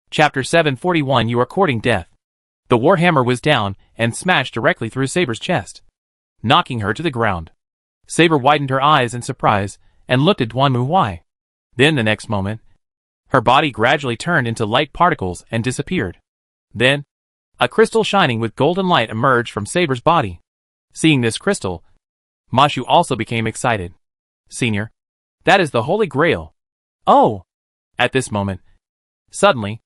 Chapter 741 You are courting death. The warhammer was down and smashed directly through Saber's chest, knocking her to the ground. Saber widened her eyes in surprise and looked at Duanmu. Then the next moment, her body gradually turned into light particles and disappeared. Then, a crystal shining with golden light emerged from Saber's body. Seeing this crystal, Mashu also became excited. Senior, that is the Holy Grail. Oh! At this moment, suddenly,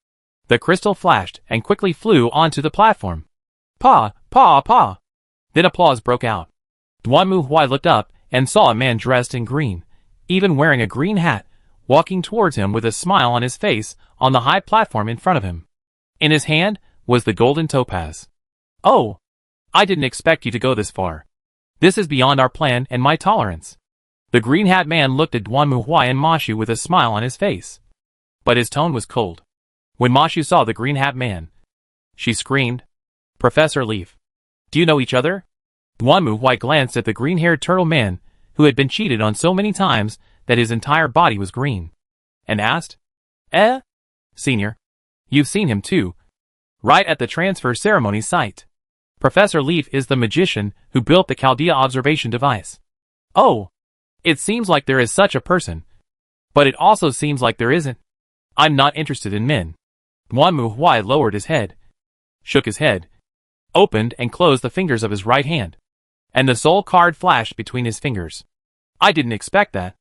the crystal flashed and quickly flew onto the platform. Pa! Pa! Pa! Then applause broke out. Duanmu looked up and saw a man dressed in green, even wearing a green hat, walking towards him with a smile on his face on the high platform in front of him. In his hand was the golden topaz. Oh! I didn't expect you to go this far. This is beyond our plan and my tolerance. The green hat man looked at Duanmu and Mashu with a smile on his face. But his tone was cold. When Mashu saw the green hat man, she screamed, Professor Leaf, do you know each other? Duanmu glanced at the green-haired turtle man who had been cheated on so many times that his entire body was green, and asked, Senior, you've seen him too, right at the transfer ceremony site. Professor Leaf is the magician who built the Chaldea observation device. Oh, it seems like there is such a person, but it also seems like there isn't. I'm not interested in men. Duanmu lowered his head, shook his head, opened and closed the fingers of his right hand, and the soul card flashed between his fingers. I didn't expect that.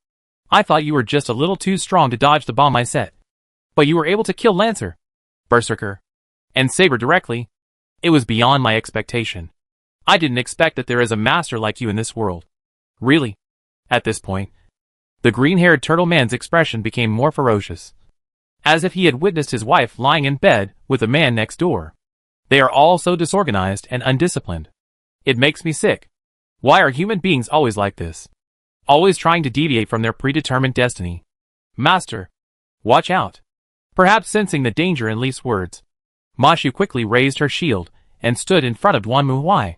I thought you were just a little too strong to dodge the bomb I set. But you were able to kill Lancer, Berserker, and Saber directly. It was beyond my expectation. I didn't expect that there is a master like you in this world. Really? At this point, the green-haired turtle man's expression became more ferocious, as if he had witnessed his wife lying in bed with the man next door. They are all so disorganized and undisciplined. It makes me sick. Why are human beings always like this? Always trying to deviate from their predetermined destiny. Master, watch out. Perhaps sensing the danger in Leaf's words, Mashu quickly raised her shield and stood in front of Duanmu.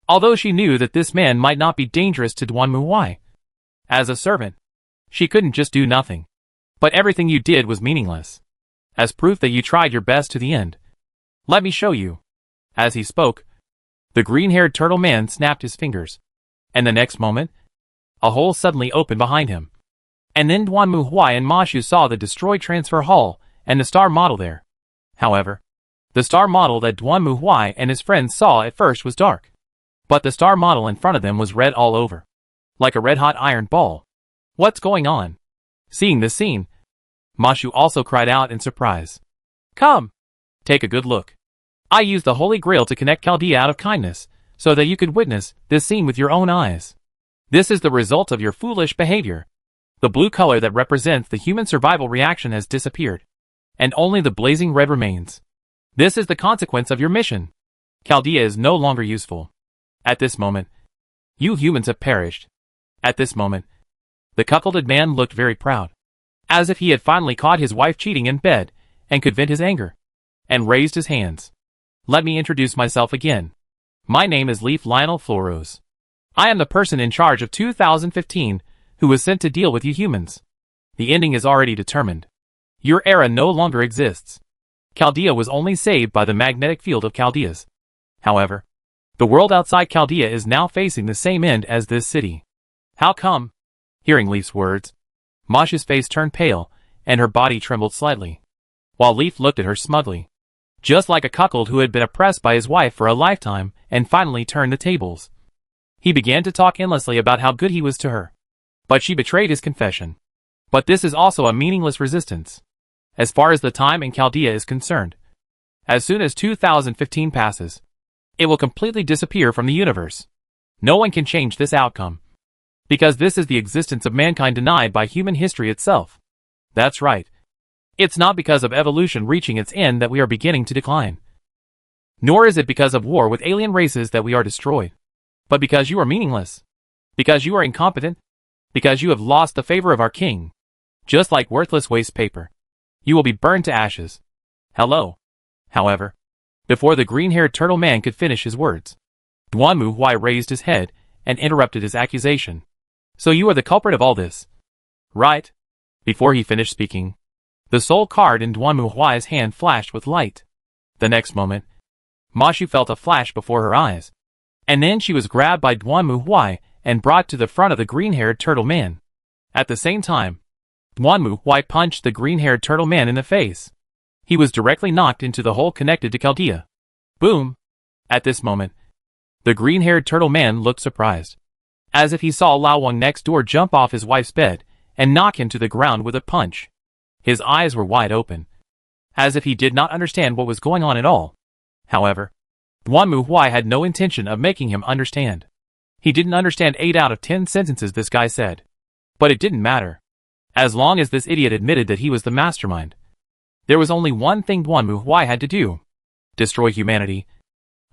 Although she knew that this man might not be dangerous to Duanmu, as a servant, she couldn't just do nothing. But everything you did was meaningless. As proof that you tried your best to the end. Let me show you. As he spoke, the green-haired turtle man snapped his fingers, and the next moment, a hole suddenly opened behind him. And then Duanmu and Mashu saw the destroyed transfer hall and the star model there. However, the star model that Duanmu and his friends saw at first was dark. But the star model in front of them was red all over, like a red-hot iron ball. What's going on? Seeing this scene, Mashu also cried out in surprise. Come! Take a good look. I used the Holy Grail to connect Chaldea out of kindness, so that you could witness this scene with your own eyes. This is the result of your foolish behavior. The blue color that represents the human survival reaction has disappeared, and only the blazing red remains. This is the consequence of your mission. Chaldea is no longer useful. At this moment, you humans have perished. At this moment, the cuckolded man looked very proud, as if he had finally caught his wife cheating in bed and could vent his anger, and raised his hands. Let me introduce myself again. My name is Leaf Lionel Floros. I am the person in charge of 2015 who was sent to deal with you humans. The ending is already determined. Your era no longer exists. Chaldea was only saved by the magnetic field of Chaldeas. However, the world outside Chaldea is now facing the same end as this city. How come? Hearing Leaf's words, Mashu's face turned pale and her body trembled slightly, while Leaf looked at her smugly, just like a cuckold who had been oppressed by his wife for a lifetime and finally turned the tables. He began to talk endlessly about how good he was to her, but she betrayed his confession. But this is also a meaningless resistance, as far as the time in Chaldea is concerned. As soon as 2015 passes, it will completely disappear from the universe. No one can change this outcome, because this is the existence of mankind denied by human history itself. That's right. It's not because of evolution reaching its end that we are beginning to decline. Nor is it because of war with alien races that we are destroyed. But because you are meaningless. Because you are incompetent. Because you have lost the favor of our king. Just like worthless waste paper. You will be burned to ashes. Hello. However, before the green-haired turtle man could finish his words, Duanmu raised his head and interrupted his accusation. So you are the culprit of all this? Right? Before he finished speaking, The soul card in Duanmu Huai's hand flashed with light. The next moment, Ma Xu felt a flash before her eyes. And then she was grabbed by Duanmu Huai and brought to the front of the green-haired turtle man. At the same time, Duanmu Huai punched the green-haired turtle man in the face. He was directly knocked into the hole connected to Chaldea. Boom! At this moment, the green-haired turtle man looked surprised, as if he saw Lao Wang next door jump off his wife's bed and knock him to the ground with a punch. His eyes were wide open, as if he did not understand what was going on at all. However, Duanmu Huai had no intention of making him understand. He didn't understand 8 out of 10 sentences this guy said. But it didn't matter. As long as this idiot admitted that he was the mastermind. There was only one thing Duanmu Huai had to do. Destroy humanity.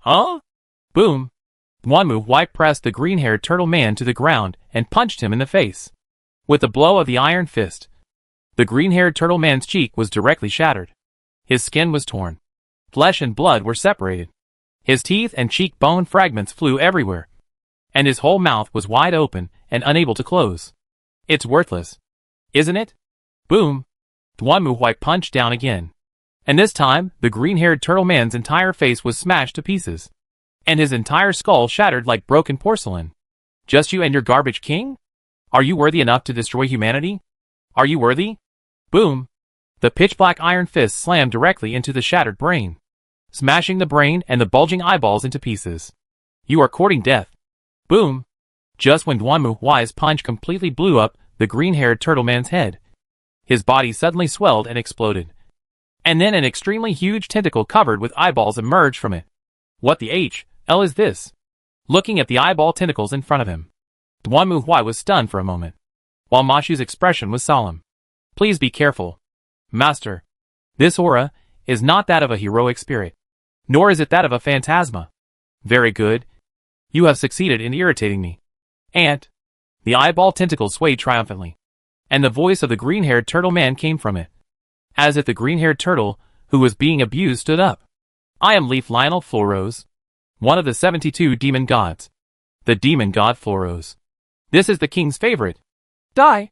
Huh? Boom. Duanmu Huai pressed the green-haired turtle man to the ground and punched him in the face. With the blow of the iron fist, the green-haired turtle man's cheek was directly shattered. His skin was torn. Flesh and blood were separated. His teeth and cheekbone fragments flew everywhere. And his whole mouth was wide open and unable to close. It's worthless, isn't it? Boom. Duanmu Huai punched down again. And this time, the green-haired turtle man's entire face was smashed to pieces. And his entire skull shattered like broken porcelain. Just you and your garbage king? Are you worthy enough to destroy humanity? Are you worthy? Boom. The pitch-black iron fist slammed directly into the shattered brain, smashing the brain and the bulging eyeballs into pieces. You are courting death. Boom. Just when Duanmu Huai's punch completely blew up the green-haired turtle man's head, his body suddenly swelled and exploded. And then an extremely huge tentacle covered with eyeballs emerged from it. What the hell is this? Looking at the eyeball tentacles in front of him, Duanmu Huai was stunned for a moment, while Ma Xu's expression was solemn. Please be careful, Master. This aura is not that of a heroic spirit, nor is it that of a phantasma. Very good. You have succeeded in irritating me. And the eyeball tentacle swayed triumphantly, and the voice of the green-haired turtle man came from it, as if the green-haired turtle, who was being abused, stood up. I am Leaf Lionel Florose, one of the 72 demon gods. The demon god Florose. This is the king's favorite. Die!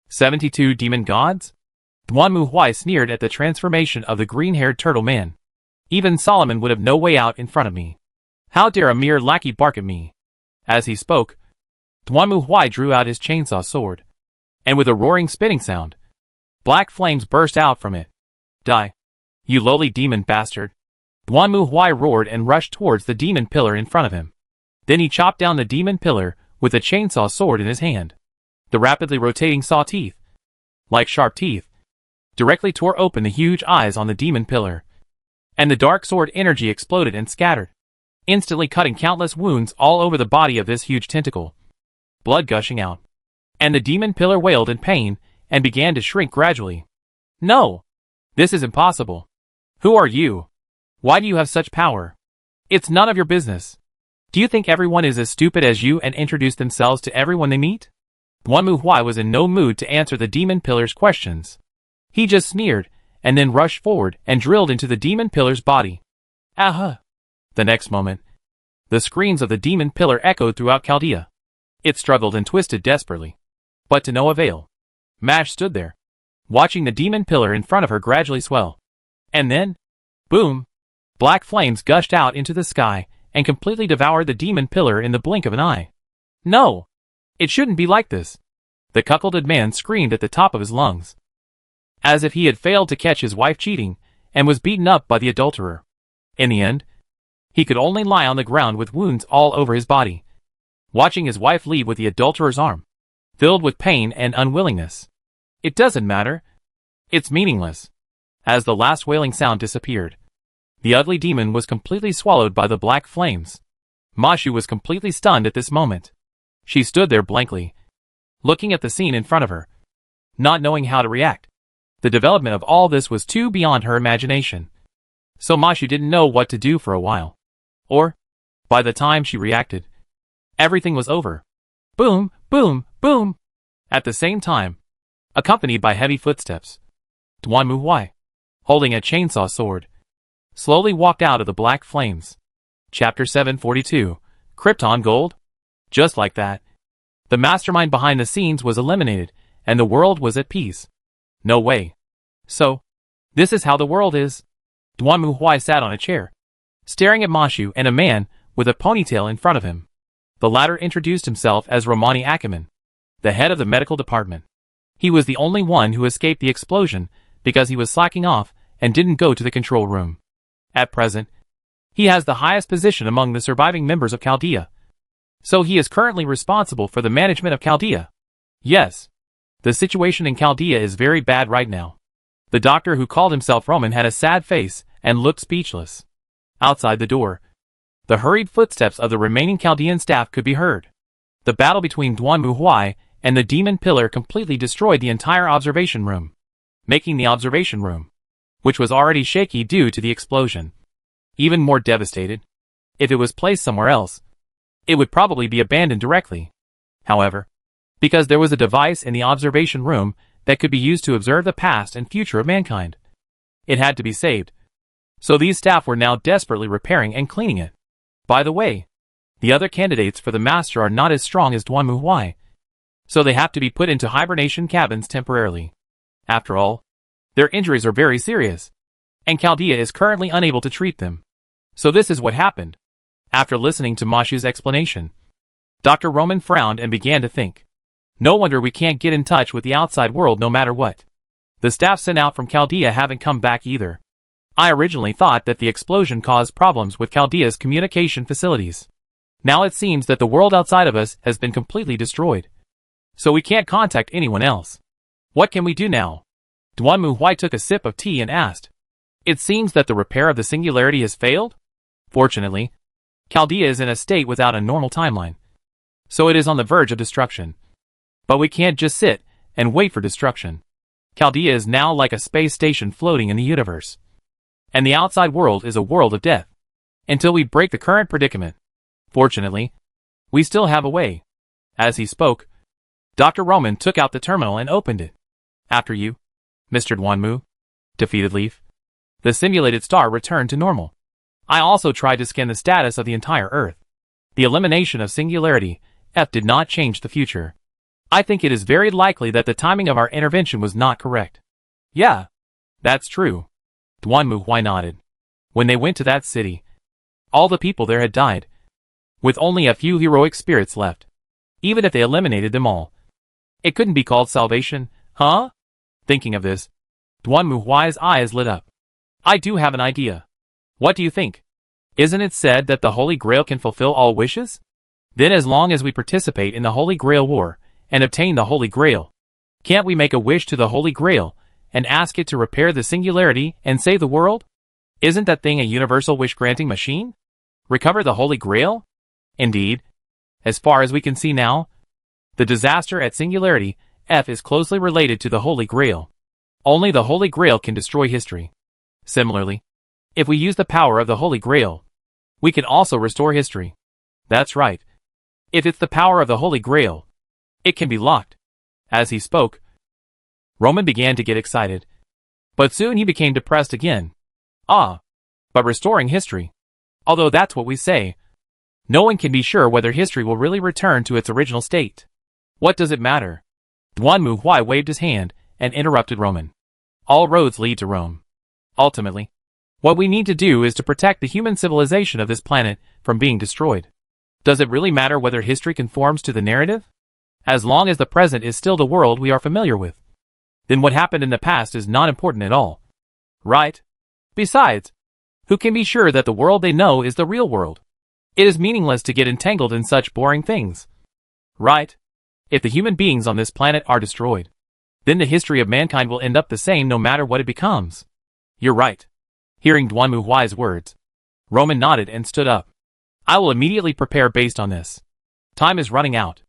72 demon gods? Duanmu Huai sneered at the transformation of the green-haired turtle man. Even Solomon would have no way out in front of me. How dare a mere lackey bark at me? As he spoke, Duanmu Huai drew out his chainsaw sword, and with a roaring spitting sound, black flames burst out from it. Die, you lowly demon bastard! Duanmu Huai roared and rushed towards the demon pillar in front of him. Then he chopped down the demon pillar with a chainsaw sword in his hand. The rapidly rotating saw teeth, like sharp teeth, directly tore open the huge eyes on the demon pillar, and the dark sword energy exploded and scattered, instantly cutting countless wounds all over the body of this huge tentacle. Blood gushing out, and the demon pillar wailed in pain and began to shrink gradually. No! This is impossible. Who are you? Why do you have such power? It's none of your business. Do you think everyone is as stupid as you and introduce themselves to everyone they meet? Duanmu Huai was in no mood to answer the demon pillar's questions. He just sneered, and then rushed forward and drilled into the demon pillar's body. Aha! The next moment, the screams of the demon pillar echoed throughout Chaldea. It struggled and twisted desperately, but to no avail. Mash stood there, watching the demon pillar in front of her gradually swell. And then, boom! Black flames gushed out into the sky and completely devoured the demon pillar in the blink of an eye. No! It shouldn't be like this! The cuckolded man screamed at the top of his lungs, as if he had failed to catch his wife cheating and was beaten up by the adulterer. In the end, he could only lie on the ground with wounds all over his body, watching his wife leave with the adulterer's arm, filled with pain and unwillingness. It doesn't matter. It's meaningless. As the last wailing sound disappeared, the ugly demon was completely swallowed by the black flames. Ma Xu was completely stunned at this moment. She stood there blankly, looking at the scene in front of her, not knowing how to react. The development of all this was too beyond her imagination. So Ma Xu didn't know what to do for a while. Or, by the time she reacted, everything was over. Boom, boom, boom! At the same time, accompanied by heavy footsteps, Duanmu Huai, holding a chainsaw sword, slowly walked out of the black flames. Chapter 742, Krypton Gold? Just like that, the mastermind behind the scenes was eliminated, and the world was at peace. No way. So, this is how the world is. Duan Muhui sat on a chair, staring at Mashu and a man with a ponytail in front of him. The latter introduced himself as Romani Ackerman, the head of the medical department. He was the only one who escaped the explosion because he was slacking off and didn't go to the control room. At present, he has the highest position among the surviving members of Chaldea. So he is currently responsible for the management of Chaldea. Yes, the situation in Chaldea is very bad right now. The doctor who called himself Roman had a sad face and looked speechless. Outside the door, the hurried footsteps of the remaining Chaldean staff could be heard. The battle between Duan Muhui and the demon pillar completely destroyed the entire observation room, making the observation room, which was already shaky due to the explosion, even more devastated. If it was placed somewhere else, it would probably be abandoned directly. However, because there was a device in the observation room that could be used to observe the past and future of mankind, it had to be saved. So these staff were now desperately repairing and cleaning it. By the way, the other candidates for the master are not as strong as Duan Muhui, so they have to be put into hibernation cabins temporarily. After all, their injuries are very serious, and Chaldea is currently unable to treat them. So this is what happened. After listening to Mashu's explanation, Dr. Roman frowned and began to think. No wonder we can't get in touch with the outside world no matter what. The staff sent out from Chaldea haven't come back either. I originally thought that the explosion caused problems with Chaldea's communication facilities. Now it seems that the world outside of us has been completely destroyed. So we can't contact anyone else. What can we do now? Duan Muhui took a sip of tea and asked. It seems that the repair of the singularity has failed? Fortunately, Chaldea is in a state without a normal timeline, so it is on the verge of destruction. But we can't just sit and wait for destruction. Chaldea is now like a space station floating in the universe, and the outside world is a world of death. Until we break the current predicament. Fortunately, we still have a way. As he spoke, Dr. Roman took out the terminal and opened it. After you, Mr. Duanmu. Defeated Leaf. The simulated star returned to normal. I also tried to scan the status of the entire Earth. The elimination of singularity, F, did not change the future. I think it is very likely that the timing of our intervention was not correct. Yeah, that's true. Duan Muhui nodded. When they went to that city, all the people there had died, with only a few heroic spirits left. Even if they eliminated them all, it couldn't be called salvation, huh? Thinking of this, Duan Muhui's eyes lit up. I do have an idea. What do you think? Isn't it said that the Holy Grail can fulfill all wishes? Then as long as we participate in the Holy Grail War and obtain the Holy Grail, can't we make a wish to the Holy Grail and ask it to repair the singularity and save the world? Isn't that thing a universal wish-granting machine? Recover the Holy Grail? Indeed. As far as we can see now, the disaster at Singularity, F, is closely related to the Holy Grail. Only the Holy Grail can destroy history. Similarly, if we use the power of the Holy Grail, we can also restore history. That's right. If it's the power of the Holy Grail, it can be locked. As he spoke, Roman began to get excited. But soon he became depressed again. But restoring history. Although that's what we say, no one can be sure whether history will really return to its original state. What does it matter? Duan Muhui waved his hand and interrupted Roman. All roads lead to Rome. Ultimately, what we need to do is to protect the human civilization of this planet from being destroyed. Does it really matter whether history conforms to the narrative? As long as the present is still the world we are familiar with, then what happened in the past is not important at all. Right? Besides, who can be sure that the world they know is the real world? It is meaningless to get entangled in such boring things. Right? If the human beings on this planet are destroyed, then the history of mankind will end up the same no matter what it becomes. You're right. Hearing Duan Muhui's words, Roman nodded and stood up. I will immediately prepare based on this. Time is running out.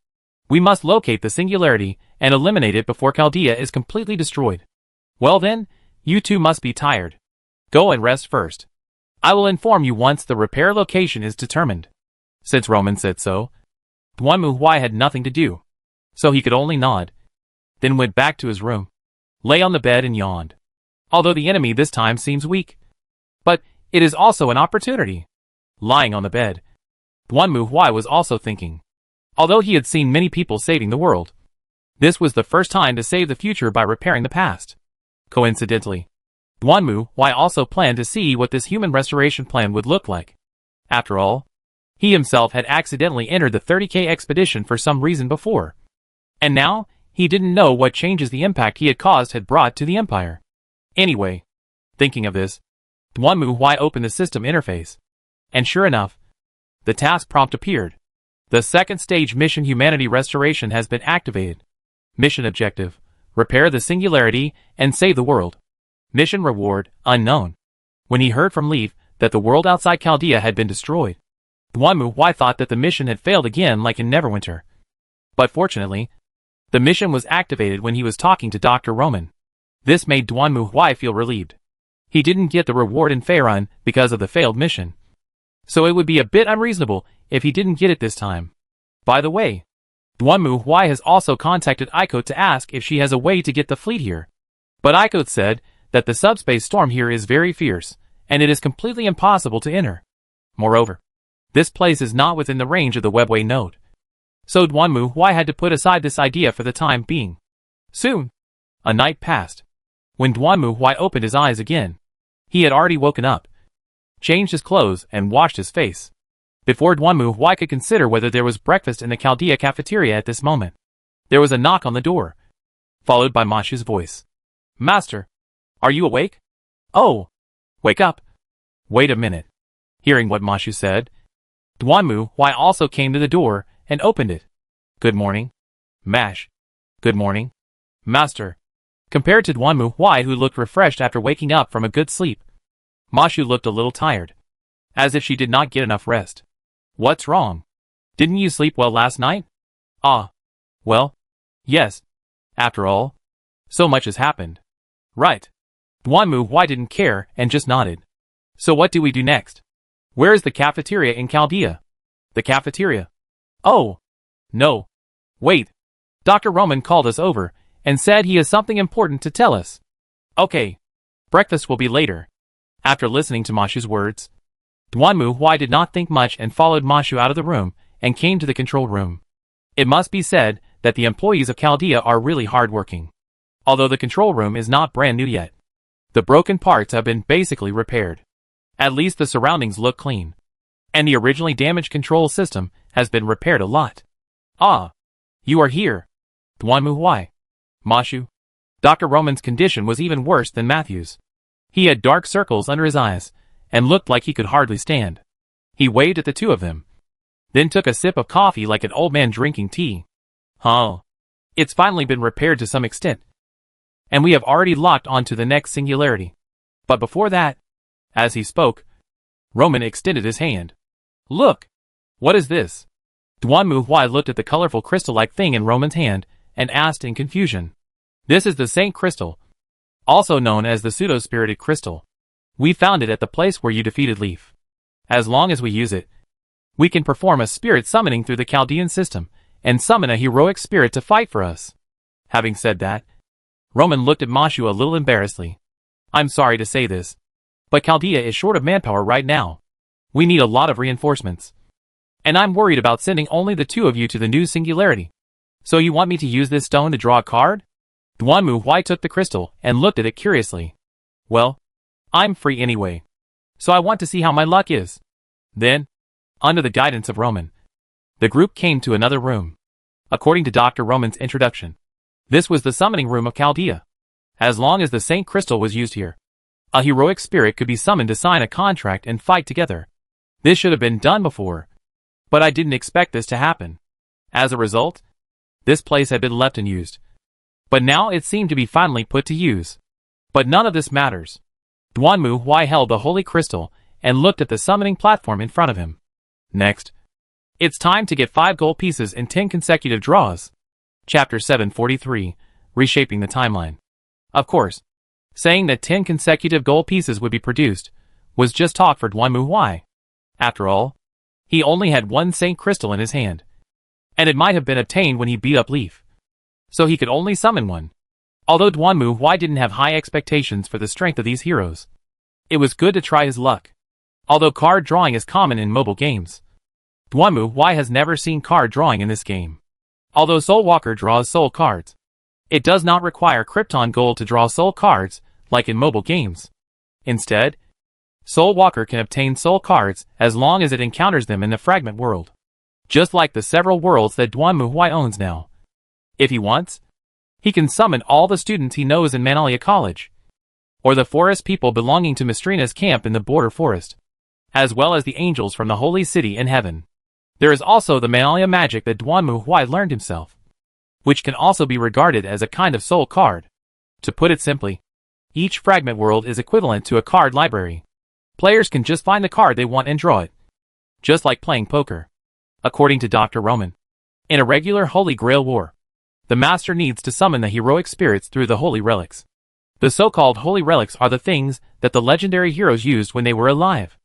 We must locate the singularity and eliminate it before Chaldea is completely destroyed. Well then, you two must be tired. Go and rest first. I will inform you once the repair location is determined. Since Roman said so, Duan Muhui had nothing to do, so he could only nod, then went back to his room, lay on the bed and yawned. Although the enemy this time seems weak, but it is also an opportunity. Lying on the bed, Duan Muhui was also thinking. Although he had seen many people saving the world, this was the first time to save the future by repairing the past. Coincidentally, Duanmu Huai also planned to see what this human restoration plan would look like. After all, he himself had accidentally entered the 30K expedition for some reason before. And now, he didn't know what changes the impact he had caused had brought to the Empire. Anyway, thinking of this, Duanmu Huai opened the system interface. And sure enough, the task prompt appeared. The second stage mission Humanity Restoration has been activated. Mission objective: repair the singularity and save the world. Mission reward: unknown. When he heard from Leaf that the world outside Chaldea had been destroyed, Duanmu Huai thought that the mission had failed again like in Neverwinter. But fortunately, the mission was activated when he was talking to Dr. Roman. This made Duanmu Huai feel relieved. He didn't get the reward in Faerun because of the failed mission. So it would be a bit unreasonable if he didn't get it this time. By the way, Duanmu Huai has also contacted Iko to ask if she has a way to get the fleet here. But Iko said that the subspace storm here is very fierce, and it is completely impossible to enter. Moreover, this place is not within the range of the webway node. So Duanmu Huai had to put aside this idea for the time being. Soon, a night passed. When Duanmu Huai opened his eyes again, he had already woken up, changed his clothes, and washed his face. Before Duanmu Huai could consider whether there was breakfast in the Chaldea cafeteria at this moment, there was a knock on the door, followed by Mashu's voice. "Master, are you awake?" "Oh, wake up. Wait a minute." Hearing what Mashu said, Duanmu Huai also came to the door and opened it. "Good morning, Mash." "Good morning, Master." Compared to Duanmu Huai, who looked refreshed after waking up from a good sleep, Mashu looked a little tired, as if she did not get enough rest. "What's wrong? Didn't you sleep well last night?" "Ah, well, yes. After all, so much has happened." "Right." Duanmu Huai didn't care and just nodded. "So what do we do next? Where is the cafeteria in Chaldea?" "The cafeteria? Oh, no. Wait. Dr. Roman called us over and said he has something important to tell us." "Okay. Breakfast will be later." After listening to Mashu's words, Duanmu Huai did not think much and followed Mashu out of the room and came to the control room. It must be said that the employees of Chaldea are really hardworking. Although the control room is not brand new yet, the broken parts have been basically repaired. At least the surroundings look clean. And the originally damaged control system has been repaired a lot. "Ah, you are here, Duanmu Huai." "Mashu." Dr. Roman's condition was even worse than Matthew's. He had dark circles under his eyes and looked like he could hardly stand. He waved at the two of them, then took a sip of coffee like an old man drinking tea. "Huh. It's finally been repaired to some extent, and we have already locked on to the next singularity. But before that," as he spoke, Roman extended his hand. "Look! What is this?" Duanmu Huai looked at the colorful crystal-like thing in Roman's hand and asked in confusion. "This is the Saint Crystal, also known as the Pseudo-Spirited Crystal. We found it at the place where you defeated Leaf. As long as we use it, we can perform a spirit summoning through the Chaldean system and summon a heroic spirit to fight for us." Having said that, Roman looked at Mashu a little embarrassedly. "I'm sorry to say this, but Chaldea is short of manpower right now. We need a lot of reinforcements. And I'm worried about sending only the two of you to the new singularity. So you want me to use this stone to draw a card?" Duanmu Huai took the crystal and looked at it curiously. "Well, I'm free anyway, so I want to see how my luck is." Then, under the guidance of Roman, the group came to another room. According to Dr. Roman's introduction, this was the summoning room of Chaldea. As long as the Saint Crystal was used here, a heroic spirit could be summoned to sign a contract and fight together. This should have been done before, but I didn't expect this to happen. As a result, this place had been left unused. But now it seemed to be finally put to use. But none of this matters. Duanmu Huai held the holy crystal and looked at the summoning platform in front of him. Next, it's time to get 5 gold pieces in 10 consecutive draws. Chapter 743, Reshaping the Timeline. Of course, saying that 10 consecutive gold pieces would be produced was just talk for Duanmu Huai. After all, he only had one Saint Crystal in his hand, and it might have been obtained when he beat up Leaf. So he could only summon one. Although Duanmu Huai didn't have high expectations for the strength of these heroes, it was good to try his luck. Although card drawing is common in mobile games, Duanmu Huai has never seen card drawing in this game. Although Soul Walker draws soul cards, It does not require Krypton Gold to draw soul cards, like in mobile games. Instead, Soul Walker can obtain soul cards as long as it encounters them in the fragment world. Just like the several worlds that Duanmu owns now. If he wants, he can summon all the students he knows in Manalia College, or the forest people belonging to Mistrina's camp in the border forest, as well as the angels from the holy city in heaven. There is also the Manalia magic that Duanmu learned himself, which can also be regarded as a kind of soul card. To put it simply, each fragment world is equivalent to a card library. Players can just find the card they want and draw it. Just like playing poker. According to Dr. Roman, in a regular Holy Grail war, the master needs to summon the heroic spirits through the holy relics. The so-called holy relics are the things that the legendary heroes used when they were alive.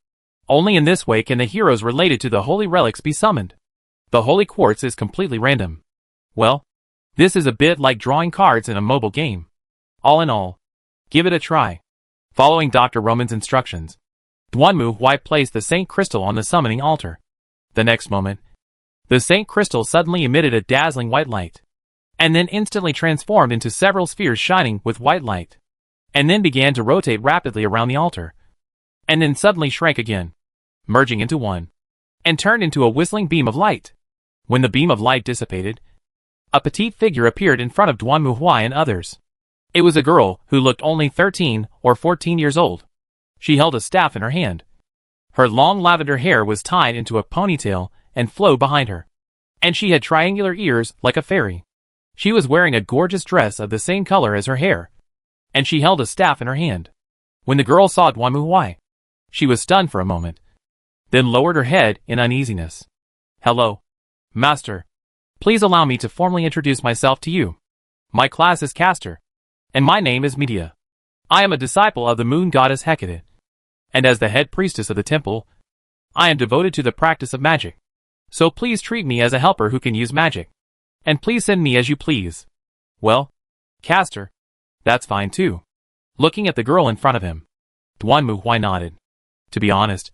Only in this way can the heroes related to the holy relics be summoned. The holy quartz is completely random. Well, this is a bit like drawing cards in a mobile game. All in all, give it a try. Following Dr. Roman's instructions, Duanmu placed the Saint Crystal on the summoning altar. The next moment, the Saint Crystal suddenly emitted a dazzling white light, and then instantly transformed into several spheres shining with white light, and then began to rotate rapidly around the altar, and then suddenly shrank again, merging into one, and turned into a whistling beam of light. When the beam of light dissipated, a petite figure appeared in front of Duanmu and others. It was a girl who looked only 13 or 14 years old. She held a staff in her hand. Her long lavender hair was tied into a ponytail and flowed behind her, and she had triangular ears like a fairy. She was wearing a gorgeous dress of the same color as her hair, and she held a staff in her hand. When the girl saw Duanmu, she was stunned for a moment, then lowered her head in uneasiness. "Hello, Master. Please allow me to formally introduce myself to you. My class is Castor, and my name is Medea. I am a disciple of the moon goddess Hecate, and as the head priestess of the temple, I am devoted to the practice of magic. So please treat me as a helper who can use magic, and please send me as you please." "Well, Castor, that's fine too." Looking at the girl in front of him, Duanmu nodded. To be honest,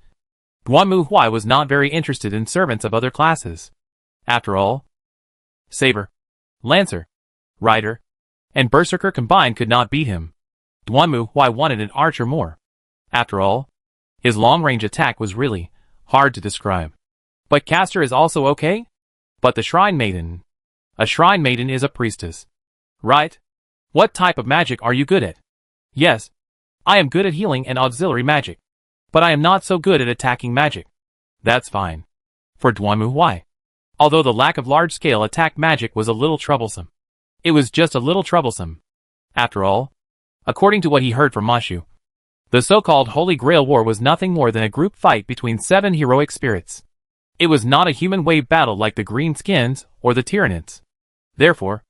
Duanmu was not very interested in servants of other classes. After all, Saber, Lancer, Rider, and Berserker combined could not beat him. Duanmu wanted an archer more. After all, his long-range attack was really hard to describe. But Castor is also okay? But the Shrine Maiden. A Shrine Maiden is a priestess, right? What type of magic are you good at? Yes, I am good at healing and auxiliary magic, but I am not so good at attacking magic. That's fine. For Duanmu, although the lack of large-scale attack magic was a little troublesome. It was just a little troublesome. After all, according to what he heard from Mashu, the so-called Holy Grail War was nothing more than a group fight between 7 heroic spirits. It was not a human wave battle like the Greenskins or the Tyranids. Therefore,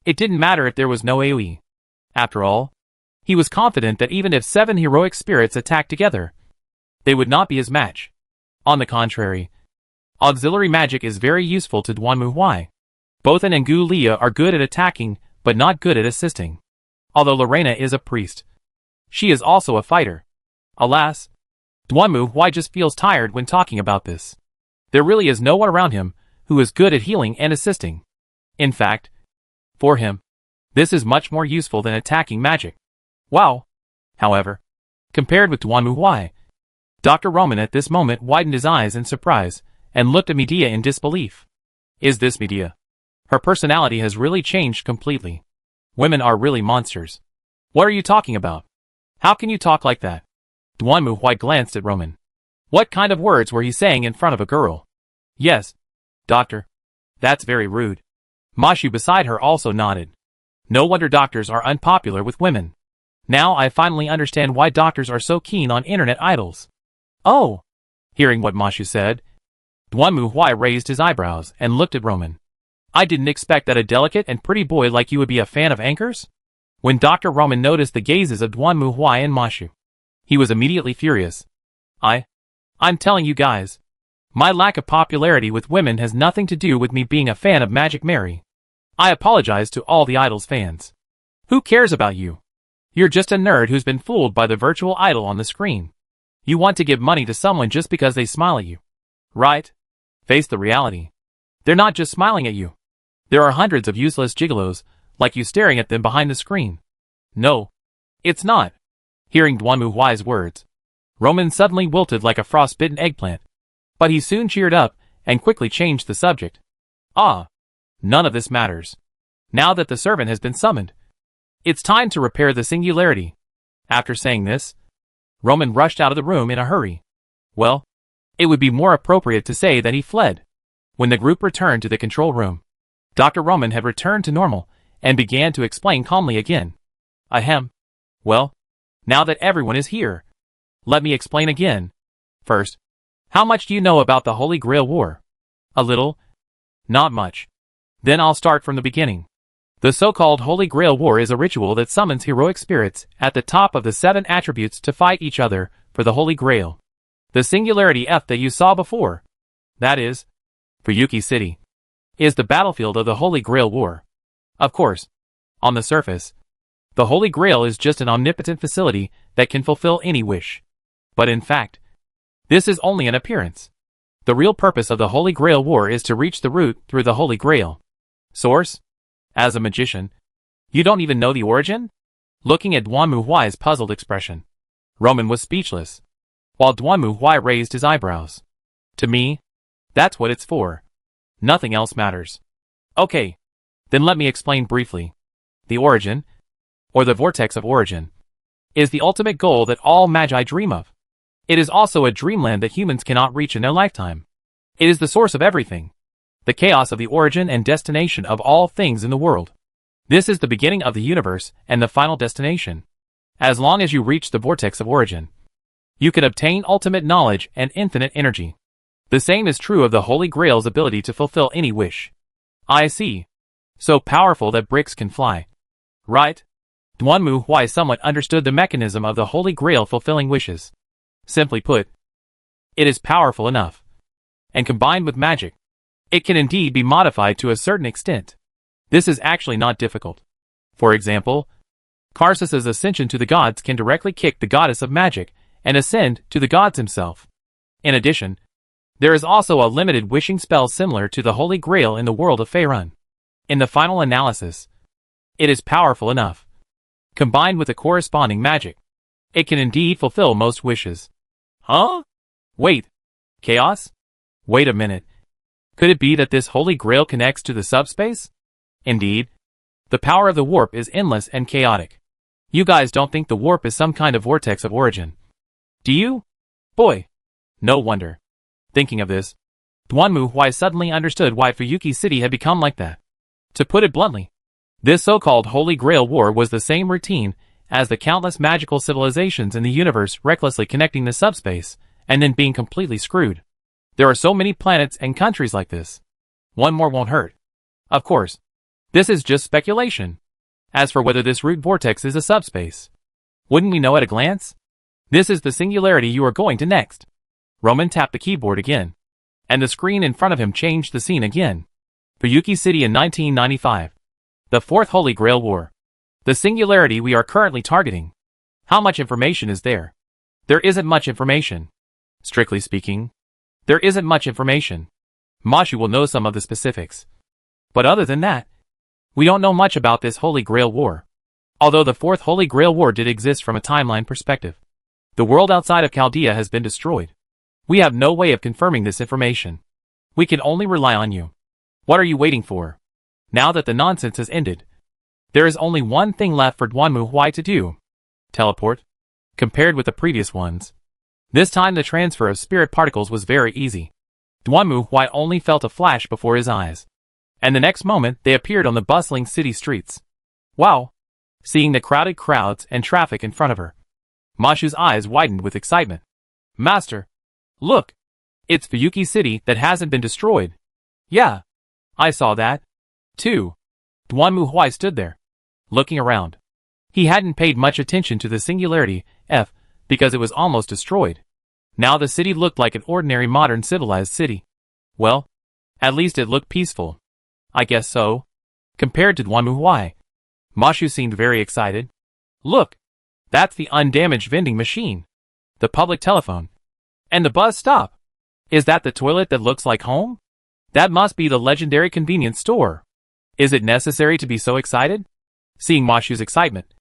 it didn't matter if there was no AoE. After all, he was confident that even if 7 heroic spirits attacked together, they would not be his match. On the contrary, auxiliary magic is very useful to Duanmu. Both An and Gu Lia are good at attacking, but not good at assisting. Although Lorena is a priest, she is also a fighter. Alas, Duanmu just feels tired when talking about this. There really is no one around him who is good at healing and assisting. In fact, for him, this is much more useful than attacking magic. Wow! However, compared with Duanmu, Dr. Roman at this moment widened his eyes in surprise and looked at Medea in disbelief. Is this Medea? Her personality has really changed completely. Women are really monsters. What are you talking about? How can you talk like that? Duanmu glanced at Roman. What kind of words were he saying in front of a girl? Yes, doctor. That's very rude. Mashu beside her also nodded. No wonder doctors are unpopular with women. Now I finally understand why doctors are so keen on internet idols. Oh! Hearing what Mashu said, Duanmu raised his eyebrows and looked at Roman. I didn't expect that a delicate and pretty boy like you would be a fan of anchors? When Dr. Roman noticed the gazes of Duanmu and Mashu, he was immediately furious. I'm telling you guys, my lack of popularity with women has nothing to do with me being a fan of Magic Mary. I apologize to all the idol's fans. Who cares about you? You're just a nerd who's been fooled by the virtual idol on the screen. You want to give money to someone just because they smile at you. Right? Face the reality. They're not just smiling at you. There are hundreds of useless gigolos Like you staring at them behind the screen. No. It's not. Hearing Duanmu Huai's words, Roman suddenly wilted like a frostbitten eggplant. But he soon cheered up, and quickly changed the subject. Ah. None of this matters. Now that the servant has been summoned, it's time to repair the singularity. After saying this, Roman rushed out of the room in a hurry. Well, it would be more appropriate to say that he fled. When the group returned to the control room, Dr. Roman had returned to normal, and began to explain calmly again. Ahem. Well, now that everyone is here, let me explain again. First, how much do you know about the Holy Grail War? A little. Not much. Then I'll start from the beginning. The so-called Holy Grail War is a ritual that summons heroic spirits at the top of the 7 attributes to fight each other for the Holy Grail. The singularity F that you saw before, that is, Fuyuki City, is the battlefield of the Holy Grail War. Of course, on the surface, the Holy Grail is just an omnipotent facility that can fulfill any wish. But in fact, this is only an appearance. The real purpose of the Holy Grail War is to reach the root through the Holy Grail. Source? As a magician, you don't even know the origin? Looking at Duanmu Huai's puzzled expression, Roman was speechless, while Duanmu Huai raised his eyebrows. To me, that's what it's for. Nothing else matters. Okay, then let me explain briefly. The origin, or the vortex of origin, is the ultimate goal that all magi dream of. It is also a dreamland that humans cannot reach in their lifetime. It is the source of everything. The chaos of the origin and destination of all things in the world. This is the beginning of the universe and the final destination. As long as you reach the vortex of origin, you can obtain ultimate knowledge and infinite energy. The same is true of the Holy Grail's ability to fulfill any wish. I see. So powerful that bricks can fly. Right? Duanmu Huai somewhat understood the mechanism of the Holy Grail fulfilling wishes. Simply put, it is powerful enough. And combined with magic, it can indeed be modified to a certain extent. This is actually not difficult. For example, Karsus's ascension to the gods can directly kick the goddess of magic and ascend to the gods himself. In addition, there is also a limited wishing spell similar to the Holy Grail in the world of Faerun. In the final analysis, it is powerful enough. Combined with the corresponding magic, it can indeed fulfill most wishes. Huh? Wait. Chaos? Wait a minute. Could it be that this Holy Grail connects to the subspace? Indeed. The power of the warp is endless and chaotic. You guys don't think the warp is some kind of vortex of origin, do you? Boy. No wonder. Thinking of this, Duanmu Huai suddenly understood why Fuyuki City had become like that. To put it bluntly, this so-called Holy Grail War was the same routine as the countless magical civilizations in the universe recklessly connecting the subspace and then being completely screwed. There are so many planets and countries like this. One more won't hurt. Of course, this is just speculation. As for whether this root vortex is a subspace, wouldn't we know at a glance? This is the singularity you are going to next. Roman tapped the keyboard again, and the screen in front of him changed the scene again. Fuyuki City in 1995. The Fourth Holy Grail War. The singularity we are currently targeting. How much information is there? There isn't much information. Strictly speaking, there isn't much information. Mashu will know some of the specifics. But other than that, we don't know much about this Holy Grail War. Although the Fourth Holy Grail War did exist from a timeline perspective, the world outside of Chaldea has been destroyed. We have no way of confirming this information. We can only rely on you. What are you waiting for? Now that the nonsense has ended, there is only one thing left for Duanmu Huai to do. Teleport. Compared with the previous ones, this time the transfer of spirit particles was very easy. Duanmu Huai only felt a flash before his eyes, and the next moment they appeared on the bustling city streets. Wow! Seeing the crowded crowds and traffic in front of her, Mashu's eyes widened with excitement. Master! Look! It's Fuyuki City that hasn't been destroyed. Yeah, I saw that, too. Duanmu Huai stood there, looking around. He hadn't paid much attention to the singularity, F, because it was almost destroyed. Now the city looked like an ordinary modern civilized city. Well, at least it looked peaceful. I guess so. Compared to Duanmu Huai, Mashu seemed very excited. Look! That's the undamaged vending machine. The public telephone. And the bus stop. Is that the toilet that looks like home? That must be the legendary convenience store. Is it necessary to be so excited? Seeing Mashu's excitement,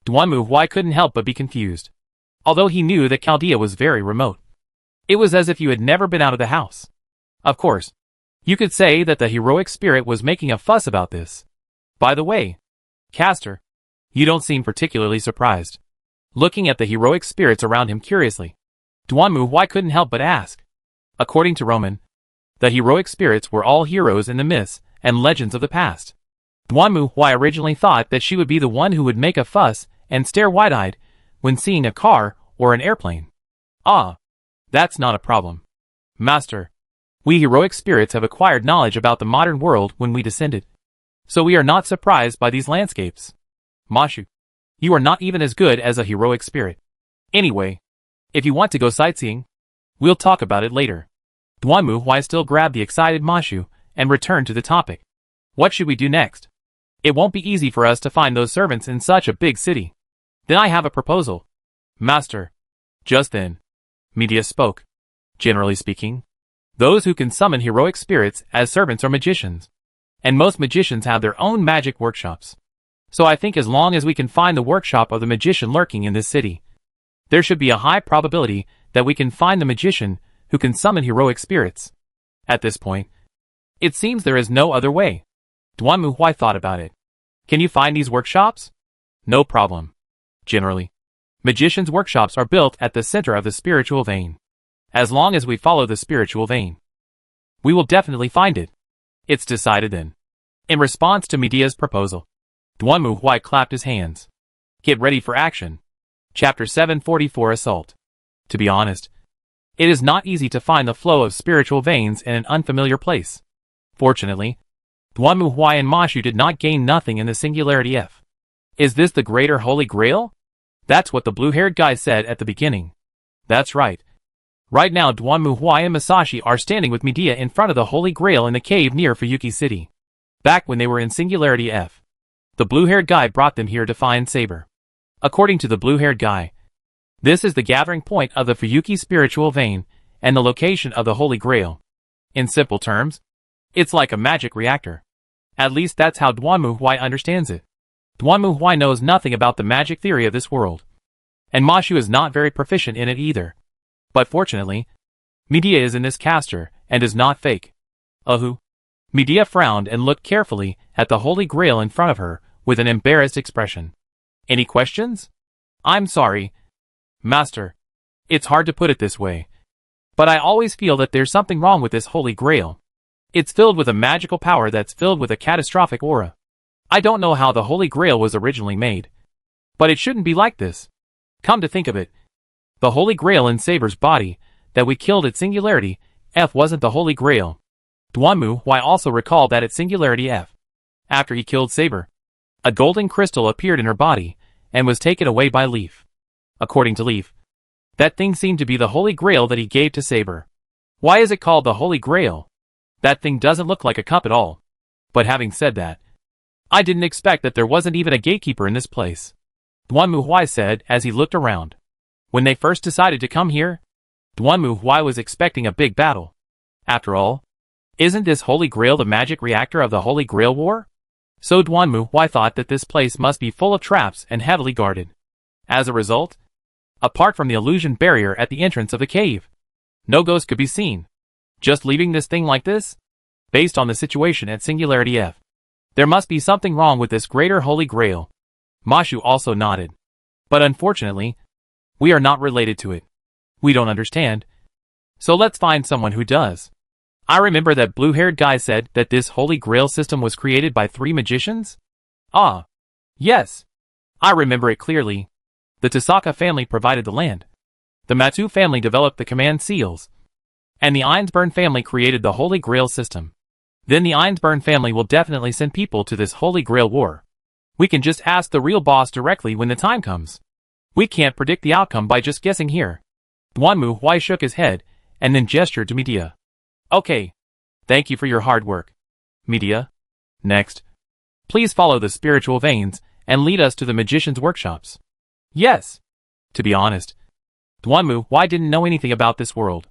Duanmu Huai couldn't help but be confused. Although he knew that Chaldea was very remote. It was as if you had never been out of the house. Of course, you could say that the heroic spirit was making a fuss about this. By the way, Castor, you don't seem particularly surprised. Looking at the heroic spirits around him curiously, Duanmu Huai couldn't help but ask. According to Roman, the heroic spirits were all heroes in the myths and legends of the past. Duanmu Huai originally thought that she would be the one who would make a fuss and stare wide-eyed when seeing a car or an airplane. Ah, that's not a problem. Master, we heroic spirits have acquired knowledge about the modern world when we descended. So we are not surprised by these landscapes. Mashu, you are not even as good as a heroic spirit. Anyway, if you want to go sightseeing, we'll talk about it later. Duanmu Huai still grabbed the excited Mashu and returned to the topic. What should we do next? It won't be easy for us to find those servants in such a big city. Then I have a proposal. Master. Just then, Medea spoke. Generally speaking, those who can summon heroic spirits as servants are magicians. And most magicians have their own magic workshops. So I think as long as we can find the workshop of the magician lurking in this city, there should be a high probability that we can find the magician who can summon heroic spirits. At this point, it seems there is no other way. Duanmu Huai thought about it. Can you find these workshops? No problem. Generally, magicians' workshops are built at the center of the spiritual vein. As long as we follow the spiritual vein, we will definitely find it. It's decided then. In response to Medea's proposal, Duanmu Huai clapped his hands. Get ready for action. Chapter 744 Assault. To be honest, it is not easy to find the flow of spiritual veins in an unfamiliar place. Fortunately, Duanmu Huai and Mashu did not gain nothing in the Singularity F. Is this the Greater Holy Grail? That's what the blue-haired guy said at the beginning. That's right. Right now Duanmu Huai and Masashi are standing with Medea in front of the Holy Grail in the cave near Fuyuki City. Back when they were in Singularity F, the blue-haired guy brought them here to find Saber. According to the blue-haired guy, this is the gathering point of the Fuyuki spiritual vein and the location of the Holy Grail. In simple terms, it's like a magic reactor. At least that's how Duanmu Huai understands it. Duanmu Huai knows nothing about the magic theory of this world. And Mashu is not very proficient in it either. But fortunately, Medea is in this caster and is not fake. Medea frowned and looked carefully at the Holy Grail in front of her with an embarrassed expression. Any questions? I'm sorry, Master. It's hard to put it this way. But I always feel that there's something wrong with this Holy Grail. It's filled with a magical power that's filled with a catastrophic aura. I don't know how the Holy Grail was originally made. But it shouldn't be like this. Come to think of it, the Holy Grail in Saber's body that we killed at Singularity F wasn't the Holy Grail. Duanmu Huai also recalled that at Singularity F, after he killed Saber, a golden crystal appeared in her body and was taken away by Leaf. According to Leaf, that thing seemed to be the Holy Grail that he gave to Saber. Why is it called the Holy Grail? That thing doesn't look like a cup at all. But having said that, I didn't expect that there wasn't even a gatekeeper in this place, Duanmu Huai said as he looked around. When they first decided to come here, Duanmu Huai was expecting a big battle. After all, isn't this Holy Grail the magic reactor of the Holy Grail War? So Duanmu Huai thought that this place must be full of traps and heavily guarded. As a result, apart from the illusion barrier at the entrance of the cave, no ghost could be seen. Just leaving this thing like this? Based on the situation at Singularity F, there must be something wrong with this greater Holy Grail. Mashu also nodded. But unfortunately, we are not related to it. We don't understand. So let's find someone who does. I remember that blue-haired guy said that this Holy Grail system was created by 3 magicians? Ah. Yes. I remember it clearly. The Tasaka family provided the land. The Matsu family developed the command seals. And the Einsburn family created the Holy Grail system. Then the Einsburn family will definitely send people to this Holy Grail War. We can just ask the real boss directly when the time comes. We can't predict the outcome by just guessing here. Duanmu Huai shook his head and then gestured to Medea. Okay. Thank you for your hard work. Medea. Next. Please follow the spiritual veins and lead us to the magician's workshops. Yes. To be honest, Duanmu Huai didn't know anything about this world.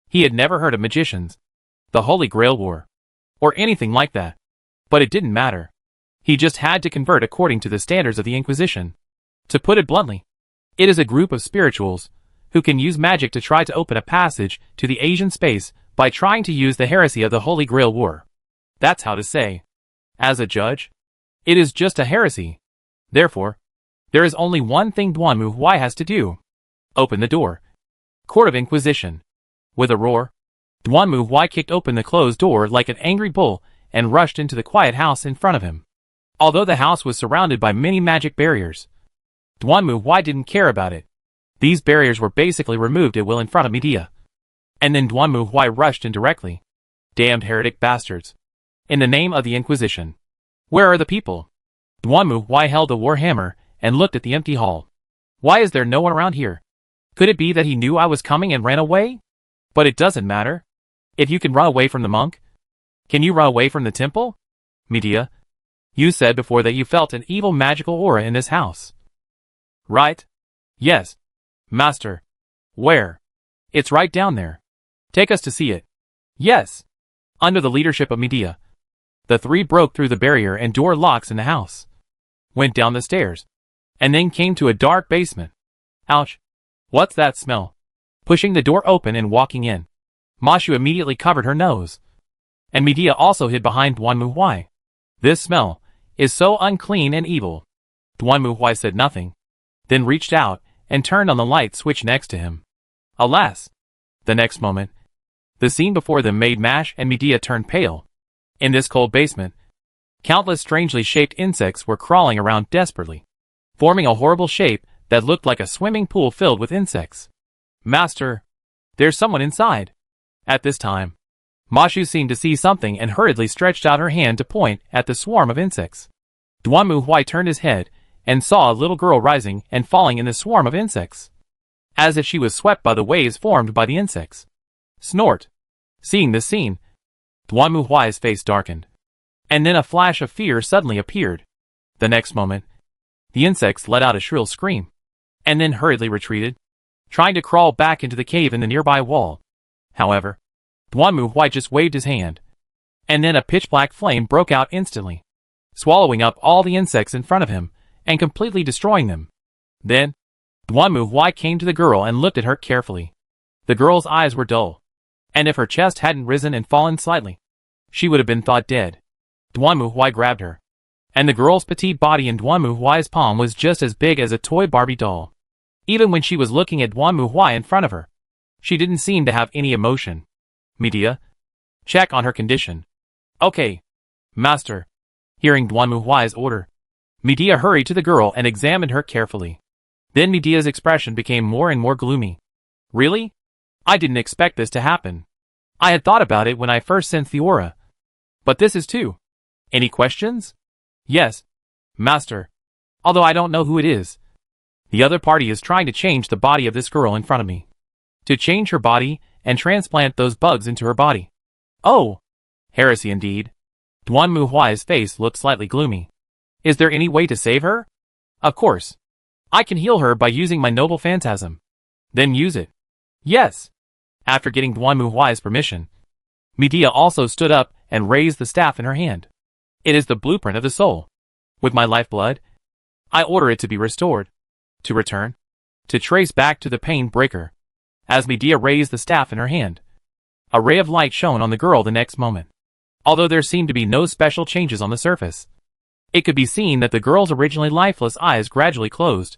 He had never heard of magicians, the Holy Grail War, or anything like that. But it didn't matter. He just had to convert according to the standards of the Inquisition. To put it bluntly, it is a group of spirituals who can use magic to try to open a passage to the Asian space by trying to use the heresy of the Holy Grail War. That's how to say. As a judge, it is just a heresy. Therefore, there is only one thing Duanmu Huai has to do. Open the door. Court of Inquisition. With a roar, Duanmu Huai kicked open the closed door like an angry bull and rushed into the quiet house in front of him. Although the house was surrounded by many magic barriers, Duanmu Huai didn't care about it. These barriers were basically removed at will in front of Medea. And then Duanmu Huai rushed in directly. Damned heretic bastards. In the name of the Inquisition. Where are the people? Duanmu Huai held a warhammer and looked at the empty hall. Why is there no one around here? Could it be that he knew I was coming and ran away? But it doesn't matter. If you can run away from the monk, can you run away from the temple? Medea, you said before that you felt an evil magical aura in this house. Right? Yes. Master. Where? It's right down there. Take us to see it. Yes. Under the leadership of Medea, the three broke through the barrier and door locks in the house, went down the stairs, and then came to a dark basement. Ouch. What's that smell? Pushing the door open and walking in, Mashu immediately covered her nose. And Medea also hid behind Duanmu Huai. This smell is so unclean and evil. Duanmu Huai said nothing, then reached out and turned on the light switch next to him. Alas! The next moment, the scene before them made Mash and Medea turn pale. In this cold basement, countless strangely shaped insects were crawling around desperately, forming a horrible shape that looked like a swimming pool filled with insects. Master! There's someone inside! At this time, Mashu seemed to see something and hurriedly stretched out her hand to point at the swarm of insects. Duanmu Huai turned his head and saw a little girl rising and falling in the swarm of insects, as if she was swept by the waves formed by the insects. Snort! Seeing this scene, Duanmu Huai's face darkened, and then a flash of fear suddenly appeared. The next moment, the insects let out a shrill scream, and then hurriedly retreated, trying to crawl back into the cave in the nearby wall. However, Duanmu Huai just waved his hand, and then a pitch-black flame broke out instantly, swallowing up all the insects in front of him and completely destroying them. Then, Duanmu Huai came to the girl and looked at her carefully. The girl's eyes were dull, and if her chest hadn't risen and fallen slightly, she would have been thought dead. Duanmu Huai grabbed her, and the girl's petite body in Duanmu Huai's palm was just as big as a toy Barbie doll. Even when she was looking at Duanmu Huai in front of her, she didn't seem to have any emotion. Medea, check on her condition. Okay, master. Hearing Duanmu Huai's order, Medea hurried to the girl and examined her carefully. Then Medea's expression became more and more gloomy. Really? I didn't expect this to happen. I had thought about it when I first sensed the aura. But this is too. Any questions? Yes, master. Although I don't know who it is. The other party is trying to change the body of this girl in front of me. To change her body and transplant those bugs into her body. Oh! Heresy indeed. Duanmu Huai's face looked slightly gloomy. Is there any way to save her? Of course. I can heal her by using my noble phantasm. Then use it. Yes. After getting Duanmu Huai's permission, Medea also stood up and raised the staff in her hand. It is the blueprint of the soul. With my lifeblood, I order it to be restored. To return. To trace back to the pain breaker. As Medea raised the staff in her hand, a ray of light shone on the girl the next moment. Although there seemed to be no special changes on the surface, it could be seen that the girl's originally lifeless eyes gradually closed,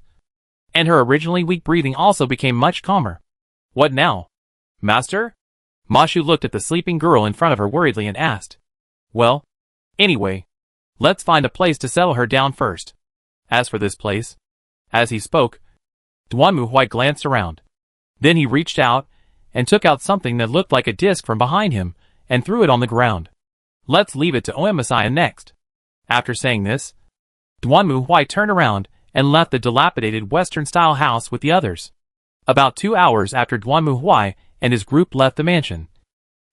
and her originally weak breathing also became much calmer. What now? Master? Mashu looked at the sleeping girl in front of her worriedly and asked. Well, anyway, let's find a place to settle her down first. As for this place, as he spoke, Duanmu Huai glanced around. Then he reached out and took out something that looked like a disc from behind him and threw it on the ground. Let's leave it to Messiah next. After saying this, Duanmu Huai turned around and left the dilapidated Western-style house with the others. About 2 hours after Duanmu Huai and his group left the mansion,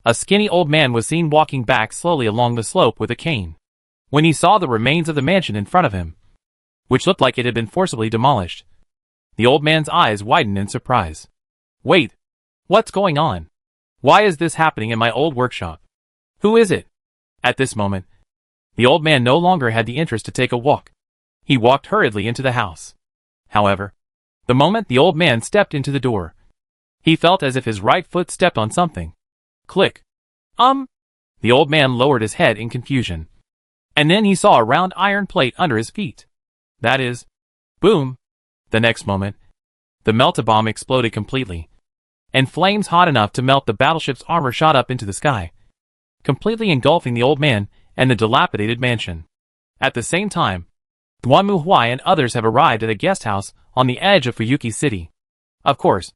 a skinny old man was seen walking back slowly along the slope with a cane. When he saw the remains of the mansion in front of him, which looked like it had been forcibly demolished, the old man's eyes widened in surprise. Wait, what's going on? Why is this happening in my old workshop? Who is it? At this moment, The old man no longer had the interest to take a walk. He walked hurriedly into the house. However, the moment the old man stepped into the door, he felt as if his right foot stepped on something. Click. The old man lowered his head in confusion. And then he saw a round iron plate under his feet. That is, boom. The next moment, the melt-a-bomb exploded completely, and flames hot enough to melt the battleship's armor shot up into the sky, completely engulfing the old man and the dilapidated mansion. At the same time, Duan Muhuai and others have arrived at a guest house on the edge of Fuyuki City. Of course,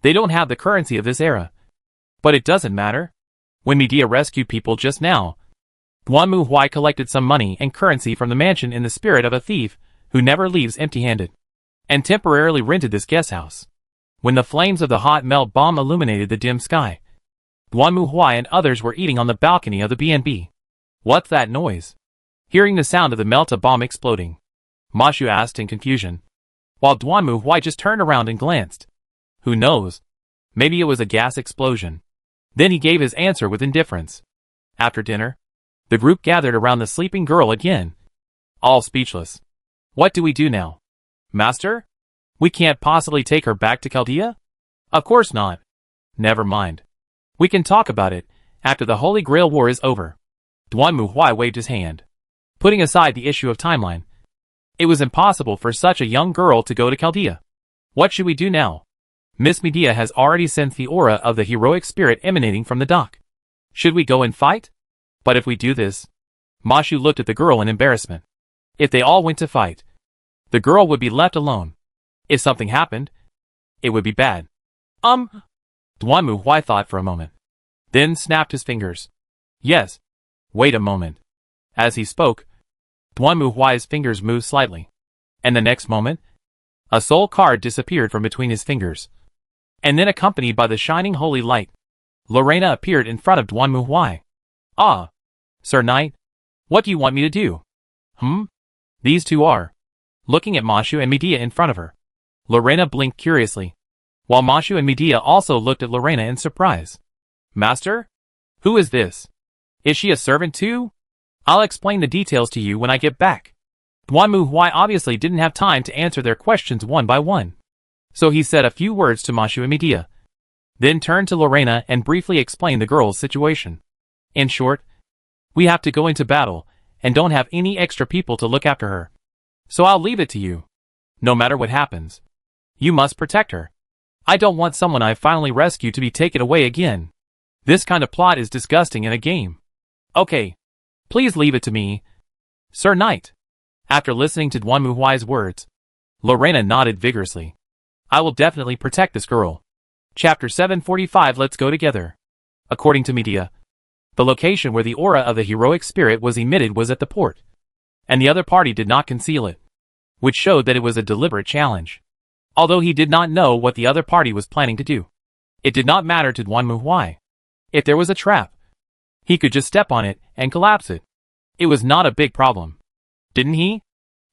they don't have the currency of this era. But it doesn't matter. When Medea rescued people just now, Duan Muhuai collected some money and currency from the mansion in the spirit of a thief who never leaves empty-handed, and temporarily rented this guest house. When the flames of the hot melt bomb illuminated the dim sky, Duan Muhuai and others were eating on the balcony of the B&B. What's that noise? Hearing the sound of the melt-a-bomb exploding, Mashu asked in confusion, while Duan Muhuai just turned around and glanced. Who knows? Maybe it was a gas explosion. Then he gave his answer with indifference. After dinner, the group gathered around the sleeping girl again, all speechless. What do we do now? Master? We can't possibly take her back to Chaldea? Of course not. Never mind. We can talk about it after the Holy Grail War is over. Duan Muhuai waved his hand. Putting aside the issue of timeline, it was impossible for such a young girl to go to Chaldea. What should we do now? Miss Medea has already sensed the aura of the heroic spirit emanating from the dock. Should we go and fight? But if we do this... Mashu looked at the girl in embarrassment. If they all went to fight, the girl would be left alone. If something happened, it would be bad. Duan Muhuai thought for a moment, then snapped his fingers. Yes. Wait a moment. As he spoke, Duan Muhuai's fingers moved slightly, and the next moment, a soul card disappeared from between his fingers. And then, accompanied by the shining holy light, Lorena appeared in front of Duan Muhuai. Ah, Sir Knight, what do you want me to do? These two are looking at Mashu and Medea in front of her. Lorena blinked curiously, while Mashu and Medea also looked at Lorena in surprise. Master? Who is this? Is she a servant too? I'll explain the details to you when I get back. Duan Muhuai obviously didn't have time to answer their questions one by one, so he said a few words to Mashu and Medea, then turned to Lorena and briefly explained the girl's situation. In short, we have to go into battle and don't have any extra people to look after her. So I'll leave it to you. No matter what happens, you must protect her. I don't want someone I finally rescued to be taken away again. This kind of plot is disgusting in a game. Okay, please leave it to me, Sir Knight. After listening to Duan Muhuai's words, Lorena nodded vigorously. I will definitely protect this girl. Chapter 745. Let's go together. According to Medea, the location where the aura of the heroic spirit was emitted was at the port, and the other party did not conceal it, which showed that it was a deliberate challenge. Although he did not know what the other party was planning to do, it did not matter to Duan Muhuai. If there was a trap, he could just step on it and collapse it. It was not a big problem. Didn't he?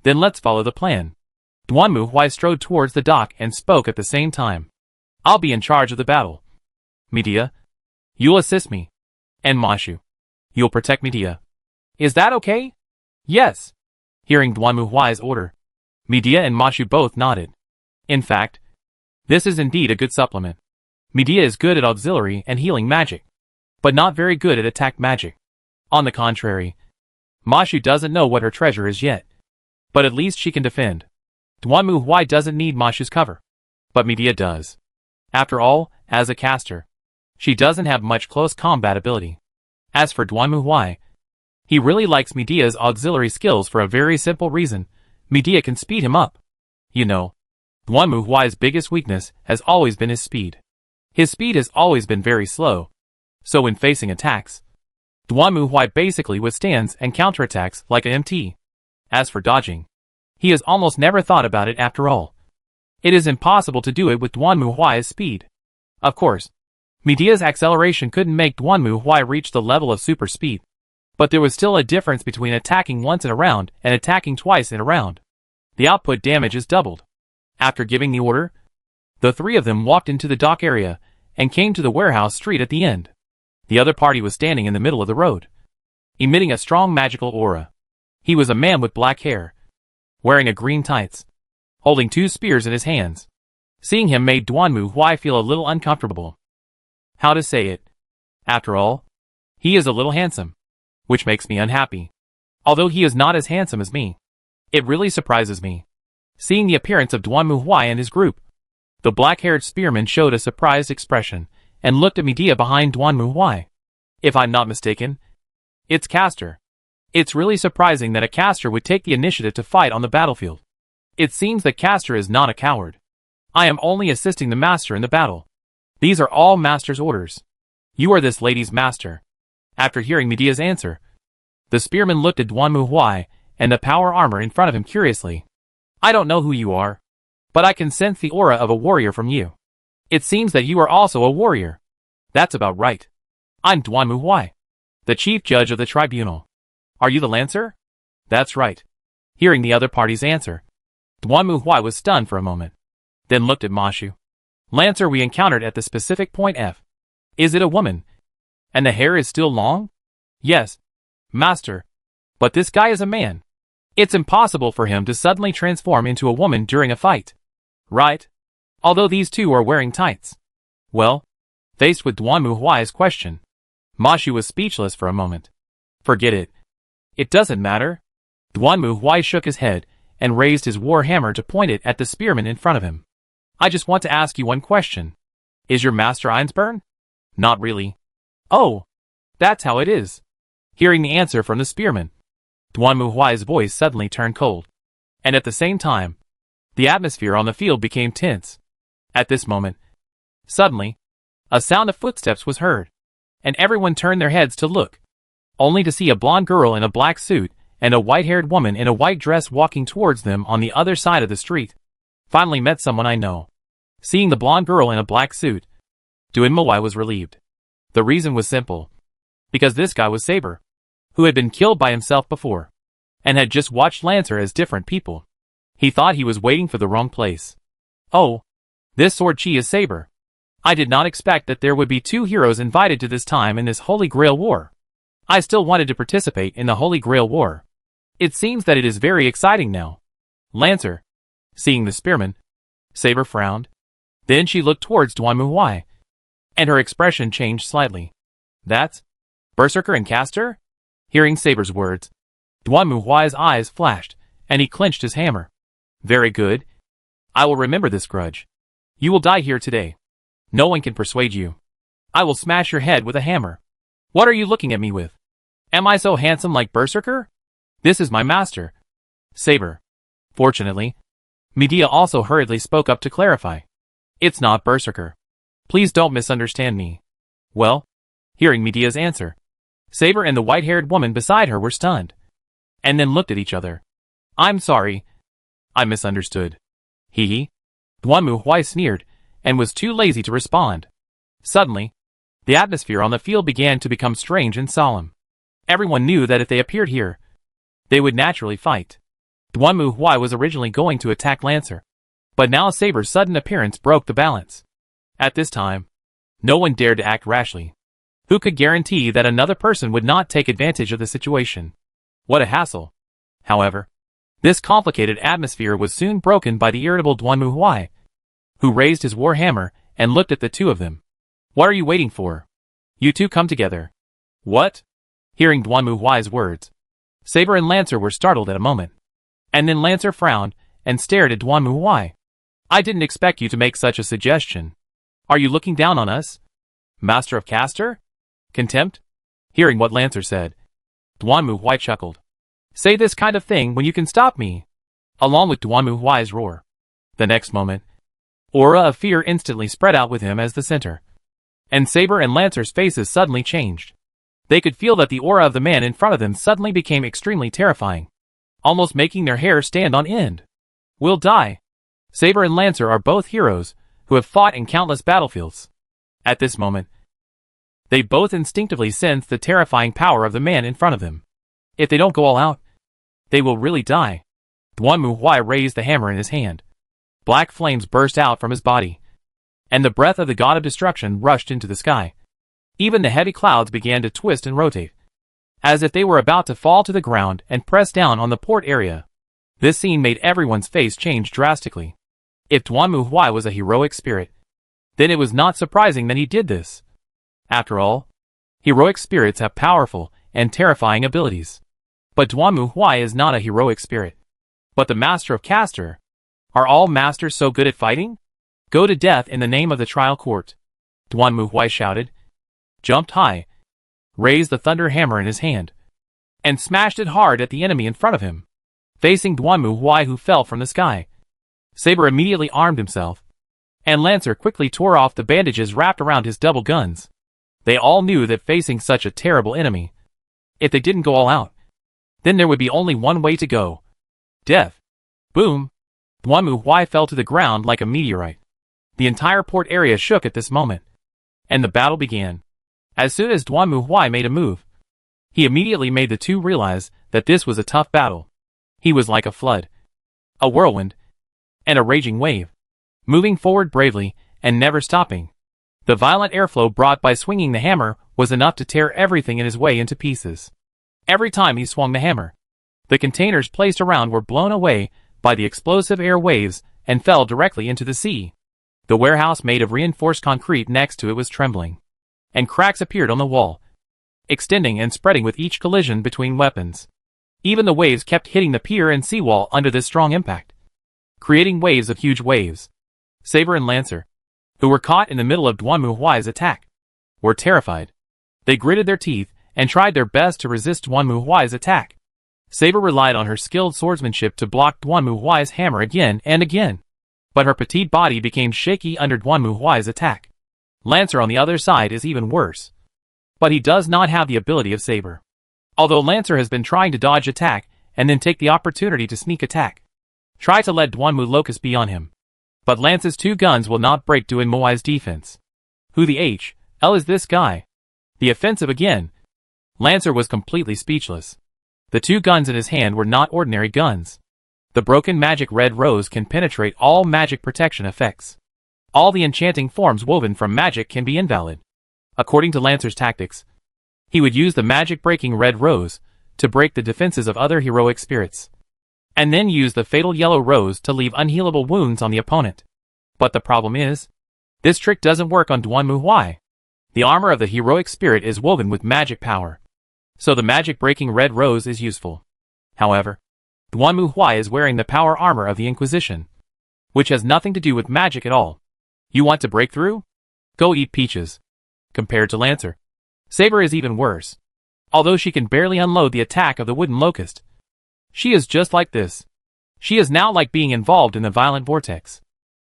Then let's follow the plan. Duan Muhuai strode towards the dock and spoke at the same time. I'll be in charge of the battle. Medea, you'll assist me. And Mashu, you'll protect Medea. Is that okay? Yes. Hearing Duan Muhuai's order, Medea and Mashu both nodded. In fact, this is indeed a good supplement. Medea is good at auxiliary and healing magic, but not very good at attack magic. On the contrary, Mashu doesn't know what her treasure is yet, but at least she can defend. Duan Muhuai doesn't need Mashu's cover, but Medea does. After all, as a caster, she doesn't have much close combat ability. As for Duan Muhuai, he really likes Medea's auxiliary skills for a very simple reason. Medea can speed him up. You know, Duan Muhuai's biggest weakness has always been his speed. His speed has always been very slow, so when facing attacks, Duan Muhuai basically withstands and counterattacks like a MT. As for dodging, he has almost never thought about it after all. It is impossible to do it with Duan Muhuai's speed. Of course, Medea's acceleration couldn't make Duan Muhuai reach the level of super speed, but there was still a difference between attacking once in a round and attacking twice in a round. The output damage is doubled. After giving the order, the three of them walked into the dock area and came to the warehouse street at the end. The other party was standing in the middle of the road. emitting a strong magical aura. He was a man with black hair, wearing a green tights, holding 2 spears in his hands. Seeing him made Duanmu Huai feel a little uncomfortable. How to say it? After all, he is a little handsome, which makes me unhappy. Although he is not as handsome as me. It really surprises me. Seeing the appearance of Duanmu Huai and his group, the black-haired spearman showed a surprised expression and looked immediately behind Duanmu Huai. If I'm not mistaken, it's Caster. It's really surprising that a caster would take the initiative to fight on the battlefield. It seems that Caster is not a coward. I am only assisting the master in the battle. These are all master's orders. You are this lady's master. After hearing Medea's answer, the spearman looked at Duanmu Huai and the power armor in front of him curiously. I don't know who you are, but I can sense the aura of a warrior from you. It seems that you are also a warrior. That's about right. I'm Duanmu Huai, the chief judge of the tribunal. Are you the Lancer? That's right. Hearing the other party's answer, Duanmu Huai was stunned for a moment, then looked at Mashu. Lancer we encountered at the specific point F. Is it a woman? And the hair is still long? Yes, master. But this guy is a man. It's impossible for him to suddenly transform into a woman during a fight. Right? Although these two are wearing tights. Well, faced with Duanmu Huai's question, Mashu was speechless for a moment. Forget it. It doesn't matter. Duanmu Huai shook his head and raised his war hammer to point it at the spearman in front of him. I just want to ask you one question. Is your master Einsburn? Not really. Oh, that's how it is. Hearing the answer from the spearman, Duanmu Huai's voice suddenly turned cold. And at the same time, the atmosphere on the field became tense. At this moment, suddenly, a sound of footsteps was heard, and everyone turned their heads to look, only to see a blonde girl in a black suit and a white-haired woman in a white dress walking towards them on the other side of the street. Finally met someone I know. Seeing the blonde girl in a black suit, Duanmu Huai was relieved. The reason was simple. Because this guy was Saber, who had been killed by himself before, and had just watched Lancer as different people. He thought he was waiting for the wrong place. Oh, this sword chi is Saber. I did not expect that there would be 2 heroes invited to this time in this Holy Grail War. I still wanted to participate in the Holy Grail War. It seems that it is very exciting now. Lancer. Seeing the spearman, Saber frowned. Then she looked towards Duanmu Huai, and her expression changed slightly. That's Berserker and Caster? Hearing Saber's words, Duanmu Huai's eyes flashed, and he clenched his hammer. Very good. I will remember this grudge. You will die here today. No one can persuade you. I will smash your head with a hammer. What are you looking at me with? Am I so handsome like Berserker? This is my master, Saber. Fortunately, Medea also hurriedly spoke up to clarify. It's not Berserker. Please don't misunderstand me. Well, hearing Medea's answer, Saber and the white-haired woman beside her were stunned, and then looked at each other. I'm sorry. I misunderstood. Hee. Duanmu Huai sneered, and was too lazy to respond. Suddenly, the atmosphere on the field began to become strange and solemn. Everyone knew that if they appeared here, they would naturally fight. Duanmu Huai was originally going to attack Lancer, but now Saber's sudden appearance broke the balance. At this time, no one dared to act rashly. Who could guarantee that another person would not take advantage of the situation? What a hassle. However, this complicated atmosphere was soon broken by the irritable Duanmu Huai, who raised his war hammer and looked at the two of them. What are you waiting for? You two come together. What? Hearing Duanmu Huai's words, Saber and Lancer were startled at a moment. And then Lancer frowned and stared at Duanmu Huai. I didn't expect you to make such a suggestion. Are you looking down on us? Master of Caster? Contempt? Hearing what Lancer said, Duanmu Huai chuckled. Say this kind of thing when you can stop me. Along with Duanmu Huai's roar. The next moment, aura of fear instantly spread out with him as the center. And Saber and Lancer's faces suddenly changed. They could feel that the aura of the man in front of them suddenly became extremely terrifying, almost making their hair stand on end. We'll die. Saber and Lancer are both heroes who have fought in countless battlefields. At this moment, they both instinctively sensed the terrifying power of the man in front of them. If they don't go all out, they will really die. Duanmu Huai raised the hammer in his hand. Black flames burst out from his body, and the breath of the god of destruction rushed into the sky. Even the heavy clouds began to twist and rotate. as if they were about to fall to the ground and press down on the port area. This scene made everyone's face change drastically. If Duanmu Huai was a heroic spirit, then it was not surprising that he did this. After all, heroic spirits have powerful and terrifying abilities. But Duanmu Huai is not a heroic spirit. But the master of Caster. Are all masters so good at fighting? Go to death in the name of the trial court. Duanmu Huai shouted, jumped high, raised the thunder hammer in his hand, and smashed it hard at the enemy in front of him, facing Duanmu Huai, who fell from the sky. Saber immediately armed himself, and Lancer quickly tore off the bandages wrapped around his double guns. They all knew that facing such a terrible enemy, if they didn't go all out, then there would be only one way to go. Death. Boom. Duanmu Huai fell to the ground like a meteorite. The entire port area shook at this moment, and the battle began. As soon as Duanmu Huai made a move, he immediately made the two realize that this was a tough battle. He was like a flood, a whirlwind, and a raging wave, moving forward bravely and never stopping. The violent airflow brought by swinging the hammer was enough to tear everything in his way into pieces. Every time he swung the hammer, the containers placed around were blown away by the explosive air waves and fell directly into the sea. The warehouse made of reinforced concrete next to it was trembling, and cracks appeared on the wall, extending and spreading with each collision between weapons. Even the waves kept hitting the pier and seawall under this strong impact, creating waves of huge waves. Saber and Lancer, who were caught in the middle of Duanmu Huai's attack, were terrified. They gritted their teeth and tried their best to resist Duanmu Huai's attack. Saber relied on her skilled swordsmanship to block Duanmu Huai's hammer again and again, but her petite body became shaky under Duanmu Huai's attack. Lancer on the other side is even worse, but he does not have the ability of Saber. Although Lancer has been trying to dodge attack and then take the opportunity to sneak attack, try to let Duanmu Locust be on him. But Lance's two guns will not break Duanmu Huai's defense. Who the hell is this guy? The offensive again. Lancer was completely speechless. The two guns in his hand were not ordinary guns. The broken magic red rose can penetrate all magic protection effects. All the enchanting forms woven from magic can be invalid. According to Lancer's tactics, he would use the magic-breaking red rose to break the defenses of other heroic spirits, and then use the fatal yellow rose to leave unhealable wounds on the opponent. But the problem is, this trick doesn't work on Duanmu Huai. The armor of the heroic spirit is woven with magic power, so the magic-breaking red rose is useful. However, Duanmu Huai is wearing the power armor of the Inquisition, which has nothing to do with magic at all. You want to break through? Go eat peaches. Compared to Lancer, Saber is even worse. Although she can barely unload the attack of the wooden locust, she is just like this. She is now like being involved in the violent vortex.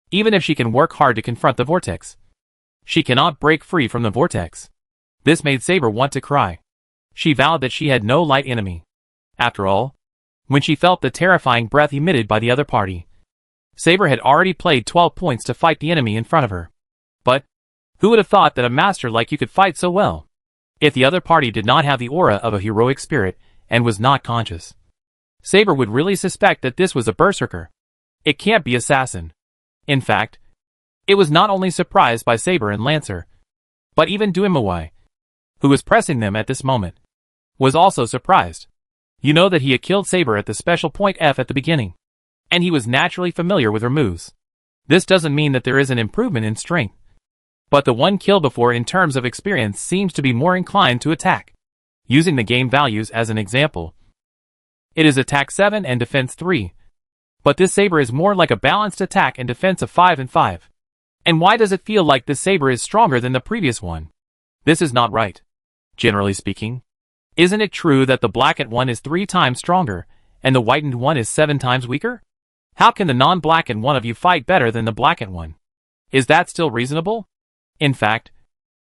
Even if she can work hard to confront the vortex, she cannot break free from the vortex. This made Saber want to cry. She vowed that she had no light enemy. After all, when she felt the terrifying breath emitted by the other party, Saber had already played 12 points to fight the enemy in front of her. But who would have thought that a master like you could fight so well? If the other party did not have the aura of a heroic spirit and was not conscious, Saber would really suspect that this was a berserker. It can't be assassin. In fact, it was not only surprised by Saber and Lancer, but even Duanmu Huai, who was pressing them at this moment, was also surprised. You know that he had killed Saber at the special point F at the beginning, and he was naturally familiar with her moves. This doesn't mean that there is an improvement in strength, but the one killed before in terms of experience seems to be more inclined to attack. Using the game values as an example, it is attack 7 and defense 3, but this Saber is more like a balanced attack and defense of 5 and 5. And why does it feel like this Saber is stronger than the previous one? This is not right. Generally speaking, isn't it true that the blackened one is 3 times stronger, and the whitened one is 7 times weaker? How can the non-blackened one of you fight better than the blackened one? Is that still reasonable? In fact,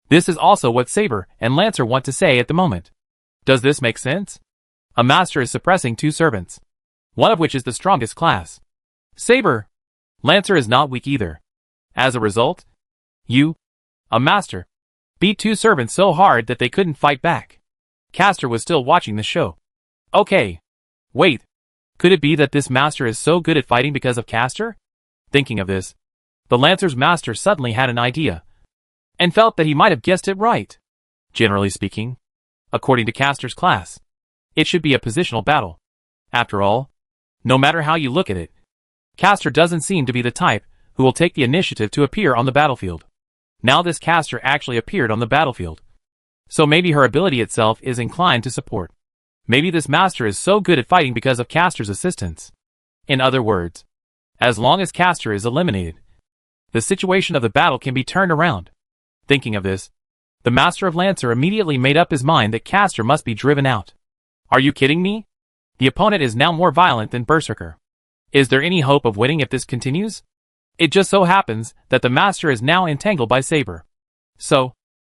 this is also what Saber and Lancer want to say at the moment. Does this make sense? A master is suppressing 2 servants, one of which is the strongest class. Saber. Lancer is not weak either. As a result, you, a master, beat 2 servants so hard that they couldn't fight back. Caster was still watching the show. Okay. Wait. Could it be that this master is so good at fighting because of Caster? Thinking of this, the Lancer's master suddenly had an idea, and felt that he might have guessed it right. Generally speaking, according to Caster's class, It should be a positional battle. After all, no matter how you look at it, Caster doesn't seem to be the type who will take the initiative to appear on the battlefield. Now this Caster actually appeared on the battlefield. So maybe her ability itself is inclined to support. Maybe this master is so good at fighting because of Caster's assistance. In other words, as long as Caster is eliminated, the situation of the battle can be turned around. Thinking of this, the Master of Lancer immediately made up his mind that Caster must be driven out. Are you kidding me? The opponent is now more violent than Berserker. Is there any hope of winning if this continues? It just so happens that the Master is now entangled by Saber. So,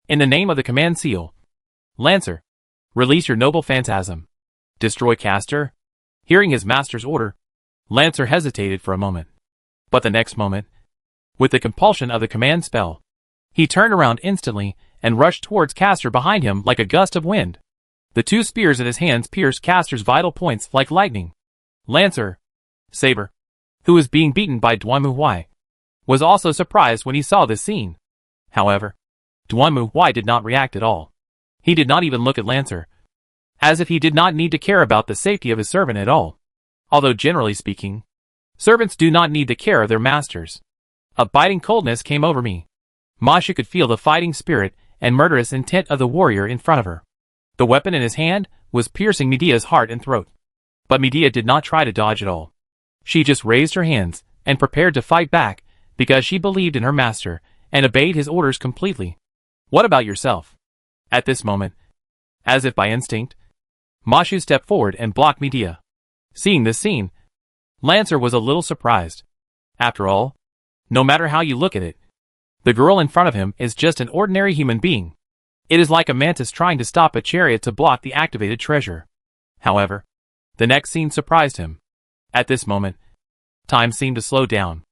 in the name of the command seal, Lancer, release your noble phantasm. Destroy Caster. Hearing his master's order, Lancer hesitated for a moment. But the next moment, with the compulsion of the command spell, he turned around instantly and rushed towards Caster behind him like a gust of wind. The two spears in his hands pierced Caster's vital points like lightning. Lancer, Saber, who was being beaten by Duanmu Huai, was also surprised when he saw this scene. However, Duanmu Huai did not react at all. He did not even look at Lancer, as if he did not need to care about the safety of his servant at all. Although generally speaking, servants do not need the care of their masters. A biting coldness came over me. Masha could feel the fighting spirit and murderous intent of the warrior in front of her. The weapon in his hand was piercing Medea's heart and throat. But Medea did not try to dodge at all. She just raised her hands and prepared to fight back because she believed in her master and obeyed his orders completely. What about yourself? At this moment, as if by instinct, Mashu stepped forward and blocked Medea. Seeing this scene, Lancer was a little surprised. After all, no matter how you look at it, the girl in front of him is just an ordinary human being. It is like a mantis trying to stop a chariot to block the activated treasure. However, the next scene surprised him. At this moment, time seemed to slow down.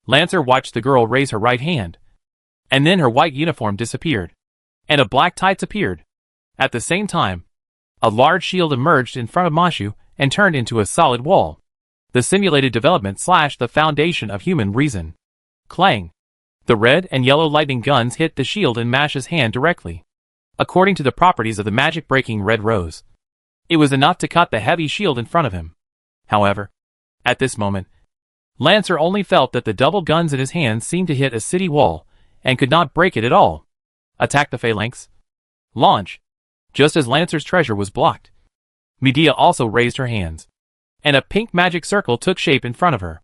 Lancer watched the girl raise her right hand, and then her white uniform disappeared, and a black tights appeared. At the same time, a large shield emerged in front of Mashu and turned into a solid wall. The simulated development slashed the foundation of human reason. Clang! The red and yellow lightning guns hit the shield in Masha's hand directly. According to the properties of the magic-breaking red rose, it was enough to cut the heavy shield in front of him. However, at this moment, Lancer only felt that the double guns in his hands seemed to hit a city wall and could not break it at all. Attack the phalanx. Launch! Just as Lancer's treasure was blocked, Medea also raised her hands, and a pink magic circle took shape in front of her.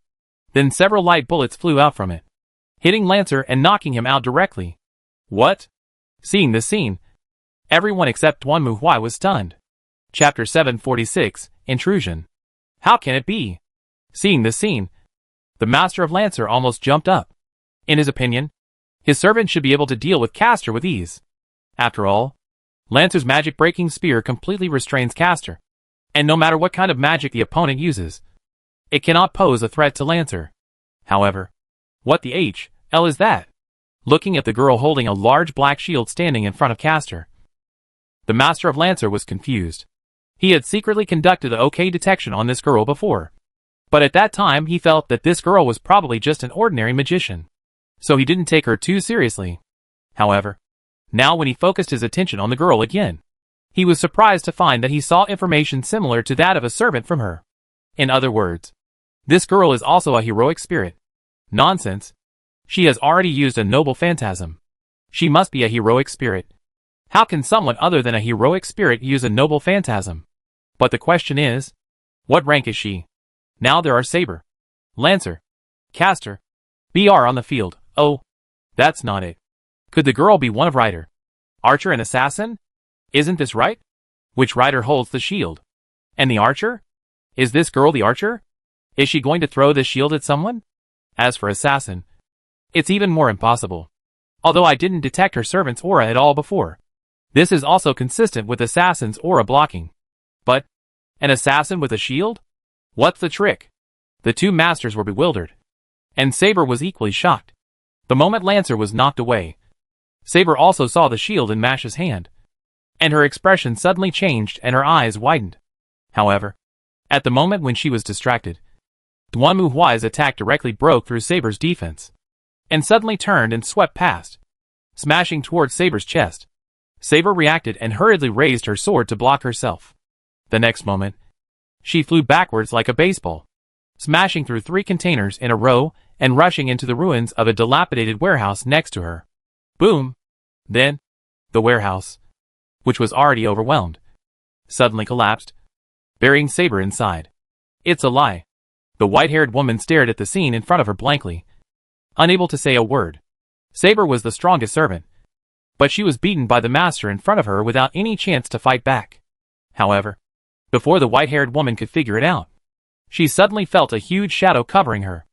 Then several light bullets flew out from it, hitting Lancer and knocking him out directly. What? Seeing this scene, everyone except Duanmu Huai was stunned. Chapter 746, Intrusion. How can it be? Seeing this scene, the Master of Lancer almost jumped up. In his opinion, his servant should be able to deal with Caster with ease. After all, Lancer's magic-breaking spear completely restrains Caster, and no matter what kind of magic the opponent uses, it cannot pose a threat to Lancer. However, what the hell is that? Looking at the girl holding a large black shield standing in front of Caster, the Master of Lancer was confused. He had secretly conducted a OK detection on this girl before, but at that time he felt that this girl was probably just an ordinary magician, so he didn't take her too seriously. However, now when he focused his attention on the girl again, he was surprised to find that he saw information similar to that of a servant from her. In other words, this girl is also a heroic spirit. Nonsense. She has already used a noble phantasm. She must be a heroic spirit. How can someone other than a heroic spirit use a noble phantasm? But the question is, what rank is she? Now there are Saber, Lancer, Caster, BR on the field. Oh, that's not it. Could the girl be one of Rider, Archer and Assassin? Isn't this right? Which Rider holds the shield? And the Archer? Is this girl the Archer? Is she going to throw this shield at someone? As for Assassin, it's even more impossible. Although I didn't detect her servant's aura at all before. This is also consistent with Assassin's aura blocking. But, an assassin with a shield? What's the trick? The two masters were bewildered. And Saber was equally shocked. The moment Lancer was knocked away, Saber also saw the shield in Masha's hand, and her expression suddenly changed and her eyes widened. However, at the moment when she was distracted, Duanmu Huai's attack directly broke through Saber's defense, and suddenly turned and swept past, smashing towards Saber's chest. Saber reacted and hurriedly raised her sword to block herself. The next moment, she flew backwards like a baseball, smashing through 3 containers in a row and rushing into the ruins of a dilapidated warehouse next to her. Boom! Then, the warehouse, which was already overwhelmed, suddenly collapsed, burying Saber inside. It's a lie. The white-haired woman stared at the scene in front of her blankly, unable to say a word. Saber was the strongest servant, but she was beaten by the master in front of her without any chance to fight back. However, before the white-haired woman could figure it out, she suddenly felt a huge shadow covering her.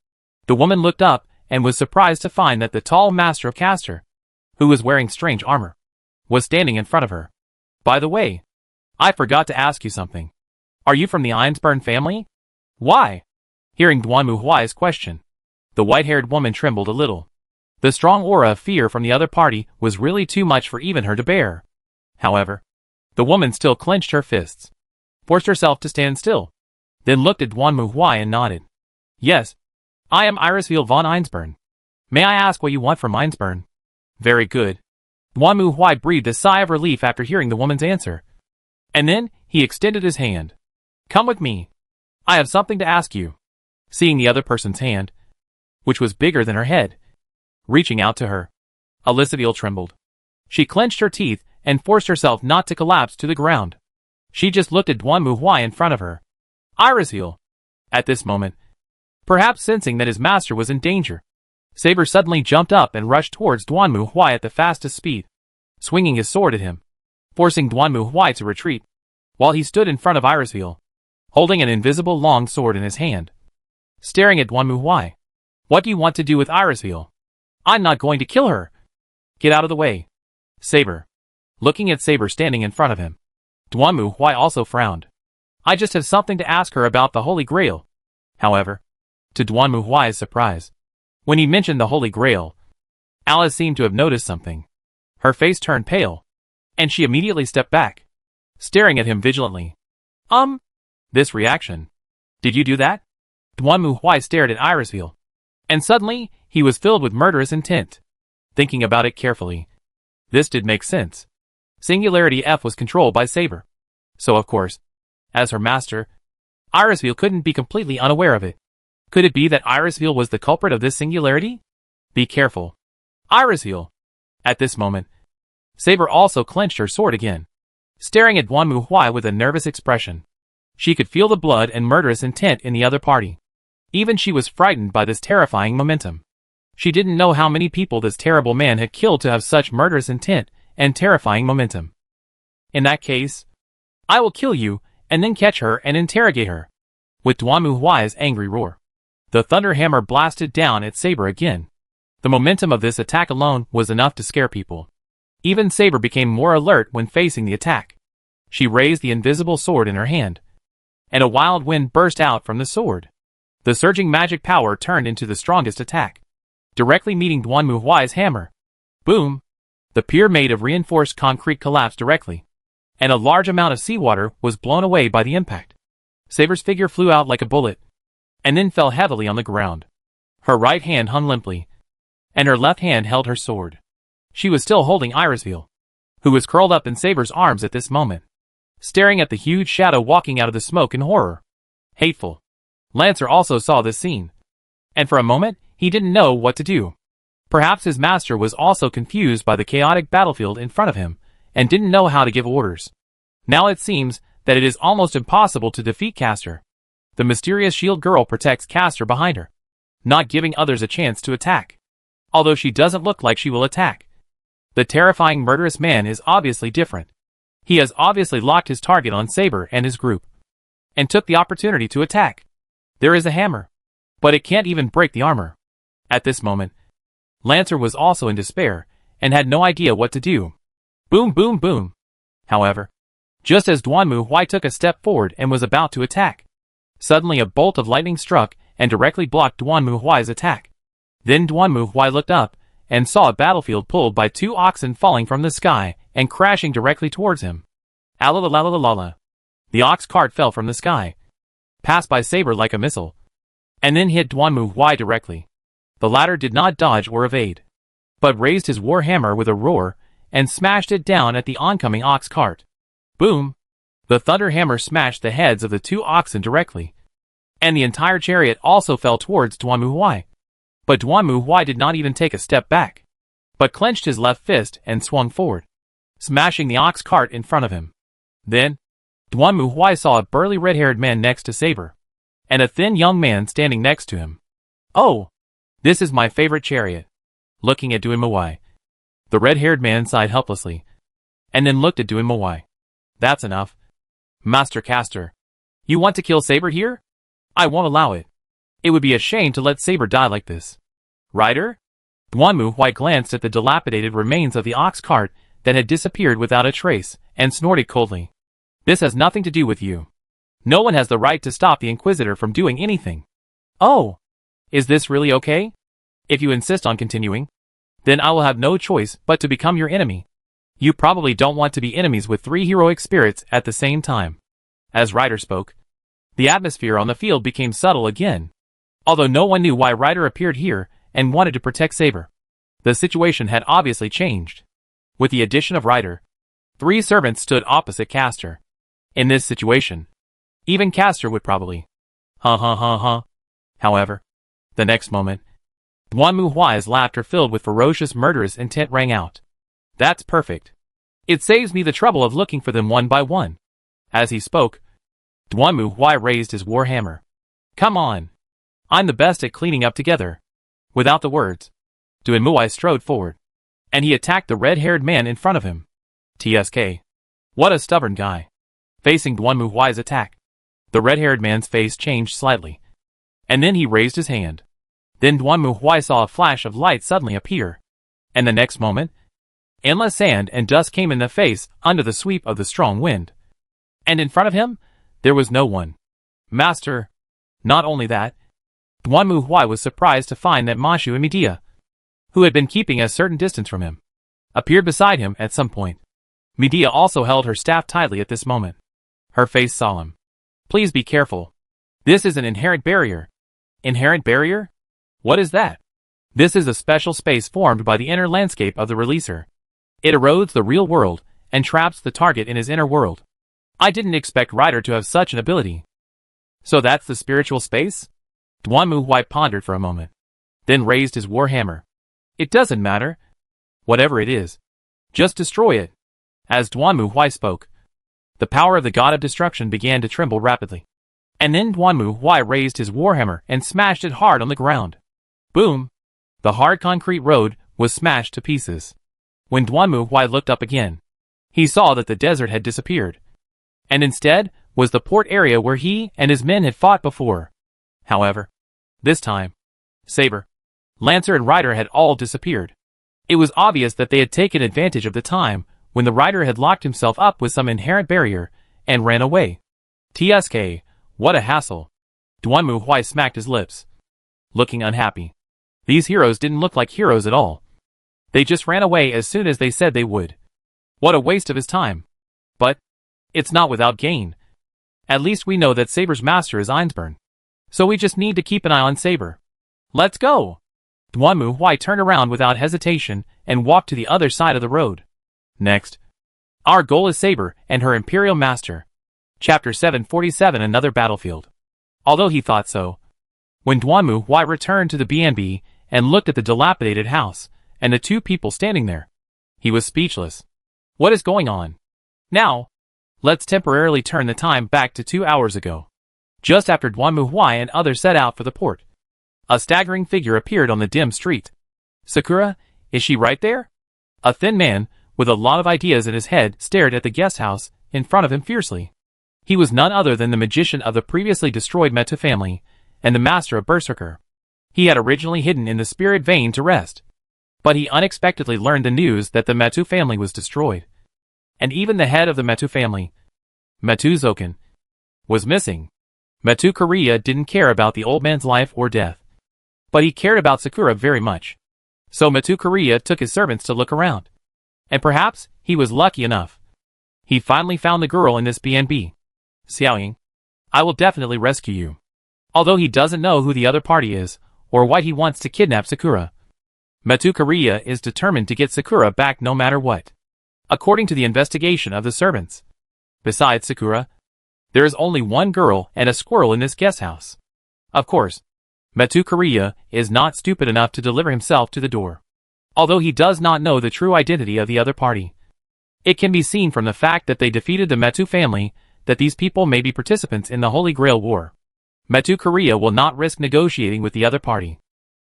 The woman looked up and was surprised to find that the tall master of Castor, who was wearing strange armor, was standing in front of her. By the way, I forgot to ask you something. Are you from the Einsburn family? Why? Hearing Duanmu Huai's question, the white-haired woman trembled a little. The strong aura of fear from the other party was really too much for even her to bear. However, the woman still clenched her fists, forced herself to stand still, then looked at Duanmu Huai and nodded. Yes, I am Irisville von Einsburn. May I ask what you want from Einsburn? Very good. Duanmu Huai breathed a sigh of relief after hearing the woman's answer. And then, he extended his hand. Come with me. I have something to ask you. Seeing the other person's hand, which was bigger than her head, reaching out to her, Alyssaville trembled. She clenched her teeth and forced herself not to collapse to the ground. She just looked at Duanmu Huai in front of her. Irisville. At this moment, perhaps sensing that his master was in danger, Saber suddenly jumped up and rushed towards Duanmu Huai at the fastest speed, swinging his sword at him, forcing Duanmu Huai to retreat, while he stood in front of Irisville, holding an invisible long sword in his hand, staring at Duanmu Huai. What do you want to do with Irisville? I'm not going to kill her. Get out of the way. Saber. Looking at Saber standing in front of him, Duanmu Huai also frowned. I just have something to ask her about the Holy Grail. However, to Duanmu Huai's surprise, when he mentioned the Holy Grail, Alice seemed to have noticed something. Her face turned pale, and she immediately stepped back, staring at him vigilantly. This reaction. Did you do that? Duanmu Huai stared at Irisville, and suddenly, he was filled with murderous intent. Thinking about it carefully, this did make sense. Singularity F was controlled by Saber. So of course, as her master, Irisville couldn't be completely unaware of it. Could it be that Irisville was the culprit of this singularity? Be careful. Irisville. At this moment, Saber also clenched her sword again, staring at Duanmu Huai with a nervous expression. She could feel the blood and murderous intent in the other party. Even she was frightened by this terrifying momentum. She didn't know how many people this terrible man had killed to have such murderous intent and terrifying momentum. In that case, I will kill you, and then catch her and interrogate her. With Duanmu Huai's angry roar, the thunder hammer blasted down at Saber again. The momentum of this attack alone was enough to scare people. Even Saber became more alert when facing the attack. She raised the invisible sword in her hand, and a wild wind burst out from the sword. The surging magic power turned into the strongest attack, directly meeting Duanmu Huai's hammer. Boom! The pier made of reinforced concrete collapsed directly, and a large amount of seawater was blown away by the impact. Saber's figure flew out like a bullet, and then fell heavily on the ground. Her right hand hung limply, and her left hand held her sword. She was still holding Irisville, who was curled up in Saber's arms at this moment, staring at the huge shadow walking out of the smoke in horror. Hateful. Lancer also saw this scene, and for a moment, he didn't know what to do. Perhaps his master was also confused by the chaotic battlefield in front of him, and didn't know how to give orders. Now it seems that it is almost impossible to defeat Castor. The mysterious shield girl protects Castor behind her, not giving others a chance to attack. Although she doesn't look like she will attack, the terrifying murderous man is obviously different. He has obviously locked his target on Saber and his group, and took the opportunity to attack. There is a hammer, but it can't even break the armor. At this moment, Lancer was also in despair, and had no idea what to do. Boom boom boom. However, just as Duanmu Huai took a step forward and was about to attack, suddenly a bolt of lightning struck and directly blocked Duanmu Huai's attack. Then Duanmu Huai looked up, and saw a battlefield pulled by 2 oxen falling from the sky and crashing directly towards him. Alalalalala. The ox cart fell from the sky, passed by Saber like a missile, and then hit Duanmu Huai directly. The latter did not dodge or evade, but raised his war hammer with a roar and smashed it down at the oncoming ox cart. Boom! The thunder hammer smashed the heads of the 2 oxen directly, and the entire chariot also fell towards Duanmu. But Duanmu did not even take a step back, but clenched his left fist and swung forward, smashing the ox cart in front of him. Then, Duanmu saw a burly red-haired man next to Saber, and a thin young man standing next to him. "Oh, this is my favorite chariot." Looking at Duanmu, the red-haired man sighed helplessly, and then looked at Duanmu. "That's enough. Master Caster, you want to kill Saber here? I won't allow it. It would be a shame to let Saber die like this." "Rider?" Duanmu glanced at the dilapidated remains of the ox cart that had disappeared without a trace, and snorted coldly. "This has nothing to do with you. No one has the right to stop the Inquisitor from doing anything." "Oh, is this really okay? If you insist on continuing, then I will have no choice but to become your enemy. You probably don't want to be enemies with 3 heroic spirits at the same time." As Ryder spoke, the atmosphere on the field became subtle again. Although no one knew why Ryder appeared here and wanted to protect Saber, the situation had obviously changed. With the addition of Ryder, 3 servants stood opposite Caster. In this situation, even Caster would probably However, the next moment, Duanmu's laughter filled with ferocious murderous intent rang out. "That's perfect. It saves me the trouble of looking for them one by one." As he spoke, Duanmu raised his war hammer. "Come on. I'm the best at cleaning up together." Without the words, Duanmu strode forward, and he attacked the red-haired man in front of him. TSK. What a stubborn guy. Facing Duanmu's attack, the red-haired man's face changed slightly, and then he raised his hand. Then Duanmu saw a flash of light suddenly appear, and the next moment, endless sand and dust came in the face under the sweep of the strong wind. And in front of him, there was no one. Master. Not only that, Duanmu was surprised to find that Mashu Medea, who had been keeping a certain distance from him, appeared beside him at some point. Medea also held her staff tightly at this moment, her face solemn. "Please be careful. This is an inherent barrier." "Inherent barrier? What is that?" "This is a special space formed by the inner landscape of the releaser. It erodes the real world and traps the target in his inner world. I didn't expect Ryder to have such an ability." "So that's the spiritual space?" Duanmu pondered for a moment, then raised his war hammer. "It doesn't matter. Whatever it is, just destroy it." As Duanmu spoke, the power of the god of destruction began to tremble rapidly. And then Duanmu raised his warhammer and smashed it hard on the ground. Boom! The hard concrete road was smashed to pieces. When Duanmu looked up again, he saw that the desert had disappeared, and instead was the port area where he and his men had fought before. However, this time, Saber, Lancer and Ryder had all disappeared. It was obvious that they had taken advantage of the time when the Ryder had locked himself up with some inherent barrier and ran away. TSK, what a hassle. Duanmu smacked his lips, looking unhappy. These heroes didn't look like heroes at all. They just ran away as soon as they said they would. What a waste of his time. But it's not without gain. At least we know that Saber's master is Einsburn. So we just need to keep an eye on Saber. Let's go! Duanmu turned around without hesitation and walked to the other side of the road. Next, our goal is Saber and her Imperial Master. Chapter 747, Another Battlefield. Although he thought so, when Duanmu returned to the BNB and looked at the dilapidated house and the 2 people standing there, he was speechless. What is going on? Now, let's temporarily turn the time back to 2 hours ago. Just after Duanmu and others set out for the port, a staggering figure appeared on the dim street. Sakura, is she right there? A thin man, with a lot of ideas in his head, stared at the guest house in front of him fiercely. He was none other than the magician of the previously destroyed Metu family and the master of Berserker. He had originally hidden in the spirit vein to rest, but he unexpectedly learned the news that the Metu family was destroyed, and even the head of the Metu family, Metu Zoken, was missing. Metu Kariya didn't care about the old man's life or death, but he cared about Sakura very much. So Metu Kariya took his servants to look around, and perhaps he was lucky enough. He finally found the girl in this BNB. Xiaoying, I will definitely rescue you. Although he doesn't know who the other party is, or why he wants to kidnap Sakura, Metu Kariya is determined to get Sakura back no matter what. According to the investigation of the servants, Besides Sakura, there is only one girl and a squirrel in this guest house. Of course, Metu Kariya is not stupid enough to deliver himself to the door. Although he does not know the true identity of the other party. It can be seen from the fact that they defeated the Metu family that these people may be participants in the Holy Grail War. Metu Kariya will not risk negotiating with the other party.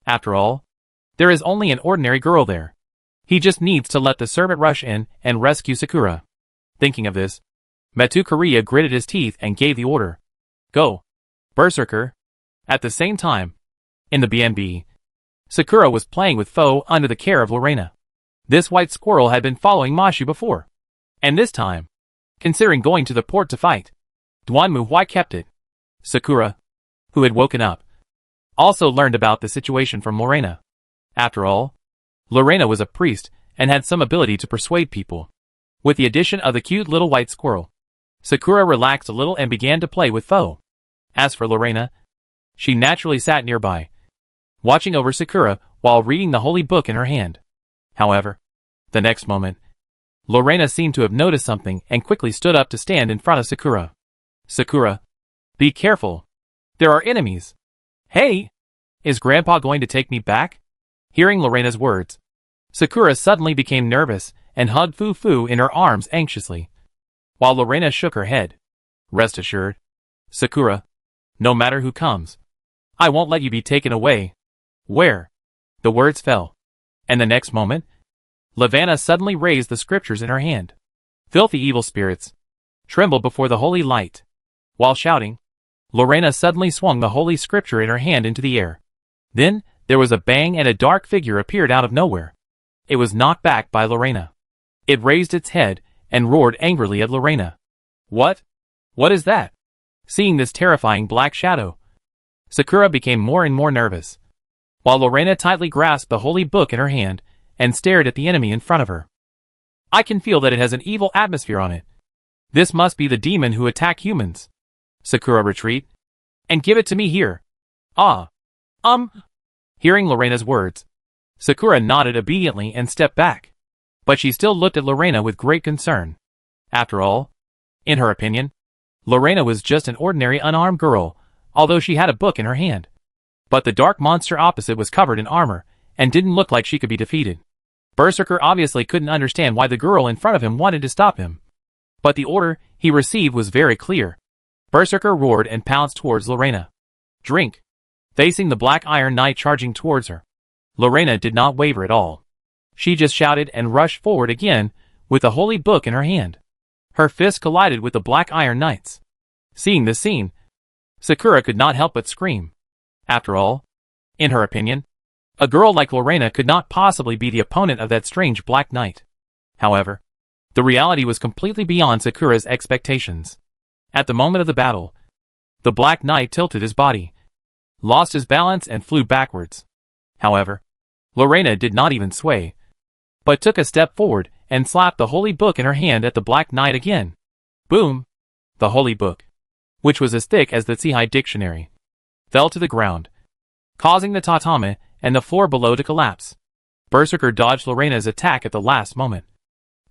After all, there is only an ordinary girl there. He just needs to let the servant rush in and rescue Sakura. Thinking of this, Metu Kariya gritted his teeth and gave the order. Go, Berserker. At the same time, in the B&B, Sakura was playing with Foe under the care of Lorena. This white squirrel had been following Mashu before. And this time, considering going to the port to fight, Duanmu kept it. Sakura, who had woken up, also learned about the situation from Lorena. After all, Lorena was a priest and had some ability to persuade people. With the addition of the cute little white squirrel, Sakura relaxed a little and began to play with Foe. As for Lorena, she naturally sat nearby, watching over Sakura while reading the holy book in her hand. However, the next moment, Lorena seemed to have noticed something and quickly stood up to stand in front of Sakura. Sakura, be careful. There are enemies. Hey! Is Grandpa going to take me back? Hearing Lorena's words, Sakura suddenly became nervous and hugged Fu in her arms anxiously, while Lorena shook her head. Rest assured, Sakura, no matter who comes, I won't let you be taken away. Where? The words fell, and the next moment, Lavanna suddenly raised the scriptures in her hand. Filthy evil spirits trembled before the holy light. While shouting, Lorena suddenly swung the holy scripture in her hand into the air. Then, there was a bang and a dark figure appeared out of nowhere. It was knocked back by Lorena. It raised its head and roared angrily at Lorena. What? What is that? Seeing this terrifying black shadow, Sakura became more and more nervous, while Lorena tightly grasped the holy book in her hand and stared at the enemy in front of her. I can feel that it has an evil atmosphere on it. This must be the demon who attacked humans. Sakura, retreat, and give it to me here. Hearing Lorena's words, Sakura nodded obediently and stepped back, but she still looked at Lorena with great concern. After all, in her opinion, Lorena was just an ordinary unarmed girl, although she had a book in her hand. But the dark monster opposite was covered in armor, and didn't look like she could be defeated. Berserker obviously couldn't understand why the girl in front of him wanted to stop him. But the order he received was very clear. Berserker roared and pounced towards Lorena. Drink! Facing the Black Iron Knight charging towards her, Lorena did not waver at all. She just shouted and rushed forward again, with the holy book in her hand. Her fist collided with the Black Iron Knight's. Seeing this scene, Sakura could not help but scream. After all, in her opinion, a girl like Lorena could not possibly be the opponent of that strange Black Knight. However, the reality was completely beyond Sakura's expectations. At the moment of the battle, the Black Knight tilted his body, lost his balance and flew backwards. However, Lorena did not even sway, but took a step forward and slapped the holy book in her hand at the Black Knight again. Boom! The holy book, which was as thick as the Tsihai dictionary, fell to the ground, causing the tatami and the floor below to collapse. Berserker dodged Lorena's attack at the last moment.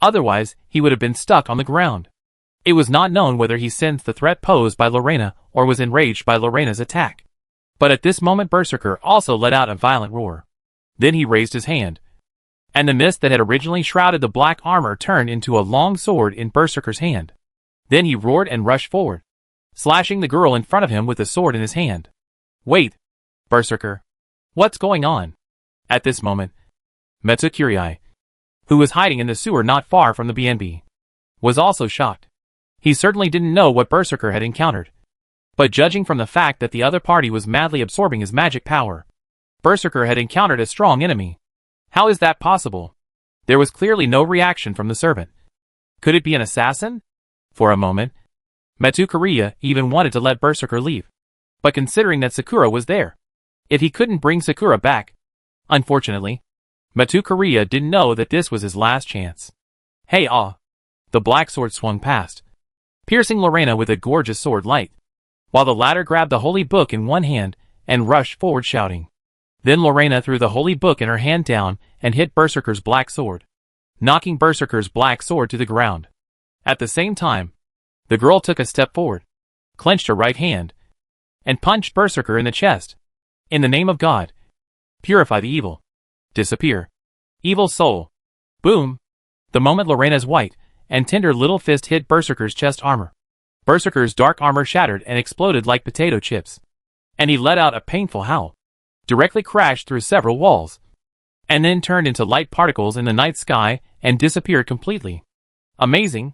Otherwise, he would have been stuck on the ground. It was not known whether he sensed the threat posed by Lorena or was enraged by Lorena's attack. But at this moment Berserker also let out a violent roar. Then he raised his hand, and the mist that had originally shrouded the black armor turned into a long sword in Berserker's hand. Then he roared and rushed forward, slashing the girl in front of him with the sword in his hand. Wait, Berserker. What's going on? At this moment, Metsukurii, who was hiding in the sewer not far from the BNB, was also shocked. He certainly didn't know what Berserker had encountered. But judging from the fact that the other party was madly absorbing his magic power, Berserker had encountered a strong enemy. How is that possible? There was clearly no reaction from the servant. Could it be an assassin? For a moment, Metsukurii even wanted to let Berserker leave. But considering that Sakura was there, if he couldn't bring Sakura back, unfortunately, Metsukurii didn't know that this was his last chance. Hey The black sword swung past, piercing Lorena with a gorgeous sword light, while the latter grabbed the holy book in one hand and rushed forward shouting. Then Lorena threw the holy book in her hand down and hit Berserker's black sword, knocking Berserker's black sword to the ground. At the same time, The girl took a step forward, clenched her right hand, and punched Berserker in the chest. In the name of God, purify the evil. Disappear. Evil soul. Boom. The moment Lorena's white and tender little fist hit Berserker's chest armor, Berserker's dark armor shattered and exploded like potato chips, and he let out a painful howl, directly crashed through several walls, and then turned into light particles in the night sky and disappeared completely. Amazing.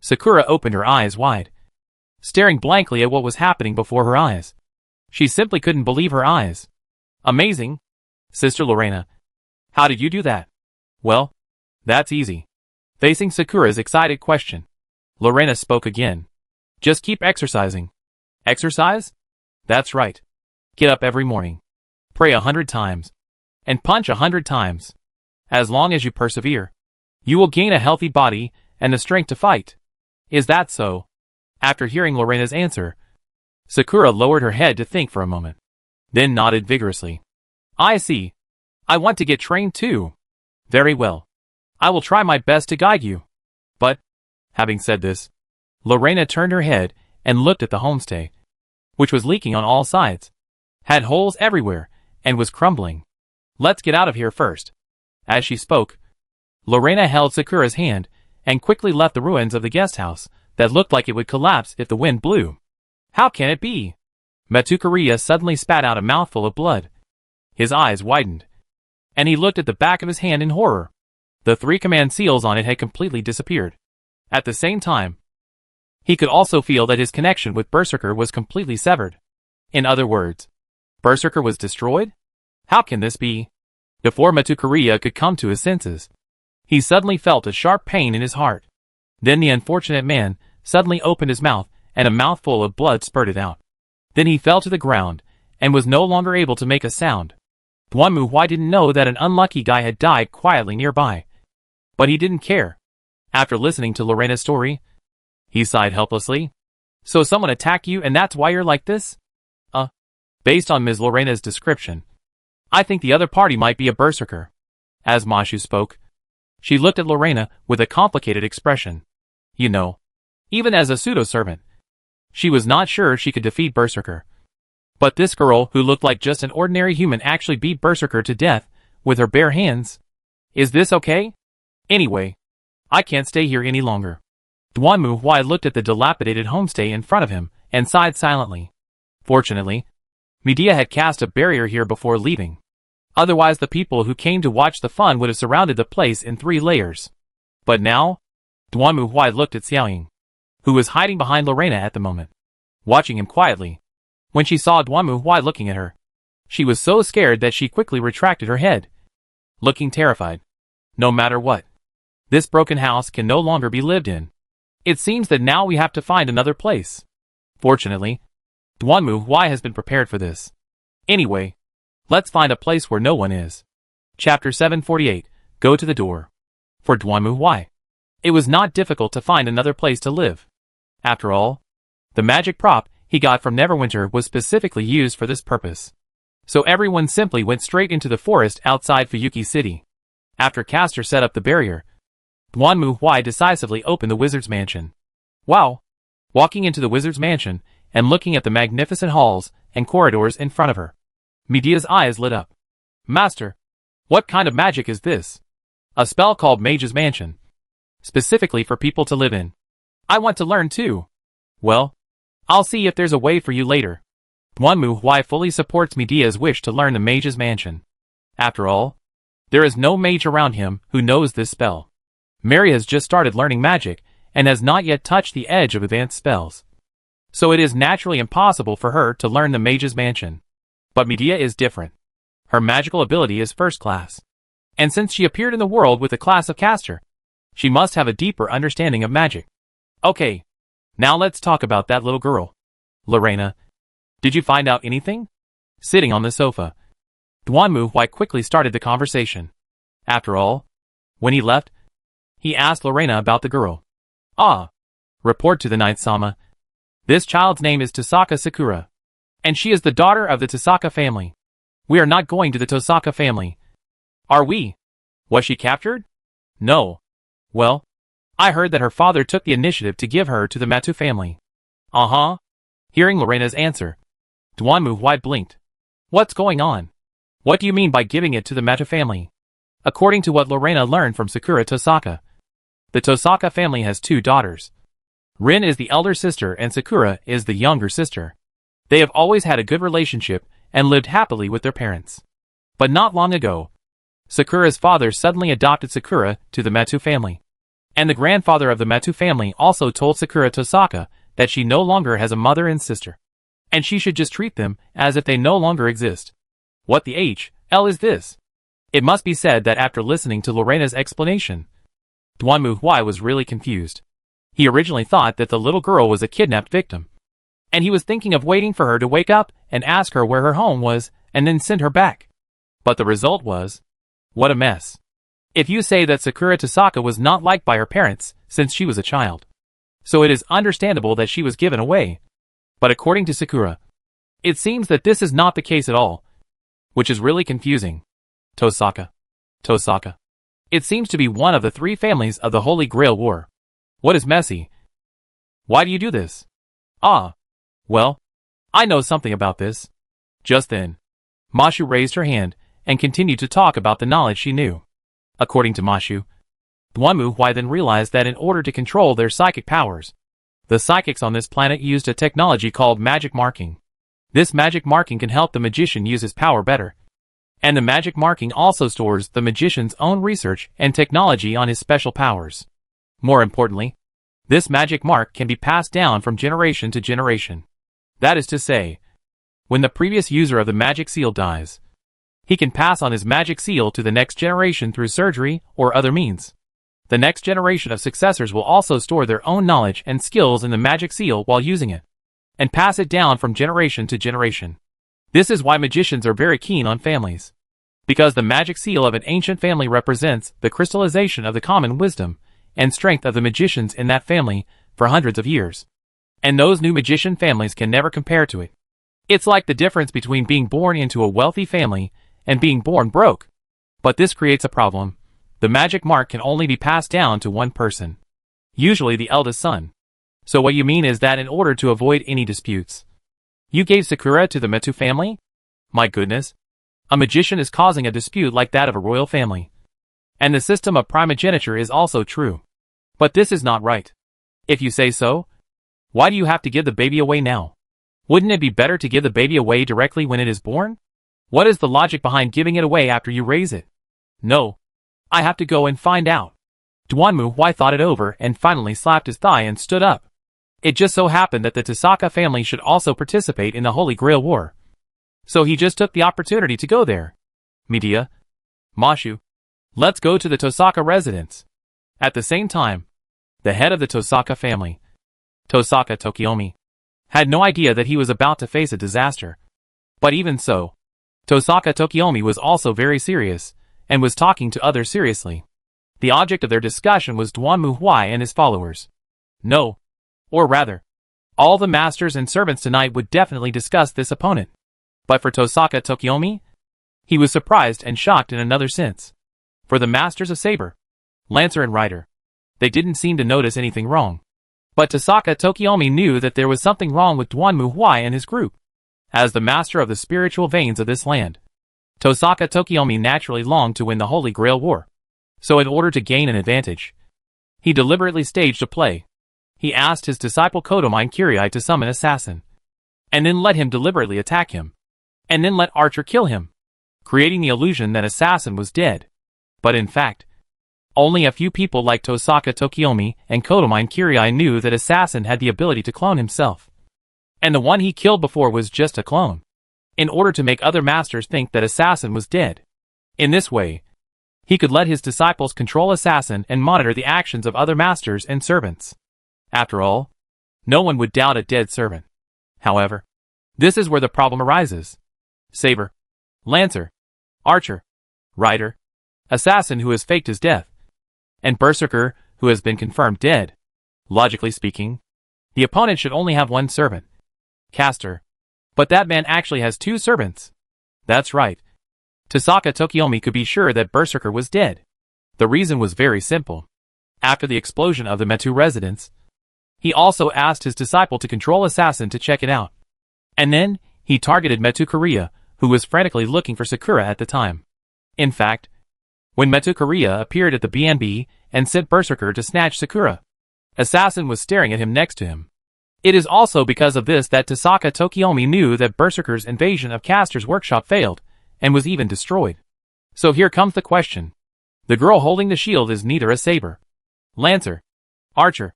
Sakura opened her eyes wide, staring blankly at what was happening before her eyes. She simply couldn't believe her eyes. Amazing. Sister Lorena, how did you do that? Well, that's easy. Facing Sakura's excited question, Lorena spoke again. Just keep exercising. Exercise? That's right. Get up every morning. Pray 100 times. And punch 100 times. As long as you persevere, you will gain a healthy body and the strength to fight. Is that so? After hearing Lorena's answer, Sakura lowered her head to think for a moment, then nodded vigorously. I see. I want to get trained too. Very well. I will try my best to guide you. But, having said this, Lorena turned her head and looked at the homestay, which was leaking on all sides, had holes everywhere, and was crumbling. Let's get out of here first. As she spoke, Lorena held Sakura's hand and quickly left the ruins of the guest house that looked like it would collapse if the wind blew. How can it be? Matukariya suddenly spat out a mouthful of blood. His eyes widened, and he looked at the back of his hand in horror. The 3 command seals on it had completely disappeared. At the same time, he could also feel that his connection with Berserker was completely severed. In other words, Berserker was destroyed? How can this be? Before Matukariya could come to his senses, he suddenly felt a sharp pain in his heart. Then the unfortunate man suddenly opened his mouth and a mouthful of blood spurted out. Then he fell to the ground and was no longer able to make a sound. Duanmu didn't know that an unlucky guy had died quietly nearby, but he didn't care. After listening to Lorena's story, he sighed helplessly. So someone attacked you and that's why you're like this? Based on Ms. Lorena's description, I think the other party might be a berserker. As Mashu spoke, she looked at Lorena with a complicated expression. You know, even as a pseudo-servant, she was not sure she could defeat Berserker. But this girl who looked like just an ordinary human actually beat Berserker to death with her bare hands. Is this okay? Anyway, I can't stay here any longer. Duanmu looked at the dilapidated homestay in front of him and sighed silently. Fortunately, Medea had cast a barrier here before leaving. Otherwise the people who came to watch the fun would have surrounded the place in 3 layers. But now, Duanmu looked at Xiaoying, who was hiding behind Lorena at the moment, watching him quietly. When she saw Duanmu looking at her, she was so scared that she quickly retracted her head, looking terrified. No matter what, this broken house can no longer be lived in. It seems that now we have to find another place. Fortunately, Duanmu has been prepared for this. Anyway, let's find a place where no one is. Chapter 748, Go to the Door. For Duanmu, it was not difficult to find another place to live. After all, the magic prop he got from Neverwinter was specifically used for this purpose. So everyone simply went straight into the forest outside Fuyuki City. After Castor set up the barrier, Duanmu decisively opened the wizard's mansion. Wow! Walking into the wizard's mansion and looking at the magnificent halls and corridors in front of her, Medea's eyes lit up. Master, what kind of magic is this? A spell called Mage's Mansion. Specifically for people to live in. I want to learn too. Well, I'll see if there's a way for you later. Duanmu fully supports Medea's wish to learn the Mage's Mansion. After all, there is no mage around him who knows this spell. Mary has just started learning magic and has not yet touched the edge of advanced spells. So it is naturally impossible for her to learn the Mage's Mansion. But Medea is different. Her magical ability is first class. And since she appeared in the world with the class of Castor, she must have a deeper understanding of magic. Okay, now let's talk about that little girl. Lorena, did you find out anything? Sitting on the sofa, Duanmu quickly started the conversation. After all, when he left, he asked Lorena about the girl. Report to the Ninth Sama. This child's name is Tosaka Sakura, and she is the daughter of the Tosaka family. We are not going to the Tosaka family. Are we? Was she captured? No. Well, I heard that her father took the initiative to give her to the Matu family. Uh-huh. Hearing Lorena's answer, Duanmu Huai blinked. What's going on? What do you mean by giving it to the Matu family? According to what Lorena learned from Sakura Tosaka, the Tosaka family has 2 daughters. Rin is the elder sister and Sakura is the younger sister. They have always had a good relationship and lived happily with their parents. But not long ago, Sakura's father suddenly adopted Sakura to the Matu family. And the grandfather of the Matu family also told Sakura Tosaka that she no longer has a mother and sister. And she should just treat them as if they no longer exist. What the hell is this? It must be said that after listening to Lorena's explanation, Duanmu Huai was really confused. He originally thought that the little girl was a kidnapped victim. And he was thinking of waiting for her to wake up and ask her where her home was and then send her back. But the result was, what a mess. If you say that Sakura Tosaka was not liked by her parents since she was a child, so it is understandable that she was given away. But according to Sakura, it seems that this is not the case at all, which is really confusing. Tosaka. It seems to be one of the 3 families of the Holy Grail War. What is messy? Why do you do this? Ah. Well, I know something about this. Just then, Mashu raised her hand and continued to talk about the knowledge she knew. According to Mashu, Duanmu Huai then realized that in order to control their psychic powers, the psychics on this planet used a technology called magic marking. This magic marking can help the magician use his power better. And the magic marking also stores the magician's own research and technology on his special powers. More importantly, this magic mark can be passed down from generation to generation. That is to say, when the previous user of the magic seal dies, he can pass on his magic seal to the next generation through surgery or other means. The next generation of successors will also store their own knowledge and skills in the magic seal while using it, and pass it down from generation to generation. This is why magicians are very keen on families. Because the magic seal of an ancient family represents the crystallization of the common wisdom and strength of the magicians in that family for hundreds of years. And those new magician families can never compare to it. It's like the difference between being born into a wealthy family and being born broke. But this creates a problem. The magic mark can only be passed down to one person, usually the eldest son. So what you mean is that in order to avoid any disputes, you gave Sakura to the Matu family? My goodness. A magician is causing a dispute like that of a royal family. And the system of primogeniture is also true. But this is not right. If you say so, why do you have to give the baby away now? Wouldn't it be better to give the baby away directly when it is born? What is the logic behind giving it away after you raise it? No. I have to go and find out. Duanmu Huai thought it over and finally slapped his thigh and stood up. It just so happened that the Tosaka family should also participate in the Holy Grail War. So he just took the opportunity to go there. Medea, Mashu, let's go to the Tosaka residence. At the same time, the head of the Tosaka family, Tosaka Tokiomi, had no idea that he was about to face a disaster. But even so, Tosaka Tokiomi was also very serious, and was talking to others seriously. The object of their discussion was Duanmu Huai and his followers. No. Or rather, all the masters and servants tonight would definitely discuss this opponent. But for Tosaka Tokiomi, he was surprised and shocked in another sense. For the masters of Saber, Lancer and Rider, they didn't seem to notice anything wrong. But Tosaka Tokiomi knew that there was something wrong with Duanmu Huai and his group. As the master of the spiritual veins of this land, Tosaka Tokiomi naturally longed to win the Holy Grail War. So in order to gain an advantage, he deliberately staged a play. He asked his disciple Kodomine Kirai to summon Assassin, and then let him deliberately attack him, and then let Archer kill him, creating the illusion that Assassin was dead. But in fact, only a few people like Tosaka Tokiomi and Kodomine Kirai knew that Assassin had the ability to clone himself. And the one he killed before was just a clone, in order to make other masters think that Assassin was dead. In this way, he could let his disciples control Assassin and monitor the actions of other masters and servants. After all, no one would doubt a dead servant. However, this is where the problem arises. Saber, Lancer, Archer, Rider, Assassin who has faked his death, and Berserker who has been confirmed dead. Logically speaking, the opponent should only have one servant, Caster. But that man actually has two servants. That's right. Tosaka Tokiomi could be sure that Berserker was dead. The reason was very simple. after the explosion of the Metu residence. He also asked his disciple to control Assassin to check it out. And then, he targeted Metu Korea, who was frantically looking for Sakura at the time. In fact, when Metu Korea appeared at the B&B and sent Berserker to snatch Sakura, Assassin was staring at him next to him. It is also because of this that Tasaka Tokiomi knew that Berserker's invasion of Castor's workshop failed, and was even destroyed. So here comes the question. The girl holding the shield is neither a saber, lancer, archer,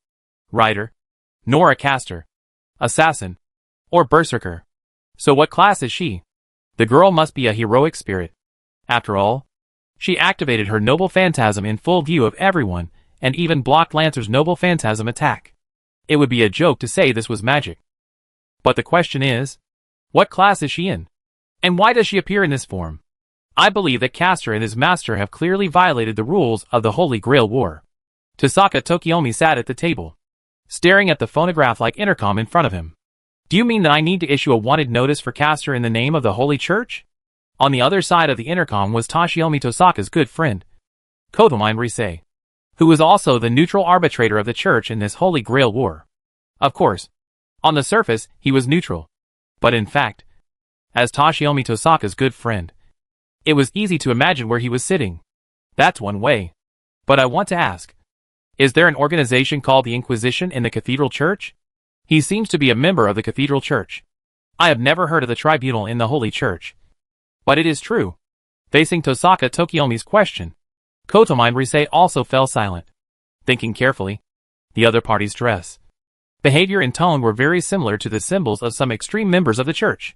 rider, nor a caster, assassin, or berserker. So what class is she? The girl must be a heroic spirit. After all, she activated her noble phantasm in full view of everyone, and even blocked Lancer's noble phantasm attack. It would be a joke to say this was magic. But the question is, what class is she in? And why does she appear in this form? I believe that Castor and his master have clearly violated the rules of the Holy Grail War. Tasaka Tokiomi sat at the table, staring at the phonograph-like intercom in front of him. Do you mean that I need to issue a wanted notice for Castor in the name of the Holy Church? On the other side of the intercom was Toshiomi Tosaka's good friend, Kotomine Risei, who was also the neutral arbitrator of the church in this Holy Grail War. Of course, on the surface, he was neutral. But in fact, as Toshiomi Tosaka's good friend, it was easy to imagine where he was sitting. That's one way. But I want to ask, is there an organization called the Inquisition in the Cathedral Church? He seems to be a member of the Cathedral Church. I have never heard of the tribunal in the Holy Church. But it is true. Facing Tosaka Tokiomi's question, Kotomine Risei also fell silent, thinking carefully. The other party's dress, behavior and tone were very similar to the symbols of some extreme members of the church.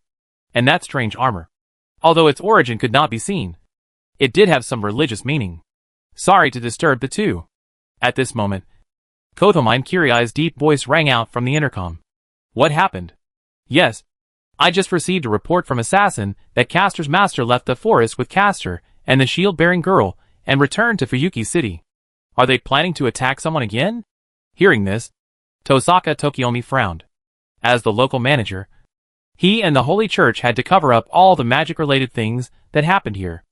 And that strange armor, although its origin could not be seen, it did have some religious meaning. Sorry to disturb the two. At this moment, Kotomine Kirai's deep voice rang out from the intercom. What happened? Yes. I just received a report from Assassin that Castor's master left the forest with Castor and the shield-bearing girl and returned to Fuyuki City. Are they planning to attack someone again? Hearing this, Tosaka Tokiomi frowned. As the local manager, he and the Holy Church had to cover up all the magic-related things that happened here.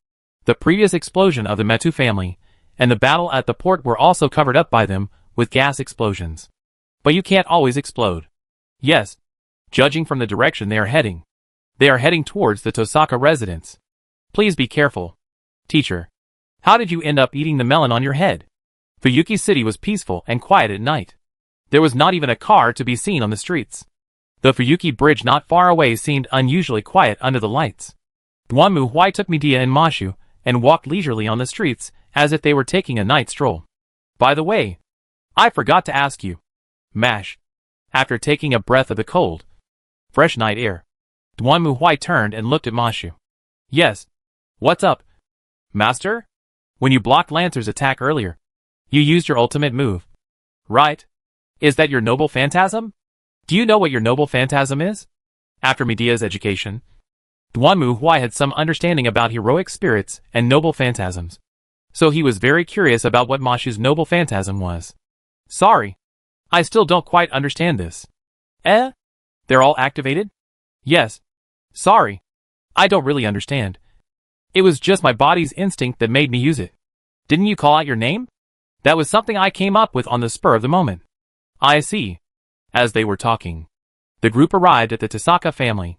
The previous explosion of the Metu family and the battle at the port were also covered up by them with gas explosions. But you can't always explode. Yes, judging from the direction they are heading towards the Tosaka residence. Please be careful. Teacher, how did you end up eating the melon on your head? Fuyuki City was peaceful and quiet at night. There was not even a car to be seen on the streets. The Fuyuki bridge not far away seemed unusually quiet under the lights. Duanmu Huai took Medea and Mashu and walked leisurely on the streets as if they were taking a night stroll. By the way, I forgot to ask you. Mash. After taking a breath of the cold, fresh night air, Duanmu Huai turned and looked at Mashu. Yes. What's up? Master? When you blocked Lancer's attack earlier, you used your ultimate move. Right? Is that your noble phantasm? Do you know what your noble phantasm is? After Medea's education, Duanmu Huai had some understanding about heroic spirits and noble phantasms. So he was very curious about what Mashu's noble phantasm was. Sorry. I still don't quite understand this. They're all activated? Yes. Sorry. I don't really understand. It was just my body's instinct that made me use it. Didn't you call out your name? That was something I came up with on the spur of the moment. I see. As they were talking, the group arrived at the Tasaka family.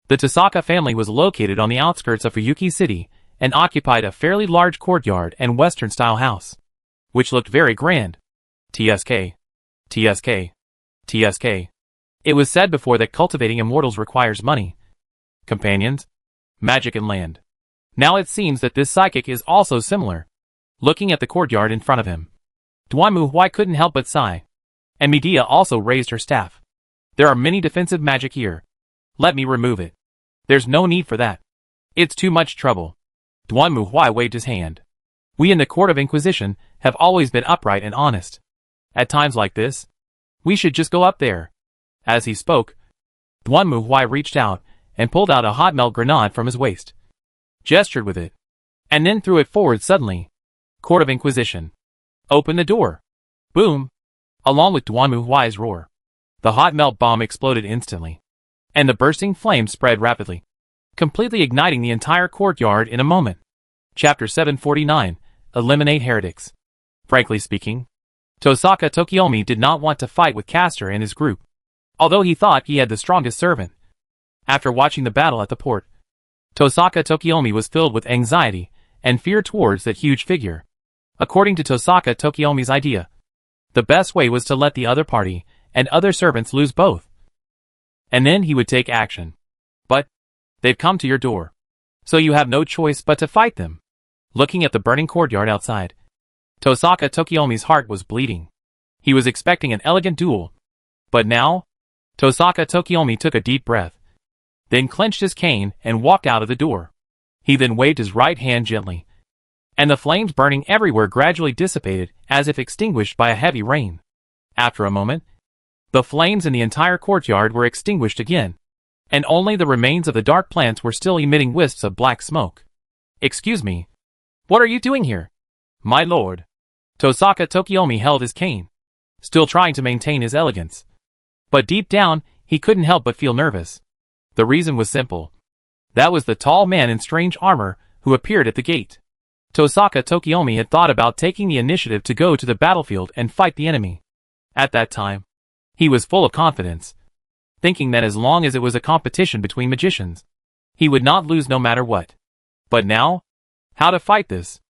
The Tasaka family was located on the outskirts of Fuyuki City and occupied a fairly large courtyard and Western-style house, which looked very grand. TSK. TSK. TSK. It was said before that cultivating immortals requires money, companions, magic and land. Now it seems that this psychic is also similar. Looking at the courtyard in front of him, Duanmu Huai couldn't help but sigh. And Medea also raised her staff. There are many defensive magic here. Let me remove it. There's no need for that. It's too much trouble. Duanmu Huai waved his hand. We in the Court of Inquisition have always been upright and honest. At times like this, we should just go up there. As he spoke, Duanmu Huai reached out and pulled out a hot melt grenade from his waist, gestured with it, and then threw it forward suddenly. Court of Inquisition. Open the door. Boom. Along with Duanmu Huai's roar, the hot melt bomb exploded instantly, and the bursting flames spread rapidly, completely igniting the entire courtyard in a moment. Chapter 749, Eliminate Heretics. Frankly speaking, Tosaka Tokiomi did not want to fight with Castor and his group, although he thought he had the strongest servant. After watching the battle at the port, Tosaka Tokiomi was filled with anxiety and fear towards that huge figure. According to Tosaka Tokiomi's idea, the best way was to let the other party and other servants lose both, and then he would take action. But they've come to your door, so you have no choice but to fight them. Looking at the burning courtyard outside, Tosaka Tokiomi's heart was bleeding. He was expecting an elegant duel, but now, Tosaka Tokiomi took a deep breath, then clenched his cane and walked out of the door. He then waved his right hand gently, and the flames burning everywhere gradually dissipated as if extinguished by a heavy rain. After a moment, the flames in the entire courtyard were extinguished again, and only the remains of the dark plants were still emitting wisps of black smoke. "Excuse me. What are you doing here?" "My lord." Tosaka Tokiomi held his cane, still trying to maintain his elegance. But deep down, he couldn't help but feel nervous. The reason was simple. That was the tall man in strange armor who appeared at the gate. Tosaka Tokiomi had thought about taking the initiative to go to the battlefield and fight the enemy. At that time, he was full of confidence, thinking that as long as it was a competition between magicians, he would not lose no matter what. But now, how to fight this?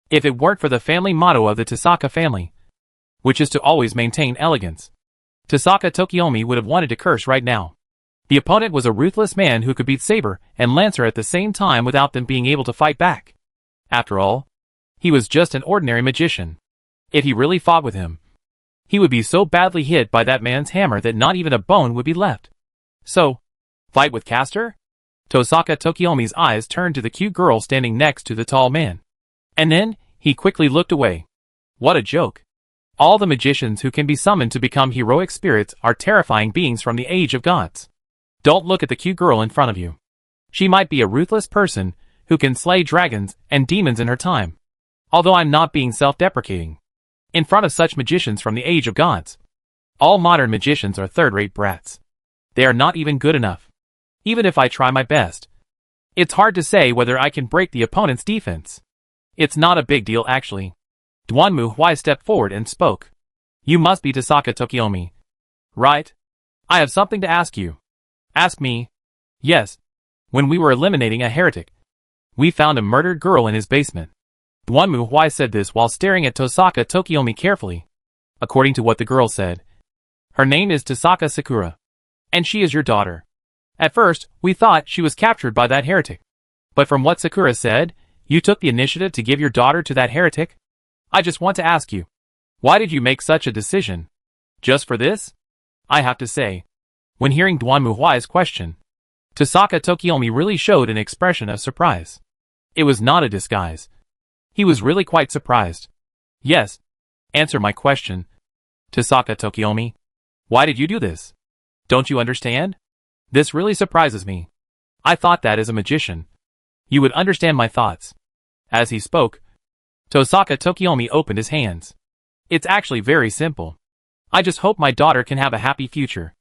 If it weren't for the family motto of the Tosaka family, which is to always maintain elegance, Tosaka Tokiomi would have wanted to curse right now. The opponent was a ruthless man who could beat Saber and Lancer at the same time without them being able to fight back. After all, he was just an ordinary magician. If he really fought with him, he would be so badly hit by that man's hammer that not even a bone would be left. So, fight with Castor? Tosaka Tokiomi's eyes turned to the cute girl standing next to the tall man. And then, he quickly looked away. What a joke. All the magicians who can be summoned to become heroic spirits are terrifying beings from the age of gods. Don't look at the cute girl in front of you. She might be a ruthless person who can slay dragons and demons in her time. Although I'm not being self-deprecating. In front of such magicians from the age of gods, all modern magicians are third-rate brats. They are not even good enough. Even if I try my best, it's hard to say whether I can break the opponent's defense. It's not a big deal actually. Duanmu Huai stepped forward and spoke. You must be Tosaka Tokiomi, right? I have something to ask you. Ask me. Yes. When we were eliminating a heretic, we found a murdered girl in his basement. Duanmu Huai said this while staring at Tosaka Tokiomi carefully. According to what the girl said, her name is Tosaka Sakura, and she is your daughter. At first, we thought she was captured by that heretic. But from what Sakura said, you took the initiative to give your daughter to that heretic? I just want to ask you, why did you make such a decision? Just for this? I have to say, when hearing Duanmu Huai's question, Tosaka Tokiomi really showed an expression of surprise. It was not a disguise. He was really quite surprised. Yes. Answer my question. Tosaka Tokiomi, why did you do this? Don't you understand? This really surprises me. I thought that as a magician, you would understand my thoughts. As he spoke, Tosaka Tokiomi opened his hands. It's actually very simple. I just hope my daughter can have a happy future.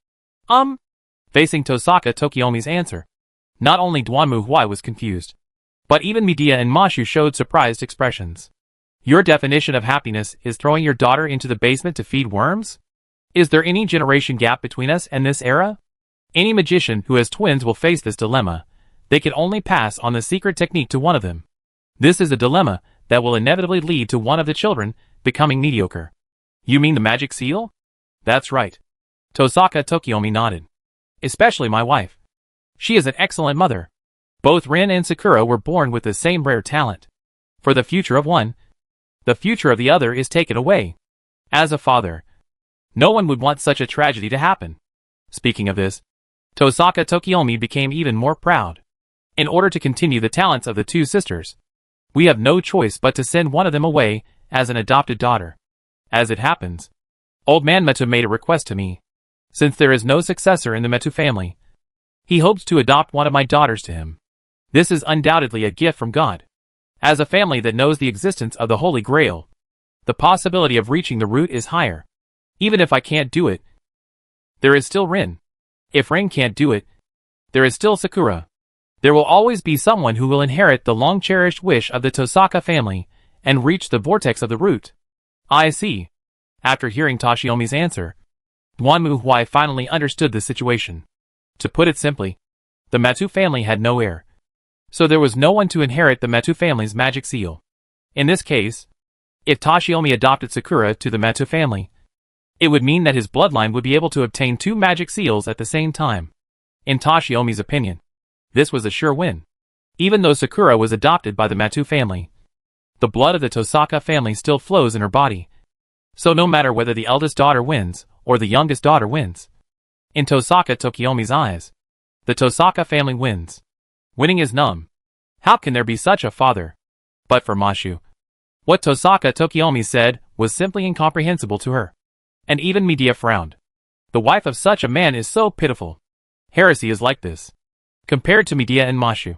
Facing Tosaka Tokiomi's answer, not only Duanmu Huai was confused, but even Medea and Mashu showed surprised expressions. Your definition of happiness is throwing your daughter into the basement to feed worms? Is there any generation gap between us and this era? Any magician who has twins will face this dilemma. They can only pass on the secret technique to one of them. This is a dilemma that will inevitably lead to one of the children becoming mediocre. You mean the magic seal? That's right. Tosaka Tokiomi nodded. Especially my wife. She is an excellent mother. Both Rin and Sakura were born with the same rare talent. For the future of one, the future of the other is taken away. As a father, no one would want such a tragedy to happen. Speaking of this, Tosaka Tokiomi became even more proud. In order to continue the talents of the two sisters, we have no choice but to send one of them away as an adopted daughter. As it happens, Old Man Metu made a request to me. Since there is no successor in the Metu family, he hopes to adopt one of my daughters to him. This is undoubtedly a gift from God. As a family that knows the existence of the Holy Grail, the possibility of reaching the root is higher. Even if I can't do it, there is still Rin. If Rin can't do it, there is still Sakura. There will always be someone who will inherit the long-cherished wish of the Tosaka family and reach the vortex of the root. I see. After hearing Toshiomi's answer, Duanmu Huai finally understood the situation. To put it simply, the Matu family had no heir. So there was no one to inherit the Matu family's magic seal. In this case, if Toshiomi adopted Sakura to the Matu family, it would mean that his bloodline would be able to obtain 2 magic seals at the same time. In Toshiomi's opinion, this was a sure win. Even though Sakura was adopted by the Matu family, the blood of the Tosaka family still flows in her body. So no matter whether the eldest daughter wins, or the youngest daughter wins, in Tosaka Tokiomi's eyes, the Tosaka family wins. Winning is numb. How can there be such a father? But for Mashu, what Tosaka Tokiomi said was simply incomprehensible to her. And even Medea frowned. The wife of such a man is so pitiful. Heresy is like this. Compared to Medea and Mashu,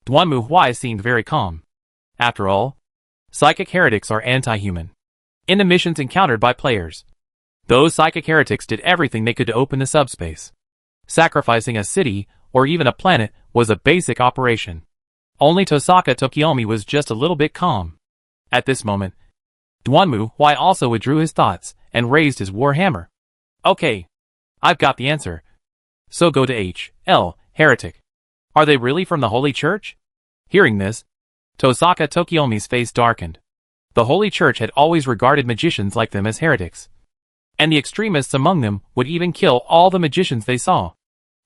Duanmu Huai seemed very calm. After all, psychic heretics are anti-human. In the missions encountered by players, those psychic heretics did everything they could to open the subspace. Sacrificing a city, or even a planet, was a basic operation. Only Tosaka Tokiomi was just a little bit calm. At this moment, Duanmu Huai also withdrew his thoughts, and raised his war hammer. Okay. I've got the answer. So go to H.L., heretic. Are they really from the Holy Church? Hearing this, Tosaka Tokiomi's face darkened. The Holy Church had always regarded magicians like them as heretics. And the extremists among them would even kill all the magicians they saw.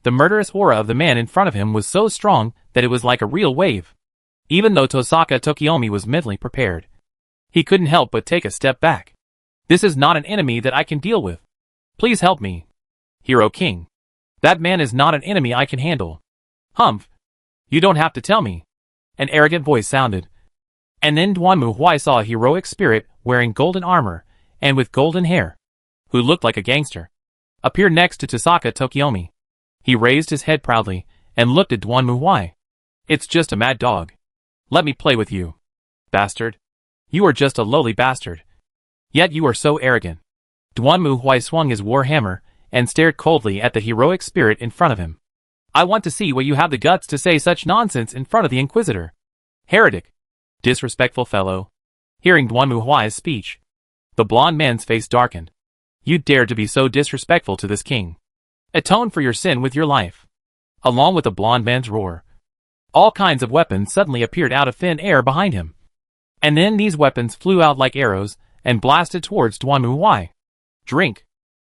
The murderous aura of the man in front of him was so strong that it was like a real wave. Even though Tosaka Tokiomi was mentally prepared, he couldn't help but take a step back. This is not an enemy that I can deal with. Please help me. Hero King. That man is not an enemy I can handle. Humph. You don't have to tell me. An arrogant voice sounded. And then Duanmu Huai saw a heroic spirit wearing golden armor, and with golden hair, who looked like a gangster, appear next to Tosaka Tokiomi. He raised his head proudly, and looked at Duanmu Huai. It's just a mad dog. Let me play with you. Bastard. You are just a lowly bastard. Yet you are so arrogant. Duanmu Huai swung his war hammer, and stared coldly at the heroic spirit in front of him. I want to see what you have the guts to say such nonsense in front of the Inquisitor. Heretic. Disrespectful fellow. Hearing Duanmu Huai's speech, the blond man's face darkened. You dared to be so disrespectful to this king. Atone for your sin with your life. Along with the blond man's roar, all kinds of weapons suddenly appeared out of thin air behind him. And then these weapons flew out like arrows, and blasted towards Duanmu Huai. Drink.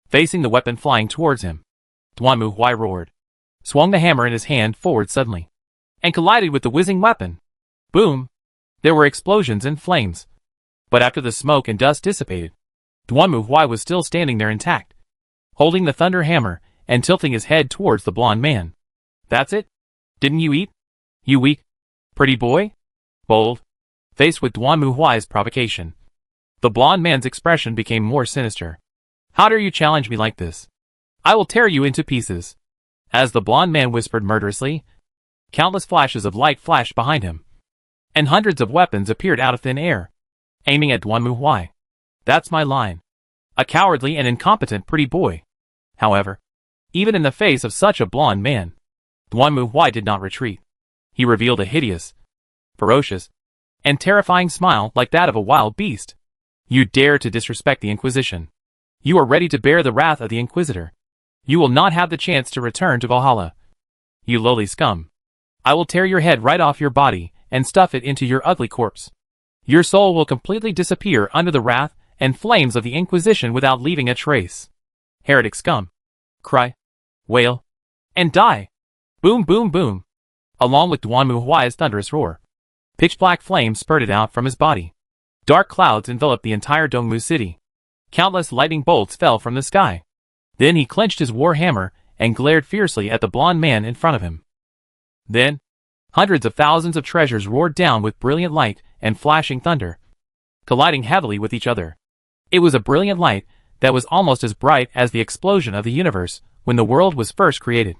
Facing the weapon flying towards him, Duanmu Huai roared, swung the hammer in his hand forward suddenly, and collided with the whizzing weapon. Boom! There were explosions and flames. But after the smoke and dust dissipated, Duanmu Huai was still standing there intact, holding the thunder hammer, and tilting his head towards the blond man. That's it? Didn't you eat? You weak, pretty boy? Bold. Faced with Duanmu Huai's provocation, the blond man's expression became more sinister. How dare you challenge me like this? I will tear you into pieces. As the blond man whispered murderously, countless flashes of light flashed behind him, and hundreds of weapons appeared out of thin air, aiming at Duanmu Huai. That's my line. A cowardly and incompetent pretty boy. However, even in the face of such a blond man, Duanmu Huai did not retreat. He revealed a hideous, ferocious, and terrifying smile like that of a wild beast. You dare to disrespect the Inquisition. You are ready to bear the wrath of the Inquisitor. You will not have the chance to return to Valhalla. You lowly scum. I will tear your head right off your body and stuff it into your ugly corpse. Your soul will completely disappear under the wrath and flames of the Inquisition without leaving a trace. Heretic scum. Cry, wail, and die. Boom, boom, boom. Along with Duanmu Huai's thunderous roar, pitch-black flames spurted out from his body. Dark clouds enveloped the entire Dongmu city. Countless lightning bolts fell from the sky. Then he clenched his war hammer and glared fiercely at the blond man in front of him. Then, hundreds of thousands of treasures roared down with brilliant light and flashing thunder, colliding heavily with each other. It was a brilliant light that was almost as bright as the explosion of the universe when the world was first created.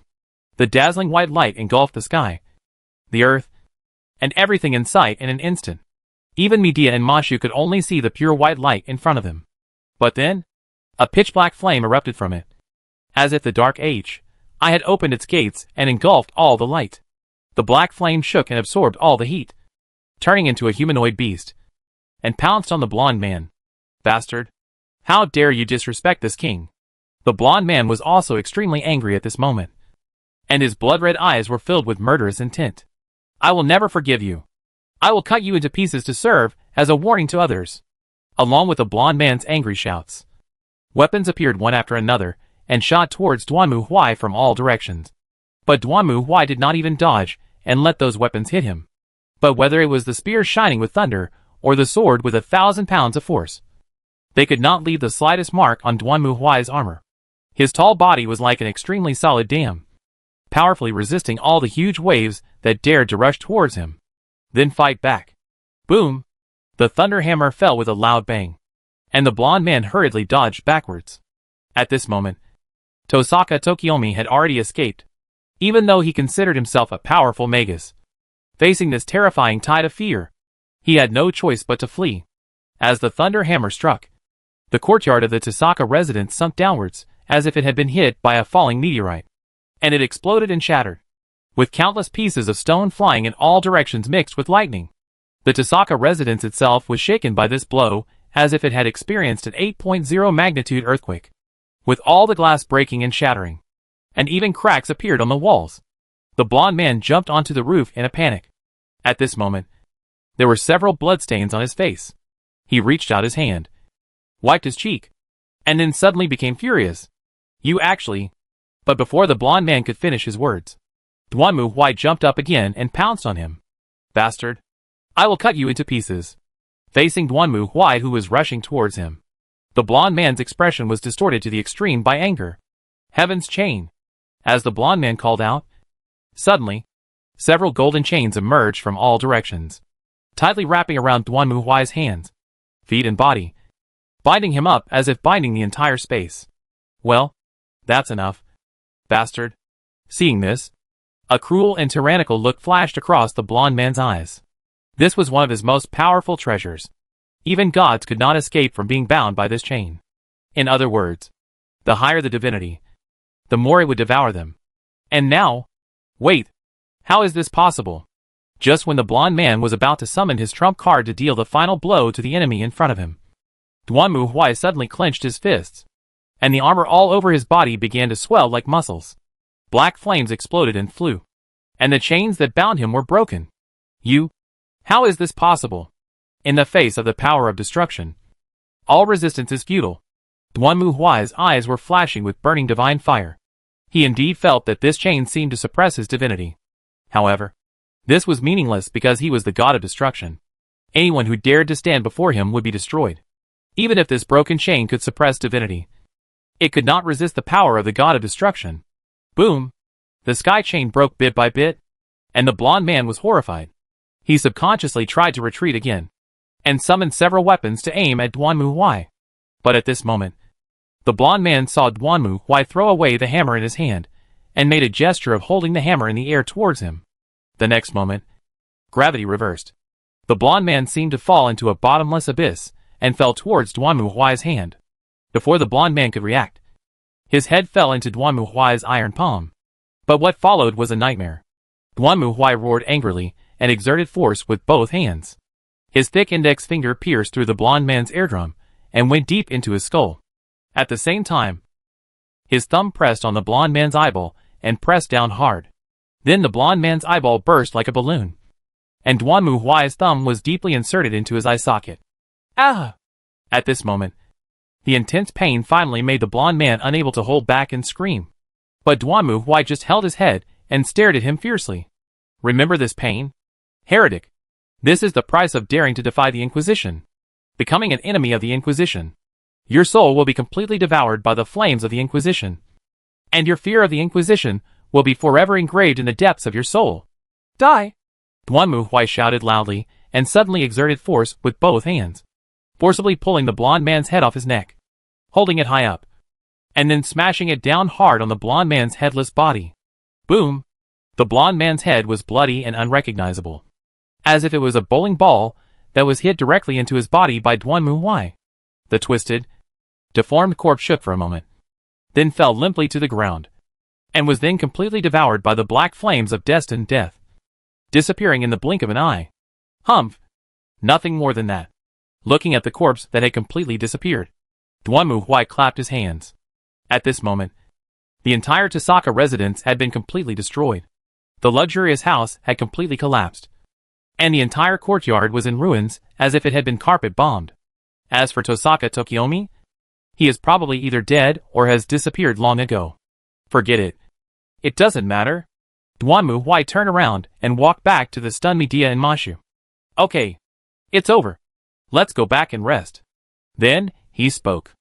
The dazzling white light engulfed the sky, the earth, and everything in sight in an instant. Even Medea and Mashu could only see the pure white light in front of them. But then, a pitch-black flame erupted from it. As if the dark age had opened its gates and engulfed all the light. The black flame shook and absorbed all the heat, turning into a humanoid beast, and pounced on the blond man. Bastard. How dare you disrespect this king? The blonde man was also extremely angry at this moment, and his blood-red eyes were filled with murderous intent. I will never forgive you. I will cut you into pieces to serve as a warning to others. Along with the blonde man's angry shouts, weapons appeared one after another and shot towards Duanmu Huai from all directions. But Duanmu Huai did not even dodge and let those weapons hit him. But whether it was the spear shining with thunder or the sword with 1,000 pounds of force, they could not leave the slightest mark on Duanmu Huai's armor. His tall body was like an extremely solid dam, powerfully resisting all the huge waves that dared to rush towards him, then fight back. Boom! The thunder hammer fell with a loud bang, and the blonde man hurriedly dodged backwards. At this moment, Tosaka Tokiomi had already escaped, even though he considered himself a powerful magus. Facing this terrifying tide of fear, he had no choice but to flee. As the thunder hammer struck, the courtyard of the Tosaka residence sunk downwards as if it had been hit by a falling meteorite, and it exploded and shattered, with countless pieces of stone flying in all directions mixed with lightning. The Tosaka residence itself was shaken by this blow as if it had experienced an 8.0 magnitude earthquake, with all the glass breaking and shattering, and even cracks appeared on the walls. The blonde man jumped onto the roof in a panic. At this moment, there were several bloodstains on his face. He reached out his hand, wiped his cheek, and then suddenly became furious. You actually... But before the blonde man could finish his words, Duanmu Huai jumped up again and pounced on him. Bastard! I will cut you into pieces. Facing Duanmu Huai, who was rushing towards him, the blonde man's expression was distorted to the extreme by anger. Heaven's chain! As the blonde man called out, suddenly, several golden chains emerged from all directions, tightly wrapping around Duanmu Huai's hands, feet and body, binding him up as if binding the entire space. Well, that's enough. Bastard. Seeing this, a cruel and tyrannical look flashed across the blonde man's eyes. This was one of his most powerful treasures. Even gods could not escape from being bound by this chain. In other words, the higher the divinity, the more it would devour them. And now, wait, how is this possible? Just when the blonde man was about to summon his trump card to deal the final blow to the enemy in front of him, Duanmu Huai suddenly clenched his fists, and the armor all over his body began to swell like muscles. Black flames exploded and flew, and the chains that bound him were broken. How is this possible? In the face of the power of destruction, all resistance is futile. Duanmu Huai's eyes were flashing with burning divine fire. He indeed felt that this chain seemed to suppress his divinity. However, this was meaningless because he was the god of destruction. Anyone who dared to stand before him would be destroyed. Even if this broken chain could suppress divinity, it could not resist the power of the god of destruction. Boom! The sky chain broke bit by bit, and the blonde man was horrified. He subconsciously tried to retreat again, and summoned several weapons to aim at Duanmu Huai. But at this moment, the blonde man saw Duanmu Huai throw away the hammer in his hand, and made a gesture of holding the hammer in the air towards him. The next moment, gravity reversed. The blonde man seemed to fall into a bottomless abyss, and fell towards Duanmu Huai's hand. Before the blonde man could react, his head fell into Duanmu Huai's iron palm. But what followed was a nightmare. Duanmu Huai roared angrily, and exerted force with both hands. His thick index finger pierced through the blonde man's eardrum, and went deep into his skull. At the same time, his thumb pressed on the blonde man's eyeball, and pressed down hard. Then the blonde man's eyeball burst like a balloon, and Duanmu Huai's thumb was deeply inserted into his eye socket. Ah! At this moment, the intense pain finally made the blonde man unable to hold back and scream. But Duanmu Huai just held his head, and stared at him fiercely. Remember this pain? Heretic! This is the price of daring to defy the Inquisition. Becoming an enemy of the Inquisition. Your soul will be completely devoured by the flames of the Inquisition. And your fear of the Inquisition will be forever engraved in the depths of your soul. Die! Duanmu Huai shouted loudly, and suddenly exerted force with both hands, forcibly pulling the blonde man's head off his neck, holding it high up, and then smashing it down hard on the blonde man's headless body. Boom! The blonde man's head was bloody and unrecognizable, as if it was a bowling ball that was hit directly into his body by Duanmu Huai. The twisted, deformed corpse shook for a moment, then fell limply to the ground, and was then completely devoured by the black flames of destined death, disappearing in the blink of an eye. Humph! Nothing more than that. Looking at the corpse that had completely disappeared, Duanmu Huai clapped his hands. At this moment, the entire Tosaka residence had been completely destroyed. The luxurious house had completely collapsed, and the entire courtyard was in ruins as if it had been carpet bombed. As for Tosaka Tokiomi, he is probably either dead or has disappeared long ago. Forget it. It doesn't matter. Duanmu Huai turned around and walked back to the stunned Medea and Mashu. Okay. It's over. Let's go back and rest. Then, he spoke.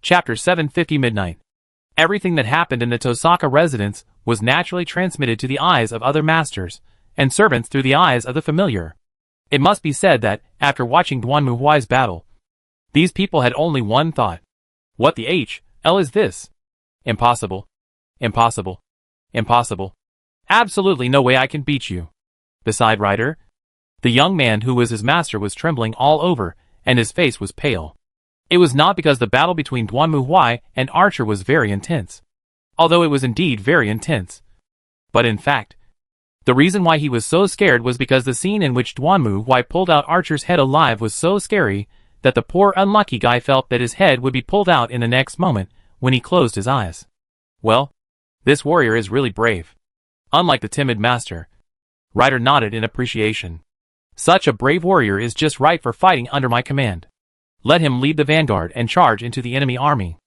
Chapter 750 Midnight. Everything that happened in the Tosaka residence was naturally transmitted to the eyes of other masters and servants through the eyes of the familiar. It must be said that, after watching Duanmu Huai's battle, these people had only one thought. What the hell is this? Impossible. Impossible. Impossible. Absolutely no way I can beat you. Beside Ryder, the young man who was his master was trembling all over, and his face was pale. It was not because the battle between Duanmu Huai and Archer was very intense, although it was indeed very intense. But in fact, the reason why he was so scared was because the scene in which Duanmu Huai pulled out Archer's head alive was so scary that the poor unlucky guy felt that his head would be pulled out in the next moment when he closed his eyes. Well, this warrior is really brave. Unlike the timid master. Ryder nodded in appreciation. Such a brave warrior is just right for fighting under my command. Let him lead the vanguard and charge into the enemy army.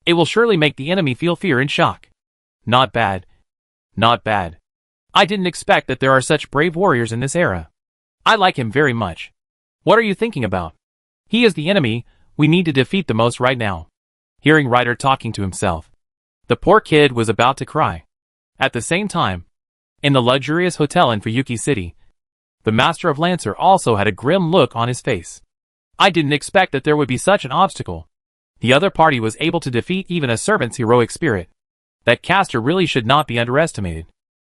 It will surely make the enemy feel fear and shock. Not bad. Not bad. I didn't expect that there are such brave warriors in this era. I like him very much. What are you thinking about? He is the enemy we need to defeat the most right now. Hearing Ryder talking to himself, the poor kid was about to cry. At the same time, in the luxurious hotel in Fuyuki City, the Master of Lancer also had a grim look on his face. I didn't expect that there would be such an obstacle. The other party was able to defeat even a servant's heroic spirit. That caster really should not be underestimated.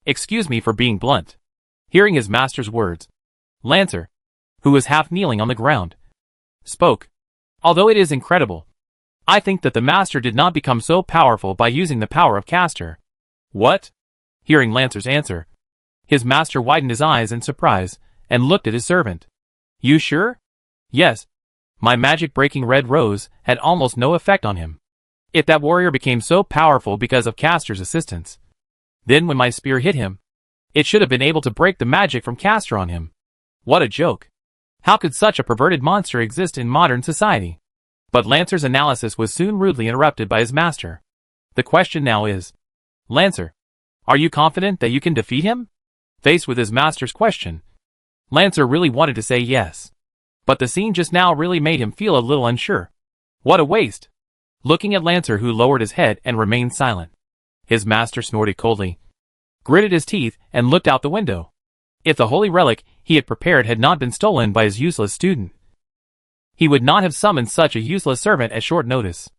Excuse me for being blunt. Hearing his master's words, Lancer, who was half kneeling on the ground, spoke. Although it is incredible, I think that the master did not become so powerful by using the power of caster. What? Hearing Lancer's answer, his master widened his eyes in surprise and looked at his servant. You sure? Yes. My magic-breaking red rose had almost no effect on him. If that warrior became so powerful because of caster's assistance, then when my spear hit him, it should have been able to break the magic from caster on him. What a joke. How could such a perverted monster exist in modern society? But Lancer's analysis was soon rudely interrupted by his master. The question now is, Lancer, are you confident that you can defeat him? Faced with his master's question, Lancer really wanted to say yes. But the scene just now really made him feel a little unsure. What a waste. Looking at Lancer, who lowered his head and remained silent, his master snorted coldly, gritted his teeth, and looked out the window. If the holy relic he had prepared had not been stolen by his useless student, he would not have summoned such a useless servant at short notice.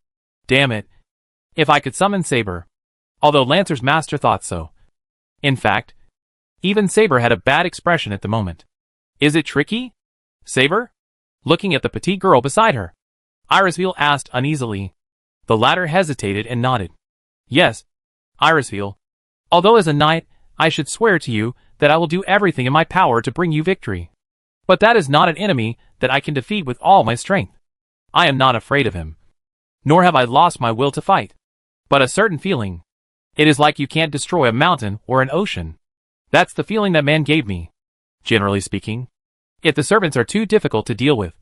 Damn it. If I could summon Saber. Although Lancer's master thought so. In fact, even Saber had a bad expression at the moment. Is it tricky? Saber? Looking at the petite girl beside her, Irisville asked uneasily. The latter hesitated and nodded. Yes, Irisville. Although as a knight, I should swear to you that I will do everything in my power to bring you victory. But that is not an enemy that I can defeat with all my strength. I am not afraid of him. Nor have I lost my will to fight. But a certain feeling. It is like you can't destroy a mountain or an ocean. That's the feeling that man gave me. Generally speaking, if the servants are too difficult to deal with,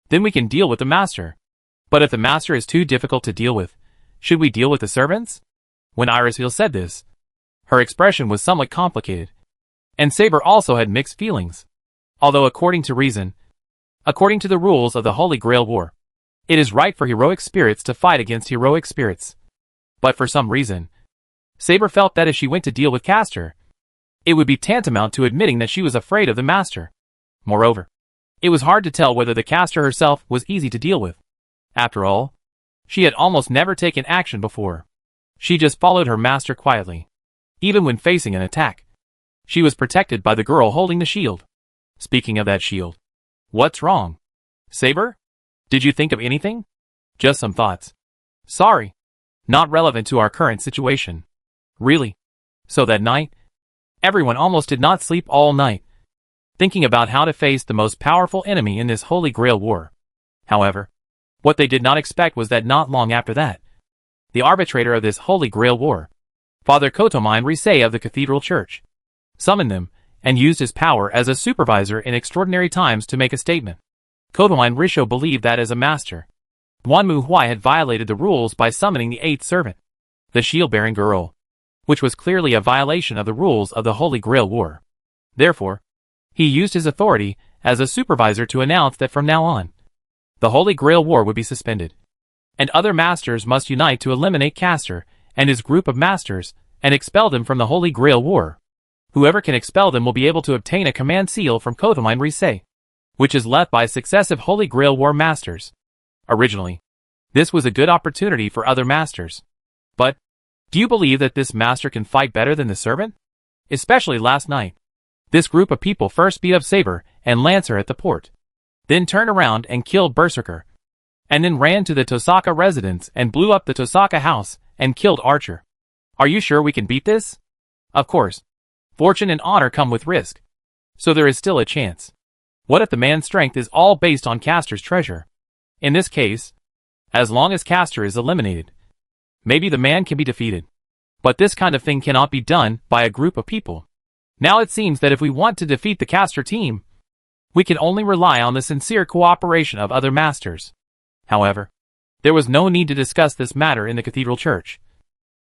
then we can deal with the master. But if the master is too difficult to deal with, should we deal with the servants? When Irisville said this, her expression was somewhat complicated. And Saber also had mixed feelings. Although according to reason, according to the rules of the Holy Grail War, it is right for heroic spirits to fight against heroic spirits. But for some reason, Saber felt that if she went to deal with Caster, it would be tantamount to admitting that she was afraid of the master. Moreover, it was hard to tell whether the caster herself was easy to deal with. After all, she had almost never taken action before. She just followed her master quietly. Even when facing an attack, she was protected by the girl holding the shield. Speaking of that shield, what's wrong? Saber? Did you think of anything? Just some thoughts. Sorry. Not relevant to our current situation. Really? So that night, everyone almost did not sleep all night, thinking about how to face the most powerful enemy in this Holy Grail War. However, What they did not expect was that not long after that, the arbitrator of this Holy Grail war, Father Kotomine Risei of the Cathedral Church, summoned them and used his power as a supervisor in extraordinary times to make a statement. Kotomine Risho believed that as a master, Duanmu Huai had violated the rules by summoning the eighth servant, the shield-bearing girl, which was clearly a violation of the rules of the Holy Grail War. Therefore, he used his authority as a supervisor to announce that from now on, the Holy Grail War would be suspended, and other masters must unite to eliminate Castor and his group of masters and expel them from the Holy Grail War. Whoever can expel them will be able to obtain a command seal from Kotomine Risei, which is left by successive Holy Grail War masters. Originally, this was a good opportunity for other masters. But, do you believe that this master can fight better than the servant? Especially last night. This group of people first beat up Saber and Lancer at the port, then turned around and killed Berserker, and then ran to the Tosaka residence and blew up the Tosaka house and killed Archer. Are you sure we can beat this? Of course. Fortune and honor come with risk, so there is still a chance. What if the man's strength is all based on Castor's treasure? In this case, as long as Castor is eliminated, maybe the man can be defeated. But this kind of thing cannot be done by a group of people. Now it seems that if we want to defeat the Castor team, we can only rely on the sincere cooperation of other masters. However, there was no need to discuss this matter in the cathedral church.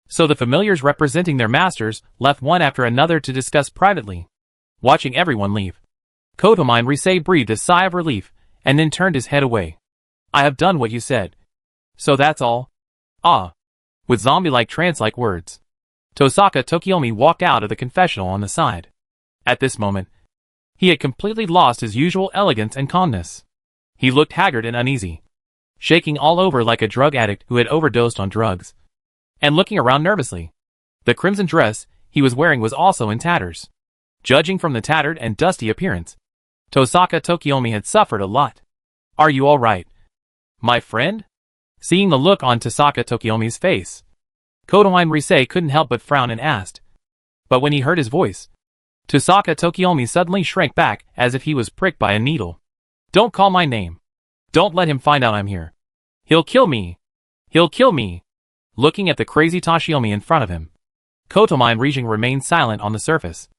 So the familiars representing their masters left one after another to discuss privately. Watching everyone leave, Kotomine Risei breathed a sigh of relief and then turned his head away. I have done what you said. So that's all? Ah. With zombie-like trance-like words, Tosaka Tokiomi walked out of the confessional on the side. At this moment, he had completely lost his usual elegance and calmness. He looked haggard and uneasy, shaking all over like a drug addict who had overdosed on drugs, and looking around nervously. The crimson dress he was wearing was also in tatters. Judging from the tattered and dusty appearance, Tosaka Tokiomi had suffered a lot. Are you all right, my friend? Seeing the look on Tosaka Tokiomi's face, Kotomine Risei couldn't help but frown and asked. But when he heard his voice, Tosaka Tokiomi suddenly shrank back as if he was pricked by a needle. Don't call my name. Don't let him find out I'm here. He'll kill me. He'll kill me. Looking at the crazy Tashiomi in front of him, Kotomine Rising remained silent on the surface,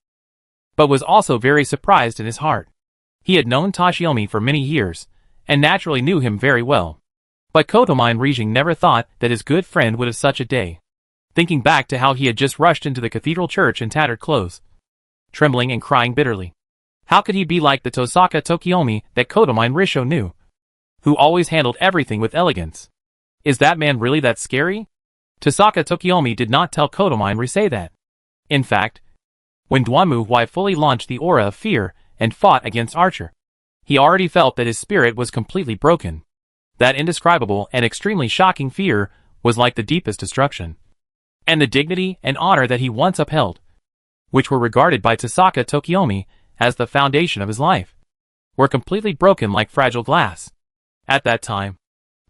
but was also very surprised in his heart. He had known Tashiomi for many years, and naturally knew him very well. But Kotomine Rising never thought that his good friend would have such a day. Thinking back to how he had just rushed into the cathedral church in tattered clothes, trembling and crying bitterly. How could he be like the Tosaka Tokiomi that Kotomine Risho knew, who always handled everything with elegance? Is that man really that scary? Tosaka Tokiomi did not tell Kotomine Risei that. In fact, when Duanmu Huai fully launched the aura of fear and fought against Archer, he already felt that his spirit was completely broken. That indescribable and extremely shocking fear was like the deepest destruction. And the dignity and honor that he once upheld, which were regarded by Tosaka Tokiomi as the foundation of his life, were completely broken like fragile glass. At that time,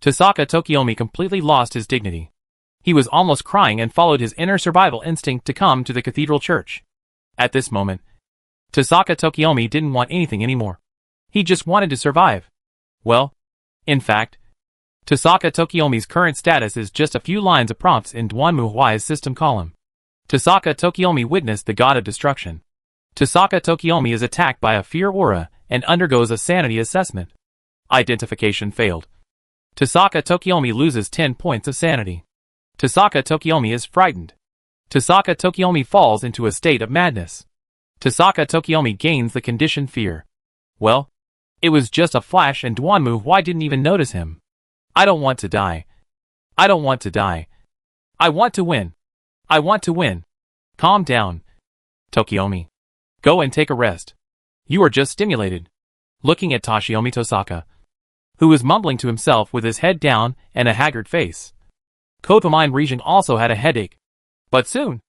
Tosaka Tokiomi completely lost his dignity. He was almost crying and followed his inner survival instinct to come to the cathedral church. At this moment, Tosaka Tokiomi didn't want anything anymore. He just wanted to survive. Well, in fact, Tosaka Tokiomi's current status is just a few lines of prompts in Duanmu Huai's system column. Tosaka Tokiomi witnessed the god of destruction. Tosaka Tokiomi is attacked by a fear aura and undergoes a sanity assessment. Identification failed. Tosaka Tokiomi loses 10 points of sanity. Tosaka Tokiomi is frightened. Tosaka Tokiomi falls into a state of madness. Tosaka Tokiomi gains the condition fear. Well, it was just a flash and Duanmu Huai didn't even notice him. I don't want to die. I don't want to die. I want to win. I want to win. Calm down, Tokiomi. Go and take a rest. You are just stimulated. Looking at Tashiomi Tosaka, who was mumbling to himself with his head down and a haggard face. Kotomine Rising also had a headache. But soon,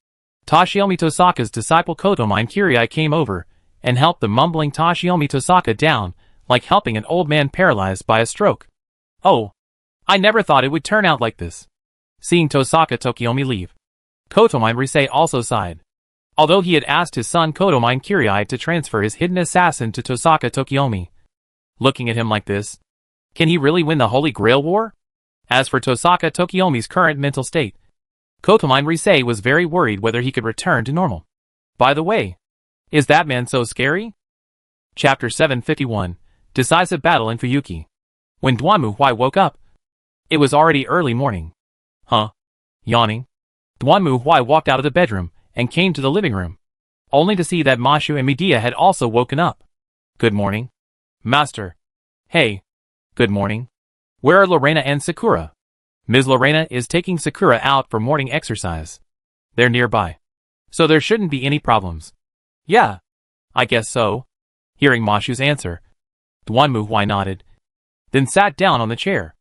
Tashiomi Tosaka's disciple Kotomine Kirai came over and helped the mumbling Tashiomi Tosaka down, like helping an old man paralyzed by a stroke. Oh, I never thought it would turn out like this. Seeing Tosaka Tokiomi leave, Kotomine Risei also sighed. Although he had asked his son Kotomine Kirai to transfer his hidden assassin to Tosaka Tokiomi. Looking at him like this, Can he really win the Holy Grail War? As for Tosaka Tokiomi's current mental state, Kotomin Rise was very worried whether he could return to normal. By the way, is that man so scary? Chapter 751, Decisive Battle in Fuyuki. When Duanmu Huai woke up, it was already early morning. Yawning, Duanmu Huai walked out of the bedroom and came to the living room, only to see that Mashu and Medea had also woken up. Good morning, Master. Hey, good morning. Where are Lorena and Sakura? Ms. Lorena is taking Sakura out for morning exercise. They're nearby, so there shouldn't be any problems. Yeah, I guess so. Hearing Mashu's answer, Duanmu Huai nodded, then sat down on the chair.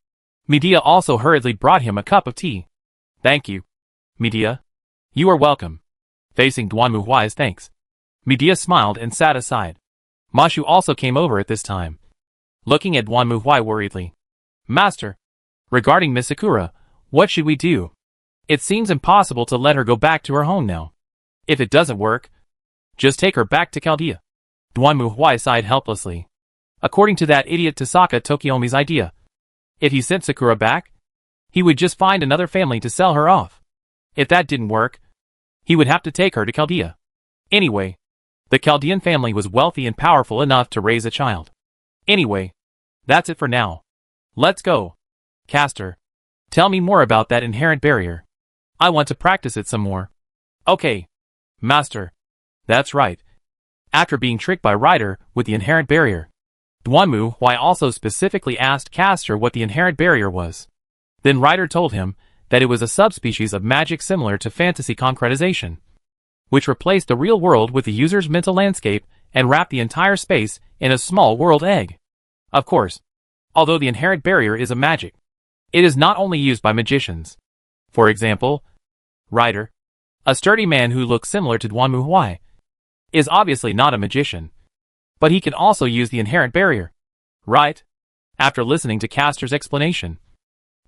Medea also hurriedly brought him a cup of tea. Thank you, Medea. You are welcome. Facing Duanmu Huai's thanks, Medea smiled and sat aside. Mashu also came over at this time, looking at Duanmu Huai worriedly. Master, regarding Miss Sakura, what should we do? It seems impossible to let her go back to her home now. If it doesn't work, just take her back to Chaldea. Duanmu Huai sighed helplessly. According to that idiot Tosaka Tokiomi's idea, if he sent Sakura back, he would just find another family to sell her off. If that didn't work, he would have to take her to Chaldea. Anyway, the Chaldean family was wealthy and powerful enough to raise a child. Anyway, that's it for now. Let's go. Castor, tell me more about that inherent barrier. I want to practice it some more. Okay, Master. That's right. After being tricked by Ryder with the inherent barrier, Duanmu Huai also specifically asked Castor what the inherent barrier was. Then Ryder told him that it was a subspecies of magic similar to fantasy concretization, which replaced the real world with the user's mental landscape and wrapped the entire space in a small world egg. Of course, although the inherent barrier is a magic, it is not only used by magicians. For example, Ryder, a sturdy man who looks similar to Duanmu Huai, is obviously not a magician, but he can also use the inherent barrier. Right? After listening to Castor's explanation,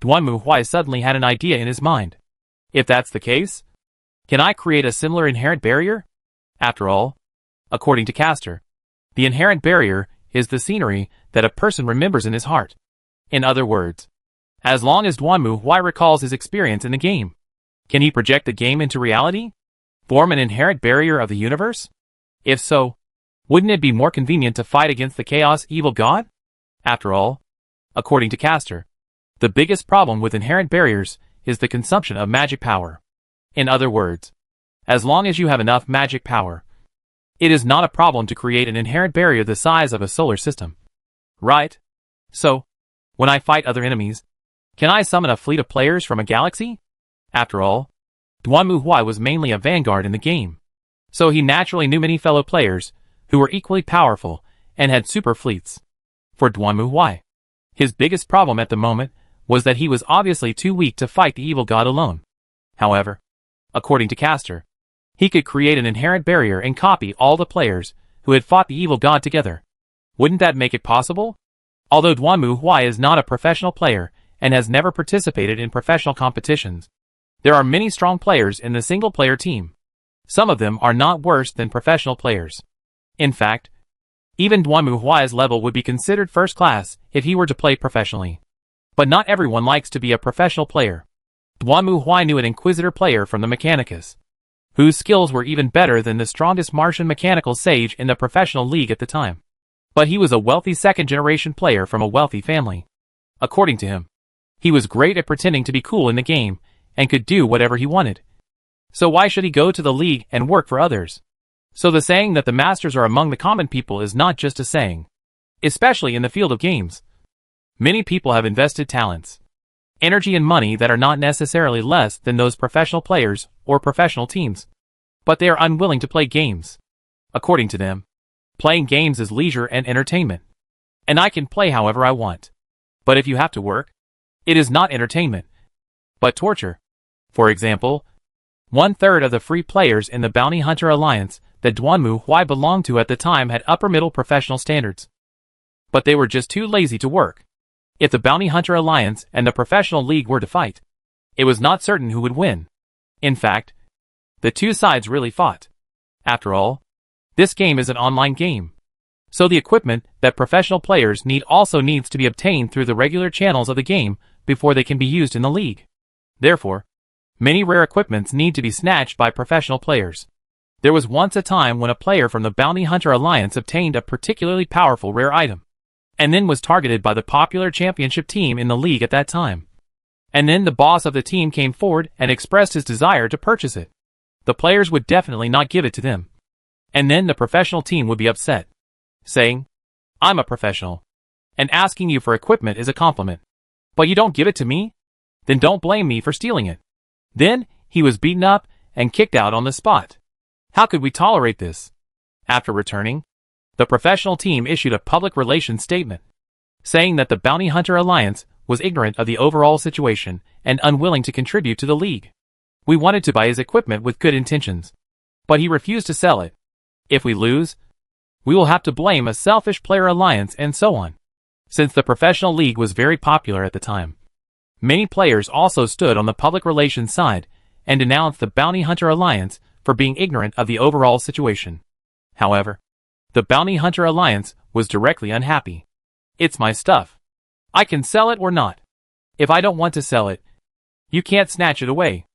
Duanmu Huai suddenly had an idea in his mind. If that's the case, can I create a similar inherent barrier? After all, according to Castor, the inherent barrier is the scenery that a person remembers in his heart. In other words, as long as Duanmu Huai recalls his experience in the game, can he project the game into reality? Form an inherent barrier of the universe? If so, wouldn't it be more convenient to fight against the Chaos Evil God? After all, according to Castor, the biggest problem with inherent barriers is the consumption of magic power. In other words, as long as you have enough magic power, it is not a problem to create an inherent barrier the size of a solar system. Right? So, when I fight other enemies, can I summon a fleet of players from a galaxy? After all, Duanmu Huai was mainly a vanguard in the game, so he naturally knew many fellow players who were equally powerful and had super fleets. For Duanmu Huai, his biggest problem at the moment was that he was obviously too weak to fight the evil god alone. However, according to Castor, he could create an inherent barrier and copy all the players who had fought the evil god together. Wouldn't that make it possible? Although Duanmu Huai is not a professional player and has never participated in professional competitions, there are many strong players in the single-player team. Some of them are not worse than professional players. In fact, even Duanmu Huai's level would be considered first class if he were to play professionally. But not everyone likes to be a professional player. Duanmu Huai knew an Inquisitor player from the Mechanicus, whose skills were even better than the strongest Martian mechanical sage in the professional league at the time. But he was a wealthy second-generation player from a wealthy family. According to him, he was great at pretending to be cool in the game and could do whatever he wanted. So why should he go to the league and work for others? So the saying that the masters are among the common people is not just a saying. Especially in the field of games, many people have invested talents, energy and money that are not necessarily less than those professional players or professional teams. But they are unwilling to play games. According to them, playing games is leisure and entertainment. And I can play however I want. But if you have to work, it is not entertainment, but torture. For example, 1/3 of the free players in the Bounty Hunter Alliance that Duanmu Huai belonged to at the time had upper-middle professional standards. But they were just too lazy to work. If the Bounty Hunter Alliance and the Professional League were to fight, it was not certain who would win. In fact, the two sides really fought. After all, this game is an online game, So the equipment that professional players need also needs to be obtained through the regular channels of the game before they can be used in the league. Therefore, many rare equipments need to be snatched by professional players. There was once a time when a player from the Bounty Hunter Alliance obtained a particularly powerful rare item, and then was targeted by the popular championship team in the league at that time. And then the boss of the team came forward and expressed his desire to purchase it. The players would definitely not give it to them. And then the professional team would be upset, saying, "I'm a professional, and asking you for equipment is a compliment. But you don't give it to me? Then don't blame me for stealing it." Then he was beaten up and kicked out on the spot. How could we tolerate this? After returning, the professional team issued a public relations statement, saying that the Bounty Hunter Alliance was ignorant of the overall situation and unwilling to contribute to the league. We wanted to buy his equipment with good intentions, but he refused to sell it. If we lose, we will have to blame a selfish player alliance and so on. Since the professional league was very popular at the time, many players also stood on the public relations side and denounced the Bounty Hunter Alliance for being ignorant of the overall situation. However, the Bounty Hunter Alliance was directly unhappy. "It's my stuff. I can sell it or not. If I don't want to sell it, you can't snatch it away.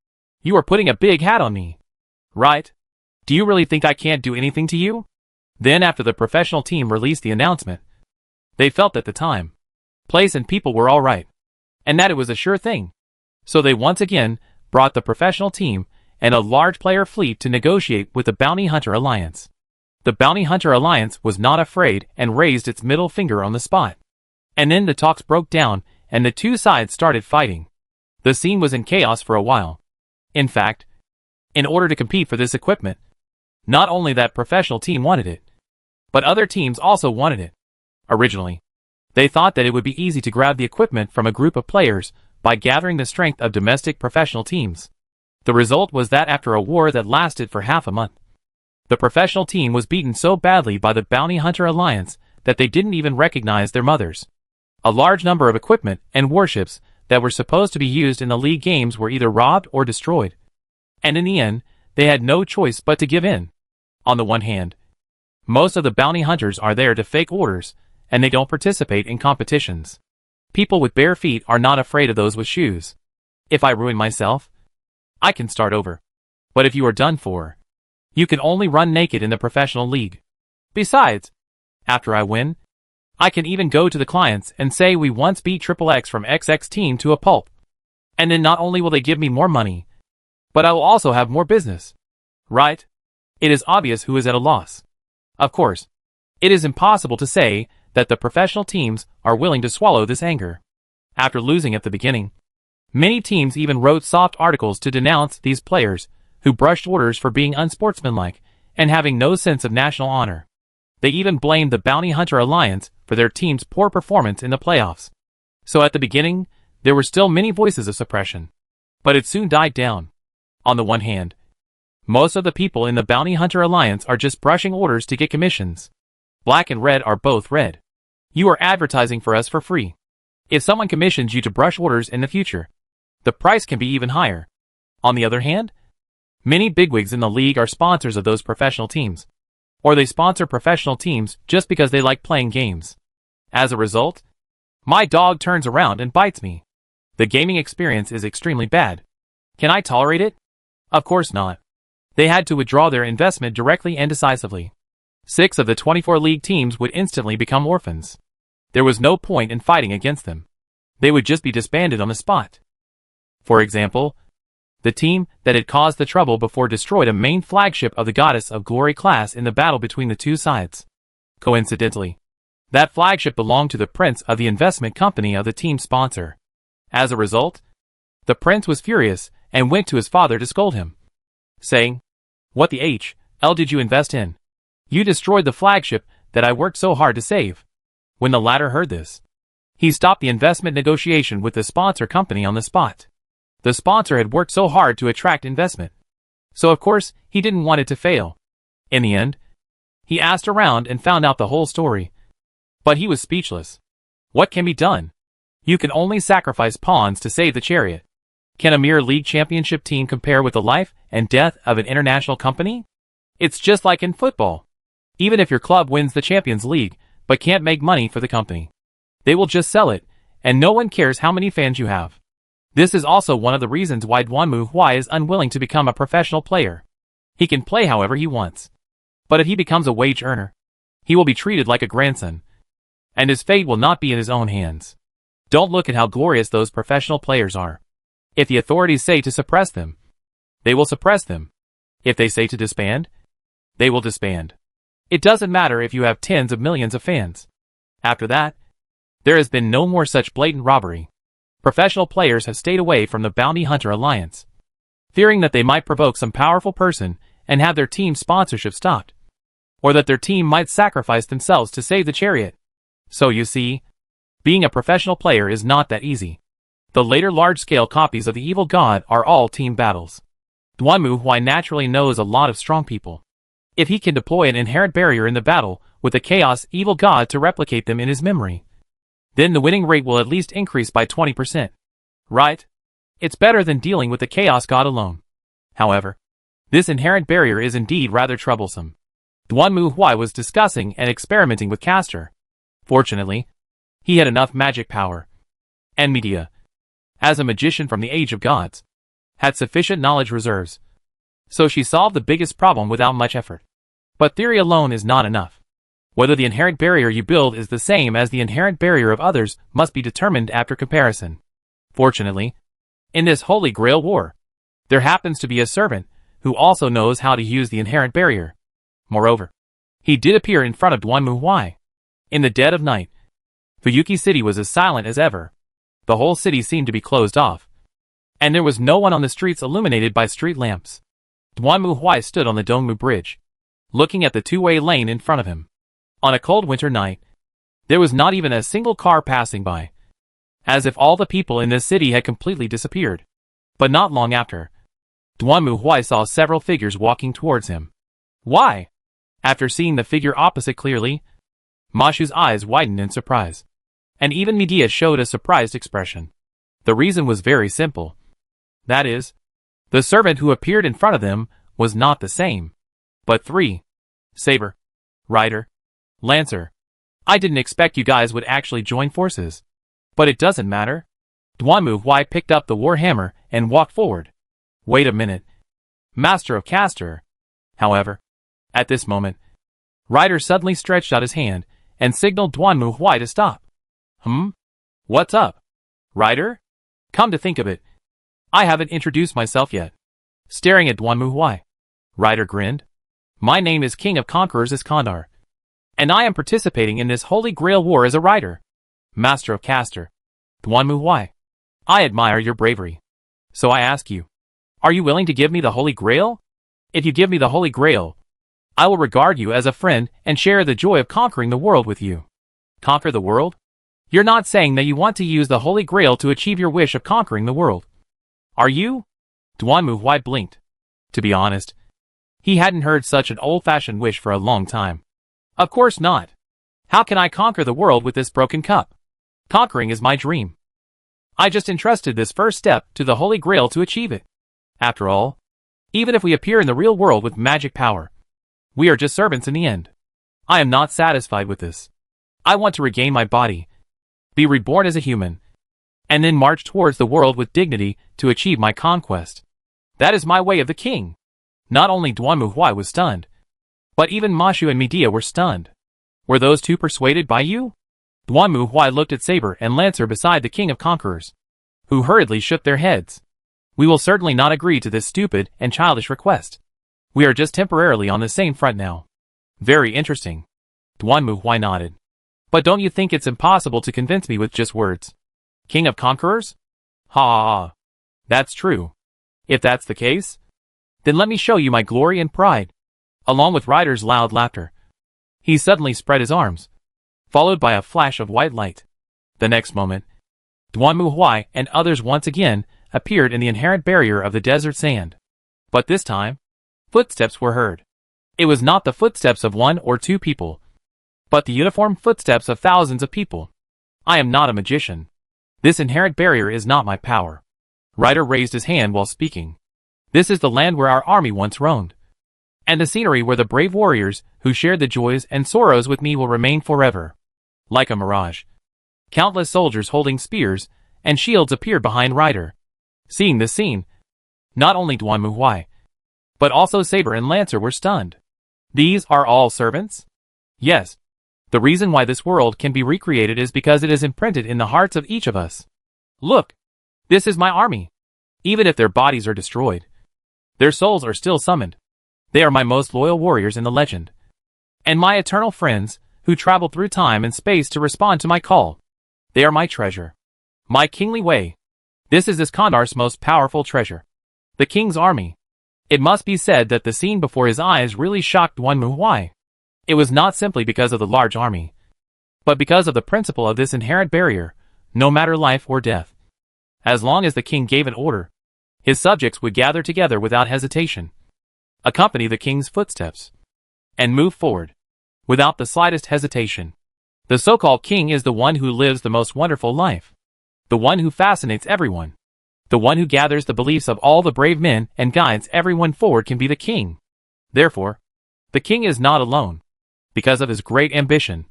You are putting a big hat on me. Right? Do you really think I can't do anything to you?" Then after the professional team released the announcement, they felt that the time, place and people were all right, and that it was a sure thing. So they once again brought the professional team and a large player fleet to negotiate with the Bounty Hunter Alliance. The Bounty Hunter Alliance was not afraid and raised its middle finger on the spot. And then the talks broke down and the two sides started fighting. The scene was in chaos for a while. In fact, in order to compete for this equipment, not only that professional team wanted it, but other teams also wanted it. Originally, they thought that it would be easy to grab the equipment from a group of players by gathering the strength of domestic professional teams. The result was that after a war that lasted for half a month, the professional team was beaten so badly by the Bounty Hunter Alliance that they didn't even recognize their mothers. A large number of equipment and warships that were supposed to be used in the league games were either robbed or destroyed. And in the end, they had no choice but to give in. On the one hand, most of the bounty hunters are there to fake orders, and they don't participate in competitions. People with bare feet are not afraid of those with shoes. If I ruin myself, I can start over. But if you are done for, you can only run naked in the professional league. Besides, after I win, I can even go to the clients and say we once beat XXX from XX team to a pulp. And then not only will they give me more money, but I will also have more business. Right? It is obvious who is at a loss. Of course, it is impossible to say that the professional teams are willing to swallow this anger. After losing at the beginning, many teams even wrote soft articles to denounce these players who brushed orders for being unsportsmanlike and having no sense of national honor. They even blamed the Bounty Hunter Alliance for their team's poor performance in the playoffs. So at the beginning, there were still many voices of suppression. But it soon died down. On the one hand, most of the people in the Bounty Hunter Alliance are just brushing orders to get commissions. Black and red are both red. You are advertising for us for free. If someone commissions you to brush orders in the future, the price can be even higher. On the other hand, many bigwigs in the league are sponsors of those professional teams. Or they sponsor professional teams just because they like playing games. As a result, my dog turns around and bites me. The gaming experience is extremely bad. Can I tolerate it? Of course not. They had to withdraw their investment directly and decisively. 6 of the 24 league teams would instantly become orphans. There was no point in fighting against them. They would just be disbanded on the spot. For example, the team that had caused the trouble before destroyed a main flagship of the Goddess of Glory class in the battle between the two sides. Coincidentally, that flagship belonged to the prince of the investment company of the team's sponsor. As a result, the prince was furious and went to his father to scold him, saying, "What the hell did you invest in? You destroyed the flagship that I worked so hard to save." When the latter heard this, he stopped the investment negotiation with the sponsor company on the spot. The sponsor had worked so hard to attract investment, so of course he didn't want it to fail. In the end, he asked around and found out the whole story. But he was speechless. What can be done? You can only sacrifice pawns to save the chariot. Can a mere league championship team compare with the life and death of an international company? It's just like in football. Even if your club wins the Champions League, but can't make money for the company, they will just sell it, and no one cares how many fans you have. This is also one of the reasons why Dwanmu Hwai is unwilling to become a professional player. He can play however he wants. But if he becomes a wage earner, he will be treated like a grandson, and his fate will not be in his own hands. Don't look at how glorious those professional players are. If the authorities say to suppress them, they will suppress them. If they say to disband, they will disband. It doesn't matter if you have tens of millions of fans. After that, there has been no more such blatant robbery. Professional players have stayed away from the Bounty Hunter Alliance, fearing that they might provoke some powerful person and have their team's sponsorship stopped, or that their team might sacrifice themselves to save the chariot. So you see, being a professional player is not that easy. The later large-scale copies of the Evil God are all team battles. Dwanmu Hwai naturally knows a lot of strong people. If he can deploy an inherent barrier in the battle with the Chaos Evil God to replicate them in his memory, then the winning rate will at least increase by 20%. Right? It's better than dealing with the Chaos God alone. However, this inherent barrier is indeed rather troublesome. Dwanmu Hwai was discussing and experimenting with Castor. Fortunately, he had enough magic power. And Medea, as a magician from the Age of Gods, had sufficient knowledge reserves. So she solved the biggest problem without much effort. But theory alone is not enough. Whether the inherent barrier you build is the same as the inherent barrier of others must be determined after comparison. Fortunately, in this Holy Grail war, there happens to be a servant who also knows how to use the inherent barrier. Moreover, he did appear in front of Dwanmu Hwai. In the dead of night, Fuyuki City was as silent as ever. The whole city seemed to be closed off, and there was no one on the streets illuminated by street lamps. Dwanmu Hwai stood on the Dongmu Bridge, looking at the two-way lane in front of him. On a cold winter night, there was not even a single car passing by, as if all the people in this city had completely disappeared. But not long after, Dwanmu Hwai saw several figures walking towards him. Why? After seeing the figure opposite clearly, Mashu's eyes widened in surprise, and even Medea showed a surprised expression. The reason was very simple. That is, the servant who appeared in front of them was not the same, but three. Saber, Rider, Lancer. I didn't expect you guys would actually join forces. But it doesn't matter. Dwanmu Hwai picked up the warhammer and walked forward. Wait a minute. Master of Castor. However, at this moment, Rider suddenly stretched out his hand and signaled Dwanmu Hwai to stop. What's up? Rider? Come to think of it, I haven't introduced myself yet. Staring at Dwanmu Hwai, Rider grinned. My name is King of Conquerors Iskandar, and I am participating in this Holy Grail war as a rider. Master of Castor. Dwanmu Hwai, I admire your bravery. So I ask you, are you willing to give me the Holy Grail? If you give me the Holy Grail, I will regard you as a friend and share the joy of conquering the world with you. Conquer the world? You're not saying that you want to use the Holy Grail to achieve your wish of conquering the world, are you? Dwanmu Hwai blinked. To be honest, he hadn't heard such an old-fashioned wish for a long time. Of course not. How can I conquer the world with this broken cup? Conquering is my dream. I just entrusted this first step to the Holy Grail to achieve it. After all, even if we appear in the real world with magic power, we are just servants in the end. I am not satisfied with this. I want to regain my body, be reborn as a human, and then march towards the world with dignity to achieve my conquest. That is my way of the king. Not only Dwanmu Hwai was stunned, but even Mashu and Medea were stunned. Were those two persuaded by you? Dwanmu Hwai looked at Saber and Lancer beside the King of Conquerors, who hurriedly shook their heads. We will certainly not agree to this stupid and childish request. We are just temporarily on the same front now. Very interesting. Dwanmu Hwai nodded. But don't you think it's impossible to convince me with just words? King of Conquerors? Ha ha ha. That's true. If that's the case, then let me show you my glory and pride. Along with Rider's loud laughter, he suddenly spread his arms, followed by a flash of white light. The next moment, Dwanmu Hwai and others once again appeared in the inherent barrier of the desert sand. But this time, footsteps were heard. It was not the footsteps of one or two people, but the uniform footsteps of thousands of people. I am not a magician. This inherent barrier is not my power. Rider raised his hand while speaking. This is the land where our army once roamed. and the scenery where the brave warriors who shared the joys and sorrows with me will remain forever. Like a mirage, countless soldiers holding spears and shields appeared behind Ryder. Seeing this scene, not only Duan Muhui, but also Saber and Lancer were stunned. These are all servants? Yes. The reason why this world can be recreated is because it is imprinted in the hearts of each of us. Look, this is my army. Even if their bodies are destroyed, their souls are still summoned. They are my most loyal warriors in the legend, and my eternal friends who traveled through time and space to respond to my call. They are my treasure, my kingly way. This is Iskandar's most powerful treasure, the king's army. It must be said that the scene before his eyes really shocked Duan Muhui. It was not simply because of the large army, but because of the principle of this inherent barrier, no matter life or death. As long as the king gave an order, his subjects would gather together without hesitation, accompany the king's footsteps, and move forward, without the slightest hesitation. The so-called king is the one who lives the most wonderful life, the one who fascinates everyone, the one who gathers the beliefs of all the brave men and guides everyone forward can be the king. Therefore, the king is not alone, because of his great ambition.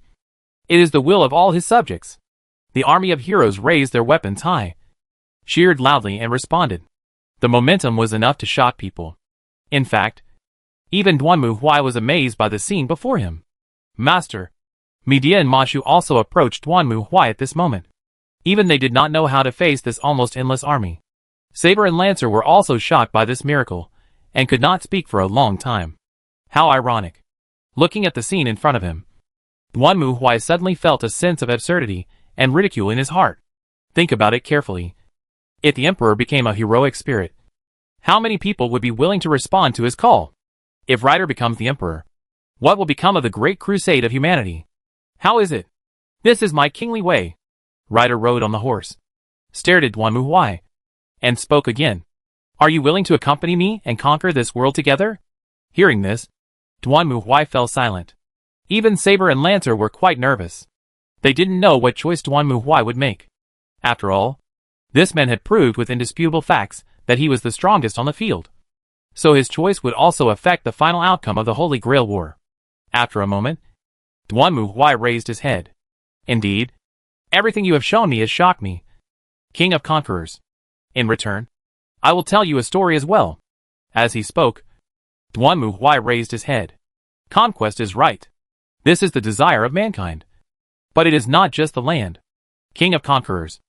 It is the will of all his subjects. The army of heroes raised their weapons high, cheered loudly and responded. The momentum was enough to shock people. In fact, even Duan Muhui was amazed by the scene before him. Master, Media and Mashu also approached Duan Muhui at this moment. Even they did not know how to face this almost endless army. Saber and Lancer were also shocked by this miracle, and could not speak for a long time. How ironic. Looking at the scene in front of him, Duan Muhui suddenly felt a sense of absurdity and ridicule in his heart. Think about it carefully. If the emperor became a heroic spirit, how many people would be willing to respond to his call? If Ryder becomes the emperor, what will become of the great crusade of humanity? How is it? This is my kingly way. Ryder rode on the horse, stared at Duan Muhui, and spoke again. Are you willing to accompany me and conquer this world together? Hearing this, Duan Muhui fell silent. Even Saber and Lancer were quite nervous. They didn't know what choice Duan Muhui would make. After all, this man had proved with indisputable facts that he was the strongest on the field. So his choice would also affect the final outcome of the Holy Grail War. After a moment, Duan Muhui raised his head. Indeed, everything you have shown me has shocked me, King of Conquerors. In return, I will tell you a story as well. As he spoke, Duan Muhui raised his head. Conquest is right. This is the desire of mankind. But it is not just the land. King of Conquerors.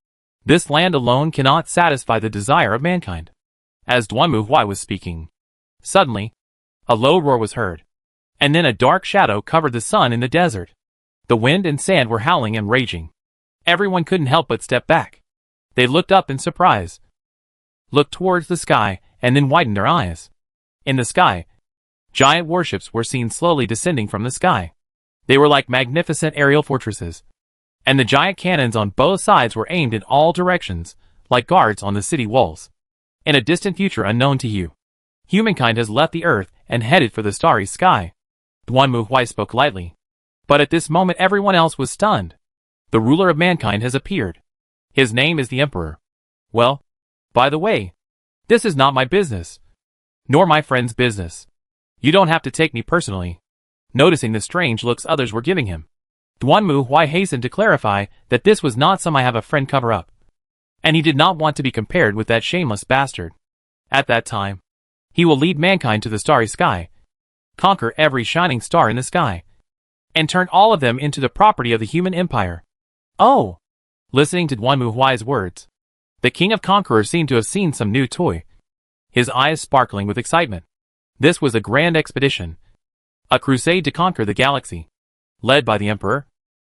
This land alone cannot satisfy the desire of mankind. As Duan Muhui was speaking, suddenly, a low roar was heard, and then a dark shadow covered the sun in the desert. The wind and sand were howling and raging. Everyone couldn't help but step back. They looked up in surprise, looked towards the sky, and then widened their eyes. In the sky, giant warships were seen slowly descending from the sky. They were like magnificent aerial fortresses, and the giant cannons on both sides were aimed in all directions, like guards on the city walls. In a distant future unknown to you, humankind has left the earth and headed for the starry sky. Duan Muhui spoke lightly, but at this moment everyone else was stunned. The ruler of mankind has appeared. His name is the Emperor. Well, by the way, this is not my business, nor my friend's business. You don't have to take me personally. Noticing the strange looks others were giving him, Duan Muhui hastened to clarify that this was not some I have a friend cover-up, and he did not want to be compared with that shameless bastard. At that time, he will lead mankind to the starry sky, conquer every shining star in the sky, and turn all of them into the property of the human empire. Oh! Listening to Duan Muhui's words, the King of Conquerors seemed to have seen some new toy, his eyes sparkling with excitement. This was a grand expedition, a crusade to conquer the galaxy. Led by the Emperor,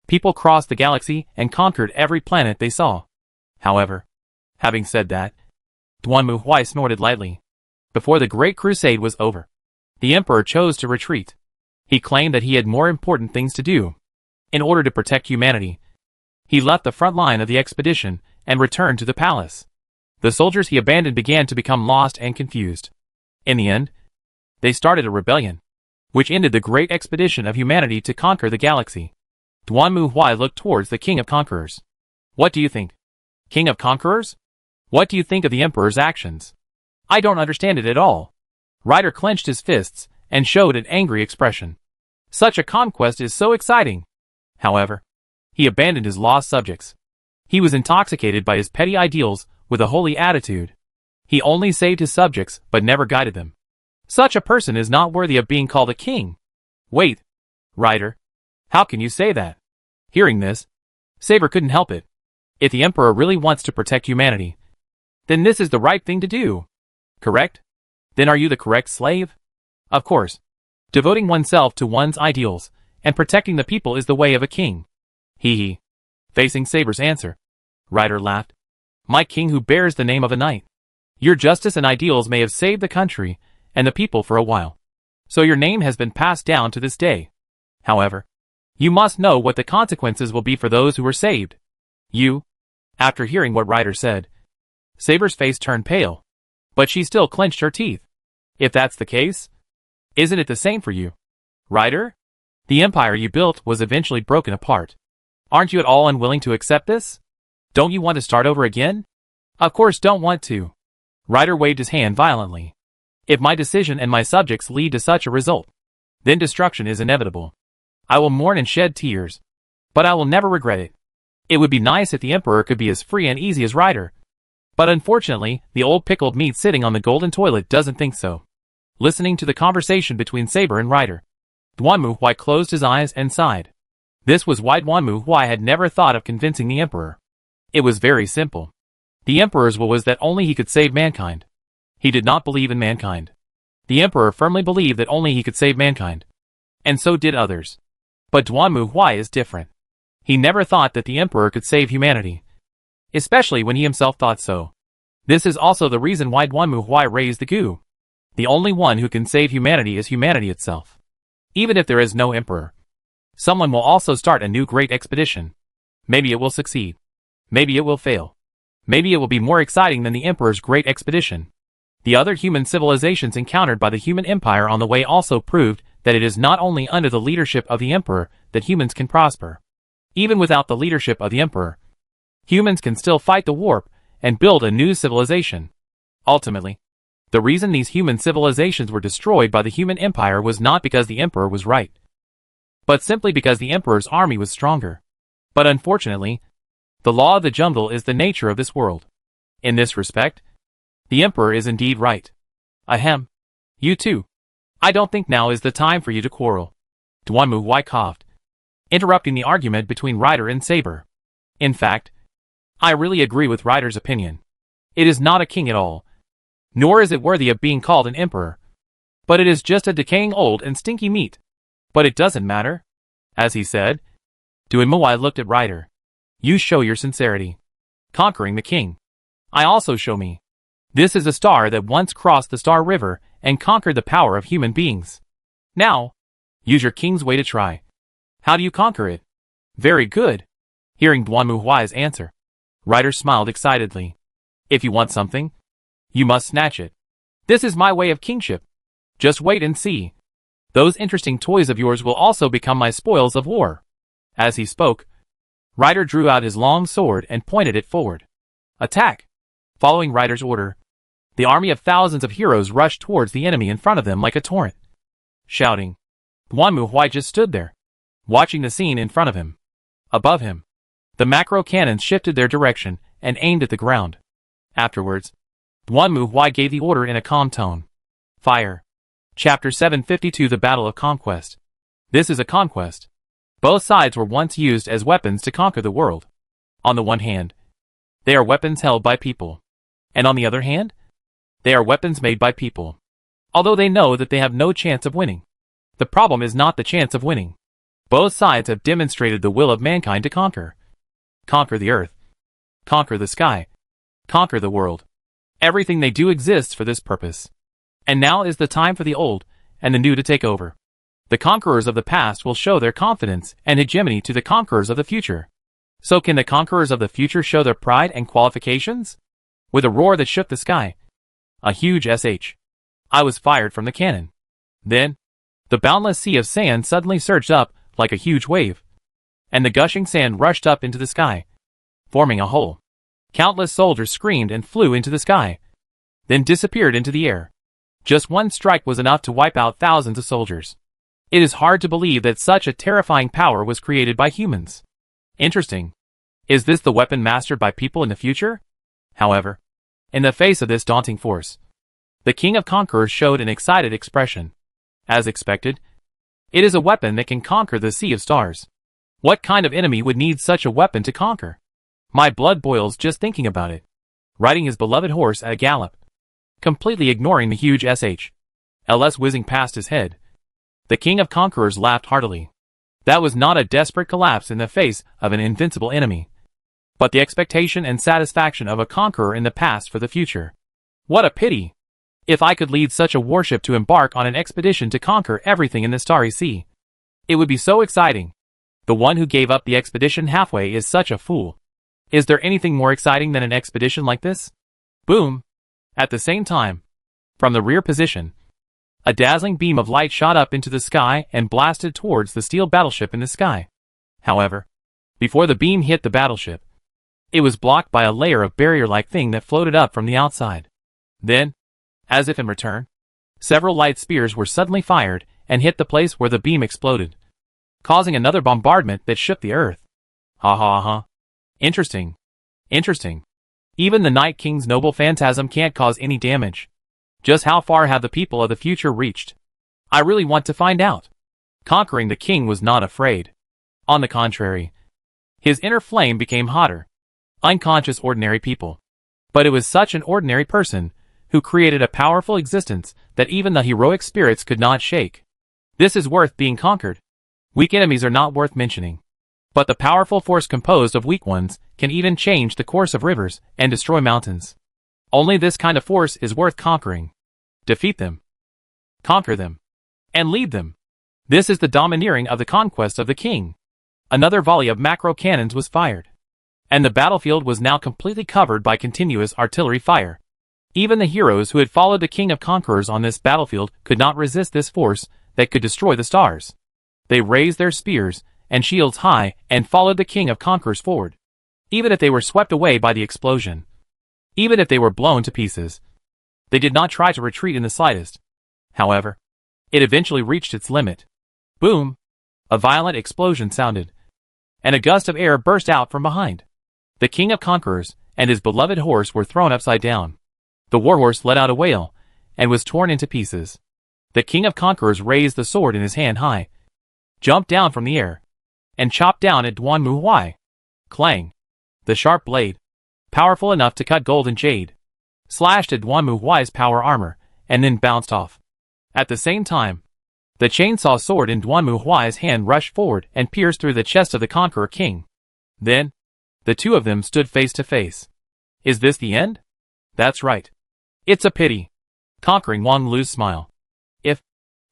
people crossed the galaxy and conquered every planet they saw. However, having said that, Duan Muhui snorted lightly. Before the Great Crusade was over, the Emperor chose to retreat. He claimed that he had more important things to do. In order to protect humanity, he left the front line of the expedition and returned to the palace. The soldiers he abandoned began to become lost and confused. In the end, they started a rebellion, which ended the great expedition of humanity to conquer the galaxy. Duan Muhui looked towards the King of Conquerors. What do you think? King of Conquerors? What do you think of the Emperor's actions? I don't understand it at all. Ryder clenched his fists and showed an angry expression. Such a conquest is so exciting. However, he abandoned his lost subjects. He was intoxicated by his petty ideals with a holy attitude. He only saved his subjects but never guided them. Such a person is not worthy of being called a king. Wait, Ryder. How can you say that? Hearing this, Saber couldn't help it. If the Emperor really wants to protect humanity, then this is the right thing to do. Correct? Then are you the correct slave? Of course. Devoting oneself to one's ideals and protecting the people is the way of a king. Hee. Facing Saber's answer, Ryder laughed. My king who bears the name of a knight. Your justice and ideals may have saved the country and the people for a while. So your name has been passed down to this day. However, you must know what the consequences will be for those who were saved. You. After hearing what Ryder said, Saber's face turned pale, but she still clenched her teeth. If that's the case, isn't it the same for you, Ryder? The empire you built was eventually broken apart. Aren't you at all unwilling to accept this? Don't you want to start over again? Of course don't want to. Ryder waved his hand violently. If my decision and my subjects lead to such a result, then destruction is inevitable. I will mourn and shed tears, but I will never regret it. It would be nice if the Emperor could be as free and easy as Ryder. But unfortunately, the old pickled meat sitting on the golden toilet doesn't think so. Listening to the conversation between Saber and Ryder, Duanmu Huai closed his eyes and sighed. This was why Duanmu Huai had never thought of convincing the Emperor. It was very simple. The Emperor's will was that only he could save mankind. He did not believe in mankind. The Emperor firmly believed that only he could save mankind. And so did others. But Duanmu Huai is different. He never thought that the Emperor could save humanity, especially when he himself thought so. This is also the reason why Duanmu Huai raised the Gu. The only one who can save humanity is humanity itself. Even if there is no Emperor, someone will also start a new great expedition. Maybe it will succeed. Maybe it will fail. Maybe it will be more exciting than the Emperor's great expedition. The other human civilizations encountered by the human empire on the way also proved that it is not only under the leadership of the Emperor that humans can prosper. Even without the leadership of the Emperor, humans can still fight the warp and build a new civilization. Ultimately, the reason these human civilizations were destroyed by the human empire was not because the Emperor was right, but simply because the Emperor's army was stronger. But unfortunately, the law of the jungle is the nature of this world. In this respect, the Emperor is indeed right. Ahem. You too. I don't think now is the time for you to quarrel. Duanmu Huai coughed, interrupting the argument between Ryder and Saber. In fact, I really agree with Ryder's opinion. It is not a king at all, nor is it worthy of being called an emperor. But it is just a decaying old and stinky meat. But it doesn't matter. As he said, Duanmu Huai looked at Ryder. You show your sincerity. Conquering the king. I also show me. This is a star that once crossed the Star River and conquered the power of human beings. Now, use your king's way to try. How do you conquer it? Very good. Hearing Duanmu Huai's answer, Ryder smiled excitedly. If you want something, you must snatch it. This is my way of kingship. Just wait and see. Those interesting toys of yours will also become my spoils of war. As he spoke, Ryder drew out his long sword and pointed it forward. Attack! Following Ryder's order, the army of thousands of heroes rushed towards the enemy in front of them like a torrent. Shouting, Duanmu Huai just stood there, watching the scene in front of him. Above him, the macro cannons shifted their direction and aimed at the ground. Afterwards, Duanmu Huai gave the order in a calm tone. Fire. Chapter 752 The Battle of Conquest. This is a conquest. Both sides were once used as weapons to conquer the world. On the one hand, they are weapons held by people. And on the other hand, they are weapons made by people. Although they know that they have no chance of winning. The problem is not the chance of winning. Both sides have demonstrated the will of mankind to conquer. Conquer the earth. Conquer the sky. Conquer the world. Everything they do exists for this purpose. And now is the time for the old and the new to take over. The conquerors of the past will show their confidence and hegemony to the conquerors of the future. So can the conquerors of the future show their pride and qualifications? With a roar that shook the sky, a huge I was fired from the cannon. Then, the boundless sea of sand suddenly surged up like a huge wave, and the gushing sand rushed up into the sky, forming a hole. Countless soldiers screamed and flew into the sky, then disappeared into the air. Just one strike was enough to wipe out thousands of soldiers. It is hard to believe that such a terrifying power was created by humans. Interesting. Is this the weapon mastered by people in the future? However, in the face of this daunting force, the King of Conquerors showed an excited expression. As expected, it is a weapon that can conquer the Sea of Stars. What kind of enemy would need such a weapon to conquer? My blood boils just thinking about it. Riding his beloved horse at a gallop, completely ignoring the huge SHLs whizzing past his head, the King of Conquerors laughed heartily. That was not a desperate collapse in the face of an invincible enemy, but the expectation and satisfaction of a conqueror in the past for the future. What a pity! If I could lead such a warship to embark on an expedition to conquer everything in the Starry Sea, it would be so exciting. The one who gave up the expedition halfway is such a fool. Is there anything more exciting than an expedition like this? Boom! At the same time, from the rear position, a dazzling beam of light shot up into the sky and blasted towards the steel battleship in the sky. However, before the beam hit the battleship, it was blocked by a layer of barrier-like thing that floated up from the outside. Then, as if in return, several light spears were suddenly fired and hit the place where the beam exploded, causing another bombardment that shook the earth. Ha ha ha. Interesting. Interesting. Even the Night King's noble phantasm can't cause any damage. Just how far have the people of the future reached? I really want to find out. Conquering the king was not afraid. On the contrary, his inner flame became hotter. Unconscious ordinary people. But it was such an ordinary person who created a powerful existence that even the heroic spirits could not shake. This is worth being conquered. Weak enemies are not worth mentioning. But the powerful force composed of weak ones can even change the course of rivers and destroy mountains. Only this kind of force is worth conquering. Defeat them. Conquer them. And lead them. This is the domineering of the conquest of the king. Another volley of macro cannons was fired, and the battlefield was now completely covered by continuous artillery fire. Even the heroes who had followed the King of Conquerors on this battlefield could not resist this force that could destroy the stars. They raised their spears and shields high and followed the King of Conquerors forward. Even if they were swept away by the explosion, even if they were blown to pieces, they did not try to retreat in the slightest. However, it eventually reached its limit. Boom! A violent explosion sounded, and a gust of air burst out from behind. The King of Conquerors and his beloved horse were thrown upside down. The warhorse let out a wail and was torn into pieces. The King of Conquerors raised the sword in his hand high, jumped down from the air, and chopped down at Duan Mu Huai. Clang! The sharp blade, powerful enough to cut gold and jade, slashed at Duan Mu Huai's power armor, and then bounced off. At the same time, the chainsaw sword in Duan Mu Huai's hand rushed forward and pierced through the chest of the Conqueror King. Then, the two of them stood face to face. Is this the end? That's right. It's a pity. Conquering Wang Lu's smile. If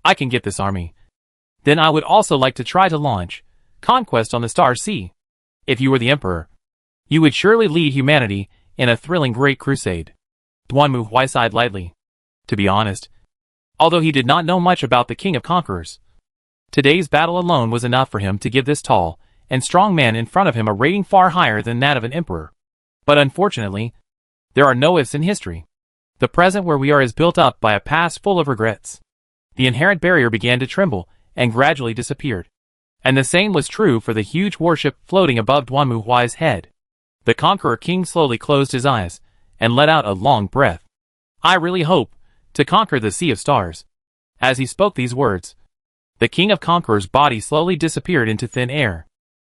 I can get this army, then I would also like to try to launch conquest on the Star Sea. If you were the emperor, you would surely lead humanity in a thrilling great crusade. Duan Mu Huai sighed lightly. To be honest, although he did not know much about the King of Conquerors, today's battle alone was enough for him to give this tall and strong man in front of him a rating far higher than that of an emperor. But unfortunately, there are no ifs in history. The present where we are is built up by a past full of regrets. The inherent barrier began to tremble and gradually disappeared. And the same was true for the huge warship floating above Duan Mu Huai's head. The Conqueror King slowly closed his eyes and let out a long breath. I really hope to conquer the Sea of Stars. As he spoke these words, the King of Conquerors' body slowly disappeared into thin air.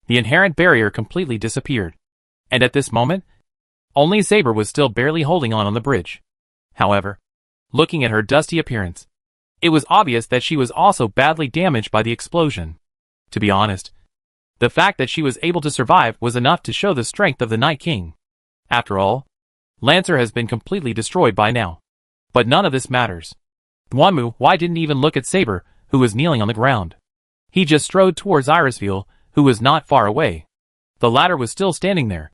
The inherent barrier completely disappeared. And at this moment, only Saber was still barely holding on the bridge. However, looking at her dusty appearance, it was obvious that she was also badly damaged by the explosion. To be honest, the fact that she was able to survive was enough to show the strength of the Night King. After all, Lancer has been completely destroyed by now. But none of this matters. Duan Mu Huai didn't even look at Saber, who was kneeling on the ground. He just strode towards Irisfield, who was not far away. The latter was still standing there,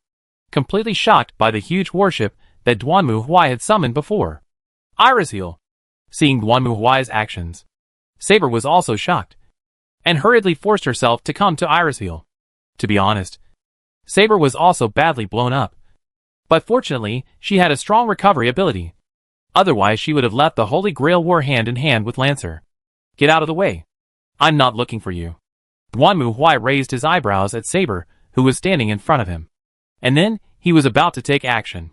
completely shocked by the huge warship that Duan Mu Huai had summoned before. Irisfield, seeing Duan Mu Huai's actions, Saber was also shocked, and hurriedly forced herself to come to Irisfield. To be honest, Saber was also badly blown up. But fortunately, she had a strong recovery ability. Otherwise she would have left the Holy Grail war hand in hand with Lancer. Get out of the way. I'm not looking for you. Duanmu Huai raised his eyebrows at Saber, who was standing in front of him. And then, he was about to take action.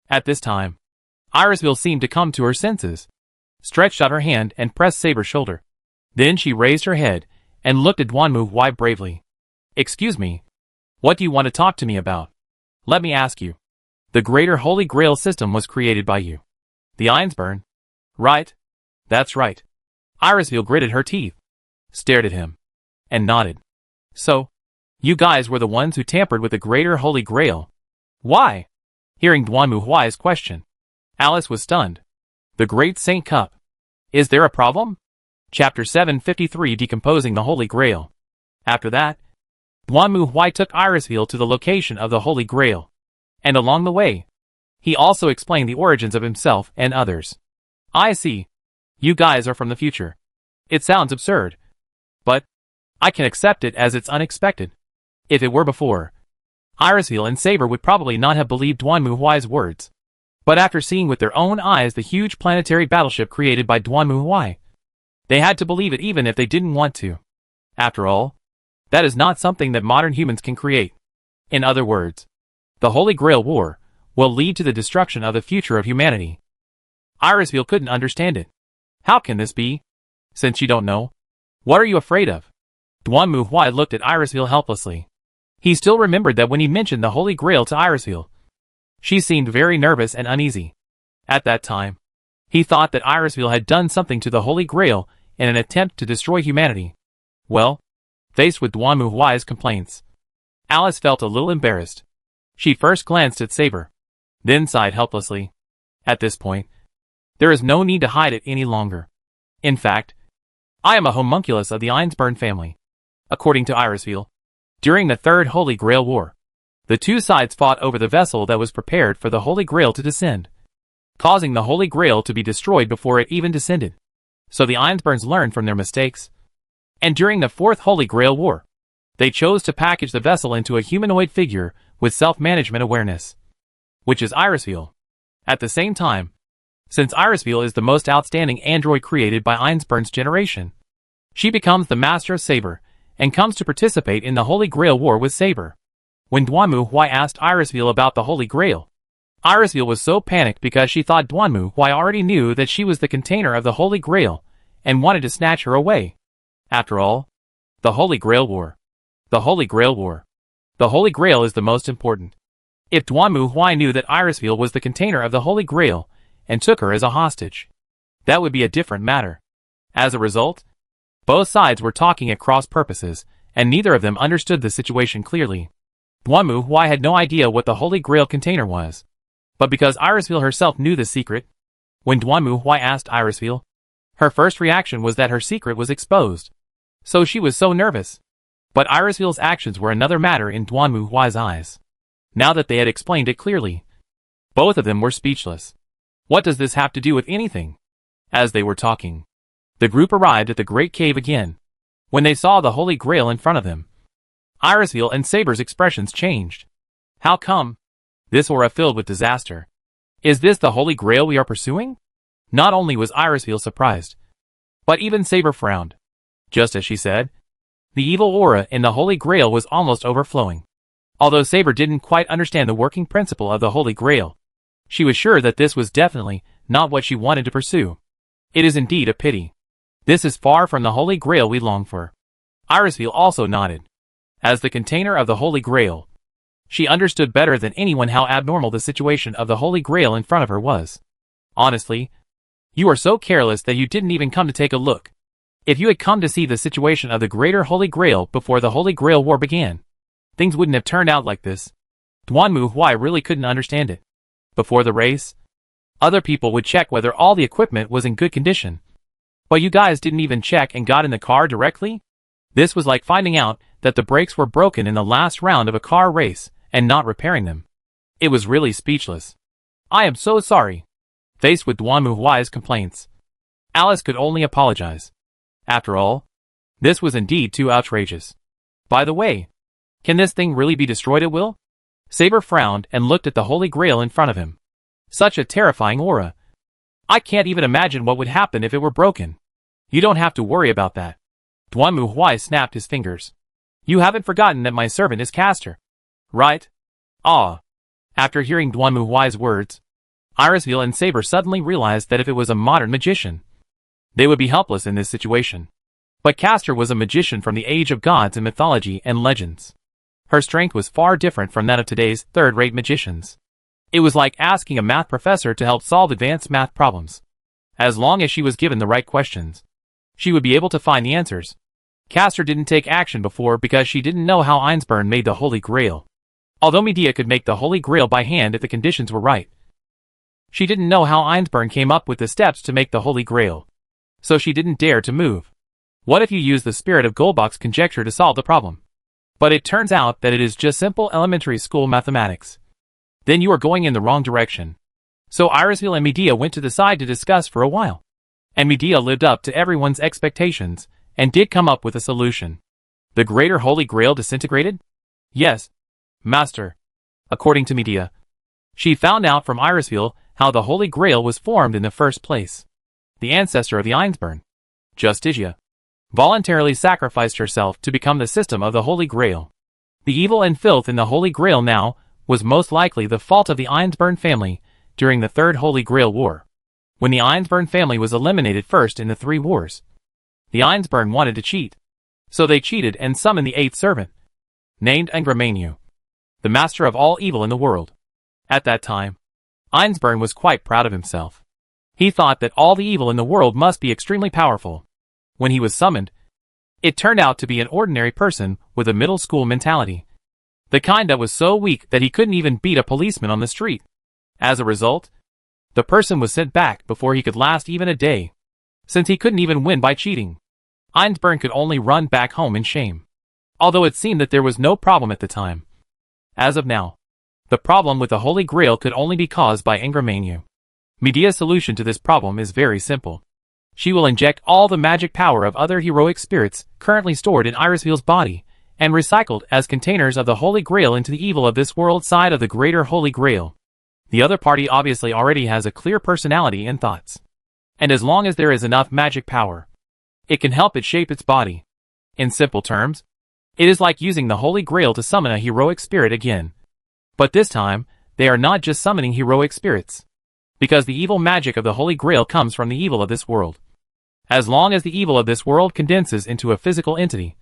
At this time, Irisville seemed to come to her senses, stretched out her hand and pressed Saber's shoulder. Then she raised her head, and looked at Duanmu Huai bravely. Excuse me. What do you want to talk to me about? Let me ask you. The Greater Holy Grail system was created by you. The Einsburn? Right? That's right. Irisville gritted her teeth, stared at him, and nodded. So, you guys were the ones who tampered with the Greater Holy Grail. Why? Hearing Duanmu Huai's question, Alice was stunned. The Great Saint Cup. Is there a problem? Chapter 753 Decomposing the Holy Grail. After that, Duanmu Huai took Irisville to the location of the Holy Grail. And along the way, he also explained the origins of himself and others. I see. You guys are from the future. It sounds absurd. But I can accept it as it's unexpected. If it were before, Irisville and Saber would probably not have believed Duanmu Huai's words. But after seeing with their own eyes the huge planetary battleship created by Duanmu Huai, they had to believe it even if they didn't want to. After all, that is not something that modern humans can create. In other words, the Holy Grail War will lead to the destruction of the future of humanity. Irisville couldn't understand it. How can this be? Since you don't know, what are you afraid of? Duanmu Huai looked at Irisville helplessly. He still remembered that when he mentioned the Holy Grail to Irisville, she seemed very nervous and uneasy. At that time, he thought that Irisville had done something to the Holy Grail in an attempt to destroy humanity. Well, faced with Duanmu Huai's complaints, Alice felt a little embarrassed. She first glanced at Saber, then sighed helplessly. At this point, there is no need to hide it any longer. In fact, I am a homunculus of the Einsburn family. According to Irisville, during the Third Holy Grail War, the two sides fought over the vessel that was prepared for the Holy Grail to descend, causing the Holy Grail to be destroyed before it even descended. So the Einsburns learned from their mistakes. And during the Fourth Holy Grail War, they chose to package the vessel into a humanoid figure with self-management awareness, which is Irisville. At the same time, since Irisville is the most outstanding android created by Einsburn's generation, she becomes the master of Saber and comes to participate in the Holy Grail War with Saber. When Duanmu Huai asked Irisville about the Holy Grail, Irisville was so panicked because she thought Duanmu Huai already knew that she was the container of the Holy Grail and wanted to snatch her away. After all, the Holy Grail War. The Holy Grail War. The Holy Grail is the most important. If Duanmu Huai knew that Irisville was the container of the Holy Grail and took her as a hostage, that would be a different matter. As a result, both sides were talking at cross purposes, and neither of them understood the situation clearly. Duanmu Huai had no idea what the Holy Grail container was. But because Irisville herself knew the secret, when Duanmu Huai asked Irisville, her first reaction was that her secret was exposed. So she was so nervous. But Irisville's actions were another matter in Duanmu Huai's eyes. Now that they had explained it clearly, both of them were speechless. What does this have to do with anything? As they were talking, the group arrived at the Great Cave again. When they saw the Holy Grail in front of them, Irisville and Saber's expressions changed. How come? This aura filled with disaster. Is this the Holy Grail we are pursuing? Not only was Irisville surprised, but even Saber frowned. Just as she said, the evil aura in the Holy Grail was almost overflowing. Although Saber didn't quite understand the working principle of the Holy Grail, she was sure that this was definitely not what she wanted to pursue. It is indeed a pity. This is far from the Holy Grail we long for. Irisville also nodded. As the container of the Holy Grail, she understood better than anyone how abnormal the situation of the Holy Grail in front of her was. Honestly, you are so careless that you didn't even come to take a look. If you had come to see the situation of the Greater Holy Grail before the Holy Grail War began, things wouldn't have turned out like this. Duanmu Huai really couldn't understand it. Before the race, other people would check whether all the equipment was in good condition. But you guys didn't even check and got in the car directly? This was like finding out that the brakes were broken in the last round of a car race and not repairing them. It was really speechless. I am so sorry. Faced with Duanmu Huai's complaints, Alice could only apologize. After all, this was indeed too outrageous. By the way, can this thing really be destroyed at will? Saber frowned and looked at the Holy Grail in front of him. Such a terrifying aura. I can't even imagine what would happen if it were broken. You don't have to worry about that. Duanmu Huai snapped his fingers. You haven't forgotten that my servant is Castor, right? Ah. After hearing Duanmu Huai's words, Irisville and Saber suddenly realized that if it was a modern magician, they would be helpless in this situation. But Castor was a magician from the age of gods in mythology and legends. Her strength was far different from that of today's third-rate magicians. It was like asking a math professor to help solve advanced math problems. As long as she was given the right questions, she would be able to find the answers. Castor didn't take action before because she didn't know how Einsburn made the Holy Grail. Although Medea could make the Holy Grail by hand if the conditions were right, she didn't know how Einsburn came up with the steps to make the Holy Grail. So she didn't dare to move. What if you use the spirit of Goldbach's conjecture to solve the problem? But it turns out that it is just simple elementary school mathematics. Then you are going in the wrong direction. So Irisville and Medea went to the side to discuss for a while. And Medea lived up to everyone's expectations, and did come up with a solution. The greater Holy Grail disintegrated? Yes, Master. According to Medea, she found out from Irisville how the Holy Grail was formed in the first place. The ancestor of the Einsburn, Justitia, voluntarily sacrificed herself to become the system of the Holy Grail. The evil and filth in the Holy Grail now was most likely the fault of the Einsburn family during the Third Holy Grail War. When the Einsburn family was eliminated first in the 3 wars, the Einsburn wanted to cheat. So they cheated and summoned the 8th servant, named Engramenu, the master of all evil in the world. At that time, Einsburn was quite proud of himself. He thought that all the evil in the world must be extremely powerful. When he was summoned, it turned out to be an ordinary person with a middle school mentality. The kind that was so weak that he couldn't even beat a policeman on the street. As a result, the person was sent back before he could last even a day, since he couldn't even win by cheating. Einsburn could only run back home in shame, although it seemed that there was no problem at the time. As of now, the problem with the Holy Grail could only be caused by Engramenu. Medea's solution to this problem is very simple. She will inject all the magic power of other heroic spirits currently stored in Irisville's body and recycled as containers of the Holy Grail into the evil of this world side of the greater Holy Grail. The other party obviously already has a clear personality and thoughts. And as long as there is enough magic power, it can help it shape its body. In simple terms, it is like using the Holy Grail to summon a heroic spirit again. But this time, they are not just summoning heroic spirits, because the evil magic of the Holy Grail comes from the evil of this world. As long as the evil of this world condenses into a physical entity,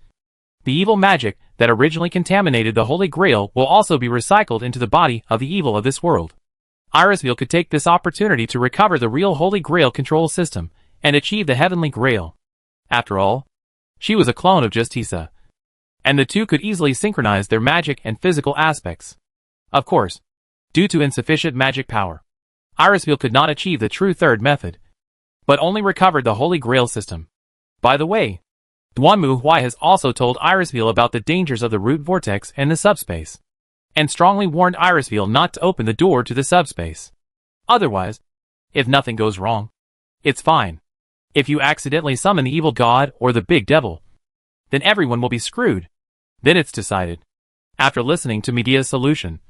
the evil magic that originally contaminated the Holy Grail will also be recycled into the body of the evil of this world. Irisville could take this opportunity to recover the real Holy Grail control system and achieve the Heavenly Grail. After all, she was a clone of Justitia, and the two could easily synchronize their magic and physical aspects. Of course, due to insufficient magic power, Irisville could not achieve the true third method, but only recovered the Holy Grail system. By the way, Duanmu Huai has also told Irisville about the dangers of the root vortex and the subspace, and strongly warned Irisville not to open the door to the subspace. Otherwise, if nothing goes wrong, it's fine. If you accidentally summon the evil god or the big devil, then everyone will be screwed. Then it's decided. After listening to Medea's solution,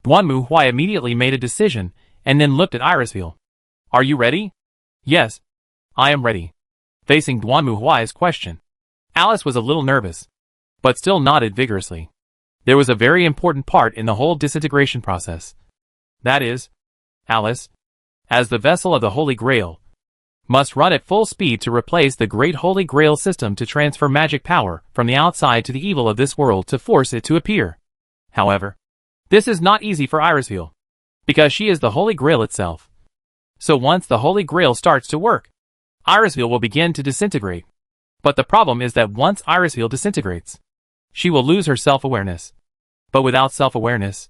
Duanmu Huai immediately made a decision and then looked at Irisville. Are you ready? Yes, I am ready. Facing Duanmu Huai's question, Alice was a little nervous, but still nodded vigorously. There was a very important part in the whole disintegration process. That is, Alice, as the vessel of the Holy Grail, must run at full speed to replace the great Holy Grail system to transfer magic power from the outside to the evil of this world to force it to appear. However, this is not easy for Irisville, because she is the Holy Grail itself. So once the Holy Grail starts to work, Irisville will begin to disintegrate. But the problem is that once Irisville disintegrates, she will lose her self-awareness. But without self-awareness,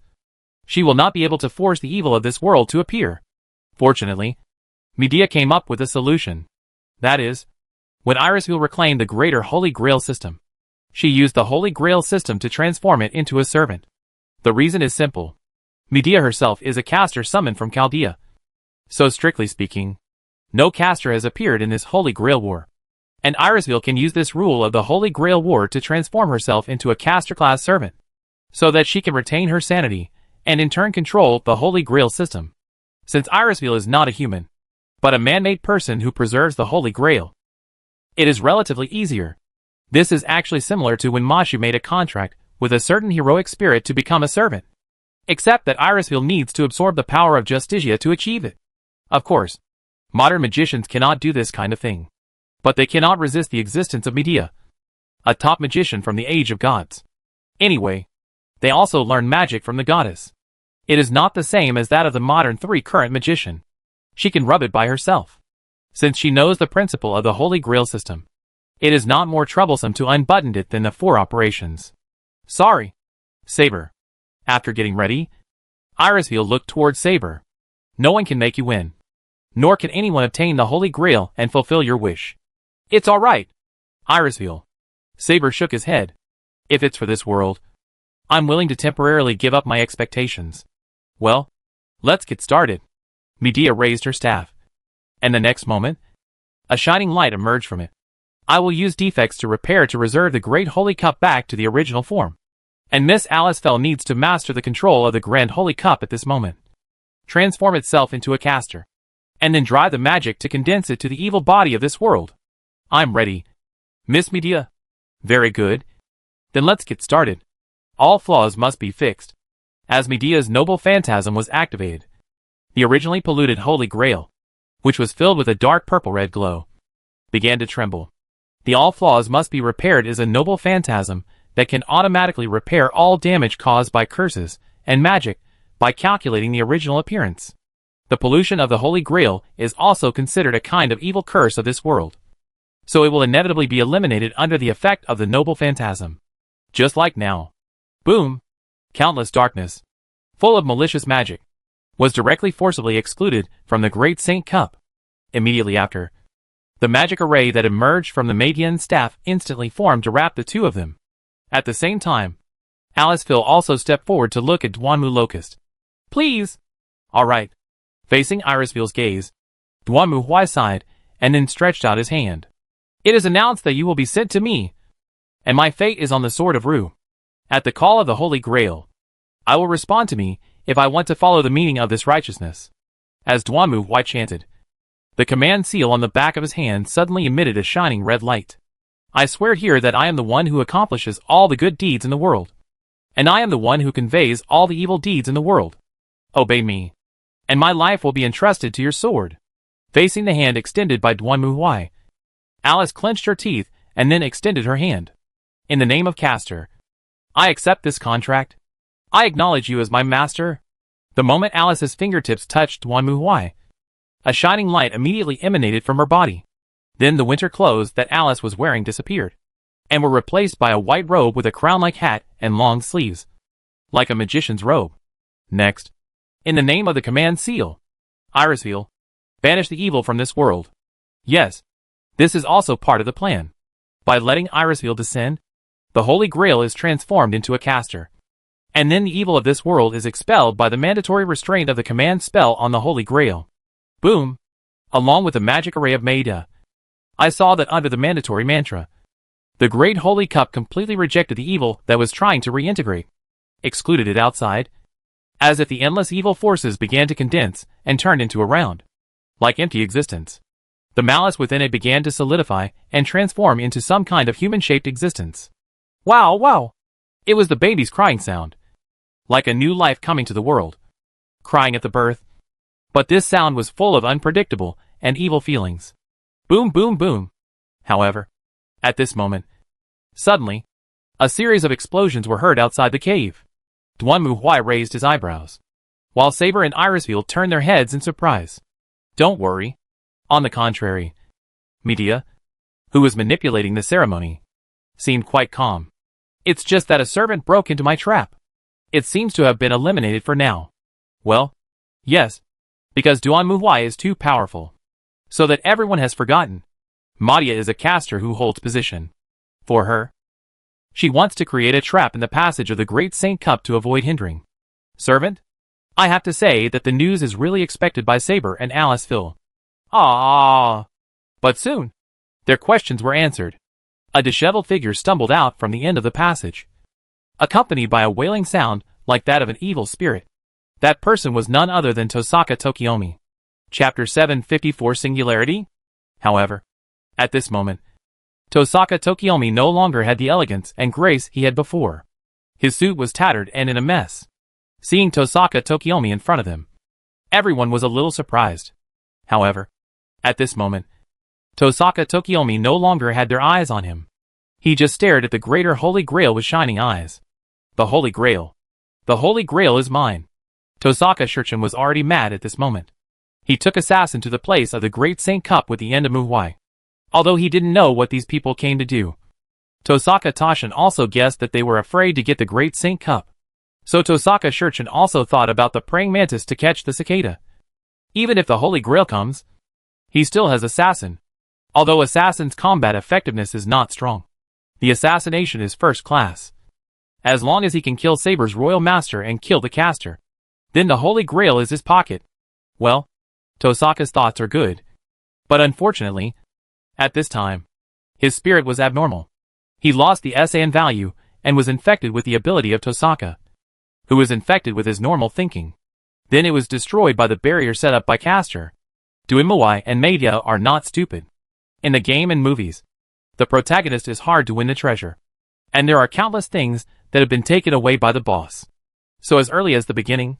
she will not be able to force the evil of this world to appear. Fortunately, Medea came up with a solution. That is, when Irisville reclaimed the greater Holy Grail system, she used the Holy Grail system to transform it into a servant. The reason is simple. Medea herself is a caster summoned from Chaldea. So strictly speaking, no caster has appeared in this Holy Grail War. And Irisville can use this rule of the Holy Grail War to transform herself into a caster-class servant, so that she can retain her sanity, and in turn control the Holy Grail system. Since Irisville is not a human, but a man-made person who preserves the Holy Grail. It is relatively easier. This is actually similar to when Mashu made a contract with a certain heroic spirit to become a servant. Except that Irisville needs to absorb the power of Justicia to achieve it. Of course, modern magicians cannot do this kind of thing. But they cannot resist the existence of Medea, a top magician from the Age of Gods. Anyway, they also learn magic from the goddess. It is not the same as that of the modern current magician. She can rub it by herself. Since she knows the principle of the Holy Grail system, it is not more troublesome to unbutton it than the 4 operations. Sorry, Saber. After getting ready, Irisville looked towards Saber. No one can make you win. Nor can anyone obtain the Holy Grail and fulfill your wish. It's alright, Irisville. Saber shook his head. If it's for this world, I'm willing to temporarily give up my expectations. Well, let's get started. Medea raised her staff. And the next moment, a shining light emerged from it. I will use defects to repair to reserve the Great Holy Cup back to the original form. And Miss Alice Fell needs to master the control of the Grand Holy Cup at this moment. Transform itself into a caster. And then drive the magic to condense it to the evil body of this world. I'm ready. Miss Medea? Very good. Then let's get started. All flaws must be fixed. As Medea's noble phantasm was activated, the originally polluted Holy Grail, which was filled with a dark purple-red glow, began to tremble. The all flaws must be repaired is a noble phantasm that can automatically repair all damage caused by curses and magic by calculating the original appearance. The pollution of the Holy Grail is also considered a kind of evil curse of this world, so it will inevitably be eliminated under the effect of the noble phantasm. Just like now. Boom! Countless darkness, full of malicious magic, was directly forcibly excluded from the Great Saint Cup. Immediately after, the magic array that emerged from the Median staff instantly formed to wrap the two of them. At the same time, Aliceville also stepped forward to look at Dwanmu Locust. Please! Alright. Facing Irisville's gaze, Dwanmu Huai sighed and then stretched out his hand. It is announced that you will be sent to me, and my fate is on the Sword of Ru. At the call of the Holy Grail, I will respond to me if I want to follow the meaning of this righteousness. As Dwanmu Huai chanted, the command seal on the back of his hand suddenly emitted a shining red light. I swear here that I am the one who accomplishes all the good deeds in the world, and I am the one who conveys all the evil deeds in the world. Obey me, and my life will be entrusted to your sword. Facing the hand extended by Dwanmu Huai, Alice clenched her teeth and then extended her hand. In the name of Castor, I accept this contract. I acknowledge you as my master. The moment Alice's fingertips touched Dwanmu Huai, a shining light immediately emanated from her body. Then the winter clothes that Alice was wearing disappeared, and were replaced by a white robe with a crown-like hat and long sleeves, like a magician's robe. Next, in the name of the command seal, Irisville, banish the evil from this world. Yes, this is also part of the plan. By letting Irisville descend, the Holy Grail is transformed into a caster, and then the evil of this world is expelled by the mandatory restraint of the command spell on the Holy Grail. Boom! Along with the magic array of Medea, I saw that under the mandatory mantra, the Great Holy Cup completely rejected the evil that was trying to reintegrate, excluded it outside, as if the endless evil forces began to condense and turned into a round, like empty existence. The malice within it began to solidify and transform into some kind of human-shaped existence. Wow, wow! It was the baby's crying sound, like a new life coming to the world, crying at the birth. But this sound was full of unpredictable and evil feelings. Boom, boom, boom. However, at this moment, suddenly, a series of explosions were heard outside the cave. Dwanmu Huai raised his eyebrows, while Saber and Irisville turned their heads in surprise. Don't worry. On the contrary, Medea, who was manipulating the ceremony, seemed quite calm. It's just that a servant broke into my trap. It seems to have been eliminated for now. Well, yes, because Dwanmu Huai is too powerful, so that everyone has forgotten. Medea is a caster who holds position. For her, she wants to create a trap in the passage of the Great Saint Cup to avoid hindering. Servant? I have to say that the news is really expected by Saber and Aliceville. Ah! But soon, their questions were answered. A disheveled figure stumbled out from the end of the passage, accompanied by a wailing sound like that of an evil spirit. That person was none other than Tosaka Tokiomi. Chapter 754 Singularity? However, at this moment, Tosaka Tokiomi no longer had the elegance and grace he had before. His suit was tattered and in a mess. Seeing Tosaka Tokiomi in front of him, everyone was a little surprised. However, at this moment, Tosaka Tokiomi no longer had their eyes on him. He just stared at the greater Holy Grail with shining eyes. The Holy Grail. The Holy Grail is mine. Tosaka Shurchin was already mad at this moment. He took assassin to the place of the Great Saint Cup with the end of Muwai. Although he didn't know what these people came to do. Tosaka Toshin also guessed that they were afraid to get the Great Saint Cup. So Tosaka Shurchin also thought about the praying mantis to catch the cicada. Even if the Holy Grail comes, he still has assassin. Although assassin's combat effectiveness is not strong, the assassination is first class. As long as he can kill Saber's royal master and kill the caster, then the Holy Grail is his pocket. Well, Tosaka's thoughts are good. But unfortunately, at this time, his spirit was abnormal. He lost the SAN value and was infected with the ability of Tosaka, who was infected with his normal thinking. Then it was destroyed by the barrier set up by caster. Duimawai and Media are not stupid. In the game and movies, the protagonist is hard to win the treasure. And there are countless things that have been taken away by the boss. So as early as the beginning,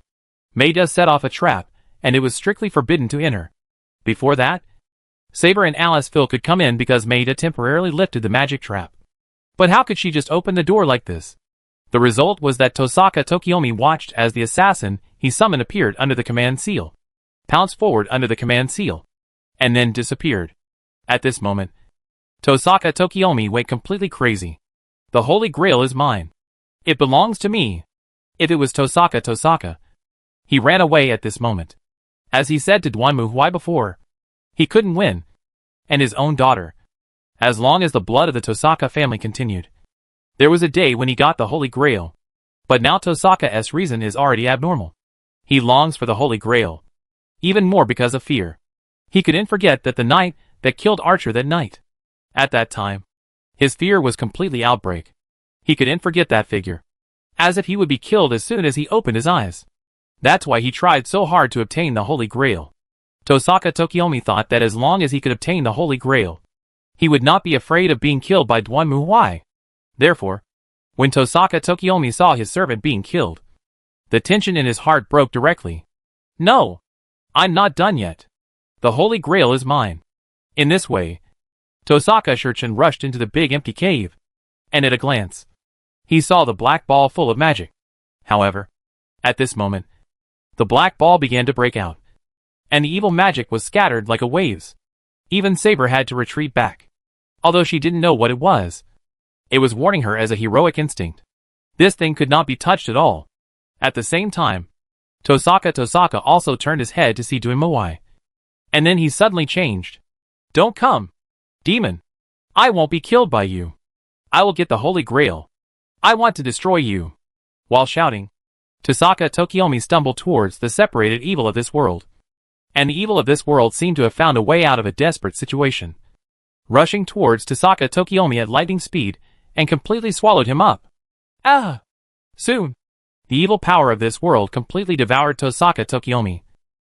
Media set off a trap, and it was strictly forbidden to enter. Before that, Saber and Alice Phil could come in because Media temporarily lifted the magic trap. But how could she just open the door like this? The result was that Tosaka Tokiomi watched as the assassin he summoned appeared under the command seal, pounced forward under the command seal, and then disappeared. At this moment, Tosaka Tokiomi went completely crazy. The Holy Grail is mine. It belongs to me. If it was Tosaka. He ran away at this moment. As he said to Duanmu why before, he couldn't win. And his own daughter. As long as the blood of the Tosaka family continued. There was a day when he got the Holy Grail. But now Tosaka's reason is already abnormal. He longs for the Holy Grail. Even more because of fear. He couldn't forget that the night that killed Archer that night. At that time, his fear was completely outbreak. He couldn't forget that figure. As if he would be killed as soon as he opened his eyes. That's why he tried so hard to obtain the Holy Grail. Tosaka Tokiomi thought that as long as he could obtain the Holy Grail, he would not be afraid of being killed by Duanmu Huai. Therefore, when Tosaka Tokiomi saw his servant being killed, the tension in his heart broke directly. No! I'm not done yet. The Holy Grail is mine. In this way, Tosaka Shurchin rushed into the big empty cave, and at a glance, he saw the black ball full of magic. However, at this moment, the black ball began to break out, and the evil magic was scattered like a waves. Even Saber had to retreat back. Although she didn't know what it was warning her as a heroic instinct. This thing could not be touched at all. At the same time, Tosaka also turned his head to see Duimawai. And then he suddenly changed. Don't come, demon. I won't be killed by you. I will get the Holy Grail. I want to destroy you. While shouting, Tosaka Tokiomi stumbled towards the separated evil of this world. And the evil of this world seemed to have found a way out of a desperate situation. Rushing towards Tosaka Tokiomi at lightning speed, and completely swallowed him up. Ah! Soon, the evil power of this world completely devoured Tosaka Tokiomi.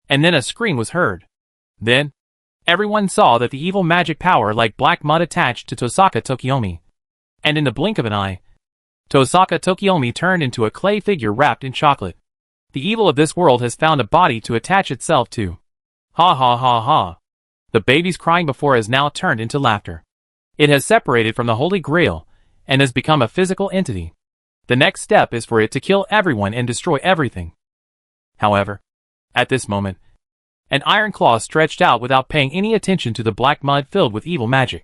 And then a scream was heard. Then, everyone saw that the evil magic power like black mud attached to Tosaka Tokiomi. And in the blink of an eye, Tosaka Tokiomi turned into a clay figure wrapped in chocolate. The evil of this world has found a body to attach itself to. Ha ha ha ha. The baby's crying before has now turned into laughter. It has separated from the Holy Grail, and has become a physical entity. The next step is for it to kill everyone and destroy everything. However, at this moment, an iron claw stretched out without paying any attention to the black mud filled with evil magic,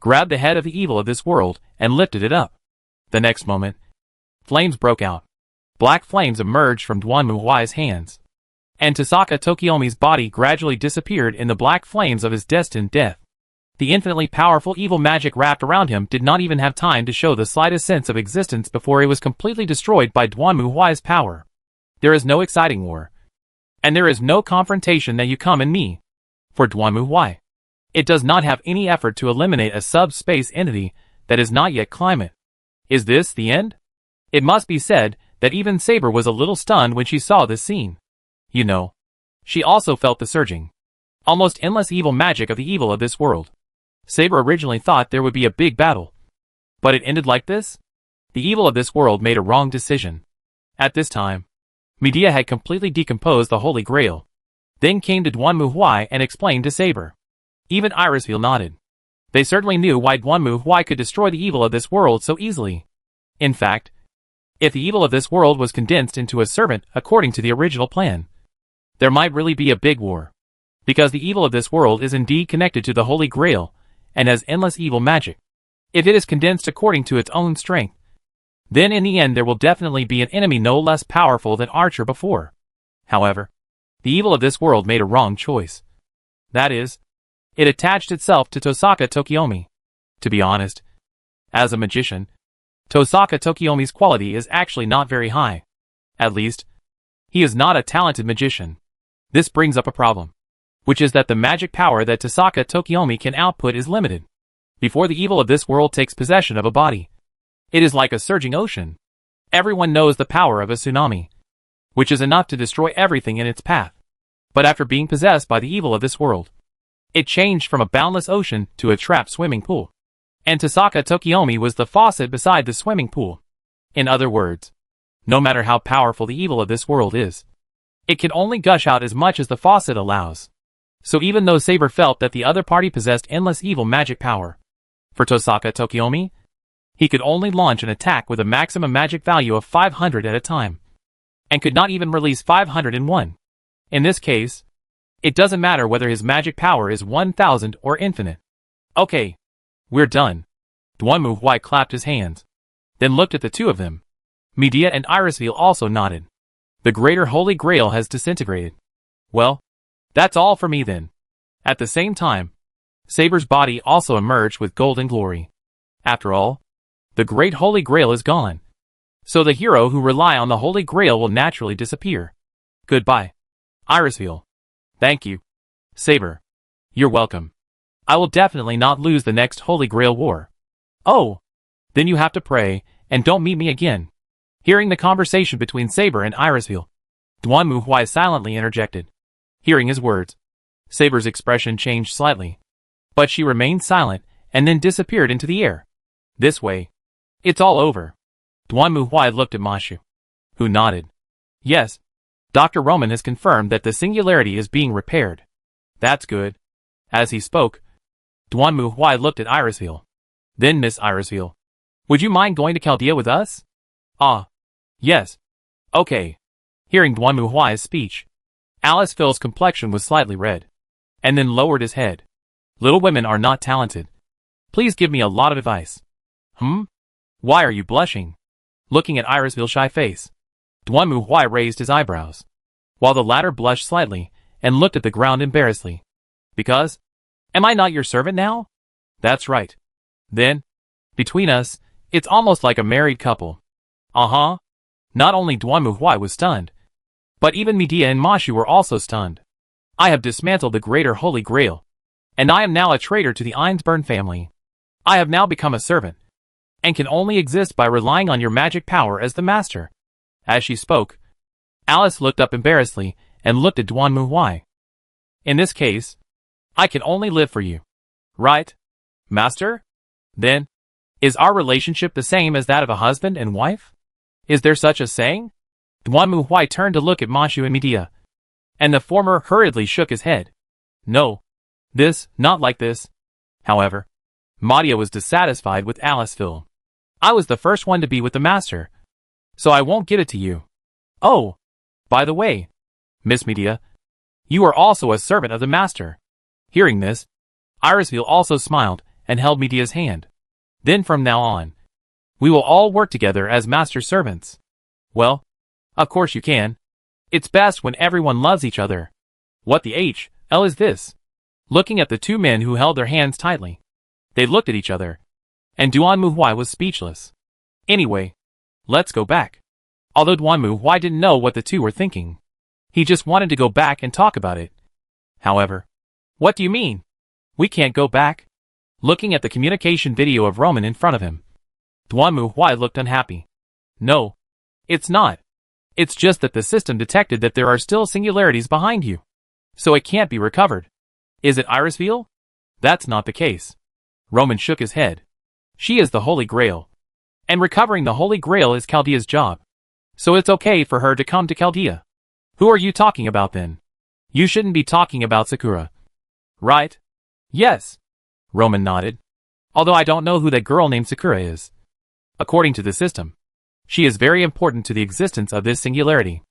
grabbed the head of the evil of this world, and lifted it up. The next moment, flames broke out. Black flames emerged from Duanmu Huai's hands. And Tosaka Tokiomi's body gradually disappeared in the black flames of his destined death. The infinitely powerful evil magic wrapped around him did not even have time to show the slightest sense of existence before it was completely destroyed by Duanmu Huai's power. There is no exciting war. And there is no confrontation that you come and me. For Duanmu Huai, it does not have any effort to eliminate a subspace entity that is not yet climate. Is this the end? It must be said that even Saber was a little stunned when she saw this scene. You know, she also felt the surging Almost endless evil magic of the evil of this world. Saber originally thought there would be a big battle. But it ended like this? The evil of this world made a wrong decision. At this time, Medea had completely decomposed the Holy Grail. Then came to Duanmu Huai and explained to Saber. Even Irisville nodded. They certainly knew why Duanmu Huai could destroy the evil of this world so easily. In fact, if the evil of this world was condensed into a servant according to the original plan, there might really be a big war. Because the evil of this world is indeed connected to the Holy Grail, and has endless evil magic. If it is condensed according to its own strength, then in the end there will definitely be an enemy no less powerful than Archer before. However, the evil of this world made a wrong choice. That is, it attached itself to Tosaka Tokiomi. To be honest, as a magician, Tosaka Tokiomi's quality is actually not very high. At least, he is not a talented magician. This brings up a problem, which is that the magic power that Tosaka Tokiomi can output is limited. Before the evil of this world takes possession of a body, it is like a surging ocean. Everyone knows the power of a tsunami, which is enough to destroy everything in its path. But after being possessed by the evil of this world, it changed from a boundless ocean to a trapped swimming pool. And Tosaka Tokiomi was the faucet beside the swimming pool. In other words, no matter how powerful the evil of this world is, it can only gush out as much as the faucet allows. So even though Saber felt that the other party possessed endless evil magic power, for Tosaka Tokiomi, he could only launch an attack with a maximum magic value of 500 at a time, and could not even release 501. In this case, it doesn't matter whether his magic power is 1000 or infinite. Okay, we're done. Duanmu Huai clapped his hands, then looked at the two of them. Medea and Irisville also nodded. The greater Holy Grail has disintegrated. Well, that's all for me then. At the same time, Saber's body also emerged with golden glory. After all, the great Holy Grail is gone. So the hero who rely on the Holy Grail will naturally disappear. Goodbye, Irisville. Thank you, Saber. You're welcome. I will definitely not lose the next Holy Grail war. Oh, then you have to pray, and don't meet me again. Hearing the conversation between Saber and Irisville, Duanmu Huai silently interjected. Hearing his words, Saber's expression changed slightly, but she remained silent and then disappeared into the air. This way, it's all over. Duanmu Huai looked at Mashu, who nodded. Yes, Dr. Roman has confirmed that the singularity is being repaired. That's good. As he spoke, Duanmu Huai looked at Irisville. Then Miss Irisville, would you mind going to Chaldea with us? Ah, yes. Okay. Hearing Duanmu Huai's speech, Aliceville's complexion was slightly red, and then lowered his head. Little women are not talented. Please give me a lot of advice. Why are you blushing? Looking at Irisville's shy face, Duanmu Huai raised his eyebrows, while the latter blushed slightly and looked at the ground embarrassedly. Because? Am I not your servant now? That's right. Then, between us, it's almost like a married couple. Not only Duanmu Huai was stunned, but even Medea and Mashu were also stunned. I have dismantled the greater Holy Grail, and I am now a traitor to the Einsburn family. I have now become a servant, and can only exist by relying on your magic power as the master. As she spoke, Alice looked up embarrassedly and looked at Duanmu Huai. In this case, I can only live for you. Right, master? Then, is our relationship the same as that of a husband and wife? Is there such a saying? Duanmu Huai turned to look at Mashu and Medea, and the former hurriedly shook his head. No. Not like this. However, Medea was dissatisfied with Aliceville. I was the first one to be with the master, so I won't give it to you. Oh, by the way, Miss Medea, you are also a servant of the master. Hearing this, Irisville also smiled and held Medea's hand. Then from now on, we will all work together as master servants. Well, of course you can. It's best when everyone loves each other. What the hell is this? Looking at the two men who held their hands tightly, they looked at each other, and Duanmu Huai was speechless. Anyway, let's go back. Although Duanmu Huai didn't know what the two were thinking, he just wanted to go back and talk about it. However, what do you mean? We can't go back? Looking at the communication video of Roman in front of him, Duanmu Huai looked unhappy. No, it's not. It's just that the system detected that there are still singularities behind you, so it can't be recovered. Is it Irisville? That's not the case. Roman shook his head. She is the Holy Grail. And recovering the Holy Grail is Chaldea's job. So it's okay for her to come to Chaldea. Who are you talking about then? You shouldn't be talking about Sakura. Right? Yes. Roman nodded. Although I don't know who that girl named Sakura is. According to the system, she is very important to the existence of this singularity.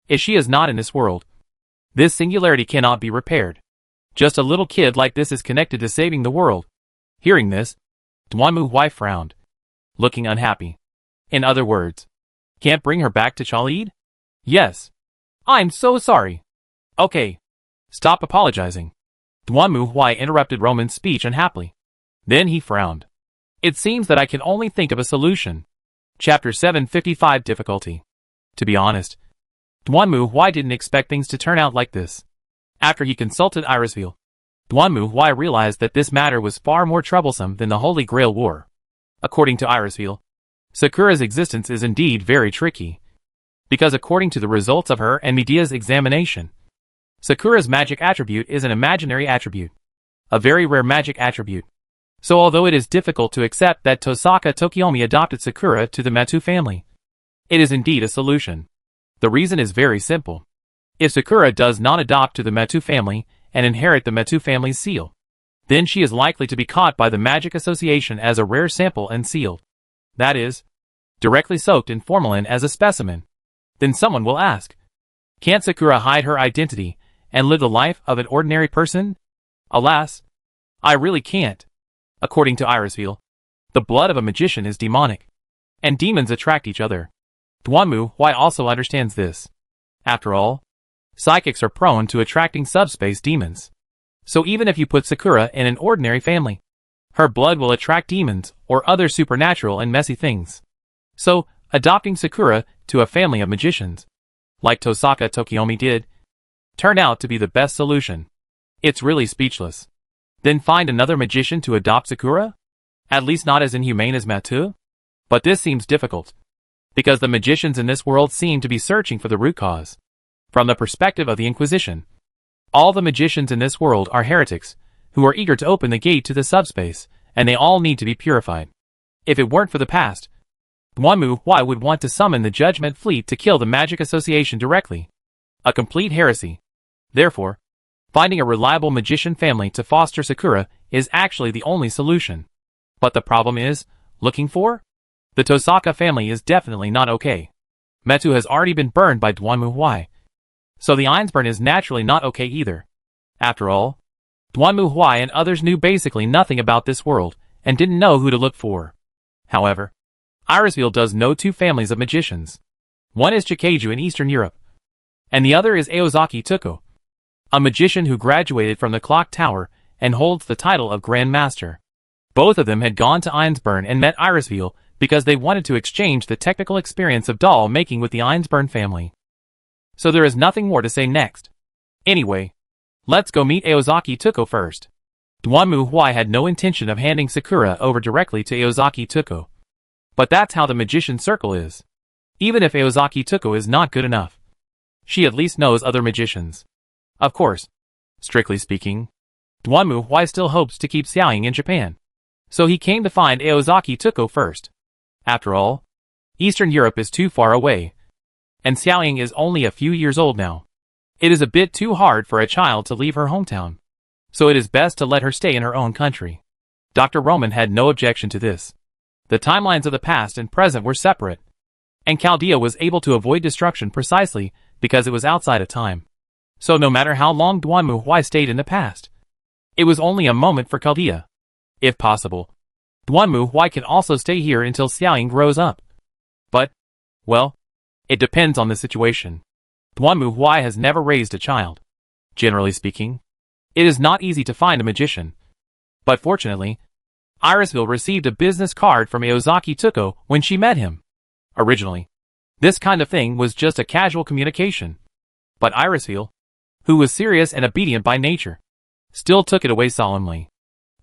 If she is not in this world, this singularity cannot be repaired. Just a little kid like this is connected to saving the world. Hearing this, Duanmu's wife frowned, looking unhappy. In other words, can't bring her back to Chalide? Yes. I'm so sorry. Okay. Stop apologizing. Duanmu interrupted Roman's speech unhappily. Then he frowned. It seems that I can only think of a solution. Chapter 755 Difficulty. To be honest, Duanmu didn't expect things to turn out like this. After he consulted Irisville, Duanmu realized that this matter was far more troublesome than the Holy Grail War. According to Irisville, Sakura's existence is indeed very tricky. Because according to the results of her and Medea's examination, Sakura's magic attribute is an imaginary attribute. A very rare magic attribute. So although it is difficult to accept that Tosaka Tokiomi adopted Sakura to the Matu family, it is indeed a solution. The reason is very simple. If Sakura does not adopt to the Matu family and inherit the Matu family's seal, then she is likely to be caught by the Magic Association as a rare sample and sealed. That is, directly soaked in formalin as a specimen. Then someone will ask, can't Sakura hide her identity and live the life of an ordinary person? Alas, I really can't. According to Irisville, the blood of a magician is demonic, and demons attract each other. Duanmu also understands this. After all, psychics are prone to attracting subspace demons. So even if you put Sakura in an ordinary family, her blood will attract demons or other supernatural and messy things. So, adopting Sakura to a family of magicians, like Tosaka Tokiomi did, turned out to be the best solution. It's really speechless. Then find another magician to adopt Sakura? At least not as inhumane as Matu? But this seems difficult, because the magicians in this world seem to be searching for the root cause. From the perspective of the Inquisition, all the magicians in this world are heretics, who are eager to open the gate to the subspace, and they all need to be purified. If it weren't for the past, Duanmu would want to summon the Judgment Fleet to kill the Magic Association directly. A complete heresy. Therefore, finding a reliable magician family to foster Sakura is actually the only solution. But the problem is, looking for? The Tosaka family is definitely not okay. Metu has already been burned by Duanmu. So the Einsburn is naturally not okay either. After all, Duanmu and others knew basically nothing about this world, and didn't know who to look for. However, Irisville does know two families of magicians. One is Chikeju in Eastern Europe, and the other is Aozaki Tuko, a magician who graduated from the Clock Tower and holds the title of Grand Master. Both of them had gone to Einsburn and met Irisville because they wanted to exchange the technical experience of doll making with the Einsburn family. So there is nothing more to say next. Anyway, let's go meet Aozaki Tuko first. Duanmu had no intention of handing Sakura over directly to Aozaki Tuko. But that's how the magician circle is. Even if Aozaki Tuko is not good enough, she at least knows other magicians. Of course, strictly speaking, Duanmu still hopes to keep Xiaoying in Japan. So he came to find Aozaki Tuko first. After all, Eastern Europe is too far away, and Xiaoying is only a few years old now. It is a bit too hard for a child to leave her hometown, so it is best to let her stay in her own country. Dr. Roman had no objection to this. The timelines of the past and present were separate, and Chaldea was able to avoid destruction precisely because it was outside of time. So no matter how long Duanmu stayed in the past, it was only a moment for Chaldea. If possible, Duanmu can also stay here until Xiaoying grows up. But, well, it depends on the situation. Duanmu has never raised a child. Generally speaking, it is not easy to find a magician. But fortunately, Irisville received a business card from Aozaki Tuko when she met him. Originally, this kind of thing was just a casual communication. But Irisville, who was serious and obedient by nature, still took it away solemnly.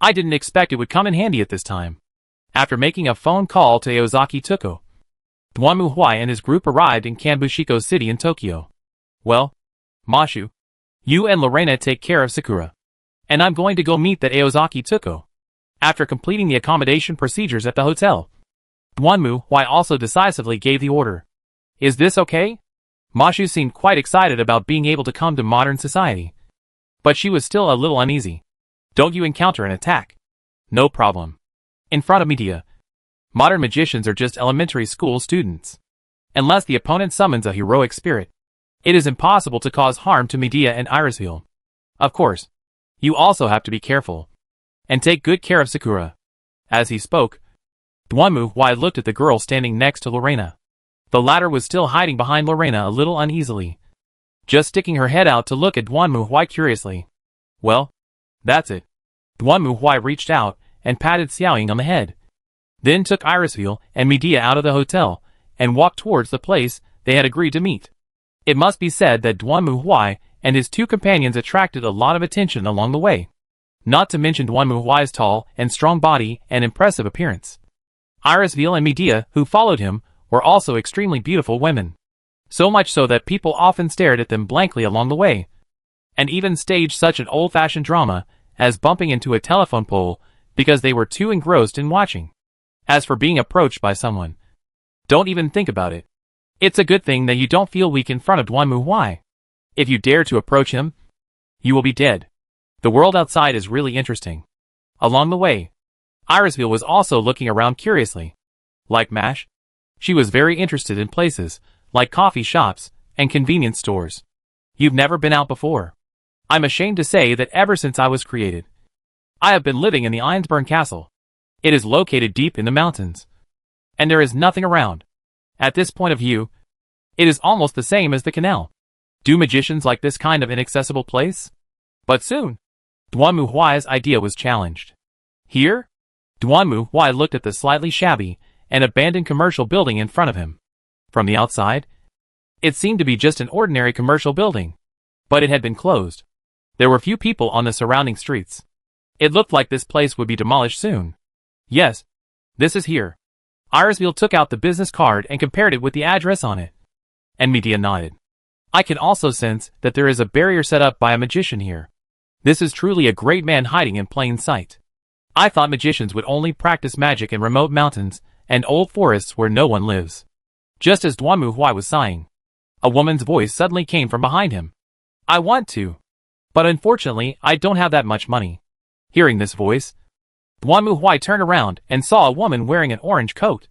I didn't expect it would come in handy at this time. After making a phone call to Aozaki Tuko, Duanmu and his group arrived in Kanbushiko City in Tokyo. Well, Mashu, you and Lorena take care of Sakura. and I'm going to go meet that Aozaki Tsuko. After completing the accommodation procedures at the hotel, Duanmu Huai also decisively gave the order. Is this okay? Mashu seemed quite excited about being able to come to modern society. But she was still a little uneasy. Don't you encounter an attack? No problem. In front of media, modern magicians are just elementary school students. Unless the opponent summons a heroic spirit, it is impossible to cause harm to Medea and Irisville. Of course, you also have to be careful. And take good care of Sakura. As he spoke, Duanmu Huai looked at the girl standing next to Lorena. The latter was still hiding behind Lorena a little uneasily, just sticking her head out to look at Duanmu Huai curiously. Well, that's it. Duanmu Huai reached out and patted Xiaoying on the head. Then took Irisville and Medea out of the hotel and walked towards the place they had agreed to meet. It must be said that Duanmu Huai and his two companions attracted a lot of attention along the way. Not to mention Duanmu Huai's tall and strong body and impressive appearance. Irisville and Medea, who followed him, were also extremely beautiful women. So much so that people often stared at them blankly along the way, and even staged such an old-fashioned drama as bumping into a telephone pole because they were too engrossed in watching. As for being approached by someone, don't even think about it. It's a good thing that you don't feel weak in front of Duanmu Huai. If you dare to approach him, you will be dead. The world outside is really interesting. Along the way, Irisville was also looking around curiously. Like MASH, she was very interested in places like coffee shops and convenience stores. You've never been out before. I'm ashamed to say that ever since I was created, I have been living in the Einsburn Castle. It is located deep in the mountains, and there is nothing around. At this point of view, it is almost the same as the canal. Do magicians like this kind of inaccessible place? But soon, Duanmu Huai's idea was challenged. Here? Duanmu Huai looked at the slightly shabby and abandoned commercial building in front of him. From the outside, it seemed to be just an ordinary commercial building, but it had been closed. There were few people on the surrounding streets. It looked like this place would be demolished soon. Yes, this is here. Irisville took out the business card and compared it with the address on it. And Medea nodded. I can also sense that there is a barrier set up by a magician here. This is truly a great man hiding in plain sight. I thought magicians would only practice magic in remote mountains and old forests where no one lives. Just as Duanmu Huai was sighing, a woman's voice suddenly came from behind him. I want to, but unfortunately I don't have that much money. Hearing this voice, Duanmu Huai turned around and saw a woman wearing an orange coat,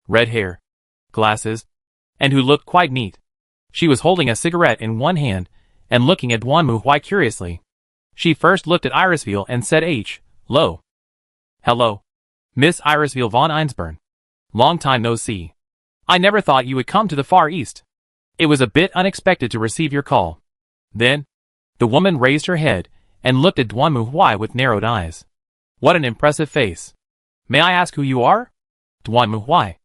red hair, glasses, and who looked quite neat. She was holding a cigarette in one hand and looking at Duanmu Huai curiously. She first looked at Irisville and said Hello. Hello. Miss Irisville von Einsburn. Long time no see. I never thought you would come to the Far East. It was a bit unexpected to receive your call. Then, the woman raised her head and looked at Duanmu Huai with narrowed eyes. What an impressive face. May I ask who you are? Duanmu Huai.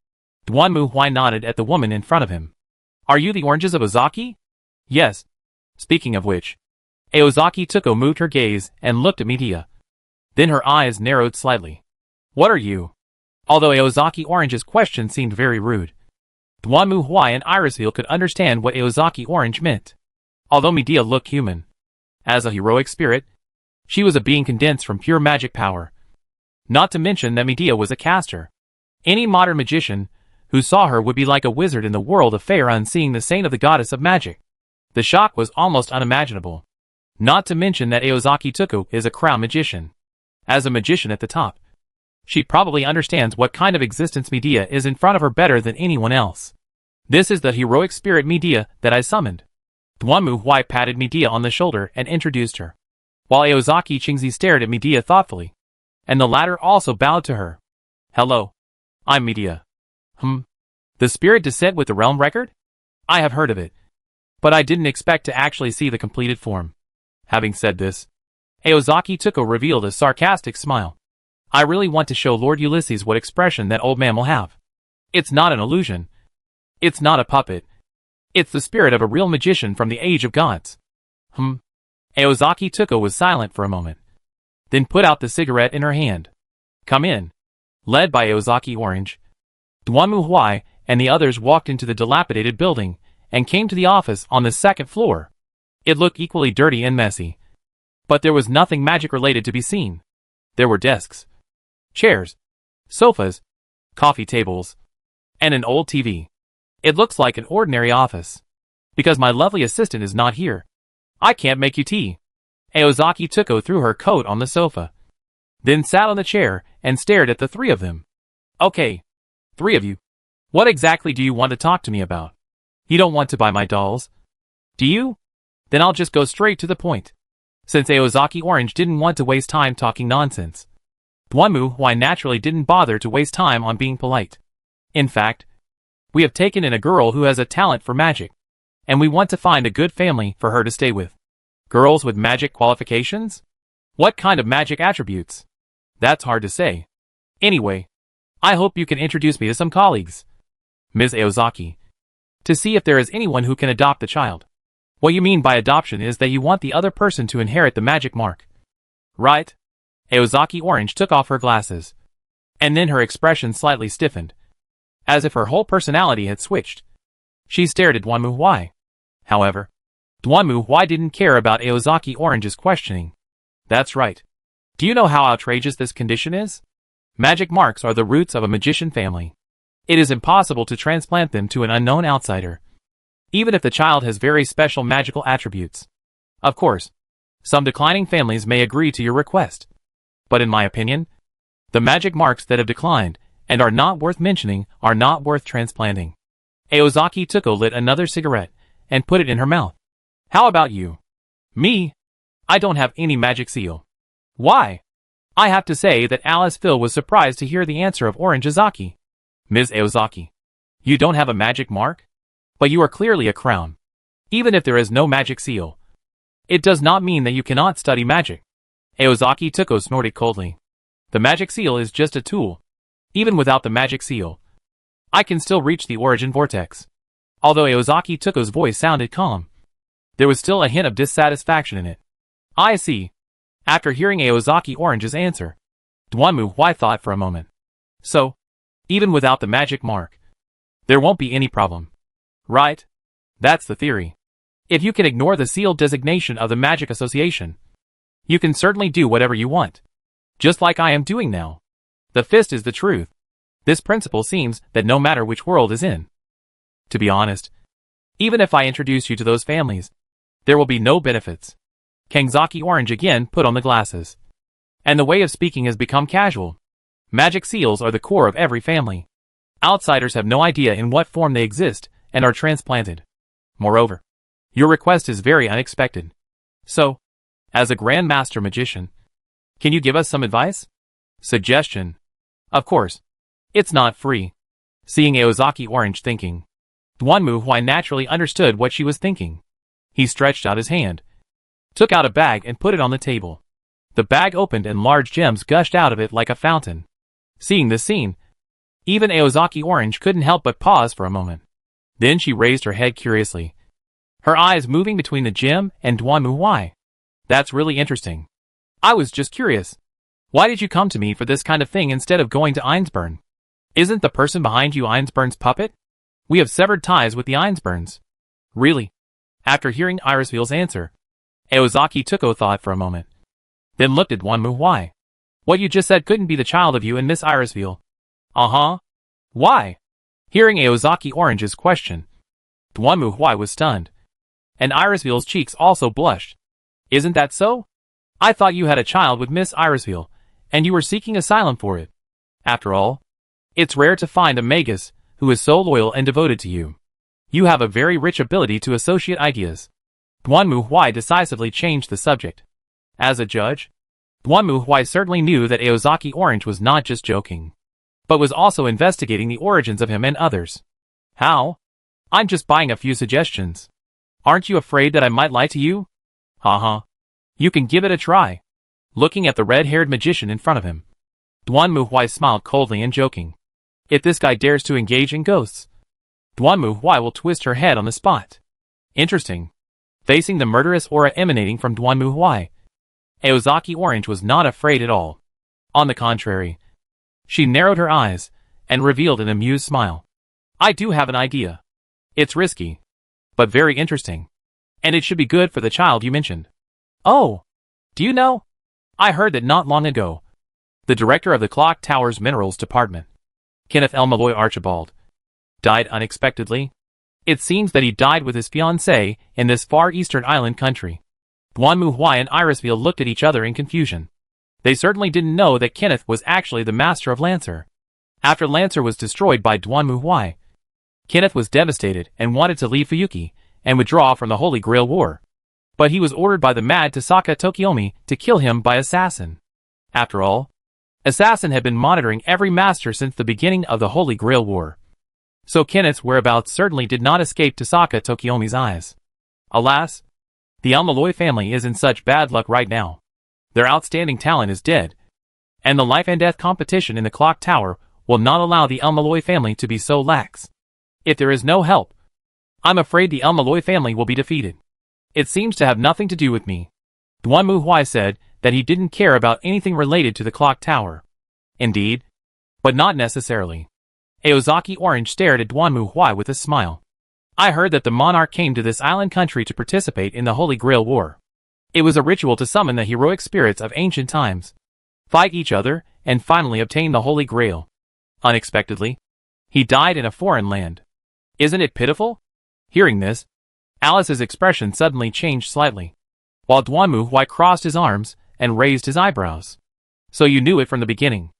Duanmu Huai nodded at the woman in front of him. Are you the oranges of Ozaki? Yes. Speaking of which, Aozaki Tsuko moved her gaze and looked at Medea. Then her eyes narrowed slightly. What are you? Although Aozaki Orange's question seemed very rude, Duanmu Huai and Irisville could understand what Aozaki Orange meant. Although Medea looked human, as a heroic spirit, she was a being condensed from pure magic power. Not to mention that Medea was a caster. Any modern magician who saw her would be like a wizard in the world of Faerun seeing the saint of the goddess of magic. The shock was almost unimaginable. Not to mention that Aozaki Tsuko is a crown magician. As a magician at the top, she probably understands what kind of existence Medea is in front of her better than anyone else. This is the heroic spirit Medea that I summoned. Duanmu Huai patted Medea on the shoulder and introduced her, while Aozaki Qingzi stared at Medea thoughtfully, and the latter also bowed to her. Hello. I'm Medea. The spirit descent with the realm record? I have heard of it, but I didn't expect to actually see the completed form. Having said this, Aozaki Tsuko revealed a sarcastic smile. I really want to show Lord Ulysses what expression that old man will have. It's not an illusion. It's not a puppet. It's the spirit of a real magician from the age of gods. Aozaki Tsuko was silent for a moment, then put out the cigarette in her hand. Come in. Led by Aozaki Orange, Duanmu Huai and the others walked into the dilapidated building and came to the office on the second floor. It looked equally dirty and messy, But there was nothing magic-related to be seen. There were desks, chairs, sofas, coffee tables, and an old TV. It looks like an ordinary office. Because my lovely assistant is not here, I can't make you tea. Aozaki Tuko threw her coat on the sofa, then sat on the chair and stared at the three of them. Okay, three of you. What exactly do you want to talk to me about? You don't want to buy my dolls, do you? Then I'll just go straight to the point. Since Aozaki Orange didn't want to waste time talking nonsense, Duanmu Huai naturally didn't bother to waste time on being polite. In fact, we have taken in a girl who has a talent for magic, and we want to find a good family for her to stay with. Girls with magic qualifications? What kind of magic attributes? That's hard to say. Anyway, I hope you can introduce me to some colleagues, Ms. Aozaki, to see if there is anyone who can adopt the child. What you mean by adoption is that you want the other person to inherit the magic mark, right? Aozaki Orange took off her glasses, and then her expression slightly stiffened, as if her whole personality had switched. She stared at Duanmu Huai. However, Duanmu Huai didn't care about Aozaki Orange's questioning. That's right. Do you know how outrageous this condition is? Magic marks are the roots of a magician family. It is impossible to transplant them to an unknown outsider, even if the child has very special magical attributes. Of course, some declining families may agree to your request. But in my opinion, the magic marks that have declined and are not worth mentioning are not worth transplanting. Aozaki Tuko lit another cigarette and put it in her mouth. How about you? Me? I don't have any magic seal. Why? I have to say that Alice Phil was surprised to hear the answer of Orange Azaki. Ms. Aozaki, you don't have a magic mark? But you are clearly a crown. Even if there is no magic seal, it does not mean that you cannot study magic. Aozaki Tuko snorted coldly. The magic seal is just a tool. Even without the magic seal, I can still reach the origin vortex. Although Aozaki Tuko's voice sounded calm, there was still a hint of dissatisfaction in it. I see. After hearing Aozaki Orange's answer, Duanmu Huai thought for a moment. So, even without the magic mark, there won't be any problem. Right? That's the theory. If you can ignore the sealed designation of the Magic Association, you can certainly do whatever you want. Just like I am doing now. The fist is the truth. This principle seems that no matter which world is in. To be honest, even if I introduce you to those families, there will be no benefits. Kangzaki Orange again put on the glasses. And the way of speaking has become casual. Magic seals are the core of every family. Outsiders have no idea in what form they exist and are transplanted. Moreover, your request is very unexpected. So, as a Grand Master Magician, can you give us some advice? Suggestion. Of course. It's not free. Seeing Aozaki Orange thinking, Duanmu Huai naturally understood what she was thinking. He stretched out his hand, took out a bag and put it on the table. The bag opened and large gems gushed out of it like a fountain. Seeing this scene, even Aozaki Orange couldn't help but pause for a moment. Then she raised her head curiously, her eyes moving between the gem and Duanmu Huai. That's really interesting. I was just curious. Why did you come to me for this kind of thing instead of going to Einsburn? Isn't the person behind you Einsburn's puppet? We have severed ties with the Einsburns. Really? After hearing Irisville's answer, Aozaki Tuko thought for a moment, then looked at Duanmu Huai. What you just said couldn't be the child of you and Miss Irisville. Uh-huh. Why? Hearing Aozaki Orange's question, Duanmu Huai was stunned, and Irisville's cheeks also blushed. Isn't that so? I thought you had a child with Miss Irisville, and you were seeking asylum for it. After all, it's rare to find a magus who is so loyal and devoted to you. You have a very rich ability to associate ideas. Duanmu Huai decisively changed the subject. As a judge, Duanmu Huai certainly knew that Aozaki Orange was not just joking, but was also investigating the origins of him and others. How? I'm just buying a few suggestions. Aren't you afraid that I might lie to you? Haha. You can give it a try. Looking at the red-haired magician in front of him, Duanmu Huai smiled coldly and joking. If this guy dares to engage in ghosts, Duanmu Huai will twist her head on the spot. Interesting. Facing the murderous aura emanating from Duanmu Huai, Aozaki Orange was not afraid at all. On the contrary, she narrowed her eyes and revealed an amused smile. I do have an idea. It's risky, but very interesting. And it should be good for the child you mentioned. Oh, Do you know? I heard that not long ago, the director of the clock tower's minerals department, Kenneth L. Malloy Archibald, died unexpectedly. It seems that he died with his fiancée in this far eastern island country. Duan Mu Huai and Irisville looked at each other in confusion. They certainly didn't know that Kenneth was actually the master of Lancer. After Lancer was destroyed by Duan Mu Huai, Kenneth was devastated and wanted to leave Fuyuki and withdraw from the Holy Grail War. But he was ordered by the mad Tasaka Tokiomi to kill him by assassin. After all, Assassin had been monitoring every master since the beginning of the Holy Grail War. So Kenneth's whereabouts certainly did not escape Tasaka Tokiomi's eyes. Alas, the Malloy family is in such bad luck right now. Their outstanding talent is dead, and the life and death competition in the clock tower will not allow the Malloy family to be so lax. If there is no help, I'm afraid the Malloy family will be defeated. It seems to have nothing to do with me. Duan Mu Huai said that he didn't care about anything related to the clock tower. Indeed, but not necessarily. Aozaki Orange stared at Duan Mu Huai with a smile. I heard that the monarch came to this island country to participate in the Holy Grail War. It was a ritual to summon the heroic spirits of ancient times, fight each other, and finally obtain the Holy Grail. Unexpectedly, he died in a foreign land. Isn't it pitiful? Hearing this, Alice's expression suddenly changed slightly, while Duan Mu Huai crossed his arms and raised his eyebrows. So you knew it from the beginning?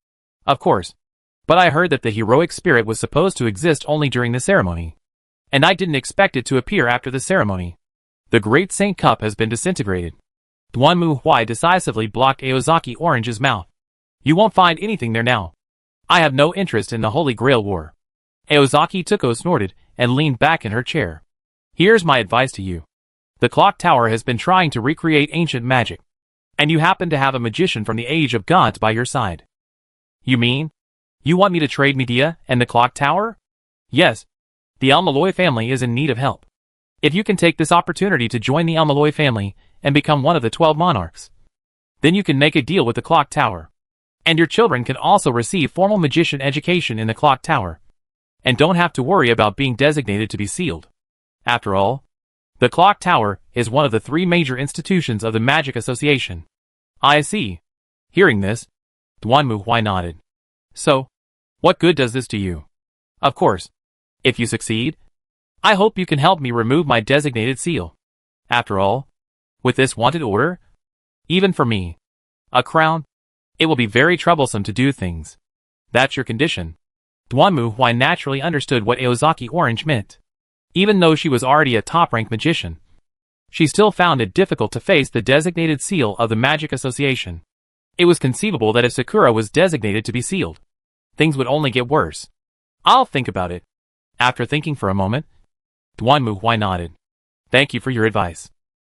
Of course. But I heard that the heroic spirit was supposed to exist only during the ceremony. And I didn't expect it to appear after the ceremony. The Great Saint Cup has been disintegrated. Duan Mu Huai decisively blocked Aozaki Orange's mouth. You won't find anything there now. I have no interest in the Holy Grail War. Aozaki Tuko snorted and leaned back in her chair. Here's my advice to you. The clock tower has been trying to recreate ancient magic, and you happen to have a magician from the Age of Gods by your side. You mean? You want me to trade Medea and the clock tower? Yes. The Malloy family is in need of help. If you can take this opportunity to join the Malloy family and become one of the 12 monarchs, then you can make a deal with the clock tower. And your children can also receive formal magician education in the clock tower, and don't have to worry about being designated to be sealed. After all, the clock tower is one of the 3 major institutions of the Magic Association. I see. Hearing this, Duan Mu Huai nodded. So, what good does this do you? Of course, if you succeed, I hope you can help me remove my designated seal. After all, with this wanted order, even for me, a crown, it will be very troublesome to do things. That's your condition. Duan Mu Huai naturally understood what Aozaki Orange meant. Even though she was already a top-ranked magician, she still found it difficult to face the designated seal of the Magic Association. It was conceivable that if Sakura was designated to be sealed, things would only get worse. I'll think about it. After thinking for a moment, Duan Mu Huai nodded. Thank you for your advice.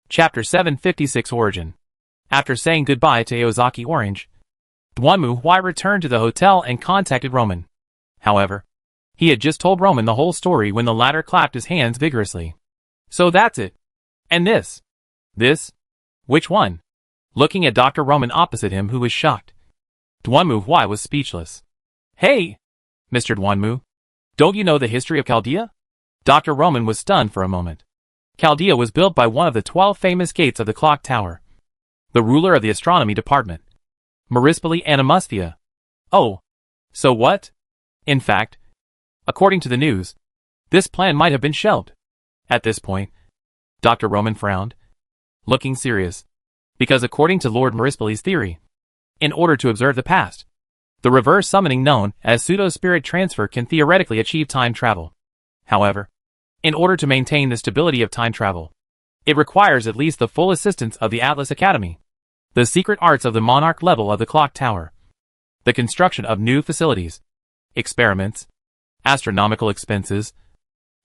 Chapter 756 Origin. After saying goodbye to Aozaki Orange, Duan Mu Huai returned to the hotel and contacted Roman. However, he had just told Roman the whole story when the latter clapped his hands vigorously. So that's it. And this? This? Which one? Looking at Dr. Roman opposite him, who was shocked, Duan Mu Huai was speechless. Hey! Mr. Duan Mu, don't you know the history of Chaldea? Dr. Roman was stunned for a moment. Chaldea was built by one of the 12 famous gates of the clock tower, the ruler of the astronomy department, Marispoli Animustia. Oh, so what? In fact, according to the news, this plan might have been shelved. At this point, Dr. Roman frowned, looking serious, because according to Lord Marispoli's theory, in order to observe the past, the reverse summoning known as pseudo-spirit transfer can theoretically achieve time travel. However, in order to maintain the stability of time travel, it requires at least the full assistance of the Atlas Academy, the secret arts of the monarch level of the clock tower, the construction of new facilities, experiments, astronomical expenses,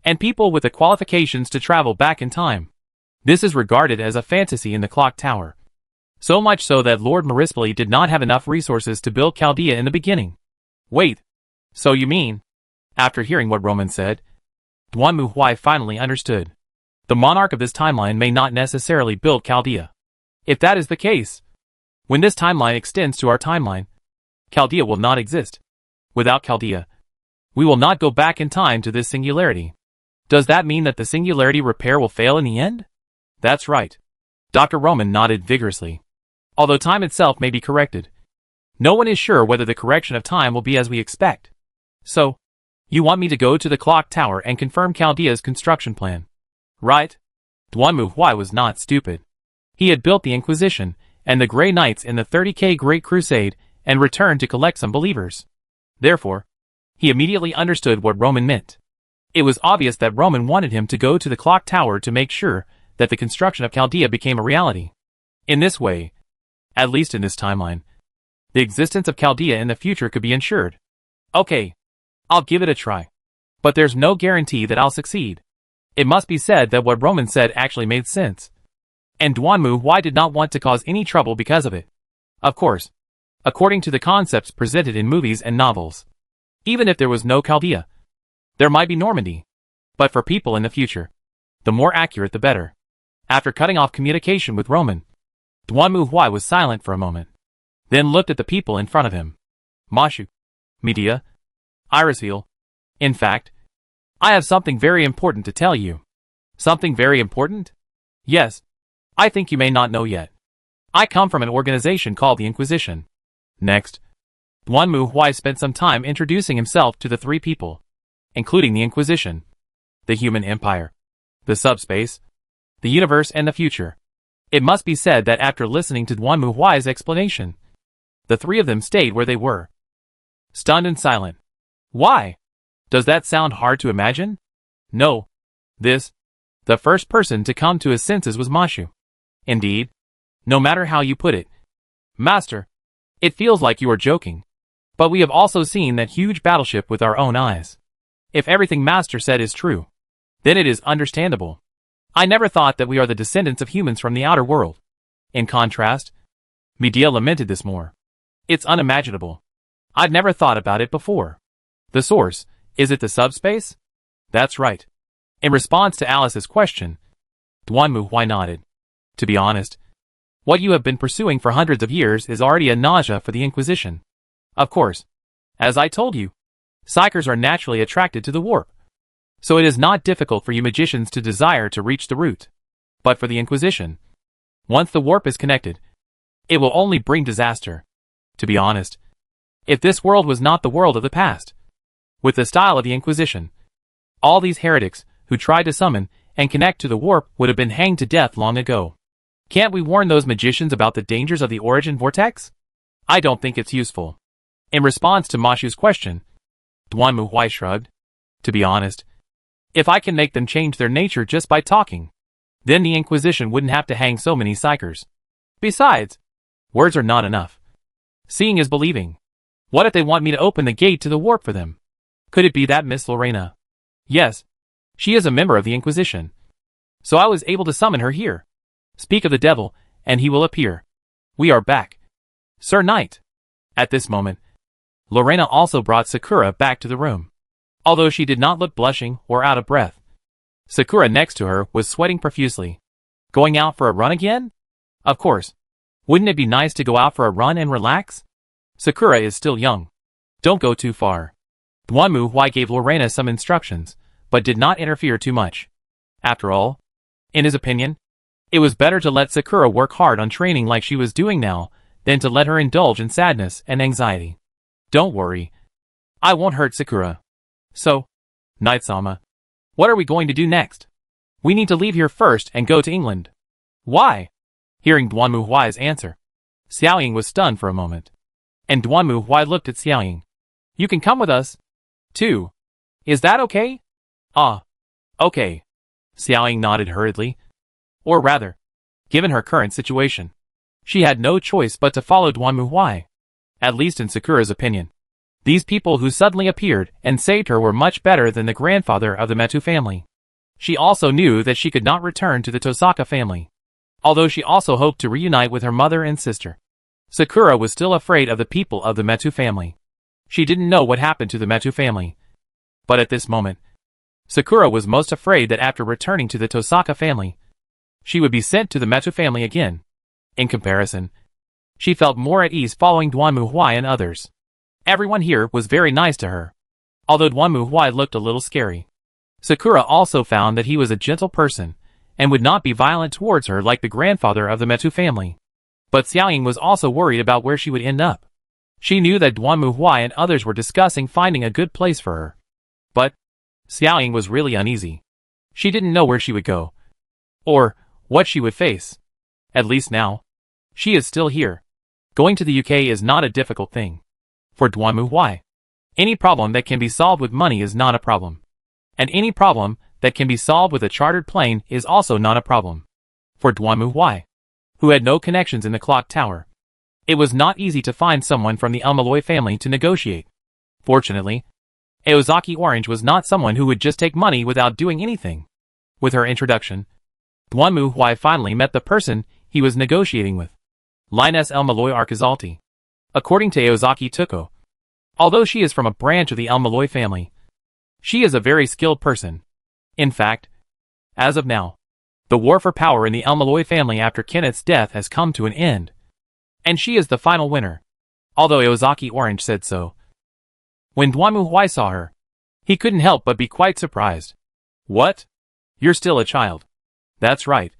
and people with the qualifications to travel back in time. This is regarded as a fantasy in the clock tower. So much so that Lord Marispoli did not have enough resources to build Chaldea in the beginning. Wait, so you mean? After hearing what Roman said, Duan Mu Huai finally understood. The monarch of this timeline may not necessarily build Chaldea. If that is the case, when this timeline extends to our timeline, Chaldea will not exist. Without Chaldea, we will not go back in time to this singularity. Does that mean that the singularity repair will fail in the end? That's right. Dr. Roman nodded vigorously. although time itself may be corrected. No one is sure whether the correction of time will be as we expect. So, you want me to go to the clock tower and confirm Chaldea's construction plan, right? Duanmu Huai was not stupid. He had built the Inquisition and the Grey Knights in the 30K Great Crusade and returned to collect some believers. Therefore, he immediately understood what Roman meant. It was obvious that Roman wanted him to go to the clock tower to make sure that the construction of Chaldea became a reality. In this way, at least in this timeline, the existence of Chaldea in the future could be ensured. Okay, I'll give it a try. But there's no guarantee that I'll succeed. It must be said that what Roman said actually made sense. And Duanmu Huai did not want to cause any trouble because of it. Of course, according to the concepts presented in movies and novels, even if there was no Chaldea, there might be Normandy. But for people in the future, the more accurate the better. After cutting off communication with Roman, Duanmu Huai was silent for a moment, then looked at the people in front of him. Mashu, Medea, Irisville. In fact, I have something very important to tell you. Something very important? Yes. I think you may not know yet. I come from an organization called the Inquisition. Next, Duanmu Huai spent some time introducing himself to the three people, including the Inquisition, the Human Empire, the Subspace, the Universe and the Future. It must be said that after listening to Duanmu Huai's explanation, the three of them stayed where they were, stunned and silent. Why? Does that sound hard to imagine? No. The first person to come to his senses was Mashu. Indeed, no matter how you put it, Master, it feels like you are joking. But we have also seen that huge battleship with our own eyes. If everything Master said is true, then it is understandable. I never thought that we are the descendants of humans from the outer world. In contrast, Medea lamented this more. It's unimaginable. I'd never thought about it before. The source, is it the subspace? That's right. In response to Alice's question, Duanmu Huai nodded. To be honest, what you have been pursuing for hundreds of years is already a nausea for the Inquisition. Of course, as I told you, psychers are naturally attracted to the warp. So it is not difficult for you magicians to desire to reach the root. But for the Inquisition, once the warp is connected, it will only bring disaster. To be honest, if this world was not the world of the past, with the style of the Inquisition, all these heretics who tried to summon and connect to the warp would have been hanged to death long ago. Can't we warn those magicians about the dangers of the origin vortex? I don't think it's useful. In response to Mashu's question, Duanmu Huai shrugged. To be honest, if I can make them change their nature just by talking, then the Inquisition wouldn't have to hang so many psychers. Besides, words are not enough. Seeing is believing. What if they want me to open the gate to the warp for them? Could it be that Miss Lorena? Yes. She is a member of the Inquisition. So I was able to summon her here. Speak of the devil, and he will appear. We are back. Sir Knight. At this moment, Lorena also brought Sakura back to the room. Although she did not look blushing or out of breath, Sakura next to her was sweating profusely. Going out for a run again? Of course. Wouldn't it be nice to go out for a run and relax? Sakura is still young. Don't go too far. Duanmu Huai gave Lorena some instructions, but did not interfere too much. After all, in his opinion, it was better to let Sakura work hard on training like she was doing now, than to let her indulge in sadness and anxiety. Don't worry. I won't hurt Sakura. So, Knight-sama, what are we going to do next? We need to leave here first and go to England. Why? Hearing Duanmu Huai's answer, Xiaoying was stunned for a moment. And Duanmu Huai looked at Xiaoying. You can come with us, too. Is that okay? Ah, okay. Xiaoying nodded hurriedly. Or rather, given her current situation, she had no choice but to follow Duanmu Huai. At least in Sakura's opinion. These people who suddenly appeared and saved her were much better than the grandfather of the Metu family. She also knew that she could not return to the Tosaka family, although she also hoped to reunite with her mother and sister. Sakura was still afraid of the people of the Metu family. She didn't know what happened to the Metu family. But at this moment, Sakura was most afraid that after returning to the Tosaka family, she would be sent to the Metu family again. In comparison, she felt more at ease following Duanmu Huai and others. Everyone here was very nice to her, although Duanmu Huai looked a little scary. Sakura also found that he was a gentle person, and would not be violent towards her like the grandfather of the Metu family. But Xiaoying was also worried about where she would end up. She knew that Duanmu Huai and others were discussing finding a good place for her. But Xiaoying was really uneasy. She didn't know where she would go, or what she would face. At least now, she is still here. Going to the UK is not a difficult thing. For Duanmu Huai, any problem that can be solved with money is not a problem. And any problem that can be solved with a chartered plane is also not a problem. For Duanmu Huai, who had no connections in the clock tower, it was not easy to find someone from the Malloy family to negotiate. Fortunately, Aozaki Orange was not someone who would just take money without doing anything. With her introduction, Duanmu Huai finally met the person he was negotiating with. Linus Malloy Arkazalti. According to Aozaki Tuko, although she is from a branch of the Malloy family, she is a very skilled person. In fact, as of now, the war for power in the Malloy family after Kenneth's death has come to an end, and she is the final winner, although Aozaki Orange said so. When Duanmu Huai saw her, he couldn't help but be quite surprised. What? You're still a child. That's right.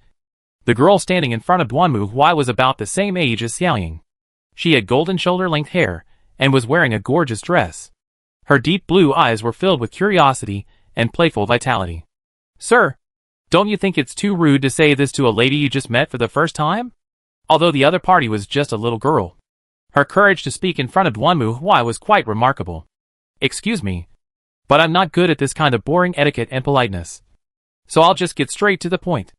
The girl standing in front of Duanmu Huai was about the same age as Xiaoying. She had golden shoulder-length hair and was wearing a gorgeous dress. Her deep blue eyes were filled with curiosity and playful vitality. Sir, don't you think it's too rude to say this to a lady you just met for the first time? Although the other party was just a little girl, her courage to speak in front of Duanmu Huai was quite remarkable. Excuse me, but I'm not good at this kind of boring etiquette and politeness. So I'll just get straight to the point.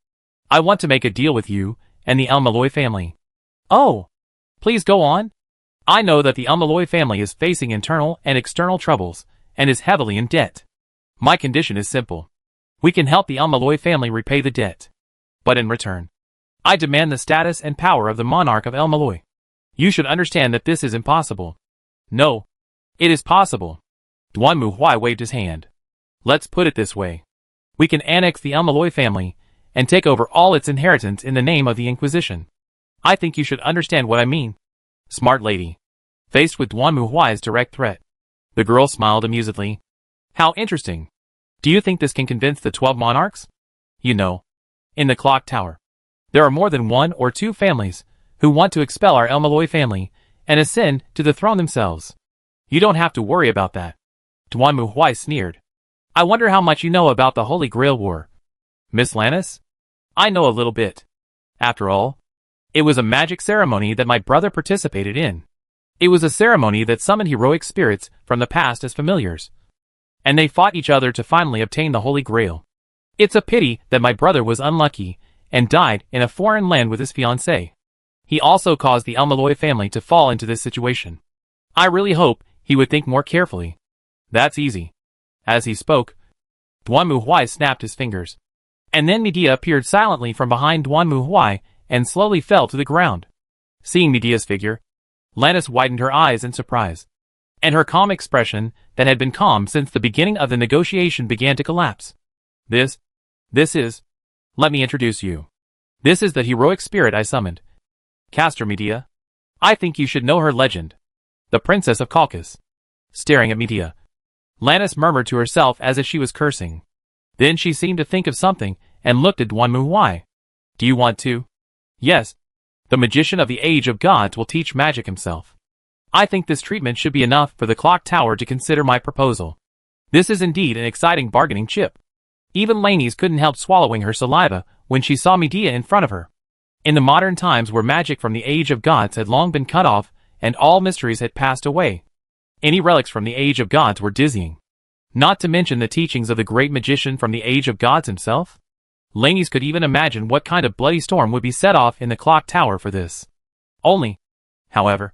I want to make a deal with you and the Malloy family. Oh, please go on. I know that the Malloy family is facing internal and external troubles and is heavily in debt. My condition is simple. We can help the Malloy family repay the debt. But in return, I demand the status and power of the monarch of Malloy. You should understand that this is impossible. No, it is possible. Duanmu Huai waved his hand. Let's put it this way. We can annex the Malloy family and take over all its inheritance in the name of the Inquisition. I think you should understand what I mean. Smart lady. Faced with Duanmu Huai's direct threat, the girl smiled amusedly. How interesting. Do you think this can convince the 12 monarchs? You know, in the clock tower, there are more than 1 or 2 families who want to expel our Malloy family and ascend to the throne themselves. You don't have to worry about that. Duanmu Huai sneered. I wonder how much you know about the Holy Grail War. Miss Lannis? I know a little bit. After all, it was a magic ceremony that my brother participated in. It was a ceremony that summoned heroic spirits from the past as familiars, and they fought each other to finally obtain the Holy Grail. It's a pity that my brother was unlucky and died in a foreign land with his fiancée. He also caused the Malloy family to fall into this situation. I really hope he would think more carefully. That's easy. As he spoke, Duanmu Huai snapped his fingers, and then Medea appeared silently from behind Duanmu Huai and slowly fell to the ground. Seeing Medea's figure, Lannis widened her eyes in surprise, and her calm expression that had been calm since the beginning of the negotiation began to collapse. This is, let me introduce you. This is the heroic spirit I summoned. Castor Medea. I think you should know her legend. The Princess of Caucasus. Staring at Medea, Lannis murmured to herself as if she was cursing. Then she seemed to think of something and looked at Duanmu Huai. Do you want to? Yes. The magician of the Age of Gods will teach magic himself. I think this treatment should be enough for the clock tower to consider my proposal. This is indeed an exciting bargaining chip. Even Lainey's couldn't help swallowing her saliva when she saw Medea in front of her. In the modern times where magic from the Age of Gods had long been cut off and all mysteries had passed away, any relics from the Age of Gods were dizzying. Not to mention the teachings of the great magician from the Age of Gods himself. Lainey's could even imagine what kind of bloody storm would be set off in the clock tower for this. Only, however,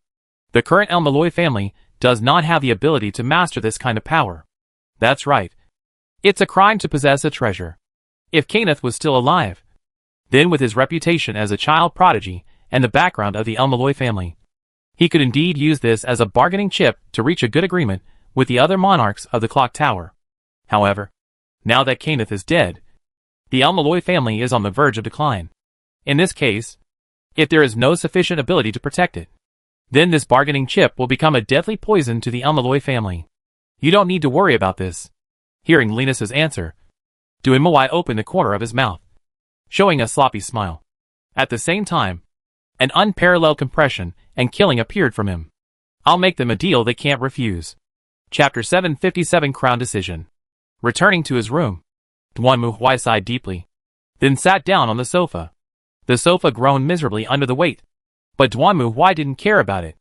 the current Malloy family does not have the ability to master this kind of power. That's right. It's a crime to possess a treasure. If Kenneth was still alive, then with his reputation as a child prodigy and the background of the Malloy family, he could indeed use this as a bargaining chip to reach a good agreement with the other monarchs of the clock tower. However, now that Kenneth is dead, the Malloy family is on the verge of decline. In this case, if there is no sufficient ability to protect it, then this bargaining chip will become a deadly poison to the Malloy family. You don't need to worry about this. Hearing Linus's answer, Duanmu Huai opened the corner of his mouth, showing a sloppy smile. At the same time, An unparalleled compression and killing appeared from him. I'll make them a deal they can't refuse. Chapter 757 Crown Decision. Returning to his room, Duan Muhui sighed deeply, then sat down on the sofa. The sofa groaned miserably under the weight, but Duan Muhui didn't care about it.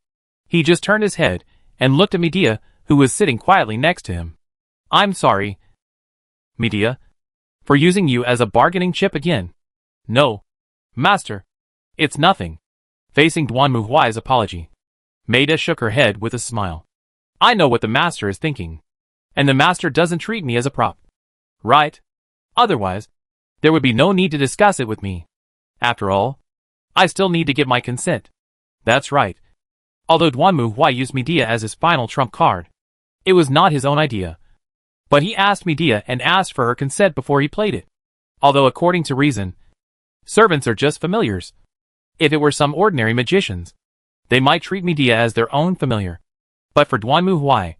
He just turned his head and looked at Medea, who was sitting quietly next to him. I'm sorry, Medea, for using you as a bargaining chip again. No, master, it's nothing. Facing Duan Muhui's apology, Medea shook her head with a smile. I know what the master is thinking, and the master doesn't treat me as a prop. Right? Otherwise, there would be no need to discuss it with me. After all, I still need to get my consent. That's right. Although Duan Muhui used Medea as his final trump card, it was not his own idea. But he asked Medea and asked for her consent before he played it. Although according to reason, servants are just familiars. If it were some ordinary magicians, they might treat Medea as their own familiar. But for Duan Muhui,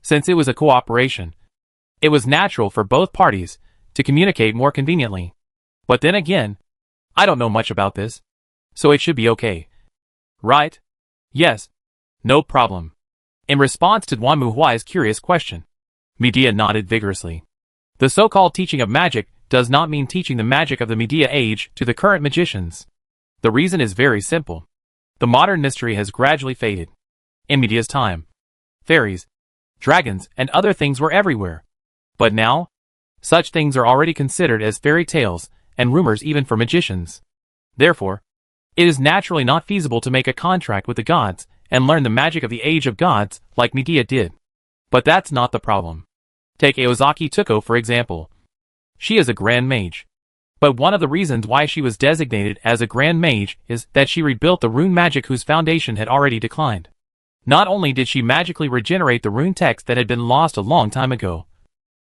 since it was a cooperation, it was natural for both parties to communicate more conveniently. But then again, I don't know much about this, so it should be okay. Right? Yes. No problem. In response to Duan Muhui's curious question, Medea nodded vigorously. The so-called teaching of magic does not mean teaching the magic of the Medea age to the current magicians. The reason is very simple. The modern mystery has gradually faded. In Medea's time, fairies, dragons, and other things were everywhere. But now, such things are already considered as fairy tales and rumors even for magicians. Therefore, it is naturally not feasible to make a contract with the gods and learn the magic of the age of gods like Medea did. But that's not the problem. Take Aozaki Tuko for example. She is a grand mage. But one of the reasons why she was designated as a grand mage is that she rebuilt the rune magic whose foundation had already declined. Not only did she magically regenerate the rune text that had been lost a long time ago,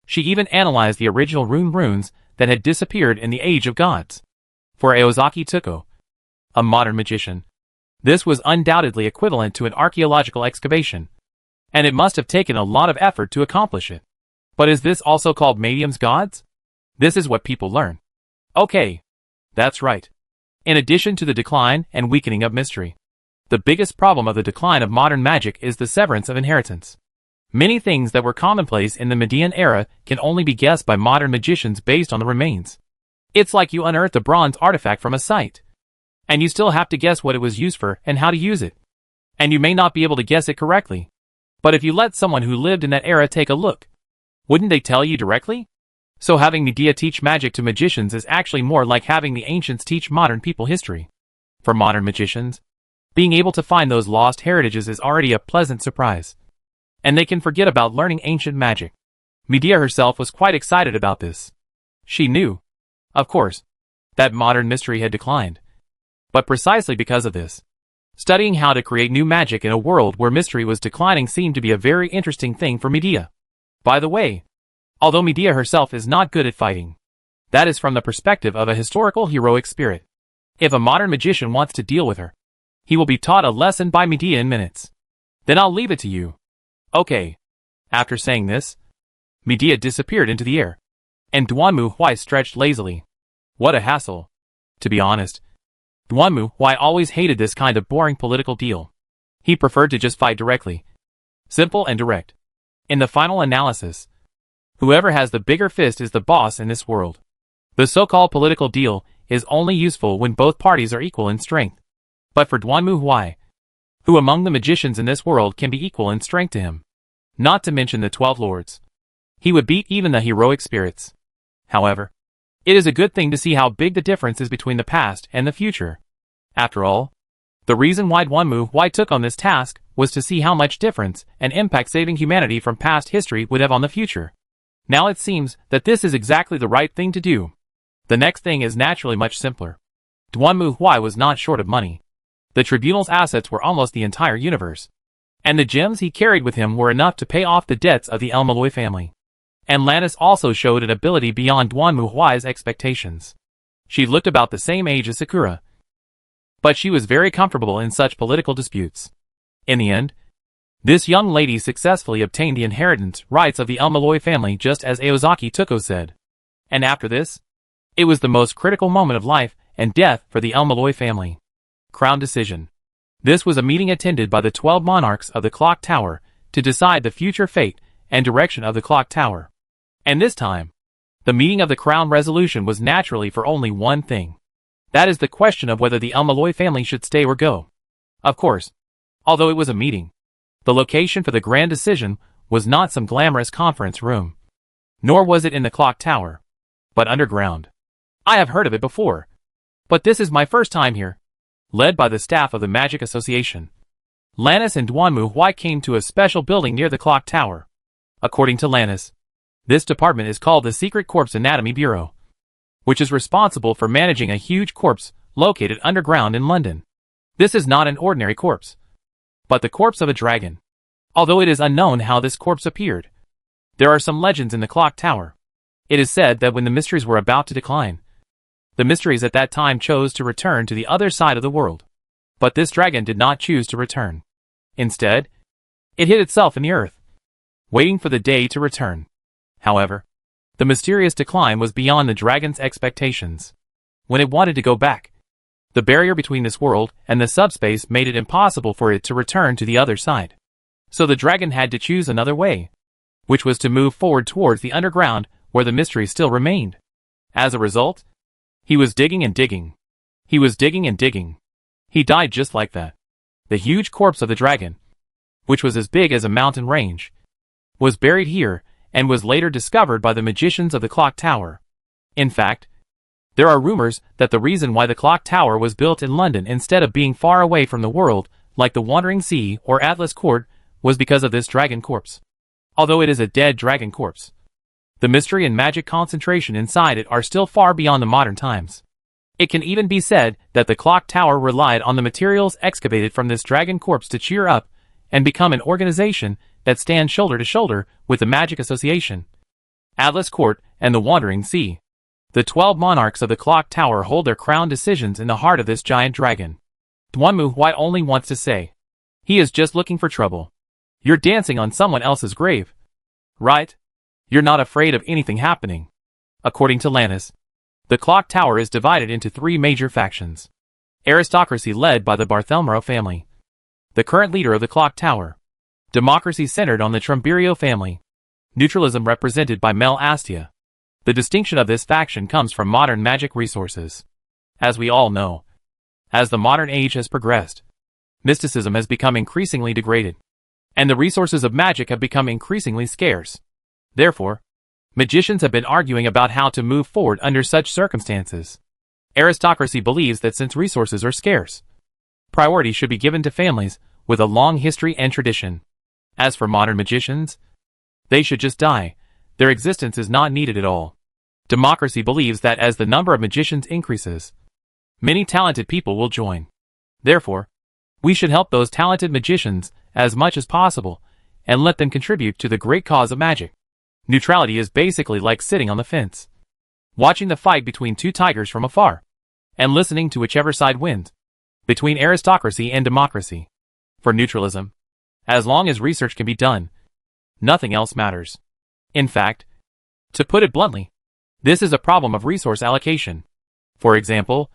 she even analyzed the original runes that had disappeared in the Age of Gods. For Aozaki Tuko, a modern magician, this was undoubtedly equivalent to an archaeological excavation, and it must have taken a lot of effort to accomplish it. But is this also called medium's gods? This is what people learn. Okay, that's right. In addition to the decline and weakening of mystery, the biggest problem of the decline of modern magic is the severance of inheritance. Many things that were commonplace in the Median era can only be guessed by modern magicians based on the remains. It's like you unearth a bronze artifact from a site, and you still have to guess what it was used for and how to use it. And you may not be able to guess it correctly. But if you let someone who lived in that era take a look, wouldn't they tell you directly? So having Medea teach magic to magicians is actually more like having the ancients teach modern people history. For modern magicians, being able to find those lost heritages is already a pleasant surprise. And they can forget about learning ancient magic. Medea herself was quite excited about this. She knew, of course, that modern mystery had declined. But precisely because of this, studying how to create new magic in a world where mystery was declining seemed to be a very interesting thing for Medea. By the way, although Medea herself is not good at fighting, that is from the perspective of a historical heroic spirit. If a modern magician wants to deal with her, he will be taught a lesson by Medea in minutes. Then I'll leave it to you. Okay. After saying this, Medea disappeared into the air, and Duan Muhui stretched lazily. What a hassle. To be honest, Duan Muhui always hated this kind of boring political deal. He preferred to just fight directly. Simple and direct. In the final analysis, whoever has the bigger fist is the boss in this world. The so-called political deal is only useful when both parties are equal in strength. But for Duan Muhui, who among the magicians in this world can be equal in strength to him? Not to mention the 12 lords. He would beat even the heroic spirits. However, it is a good thing to see how big the difference is between the past and the future. After all, the reason why Duan Muhui took on this task was to see how much difference and impact saving humanity from past history would have on the future. Now it seems that this is exactly the right thing to do. The next thing is naturally much simpler. Duan Muhui was not short of money. The tribunal's assets were almost the entire universe, and the gems he carried with him were enough to pay off the debts of the El Malloy family. And Lannis also showed an ability beyond Duan Muhui's expectations. She looked about the same age as Sakura, but she was very comfortable in such political disputes. In the end, this young lady successfully obtained the inheritance rights of the El Malloy family just as Aozaki Tuko said. And after this, it was the most critical moment of life and death for the El Malloy family. Crown Decision. This was a meeting attended by the 12 monarchs of the clock tower to decide the future fate and direction of the clock tower. And this time, the meeting of the Crown resolution was naturally for only one thing. That is the question of whether the Malloy family should stay or go. Of course, although it was a meeting, the location for the grand decision was not some glamorous conference room. Nor was it in the clock tower, but underground. I have heard of it before, but this is my first time here. Led by the staff of the Magic Association, Lannis and Duanmu Huai came to a special building near the clock tower. According to Lannis, this department is called the Secret Corpse Anatomy Bureau, which is responsible for managing a huge corpse located underground in London. This is not an ordinary corpse, but the corpse of a dragon. Although it is unknown how this corpse appeared, there are some legends in the clock tower. It is said that when the mysteries were about to decline, the mysteries at that time chose to return to the other side of the world. But this dragon did not choose to return. Instead, it hid itself in the earth, waiting for the day to return. However, the mysterious decline was beyond the dragon's expectations. When it wanted to go back, the barrier between this world and the subspace made it impossible for it to return to the other side. So the dragon had to choose another way, which was to move forward towards the underground where the mystery still remained. As a result, he was digging and digging. He was digging and digging. He died just like that. The huge corpse of the dragon, which was as big as a mountain range, was buried here and was later discovered by the magicians of the clock tower. In fact, there are rumors that the reason why the clock tower was built in London instead of being far away from the world, like the Wandering Sea or Atlas Court, was because of this dragon corpse. Although it is a dead dragon corpse, the mystery and magic concentration inside it are still far beyond the modern times. It can even be said that the clock tower relied on the materials excavated from this dragon corpse to cheer up and become an organization that stands shoulder to shoulder with the Magic Association, Atlas Court, and the Wandering Sea. The 12 monarchs of the clock tower hold their crown decisions in the heart of this giant dragon. Duanmu Huai only wants to say, he is just looking for trouble. You're dancing on someone else's grave, right? You're not afraid of anything happening. According to Lannis, the clock tower is divided into 3 major factions. Aristocracy led by the Bartholomew family, the current leader of the clock tower. Democracy centered on the Trumbirio family. Neutralism represented by Mel Astia. The distinction of this faction comes from modern magic resources. As we all know, as the modern age has progressed, mysticism has become increasingly degraded, and the resources of magic have become increasingly scarce. Therefore, magicians have been arguing about how to move forward under such circumstances. Aristocracy believes that since resources are scarce, priority should be given to families with a long history and tradition. As for modern magicians, they should just die. Their existence is not needed at all. Democracy believes that as the number of magicians increases, many talented people will join. Therefore, we should help those talented magicians as much as possible and let them contribute to the great cause of magic. Neutrality is basically like sitting on the fence, watching the fight between 2 tigers from afar, and listening to whichever side wins, between aristocracy and democracy. For neutralism, as long as research can be done, nothing else matters. In fact, to put it bluntly, this is a problem of resource allocation. For example,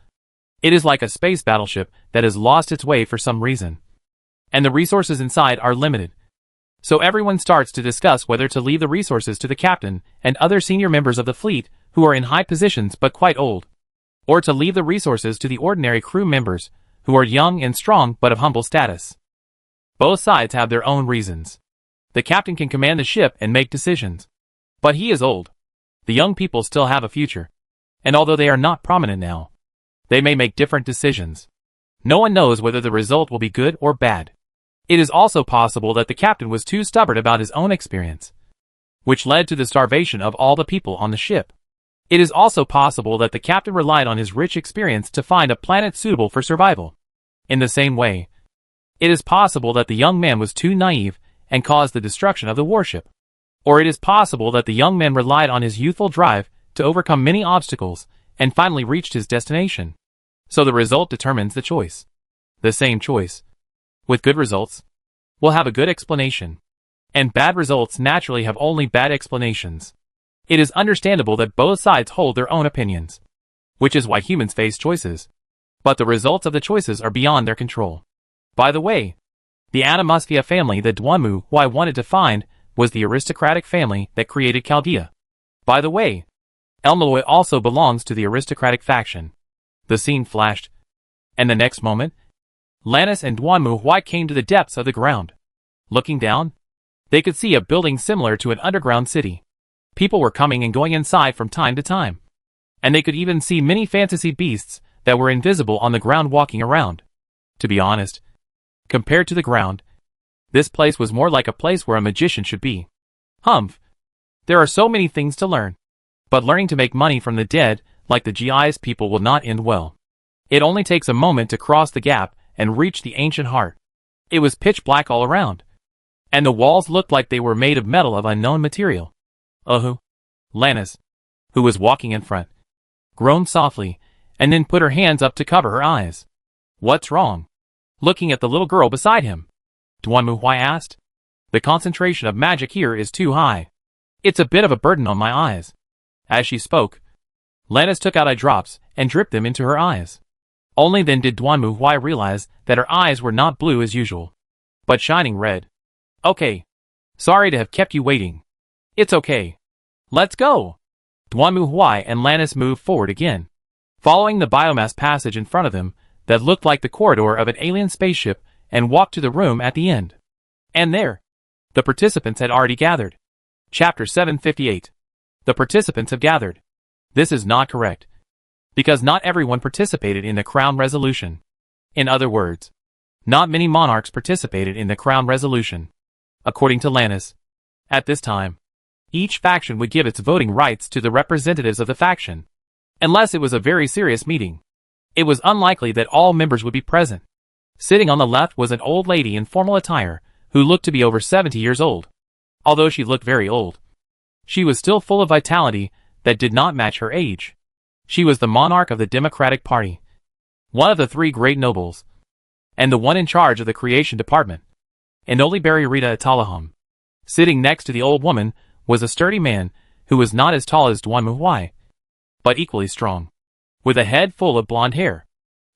it is like a space battleship that has lost its way for some reason, and the resources inside are limited. So everyone starts to discuss whether to leave the resources to the captain and other senior members of the fleet who are in high positions but quite old, or to leave the resources to the ordinary crew members who are young and strong but of humble status. Both sides have their own reasons. The captain can command the ship and make decisions, but he is old. The young people still have a future, and although they are not prominent now, they may make different decisions. No one knows whether the result will be good or bad. It is also possible that the captain was too stubborn about his own experience, which led to the starvation of all the people on the ship. It is also possible that the captain relied on his rich experience to find a planet suitable for survival. In the same way, it is possible that the young man was too naive and caused the destruction of the warship. Or it is possible that the young man relied on his youthful drive to overcome many obstacles and finally reached his destination. So the result determines the choice. The same choice, with good results, will have a good explanation, and bad results naturally have only bad explanations. It is understandable that both sides hold their own opinions, which is why humans face choices. but the results of the choices are beyond their control. By the way, the Animosphia family that Duanmu Huai wanted to find was the aristocratic family that created Chaldea. By the way, El Malloy also belongs to the aristocratic faction. The scene flashed, and the next moment, Lannis and Duanmu Huai came to the depths of the ground. Looking down, they could see a building similar to an underground city. People were coming and going inside from time to time, and they could even see many fantasy beasts that were invisible on the ground walking around. To be honest, compared to the ground, this place was more like a place where a magician should be. Humph. There are so many things to learn. But learning to make money from the dead, like the GI's people, will not end well. It only takes a moment to cross the gap and reach the ancient heart. It was pitch black all around, and the walls looked like they were made of metal of unknown material. Lannis, who was walking in front, groaned softly, and then put her hands up to cover her eyes. What's wrong? Looking at the little girl beside him, Duanmu Huai asked. The concentration of magic here is too high. It's a bit of a burden on my eyes. As she spoke, Lannis took out eye drops and dripped them into her eyes. Only then did Duanmu Huai realize that her eyes were not blue as usual, but shining red. Okay. Sorry to have kept you waiting. It's okay. Let's go. Duanmu Huai and Lannis moved forward again, following the biomass passage in front of them that looked like the corridor of an alien spaceship, and walked to the room at the end. And there, the participants had already gathered. Chapter 758. The participants have gathered. This is not correct, because not everyone participated in the Crown Resolution. In other words, not many monarchs participated in the Crown Resolution. According to Lannis, at this time, each faction would give its voting rights to the representatives of the faction. Unless it was a very serious meeting, it was unlikely that all members would be present. Sitting on the left was an old lady in formal attire, who looked to be over 70 years old. Although she looked very old, she was still full of vitality that did not match her age. She was the monarch of the Democratic Party, one of the three great nobles, and the one in charge of the creation department, Inoliberi Rita Atalaham. Sitting next to the old woman was a sturdy man who was not as tall as Duanmu Huai, but equally strong, with a head full of blonde hair.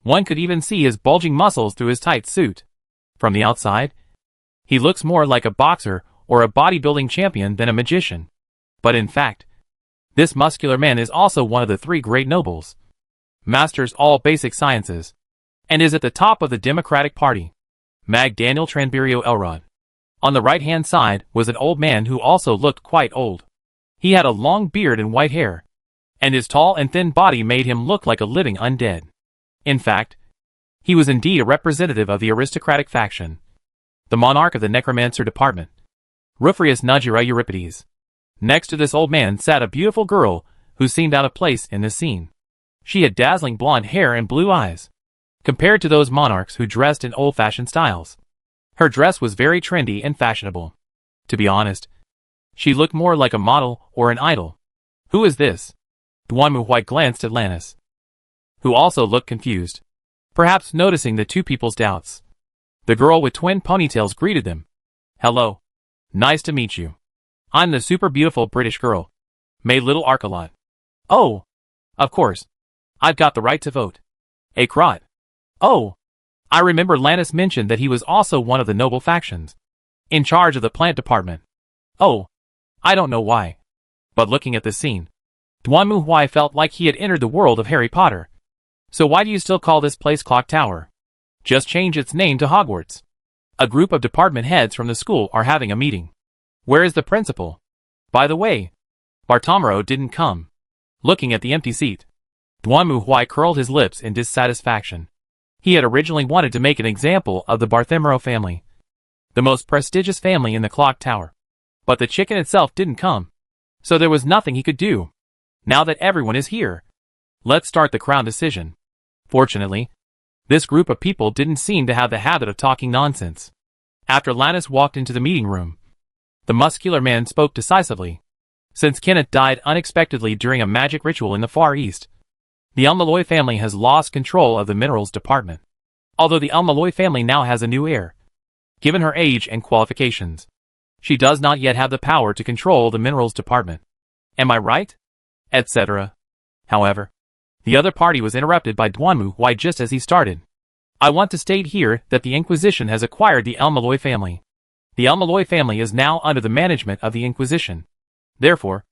One could even see his bulging muscles through his tight suit. From the outside, he looks more like a boxer or a bodybuilding champion than a magician. But in fact, this muscular man is also one of the three great nobles, masters all basic sciences, and is at the top of the Democratic Party. Mag Daniel Tranbirio Elrod. On the right-hand side was an old man who also looked quite old. He had a long beard and white hair, and his tall and thin body made him look like a living undead. In fact, he was indeed a representative of the aristocratic faction, the monarch of the necromancer department, Rufrius Najira Euripides. Next to this old man sat a beautiful girl who seemed out of place in this scene. She had dazzling blonde hair and blue eyes, compared to those monarchs who dressed in old-fashioned styles. Her dress was very trendy and fashionable. To be honest, she looked more like a model or an idol. Who is this? Duanmu Huai glanced at Lannis, who also looked confused, perhaps noticing the two people's doubts. The girl with twin ponytails greeted them. Hello. Nice to meet you. I'm the super beautiful British girl, May Little Arcalot. Oh, of course. I've got the right to vote. A crot. Oh, I remember Lannis mentioned that he was also one of the noble factions, in charge of the plant department. Oh, I don't know why, but looking at this scene, Duanmu Huai felt like he had entered the world of Harry Potter. So why do you still call this place Clock Tower? Just change its name to Hogwarts. A group of department heads from the school are having a meeting. Where is the principal? By the way, Bartomero didn't come. Looking at the empty seat, Duanmu Huai curled his lips in dissatisfaction. He had originally wanted to make an example of the Bartomero family, the most prestigious family in the clock tower. But the chicken itself didn't come, so there was nothing he could do. Now that everyone is here, let's start the crown decision. Fortunately, this group of people didn't seem to have the habit of talking nonsense. After Lannis walked into the meeting room, the muscular man spoke decisively. Since Kenneth died unexpectedly during a magic ritual in the Far East, the Malloy family has lost control of the minerals department. Although the Malloy family now has a new heir, given her age and qualifications, she does not yet have the power to control the minerals department. Am I right? Etc. However, The other party was interrupted by Duanmu Huai just as he started. I want to state here that the Inquisition has acquired the El Malloy family. The El Malloy family is now under the management of the Inquisition. Therefore,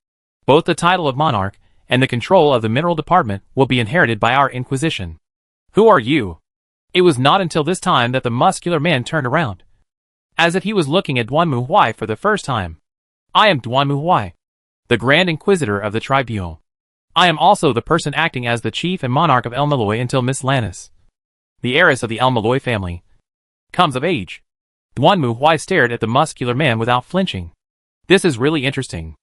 both the title of monarch and the control of the mineral department will be inherited by our Inquisition. Who are you? It was not until this time that the muscular man turned around, as if he was looking at Duanmu Huai for the first time. I am Duanmu Huai, the Grand Inquisitor of the Tribunal. I am also the person acting as the chief and monarch of El Malloy until Miss Lannis, the heiress of the El Malloy family, comes of age. Duanmu Huai stared at the muscular man without flinching. This is really interesting.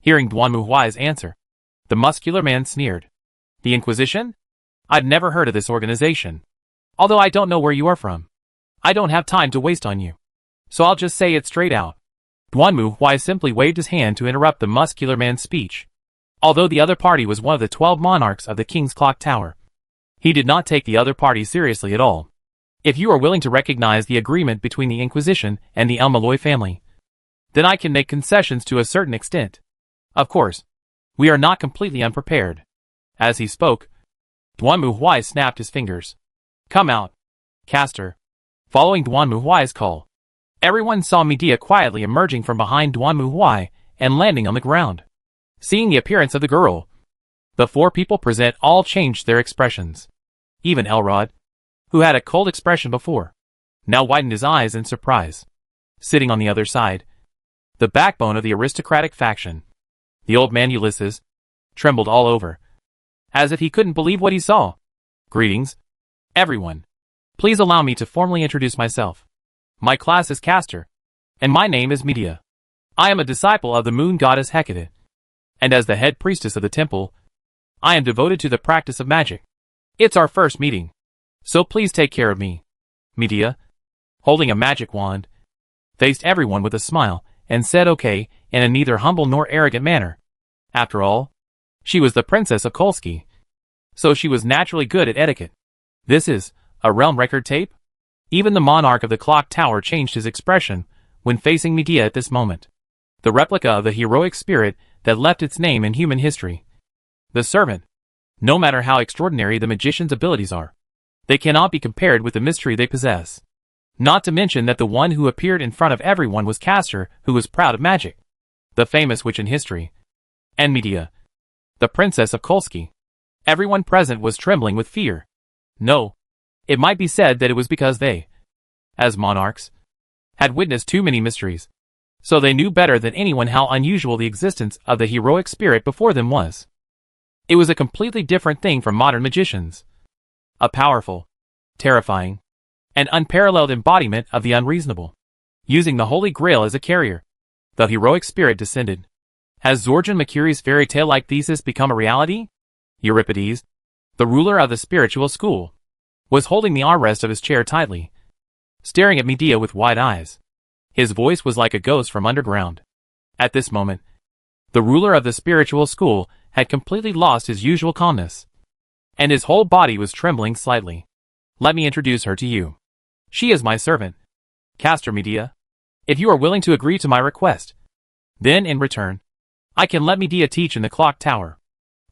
Hearing Duanmu Huai's answer, the muscular man sneered. The Inquisition? I've never heard of this organization. Although I don't know where you are from. I don't have time to waste on you. So I'll just say it straight out. Duanmu Huai simply waved his hand to interrupt the muscular man's speech. Although the other party was one of the 12 monarchs of the King's Clock Tower, he did not take the other party seriously at all. If you are willing to recognize the agreement between the Inquisition and the El Malloy family, then I can make concessions to a certain extent. Of course, we are not completely unprepared. As he spoke, Duanmu Huai snapped his fingers. Come out, Caster. Following Duanmu Huai's call, everyone saw Medea quietly emerging from behind Duanmu Huai and landing on the ground. Seeing the appearance of the girl, the four people present all changed their expressions. Even Elrod, who had a cold expression before, now widened his eyes in surprise. Sitting on the other side, the backbone of the aristocratic faction, the old man Ulysses, trembled all over, as if he couldn't believe what he saw. Greetings, everyone. Please allow me to formally introduce myself. My class is Caster, and my name is Medea. I am a disciple of the moon goddess Hecate, and as the head priestess of the temple, I am devoted to the practice of magic. It's our first meeting, so please take care of me. Medea, holding a magic wand, faced everyone with a smile and said okay in a neither humble nor arrogant manner. After all, she was the princess of Kolsky, so she was naturally good at etiquette. This is a realm record tape? Even the monarch of the clock tower changed his expression when facing Medea at this moment. The replica of the heroic spirit that left its name in human history. The servant. No matter how extraordinary the magician's abilities are, they cannot be compared with the mystery they possess. Not to mention that the one who appeared in front of everyone was Caster, who was proud of magic, the famous witch in history, and Medea, the princess of Kolsky. Everyone present was trembling with fear. No, it might be said that it was because they, as monarchs, had witnessed too many mysteries, so they knew better than anyone how unusual the existence of the heroic spirit before them was. It was a completely different thing from modern magicians. A powerful, terrifying, and unparalleled embodiment of the unreasonable. Using the Holy Grail as a carrier, the heroic spirit descended. Has Zorjan Mercury's fairy tale-like thesis become a reality? Euripides, the ruler of the spiritual school, was holding the armrest of his chair tightly, staring at Medea with wide eyes. His voice was like a ghost from underground. At this moment, the ruler of the spiritual school had completely lost his usual calmness, and his whole body was trembling slightly. Let me introduce her to you. She is my servant, Caster Medea. If you are willing to agree to my request, then in return, I can let Medea teach in the clock tower.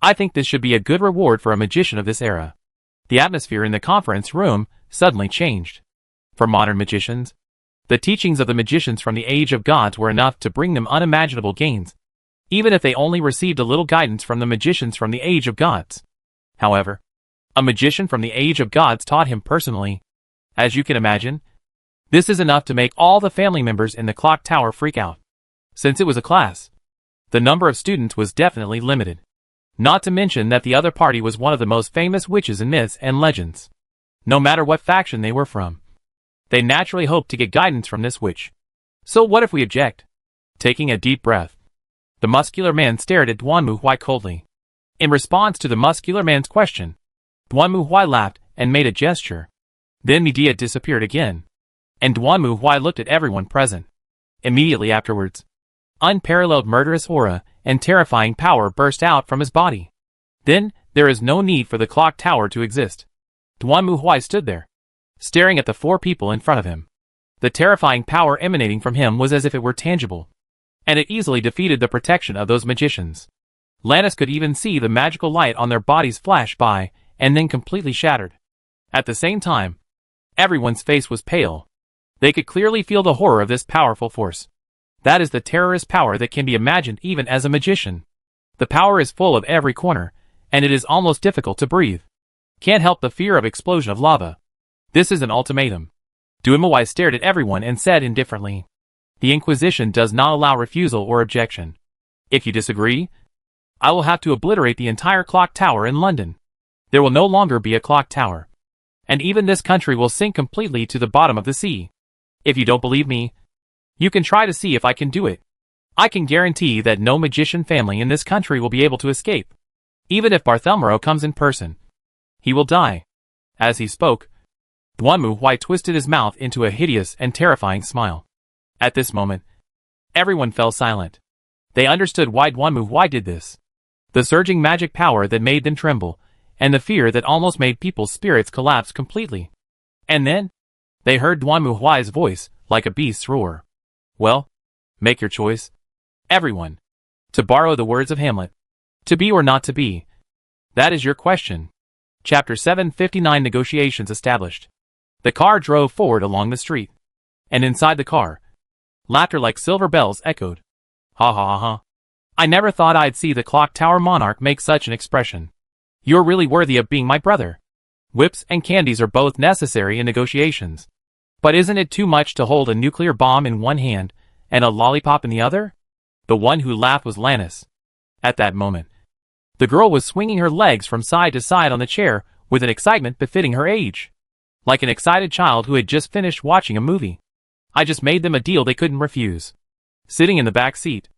I think this should be a good reward for a magician of this era. The atmosphere in the conference room suddenly changed. For modern magicians, the teachings of the magicians from the age of gods were enough to bring them unimaginable gains, even if they only received a little guidance from the magicians from the age of gods. However, a magician from the age of gods taught him personally. As you can imagine, this is enough to make all the family members in the clock tower freak out. Since it was a class, the number of students was definitely limited. Not to mention that the other party was one of the most famous witches in myths and legends. No matter what faction they were from, they naturally hoped to get guidance from this witch. So what if we object? Taking a deep breath, the muscular man stared at Duanmu Huai coldly. In response to the muscular man's question, Duanmu Huai laughed and made a gesture. Then Medea disappeared again, and Duanmu Huai looked at everyone present. Immediately afterwards, unparalleled murderous aura and terrifying power burst out from his body. Then, there is no need for the clock tower to exist. Duanmu Huai stood there, staring at the four people in front of him. The terrifying power emanating from him was as if it were tangible, and it easily defeated the protection of those magicians. Lannis could even see the magical light on their bodies flash by, and then completely shattered. At the same time, everyone's face was pale. They could clearly feel the horror of this powerful force. That is the terrorist power that can be imagined even as a magician. The power is full of every corner, and it is almost difficult to breathe. Can't help the fear of explosion of lava. This is an ultimatum. Duimawai stared at everyone and said indifferently, "The Inquisition does not allow refusal or objection. If you disagree, I will have to obliterate the entire clock tower in London. There will no longer be a clock tower. And even this country will sink completely to the bottom of the sea. If you don't believe me, you can try to see if I can do it. I can guarantee that no magician family in this country will be able to escape. Even if Bartholomew comes in person, he will die." As he spoke, Duanmu twisted his mouth into a hideous and terrifying smile. At this moment, everyone fell silent. They understood why Duanmu did this. The surging magic power that made them tremble, and the fear that almost made people's spirits collapse completely. And then, they heard Duanmu's voice, like a beast's roar. "Well, make your choice. Everyone. To borrow the words of Hamlet. To be or not to be. That is your question." Chapter 759 Negotiations established. The car drove forward along the street. And inside the car, laughter like silver bells echoed. "Ha ha ha ha. I never thought I'd see the clock tower monarch make such an expression. You're really worthy of being my brother. Whips and candies are both necessary in negotiations. But isn't it too much to hold a nuclear bomb in one hand and a lollipop in the other?" The one who laughed was Lannis. At that moment, the girl was swinging her legs from side to side on the chair with an excitement befitting her age. Like an excited child who had just finished watching a movie. "I just made them a deal they couldn't refuse." Sitting in the back seat,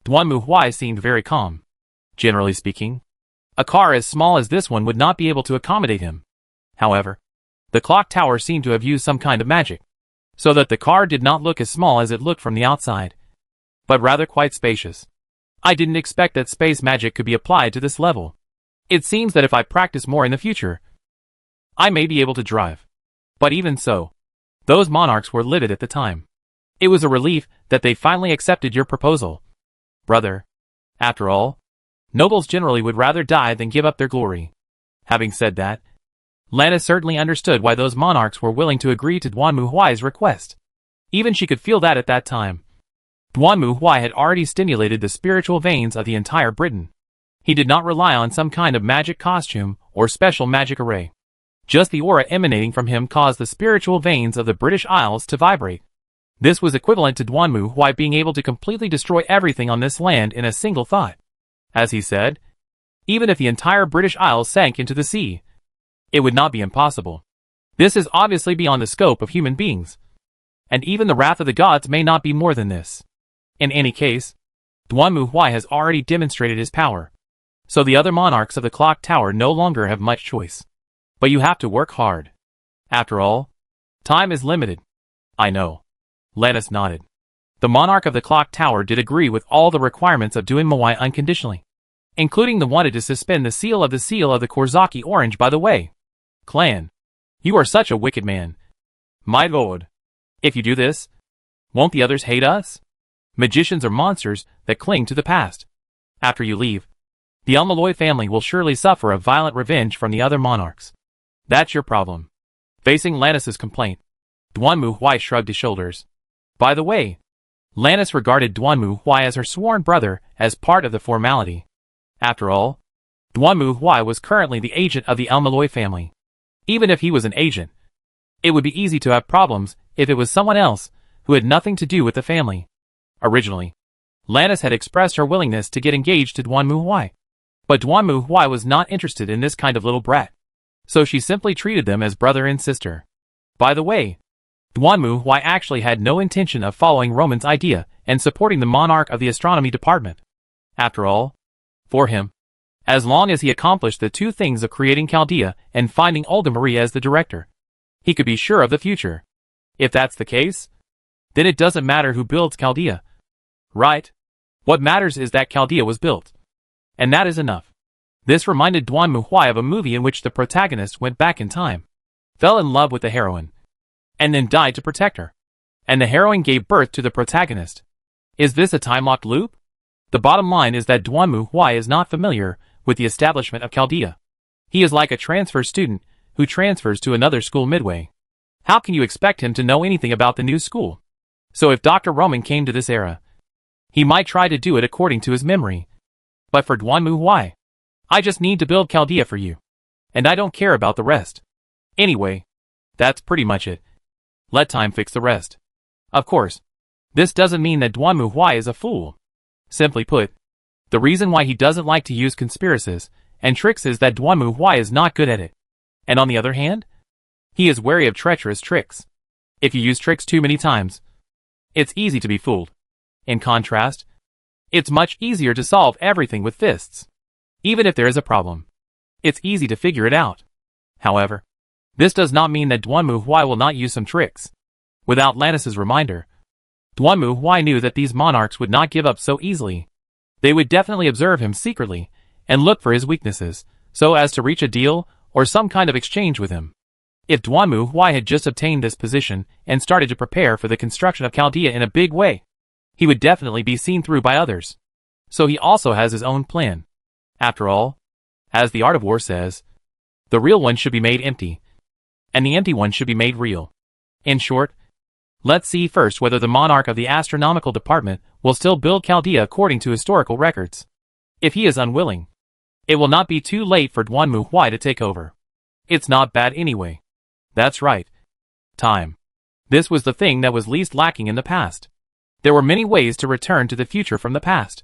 Duanmu seemed very calm. Generally speaking, a car as small as this one would not be able to accommodate him. However, the clock tower seemed to have used some kind of magic, so that the car did not look as small as it looked from the outside, but rather quite spacious. "I didn't expect that space magic could be applied to this level. It seems that if I practice more in the future, I may be able to drive." But even so, those monarchs were livid at the time. It was a relief that they finally accepted your proposal. "Brother. After all, nobles generally would rather die than give up their glory." Having said that, Lannis certainly understood why those monarchs were willing to agree to Duanmu's request. Even she could feel that at that time. Duanmu had already stimulated the spiritual veins of the entire Britain. He did not rely on some kind of magic costume or special magic array. Just the aura emanating from him caused the spiritual veins of the British Isles to vibrate. This was equivalent to Duanmu being able to completely destroy everything on this land in a single thought. As he said, even if the entire British Isles sank into the sea, it would not be impossible. This is obviously beyond the scope of human beings. And even the wrath of the gods may not be more than this. In any case, Duanmu has already demonstrated his power. So the other monarchs of the clock tower no longer have much choice. But you have to work hard. After all, time is limited. "I know." Lannis nodded. The monarch of the clock tower did agree with all the requirements of Duanmu unconditionally, including the wanted to suspend the seal of the Korzaki Orange. "By the way, clan, you are such a wicked man. My lord, if you do this, won't the others hate us? Magicians are monsters that cling to the past. After you leave, the Almaloy family will surely suffer a violent revenge from the other monarchs. That's your problem." Facing Lannis's complaint, Duanmu shrugged his shoulders. By the way, Lannis regarded Duanmu as her sworn brother as part of the formality. After all, Duanmu was currently the agent of the Almaloy family. Even if he was an agent, it would be easy to have problems if it was someone else who had nothing to do with the family. Originally, Lannis had expressed her willingness to get engaged to Duanmu, but Duanmu was not interested in this kind of little brat, so she simply treated them as brother and sister. By the way, Duanmu actually had no intention of following Roman's idea and supporting the monarch of the astronomy department. After all, for him, as long as he accomplished the two things of creating Chaldea and finding Olga Marie as the director, he could be sure of the future. If that's the case, then it doesn't matter who builds Chaldea. Right? What matters is that Chaldea was built. And that is enough. This reminded Duanmu of a movie in which the protagonist went back in time, fell in love with the heroine, and then died to protect her. And the heroine gave birth to the protagonist. Is this a time-locked loop? The bottom line is that Duanmu Huai is not familiar with the establishment of Chaldea. He is like a transfer student who transfers to another school midway. How can you expect him to know anything about the new school? So if Dr. Roman came to this era, he might try to do it according to his memory. But for Duanmu Huai, I just need to build Chaldea for you. And I don't care about the rest. Anyway, that's pretty much it. Let time fix the rest. Of course, this doesn't mean that Duanmu Huai is a fool. Simply put, the reason why he doesn't like to use conspiracies and tricks is that Duanmu Huai is not good at it. And on the other hand, he is wary of treacherous tricks. If you use tricks too many times, it's easy to be fooled. In contrast, it's much easier to solve everything with fists. Even if there is a problem, it's easy to figure it out. However, this does not mean that Duanmu Huai will not use some tricks. Without Lannis's reminder, Duanmu Huai knew that these monarchs would not give up so easily. They would definitely observe him secretly and look for his weaknesses, so as to reach a deal or some kind of exchange with him. If Duanmu Huai had just obtained this position and started to prepare for the construction of Chaldea in a big way, he would definitely be seen through by others. So he also has his own plan. After all, as the art of war says, the real one should be made empty, and the empty one should be made real. In short, let's see first whether the monarch of the astronomical department will still build Chaldea according to historical records. If he is unwilling, it will not be too late for Duanmu Huai to take over. It's not bad anyway. That's right. Time. This was the thing that was least lacking in the past. There were many ways to return to the future from the past.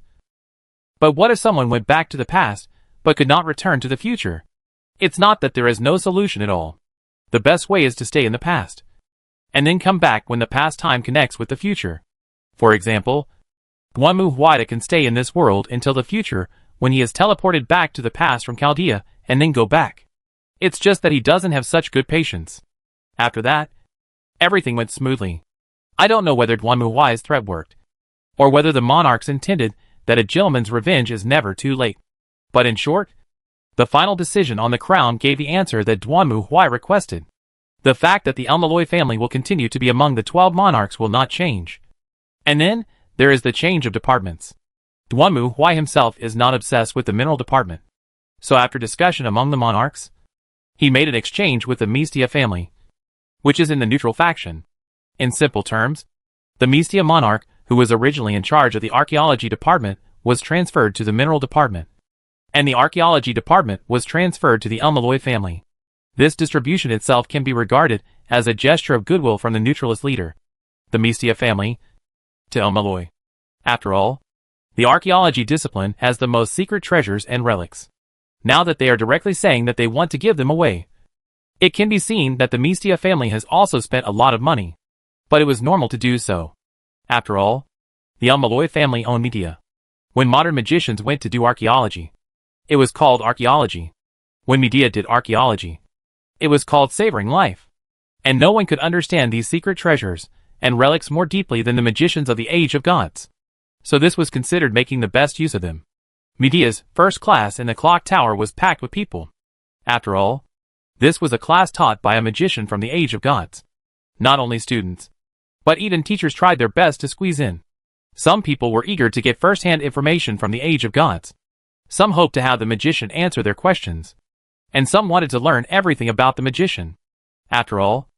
But what if someone went back to the past, but could not return to the future? It's not that there is no solution at all. The best way is to stay in the past, and then come back when the past time connects with the future. For example, Duanmu Huai can stay in this world until the future when he is teleported back to the past from Chaldea and then go back. It's just that he doesn't have such good patience. After that, everything went smoothly. I don't know whether Duanmu Huai's threat worked, or whether the monarchs intended that a gentleman's revenge is never too late. But in short, the final decision on the crown gave the answer that Duanmu Huai requested. The fact that the Elmaloy family will continue to be among the 12 monarchs will not change. And then, there is the change of departments. Duanmu Huai himself is not obsessed with the mineral department. So after discussion among the monarchs, he made an exchange with the Mestia family, which is in the neutral faction. In simple terms, the Mestia monarch, who was originally in charge of the archaeology department, was transferred to the mineral department, and the archaeology department was transferred to the Elmaloy family. This distribution itself can be regarded as a gesture of goodwill from the neutralist leader, the Mestia family, to Elmaloy. After all, the archaeology discipline has the most secret treasures and relics. Now that they are directly saying that they want to give them away, it can be seen that the Mestia family has also spent a lot of money. But it was normal to do so. After all, the Elmaloy family owned media. When modern magicians went to do archaeology, it was called archaeology. When media did archaeology, it was called savoring life. And no one could understand these secret treasures and relics more deeply than the magicians of the Age of Gods. So this was considered making the best use of them. Media's first class in the clock tower was packed with people. After all, this was a class taught by a magician from the Age of Gods. Not only students, but even teachers tried their best to squeeze in. Some people were eager to get first-hand information from the Age of Gods. Some hoped to have the magician answer their questions. And some wanted to learn everything about the magician. After all,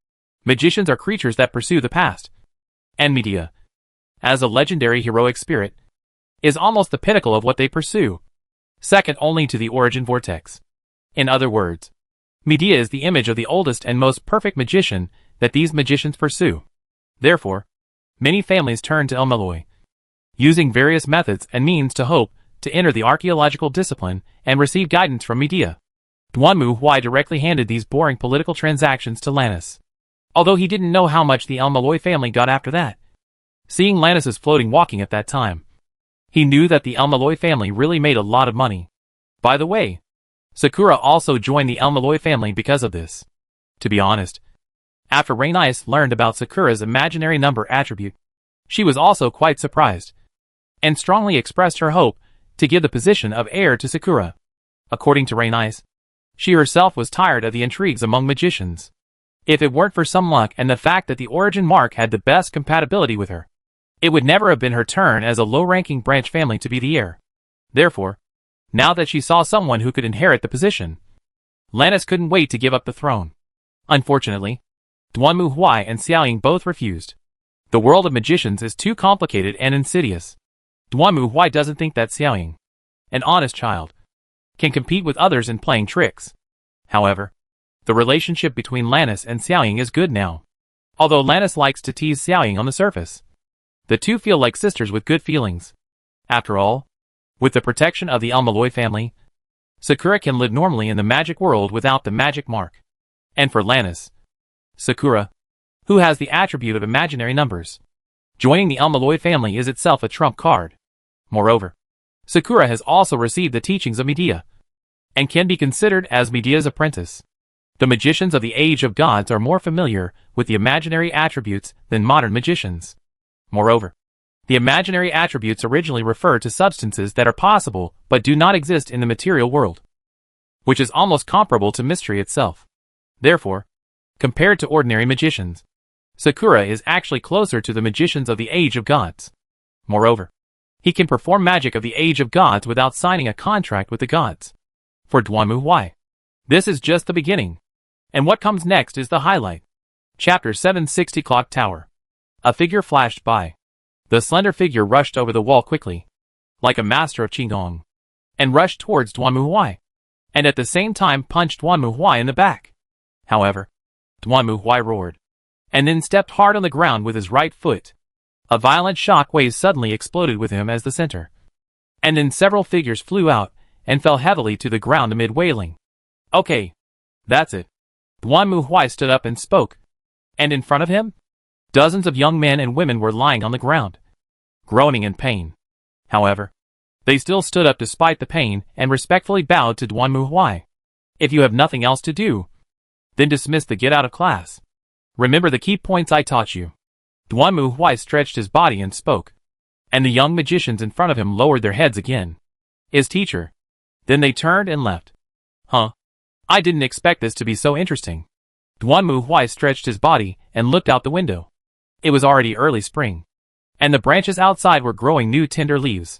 magicians are creatures that pursue the past. And media, as a legendary heroic spirit, is almost the pinnacle of what they pursue, second only to the origin vortex. In other words, media is the image of the oldest and most perfect magician that these magicians pursue. Therefore, many families turn to Elmaloy, using various methods and means to hope to enter the archaeological discipline and receive guidance from media. Duanmu Huai directly handed these boring political transactions to Lannis, although he didn't know how much the Elmaloy family got after that. Seeing Lannis's floating walking at that time, he knew that the Elmaloy family really made a lot of money. By the way, Sakura also joined the Elmaloy family because of this. To be honest, after Rhaenys learned about Sakura's imaginary number attribute, she was also quite surprised, and strongly expressed her hope to give the position of heir to Sakura. According to Rhaenys, she herself was tired of the intrigues among magicians. If it weren't for some luck and the fact that the origin mark had the best compatibility with her, It would never have been her turn as a low-ranking branch family to be the heir. Therefore, now that she saw someone who could inherit the position, Lannis couldn't wait to give up the throne. Unfortunately, Duanmu Huai and Xiaoying both refused. The world of magicians is too complicated and insidious. Duanmu Huai doesn't think that Xiaoying, an honest child, can compete with others in playing tricks. However, the relationship between Lannis and Xiaoying is good now. Although Lannis likes to tease Xiaoying on the surface, the two feel like sisters with good feelings. After all, with the protection of the Malloy family, Sakura can live normally in the magic world without the magic mark. And for Lannis, Sakura, who has the attribute of imaginary numbers, joining the Malloy family is itself a trump card. Moreover, Sakura has also received the teachings of Medea, and can be considered as Medea's apprentice. The magicians of the Age of Gods are more familiar with the imaginary attributes than modern magicians. Moreover, the imaginary attributes originally refer to substances that are possible but do not exist in the material world, which is almost comparable to mystery itself. Therefore, compared to ordinary magicians, Sakura is actually closer to the magicians of the Age of Gods. Moreover, he can perform magic of the Age of Gods without signing a contract with the gods. For Duanmu Huai, this is just the beginning. And what comes next is the highlight. Chapter 760 Clock Tower. A figure flashed by. The slender figure rushed over the wall quickly, like a master of Qigong, and rushed towards Duanmu Huai, and at the same time punched Duanmu Huai in the back. However, Duanmu Huai roared, and then stepped hard on the ground with his right foot. A violent shock wave suddenly exploded with him as the center, and then several figures flew out and fell heavily to the ground amid wailing. Okay, that's it. Duanmu Huai stood up and spoke, and in front of him, dozens of young men and women were lying on the ground, groaning in pain. However, they still stood up despite the pain and respectfully bowed to Duanmu Huai. If you have nothing else to do, then dismiss the get out of class. Remember the key points I taught you. Duanmu Huai stretched his body and spoke, and the young magicians in front of him lowered their heads again. His teacher. Then they turned and left. Huh? I didn't expect this to be so interesting. Duanmu Huai stretched his body and looked out the window. It was already early spring, and the branches outside were growing new tender leaves.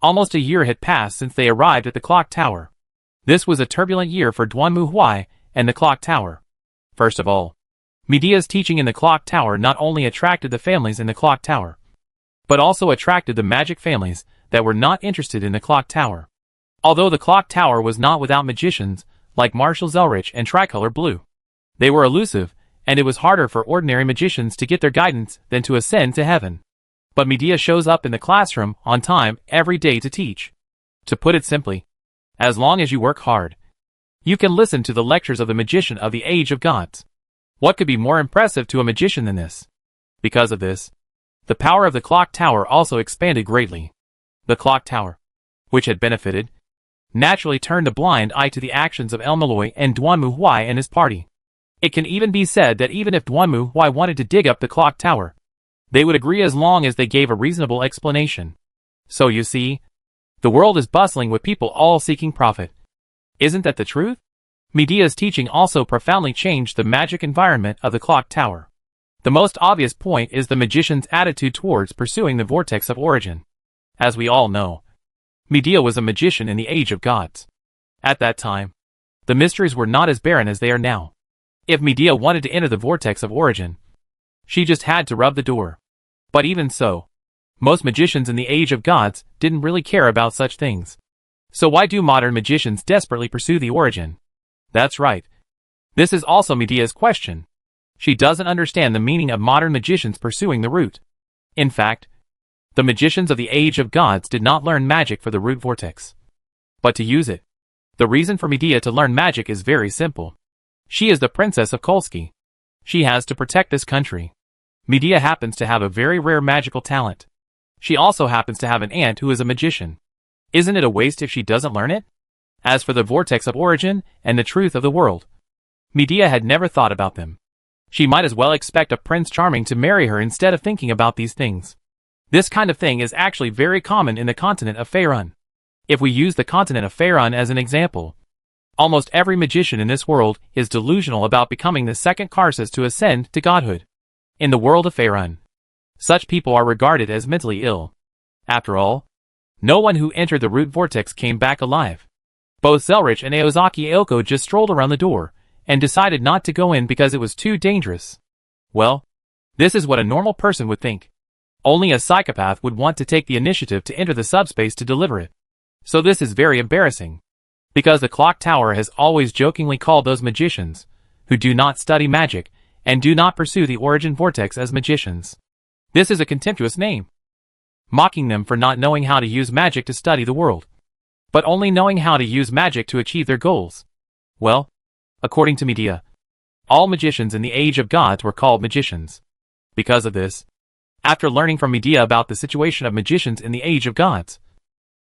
Almost a year had passed since they arrived at the clock tower. This was a turbulent year for Duanmu Huai and the clock tower. First of all, Medea's teaching in the clock tower not only attracted the families in the clock tower, but also attracted the magic families that were not interested in the clock tower. Although the clock tower was not without magicians, like Marshal Zelrich and Tricolor Blue, they were elusive, and it was harder for ordinary magicians to get their guidance than to ascend to heaven. But Medea shows up in the classroom on time every day to teach. To put it simply, as long as you work hard, you can listen to the lectures of the magician of the Age of Gods. What could be more impressive to a magician than this? Because of this, the power of the clock tower also expanded greatly. The clock tower, which had benefited, naturally turned a blind eye to the actions of El Malloy and Duanmu Huai and his party. It can even be said that even if Duanmu Huai wanted to dig up the clock tower, they would agree as long as they gave a reasonable explanation. So you see, the world is bustling with people all seeking profit. Isn't that the truth? Medea's teaching also profoundly changed the magic environment of the clock tower. The most obvious point is the magician's attitude towards pursuing the vortex of origin. As we all know, Medea was a magician in the Age of Gods. At that time, the mysteries were not as barren as they are now. If Medea wanted to enter the vortex of origin, she just had to rub the door. But even so, most magicians in the Age of Gods didn't really care about such things. So why do modern magicians desperately pursue the origin? That's right. This is also Medea's question. She doesn't understand the meaning of modern magicians pursuing the root. In fact, the magicians of the Age of Gods did not learn magic for the root vortex, but to use it. The reason for Medea to learn magic is very simple. She is the princess of Kolsky. She has to protect this country. Medea happens to have a very rare magical talent. She also happens to have an aunt who is a magician. Isn't it a waste if she doesn't learn it? As for the vortex of origin and the truth of the world, Medea had never thought about them. She might as well expect a Prince Charming to marry her instead of thinking about these things. This kind of thing is actually very common in the continent of Faerun. If we use the continent of Faerun as an example, almost every magician in this world is delusional about becoming the second Karsus to ascend to godhood. In the world of Faerun, Such people are regarded as mentally ill. After all, no one who entered the root vortex came back alive. Both Zelrich and Aozaki Aoko just strolled around the door, and decided not to go in because it was too dangerous. Well, this is what a normal person would think. Only a psychopath would want to take the initiative to enter the subspace to deliver it. So this is very embarrassing. Because the clock tower has always jokingly called those magicians, who do not study magic, and do not pursue the origin vortex as magicians. This is a contemptuous name. Mocking them for not knowing how to use magic to study the world, but only knowing how to use magic to achieve their goals. Well, according to media, all magicians in the Age of Gods were called magicians. Because of this, after learning from media about the situation of magicians in the Age of Gods,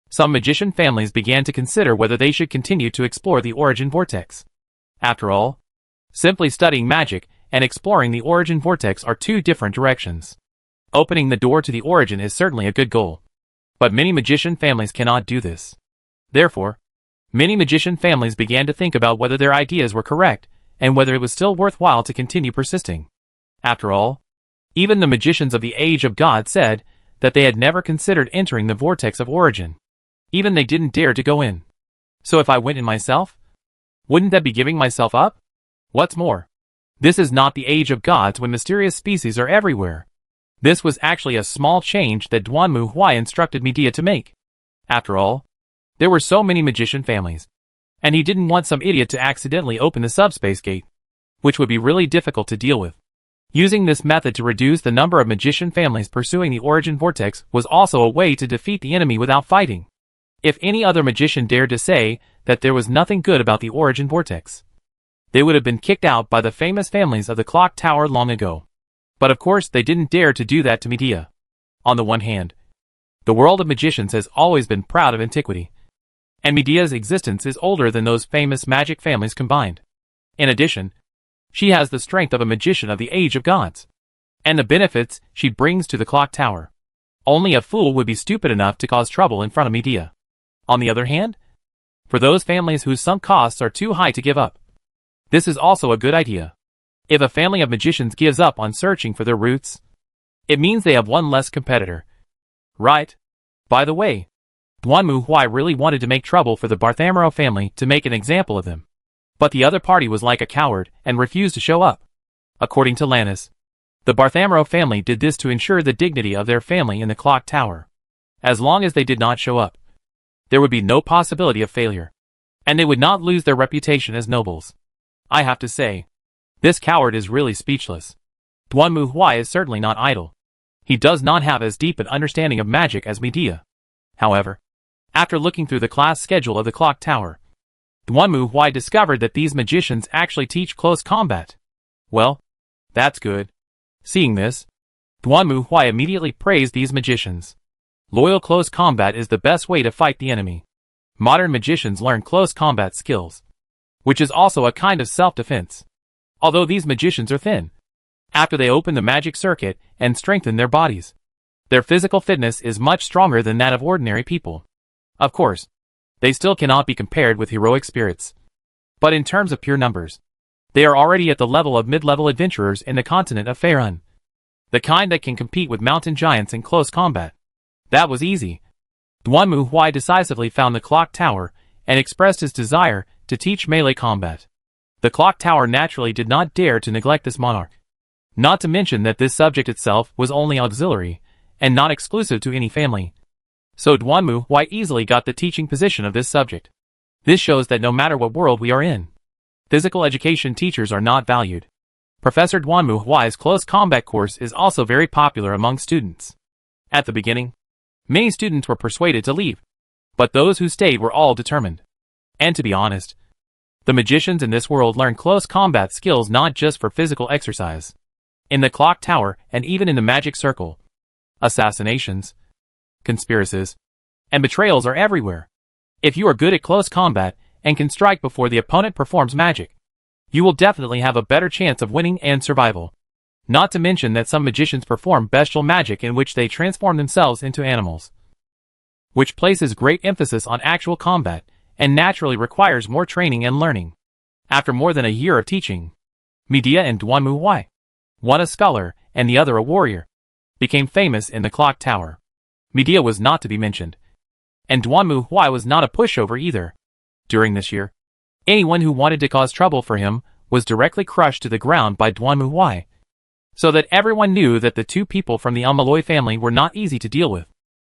some magician families began to consider whether they should continue to explore the origin vortex. After all, simply studying magic and exploring the origin vortex are two different directions. Opening the door to the origin is certainly a good goal, but many magician families cannot do this. Therefore, many magician families began to think about whether their ideas were correct and whether it was still worthwhile to continue persisting. After all, even the magicians of the Age of God said that they had never considered entering the vortex of origin. Even they didn't dare to go in. So if I went in myself, wouldn't that be giving myself up? What's more, this is not the Age of Gods when mysterious species are everywhere. This was actually a small change that Duanmu Huai instructed media to make. After all, there were so many magician families, and he didn't want some idiot to accidentally open the subspace gate, which would be really difficult to deal with. Using this method to reduce the number of magician families pursuing the origin vortex was also a way to defeat the enemy without fighting. If any other magician dared to say that there was nothing good about the origin vortex, they would have been kicked out by the famous families of the clock tower long ago. But of course they didn't dare to do that to media. On the one hand, the world of magicians has always been proud of antiquity, and media's existence is older than those famous magic families combined. In addition, she has the strength of a magician of the Age of Gods, and the benefits she brings to the clock tower. Only a fool would be stupid enough to cause trouble in front of media. On the other hand, for those families whose sunk costs are too high to give up, this is also a good idea. If a family of magicians gives up on searching for their roots, it means they have one less competitor. Right? By the way, Duanmu Huai really wanted to make trouble for the Barthamero family to make an example of them. But the other party was like a coward and refused to show up. According to Lannis, the Barthamero family did this to ensure the dignity of their family in the clock tower. As long as they did not show up, there would be no possibility of failure, and they would not lose their reputation as nobles. I have to say, this coward is really speechless. Duanmu Huai is certainly not idle. He does not have as deep an understanding of magic as media. However, after looking through the class schedule of the clock tower, Duanmu Huai discovered that these magicians actually teach close combat. Well, that's good. Seeing this, Duanmu Huai immediately praised these magicians. Loyal close combat is the best way to fight the enemy. Modern magicians learn close combat skills, which is also a kind of self-defense. Although these magicians are thin, after they open the magic circuit and strengthen their bodies, their physical fitness is much stronger than that of ordinary people. Of course, they still cannot be compared with heroic spirits. But in terms of pure numbers, they are already at the level of mid-level adventurers in the continent of Faerun. The kind that can compete with mountain giants in close combat. That was easy. Duanmu Huai decisively found the clock tower and expressed his desire to teach melee combat. The clock tower naturally did not dare to neglect this monarch. Not to mention that this subject itself was only auxiliary, and not exclusive to any family. So Duanmu Huai easily got the teaching position of this subject. This shows that no matter what world we are in, physical education teachers are not valued. Professor Duanmu Huai's close combat course is also very popular among students. At the beginning, many students were persuaded to leave, but those who stayed were all determined. And to be honest, the magicians in this world learn close combat skills not just for physical exercise. In the clock tower and even in the magic circle, assassinations, conspiracies, and betrayals are everywhere. If you are good at close combat and can strike before the opponent performs magic, you will definitely have a better chance of winning and survival. Not to mention that some magicians perform bestial magic in which they transform themselves into animals, which places great emphasis on actual combat and naturally requires more training and learning. After more than a year of teaching, Media and Duanmu Huai, one a scholar and the other a warrior, became famous in the clock tower. Medea was not to be mentioned. And Duanmu Huai was not a pushover either. During this year, anyone who wanted to cause trouble for him was directly crushed to the ground by Duanmu Huai. So that everyone knew that the two people from the Malloy family were not easy to deal with.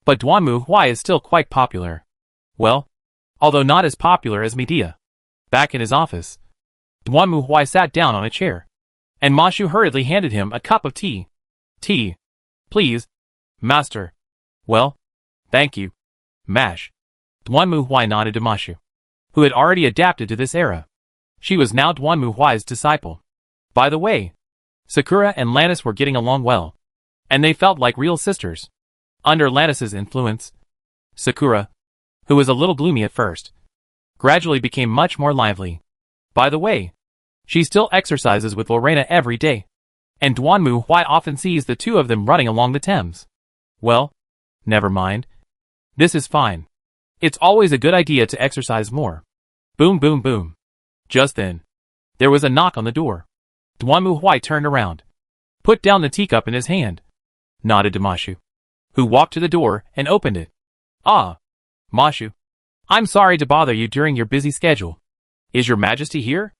But Duanmu Huai is still quite popular. Well, although not as popular as Medea. Back in his office, Duanmu Huai sat down on a chair, and Mashu hurriedly handed him a cup of tea. Tea. Please, master. Well, thank you. Mash. Duanmu Huai nodded to Mashu, who had already adapted to this era. She was now Duanmu Huai's disciple. By the way, Sakura and Lannis were getting along well, and they felt like real sisters. Under Lannis's influence, Sakura, who was a little gloomy at first, gradually became much more lively. By the way, she still exercises with Lorena every day, and Duanmu Huai often sees the two of them running along the Thames. Well, never mind. This is fine. It's always a good idea to exercise more. Boom boom boom. Just then, there was a knock on the door. Duanmu Huai turned around, put down the teacup in his hand, nodded to Mashu, who walked to the door and opened it. Ah, Mashu. I'm sorry to bother you during your busy schedule. Is your majesty here?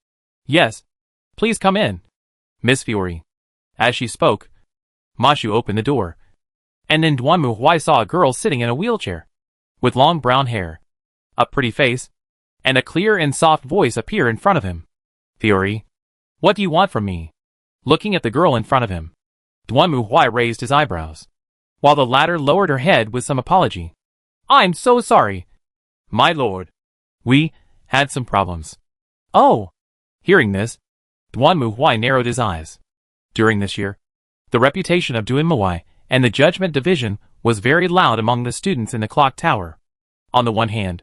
Yes. Please come in. Miss Fiore. As she spoke, Mashu opened the door, and then Duanmu Huai saw a girl sitting in a wheelchair, with long brown hair, a pretty face, and a clear and soft voice appear in front of him. Fiore. What do you want from me? Looking at the girl in front of him, Duanmu Huai raised his eyebrows, while the latter lowered her head with some apology. I'm so sorry. My lord. We had some problems. Oh. Hearing this, Duanmu Huai narrowed his eyes. During this year, the reputation of Duanmu Huai and the Judgment Division was very loud among the students in the clock tower. On the one hand,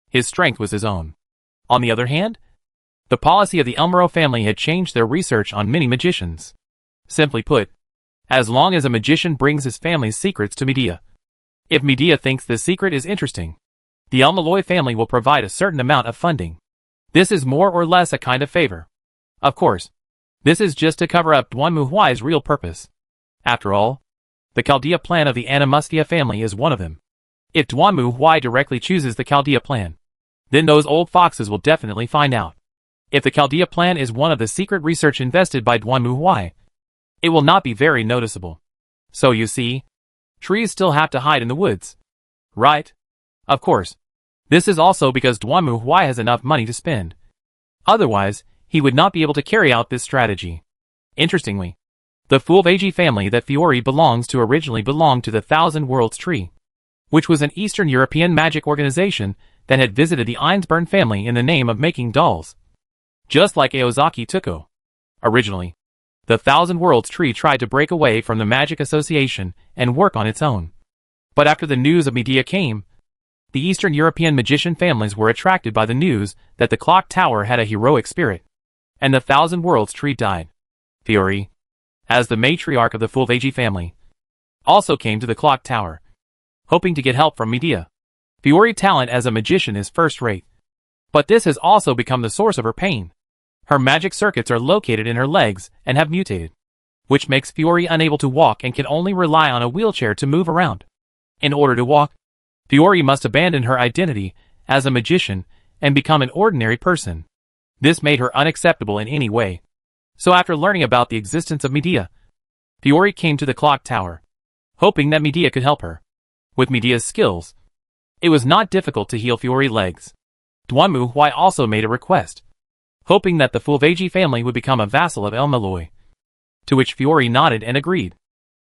his strength was his own. On the other hand, the policy of the Elmero family had changed their research on many magicians. Simply put, as long as a magician brings his family's secrets to Medea, if Medea thinks the secret is interesting, the Elmaloy family will provide a certain amount of funding. This is more or less a kind of favor. Of course, this is just to cover up Duanmu Huai's real purpose. After all, the Chaldea plan of the Animustia family is one of them. If Duanmu Huai directly chooses the Chaldea plan, then those old foxes will definitely find out. If the Chaldea plan is one of the secret research invested by Duanmu Huai, it will not be very noticeable. So you see, trees still have to hide in the woods. Right? Of course. This is also because Duanmu Huai has enough money to spend. Otherwise, he would not be able to carry out this strategy. Interestingly, the Fulvagi family that Fiore belongs to originally belonged to the Thousand Worlds Tree, which was an Eastern European magic organization that had visited the Einsburn family in the name of making dolls. Just like Aozaki Tuko. Originally, the Thousand Worlds Tree tried to break away from the Magic Association and work on its own. But after the news of Medea came, the Eastern European magician families were attracted by the news that the clock tower had a heroic spirit, and the Thousand Worlds Tree died. Fiore, as the matriarch of the Fulvagi family, also came to the clock tower, hoping to get help from Medea. Fiore's talent as a magician is first-rate, but this has also become the source of her pain. Her magic circuits are located in her legs and have mutated, which makes Fiore unable to walk and can only rely on a wheelchair to move around. In order to walk, Fiore must abandon her identity as a magician and become an ordinary person. This made her unacceptable in any way. So after learning about the existence of Medea, Fiore came to the clock tower, hoping that Medea could help her. With Medea's skills, it was not difficult to heal Fiore's legs. Duanmu Huai also made a request, hoping that the Fulvagi family would become a vassal of El Malloy. To which Fiore nodded and agreed.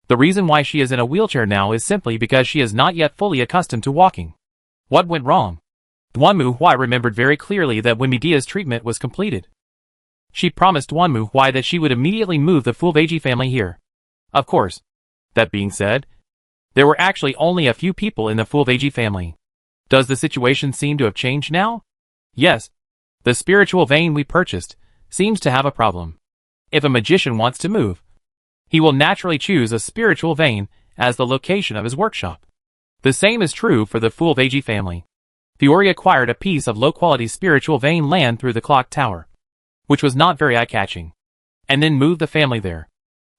The reason why she is in a wheelchair now is simply because she is not yet fully accustomed to walking. What went wrong? Duanmu Huai remembered very clearly that when Medea's treatment was completed, she promised Duanmu Huai that she would immediately move the Fulvagi family here. Of course. That being said, there were actually only a few people in the Fulvagi family. Does the situation seem to have changed now? Yes. The spiritual vein we purchased seems to have a problem. If a magician wants to move, he will naturally choose a spiritual vein as the location of his workshop. The same is true for the Fulvagi family. Fiore acquired a piece of low-quality spiritual vein land through the clock tower, which was not very eye-catching, and then moved the family there.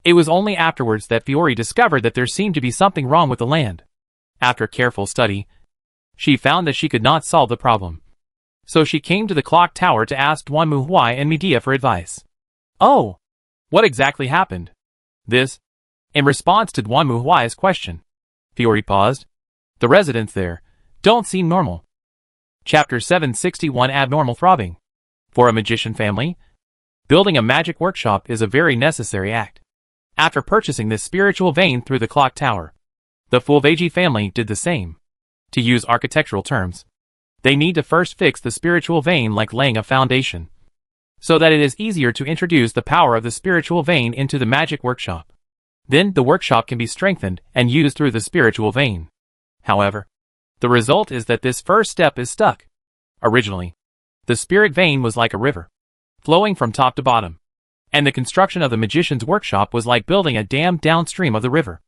It was only afterwards that Fiore discovered that there seemed to be something wrong with the land. After careful study, she found that she could not solve the problem. So she came to the clock tower to ask Duan Muhuai and Medea for advice. Oh! What exactly happened? This, in response to Duan Muhuai's question. Fiore paused. The residents there don't seem normal. Chapter 761 Abnormal Throbbing. For a magician family, building a magic workshop is a very necessary act. After purchasing this spiritual vein through the clock tower, the Fulveji family did the same. To use architectural terms, they need to first fix the spiritual vein like laying a foundation, so that it is easier to introduce the power of the spiritual vein into the magic workshop. Then the workshop can be strengthened and used through the spiritual vein. However, the result is that this first step is stuck. Originally, the spirit vein was like a river, flowing from top to bottom, and the construction of the magician's workshop was like building a dam downstream of the river,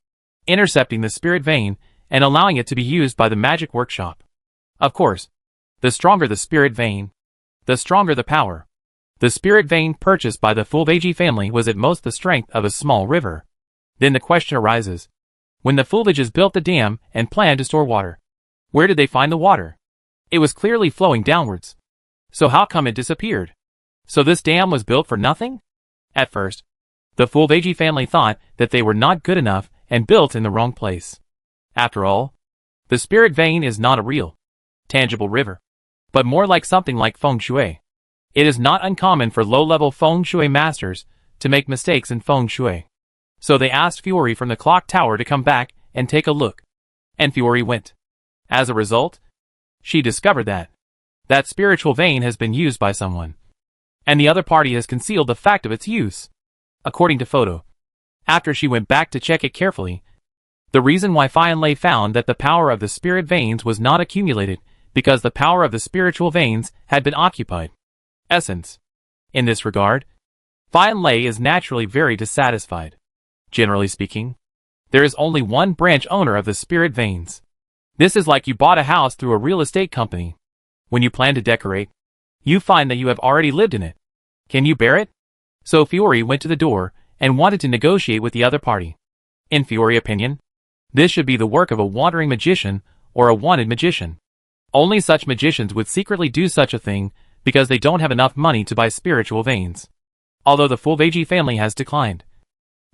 intercepting the spirit vein and allowing it to be used by the magic workshop. Of course, the stronger the spirit vein, the stronger the power. The spirit vein purchased by the Fulveji family was at most the strength of a small river. Then the question arises, when the Fulveges built the dam and planned to store water, where did they find the water? It was clearly flowing downwards. So how come it disappeared? So this dam was built for nothing? At first, the Fulveji family thought that they were not good enough and built in the wrong place. After all, the spirit vein is not a real, tangible river, but more like something like feng shui. It is not uncommon for low-level feng shui masters to make mistakes in feng shui. So they asked Fiore from the clock tower to come back and take a look. And Fiore went. As a result, she discovered that spiritual vein has been used by someone, and the other party has concealed the fact of its use. According to photo, after she went back to check it carefully, the reason why Fian Lei found that the power of the spirit veins was not accumulated because the power of the spiritual veins had been occupied. Essence. In this regard, Fian Lei is naturally very dissatisfied. Generally speaking, there is only one branch owner of the spirit veins. This is like you bought a house through a real estate company. When you plan to decorate, you find that you have already lived in it. Can you bear it? So Fiore went to the door and wanted to negotiate with the other party. In Fiore's opinion, this should be the work of a wandering magician or a wanted magician. Only such magicians would secretly do such a thing because they don't have enough money to buy spiritual veins. Although the Fulveji family has declined,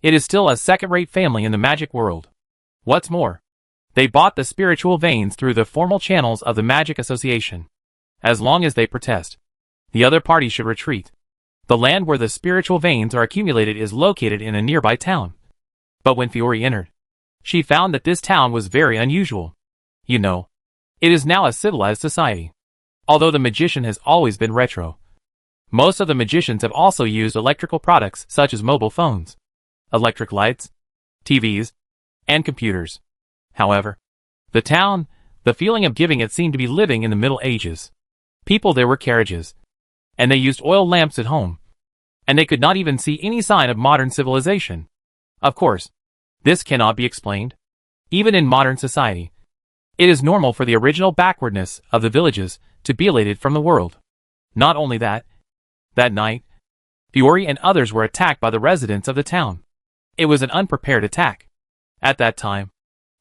it is still a second-rate family in the magic world. What's more, they bought the spiritual veins through the formal channels of the Magic Association. As long as they protest, the other party should retreat. The land where the spiritual veins are accumulated is located in a nearby town. But when Fiore entered, she found that this town was very unusual. You know, it is now a civilized society. Although the magician has always been retro, most of the magicians have also used electrical products such as mobile phones, electric lights, TVs, and computers. However, the town, the feeling of giving it seemed to be living in the Middle Ages. People there were carriages, and they used oil lamps at home, and they could not even see any sign of modern civilization. Of course, this cannot be explained. Even in modern society, it is normal for the original backwardness of the villages to be elated from the world. Not only that night, Fiore and others were attacked by the residents of the town. It was an unprepared attack. At that time,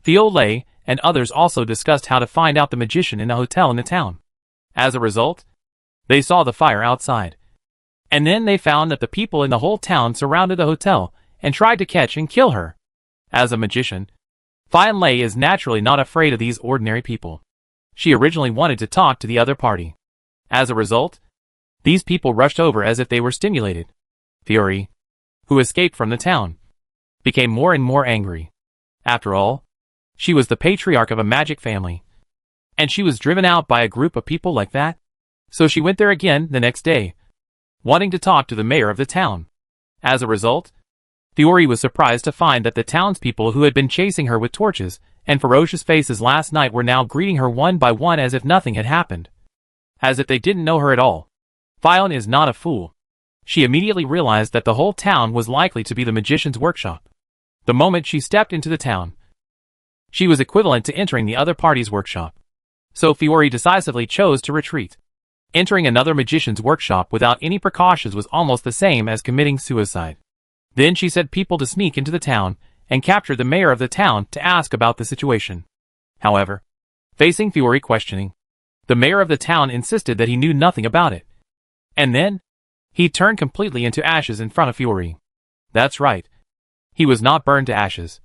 Theo Lei and others also discussed how to find out the magician in a hotel in the town. As a result, they saw the fire outside. And then they found that the people in the whole town surrounded the hotel and tried to catch and kill her. As a magician, Fian Lei is naturally not afraid of these ordinary people. She originally wanted to talk to the other party. As a result, these people rushed over as if they were stimulated. Fiore, who escaped from the town, became more and more angry. After all, she was the patriarch of a magic family, and she was driven out by a group of people like that. So she went there again the next day, wanting to talk to the mayor of the town. As a result, Fiore was surprised to find that the townspeople who had been chasing her with torches and ferocious faces last night were now greeting her one by one as if nothing had happened. As if they didn't know her at all. Fion is not a fool. She immediately realized that the whole town was likely to be the magician's workshop. The moment she stepped into the town, she was equivalent to entering the other party's workshop. So Fiore decisively chose to retreat. Entering another magician's workshop without any precautions was almost the same as committing suicide. Then she sent people to sneak into the town and capture the mayor of the town to ask about the situation. However, facing Fiori questioning, the mayor of the town insisted that he knew nothing about it. And then, he turned completely into ashes in front of Fiori. That's right. He was not burned to ashes.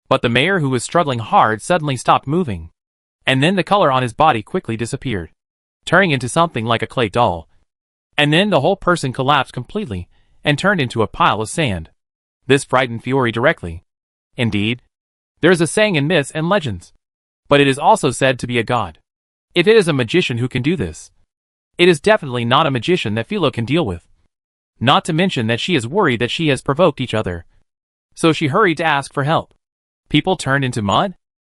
But the mayor, who was struggling hard, suddenly stopped moving. And then the color on his body quickly disappeared, turning into something like a clay doll. And then the whole person collapsed completely and turned into a pile of sand. This frightened Fiori directly. Indeed, there is a saying in myths and legends, but it is also said to be a god. If it is a magician who can do this, it is definitely not a magician that Philo can deal with. Not to mention that she is worried that she has provoked each other. So she hurried to ask for help. People turned into mud?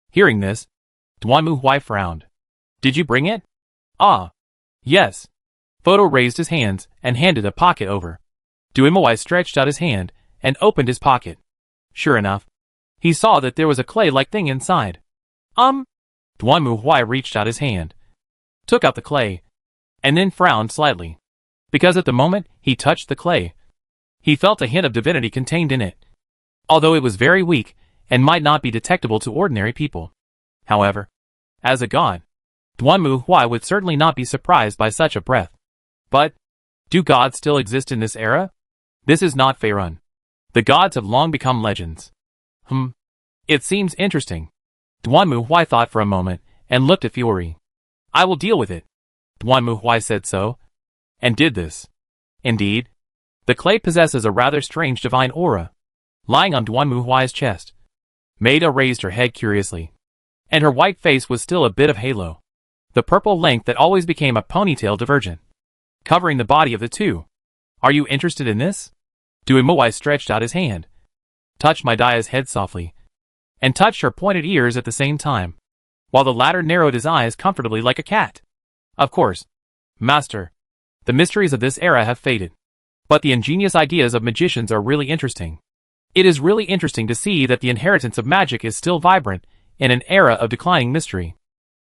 Hearing this, Duanmu Huai frowned. Did you bring it? Ah. Yes. Photo raised his hands and handed a pocket over. Duanmu Huai stretched out his hand and opened his pocket. Sure enough, he saw that there was a clay-like thing inside. Duanmu Huai reached out his hand, took out the clay, and then frowned slightly. Because at the moment he touched the clay, he felt a hint of divinity contained in it. Although it was very weak and might not be detectable to ordinary people. However, as a god, Duanmu Huai would certainly not be surprised by such a breath. But, do gods still exist in this era? This is not Faerun. The gods have long become legends. It seems interesting. Duanmu Huai thought for a moment and looked at Fiori. I will deal with it. Duanmu Huai said so, and did this. Indeed, the clay possesses a rather strange divine aura. Lying on Duanmu Huai's chest, Maida raised her head curiously, and her white face was still a bit of halo. The purple length that always became a ponytail divergent, covering the body of the two. Are you interested in this? Duanmu Huai stretched out his hand, touched Maida's head softly, and touched her pointed ears at the same time, while the latter narrowed his eyes comfortably like a cat. Of course, Master, the mysteries of this era have faded, but the ingenious ideas of magicians are really interesting. It is really interesting to see that the inheritance of magic is still vibrant in an era of declining mystery.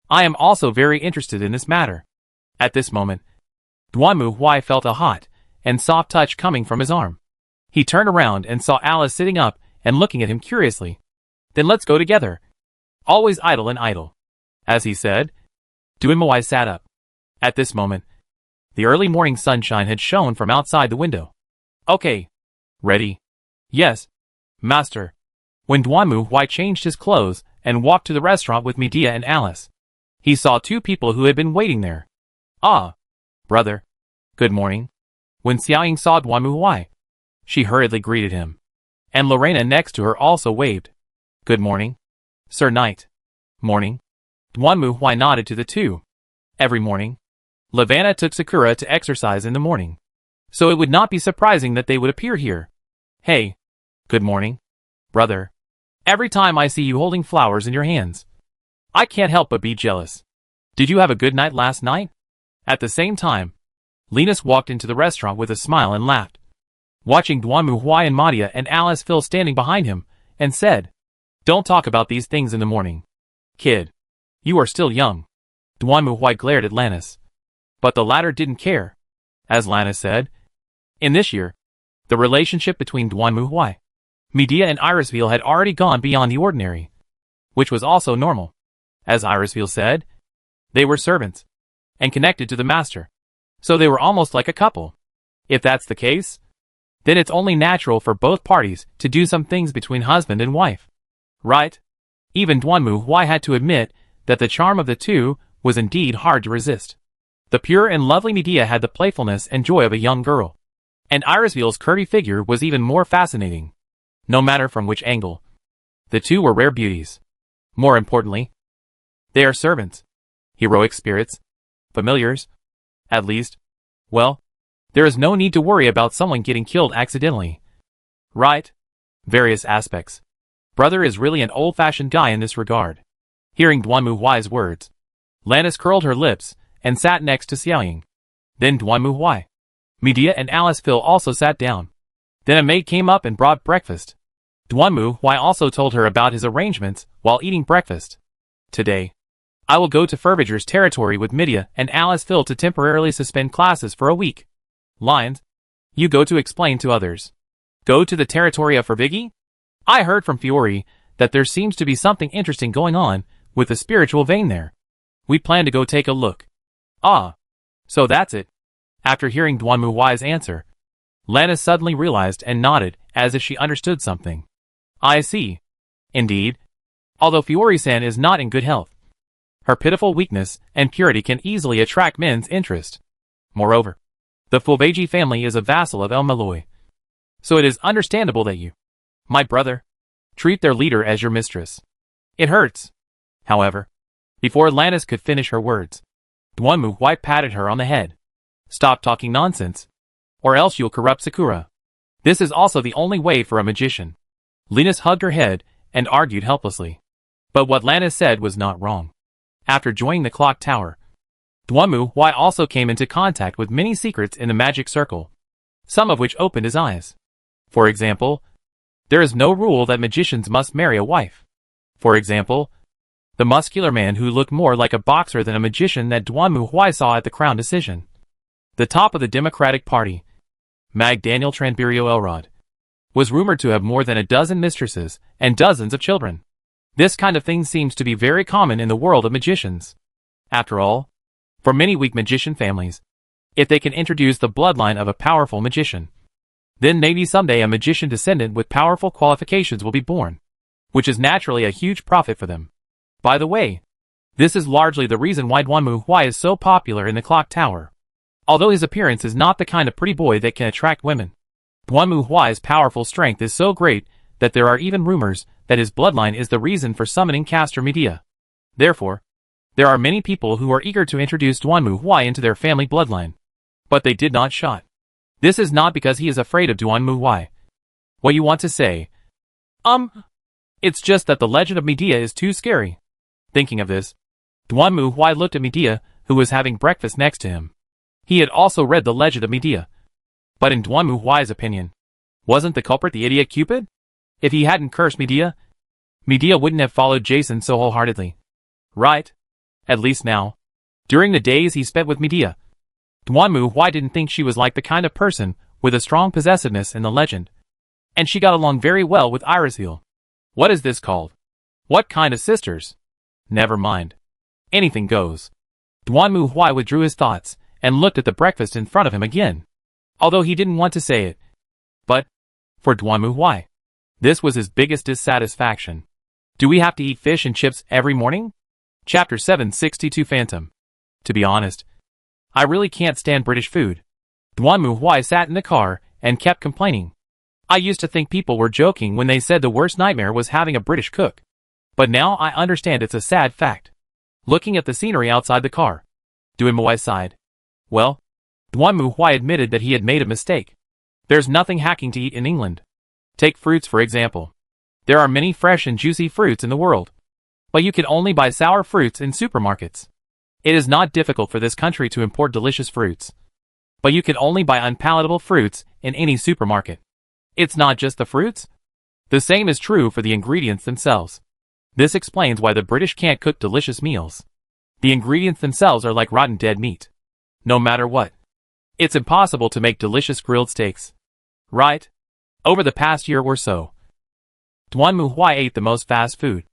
I am also very interested in this matter. At this moment, Duanmu Huai felt a hot and soft touch coming from his arm. He turned around and saw Alice sitting up and looking at him curiously. Then let's go together. Always idle and idle. As he said, Duanmu Huai sat up. At this moment, the early morning sunshine had shone from outside the window. Okay. Ready? Yes, Master. When Duanmu Huai changed his clothes and walked to the restaurant with Medea and Alice, he saw two people who had been waiting there. Ah, brother. Good morning. When Xiaoying saw Duanmu Huai, she hurriedly greeted him. And Lorena next to her also waved. Good morning, Sir Knight. Morning. Duanmu Huai nodded to the two. Every morning, Lavanna took Sakura to exercise in the morning, so it would not be surprising that they would appear here. Hey. Good morning, brother. Every time I see you holding flowers in your hands, I can't help but be jealous. Did you have a good night last night? At the same time, Linus walked into the restaurant with a smile and laughed, watching Duanmu Huai and Madia and Alice Phil standing behind him, and said, Don't talk about these things in the morning. Kid, you are still young. Duanmu Huai glared at Lannis, but the latter didn't care. As Lannis said, in this year, the relationship between Duanmu Huai, Medea and Irisville had already gone beyond the ordinary, which was also normal. As Irisville said, they were servants, and connected to the master, so they were almost like a couple. If that's the case, then it's only natural for both parties to do some things between husband and wife. Right? Even Duanmu Huai had to admit that the charm of the two was indeed hard to resist. The pure and lovely Medea had the playfulness and joy of a young girl, and Irisville's curvy figure was even more fascinating. No matter from which angle, the two were rare beauties. More importantly, they are servants, heroic spirits, familiars, at least. Well, there is no need to worry about someone getting killed accidentally. Right? Various aspects. Brother is really an old-fashioned guy in this regard. Hearing Duanmu Huai's words, Lannis curled her lips and sat next to Xiaoying. Then Duanmu Huai, Medea and Alice Phil also sat down. Then a maid came up and brought breakfast. Duanmu Huai also told her about his arrangements while eating breakfast. Today, I will go to Furviger's territory with Medea and Alice Phil to temporarily suspend classes for a week. Lines, you go to explain to others. Go to the territory of Fervigi? I heard from Fiore that there seems to be something interesting going on with the spiritual vein there. We plan to go take a look. Ah, so that's it. After hearing Duanmu Huai's answer, Lana suddenly realized and nodded as if she understood something. I see. Indeed. Although Fiore-san is not in good health, her pitiful weakness and purity can easily attract men's interest. Moreover, the Fulbeji family is a vassal of El Malloy, so it is understandable that you, my brother, treat their leader as your mistress. It hurts. However, before Lannis could finish her words, Duanmu Huai patted her on the head. Stop talking nonsense, or else you'll corrupt Sakura. This is also the only way for a magician. Linus hugged her head and argued helplessly. But what Lannis said was not wrong. After joining the clock tower, Duanmu Huai also came into contact with many secrets in the magic circle, some of which opened his eyes. For example, there is no rule that magicians must marry a wife. For example, the muscular man who looked more like a boxer than a magician that Duanmu Huai saw at the Crown decision. The top of the Democratic Party, Mag Daniel Tranbirio Elrod, was rumored to have more than a dozen mistresses and dozens of children. This kind of thing seems to be very common in the world of magicians. After all, for many weak magician families, if they can introduce the bloodline of a powerful magician, then maybe someday a magician descendant with powerful qualifications will be born, which is naturally a huge profit for them. By the way, this is largely the reason why Duanmu Huai is so popular in the clock tower. Although his appearance is not the kind of pretty boy that can attract women, Duanmu Huai's powerful strength is so great that there are even rumors that his bloodline is the reason for summoning Castor Medea. Therefore, there are many people who are eager to introduce Duanmu Huai into their family bloodline. But they did not shot. This is not because he is afraid of Duanmu Huai. What you want to say? It's just that the legend of Medea is too scary. Thinking of this, Duanmu Huai looked at Medea, who was having breakfast next to him. He had also read the legend of Medea. But in Duanmu Huai's opinion, wasn't the culprit the idiot Cupid? If he hadn't cursed Medea, Medea wouldn't have followed Jason so wholeheartedly. Right? At least now. During the days he spent with Medea, Duanmu Huai didn't think she was like the kind of person with a strong possessiveness in the legend. And she got along very well with Irishiel. What is this called? What kind of sisters? Never mind. Anything goes. Duanmu Huai withdrew his thoughts and looked at the breakfast in front of him again, although he didn't want to say it. But, for Duanmu Huai, this was his biggest dissatisfaction. Do we have to eat fish and chips every morning? Chapter 762 Phantom. To be honest, I really can't stand British food. Duanmu Huai sat in the car and kept complaining. I used to think people were joking when they said the worst nightmare was having a British cook. But now I understand it's a sad fact. Looking at the scenery outside the car, Duanmu Huai sighed. Well, Duanmu Huai admitted that he had made a mistake. There's nothing hacking to eat in England. Take fruits for example. There are many fresh and juicy fruits in the world, but you can only buy sour fruits in supermarkets. It is not difficult for this country to import delicious fruits, but you can only buy unpalatable fruits in any supermarket. It's not just the fruits. The same is true for the ingredients themselves. This explains why the British can't cook delicious meals. The ingredients themselves are like rotten dead meat. No matter what, it's impossible to make delicious grilled steaks. Right? Over the past year or so, Duanmu Huai ate the most fast food,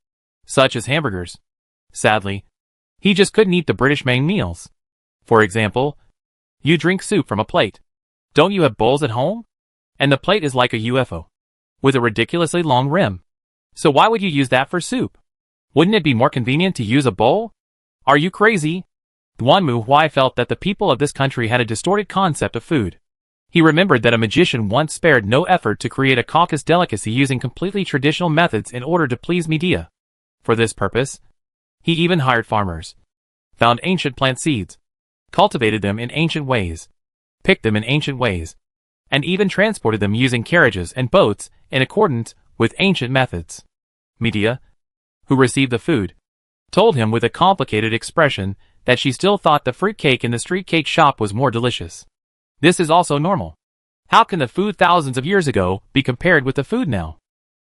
such as hamburgers. Sadly, he just couldn't eat the British main meals. For example, you drink soup from a plate. Don't you have bowls at home? And the plate is like a UFO, with a ridiculously long rim. So why would you use that for soup? Wouldn't it be more convenient to use a bowl? Are you crazy? Duanmu Huai felt that the people of this country had a distorted concept of food. He remembered that a magician once spared no effort to create a Caucasus delicacy using completely traditional methods in order to please Medea. For this purpose, he even hired farmers, found ancient plant seeds, cultivated them in ancient ways, picked them in ancient ways, and even transported them using carriages and boats in accordance with ancient methods. Medea, who received the food, told him with a complicated expression that she still thought the fruit cake in the street cake shop was more delicious. This is also normal. How can the food thousands of years ago be compared with the food now?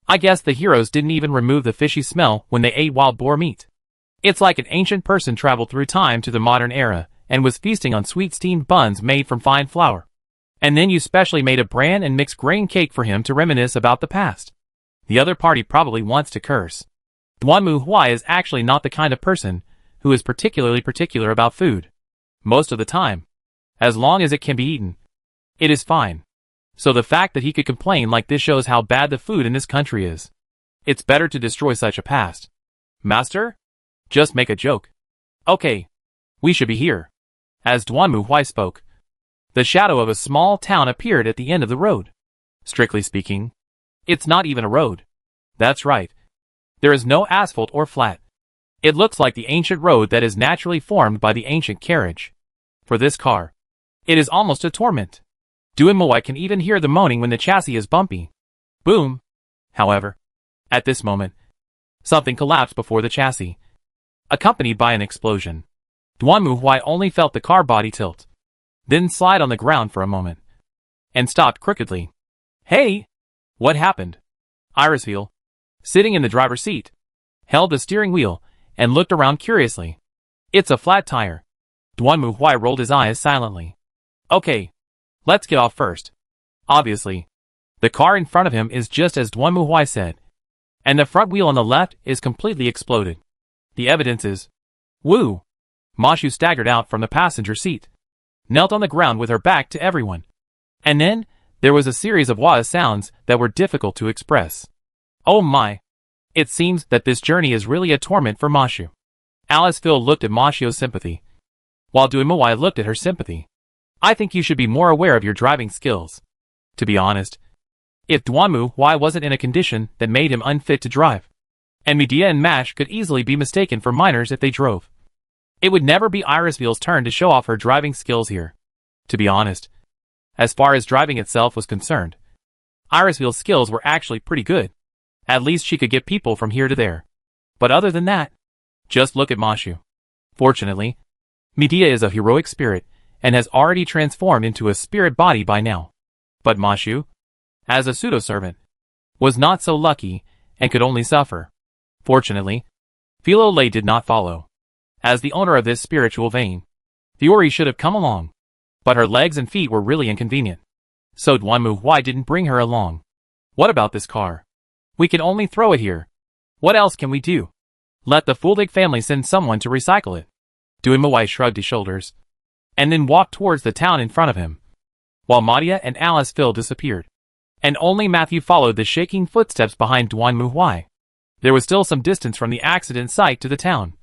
I guess the heroes didn't even remove the fishy smell when they ate wild boar meat. It's like an ancient person traveled through time to the modern era and was feasting on sweet steamed buns made from fine flour. And then you specially made a bran and mixed grain cake for him to reminisce about the past. The other party probably wants to curse. Duanmu Huai is actually not the kind of person who is particularly particular about food. Most of the time. As long as it can be eaten, it is fine. So the fact that he could complain like this shows how bad the food in this country is. It's better to destroy such a past. Master? Just make a joke. Okay. We should be here. As Duanmu Huai spoke, the shadow of a small town appeared at the end of the road. Strictly speaking, it's not even a road. That's right. There is no asphalt or flat. It looks like the ancient road that is naturally formed by the ancient carriage. For this car, it is almost a torment. Duanmu Huai can even hear the moaning when the chassis is bumpy. Boom. However, at this moment, something collapsed before the chassis, accompanied by an explosion. Duanmu Huai only felt the car body tilt, then slide on the ground for a moment, and stopped crookedly. Hey! What happened? Irisville, sitting in the driver's seat, held the steering wheel and looked around curiously. It's a flat tire. Duanmu Huai rolled his eyes silently. Okay, let's get off first. Obviously, the car in front of him is just as Duanmu Huai said, and the front wheel on the left is completely exploded. The evidence is... Woo! Ma Shu staggered out from the passenger seat, knelt on the ground with her back to everyone. And then, there was a series of wah sounds that were difficult to express. Oh my! It seems that this journey is really a torment for Ma Shu. Alice Phil looked at Ma Shu's sympathy, while Duanmu Huai looked at her sympathy. I think you should be more aware of your driving skills. To be honest, if Duanmu Huai wasn't in a condition that made him unfit to drive, and Medea and Mash could easily be mistaken for minors if they drove, it would never be Irisville's turn to show off her driving skills here. To be honest, as far as driving itself was concerned, Irisville's skills were actually pretty good. At least she could get people from here to there. But other than that, just look at Ma Shu. Fortunately, Medea is a heroic spirit and has already transformed into a spirit body by now. But Ma Shu, as a pseudo-servant, was not so lucky and could only suffer. Fortunately, Philo Lei did not follow. As the owner of this spiritual vein, Fiore should have come along. But her legs and feet were really inconvenient. So Duanmu Huai didn't bring her along. What about this car? We can only throw it here. What else can we do? Let the Fuldig family send someone to recycle it. Duanmu Huai shrugged his shoulders, and then walked towards the town in front of him, while Madia and Alice Phil disappeared. And only Matthew followed the shaking footsteps behind Duanmu Huai. There was still some distance from the accident site to the town.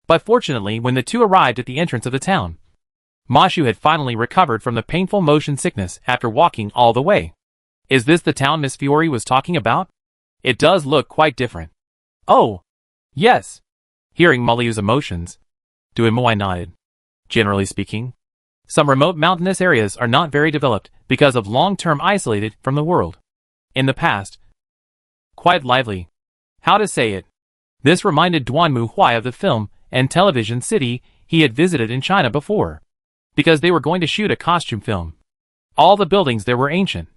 But fortunately, when the two arrived at the entrance of the town, Ma Shu had finally recovered from the painful motion sickness after walking all the way. Is this the town Miss Fiore was talking about? It does look quite different. Oh, yes. Hearing Maliu's emotions, Duanmu Huai nodded. Generally speaking, some remote mountainous areas are not very developed because of long-term isolated from the world. In the past, quite lively. How to say it? This reminded Duanmu Huai of the film and television city he had visited in China before, because they were going to shoot a costume film. All the buildings there were ancient,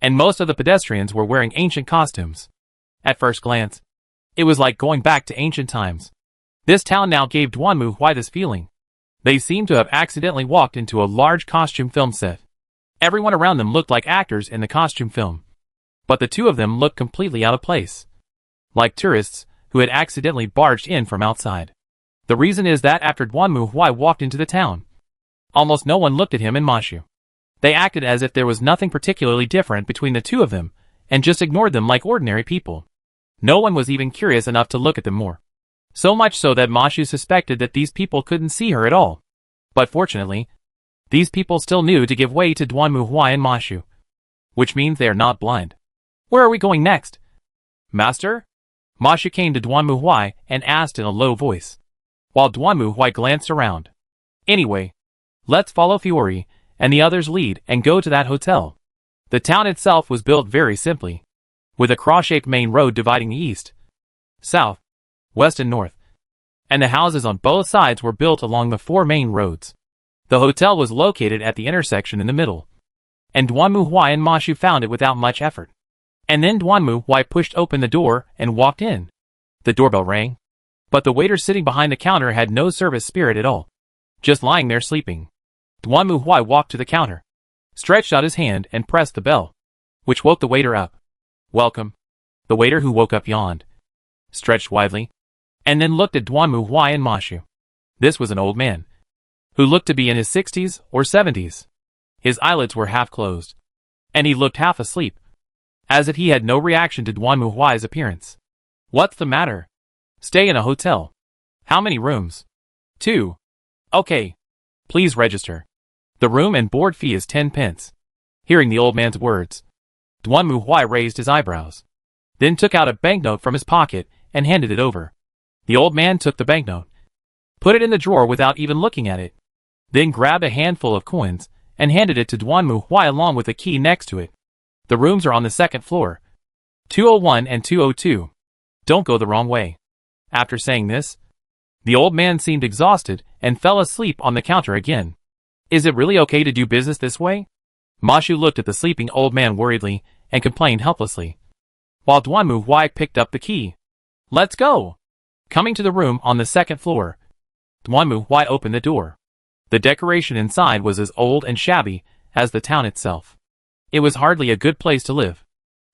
and most of the pedestrians were wearing ancient costumes. At first glance, it was like going back to ancient times. This town now gave Duanmu Huai this feeling. They seemed to have accidentally walked into a large costume film set. Everyone around them looked like actors in the costume film, but the two of them looked completely out of place, like tourists who had accidentally barged in from outside. The reason is that after Duanmu Huai walked into the town, almost no one looked at him and Ma Shu. They acted as if there was nothing particularly different between the two of them, and just ignored them like ordinary people. No one was even curious enough to look at them more. So much so that Ma Shu suspected that these people couldn't see her at all. But fortunately, these people still knew to give way to Duanmu Huai and Ma Shu, which means they are not blind. Where are we going next? Master? Ma Shu came to Duanmu Huai and asked in a low voice, while Duanmu Huai glanced around. Anyway, let's follow Fiore and the others' lead and go to that hotel. The town itself was built very simply, with a cross-shaped main road dividing the east, south, west and north, and the houses on both sides were built along the four main roads. The hotel was located at the intersection in the middle, and Duanmu Huai and Ma Shu found it without much effort. And then Duanmu Huai pushed open the door and walked in. The doorbell rang, but the waiter sitting behind the counter had no service spirit at all, just lying there sleeping. Duanmu Huai walked to the counter, stretched out his hand and pressed the bell, which woke the waiter up. "Welcome." The waiter, who woke up, yawned, stretched widely, and then looked at Duanmu Huai and Mashu. This was an old man, who looked to be in his 60s or 70s. His eyelids were half closed, and he looked half asleep, as if he had no reaction to Duanmu Huai's appearance. "What's the matter?" "Stay in a hotel." "How many rooms?" "2. "Okay. Please register. The room and board fee is 10 pence. Hearing the old man's words, Duanmu Huai raised his eyebrows, then took out a banknote from his pocket and handed it over. The old man took the banknote, put it in the drawer without even looking at it, then grabbed a handful of coins and handed it to Duanmu Huai along with a key next to it. "The rooms are on the second floor, 201 and 202. Don't go the wrong way." After saying this, the old man seemed exhausted and fell asleep on the counter again. "Is it really okay to do business this way?" Mashu looked at the sleeping old man worriedly and complained helplessly, while Duanmu Huai picked up the key. "Let's go!" Coming to the room on the second floor, Duanmu Huai opened the door. The decoration inside was as old and shabby as the town itself. It was hardly a good place to live.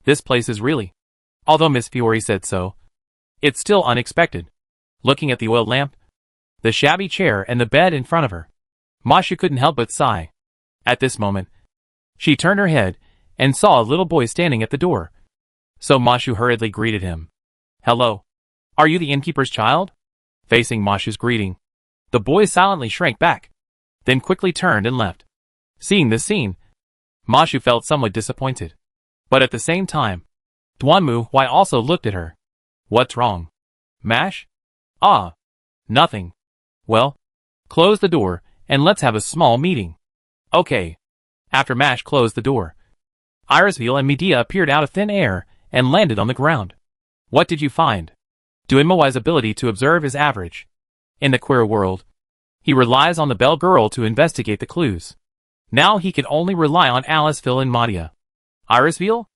This place is really, although Miss Fiore said so, it's still unexpected. Looking at the oil lamp, the shabby chair and the bed in front of her, Mashu couldn't help but sigh. At this moment, she turned her head and saw a little boy standing at the door. So Mashu hurriedly greeted him. "Hello. Are you the innkeeper's child?" Facing Mashu's greeting, the boy silently shrank back, then quickly turned and left. Seeing this scene, Mashu felt somewhat disappointed. But at the same time, Duanmu Huai also looked at her. "What's wrong? Mash?" "Ah, nothing." "Well, close the door and let's have a small meeting." "Okay." After Mash closed the door, Irisville and Medea appeared out of thin air and landed on the ground. "What did you find?" Duanmu Huai's ability to observe is average. In the queer world, he relies on the bell girl to investigate the clues. Now he can only rely on Aliceville and Medea. Irisville?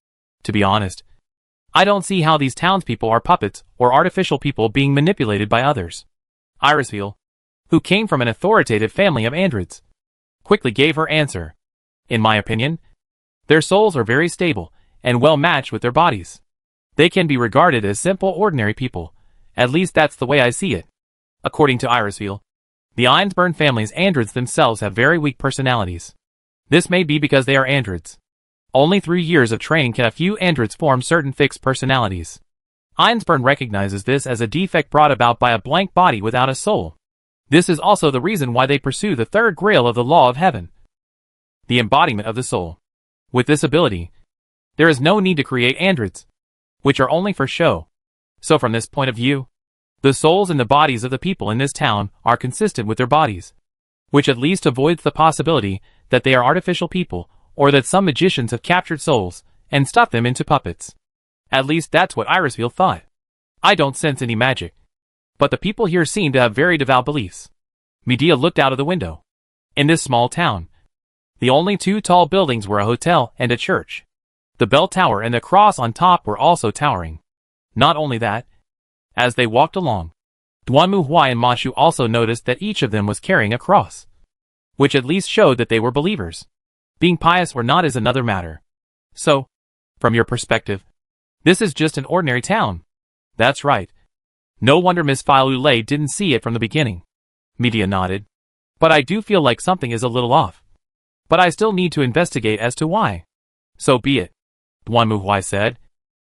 To be honest, I don't see how these townspeople are puppets or artificial people being manipulated by others. Irisville, who came from an authoritative family of androids, quickly gave her answer. "In my opinion, their souls are very stable and well matched with their bodies. They can be regarded as simple, ordinary people. At least that's the way I see it." According to Irisville, the Einsburn family's androids themselves have very weak personalities. This may be because they are androids. Only through years of training can a few androids form certain fixed personalities. Einsburn recognizes this as a defect brought about by a blank body without a soul. This is also the reason why they pursue the third grail of the law of heaven, the embodiment of the soul. With this ability, there is no need to create androids, which are only for show. So from this point of view, the souls in the bodies of the people in this town are consistent with their bodies, which at least avoids the possibility that they are artificial people, or that some magicians have captured souls and stuffed them into puppets. At least that's what Irisville thought. I don't sense any magic, but the people here seem to have very devout beliefs. Medea looked out of the window. In this small town, the only two tall buildings were a hotel and a church. The bell tower and the cross on top were also towering. Not only that, as they walked along, Duanmu Huai and Mashu also noticed that each of them was carrying a cross, which at least showed that they were believers. Being pious or not is another matter. So, from your perspective, this is just an ordinary town. That's right. No wonder Miss Filulay didn't see it from the beginning. Medea nodded. But I do feel like something is a little off. But I still need to investigate as to why. So be it, Duanmu Huai said,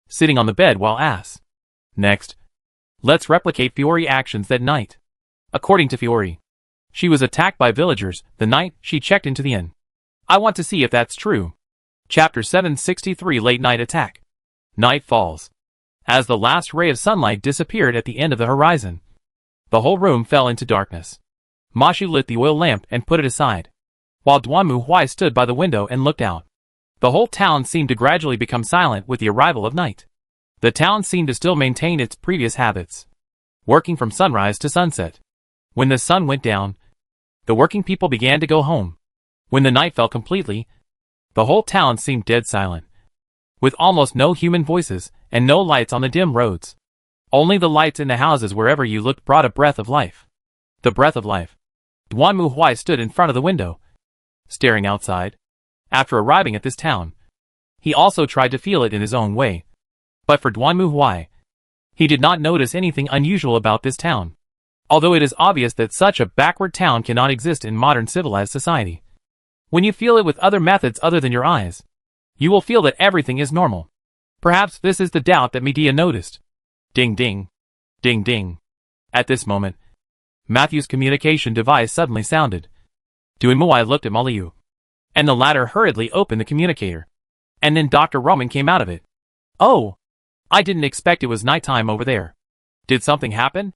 sitting on the bed while asked. Next, let's replicate Fiore actions that night. According to Fiore, she was attacked by villagers the night she checked into the inn. I want to see if that's true. Chapter 763 Late Night Attack. Night falls. As the last ray of sunlight disappeared at the end of the horizon, the whole room fell into darkness. Mashu lit the oil lamp and put it aside, while Duanmu Huai stood by the window and looked out. The whole town seemed to gradually become silent with the arrival of night. The town seemed to still maintain its previous habits, working from sunrise to sunset. When the sun went down, the working people began to go home. When the night fell completely, the whole town seemed dead silent, with almost no human voices and no lights on the dim roads. Only the lights in the houses wherever you looked brought a breath of life. The breath of life. Duanmu Huai stood in front of the window, staring outside. after arriving at this town. He also tried to feel it in his own way. But for Duanmu Huai, he did not notice anything unusual about this town. Although it is obvious that such a backward town cannot exist in modern civilized society. When you feel it with other methods other than your eyes, you will feel that everything is normal. Perhaps this is the doubt that Medea noticed. Ding ding. Ding ding. At this moment, Matthew's communication device suddenly sounded. Duanmuai looked at Maliu, and the latter hurriedly opened the communicator. And then Dr. Roman came out of it. Oh! I didn't expect it was nighttime over there. Did something happen?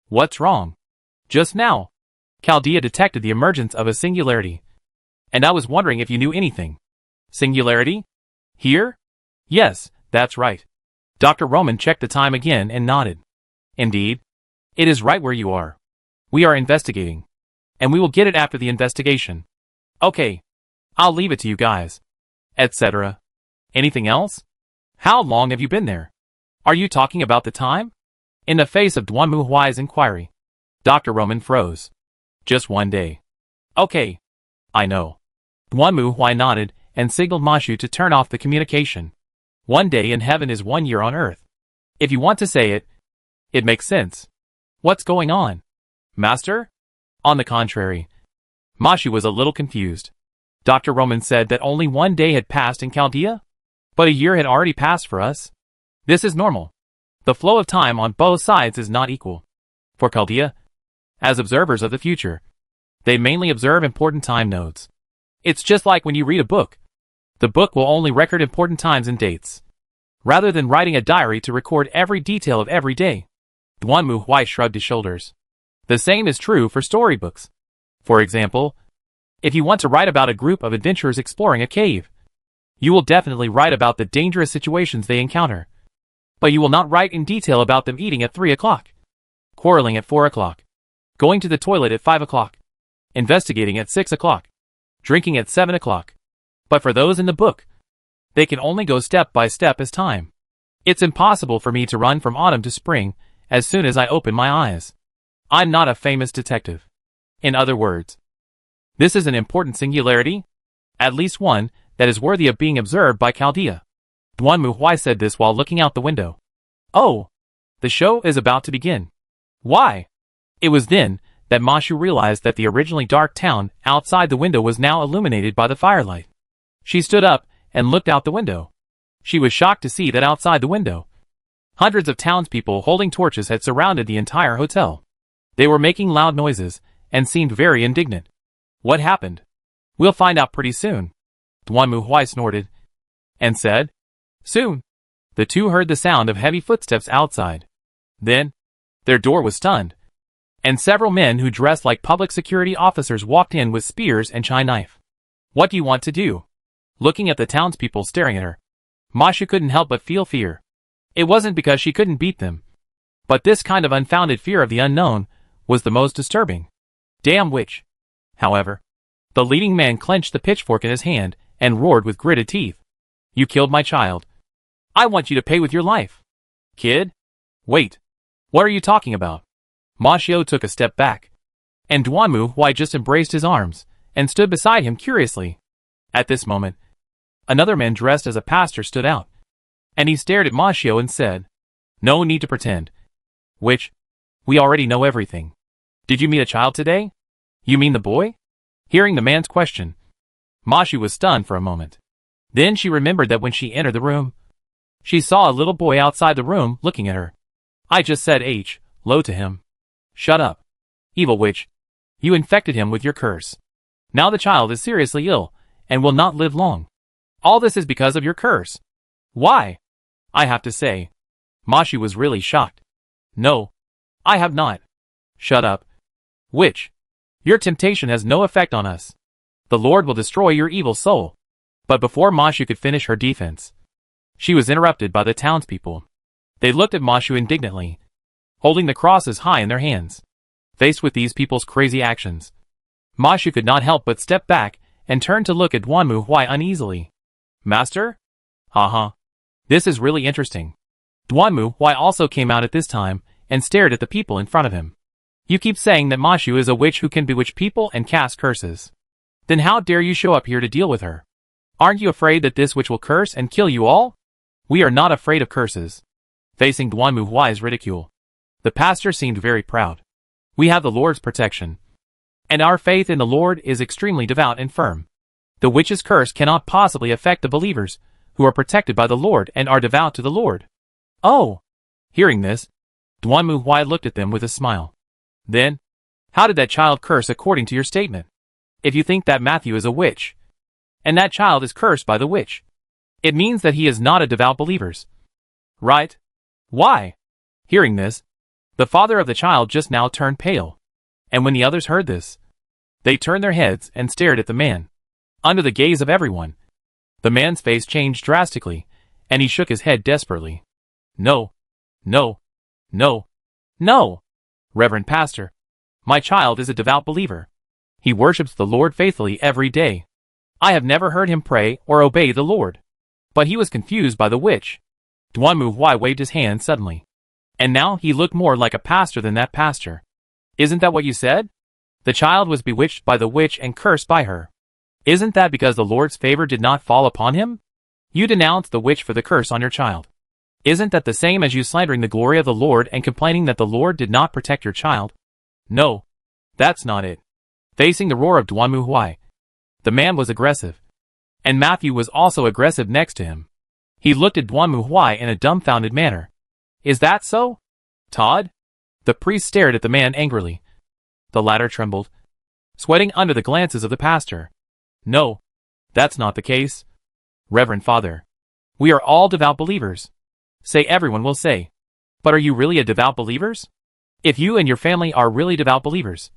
What's wrong? Just now, Chaldea detected the emergence of a singularity. And I was wondering if you knew anything. Singularity? Here? Yes, that's right. Dr. Roman checked the time again and nodded. Indeed. It is right where you are. We are investigating. And we will get it after the investigation. Okay. I'll leave it to you guys. Etc. Anything else? How long have you been there? Are you talking about the time? In the face of Duanmu Huai's inquiry, Dr. Roman froze. Just 1 day. Okay. I know. Duanmu Huai nodded and signaled Mashu to turn off the communication. 1 day in heaven is 1 year on earth. If you want to say it, it makes sense. What's going on? Master? On the contrary. Mashu was a little confused. Dr. Roman said that only 1 day had passed in Chaldea? But a year had already passed for us. This is normal. The flow of time on both sides is not equal. For Chaldea, as observers of the future, they mainly observe important time nodes. It's just like when you read a book. The book will only record important times and dates, rather than writing a diary to record every detail of every day. Duanmu Huai shrugged his shoulders. The same is true for storybooks. For example, if you want to write about a group of adventurers exploring a cave, you will definitely write about the dangerous situations they encounter. But you will not write in detail about them eating at 3 o'clock, quarreling at 4 o'clock, going to the toilet at 5 o'clock, investigating at 6 o'clock, drinking at 7 o'clock. But for those in the book, they can only go step by step as time. It's impossible for me to run from autumn to spring as soon as I open my eyes. I'm not a famous detective. In other words, this is an important singularity, at least one that is worthy of being observed by Chaldea. Duanmu Huai said this while looking out the window. Oh, the show is about to begin. Why? It was then that Mashu realized that the originally dark town outside the window was now illuminated by the firelight. She stood up and looked out the window. She was shocked to see that outside the window, hundreds of townspeople holding torches had surrounded the entire hotel. They were making loud noises and seemed very indignant. What happened? We'll find out pretty soon. Duanmu Huai snorted and said, Soon. The two heard the sound of heavy footsteps outside. Then, their door was stunned, and several men who dressed like public security officers walked in with spears and chai knife. What do you want to do? Looking at the townspeople staring at her, Mashu couldn't help but feel fear. It wasn't because she couldn't beat them, but this kind of unfounded fear of the unknown was the most disturbing. Damn witch. However, the leading man clenched the pitchfork in his hand and roared with gritted teeth. You killed my child. I want you to pay with your life. Kid? Wait. What are you talking about? Mashio took a step back, and Duanmu Huai just embraced his arms and stood beside him curiously. At this moment, another man dressed as a pastor stood out, and he stared at Mashio and said, No need to pretend. Which? We already know everything. Did you meet a child today? You mean the boy? Hearing the man's question, Mashu was stunned for a moment. Then she remembered that when she entered the room, she saw a little boy outside the room looking at her. I just said low to him. Shut up. Evil witch. You infected him with your curse. Now the child is seriously ill and will not live long. All this is because of your curse. Why? I have to say, Mashu was really shocked. No, I have not. Shut up. Witch. Your temptation has no effect on us. The Lord will destroy your evil soul. But before Mashu could finish her defense, she was interrupted by the townspeople. They looked at Mashu indignantly, holding the crosses high in their hands. Faced with these people's crazy actions, Mashu could not help but step back and turn to look at Duanmu Huai uneasily. Master? Haha. This is really interesting. Duanmu Huai also came out at this time and stared at the people in front of him. You keep saying that Mashu is a witch who can bewitch people and cast curses. Then how dare you show up here to deal with her? Aren't you afraid that this witch will curse and kill you all? We are not afraid of curses. Facing Duanmu Huai's ridicule, the pastor seemed very proud. We have the Lord's protection, and our faith in the Lord is extremely devout and firm. The witch's curse cannot possibly affect the believers, who are protected by the Lord and are devout to the Lord. Oh! Hearing this, Duanmu Huai looked at them with a smile. Then, how did that child curse according to your statement? If you think that Matthew is a witch, and that child is cursed by the witch, it means that he is not a devout believer. Right? Why? Hearing this, the father of the child just now turned pale, and when the others heard this, they turned their heads and stared at the man. Under the gaze of everyone, the man's face changed drastically, and he shook his head desperately. No, no, no, no, Reverend Pastor. My child is a devout believer. He worships the Lord faithfully every day. I have never heard him pray or obey the Lord. But he was confused by the witch. Duanmu Huai waved his hand suddenly. And now he looked more like a pastor than that pastor. Isn't that what you said? The child was bewitched by the witch and cursed by her. Isn't that because the Lord's favor did not fall upon him? You denounced the witch for the curse on your child. Isn't that the same as you slandering the glory of the Lord and complaining that the Lord did not protect your child? No, that's not it. Facing the roar of Duanmu Huai, the man was aggressive. And Matthew was also aggressive next to him. He looked at Duanmu Huai in a dumbfounded manner. Is that so? Todd? The priest stared at the man angrily. The latter trembled, sweating under the glances of the pastor. No, that's not the case. Reverend Father, we are all devout believers. Say everyone will say. But are you really a devout believers? If you and your family are really devout believers,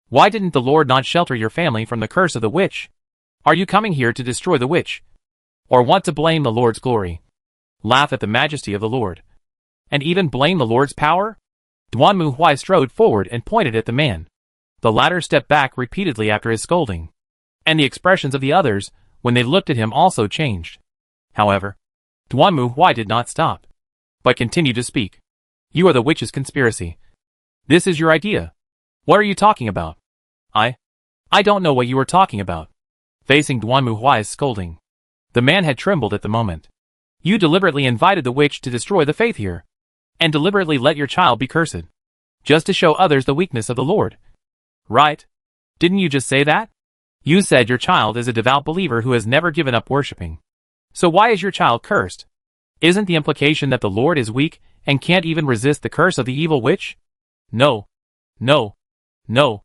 why didn't the Lord not shelter your family from the curse of the witch? Are you coming here to destroy the witch? Or want to blame the Lord's glory? Laugh at the majesty of the Lord? And even blame the Lord's power? Duanmu Huai strode forward and pointed at the man. The latter stepped back repeatedly after his scolding. And the expressions of the others, when they looked at him, also changed. However, Duanmu Huai did not stop, but continued to speak. You are the witch's conspiracy. This is your idea. What are you talking about? I don't know what you are talking about. Facing Duanmu Huai's scolding, the man had trembled at the moment. You deliberately invited the witch to destroy the faith here, and deliberately let your child be cursed, just to show others the weakness of the Lord. Right? Didn't you just say that? You said your child is a devout believer who has never given up worshipping. So why is your child cursed? Isn't the implication that the Lord is weak and can't even resist the curse of the evil witch? No. No. No.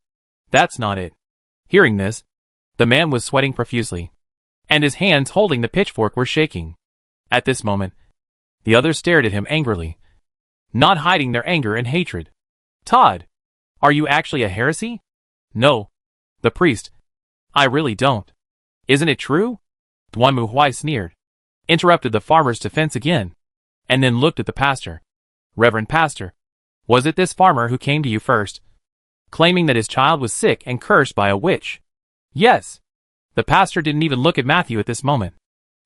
That's not it. Hearing this, the man was sweating profusely, and his hands holding the pitchfork were shaking. At this moment, the others stared at him angrily, not hiding their anger and hatred. Todd, are you actually a heresy? No. The priest, I really don't. Isn't it true? Duanmu Huai sneered, interrupted the farmer's defense again, and then looked at the pastor. Reverend Pastor, was it this farmer who came to you first, claiming that his child was sick and cursed by a witch? Yes. The pastor didn't even look at Matthew at this moment,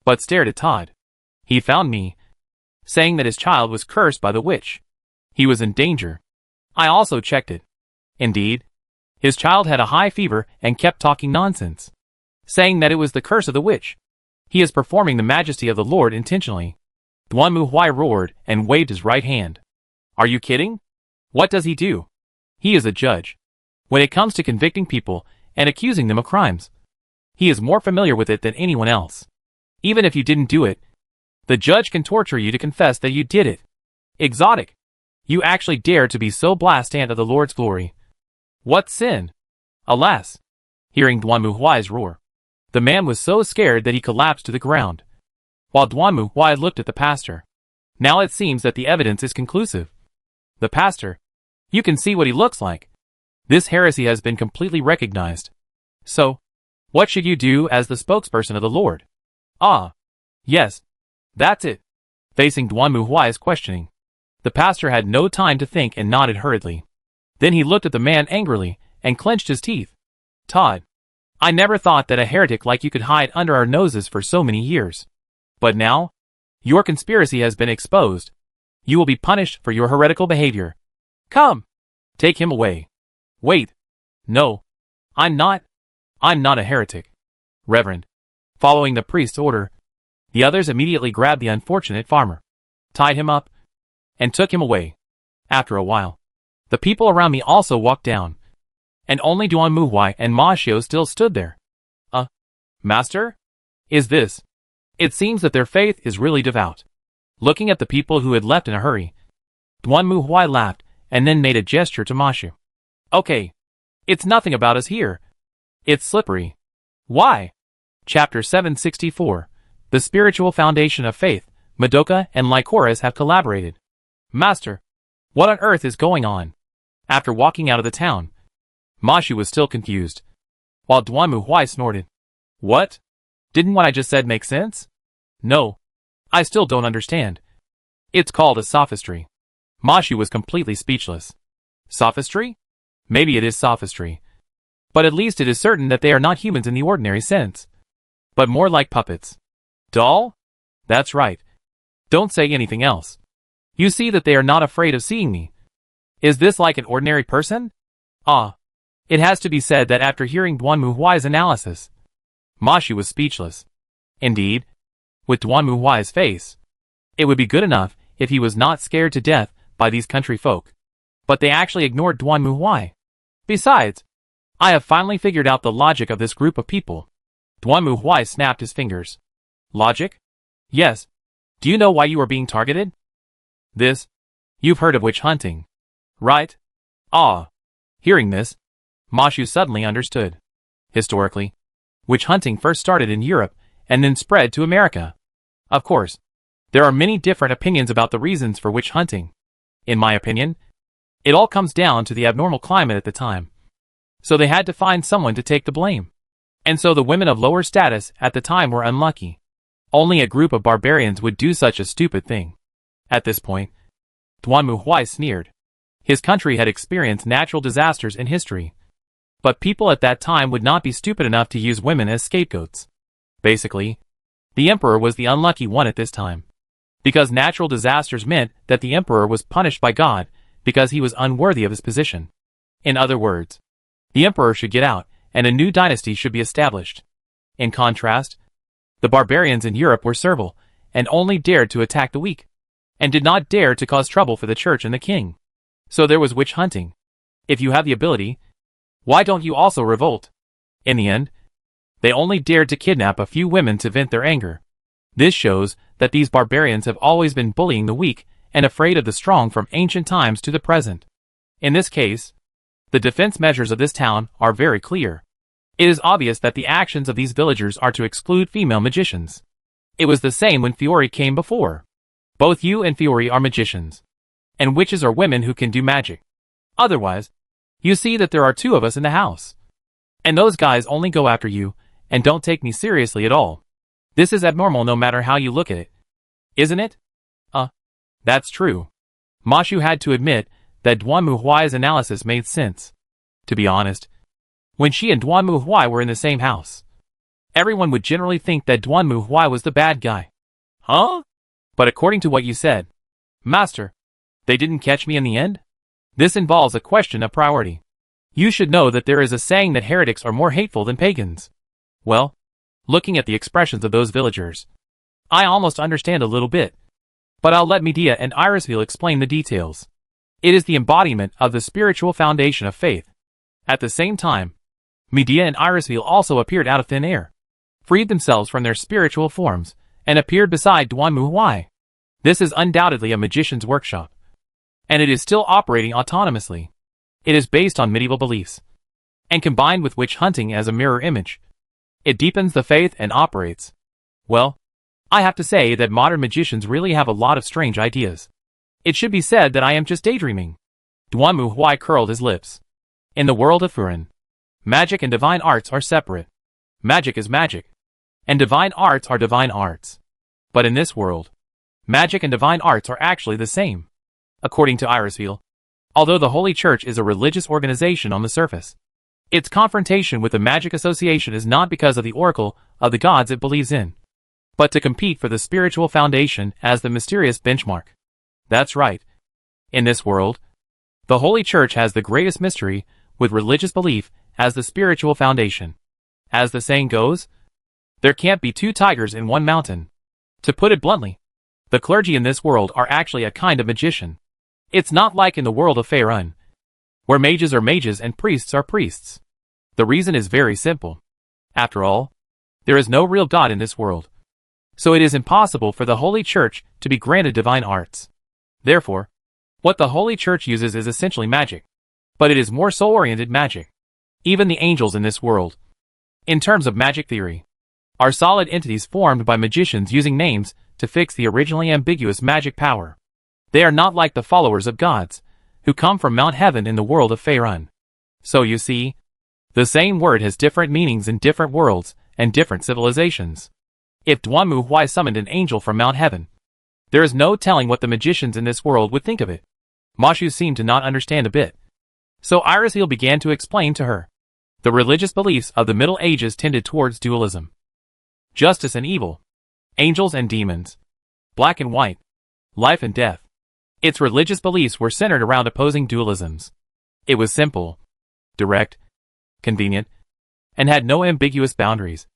but stared at Todd. He found me, saying that his child was cursed by the witch. He was in danger. I also checked it. Indeed, his child had a high fever and kept talking nonsense, saying that it was the curse of the witch. He is performing the majesty of the Lord intentionally. Duanmu Huai roared and waved his right hand. Are you kidding? What does he do? He is a judge. When it comes to convicting people and accusing them of crimes, he is more familiar with it than anyone else. Even if you didn't do it, the judge can torture you to confess that you did it. Exotic. You actually dare to be so blasphemous of the Lord's glory. What sin? Alas! Hearing Duanmu Huai's roar, the man was so scared that he collapsed to the ground, while Duanmu Huai looked at the pastor. Now it seems that the evidence is conclusive. The pastor, you can see what he looks like. This heresy has been completely recognized. So, what should you do as the spokesperson of the Lord? Ah, yes, that's it. Facing Duanmu Huai's questioning, the pastor had no time to think and nodded hurriedly. Then he looked at the man angrily and clenched his teeth. Todd, I never thought that a heretic like you could hide under our noses for so many years. But now, your conspiracy has been exposed. You will be punished for your heretical behavior. Come, take him away. Wait. No, I'm not a heretic. Reverend, Following the priest's order, the others immediately grabbed the unfortunate farmer, tied him up, and took him away. After a while, the people around me also walked down, and only Duan Muhuai and Ma Xiao still stood there. Master? Is this? It seems that their faith is really devout. Looking at the people who had left in a hurry, Duan Muhuai laughed and then made a gesture to Ma Xiao. Okay. It's nothing about us here. It's slippery. Why? Chapter 764. The Spiritual Foundation of Faith. Madoka and Lycoris have collaborated. Master, what on earth is going on? After walking out of the town, Ma Xiao was still confused, while Duan Muhuai snorted. What? Didn't what I just said make sense? No. I still don't understand. It's called a sophistry. Ma Xiao was completely speechless. Sophistry? Maybe it is sophistry. But at least it is certain that they are not humans in the ordinary sense, but more like puppets. Doll? That's right. Don't say anything else. You see that they are not afraid of seeing me. Is this like an ordinary person? It has to be said that after hearing Duan Muhuai's analysis, Ma Xiao was speechless. Indeed, with Duan Muhuai's face, it would be good enough if he was not scared to death by these country folk. But they actually ignored Duan Muhuai. Besides, I have finally figured out the logic of this group of people. Duan Muhuai snapped his fingers. Logic? Yes. Do you know why you are being targeted? This. You've heard of witch hunting, right? Hearing this, Ma Xiao suddenly understood. Historically, witch hunting first started in Europe and then spread to America. Of course, there are many different opinions about the reasons for witch hunting. In my opinion, it all comes down to the abnormal climate at the time. So they had to find someone to take the blame. And so the women of lower status at the time were unlucky. Only a group of barbarians would do such a stupid thing. At this point, Duan Muhuai sneered. His country had experienced natural disasters in history, but people at that time would not be stupid enough to use women as scapegoats. Basically, the emperor was the unlucky one at this time, because natural disasters meant that the emperor was punished by God because he was unworthy of his position. In other words, the emperor should get out, and a new dynasty should be established. In contrast, the barbarians in Europe were servile, and only dared to attack the weak, and did not dare to cause trouble for the church and the king. So there was witch hunting. If you have the ability, why don't you also revolt? In the end, they only dared to kidnap a few women to vent their anger. This shows that these barbarians have always been bullying the weak and afraid of the strong from ancient times to the present. In this case, the defense measures of this town are very clear. It is obvious that the actions of these villagers are to exclude female magicians. It was the same when Fiori came before. Both you and Fiori are magicians, and witches are women who can do magic. Otherwise, you see that there are two of us in the house. And those guys only go after you, and don't take me seriously at all. This is abnormal no matter how you look at it. Isn't it? That's true. Ma Xiao had to admit that Duan Muhuai's analysis made sense. To be honest, when she and Duan Muhuai were in the same house, everyone would generally think that Duan Muhuai was the bad guy. Huh? But according to what you said, Master, they didn't catch me in the end? This involves a question of priority. You should know that there is a saying that heretics are more hateful than pagans. Well, looking at the expressions of those villagers, I almost understand a little bit. But I'll let Medea and Irisville explain the details. It is the embodiment of the spiritual foundation of faith. At the same time, Medea and Irisville also appeared out of thin air, freed themselves from their spiritual forms, and appeared beside Duan Muhuai. This is undoubtedly a magician's workshop, and it is still operating autonomously. It is based on medieval beliefs, and combined with witch hunting as a mirror image, it deepens the faith and operates. Well, I have to say that modern magicians really have a lot of strange ideas. It should be said that I am just daydreaming. Duan Muhuai curled his lips. In the world of Furin, magic and divine arts are separate. Magic is magic, and divine arts are divine arts. But in this world, magic and divine arts are actually the same. According to Irisville, although the Holy Church is a religious organization on the surface, its confrontation with the Magic Association is not because of the oracle of the gods it believes in, but to compete for the spiritual foundation as the mysterious benchmark. That's right. In this world, the Holy Church has the greatest mystery, with religious belief as the spiritual foundation. As the saying goes, There can't be two tigers in one mountain. To put it bluntly, the clergy in this world are actually a kind of magician. It's not like in the world of Faerun, where mages are mages and priests are priests. The reason is very simple. After all, there is no real God in this world. So it is impossible for the Holy Church to be granted divine arts. Therefore, what the Holy Church uses is essentially magic. But it is more soul-oriented magic. Even the angels in this world, in terms of magic theory, are solid entities formed by magicians using names to fix the originally ambiguous magic power. They are not like the followers of gods, who come from Mount Heaven in the world of Faerun. So you see, the same word has different meanings in different worlds and different civilizations. If Duanmu Huai summoned an angel from Mount Heaven, there is no telling what the magicians in this world would think of it. Ma Shu seemed to not understand a bit. So Iriseel began to explain to her. The religious beliefs of the Middle Ages tended towards dualism. Justice and evil. Angels and demons. Black and white. Life and death. Its religious beliefs were centered around opposing dualisms. It was simple, direct, convenient, and had no ambiguous boundaries,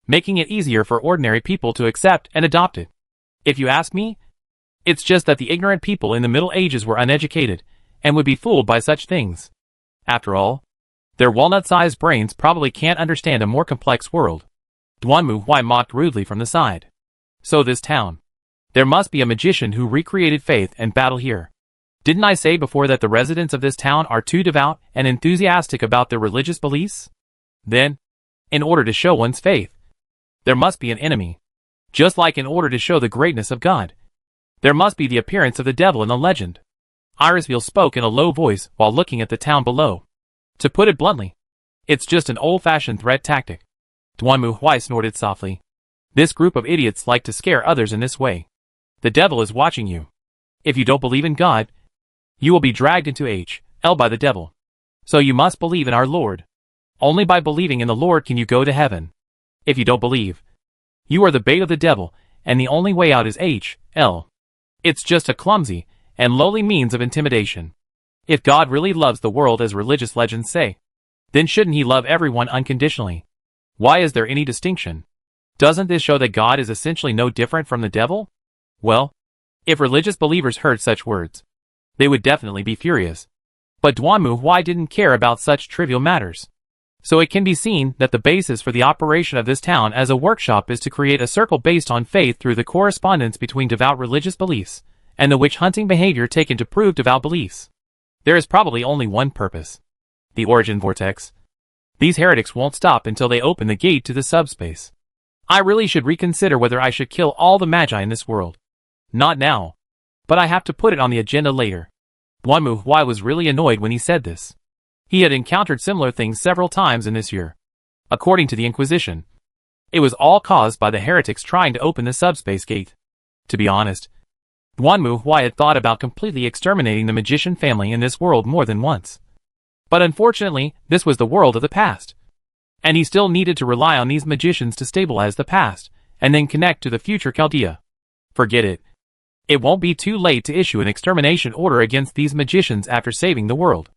making it easier for ordinary people to accept and adopt it. If you ask me, it's just that the ignorant people in the Middle Ages were uneducated and would be fooled by such things. After all, their walnut-sized brains probably can't understand a more complex world. Duanmu Huai mocked rudely from the side. So this town. There must be a magician who recreated faith and battle here. Didn't I say before that the residents of this town are too devout and enthusiastic about their religious beliefs? Then, in order to show one's faith, there must be an enemy. Just like in order to show the greatness of God, there must be the appearance of the devil in the legend. Iriseel spoke in a low voice while looking at the town below. To put it bluntly, it's just an old-fashioned threat tactic. Duanmu Huai snorted softly. This group of idiots like to scare others in this way. The devil is watching you. If you don't believe in God, you will be dragged into hell by the devil. So you must believe in our Lord. Only by believing in the Lord can you go to heaven. If you don't believe, you are the bait of the devil, and the only way out is hell. It's just a clumsy and lowly means of intimidation. If God really loves the world as religious legends say, then shouldn't he love everyone unconditionally? Why is there any distinction? Doesn't this show that God is essentially no different from the devil? Well, if religious believers heard such words, they would definitely be furious. But Duanmu Huai didn't care about such trivial matters. So it can be seen that the basis for the operation of this town as a workshop is to create a circle based on faith through the correspondence between devout religious beliefs and the witch-hunting behavior taken to prove devout beliefs. There is probably only one purpose. The origin vortex. These heretics won't stop until they open the gate to the subspace. I really should reconsider whether I should kill all the magi in this world. Not now. But I have to put it on the agenda later. Duanmu Huai was really annoyed when he said this. He had encountered similar things several times in this year. According to the Inquisition, it was all caused by the heretics trying to open the subspace gate. To be honest, Duanmu Huai had thought about completely exterminating the magician family in this world more than once. But unfortunately, this was the world of the past. And he still needed to rely on these magicians to stabilize the past, and then connect to the future Chaldea. Forget it. It won't be too late to issue an extermination order against these magicians after saving the world.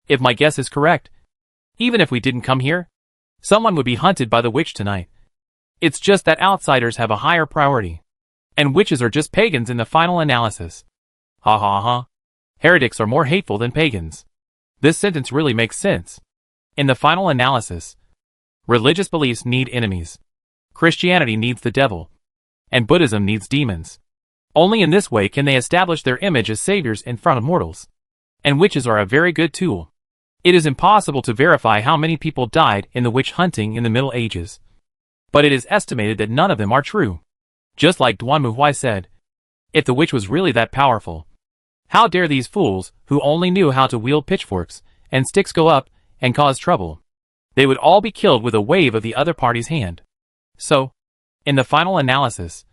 If my guess is correct, even if we didn't come here, someone would be hunted by the witch tonight. It's just that outsiders have a higher priority. And witches are just pagans in the final analysis. Ha ha ha. Heretics are more hateful than pagans. This sentence really makes sense. In the final analysis, religious beliefs need enemies. Christianity needs the devil. And Buddhism needs demons. Only in this way can they establish their image as saviors in front of mortals. And witches are a very good tool. It is impossible to verify how many people died in the witch hunting in the Middle Ages. But it is estimated that none of them are true. Just like Duanmu Huai said, if the witch was really that powerful, how dare these fools, who only knew how to wield pitchforks and sticks, go up and cause trouble? They would all be killed with a wave of the other party's hand. So, in the final analysis,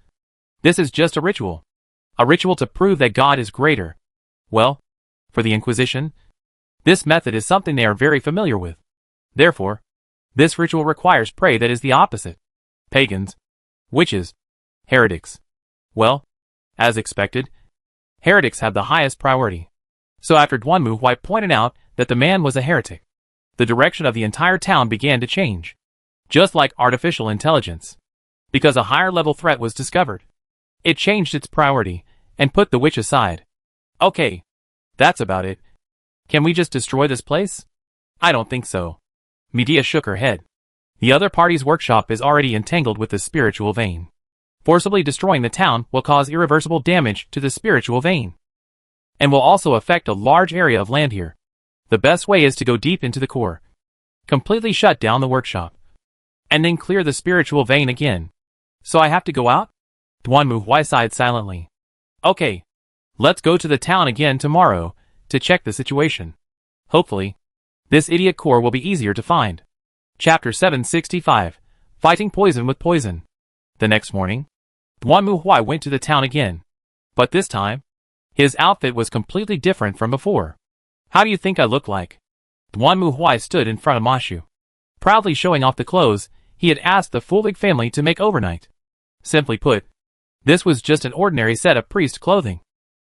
this is just a ritual. A ritual to prove that God is greater. Well, for the Inquisition, this method is something they are very familiar with. Therefore, this ritual requires prey that is the opposite. Pagans, witches, heretics. Well, as expected, heretics have the highest priority. So after Duanmu Huai pointed out that the man was a heretic, the direction of the entire town began to change. Just like artificial intelligence. because a higher level threat was discovered. It changed its priority and put the witch aside. Okay, that's about it. Can we just destroy this place? I don't think so. Medea shook her head. The other party's workshop is already entangled with the spiritual vein. Forcibly destroying the town will cause irreversible damage to the spiritual vein, and will also affect a large area of land here. The best way is to go deep into the core, completely shut down the workshop, and then clear the spiritual vein again. So I have to go out? Duanmu sighed silently. Okay, let's go to the town again tomorrow to check the situation. Hopefully, this idiot core will be easier to find. Chapter 765, Fighting Poison with Poison. The next morning, Duanmu went to the town again. But this time, his outfit was completely different from before. How do you think I look like? Duanmu stood in front of Mashu, proudly showing off the clothes he had asked the Fulvig family to make overnight. Simply put, this was just an ordinary set of priest clothing,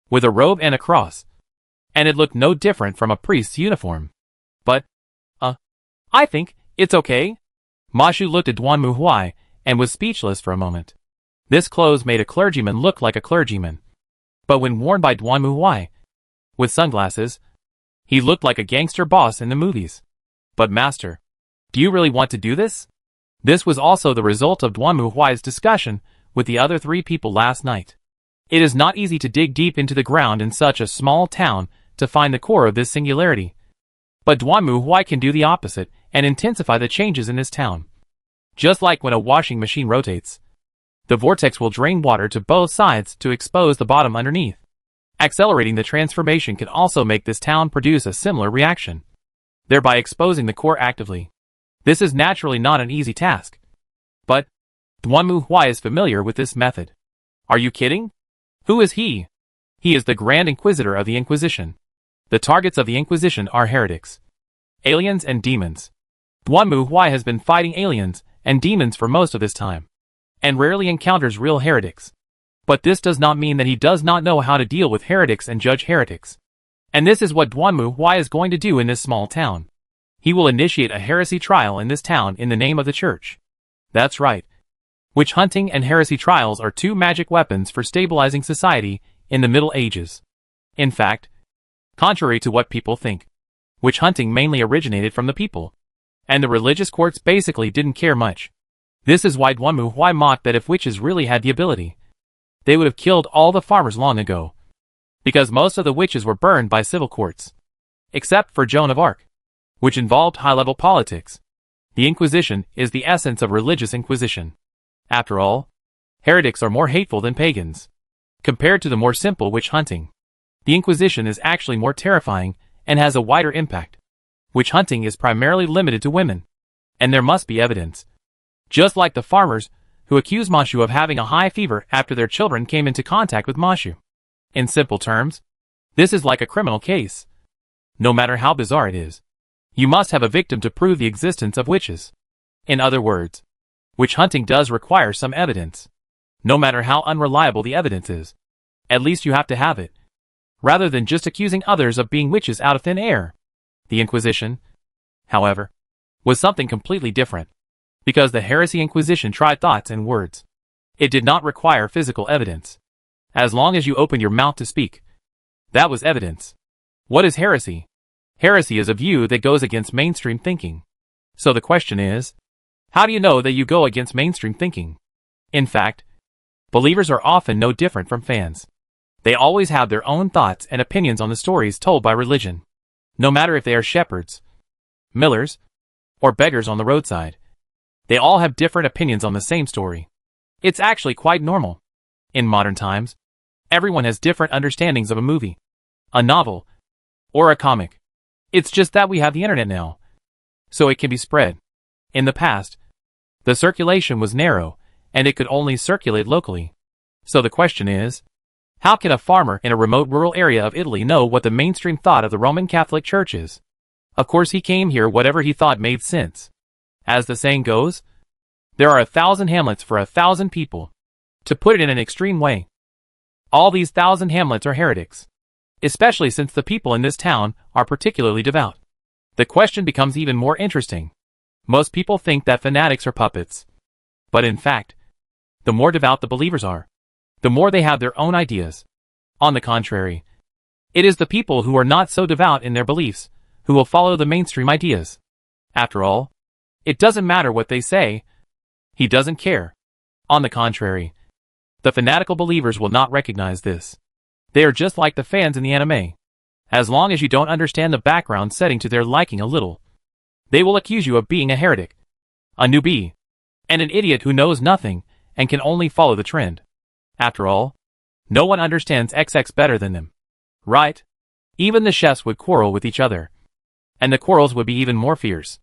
with a robe and a cross, and it looked no different from a priest's uniform. But, I think it's okay. Mashu looked at Duanmu and was speechless for a moment. This clothes made a clergyman look like a clergyman, but when worn by Duanmu with sunglasses, he looked like a gangster boss in the movies. But master, do you really want to do this? This was also the result of Duanmu discussion with the other 3 people last night. It is not easy to dig deep into the ground in such a small town to find the core of this singularity. But Duanmu can do the opposite and intensify the changes in this town. Just like when a washing machine rotates, the vortex will drain water to both sides to expose the bottom underneath. Accelerating the transformation can also make this town produce a similar reaction, thereby exposing the core actively. This is naturally not an easy task. But Duanmu is familiar with this method. Are you kidding? Who is he? He is the Grand Inquisitor of the Inquisition. The targets of the Inquisition are heretics, aliens and demons. Duanmu has been fighting aliens and demons for most of this time, and rarely encounters real heretics. But this does not mean that he does not know how to deal with heretics and judge heretics. And this is what Duanmu is going to do in this small town. He will initiate a heresy trial in this town in the name of the church. That's right. Witch hunting and heresy trials are 2 magic weapons for stabilizing society in the Middle Ages. In fact, contrary to what people think, witch hunting mainly originated from the people, and the religious courts basically didn't care much. This is why Duanmu mocked that if witches really had the ability, they would have killed all the farmers long ago, because most of the witches were burned by civil courts, except for Joan of Arc, which involved high-level politics. The Inquisition is the essence of religious inquisition. After all, heretics are more hateful than pagans. Compared to the more simple witch hunting, the Inquisition is actually more terrifying and has a wider impact. Witch hunting is primarily limited to women, and there must be evidence. Just like the farmers who accuse Mashu of having a high fever after their children came into contact with Mashu. In simple terms, this is like a criminal case. No matter how bizarre it is, you must have a victim to prove the existence of witches. In other words, witch hunting does require some evidence. No matter how unreliable the evidence is, at least you have to have it, rather than just accusing others of being witches out of thin air. The Inquisition, however, was something completely different, because the Heresy Inquisition tried thoughts and words. It did not require physical evidence. As long as you opened your mouth to speak, that was evidence. What is heresy? Heresy is a view that goes against mainstream thinking. So the question is, how do you know that you go against mainstream thinking? In fact, believers are often no different from fans. They always have their own thoughts and opinions on the stories told by religion. No matter if they are shepherds, millers, or beggars on the roadside, they all have different opinions on the same story. It's actually quite normal. In modern times, everyone has different understandings of a movie, a novel, or a comic. It's just that we have the internet now, so it can be spread. In the past, the circulation was narrow, and it could only circulate locally. So the question is, how can a farmer in a remote rural area of Italy know what the mainstream thought of the Roman Catholic Church is? Of course he came here whatever he thought made sense. As the saying goes, there are 1,000 hamlets for 1,000 people. To put it in an extreme way, all these 1,000 hamlets are heretics, especially since the people in this town are particularly devout. The question becomes even more interesting. Most people think that fanatics are puppets. But in fact, the more devout the believers are, the more they have their own ideas. On the contrary, it is the people who are not so devout in their beliefs who will follow the mainstream ideas. After all, it doesn't matter what they say. He doesn't care. On the contrary, the fanatical believers will not recognize this. They are just like the fans in the anime. As long as you don't understand the background setting to their liking a little, they will accuse you of being a heretic, a newbie, and an idiot who knows nothing and can only follow the trend. After all, no one understands XX better than them. Right? Even the chefs would quarrel with each other. And the quarrels would be even more fierce.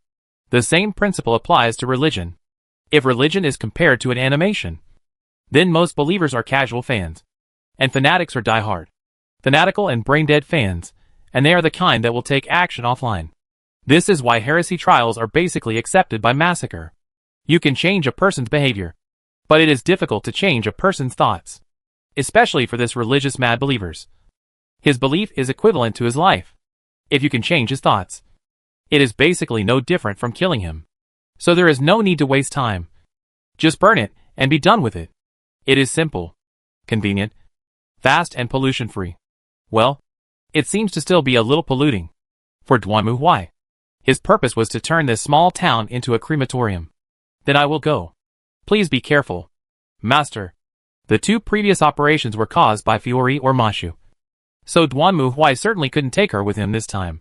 The same principle applies to religion. If religion is compared to an animation, then most believers are casual fans, and fanatics are die-hard, fanatical and brain-dead fans, and they are the kind that will take action offline. This is why heresy trials are basically accepted by massacre. You can change a person's behavior, but it is difficult to change a person's thoughts, especially for this religious mad believers. His belief is equivalent to his life. If you can change his thoughts, it is basically no different from killing him. So there is no need to waste time. Just burn it and be done with it. It is simple, convenient, fast and pollution-free. Well, it seems to still be a little polluting. For Duanmu Huai, his purpose was to turn this small town into a crematorium. Then I will go. Please be careful, Master. The two previous operations were caused by Fiori or Mashu. So Duanmu Huai certainly couldn't take her with him this time.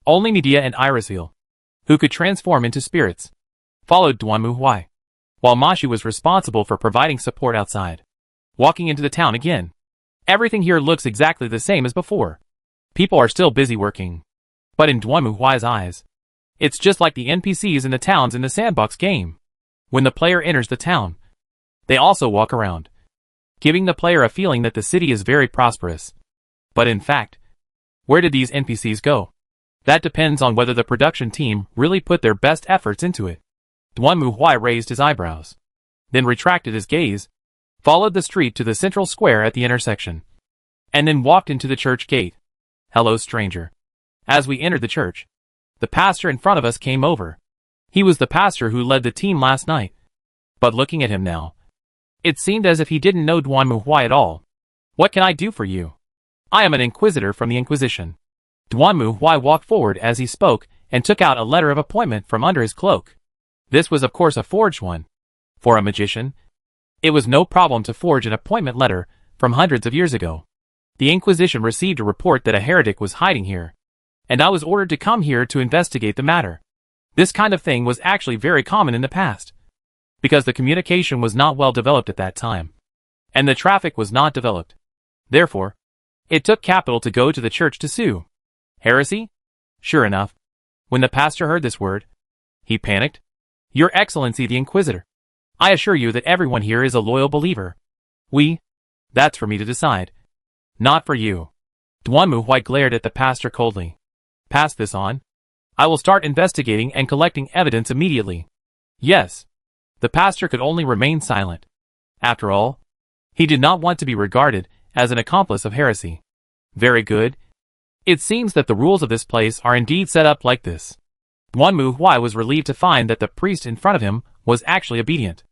Only Medea and Irisville, who could transform into spirits, followed Duanmu Huai, while Mashu was responsible for providing support outside. Walking into the town again. Everything here looks exactly the same as before. People are still busy working. But in Duanmu Huai's eyes, it's just like the NPCs in the towns in the sandbox game. When the player enters the town, they also walk around, giving the player a feeling that the city is very prosperous. But in fact, where did these NPCs go? That depends on whether the production team really put their best efforts into it. Duanmu Huai raised his eyebrows, then retracted his gaze, followed the street to the central square at the intersection, and then walked into the church gate. Hello, stranger. As we entered the church, the pastor in front of us came over. He was the pastor who led the team last night. But looking at him now, it seemed as if he didn't know Duanmu Huai at all. What can I do for you? I am an inquisitor from the Inquisition. Duanmu Huai walked forward as he spoke and took out a letter of appointment from under his cloak. This was of course a forged one. For a magician, it was no problem to forge an appointment letter from hundreds of years ago. The Inquisition received a report that a heretic was hiding here, and I was ordered to come here to investigate the matter. This kind of thing was actually very common in the past, because the communication was not well developed at that time, and the traffic was not developed. Therefore, it took capital to go to the church to sue. Heresy? Sure enough, when the pastor heard this word, he panicked. Your Excellency the Inquisitor, I assure you that everyone here is a loyal believer. That's for me to decide. Not for you. Duanmu Huai glared at the pastor coldly. Pass this on. I will start investigating and collecting evidence immediately. Yes. The pastor could only remain silent. After all, he did not want to be regarded as an accomplice of heresy. Very good. It seems that the rules of this place are indeed set up like this. Duanmu Huai was relieved to find that the priest in front of him was actually obedient.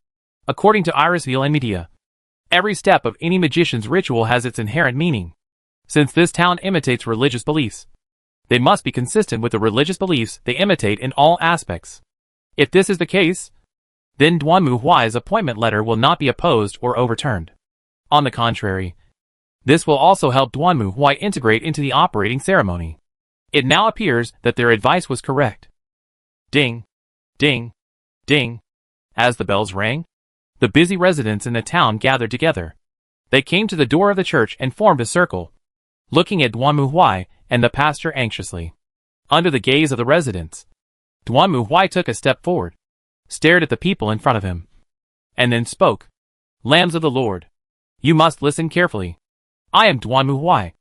According to Irisville and Medea, every step of any magician's ritual has its inherent meaning. Since this town imitates religious beliefs, they must be consistent with the religious beliefs they imitate in all aspects. If this is the case, then Duanmu Huai's appointment letter will not be opposed or overturned. On the contrary, this will also help Duanmu Huai integrate into the operating ceremony. It now appears that their advice was correct. Ding, ding, ding. As the bells rang, the busy residents in the town gathered together. They came to the door of the church and formed a circle, looking at Duanmu Huai and the pastor anxiously. Under the gaze of the residents, Duanmu Huai took a step forward, stared at the people in front of him, and then spoke. Lambs of the Lord, you must listen carefully. I am Duanmu Huai,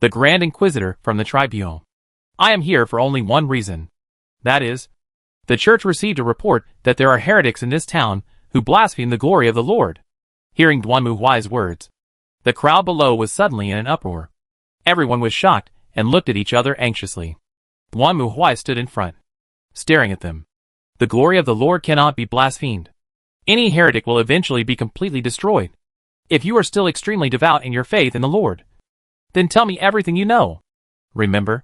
the Grand Inquisitor from the Tribunal. I am here for only one reason. That is, the church received a report that there are heretics in this town who blaspheme the glory of the Lord. Hearing Duanmu Huai's words, the crowd below was suddenly in an uproar. Everyone was shocked and looked at each other anxiously. Duanmu Huai stood in front, staring at them. The glory of the Lord cannot be blasphemed. Any heretic will eventually be completely destroyed. If you are still extremely devout in your faith in the Lord, then tell me everything you know. Remember,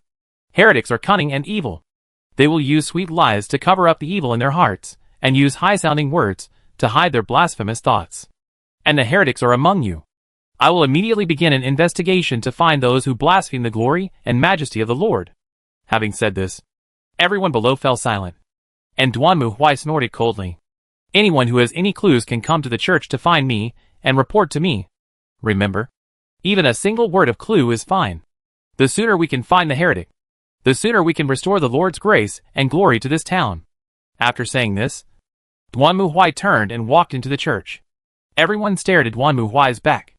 heretics are cunning and evil. They will use sweet lies to cover up the evil in their hearts, and use high-sounding words to hide their blasphemous thoughts. And the heretics are among you. I will immediately begin an investigation to find those who blaspheme the glory and majesty of the Lord. Having said this, everyone below fell silent, and Duan Mu Huai snorted coldly. Anyone who has any clues can come to the church to find me and report to me. Remember, even a single word of clue is fine. The sooner we can find the heretic, the sooner we can restore the Lord's grace and glory to this town. After saying this, Duan Mu Huai turned and walked into the church. Everyone stared at Duan Mu Huai's back,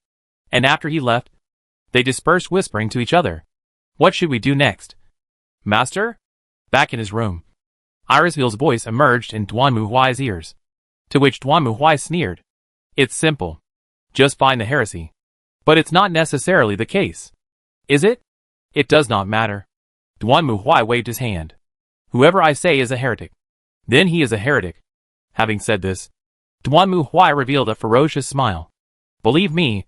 and after he left, they dispersed whispering to each other. What should we do next? Master? Back in his room, Irisville's voice emerged in Duan Mu Huai's ears, to which Duan Mu Huai sneered. It's simple. Just find the heresy. But it's not necessarily the case. Is it? It does not matter. Duan Mu Huai waved his hand. Whoever I say is a heretic, then he is a heretic. Having said this, Duan Mu Huai revealed a ferocious smile. Believe me,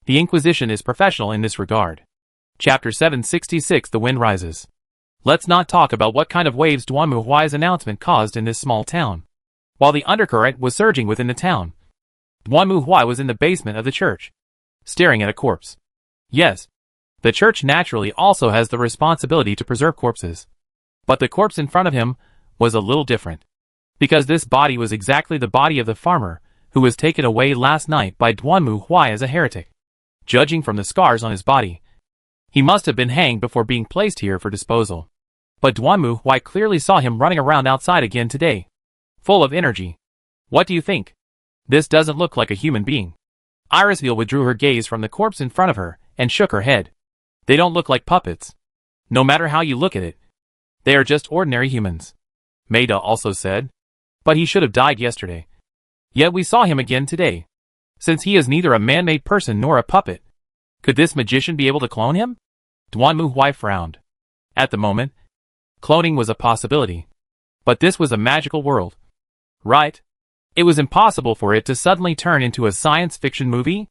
the Inquisition is professional in this regard. Chapter 766 The Wind Rises. Let's not talk about what kind of waves Duan Mu Huai's announcement caused in this small town. While the undercurrent was surging within the town, Duan Mu Huai was in the basement of the church, staring at a corpse. Yes, the church naturally also has the responsibility to preserve corpses. But the corpse in front of him was a little different, because this body was exactly the body of the farmer who was taken away last night by Duan Mu Huai as a heretic. Judging from the scars on his body, he must have been hanged before being placed here for disposal. But Duan Mu Huai clearly saw him running around outside again today, full of energy. What do you think? This doesn't look like a human being. Irisville withdrew her gaze from the corpse in front of her and shook her head. They don't look like puppets. No matter how you look at it, they are just ordinary humans. Maida also said. But he should have died yesterday. Yet we saw him again today. Since he is neither a man-made person nor a puppet, could this magician be able to clone him? Duan Mu Huai frowned. At the moment, cloning was a possibility. But this was a magical world. Right? It was impossible for it to suddenly turn into a science fiction movie.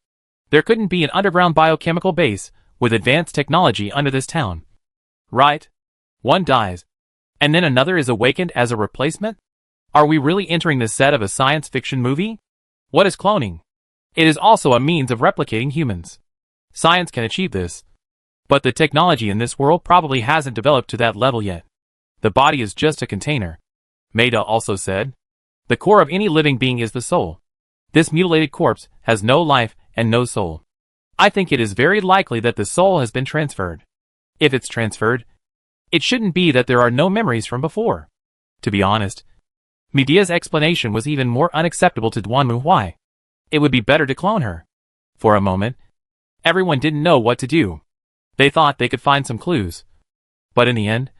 There couldn't be an underground biochemical base with advanced technology under this town. Right? One dies, and then another is awakened as a replacement? Are we really entering the set of a science fiction movie? What is cloning? It is also a means of replicating humans. Science can achieve this, but the technology in this world probably hasn't developed to that level yet. The body is just a container. Maida also said. The core of any living being is the soul. This mutilated corpse has no life and no soul. I think it is very likely that the soul has been transferred. If it's transferred, it shouldn't be that there are no memories from before. To be honest, Media's explanation was even more unacceptable to Duan Mu Huai. It would be better to clone her. For a moment, everyone didn't know what to do. They thought they could find some clues. But in the end,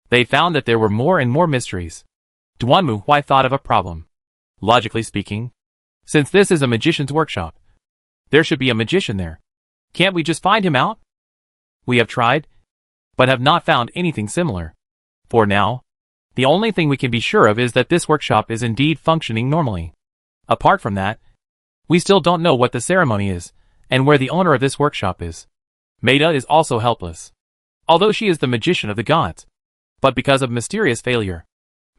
they found that there were more and more mysteries. Duan Mu Huai thought of a problem. Logically speaking, since this is a magician's workshop, there should be a magician there. Can't we just find him out? We have tried, but have not found anything similar. For now, the only thing we can be sure of is that this workshop is indeed functioning normally. Apart from that, we still don't know what the ceremony is, and where the owner of this workshop is. Maida is also helpless, although she is the magician of the gods. But because of mysterious failure,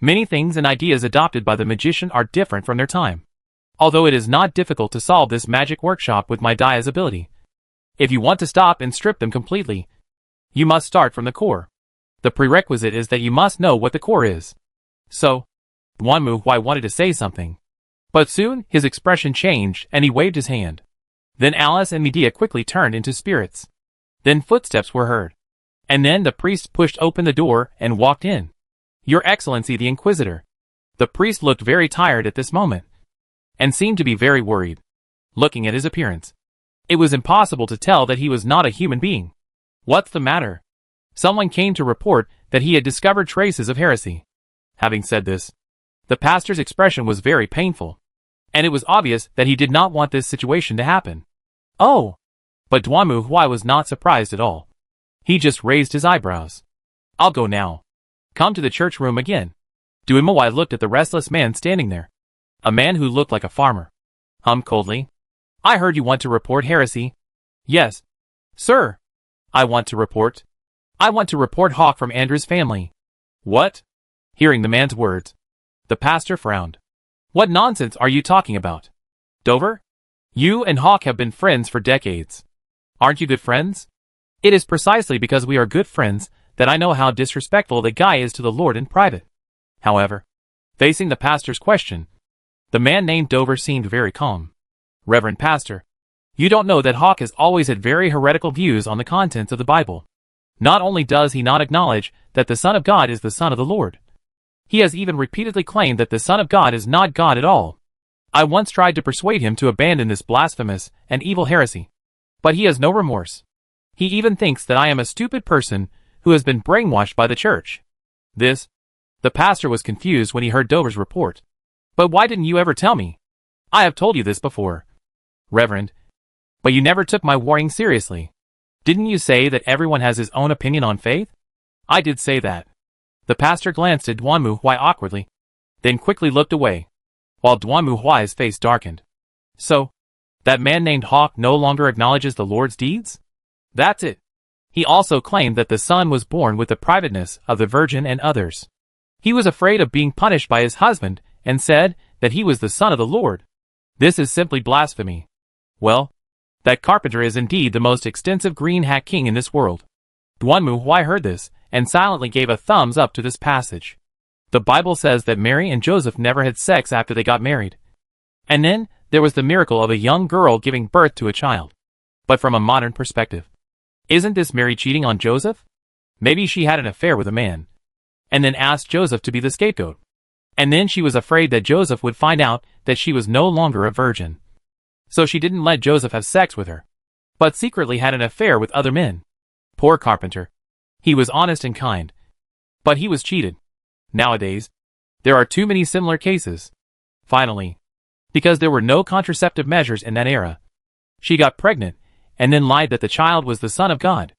many things and ideas adopted by the magician are different from their time. Although it is not difficult to solve this magic workshop with Maida's ability. If you want to stop and strip them completely, you must start from the core. The prerequisite is that you must know what the core is. So, Duan Mu Huai wanted to say something. But soon, his expression changed and he waved his hand. Then Alice and Medea quickly turned into spirits. Then footsteps were heard. And then the priest pushed open the door and walked in. Your Excellency the Inquisitor. The priest looked very tired at this moment, and seemed to be very worried. Looking at his appearance, it was impossible to tell that he was not a human being. What's the matter? Someone came to report that he had discovered traces of heresy. Having said this, the pastor's expression was very painful, and it was obvious that he did not want this situation to happen. Oh! But Duan Mu Huai was not surprised at all. He just raised his eyebrows. I'll go now. Come to the church room again. Duan Mu Huai looked at the restless man standing there. A man who looked like a farmer. Coldly. I heard you want to report heresy. Yes. Sir. I want to report Hawk from Andrew's family. What? Hearing the man's words, the pastor frowned. What nonsense are you talking about? Dover? You and Hawk have been friends for decades. Aren't you good friends? It is precisely because we are good friends that I know how disrespectful the guy is to the Lord in private. However, facing the pastor's question, the man named Dover seemed very calm. Reverend Pastor, you don't know that Hawk has always had very heretical views on the contents of the Bible. Not only does he not acknowledge that the Son of God is the Son of the Lord, he has even repeatedly claimed that the Son of God is not God at all. I once tried to persuade him to abandon this blasphemous and evil heresy, but he has no remorse. He even thinks that I am a stupid person who has been brainwashed by the church. The pastor was confused when he heard Dover's report. But why didn't you ever tell me? I have told you this before, Reverend, but you never took my warning seriously. Didn't you say that everyone has his own opinion on faith? I did say that. The pastor glanced at Duan Mu Huai awkwardly, then quickly looked away, while Duan Mu Huai's face darkened. So, that man named Hawk no longer acknowledges the Lord's deeds? That's it. He also claimed that the Son was born with the privateness of the Virgin and others. He was afraid of being punished by his husband and said that he was the Son of the Lord. This is simply blasphemy. Well, that carpenter is indeed the most extensive green hat king in this world. Duan Mu Huai heard this and silently gave a thumbs up to this passage. The Bible says that Mary and Joseph never had sex after they got married. And then there was the miracle of a young girl giving birth to a child. But from a modern perspective, isn't this Mary cheating on Joseph? Maybe she had an affair with a man, and then asked Joseph to be the scapegoat. And then she was afraid that Joseph would find out that she was no longer a virgin. So she didn't let Joseph have sex with her, but secretly had an affair with other men. Poor carpenter. He was honest and kind, but he was cheated. Nowadays, there are too many similar cases. Finally, because there were no contraceptive measures in that era, she got pregnant and then lied that the child was the Son of God.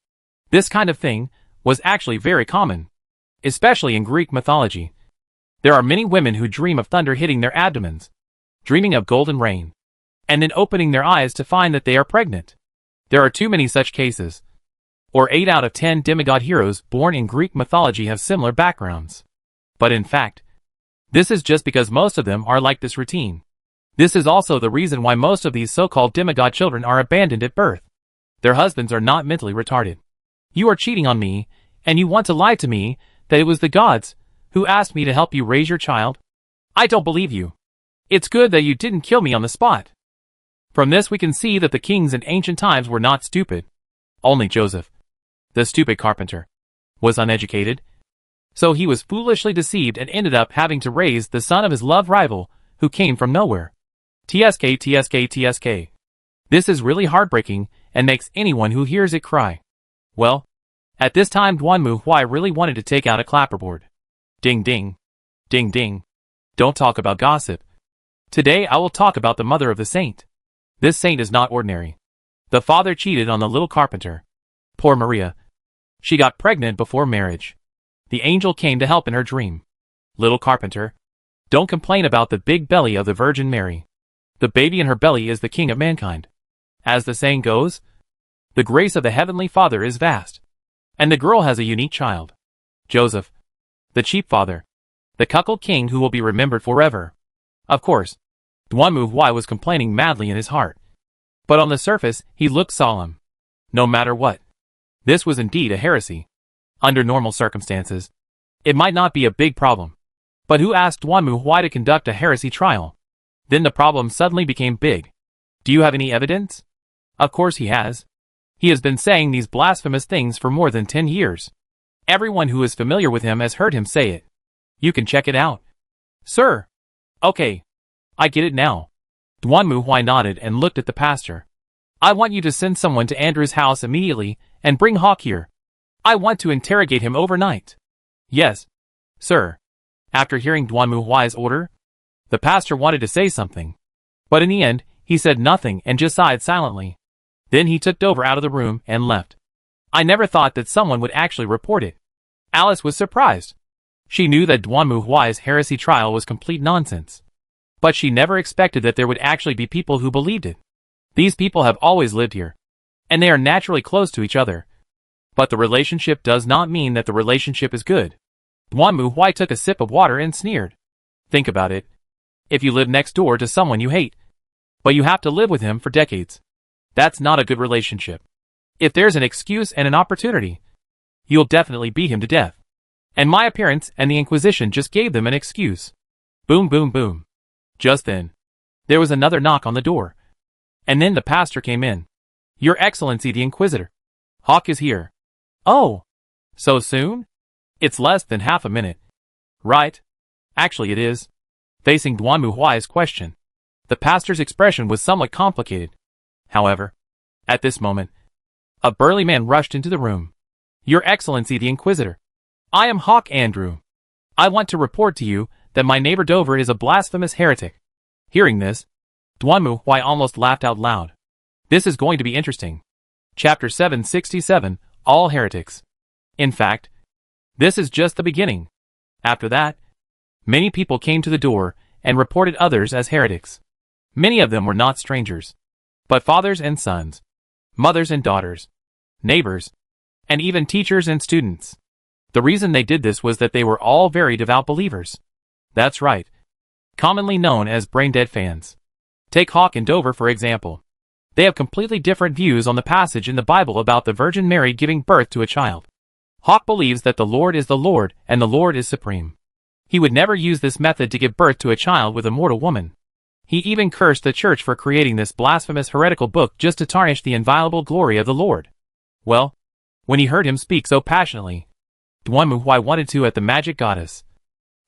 This kind of thing was actually very common, especially in Greek mythology. There are many women who dream of thunder hitting their abdomens, dreaming of golden rain, and then opening their eyes to find that they are pregnant. There are too many such cases. Or 8 out of 10 demigod heroes born in Greek mythology have similar backgrounds. But in fact, this is just because most of them are like this routine. This is also the reason why most of these so-called demigod children are abandoned at birth. Their husbands are not mentally retarded. You are cheating on me, and you want to lie to me that it was the gods who asked me to help you raise your child? I don't believe you. It's good that you didn't kill me on the spot. From this we can see that the kings in ancient times were not stupid. Only Joseph, the stupid carpenter, was uneducated. So he was foolishly deceived and ended up having to raise the son of his love rival, who came from nowhere. TSK, TSK, TSK. This is really heartbreaking and makes anyone who hears it cry. Well, at this time Duan Mu Huai really wanted to take out a clapperboard. Ding ding. Ding ding. Don't talk about gossip. Today I will talk about the mother of the saint. This saint is not ordinary. The father cheated on the little carpenter. Poor Maria. She got pregnant before marriage. The angel came to help in her dream. Little carpenter, don't complain about the big belly of the Virgin Mary. The baby in her belly is the king of mankind. As the saying goes, the grace of the Heavenly Father is vast. And the girl has a unique child. Joseph, the cheap father, the cuckold king who will be remembered forever. Of course, Duan Mu Huai was complaining madly in his heart. But on the surface, he looked solemn. No matter what. This was indeed a heresy. Under normal circumstances, it might not be a big problem. But who asked Duan Mu Huai to conduct a heresy trial? Then the problem suddenly became big. Do you have any evidence? Of course he has. He has been saying these blasphemous things for more than 10 years. Everyone who is familiar with him has heard him say it. You can check it out. Sir. Okay. I get it now. Duan Mu Huai nodded and looked at the pastor. I want you to send someone to Andrew's house immediately and bring Hawk here. I want to interrogate him overnight. Yes, sir. After hearing Duan Mu Huai's order, the pastor wanted to say something. But in the end, he said nothing and just sighed silently. Then he took Dover out of the room and left. I never thought that someone would actually report it. Alice was surprised. She knew that Duan Mu Huai's heresy trial was complete nonsense. But she never expected that there would actually be people who believed it. These people have always lived here, and they are naturally close to each other. But the relationship does not mean that the relationship is good. Duanmu Huai took a sip of water and sneered. Think about it. If you live next door to someone you hate, but you have to live with him for decades, that's not a good relationship. If there's an excuse and an opportunity, you'll definitely beat him to death. And my appearance and the Inquisition just gave them an excuse. Boom, boom, boom. Just then, there was another knock on the door. And then the pastor came in. Your Excellency the Inquisitor. Hawk is here. Oh, so soon? It's less than half a minute. Right. Actually it is. Facing Duanmu Huai's question, the pastor's expression was somewhat complicated. However, at this moment, a burly man rushed into the room. Your Excellency the Inquisitor. I am Hawk Andrew. I want to report to you that my neighbor Dover is a blasphemous heretic. Hearing this, Duanmu Huai almost laughed out loud. This is going to be interesting. Chapter 767, All Heretics. In fact, this is just the beginning. After that, many people came to the door and reported others as heretics. Many of them were not strangers, but fathers and sons, mothers and daughters, neighbors, and even teachers and students. The reason they did this was that they were all very devout believers. That's right. Commonly known as brain-dead fans. Take Hawk and Dover for example. They have completely different views on the passage in the Bible about the Virgin Mary giving birth to a child. Hawk believes that the Lord is the Lord and the Lord is supreme. He would never use this method to give birth to a child with a mortal woman. He even cursed the church for creating this blasphemous heretical book just to tarnish the inviolable glory of the Lord. Well, when he heard him speak so passionately, Duanmu Huai wanted to at the magic goddess,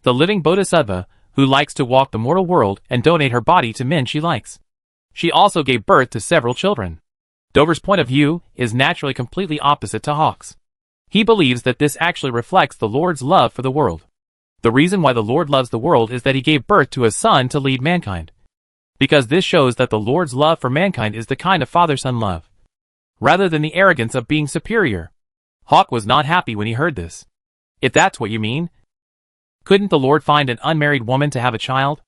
the living bodhisattva, who likes to walk the mortal world and donate her body to men she likes. She also gave birth to several children. Dover's point of view is naturally completely opposite to Hawk's. He believes that this actually reflects the Lord's love for the world. The reason why the Lord loves the world is that he gave birth to a son to lead mankind. Because this shows that the Lord's love for mankind is the kind of father-son love, rather than the arrogance of being superior. Hawk was not happy when he heard this. If that's what you mean, couldn't the Lord find an unmarried woman to have a child?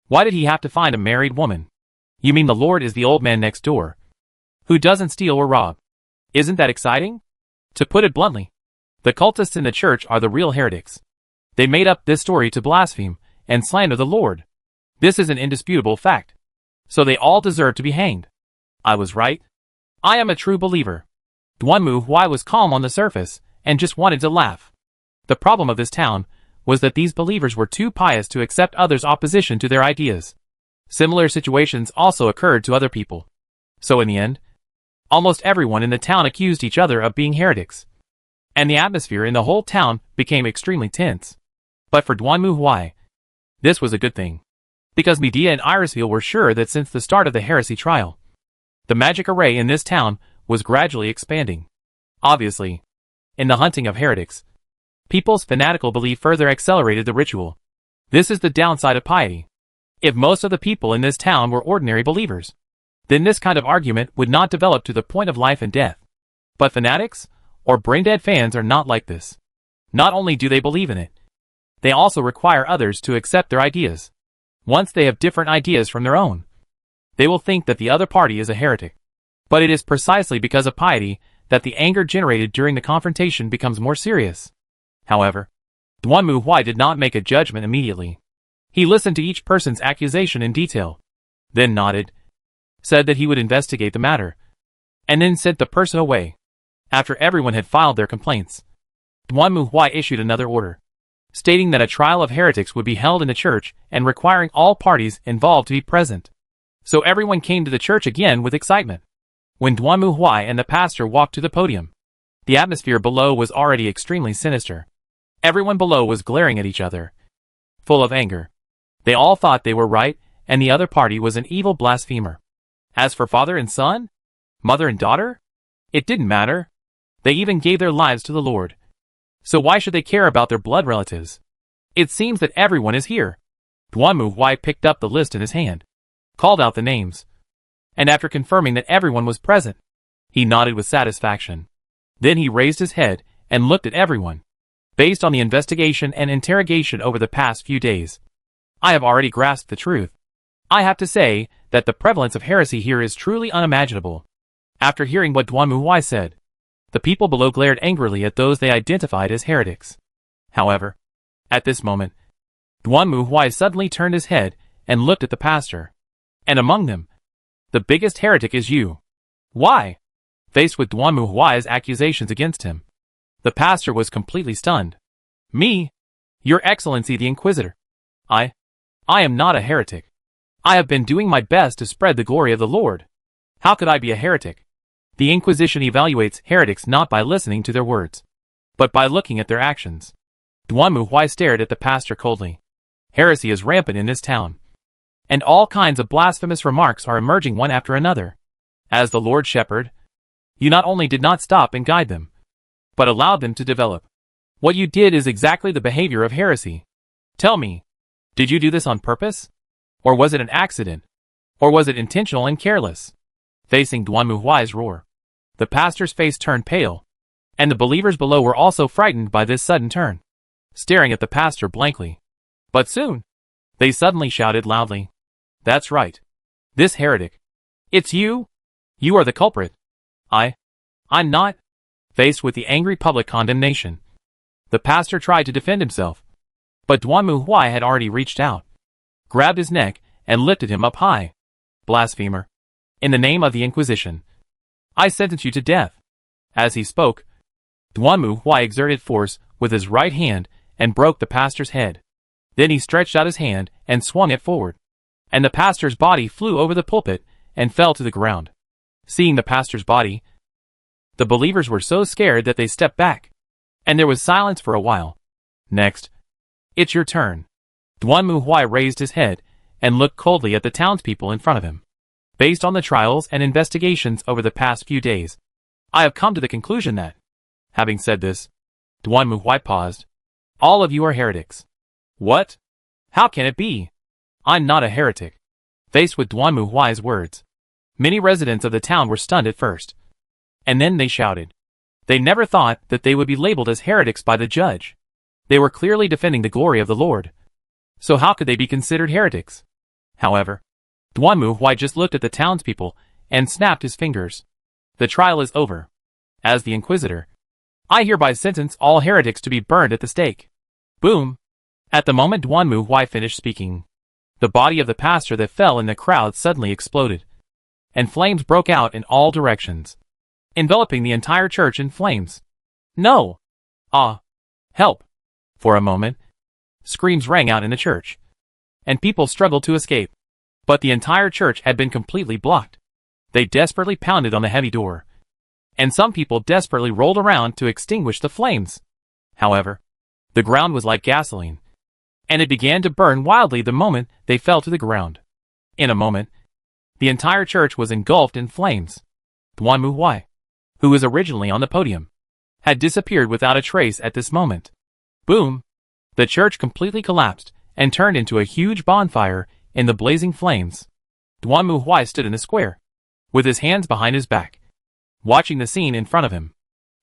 Why did he have to find a married woman? You mean the Lord is the old man next door, who doesn't steal or rob? Isn't that exciting? To put it bluntly, the cultists in the church are the real heretics. They made up this story to blaspheme and slander the Lord. This is an indisputable fact. So they all deserve to be hanged. I was right. I am a true believer. Duanmu Huai was calm on the surface and just wanted to laugh. The problem of this town was that these believers were too pious to accept others' opposition to their ideas. Similar situations also occurred to other people. So in the end, almost everyone in the town accused each other of being heretics. And the atmosphere in the whole town became extremely tense. But for Duanmu Huai, this was a good thing. Because Medea and Irisville were sure that since the start of the heresy trial, the magic array in this town was gradually expanding. Obviously, in the hunting of heretics, people's fanatical belief further accelerated the ritual. This is the downside of piety. If most of the people in this town were ordinary believers, then this kind of argument would not develop to the point of life and death. But fanatics, or brain-dead fans, are not like this. Not only do they believe in it, they also require others to accept their ideas. Once they have different ideas from their own, they will think that the other party is a heretic. But it is precisely because of piety that the anger generated during the confrontation becomes more serious. However, Duanmu Huai did not make a judgment immediately. He listened to each person's accusation in detail, then nodded, said that he would investigate the matter, and then sent the person away. After everyone had filed their complaints, Duanmu Huai issued another order, stating that a trial of heretics would be held in the church and requiring all parties involved to be present. So everyone came to the church again with excitement. When Duanmu Huai and the pastor walked to the podium, the atmosphere below was already extremely sinister. Everyone below was glaring at each other, full of anger. They all thought they were right, and the other party was an evil blasphemer. As for father and son, mother and daughter, it didn't matter. They even gave their lives to the Lord. So why should they care about their blood relatives? It seems that everyone is here. Duanmu Huai picked up the list in his hand, called out the names, and after confirming that everyone was present, he nodded with satisfaction. Then he raised his head and looked at everyone. Based on the investigation and interrogation over the past few days, I have already grasped the truth. I have to say that the prevalence of heresy here is truly unimaginable. After hearing what Duan Muhuai said, the people below glared angrily at those they identified as heretics. However, at this moment, Duan Muhuai suddenly turned his head and looked at the pastor. And among them, the biggest heretic is you. Why? Faced with Duan Muhuai's accusations against him, the pastor was completely stunned. Me? Your Excellency the Inquisitor. I am not a heretic. I have been doing my best to spread the glory of the Lord. How could I be a heretic? The Inquisition evaluates heretics not by listening to their words, but by looking at their actions. Duan Muhuai stared at the pastor coldly. Heresy is rampant in this town, and all kinds of blasphemous remarks are emerging one after another. As the Lord Shepherd, you not only did not stop and guide them, but allowed them to develop. What you did is exactly the behavior of heresy. Tell me, did you do this on purpose? Or was it an accident? Or was it intentional and careless? Facing Duan Muhuai's roar, the pastor's face turned pale, and the believers below were also frightened by this sudden turn, staring at the pastor blankly. But soon, they suddenly shouted loudly, "That's right. This heretic. It's you? You are the culprit." I'm not. Faced with the angry public condemnation, the pastor tried to defend himself, but Duan Muhuai had already reached out, grabbed his neck, and lifted him up high. Blasphemer. In the name of the Inquisition, I sentence you to death. As he spoke, Duan Muhuai exerted force with his right hand and broke the pastor's head. Then he stretched out his hand and swung it forward, and the pastor's body flew over the pulpit and fell to the ground. Seeing the pastor's body, the believers were so scared that they stepped back, and there was silence for a while. Next, it's your turn. Duan Muhuai raised his head and looked coldly at the townspeople in front of him. Based on the trials and investigations over the past few days, I have come to the conclusion that, having said this, Duan Muhuai paused. All of you are heretics. What? How can it be? I'm not a heretic. Faced with Duan Muhuai's words, many residents of the town were stunned at first, and then they shouted. They never thought that they would be labeled as heretics by the judge. They were clearly defending the glory of the Lord. So how could they be considered heretics? However, Duan Muhuai just looked at the townspeople and snapped his fingers. The trial is over. As the Inquisitor, I hereby sentence all heretics to be burned at the stake. Boom! At the moment Duan Muhuai finished speaking, the body of the pastor that fell in the crowd suddenly exploded, and flames broke out in all directions, enveloping the entire church in flames. No! Ah! Help! For a moment, screams rang out in the church, and people struggled to escape. But the entire church had been completely blocked. They desperately pounded on the heavy door, and some people desperately rolled around to extinguish the flames. However, the ground was like gasoline, and it began to burn wildly the moment they fell to the ground. In a moment, the entire church was engulfed in flames. Duan Muhuai, who was originally on the podium, had disappeared without a trace at this moment. Boom! The church completely collapsed and turned into a huge bonfire in the blazing flames. Duan Muhuai stood in the square, with his hands behind his back, watching the scene in front of him.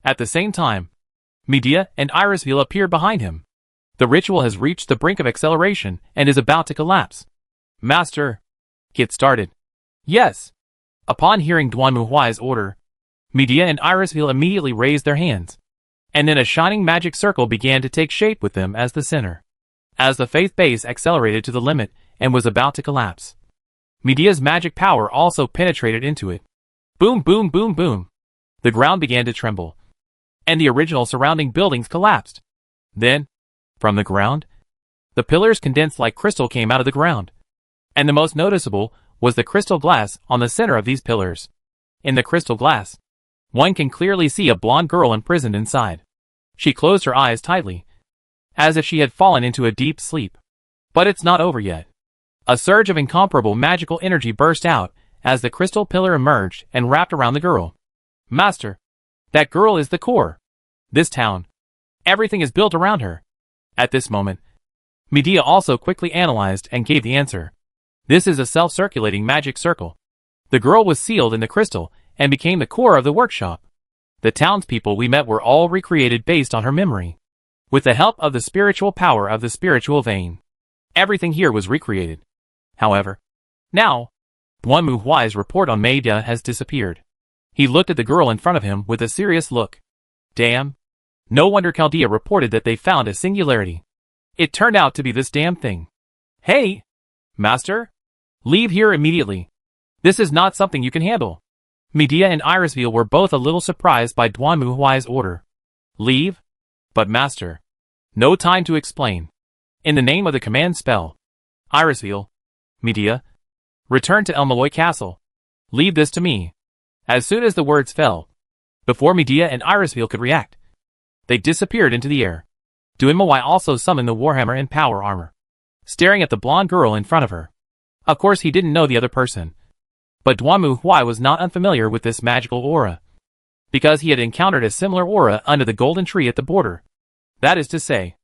At the same time, Medea and Irisville appeared behind him. The ritual has reached the brink of acceleration and is about to collapse. Master, get started. Yes. Upon hearing Duan Muhuai's order, Medea and Irisville immediately raised their hands, and then a shining magic circle began to take shape with them as the center. As the faith base accelerated to the limit and was about to collapse, Medea's magic power also penetrated into it. Boom, boom, boom, boom. The ground began to tremble, and the original surrounding buildings collapsed. Then, from the ground, the pillars condensed like crystal came out of the ground, and the most noticeable was the crystal glass on the center of these pillars. In the crystal glass, one can clearly see a blonde girl imprisoned inside. She closed her eyes tightly, as if she had fallen into a deep sleep. But it's not over yet. A surge of incomparable magical energy burst out as the crystal pillar emerged and wrapped around the girl. Master, that girl is the core. This town, everything is built around her. At this moment, Medea also quickly analyzed and gave the answer. This is a self-circulating magic circle. The girl was sealed in the crystal and became the core of the workshop. The townspeople we met were all recreated based on her memory. With the help of the spiritual power of the spiritual vein, everything here was recreated. However, Now, Duanmu Huai's report on Media has disappeared. He looked at the girl in front of him with a serious look. Damn. No wonder Chaldea reported that they found a singularity. It turned out to be this damn thing. Hey! Master? Leave here immediately. This is not something you can handle. Medea and Irisville were both a little surprised by Duanmu Huai's order. Leave? But master. No time to explain. In the name of the command spell. Irisville. Medea. Return to El Malloy Castle. Leave this to me. As soon as the words fell, before Medea and Irisville could react, they disappeared into the air. Duanmu Huai also summoned the Warhammer in power armor, staring at the blonde girl in front of her. Of course he didn't know the other person. But Duanmu Huai was not unfamiliar with this magical aura, because he had encountered a similar aura under the golden tree at the border. That is to say,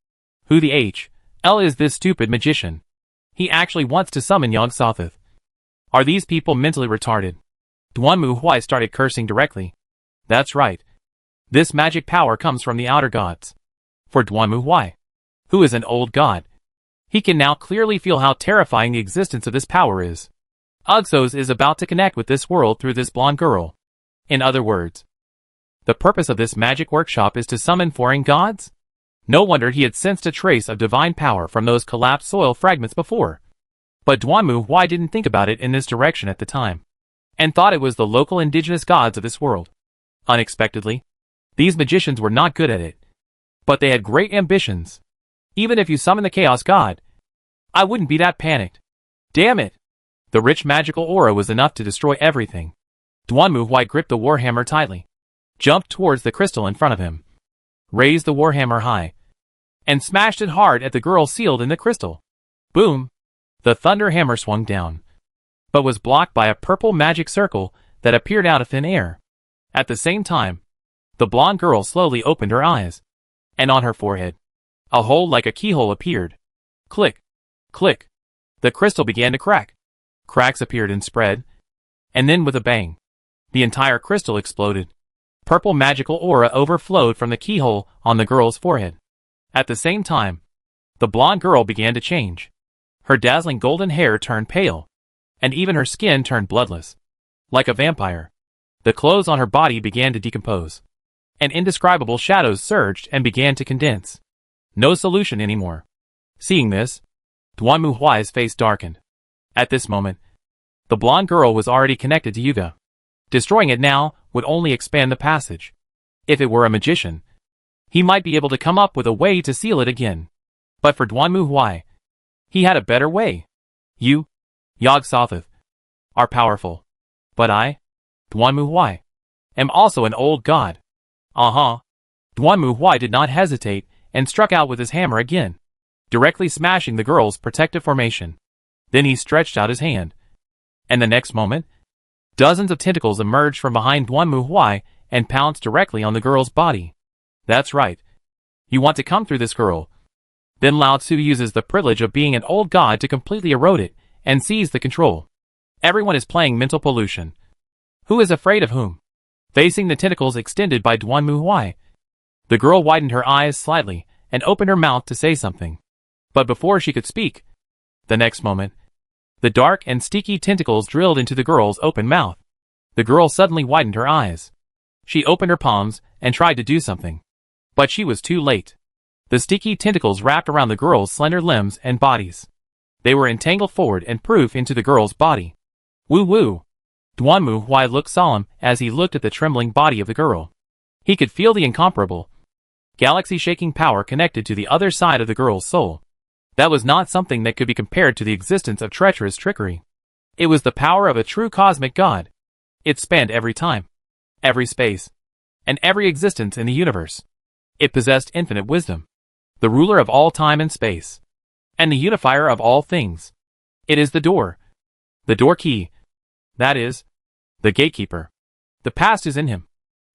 who the H.L. is this stupid magician? He actually wants to summon Yog-Sothoth. Are these people mentally retarded? Duanmu Huai started cursing directly. That's right. This magic power comes from the outer gods. For Duanmu Huai, who is an old god, he can now clearly feel how terrifying the existence of this power is. Uxos is about to connect with this world through this blonde girl. In other words, the purpose of this magic workshop is to summon foreign gods? No wonder he had sensed a trace of divine power from those collapsed soil fragments before. But Duanmu Huai didn't think about it in this direction at the time, and thought it was the local indigenous gods of this world. Unexpectedly, these magicians were not good at it, but they had great ambitions. Even if you summon the Chaos God, I wouldn't be that panicked. Damn it! The rich magical aura was enough to destroy everything. Duanmu Huai gripped the warhammer tightly, jumped towards the crystal in front of him, raised the warhammer high, and smashed it hard at the girl sealed in the crystal. Boom! The thunder hammer swung down, but was blocked by a purple magic circle that appeared out of thin air. At the same time, the blonde girl slowly opened her eyes, and on her forehead, a hole like a keyhole appeared. Click! Click! The crystal began to crack. Cracks appeared and spread, and then with a bang, the entire crystal exploded. Purple magical aura overflowed from the keyhole on the girl's forehead. At the same time, the blonde girl began to change. Her dazzling golden hair turned pale, and even her skin turned bloodless. Like a vampire, the clothes on her body began to decompose, and indescribable shadows surged and began to condense. No solution anymore. Seeing this, Duanmu Huai's face darkened. At this moment, the blonde girl was already connected to Yuga. Destroying it now would only expand the passage. If it were a magician, he might be able to come up with a way to seal it again. But for Duanmu Huai, he had a better way. You, Yog-Sothoth, are powerful. But I, Duanmu Huai, am also an old god. Duanmu Huai did not hesitate and struck out with his hammer again, directly smashing the girl's protective formation. Then he stretched out his hand, and the next moment, dozens of tentacles emerged from behind Duanmu Huai and pounced directly on the girl's body. That's right. You want to come through this girl. Then Lao Tzu uses the privilege of being an old god to completely erode it and seize the control. Everyone is playing mental pollution. Who is afraid of whom? Facing the tentacles extended by Duanmu Huai, the girl widened her eyes slightly and opened her mouth to say something. But before she could speak, the next moment, the dark and sticky tentacles drilled into the girl's open mouth. The girl suddenly widened her eyes. She opened her palms and tried to do something, but she was too late. The sticky tentacles wrapped around the girl's slender limbs and bodies. They were entangled forward and proof into the girl's body. Woo-woo! Duanmu Huai looked solemn as he looked at the trembling body of the girl. He could feel the incomparable, galaxy-shaking power connected to the other side of the girl's soul. That was not something that could be compared to the existence of treacherous trickery. It was the power of a true cosmic god. It spanned every time, every space, and every existence in the universe. It possessed infinite wisdom, the ruler of all time and space, and the unifier of all things. It is the door key, that is, the gatekeeper. The past is in him,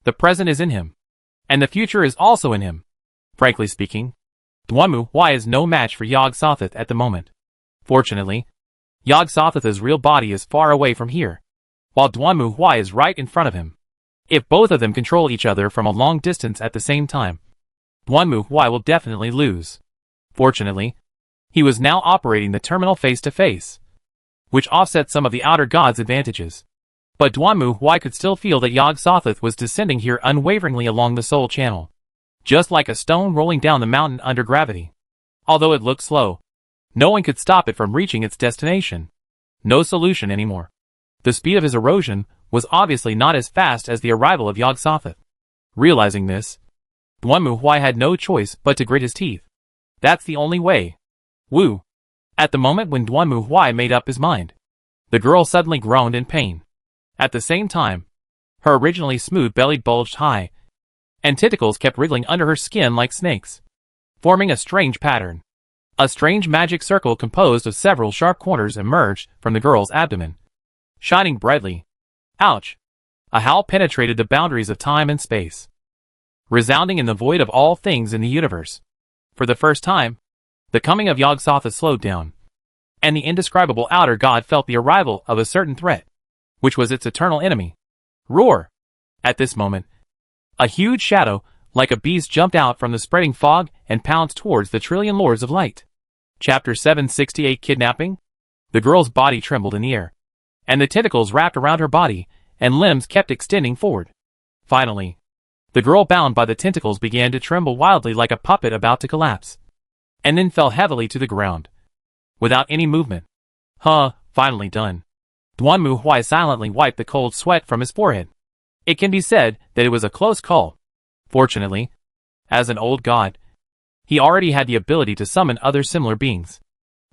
the present is in him, and the future is also in him. Frankly speaking, Duanmu Huai is no match for Yog-Sothoth at the moment. Fortunately, Yog-Sothoth's real body is far away from here, while Duanmu Huai is right in front of him. If both of them control each other from a long distance at the same time, Duanmu Huai will definitely lose. Fortunately, he was now operating the terminal face-to-face. which offset some of the outer god's advantages. But Dwanmu Huai could still feel that Yog-Sothoth was descending here unwaveringly along the soul channel, just like a stone rolling down the mountain under gravity. Although it looked slow, no one could stop it from reaching its destination. No solution anymore. The speed of his erosion was obviously not as fast as the arrival of Yog-Sothoth. Realizing this, Dwanmu Huai had no choice but to grit his teeth. That's the only way. Woo! At the moment when Dwanmu Huai made up his mind, the girl suddenly groaned in pain. At the same time, her originally smooth belly bulged high, and tentacles kept wriggling under her skin like snakes, forming a strange pattern. A strange magic circle composed of several sharp corners emerged from the girl's abdomen, shining brightly. Ouch! A howl penetrated the boundaries of time and space, resounding in the void of all things in the universe. For the first time, the coming of Yog-Sothoth slowed down, and the indescribable outer god felt the arrival of a certain threat, which was its eternal enemy. Roar! At this moment, a huge shadow, like a beast, jumped out from the spreading fog and pounced towards the trillion lords of light. Chapter 768 Kidnapping? The girl's body trembled in the air, and the tentacles wrapped around her body, and limbs kept extending forward. Finally, the girl bound by the tentacles began to tremble wildly like a puppet about to collapse, and then fell heavily to the ground, without any movement. Finally done. Dwanmu Huai silently wiped the cold sweat from his forehead. It can be said that it was a close call. Fortunately, as an old god, he already had the ability to summon other similar beings.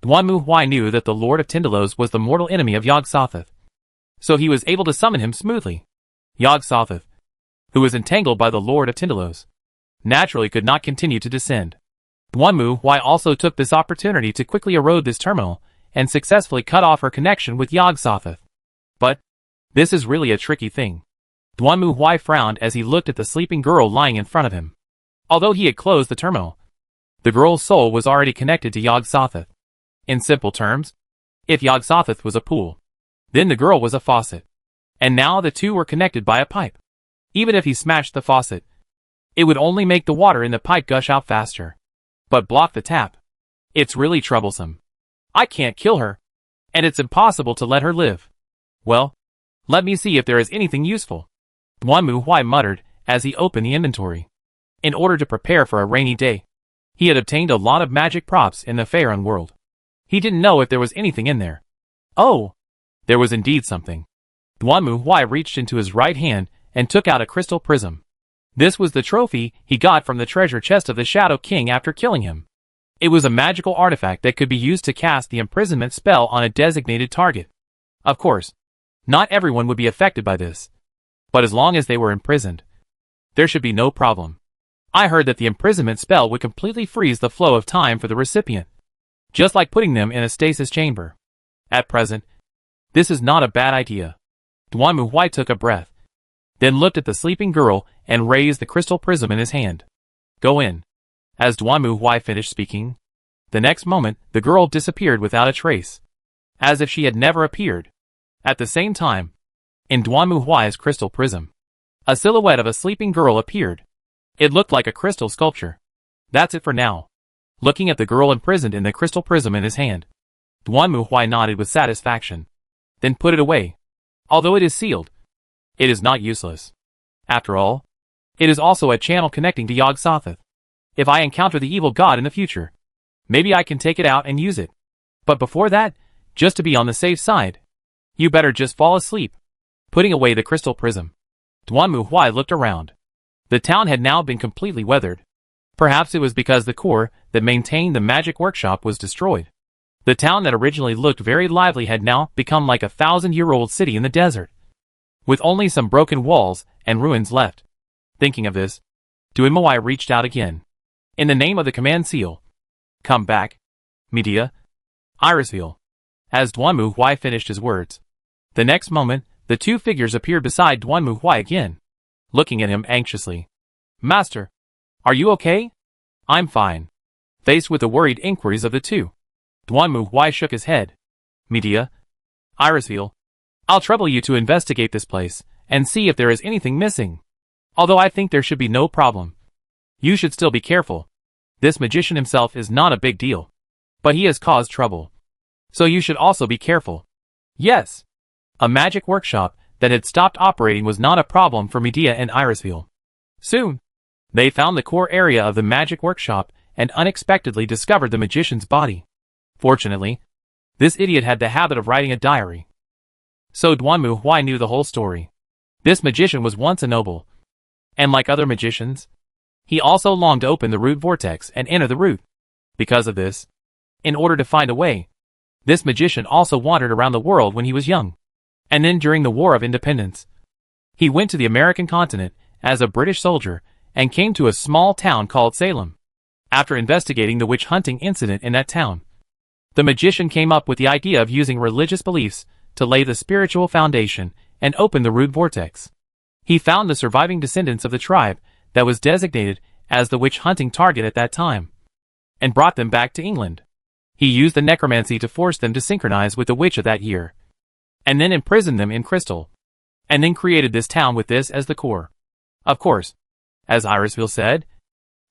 Dwanmu Huai knew that the Lord of Tindalos was the mortal enemy of Yog-Sothoth, so he was able to summon him smoothly. Yog-Sothoth, who was entangled by the Lord of Tindalos, naturally could not continue to descend. Dwanmu Huai also took this opportunity to quickly erode this terminal and successfully cut off her connection with Yog-Sothoth. But this is really a tricky thing. Dwanmu Huai frowned as he looked at the sleeping girl lying in front of him. Although he had closed the terminal, the girl's soul was already connected to Yog-Sothoth. In simple terms, if Yog-Sothoth was a pool, then the girl was a faucet. And now the two were connected by a pipe. Even if he smashed the faucet, it would only make the water in the pipe gush out faster. But block the tap. It's really troublesome. I can't kill her, and it's impossible to let her live. Well, let me see if there is anything useful. Dwanmu Huai muttered as he opened the inventory. In order to prepare for a rainy day, he had obtained a lot of magic props in the Faerun world. He didn't know if there was anything in there. Oh! There was indeed something. Dwanmu Huai reached into his right hand and took out a crystal prism. This was the trophy he got from the treasure chest of the Shadow King after killing him. It was a magical artifact that could be used to cast the imprisonment spell on a designated target. Of course, not everyone would be affected by this, but as long as they were imprisoned, there should be no problem. I heard that the imprisonment spell would completely freeze the flow of time for the recipient, just like putting them in a stasis chamber. At present, this is not a bad idea. Dwanmu Huai took a breath, then looked at the sleeping girl and raised the crystal prism in his hand. Go in. As Dwanmu Huai finished speaking, the next moment the girl disappeared without a trace, as if she had never appeared. At the same time, in Dwanmu Huai's crystal prism, a silhouette of a sleeping girl appeared. It looked like a crystal sculpture. That's it for now. Looking at the girl imprisoned in the crystal prism in his hand, Dwanmu Huai nodded with satisfaction, then put it away. Although it is sealed, it is not useless. After all, it is also a channel connecting to Yog-Sothoth. If I encounter the evil god in the future, maybe I can take it out and use it. But before that, just to be on the safe side, you better just fall asleep. Putting away the crystal prism, Dwanmu Huai looked around. The town had now been completely weathered. Perhaps it was because the core that maintained the magic workshop was destroyed. The town that originally looked very lively had now become like a 1,000-year-old city in the desert, with only some broken walls and ruins left. Thinking of this, Dwanmu Huai reached out again. In the name of the command seal, come back, Medea, Irisville. As Dwanmu Huai finished his words, the next moment, the two figures appeared beside Dwanmu Huai again, looking at him anxiously. Master, are you okay? I'm fine. Faced with the worried inquiries of the two, Dwanmu Huai shook his head. Medea, Irisville, I'll trouble you to investigate this place and see if there is anything missing. Although I think there should be no problem. You should still be careful. This magician himself is not a big deal, but he has caused trouble. So you should also be careful. Yes. A magic workshop that had stopped operating was not a problem for Medea and Irisville. Soon, they found the core area of the magic workshop and unexpectedly discovered the magician's body. Fortunately, this idiot had the habit of writing a diary. So Duanmu Huai knew the whole story. This magician was once a noble. And like other magicians, he also longed to open the root vortex and enter the root. Because of this, in order to find a way, this magician also wandered around the world when he was young. And then during the War of Independence, he went to the American continent as a British soldier and came to a small town called Salem. After investigating the witch hunting incident in that town, the magician came up with the idea of using religious beliefs to lay the spiritual foundation and open the root vortex. He found the surviving descendants of the tribe that was designated as the witch hunting target at that time, and brought them back to England. He used the necromancy to force them to synchronize with the witch of that year, and then imprisoned them in crystal, and then created this town with this as the core. Of course, as Irisville said,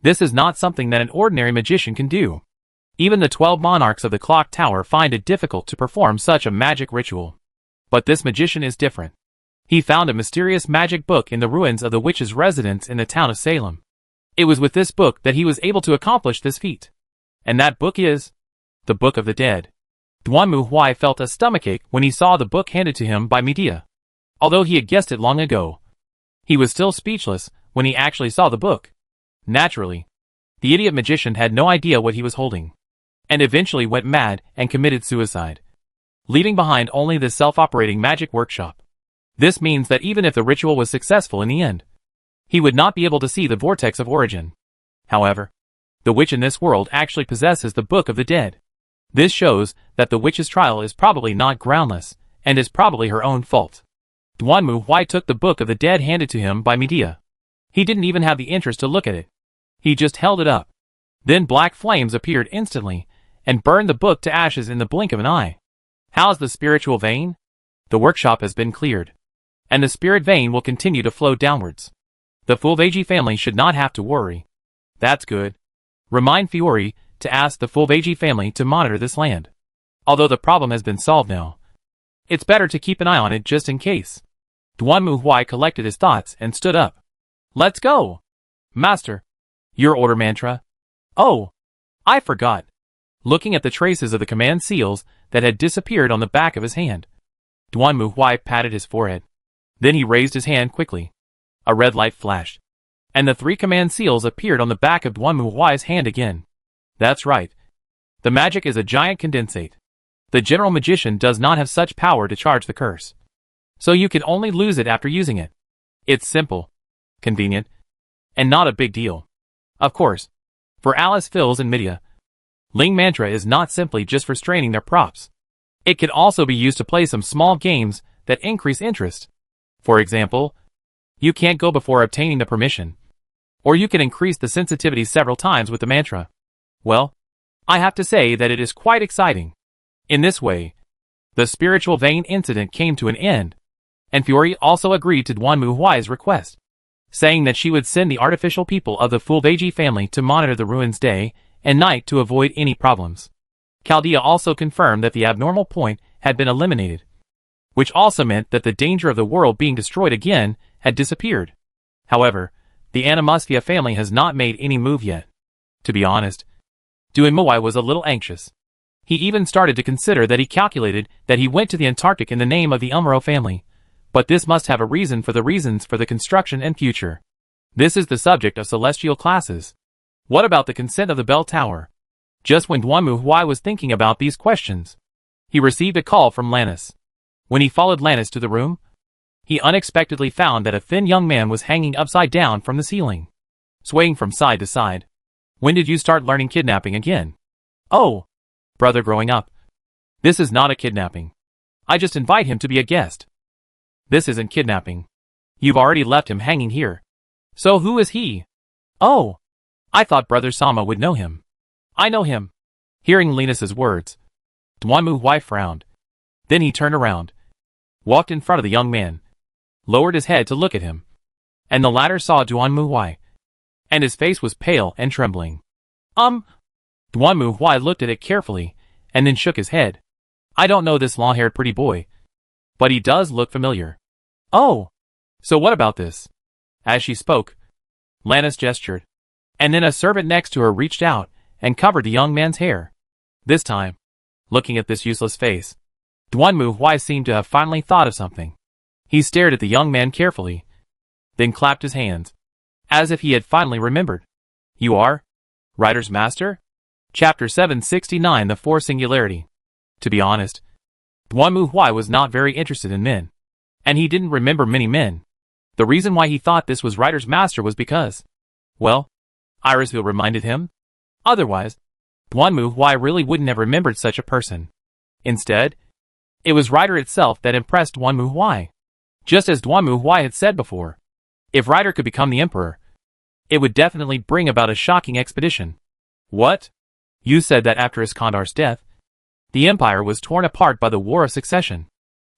this is not something that an ordinary magician can do. Even the 12 monarchs of the clock tower find it difficult to perform such a magic ritual. But this magician is different. He found a mysterious magic book in the ruins of the witch's residence in the town of Salem. It was with this book that he was able to accomplish this feat. And that book is the Book of the Dead. Duanmu Huai felt a stomachache when he saw the book handed to him by Medea. Although he had guessed it long ago, he was still speechless when he actually saw the book. Naturally, the idiot magician had no idea what he was holding, and eventually went mad and committed suicide, leaving behind only the self-operating magic workshop. This means that even if the ritual was successful in the end, he would not be able to see the vortex of origin. However, the witch in this world actually possesses the Book of the Dead. This shows that the witch's trial is probably not groundless, and is probably her own fault. Duanmu Huai took the Book of the Dead handed to him by Medea. He didn't even have the interest to look at it. He just held it up. Then black flames appeared instantly, and burned the book to ashes in the blink of an eye. How's the spiritual vein? The workshop has been cleared, and the spirit vein will continue to flow downwards. The Fulvagi family should not have to worry. That's good. Remind Fiore to ask the Fulvagi family to monitor this land. Although the problem has been solved now, it's better to keep an eye on it just in case. Duanmu Huai collected his thoughts and stood up. Let's go! Master, your order mantra? Oh, I forgot. Looking at the traces of the command seals that had disappeared on the back of his hand, Duanmu Huai patted his forehead. Then he raised his hand quickly. A red light flashed, and the 3 command seals appeared on the back of Duanmu Huai's hand again. That's right. The magic is a giant condensate. The general magician does not have such power to charge the curse, so you can only lose it after using it. It's simple, convenient, and not a big deal. Of course, for Alice, Phils, and Medea, Ling Mantra is not simply just for straining their props. It can also be used to play some small games that increase interest. For example, you can't go before obtaining the permission, or you can increase the sensitivity several times with the mantra. Well, I have to say that it is quite exciting. In this way, the spiritual vein incident came to an end, and Fiore also agreed to Duanmu Huai's request, saying that she would send the artificial people of the Fulvagi family to monitor the ruins day and night to avoid any problems. Chaldea also confirmed that the abnormal point had been eliminated, which also meant that the danger of the world being destroyed again had disappeared. However, the Animostia family has not made any move yet. To be honest, Duanmu Huai was a little anxious. He even started to consider that he calculated that he went to the Antarctic in the name of the Umro family, but this must have a reason for the reasons for the construction and future. This is the subject of celestial classes. What about the consent of the bell tower? Just when Duanmu Huai was thinking about these questions, he received a call from Lannis. When he followed Lannis to the room, he unexpectedly found that a thin young man was hanging upside down from the ceiling, swaying from side to side. When did you start learning kidnapping again? Oh, brother growing up. This is not a kidnapping. I just invite him to be a guest. This isn't kidnapping. You've already left him hanging here. So who is he? Oh, I thought Brother Sama would know him. I know him. Hearing Linus's words, Duanmu Huai frowned. Then he turned around, walked in front of the young man, lowered his head to look at him, and the latter saw Duanmu Huai, and his face was pale and trembling. Duanmu Huai looked at it carefully, and then shook his head. I don't know this long-haired pretty boy, But he does look familiar. Oh! So what about this? As she spoke, Lannis gestured, and then a servant next to her reached out and covered the young man's hair. This time, looking at this useless face, Duanmu Huai seemed to have finally thought of something. He stared at the young man carefully, then clapped his hands, as if he had finally remembered. You are? Writer's Master? Chapter 769, The Four Singularity. To be honest, Duanmu Huai was not very interested in men, and he didn't remember many men. The reason why he thought this was Writer's Master was because, well, Irisville reminded him. Otherwise, Duanmu Huai really wouldn't have remembered such a person. Instead, it was Ryder itself that impressed Duanmu Huai. Just as Duanmu Huai had said before, if Ryder could become the emperor, it would definitely bring about a shocking expedition. What? You said that after Iskandar's death, the empire was torn apart by the War of Succession.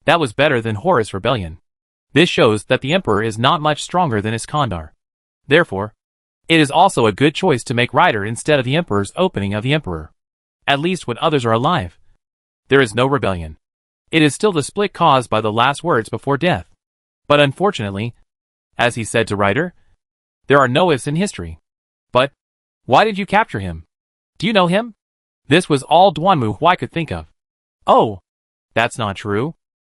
That was better than Horus' rebellion. This shows that the emperor is not much stronger than Iskandar. Therefore, it is also a good choice to make Ryder instead of the emperor's opening of the emperor. At least when others are alive. There is no rebellion. It is still the split caused by the last words before death. But unfortunately, as he said to Ryder, there are no ifs in history. But, why did you capture him? Do you know him? This was all Duanmu Huai could think of. Oh, that's not true.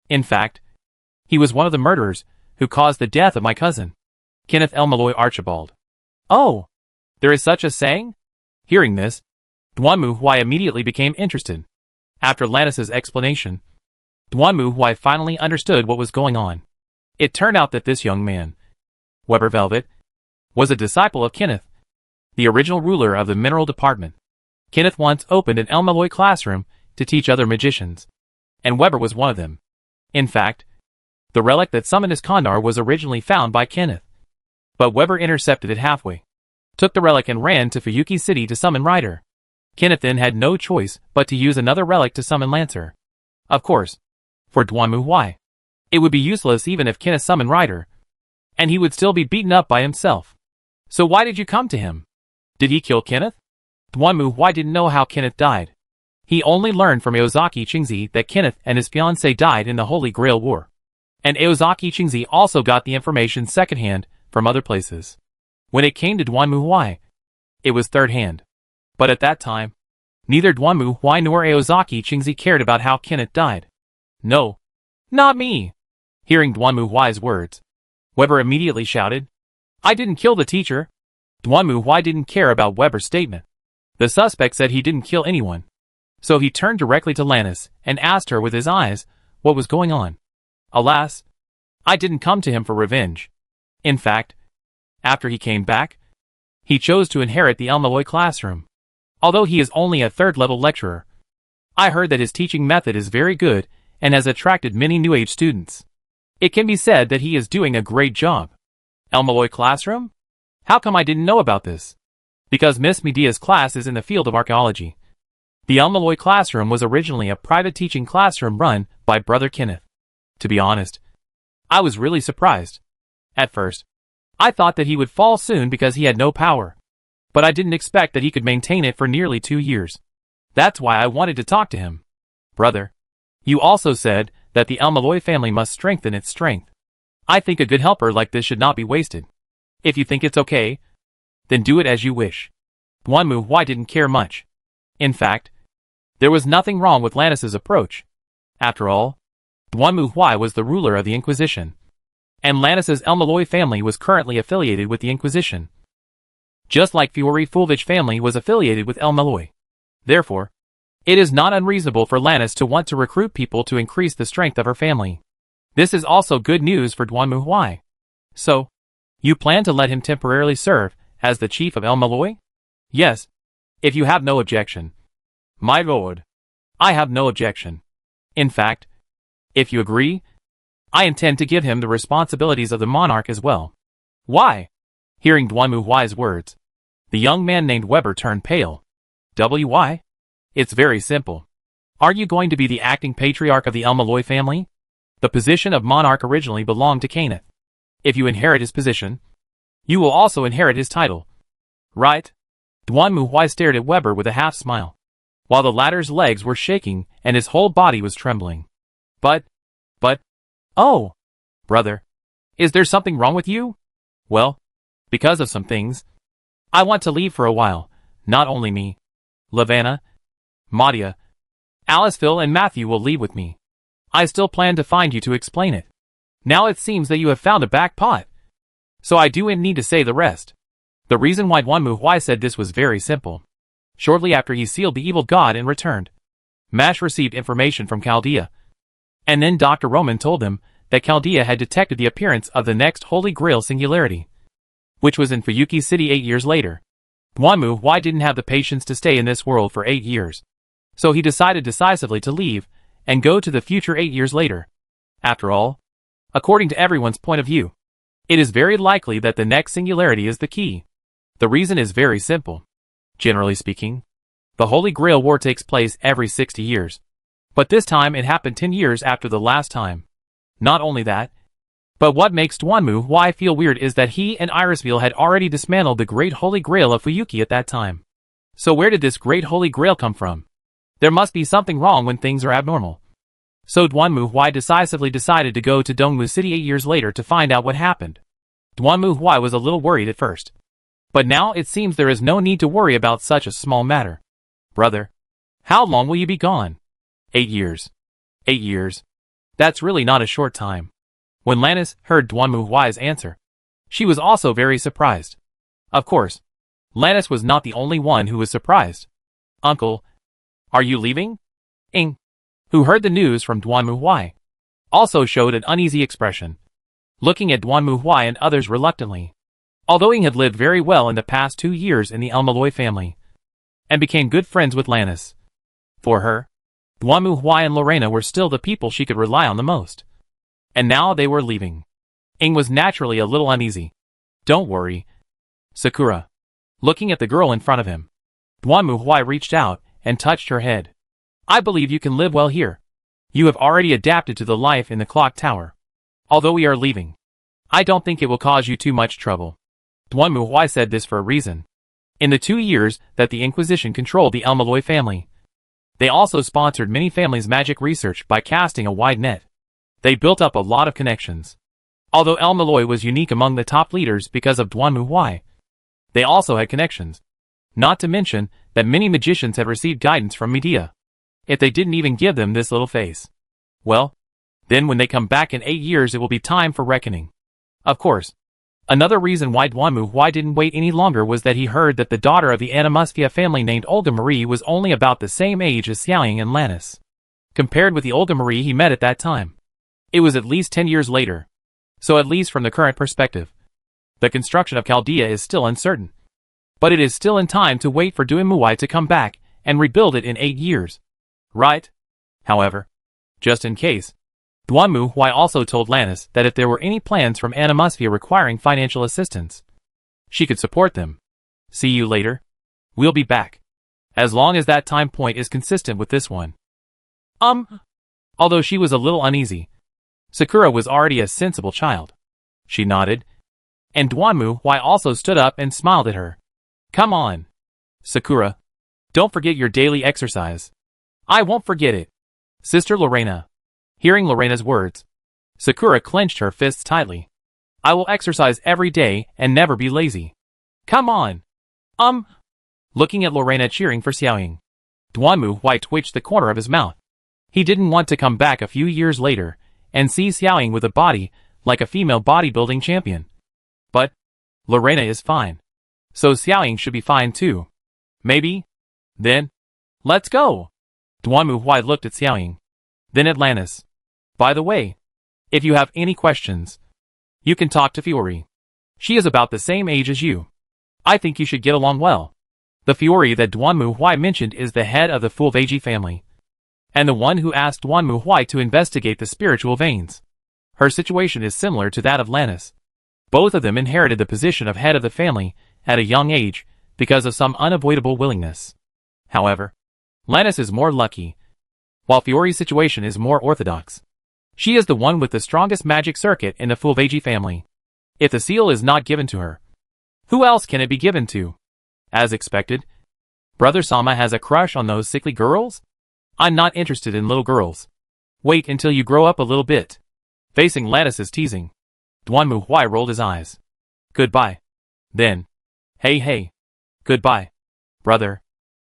In fact, he was one of the murderers who caused the death of my cousin, Kenneth Elmalloy Archibald. Oh, there is such a saying? Hearing this, Duanmu Huai immediately became interested. After Lannis's explanation, Duanmu Huai finally understood what was going on. It turned out that this young man, Weber Velvet, was a disciple of Kenneth, the original ruler of the mineral department. Kenneth once opened an Elmalloy classroom to teach other magicians, and Weber was one of them. In fact, the relic that summoned Iskandar was originally found by Kenneth. But Weber intercepted it halfway, took the relic and ran to Fuyuki City to summon Ryder. Kenneth then had no choice but to use another relic to summon Lancer. Of course, for Duanmu Huai, it would be useless even if Kenneth summoned Ryder, and he would still be beaten up by himself. So why did you come to him? Did he kill Kenneth? Duanmu Huai didn't know how Kenneth died. He only learned from Aozaki Qingzi that Kenneth and his fiancée died in the Holy Grail War. And Aozaki Qingzi also got the information secondhand from other places. When it came to Duanmu Huai, it was third-hand. But at that time, neither Duanmu Huai nor Aozaki Qingzi cared about how Kenneth died. No, not me. Hearing Duanmu Huai's words, Weber immediately shouted, I didn't kill the teacher. Duanmu Huai didn't care about Weber's statement. The suspect said he didn't kill anyone. So he turned directly to Lannis and asked her with his eyes what was going on. Alas, I didn't come to him for revenge. In fact, after he came back, he chose to inherit the Elmalloy classroom. Although he is only a third-level lecturer, I heard that his teaching method is very good and has attracted many New Age students. It can be said that he is doing a great job. Elmalloy classroom? How come I didn't know about this? Because Miss Medea's class is in the field of archaeology. The Elmalloy classroom was originally a private teaching classroom run by Brother Kenneth. To be honest, I was really surprised. At first, I thought that he would fall soon because he had no power. But I didn't expect that he could maintain it for nearly 2 years. That's why I wanted to talk to him. Brother, you also said that the Elmalloy family must strengthen its strength. I think a good helper like this should not be wasted. If you think it's okay, then do it as you wish. Duanmu Huai didn't care much. In fact, there was nothing wrong with Lannis's approach. After all, Duanmu Huai was the ruler of the Inquisition, and Lannis's Elmalloy family was currently affiliated with the Inquisition, just like Fiori Fulvich family was affiliated with Elmalloy. Therefore, it is not unreasonable for Lannis to want to recruit people to increase the strength of her family. This is also good news for Duanmu Huai. So, you plan to let him temporarily serve as the chief of Elmalloy? Yes, if you have no objection. My lord, I have no objection. In fact, if you agree, I intend to give him the responsibilities of the monarch as well. Why? Hearing Duanmu Huai's words, the young man named Weber turned pale. Why? It's very simple. Are you going to be the acting patriarch of the Elmalloy family? The position of monarch originally belonged to Kenneth. If you inherit his position, you will also inherit his title. Right? Duanmu Huai stared at Weber with a half-smile, while the latter's legs were shaking and his whole body was trembling. But, Oh, brother, is there something wrong with you? Well, because of some things. I want to leave for a while, not only me. Lavanna, Madia, Aliceville and Matthew will leave with me. I still plan to find you to explain it. Now it seems that you have found a back pot. So I do need to say the rest. The reason why Duanmu said this was very simple. Shortly after he sealed the evil god and returned, Mash received information from Chaldea. And then Dr. Roman told them that Chaldea had detected the appearance of the next Holy Grail singularity, which was in Fuyuki City 8 years later. Duanmu didn't have the patience to stay in this world for 8 years. So he decided decisively to leave and go to the future 8 years later. After all, according to everyone's point of view, it is very likely that the next singularity is the key. The reason is very simple. Generally speaking, the Holy Grail War takes place every 60 years. But this time it happened 10 years after the last time. Not only that, but what makes Duanmu feel weird is that he and Irisville had already dismantled the Great Holy Grail of Fuyuki at that time. So where did this Great Holy Grail come from? There must be something wrong when things are abnormal. So Duanmu decisively decided to go to Dongmu City 8 years later to find out what happened. Duanmu was a little worried at first. But now it seems there is no need to worry about such a small matter. Brother, how long will you be gone? 8 years. 8 years. That's really not a short time. When Lannis heard Duanmu answer, she was also very surprised. Of course, Lannis was not the only one who was surprised. Uncle, are you leaving? Ing, who heard the news from Duanmu also showed an uneasy expression, looking at Duanmu and others reluctantly. Although Ing had lived very well in the past 2 years in the Elmaloi family, and became good friends with Lannis. For her, Duanmu and Lorena were still the people she could rely on the most. And now they were leaving. Ing was naturally a little uneasy. Don't worry, Sakura. Looking at the girl in front of him, Duanmu reached out and touched her head. I believe you can live well here. You have already adapted to the life in the clock tower. Although we are leaving, I don't think it will cause you too much trouble. Duanmu said this for a reason. In the 2 years that the Inquisition controlled the Elmaloi family, they also sponsored many families' magic research by casting a wide net. They built up a lot of connections. Although Elmaloi was unique among the top leaders because of Duanmu, they also had connections. Not to mention that many magicians had received guidance from Medea. If they didn't even give them this little face, well, then when they come back in 8 years it will be time for reckoning. Of course, another reason why Duanmu didn't wait any longer was that he heard that the daughter of the Animusfia family named Olga Marie was only about the same age as Xiaoying and Lannis. Compared with the Olga Marie he met at that time, it was at least 10 years later. So at least from the current perspective, the construction of Chaldea is still uncertain. But it is still in time to wait for Duanmu to come back and rebuild it in 8 years. Right? However, just in case, Duanmu also told Lannis that if there were any plans from Animusfia requiring financial assistance, she could support them. See you later. We'll be back. As long as that time point is consistent with this one. Although she was a little uneasy, Sakura was already a sensible child. She nodded, and Duanmu also stood up and smiled at her. Come on, Sakura. Don't forget your daily exercise. I won't forget it. Sister Lorena. Hearing Lorena's words, Sakura clenched her fists tightly. I will exercise every day and never be lazy. Come on. Looking at Lorena cheering for Xiaoying, Duanmu twitched the corner of his mouth. He didn't want to come back a few years later and see Xiaoying with a body like a female bodybuilding champion. But Lorena is fine. So Xiaoying should be fine too. Maybe? Then, let's go. Duanmu looked at Xiaoying, then at Lannis. By the way, if you have any questions, you can talk to Fiori. She is about the same age as you. I think you should get along well. The Fiori that Duanmu mentioned is the head of the Fulveji family, and the one who asked Duanmu to investigate the spiritual veins. Her situation is similar to that of Lannis. Both of them inherited the position of head of the family at a young age because of some unavoidable willingness. However, Lannis is more lucky, while Fiori's situation is more orthodox. She is the one with the strongest magic circuit in the Fulveji family. If the seal is not given to her, who else can it be given to? As expected, Brother Sama has a crush on those sickly girls? I'm not interested in little girls. Wait until you grow up a little bit. Facing Lannis's teasing, Duanmu Huai rolled his eyes. Goodbye. Then, hey. Goodbye, brother.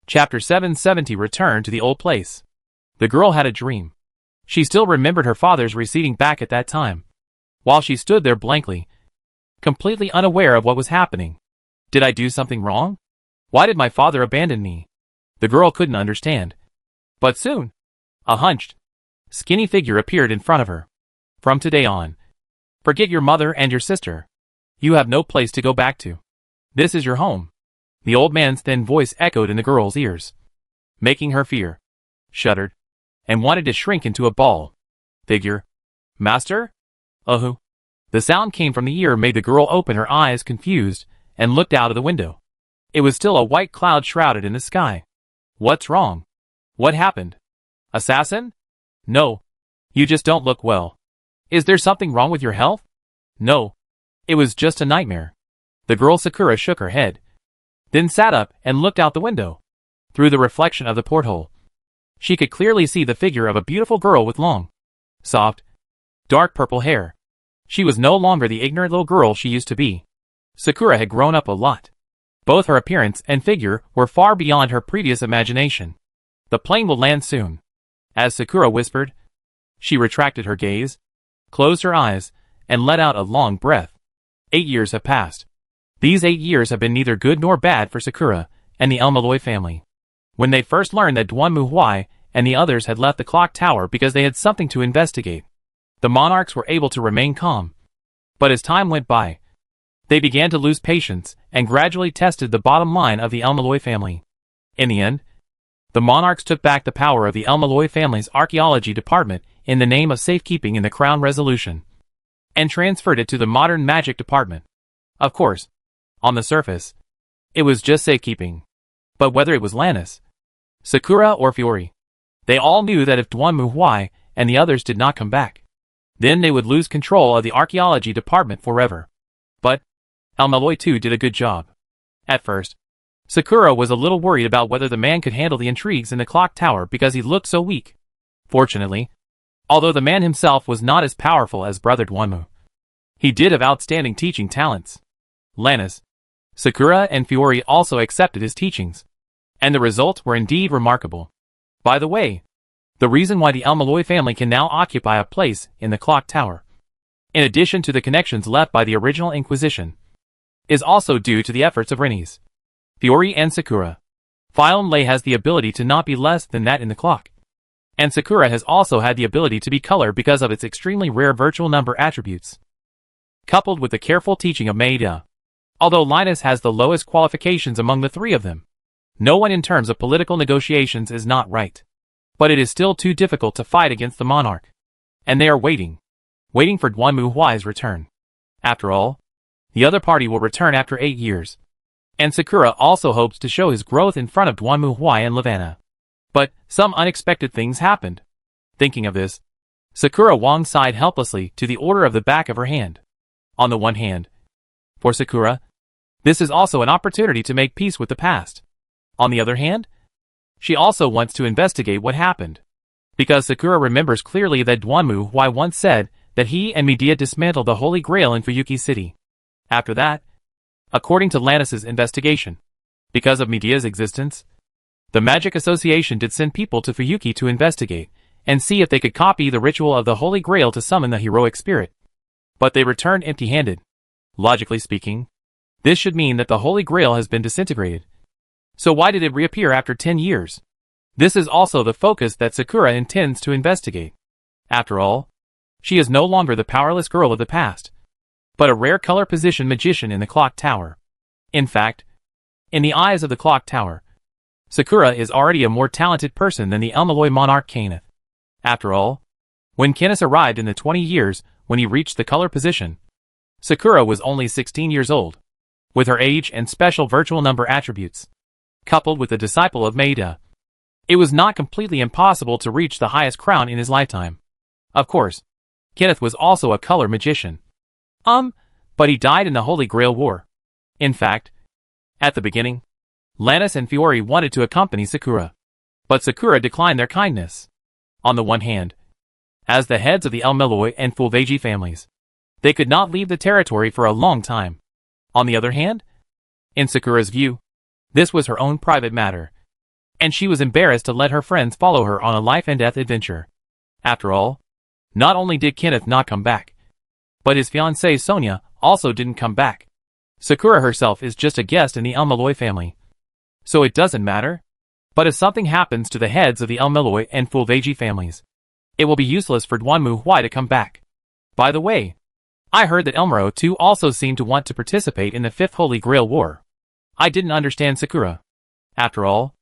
Chapter 770 returned to the old place. The girl had a dream. She still remembered her father's receding back at that time. While she stood there blankly, completely unaware of what was happening. Did I do something wrong? Why did my father abandon me? The girl couldn't understand. But soon, a hunched, skinny figure appeared in front of her. From today on, forget your mother and your sister. You have no place to go back to. This is your home. The old man's thin voice echoed in the girl's ears, making her fear, shuddered, and wanted to shrink into a ball. Figure. Master? Who? The sound came from the ear made the girl open her eyes confused and looked out of the window. It was still a white cloud shrouded in the sky. What's wrong? What happened? Assassin? No. You just don't look well. Is there something wrong with your health? No. It was just a nightmare. The girl Sakura shook her head, then sat up and looked out the window. Through the reflection of the porthole, she could clearly see the figure of a beautiful girl with long, soft, dark purple hair. She was no longer the ignorant little girl she used to be. Sakura had grown up a lot. Both her appearance and figure were far beyond her previous imagination. The plane will land soon. As Sakura whispered, she retracted her gaze, closed her eyes, and let out a long breath. 8 years have passed. These 8 years have been neither good nor bad for Sakura and the Elmaloy family. When they first learned that Duanmu Huai and the others had left the clock tower because they had something to investigate, the monarchs were able to remain calm. But as time went by, they began to lose patience and gradually tested the bottom line of the Elmaloy family. In the end, the monarchs took back the power of the Elmaloy family's archaeology department in the name of safekeeping in the Crown Resolution, and transferred it to the modern magic department. Of course, on the surface, it was just safekeeping. But whether it was Lannis, Sakura or Fiori, they all knew that if Duanmu Huai and the others did not come back, then they would lose control of the archaeology department forever. But Elmaloy too did a good job. At first, Sakura was a little worried about whether the man could handle the intrigues in the clock tower because he looked so weak. Fortunately, although the man himself was not as powerful as brother Duanmu, he did have outstanding teaching talents. Lannis, Sakura and Fiori also accepted his teachings, and the results were indeed remarkable. By the way, the reason why the Elmaloy family can now occupy a place in the clock tower, in addition to the connections left by the original Inquisition, is also due to the efforts of Rinnies, Fiori and Sakura. Phylum Lei has the ability to not be less than that in the clock, and Sakura has also had the ability to be color because of its extremely rare virtual number attributes, coupled with the careful teaching of Maeda. Although Linus has the lowest qualifications among the three of them, no one in terms of political negotiations is not right. But it is still too difficult to fight against the monarch, and they are waiting for Duanmu Huai's return. After all, the other party will return after 8 years, and Sakura also hopes to show his growth in front of Duanmu Huai and Lavanna. But some unexpected things happened. Thinking of this, Sakura Wong sighed helplessly to the order of the back of her hand. On the one hand, for Sakura, this is also an opportunity to make peace with the past. On the other hand, she also wants to investigate what happened, because Sakura remembers clearly that Duanmu Huai once said that he and Medea dismantled the Holy Grail in Fuyuki City. After that, according to Lannis's investigation, because of Medea's existence, the Magic Association did send people to Fuyuki to investigate and see if they could copy the ritual of the Holy Grail to summon the heroic spirit. But they returned empty-handed. Logically speaking, this should mean that the Holy Grail has been disintegrated. So why did it reappear after 10 years? This is also the focus that Sakura intends to investigate. After all, she is no longer the powerless girl of the past, but a rare color position magician in the clock tower. In fact, in the eyes of the clock tower, Sakura is already a more talented person than the Elmaloy monarch Kenneth. After all, when Kenneth arrived in the 20 years when he reached the color position, Sakura was only 16 years old. With her age and special virtual number attributes, coupled with the disciple of Maeda, it was not completely impossible to reach the highest crown in his lifetime. Of course, Kenneth was also a color magician. But he died in the Holy Grail War. In fact, at the beginning, Lannis and Fiori wanted to accompany Sakura, but Sakura declined their kindness. On the one hand, as the heads of the Elmeloi and Fulveji families. They could not leave the territory for a long time. On the other hand, in Sakura's view, this was her own private matter, and she was embarrassed to let her friends follow her on a life-and-death adventure. After all, not only did Kenneth not come back, but his fiancée Sonia also didn't come back. Sakura herself is just a guest in the Elmeloi family, so it doesn't matter. But if something happens to the heads of the Elmeloi and Fulveji families, it will be useless for Duanmu Huai to come back. By the way, I heard that Elmero too also seemed to want to participate in the Fifth Holy Grail War. I didn't understand Sakura. After all,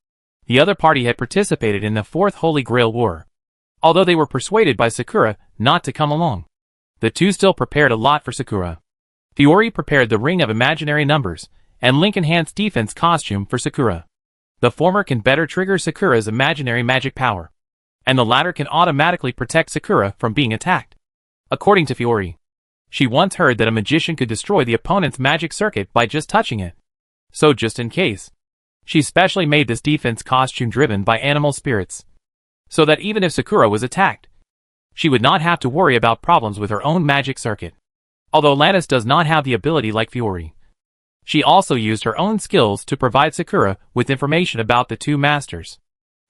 the other party had participated in the Fourth Holy Grail War, although they were persuaded by Sakura not to come along. The two still prepared a lot for Sakura. Fiori prepared the Ring of Imaginary Numbers, and Link enhanced defense costume for Sakura. The former can better trigger Sakura's imaginary magic power, and the latter can automatically protect Sakura from being attacked. According to Fiori, she once heard that a magician could destroy the opponent's magic circuit by just touching it. So just in case, she specially made this defense costume driven by animal spirits, so that even if Sakura was attacked, she would not have to worry about problems with her own magic circuit. Although Lantis does not have the ability like Fiori, she also used her own skills to provide Sakura with information about the two masters.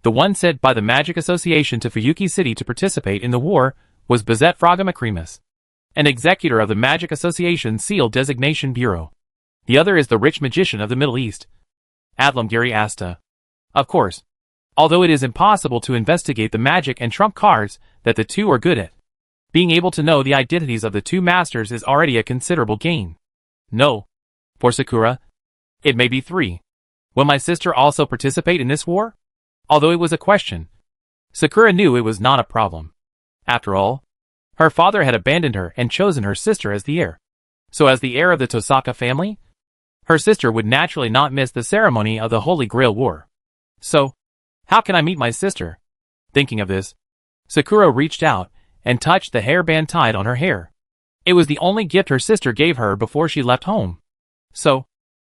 The one sent by the Magic Association to Fuyuki City to participate in the war was Bazette Fraga Macrimus, an executor of the Magic Association's Seal Designation Bureau. The other is the rich magician of the Middle East, Adlam Giri Asta. Of course, although it is impossible to investigate the magic and trump cards that the two are good at, being able to know the identities of the two masters is already a considerable gain. No. For Sakura, it may be 3. Will my sister also participate in this war? Although it was a question, Sakura knew it was not a problem. After all, her father had abandoned her and chosen her sister as the heir. So as the heir of the Tosaka family, her sister would naturally not miss the ceremony of the Holy Grail War. So, how can I meet my sister? Thinking of this, Sakura reached out and touched the hairband tied on her hair. It was the only gift her sister gave her before she left home. So,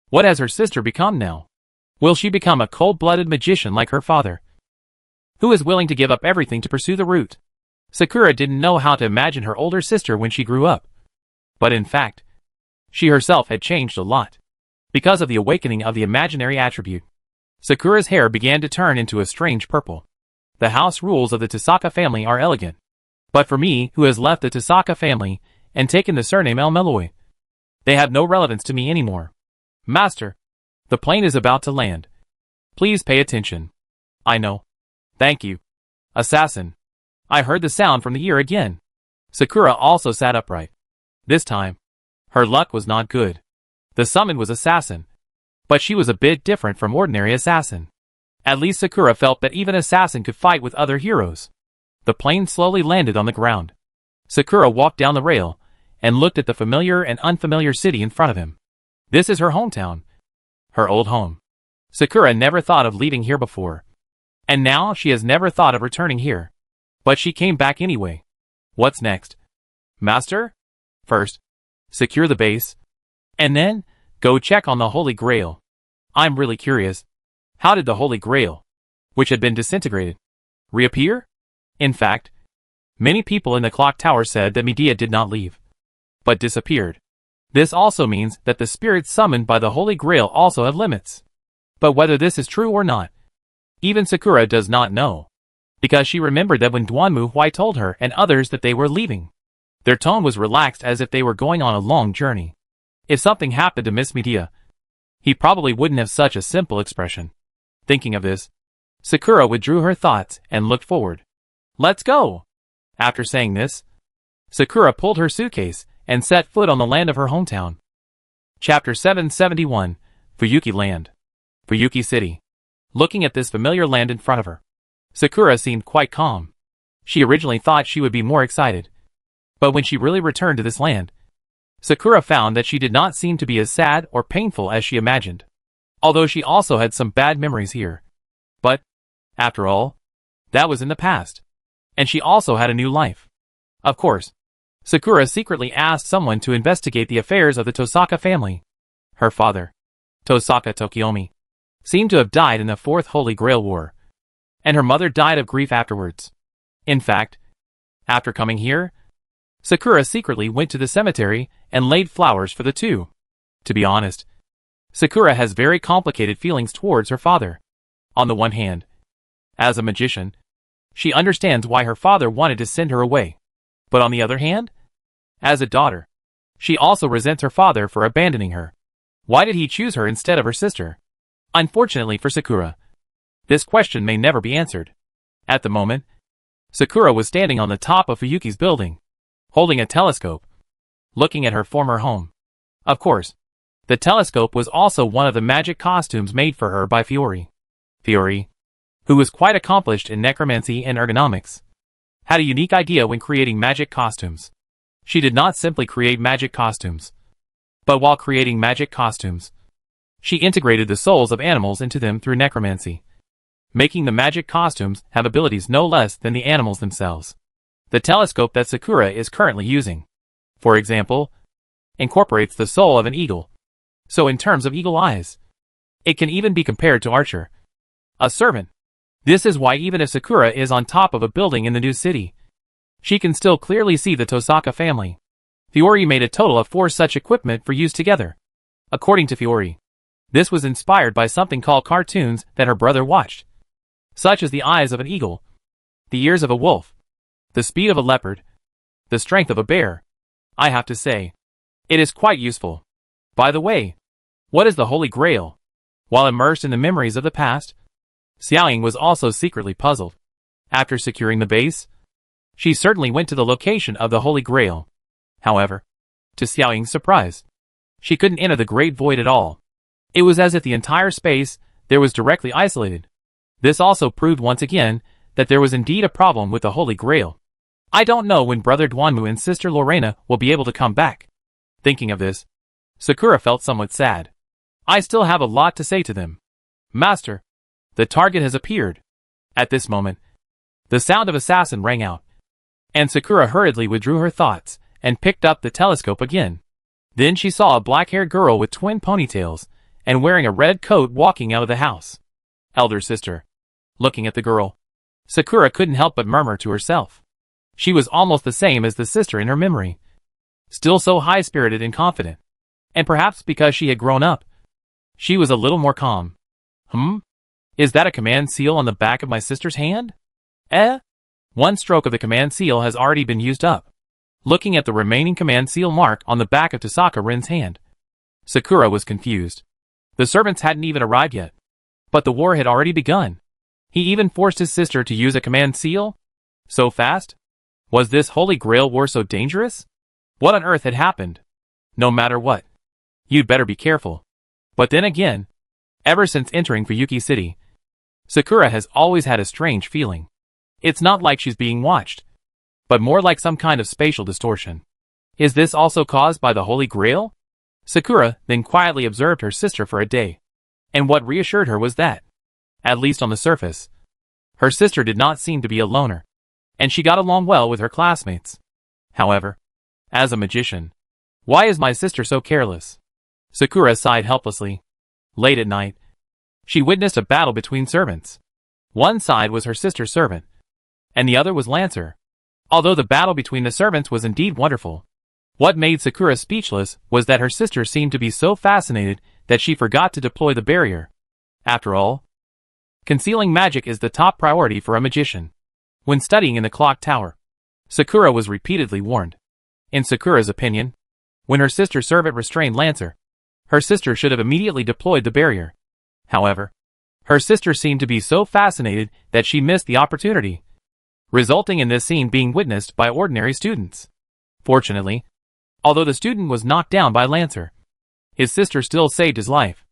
what has her sister become now? Will she become a cold-blooded magician like her father, who is willing to give up everything to pursue the route? Sakura didn't know how to imagine her older sister when she grew up. But in fact, she herself had changed a lot. Because of the awakening of the imaginary attribute, Sakura's hair began to turn into a strange purple. The house rules of the Tosaka family are elegant. But for me, who has left the Tosaka family and taken the surname Elmeloi, they have no relevance to me anymore. Master, the plane is about to land. Please pay attention. I know. Thank you. Assassin. I heard the sound from the ear again. Sakura also sat upright. This time, her luck was not good. The summon was assassin, but she was a bit different from ordinary assassin. At least Sakura felt that even assassin could fight with other heroes. The plane slowly landed on the ground. Sakura walked down the rail and looked at the familiar and unfamiliar city in front of him. This is her hometown. Her old home. Sakura never thought of leaving here before, and now she has never thought of returning here. But she came back anyway. What's next? Master? First, secure the base, and then, go check on the Holy Grail. I'm really curious. How did the Holy Grail, which had been disintegrated, reappear? In fact, many people in the clock tower said that Medea did not leave, but disappeared. This also means that the spirits summoned by the Holy Grail also have limits. But whether this is true or not, even Sakura does not know, because she remembered that when Duanmu Huai told her and others that they were leaving, their tone was relaxed as if they were going on a long journey. If something happened to Miss Medea, he probably wouldn't have such a simple expression. Thinking of this, Sakura withdrew her thoughts and looked forward. Let's go! After saying this, Sakura pulled her suitcase and set foot on the land of her hometown. Chapter 771, Fuyuki Land. Fuyuki City. Looking at this familiar land in front of her, Sakura seemed quite calm. She originally thought she would be more excited, but when she really returned to this land, Sakura found that she did not seem to be as sad or painful as she imagined, although she also had some bad memories here. But, after all, that was in the past, and she also had a new life. Of course, Sakura secretly asked someone to investigate the affairs of the Tosaka family. Her father, Tosaka Tokiomi, seemed to have died in the Fourth Holy Grail War, and her mother died of grief afterwards. In fact, After coming here, Sakura secretly went to the cemetery and laid flowers for the two. To be honest, Sakura has very complicated feelings towards her father. On the one hand, as a magician, she understands why her father wanted to send her away. But on the other hand, as a daughter, she also resents her father for abandoning her. Why did he choose her instead of her sister? Unfortunately for Sakura, this question may never be answered. At the moment, Sakura was standing on the top of Fuyuki's building, holding a telescope, looking at her former home. Of course, the telescope was also one of the magic costumes made for her by Fiori. Fiori, who was quite accomplished in necromancy and ergonomics, had a unique idea when creating magic costumes. She did not simply create magic costumes, but while creating magic costumes, she integrated the souls of animals into them through necromancy, making the magic costumes have abilities no less than the animals themselves. The telescope that Sakura is currently using, for example, incorporates the soul of an eagle. So in terms of eagle eyes, it can even be compared to Archer, a servant. This is why even if Sakura is on top of a building in the new city, she can still clearly see the Tosaka family. Fiori made a total of 4 such equipment for use together. According to Fiori, this was inspired by something called cartoons that her brother watched, such as the eyes of an eagle, the ears of a wolf, the speed of a leopard, the strength of a bear. I have to say, it is quite useful. By the way, what is the Holy Grail? While immersed in the memories of the past, Xiaoying was also secretly puzzled. After securing the base, she certainly went to the location of the Holy Grail. However, to Xiaoying's surprise, she couldn't enter the Great Void at all. It was as if the entire space there was directly isolated. This also proved once again that there was indeed a problem with the Holy Grail. I don't know when Brother Duanmu and Sister Lorena will be able to come back. Thinking of this, Sakura felt somewhat sad. I still have a lot to say to them. Master, the target has appeared. At this moment, the sound of assassin rang out, and Sakura hurriedly withdrew her thoughts and picked up the telescope again. Then she saw a black-haired girl with twin ponytails and wearing a red coat walking out of the house. Elder sister. Looking at the girl, Sakura couldn't help but murmur to herself. She was almost the same as the sister in her memory, still so high-spirited and confident. And perhaps because she had grown up, she was a little more calm. Is that a command seal on the back of my sister's hand? One stroke of the command seal has already been used up. Looking at the remaining command seal mark on the back of Tosaka Rin's hand, Sakura was confused. The servants hadn't even arrived yet, but the war had already begun. He even forced his sister to use a command seal? So fast? Was this Holy Grail war so dangerous? What on earth had happened? No matter what, you'd better be careful. But then again, ever since entering Fuyuki City, Sakura has always had a strange feeling. It's not like she's being watched, but more like some kind of spatial distortion. Is this also caused by the Holy Grail? Sakura then quietly observed her sister for a day, and what reassured her was that, at least on the surface, her sister did not seem to be a loner, and she got along well with her classmates. However, as a magician, why is my sister so careless? Sakura sighed helplessly. Late at night, she witnessed a battle between servants. One side was her sister's servant, and the other was Lancer. Although the battle between the servants was indeed wonderful, what made Sakura speechless was that her sister seemed to be so fascinated that she forgot to deploy the barrier. After all, concealing magic is the top priority for a magician. When studying in the clock tower, Sakura was repeatedly warned. In Sakura's opinion, when her sister's servant restrained Lancer, her sister should have immediately deployed the barrier. However, her sister seemed to be so fascinated that she missed the opportunity, resulting in this scene being witnessed by ordinary students. Fortunately, although the student was knocked down by Lancer, his sister still saved his life.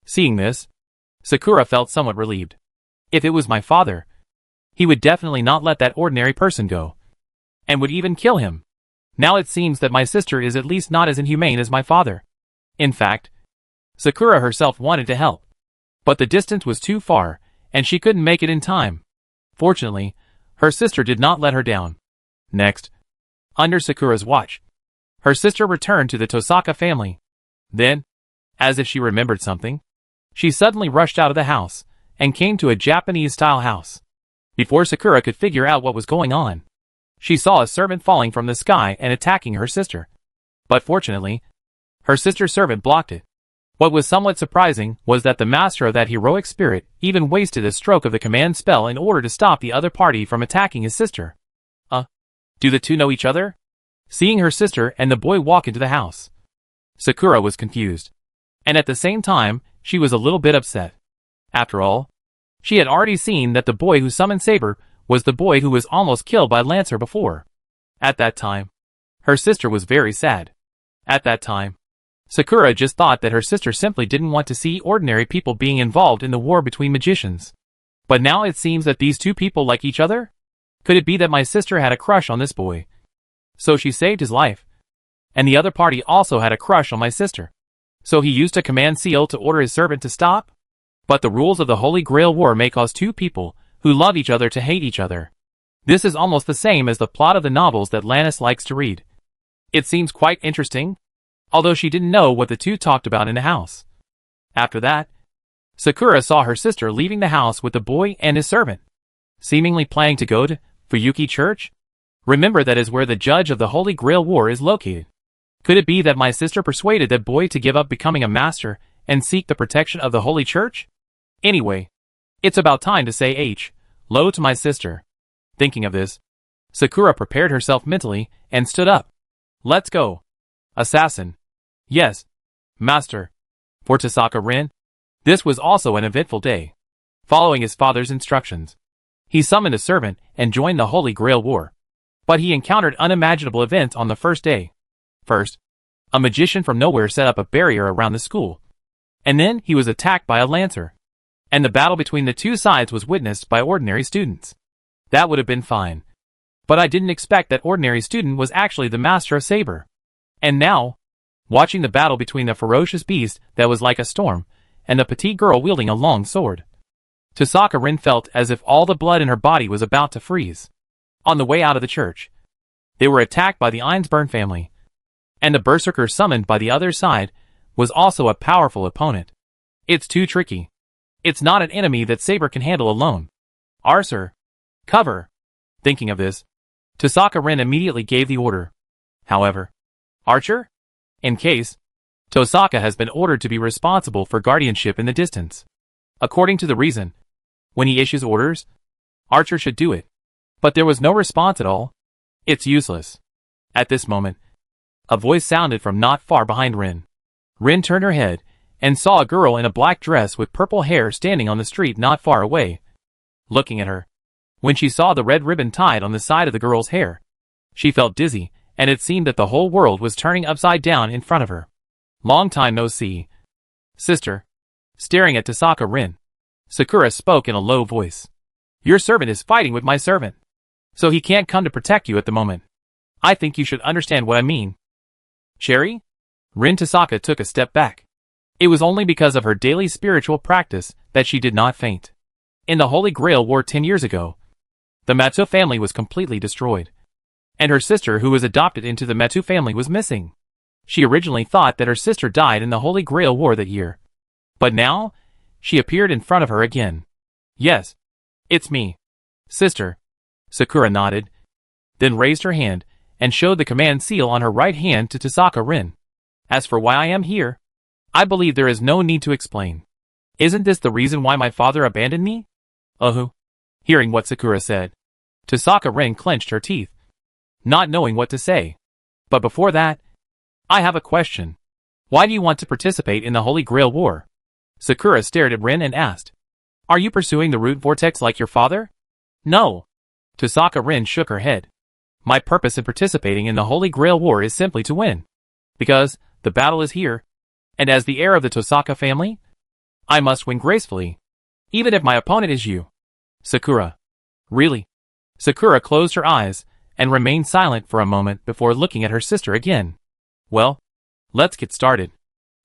Seeing this, Sakura felt somewhat relieved. If it was my father, he would definitely not let that ordinary person go, and would even kill him. Now it seems that my sister is at least not as inhumane as my father. In fact, Sakura herself wanted to help, but the distance was too far, and she couldn't make it in time. Fortunately, her sister did not let her down. Next, under Sakura's watch, her sister returned to the Tosaka family. Then, as if she remembered something, she suddenly rushed out of the house and came to a Japanese-style house. Before Sakura could figure out what was going on, she saw a servant falling from the sky and attacking her sister. But fortunately, her sister's servant blocked it. What was somewhat surprising was that the master of that heroic spirit even wasted a stroke of the command spell in order to stop the other party from attacking his sister. Do the two know each other? Seeing her sister and the boy walk into the house, Sakura was confused. And at the same time, she was a little bit upset. After all, she had already seen that the boy who summoned Saber was the boy who was almost killed by Lancer before. At that time, her sister was very sad. At that time, Sakura just thought that her sister simply didn't want to see ordinary people being involved in the war between magicians. But now it seems that these two people like each other? Could it be that my sister had a crush on this boy? So she saved his life. And the other party also had a crush on my sister. So he used a command seal to order his servant to stop? But the rules of the Holy Grail War may cause two people who love each other to hate each other. This is almost the same as the plot of the novels that Lannis likes to read. It seems quite interesting, although she didn't know what the two talked about in the house. After that, Sakura saw her sister leaving the house with the boy and his servant, seemingly planning to go to Fuyuki Church. Remember, that is where the judge of the Holy Grail War is located. Could it be that my sister persuaded that boy to give up becoming a master and seek the protection of the Holy Church? Anyway, it's about time to say hello to my sister. Thinking of this, Sakura prepared herself mentally and stood up. Let's go. Assassin. Yes, master. For Tasaka Rin, this was also an eventful day. Following his father's instructions, he summoned a servant and joined the Holy Grail War. But he encountered unimaginable events on the first day. First, a magician from nowhere set up a barrier around the school. And then he was attacked by a lancer. And the battle between the two sides was witnessed by ordinary students. That would have been fine. But I didn't expect that ordinary student was actually the master of Saber. And now, watching the battle between the ferocious beast that was like a storm, and the petite girl wielding a long sword, Tasaka Rin felt as if all the blood in her body was about to freeze. On the way out of the church, they were attacked by the Einsburn family. And the berserker summoned by the other side was also a powerful opponent. It's too tricky. It's not an enemy that Saber can handle alone. Arcer, cover. Thinking of this, Tasaka Rin immediately gave the order. However, Archer? In case, Tosaka has been ordered to be responsible for guardianship in the distance. According to the reason, when he issues orders, Archer should do it. But there was no response at all. It's useless. At this moment, a voice sounded from not far behind Rin. Rin turned her head and saw a girl in a black dress with purple hair standing on the street not far away. Looking at her, when she saw the red ribbon tied on the side of the girl's hair, she felt dizzy, and it seemed that the whole world was turning upside down in front of her. Long time no see. Sister. Staring at Tasaka Rin, Sakura spoke in a low voice. Your servant is fighting with my servant, so he can't come to protect you at the moment. I think you should understand what I mean. Cherry? Rin Tasaka took a step back. It was only because of her daily spiritual practice that she did not faint. In the Holy Grail War 10 years ago, the Matsu family was completely destroyed. And her sister, who was adopted into the Matsu family, was missing. She originally thought that her sister died in the Holy Grail War that year. But now, she appeared in front of her again. Yes, it's me. Sister. Sakura nodded, then raised her hand and showed the command seal on her right hand to Tasaka Rin. As for why I am here, I believe there is no need to explain. Isn't this the reason why my father abandoned me? Hearing what Sakura said, Tasaka Rin clenched her teeth, not knowing what to say. But before that, I have a question. Why do you want to participate in the Holy Grail War? Sakura stared at Rin and asked. Are you pursuing the root vortex like your father? No. Tasaka Rin shook her head. My purpose in participating in the Holy Grail War is simply to win. Because the battle is here, and as the heir of the Tosaka family, I must win gracefully, even if my opponent is you. Sakura. Really? Sakura closed her eyes and remained silent for a moment before looking at her sister again. Well, let's get started.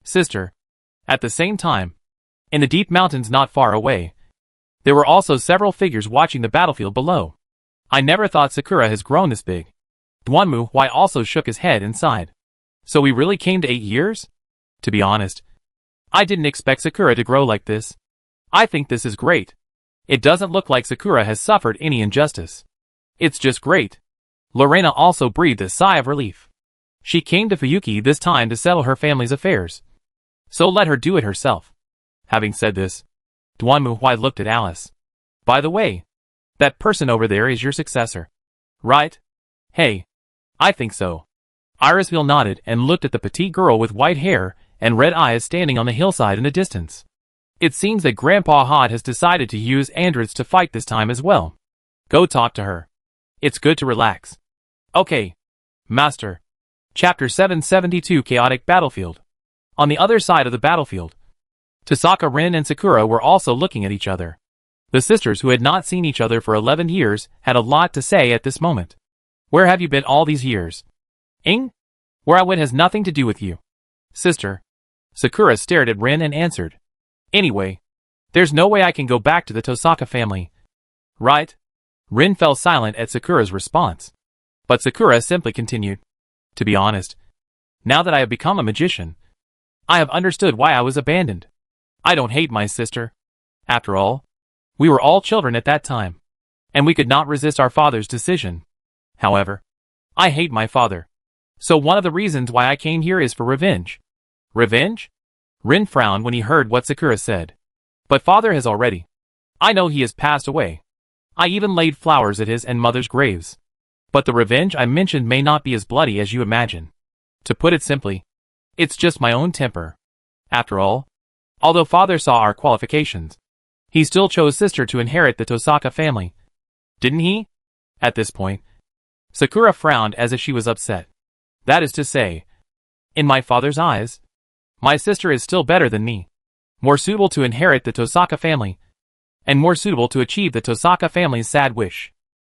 Sister. At the same time, in the deep mountains not far away, there were also several figures watching the battlefield below. I never thought Sakura has grown this big. Duanmu Huai also shook his head and sighed. So we really came to 8 years? To be honest, I didn't expect Sakura to grow like this. I think this is great. It doesn't look like Sakura has suffered any injustice. It's just great. Lorena also breathed a sigh of relief. She came to Fuyuki this time to settle her family's affairs. So let her do it herself. Having said this, Duan Muhui looked at Alice. By the way, that person over there is your successor. Right? Hey. I think so. Irisville nodded and looked at the petite girl with white hair and red eyes standing on the hillside in the distance. It seems that Grandpa Hod has decided to use androids to fight this time as well. Go talk to her. It's good to relax. Okay. Master. Chapter 772 Chaotic Battlefield. On the other side of the battlefield, Tosaka, Rin, and Sakura were also looking at each other. The sisters, who had not seen each other for 11 years, had a lot to say at this moment. Where have you been all these years? Where I went has nothing to do with you. Sister. Sakura stared at Rin and answered. Anyway, there's no way I can go back to the Tosaka family. Right? Rin fell silent at Sakura's response. But Sakura simply continued. To be honest, now that I have become a magician, I have understood why I was abandoned. I don't hate my sister. After all, we were all children at that time, and we could not resist our father's decision. However, I hate my father. So one of the reasons why I came here is for revenge. Revenge? Rin frowned when he heard what Sakura said. But father has already. I know he has passed away. I even laid flowers at his and mother's graves. But the revenge I mentioned may not be as bloody as you imagine. To put it simply, it's just my own temper. After all, although father saw our qualifications, he still chose sister to inherit the Tosaka family. Didn't he? At this point, Sakura frowned as if she was upset. That is to say, in my father's eyes, my sister is still better than me, more suitable to inherit the Tosaka family, and more suitable to achieve the Tosaka family's sad wish.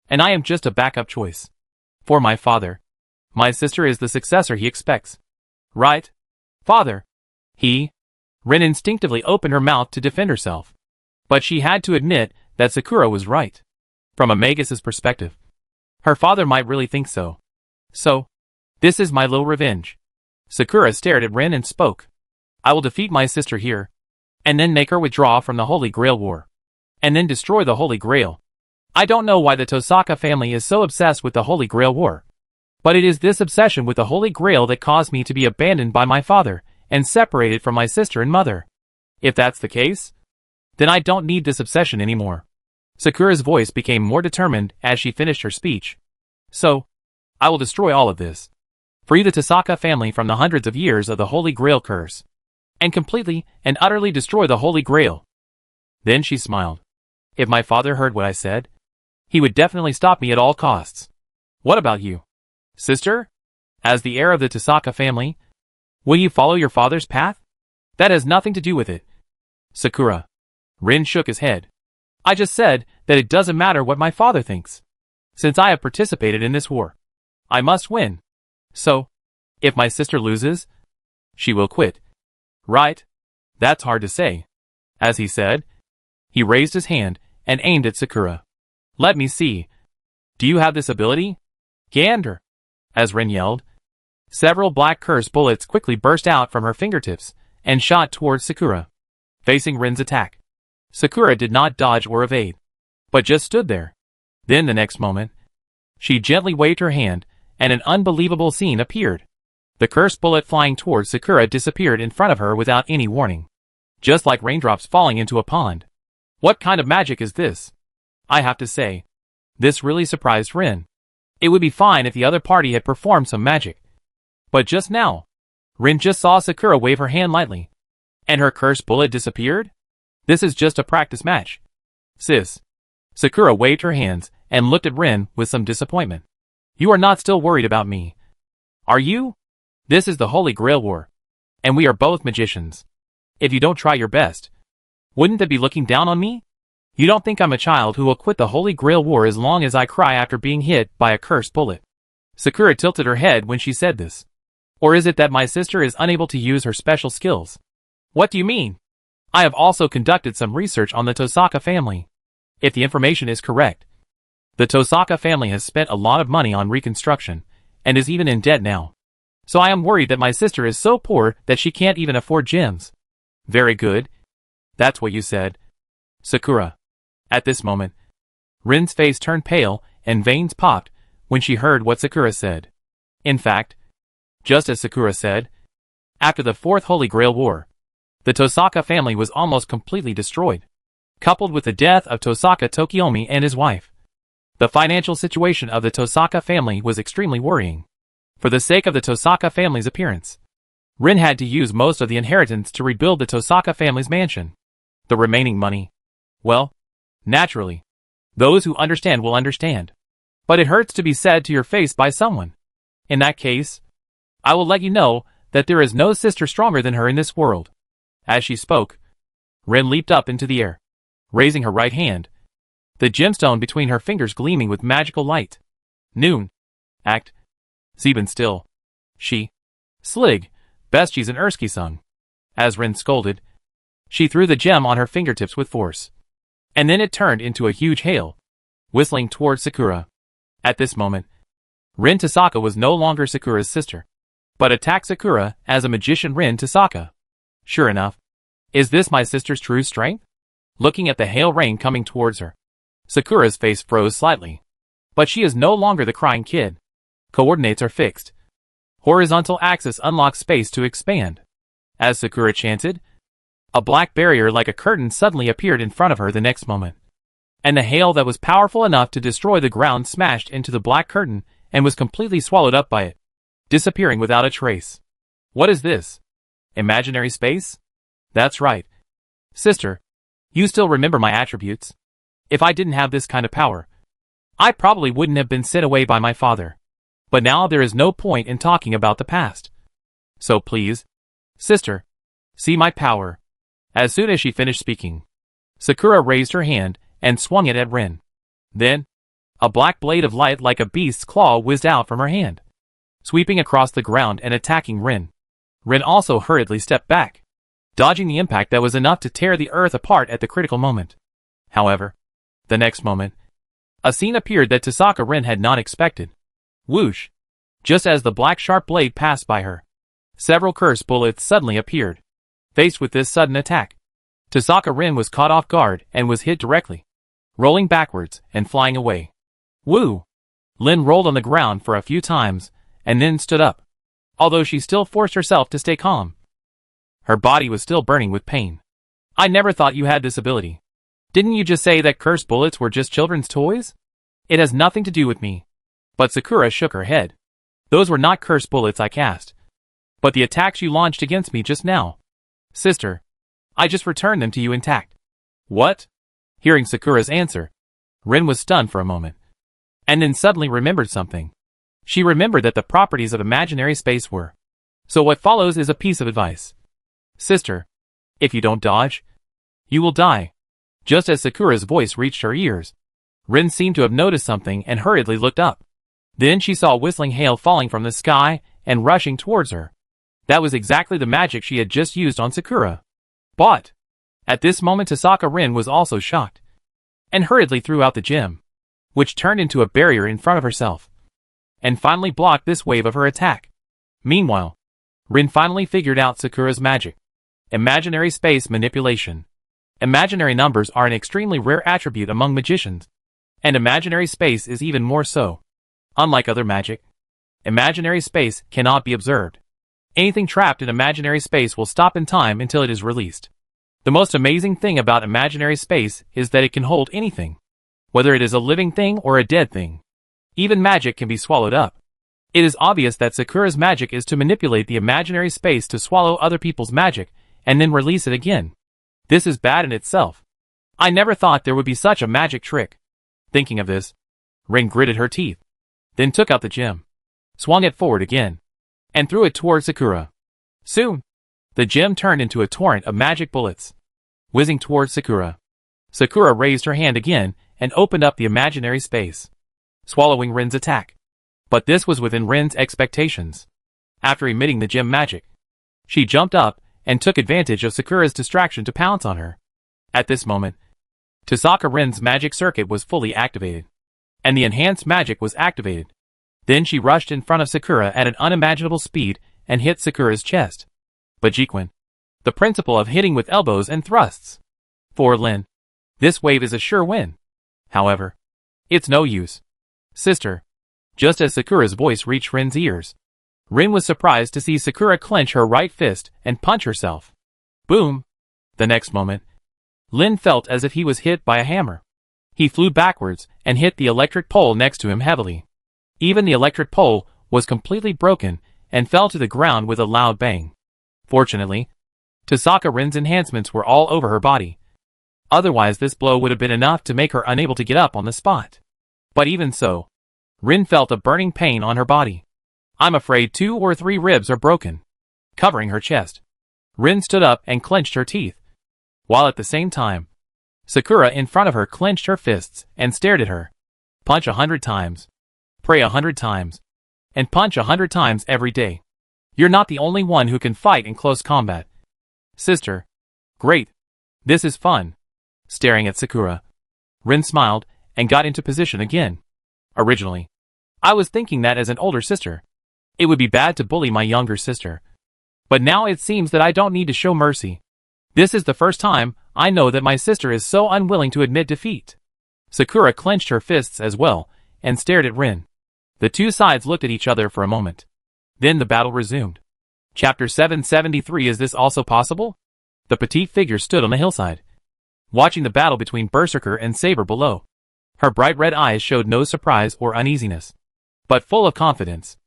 And I am just a backup choice. For my father, my sister is the successor he expects. Right? Father. Rin instinctively opened her mouth to defend herself. But she had to admit that Sakura was right. From a Magus's perspective, her father might really think so. So, this is my little revenge. Sakura stared at Rin and spoke. I will defeat my sister here, and then make her withdraw from the Holy Grail War, and then destroy the Holy Grail. I don't know why the Tosaka family is so obsessed with the Holy Grail War, but it is this obsession with the Holy Grail that caused me to be abandoned by my father and separated from my sister and mother. If that's the case, then I don't need this obsession anymore. Sakura's voice became more determined as she finished her speech. So, I will destroy all of this. Free the Tosaka family from the hundreds of years of the Holy Grail curse, and completely and utterly destroy the Holy Grail. Then she smiled. If my father heard what I said, he would definitely stop me at all costs. What about you? Sister? As the heir of the Tosaka family, will you follow your father's path? That has nothing to do with it. Sakura. Rin shook his head. I just said that it doesn't matter what my father thinks. Since I have participated in this war, I must win. So, if my sister loses, she will quit. Right? That's hard to say. As he said, he raised his hand and aimed at Sakura. Let me see. Do you have this ability? Gander! As Rin yelled, several black curse bullets quickly burst out from her fingertips and shot towards Sakura, facing Rin's attack. Sakura did not dodge or evade, but just stood there. Then the next moment, she gently waved her hand, and an unbelievable scene appeared. The cursed bullet flying towards Sakura disappeared in front of her without any warning, just like raindrops falling into a pond. What kind of magic is this? I have to say, this really surprised Rin. It would be fine if the other party had performed some magic. But just now, Rin just saw Sakura wave her hand lightly, and her cursed bullet disappeared? This is just a practice match. Sis. Sakura waved her hands and looked at Rin with some disappointment. You are not still worried about me, are you? This is the Holy Grail War, and we are both magicians. If you don't try your best, wouldn't that be looking down on me? You don't think I'm a child who will quit the Holy Grail War as long as I cry after being hit by a cursed bullet? Sakura tilted her head when she said this. Or is it that my sister is unable to use her special skills? What do you mean? I have also conducted some research on the Tosaka family. If the information is correct, the Tosaka family has spent a lot of money on reconstruction, and is even in debt now. So I am worried that my sister is so poor that she can't even afford gems. Very good. That's what you said. Sakura. At this moment, Rin's face turned pale and veins popped when she heard what Sakura said. In fact, just as Sakura said, after the Fourth Holy Grail War, the Tosaka family was almost completely destroyed. Coupled with the death of Tosaka Tokiomi and his wife, the financial situation of the Tosaka family was extremely worrying. For the sake of the Tosaka family's appearance, Rin had to use most of the inheritance to rebuild the Tosaka family's mansion. The remaining money, well, naturally, those who understand will understand. But it hurts to be said to your face by someone. In that case, I will let you know that there is no sister stronger than her in this world. As she spoke, Rin leaped up into the air, raising her right hand, the gemstone between her fingers gleaming with magical light. Noon. Act. Sieben still. She. Slig. Besties and Erski sung. As Rin scolded, she threw the gem on her fingertips with force. And then it turned into a huge hail, whistling towards Sakura. At this moment, Rin Tosaka was no longer Sakura's sister, but attacked Sakura as a magician Rin Tosaka. Sure enough, is this my sister's true strength? Looking at the hail rain coming towards her, Sakura's face froze slightly. But she is no longer the crying kid. Coordinates are fixed. Horizontal axis unlocks space to expand. As Sakura chanted, a black barrier like a curtain suddenly appeared in front of her the next moment. And the hail that was powerful enough to destroy the ground smashed into the black curtain and was completely swallowed up by it, disappearing without a trace. What is this? Imaginary space? That's right. Sister, you still remember my attributes. If I didn't have this kind of power, I probably wouldn't have been sent away by my father. But now there is no point in talking about the past. So please, sister, see my power. As soon as she finished speaking, Sakura raised her hand and swung it at Rin. Then, a black blade of light like a beast's claw whizzed out from her hand, sweeping across the ground and attacking Rin. Rin also hurriedly stepped back, dodging the impact that was enough to tear the earth apart at the critical moment. However, the next moment, a scene appeared that Tosaka Rin had not expected. Whoosh! Just as the black sharp blade passed by her, several curse bullets suddenly appeared. Faced with this sudden attack, Tosaka Rin was caught off guard and was hit directly, rolling backwards and flying away. Woo! Lin rolled on the ground for a few times and then stood up, although she still forced herself to stay calm. Her body was still burning with pain. I never thought you had this ability. Didn't you just say that cursed bullets were just children's toys? It has nothing to do with me. But Sakura shook her head. Those were not cursed bullets I cast, but the attacks you launched against me just now. Sister, I just returned them to you intact. What? Hearing Sakura's answer, Rin was stunned for a moment, and then suddenly remembered something. She remembered that the properties of imaginary space were. So what follows is a piece of advice. Sister, if you don't dodge, you will die. Just as Sakura's voice reached her ears, Rin seemed to have noticed something and hurriedly looked up. Then she saw whistling hail falling from the sky and rushing towards her. That was exactly the magic she had just used on Sakura. But, at this moment Tosaka Rin was also shocked, and hurriedly threw out the gem, which turned into a barrier in front of herself, and finally blocked this wave of her attack. Meanwhile, Rin finally figured out Sakura's magic. Imaginary space manipulation. Imaginary numbers are an extremely rare attribute among magicians, and imaginary space is even more so. Unlike other magic, imaginary space cannot be observed. Anything trapped in imaginary space will stop in time until it is released. The most amazing thing about imaginary space is that it can hold anything, whether it is a living thing or a dead thing. Even magic can be swallowed up. It is obvious that Sakura's magic is to manipulate the imaginary space to swallow other people's magic and then release it again. This is bad in itself. I never thought there would be such a magic trick. Thinking of this, Rin gritted her teeth, then took out the gem, swung it forward again, and threw it towards Sakura. Soon, the gem turned into a torrent of magic bullets, whizzing towards Sakura. Sakura raised her hand again and opened up the imaginary space, swallowing Rin's attack. But this was within Rin's expectations. After emitting the gem magic, she jumped up and took advantage of Sakura's distraction to pounce on her. At this moment, Tosaka Rin's magic circuit was fully activated, and the enhanced magic was activated. Then she rushed in front of Sakura at an unimaginable speed and hit Sakura's chest. But Jiquin, the principle of hitting with elbows and thrusts. For Lin, this wave is a sure win. However, it's no use. Sister, just as Sakura's voice reached Rin's ears. Rin was surprised to see Sakura clench her right fist and punch herself. Boom! The next moment, Lin felt as if he was hit by a hammer. He flew backwards and hit the electric pole next to him heavily. Even the electric pole was completely broken and fell to the ground with a loud bang. Fortunately, Tasaka Rin's enhancements were all over her body. Otherwise this blow would have been enough to make her unable to get up on the spot. But even so, Rin felt a burning pain on her body. I'm afraid 2 or 3 ribs are broken. Covering her chest, Rin stood up and clenched her teeth. While at the same time, Sakura in front of her clenched her fists and stared at her. Punch 100 times. Pray 100 times. And punch 100 times every day. You're not the only one who can fight in close combat. Sister. Great. This is fun. Staring at Sakura, Rin smiled and got into position again. Originally, I was thinking that as an older sister, it would be bad to bully my younger sister. But now it seems that I don't need to show mercy. This is the first time I know that my sister is so unwilling to admit defeat. Sakura clenched her fists as well and stared at Rin. The two sides looked at each other for a moment. Then the battle resumed. Chapter 773. Is this also possible? The petite figure stood on the hillside, watching the battle between Berserker and Saber below. Her bright red eyes showed no surprise or uneasiness, but full of confidence.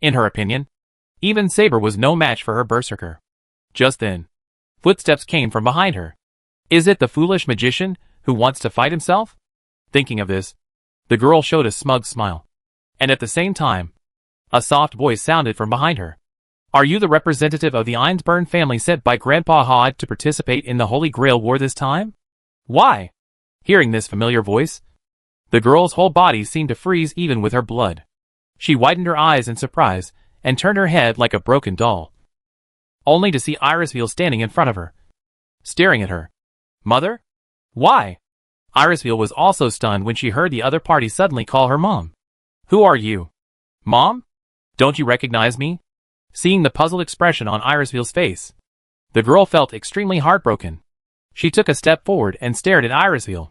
In her opinion, even Saber was no match for her Berserker. Just then, footsteps came from behind her. Is it the foolish magician who wants to fight himself? Thinking of this, the girl showed a smug smile. And at the same time, a soft voice sounded from behind her. Are you the representative of the Einsburn family sent by Grandpa Hod to participate in the Holy Grail War this time? Why? Hearing this familiar voice, the girl's whole body seemed to freeze even with her blood. She widened her eyes in surprise and turned her head like a broken doll, only to see Irisville standing in front of her, staring at her. Mother? Why? Irisville was also stunned when she heard the other party suddenly call her mom. Who are you? Mom? Don't you recognize me? Seeing the puzzled expression on Irisville's face, the girl felt extremely heartbroken. She took a step forward and stared at Irisville.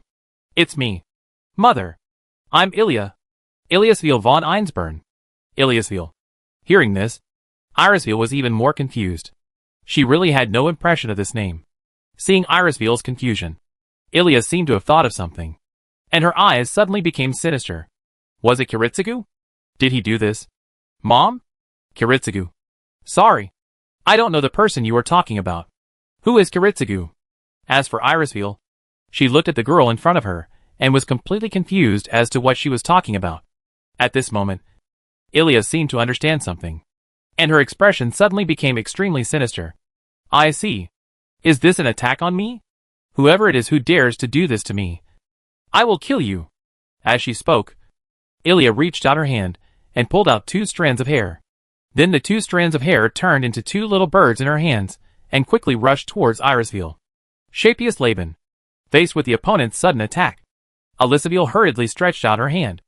It's me. Mother. I'm Ilya. Ilyasville von Einsburn. Ilyasville. Hearing this, Irisville was even more confused. She really had no impression of this name. Seeing Irisville's confusion, Ilya seemed to have thought of something, and her eyes suddenly became sinister. Was it Kiritsugu? Did he do this? Mom? Kiritsugu. Sorry. I don't know the person you are talking about. Who is Kiritsugu? As for Irisville, she looked at the girl in front of her and was completely confused as to what she was talking about. At this moment, Ilya seemed to understand something, and her expression suddenly became extremely sinister. I see. Is this an attack on me? Whoever it is who dares to do this to me, I will kill you. As she spoke, Ilya reached out her hand and pulled out 2 strands of hair. Then the 2 strands of hair turned into 2 little birds in her hands and quickly rushed towards Irisville. Shapius Laban. Faced with the opponent's sudden attack, Ilisaville hurriedly stretched out her hand.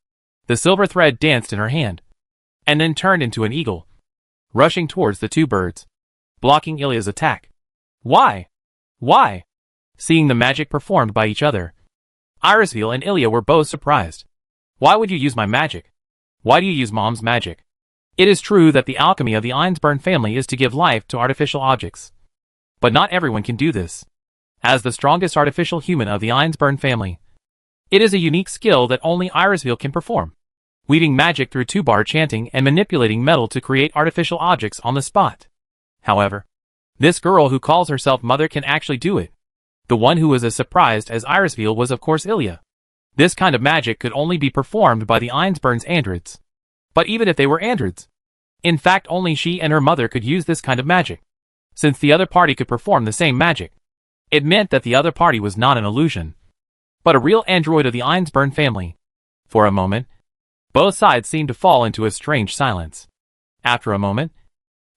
The silver thread danced in her hand, and then turned into an eagle, rushing towards the 2 birds, blocking Ilya's attack. Why? Why? Seeing the magic performed by each other, Irisville and Ilya were both surprised. Why would you use my magic? Why do you use Mom's magic? It is true that the alchemy of the Einsburn family is to give life to artificial objects, but not everyone can do this. As the strongest artificial human of the Einsburn family, it is a unique skill that only Irisville can perform, weaving magic through 2-bar chanting and manipulating metal to create artificial objects on the spot. However, this girl who calls herself Mother can actually do it. The one who was as surprised as Irisville was of course Ilya. This kind of magic could only be performed by the Einsburns androids. But even if they were androids, in fact only she and her mother could use this kind of magic. Since the other party could perform the same magic, it meant that the other party was not an illusion, but a real android of the Einsburn family. For a moment, both sides seemed to fall into a strange silence. After a moment,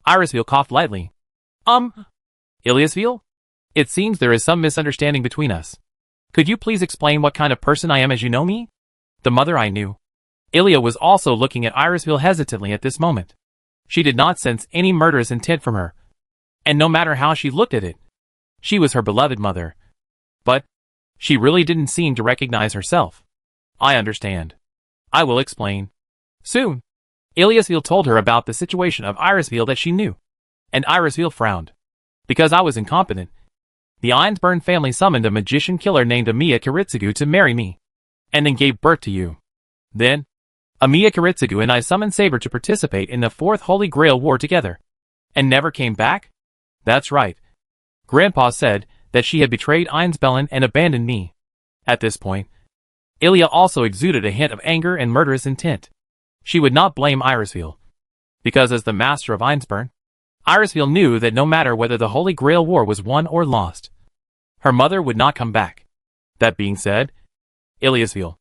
Irisville coughed lightly. Ilyasville? It seems there is some misunderstanding between us. Could you please explain what kind of person I am as you know me? The mother I knew. Ilya was also looking at Irisville hesitantly at this moment. She did not sense any murderous intent from her, and no matter how she looked at it, she was her beloved mother. But she really didn't seem to recognize herself. I understand. I will explain. Soon, Ilyasville told her about the situation of Irisville that she knew, and Irisville frowned. Because I was incompetent, the Einsburn family summoned a magician killer named Amiya Kiritsugu to marry me, and then gave birth to you. Then, Amiya Kiritsugu and I summoned Saber to participate in the Fourth Holy Grail War together, and never came back? That's right. Grandpa said that she had betrayed Einsbellen and abandoned me. At this point, Ilya also exuded a hint of anger and murderous intent. She would not blame Irisville, because as the master of Einsburn, Irisville knew that no matter whether the Holy Grail War was won or lost, her mother would not come back. That being said, Ilyasville,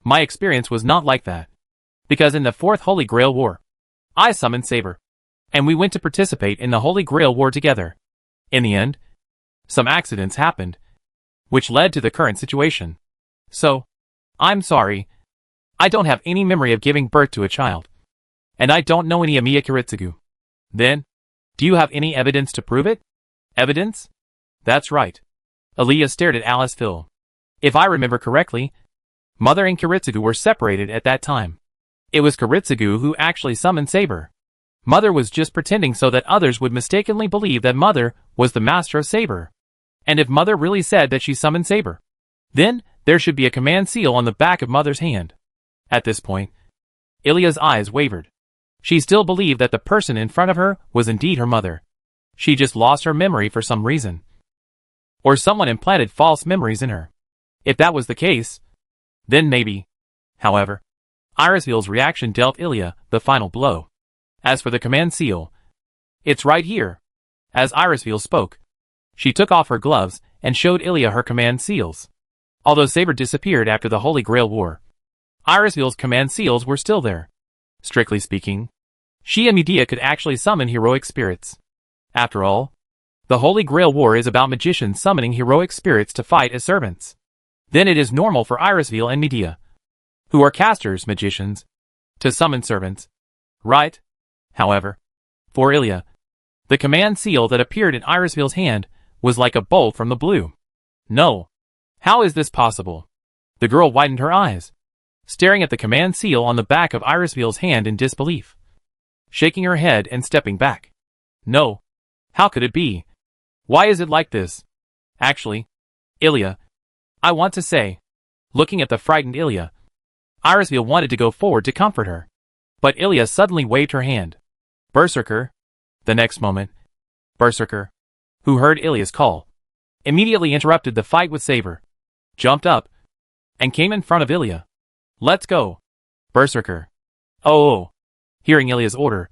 my experience was not like that, because in the Fourth Holy Grail War, I summoned Saber, and we went to participate in the Holy Grail War together. In the end, some accidents happened, which led to the current situation. So, I'm sorry, I don't have any memory of giving birth to a child, and I don't know any Amiya Kiritsugu. Then, do you have any evidence to prove it? Evidence? That's right. Ilya stared at Ilisville. If I remember correctly, Mother and Kiritsugu were separated at that time. It was Kiritsugu who actually summoned Saber. Mother was just pretending so that others would mistakenly believe that Mother was the master of Saber. And if Mother really said that she summoned Saber, then there should be a command seal on the back of Mother's hand. At this point, Ilya's eyes wavered. She still believed that the person in front of her was indeed her mother. She just lost her memory for some reason. Or someone implanted false memories in her. If that was the case, then maybe. However, Irisville's reaction dealt Ilya the final blow. As for the command seal, it's right here. As Irisville spoke, she took off her gloves and showed Ilya her command seals. Although Saber disappeared after the Holy Grail War, Irisville's command seals were still there. Strictly speaking, she and Medea could actually summon heroic spirits. After all, the Holy Grail War is about magicians summoning heroic spirits to fight as servants. Then it is normal for Irisville and Medea, who are casters, magicians, to summon servants. Right? However, for Ilya, the command seal that appeared in Irisville's hand was like a bolt from the blue. No. How is this possible? The girl widened her eyes, staring at the command seal on the back of Irisville's hand in disbelief, shaking her head and stepping back. No. How could it be? Why is it like this? Actually, Ilya, I want to say. Looking at the frightened Ilya, Irisville wanted to go forward to comfort her, but Ilya suddenly waved her hand. Berserker. The next moment, Berserker, who heard Ilya's call, immediately interrupted the fight with Saber, jumped up, and came in front of Ilya. Let's go. Berserker. Oh. Hearing Ilya's order,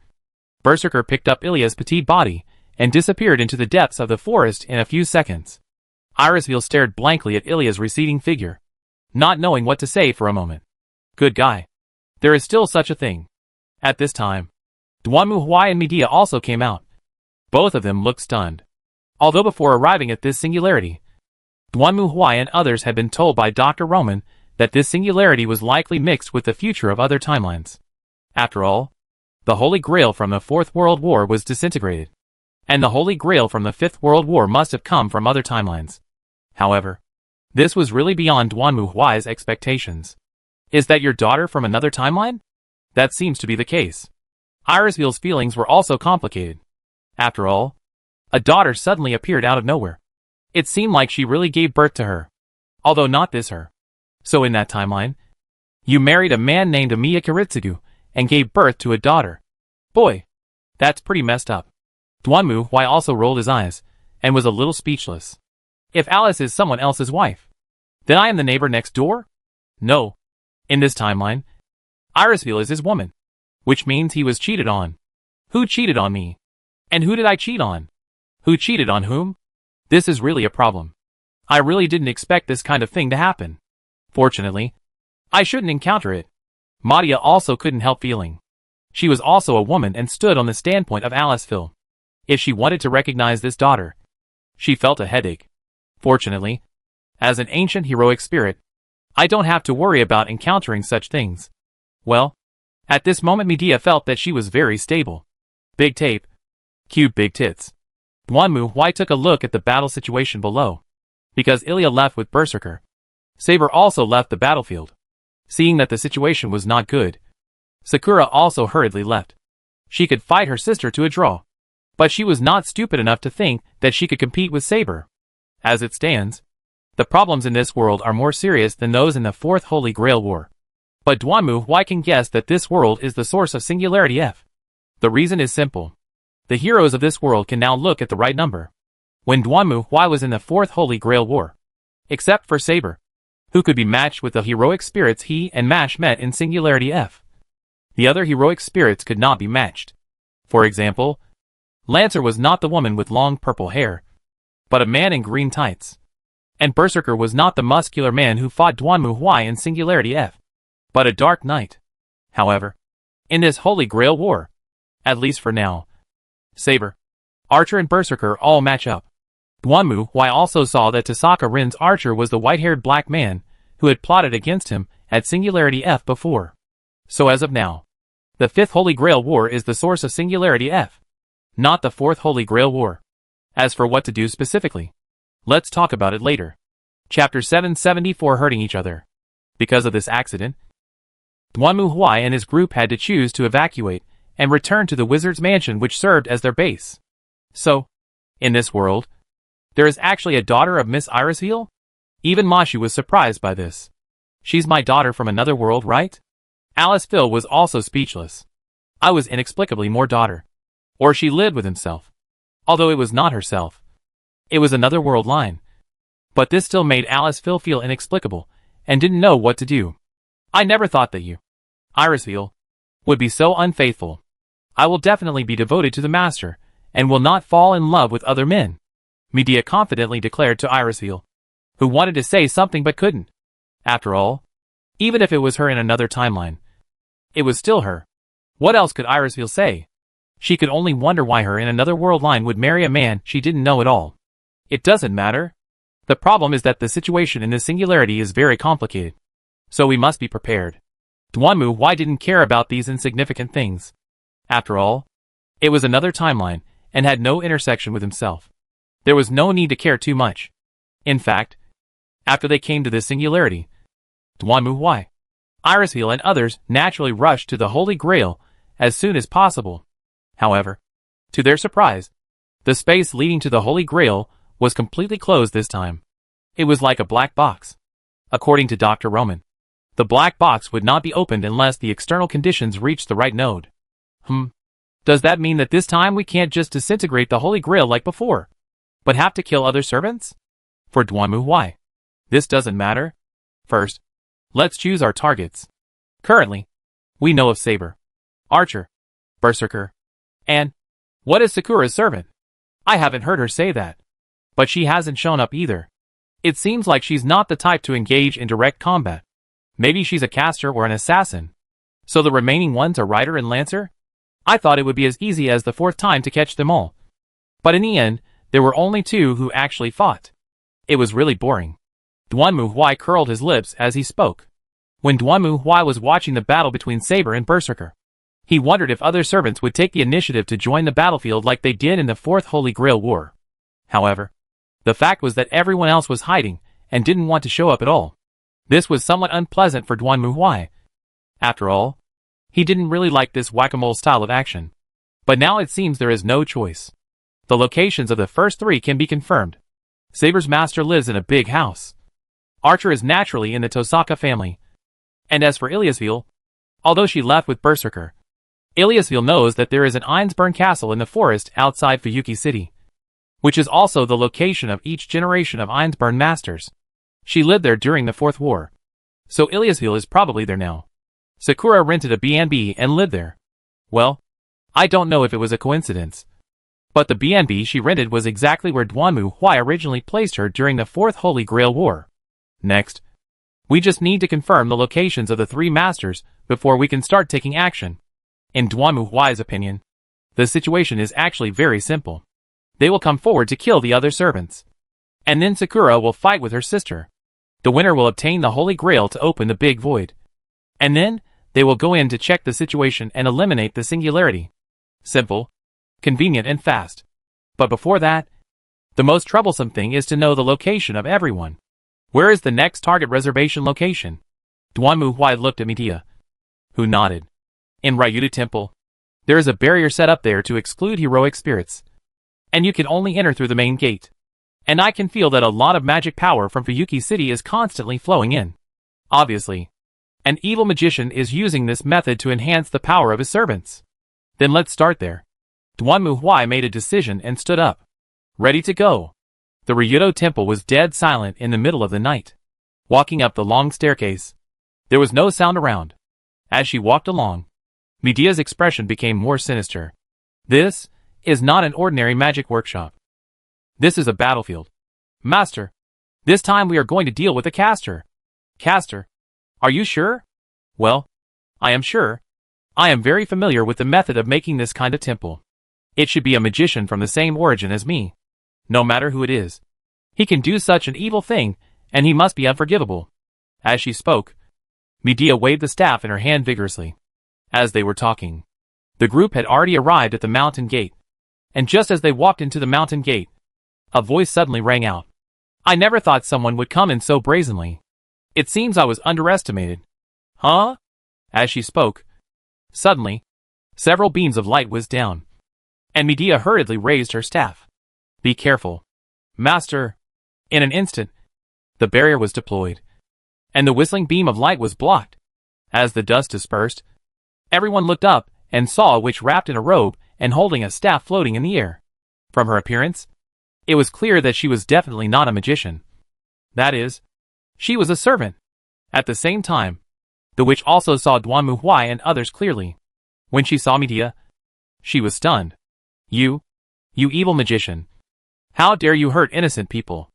Berserker picked up Ilya's petite body and disappeared into the depths of the forest in a few seconds. Irisville stared blankly at Ilya's receding figure, not knowing what to say for a moment. Good guy. There is still such a thing. At this time, Duanmuhui and Medea also came out. Both of them looked stunned. Although before arriving at this singularity, Duanmuhui and others had been told by Dr. Roman that this singularity was likely mixed with the future of other timelines. After all, the Holy Grail from the Fourth World War was disintegrated, and the Holy Grail from the Fifth World War must have come from other timelines. However, this was really beyond Duanmuhui's expectations. Is that your daughter from another timeline? That seems to be the case. Irisville's feelings were also complicated. After all, a daughter suddenly appeared out of nowhere. It seemed like she really gave birth to her. Although not this her. So in that timeline, you married a man named Amiya Kiritsugu and gave birth to a daughter. Boy, that's pretty messed up. Duanmuhui also rolled his eyes and was a little speechless. If Alice is someone else's wife, then I am the neighbor next door? No. In this timeline, Irisville is his woman, which means he was cheated on. Who cheated on me? And who did I cheat on? Who cheated on whom? This is really a problem. I really didn't expect this kind of thing to happen. Fortunately, I shouldn't encounter it. Madia also couldn't help feeling. She was also a woman and stood on the standpoint of Aliceville. If she wanted to recognize this daughter, she felt a headache. Fortunately, as an ancient heroic spirit, I don't have to worry about encountering such things. Well, at this moment Medea felt that she was very stable. Big tape. Cute big tits. Duanmuhui took a look at the battle situation below. Because Ilya left with Berserker, Saber also left the battlefield. Seeing that the situation was not good, Sakura also hurriedly left. She could fight her sister to a draw. But she was not stupid enough to think that she could compete with Saber. As it stands, the problems in this world are more serious than those in the Fourth Holy Grail War. But Duanmu can guess that this world is the source of Singularity F. The reason is simple. The heroes of this world can now look at the right number. When Duanmu was in the Fourth Holy Grail War, except for Saber, who could be matched with the heroic spirits he and Mash met in Singularity F. The other heroic spirits could not be matched. For example, Lancer was not the woman with long purple hair, but a man in green tights. And Berserker was not the muscular man who fought Duanmu in Singularity F, but a dark knight. However, in this Holy Grail War, at least for now, Saber, Archer and Berserker all match up. Duanmu also saw that Tasaka Rin's Archer was the white-haired black man who had plotted against him at Singularity F before. So as of now, the Fifth Holy Grail War is the source of Singularity F, not the Fourth Holy Grail War. As for what to do specifically, let's talk about it later. Chapter 774 Hurting Each Other. Because of this accident, Duanmu and his group had to choose to evacuate and return to the wizard's mansion which served as their base. So, in this world, there is actually a daughter of Miss Irisville? Even Mashi was surprised by this. She's my daughter from another world, right? Aliceville was also speechless. I was inexplicably more daughter. Or she lived with himself. Although it was not herself. It was another world line. But this still made Aliceville feel inexplicable, and didn't know what to do. I never thought that you, Irisville, would be so unfaithful. I will definitely be devoted to the master, and will not fall in love with other men, Medea confidently declared to Irisville, who wanted to say something but couldn't. After all, even if it was her in another timeline, it was still her. What else could Irisville say? She could only wonder why her in another world line would marry a man she didn't know at all. It doesn't matter. The problem is that the situation in this singularity is very complicated. So we must be prepared. Duanmu didn't care about these insignificant things. After all, it was another timeline, and had no intersection with himself. There was no need to care too much. In fact, after they came to this singularity, Duanmu, Irisville and others naturally rushed to the Holy Grail as soon as possible. However, to their surprise, the space leading to the Holy Grail was completely closed this time. It was like a black box. According to Dr. Roman, the black box would not be opened unless the external conditions reached the right node. Does that mean that this time we can't just disintegrate the Holy Grail like before, but have to kill other servants? For Duanmu, this doesn't matter. First, let's choose our targets. Currently, we know of Saber, Archer, Berserker, and what is Sakura's servant? I haven't heard her say that. But she hasn't shown up either. It seems like she's not the type to engage in direct combat. Maybe she's a caster or an assassin. So the remaining ones are Rider and Lancer? I thought it would be as easy as the fourth time to catch them all. But in the end, there were only two who actually fought. It was really boring. Duanmu curled his lips as he spoke. When Duanmu was watching the battle between Saber and Berserker, he wondered if other servants would take the initiative to join the battlefield like they did in the Fourth Holy Grail War. However, the fact was that everyone else was hiding and didn't want to show up at all. This was somewhat unpleasant for Duanmu. After all, he didn't really like this whack-a-mole style of action. But now it seems there is no choice. The locations of the first three can be confirmed. Saber's master lives in a big house. Archer is naturally in the Tosaka family. And as for Ilyasville, although she left with Berserker, Ilyasville knows that there is an Einsburn castle in the forest outside Fuyuki City, which is also the location of each generation of Einsburn masters. She lived there during the Fourth War, so Ilyasville is probably there now. Sakura rented a B&B and lived there. Well, I don't know if it was a coincidence, but the B&B she rented was exactly where Duanmu originally placed her during the Fourth Holy Grail War. Next, we just need to confirm the locations of the three masters before we can start taking action. In Duanmu's opinion, the situation is actually very simple. They will come forward to kill the other servants. And then Sakura will fight with her sister. The winner will obtain the Holy Grail to open the Big Void. And then, they will go in to check the situation and eliminate the singularity. Simple, convenient and fast. But before that, the most troublesome thing is to know the location of everyone. Where is the next target reservation location? Duanmu looked at Medea, who nodded. In Ryuta Temple, there is a barrier set up there to exclude heroic spirits, and you can only enter through the main gate. And I can feel that a lot of magic power from Fuyuki City is constantly flowing in. Obviously, an evil magician is using this method to enhance the power of his servants. Then let's start there. Duanmu Huai made a decision and stood up, ready to go. The Ryuto Temple was dead silent in the middle of the night. Walking up the long staircase, there was no sound around. As she walked along, Medea's expression became more sinister. This is not an ordinary magic workshop. This is a battlefield. Master, this time we are going to deal with a caster. Caster? Are you sure? Well, I am sure. I am very familiar with the method of making this kind of temple. It should be a magician from the same origin as me. No matter who it is, he can do such an evil thing, and he must be unforgivable. As she spoke, Medea waved the staff in her hand vigorously. As they were talking, the group had already arrived at the mountain gate. And just as they walked into the mountain gate, a voice suddenly rang out. I never thought someone would come in so brazenly. It seems I was underestimated. Huh? As she spoke, suddenly, several beams of light whizzed down, and Medea hurriedly raised her staff. Be careful, Master. In an instant, the barrier was deployed, and the whistling beam of light was blocked. As the dust dispersed, everyone looked up and saw a witch wrapped in a robe and holding a staff floating in the air. From her appearance, it was clear that she was definitely not a magician. That is, she was a servant. At the same time, the witch also saw Duanmu Huai and others clearly. When she saw Medea, she was stunned. You evil magician. How dare you hurt innocent people?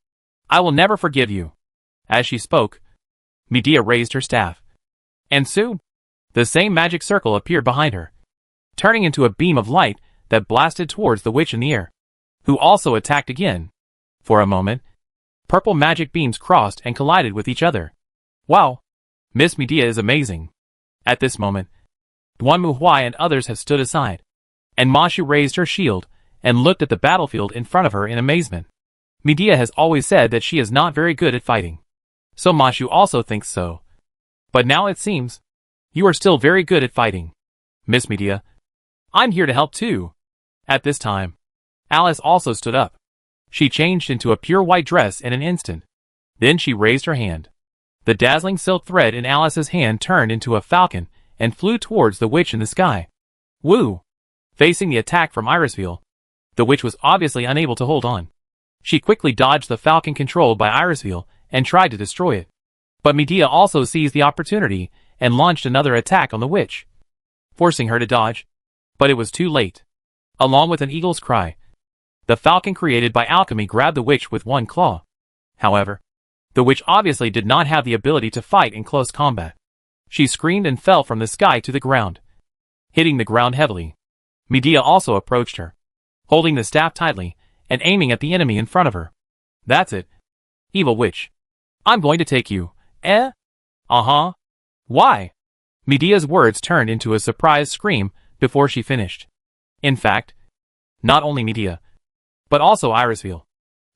I will never forgive you. As she spoke, Medea raised her staff, and soon, the same magic circle appeared behind her, turning into a beam of light that blasted towards the witch in the air, who also attacked again. For a moment, purple magic beams crossed and collided with each other. Wow! Miss Medea is amazing. At this moment, Duanmu Huai and others have stood aside, and Mashu raised her shield and looked at the battlefield in front of her in amazement. Medea has always said that she is not very good at fighting, so Mashu also thinks so. But now it seems, you are still very good at fighting. Miss Medea, I'm here to help too. At this time, Alice also stood up. She changed into a pure white dress in an instant. Then she raised her hand. The dazzling silk thread in Alice's hand turned into a falcon and flew towards the witch in the sky. Woo! Facing the attack from Irisville, the witch was obviously unable to hold on. She quickly dodged the falcon controlled by Irisville and tried to destroy it. But Medea also seized the opportunity and launched another attack on the witch, forcing her to dodge. But it was too late. Along with an eagle's cry, the falcon created by alchemy grabbed the witch with one claw. However, the witch obviously did not have the ability to fight in close combat. She screamed and fell from the sky to the ground, hitting the ground heavily. Medea also approached her, holding the staff tightly and aiming at the enemy in front of her. That's it. Evil witch. I'm going to take you. Uh-huh. Why? Medea's words turned into a surprised scream before she finished. In fact, not only Medea, but also Irisville,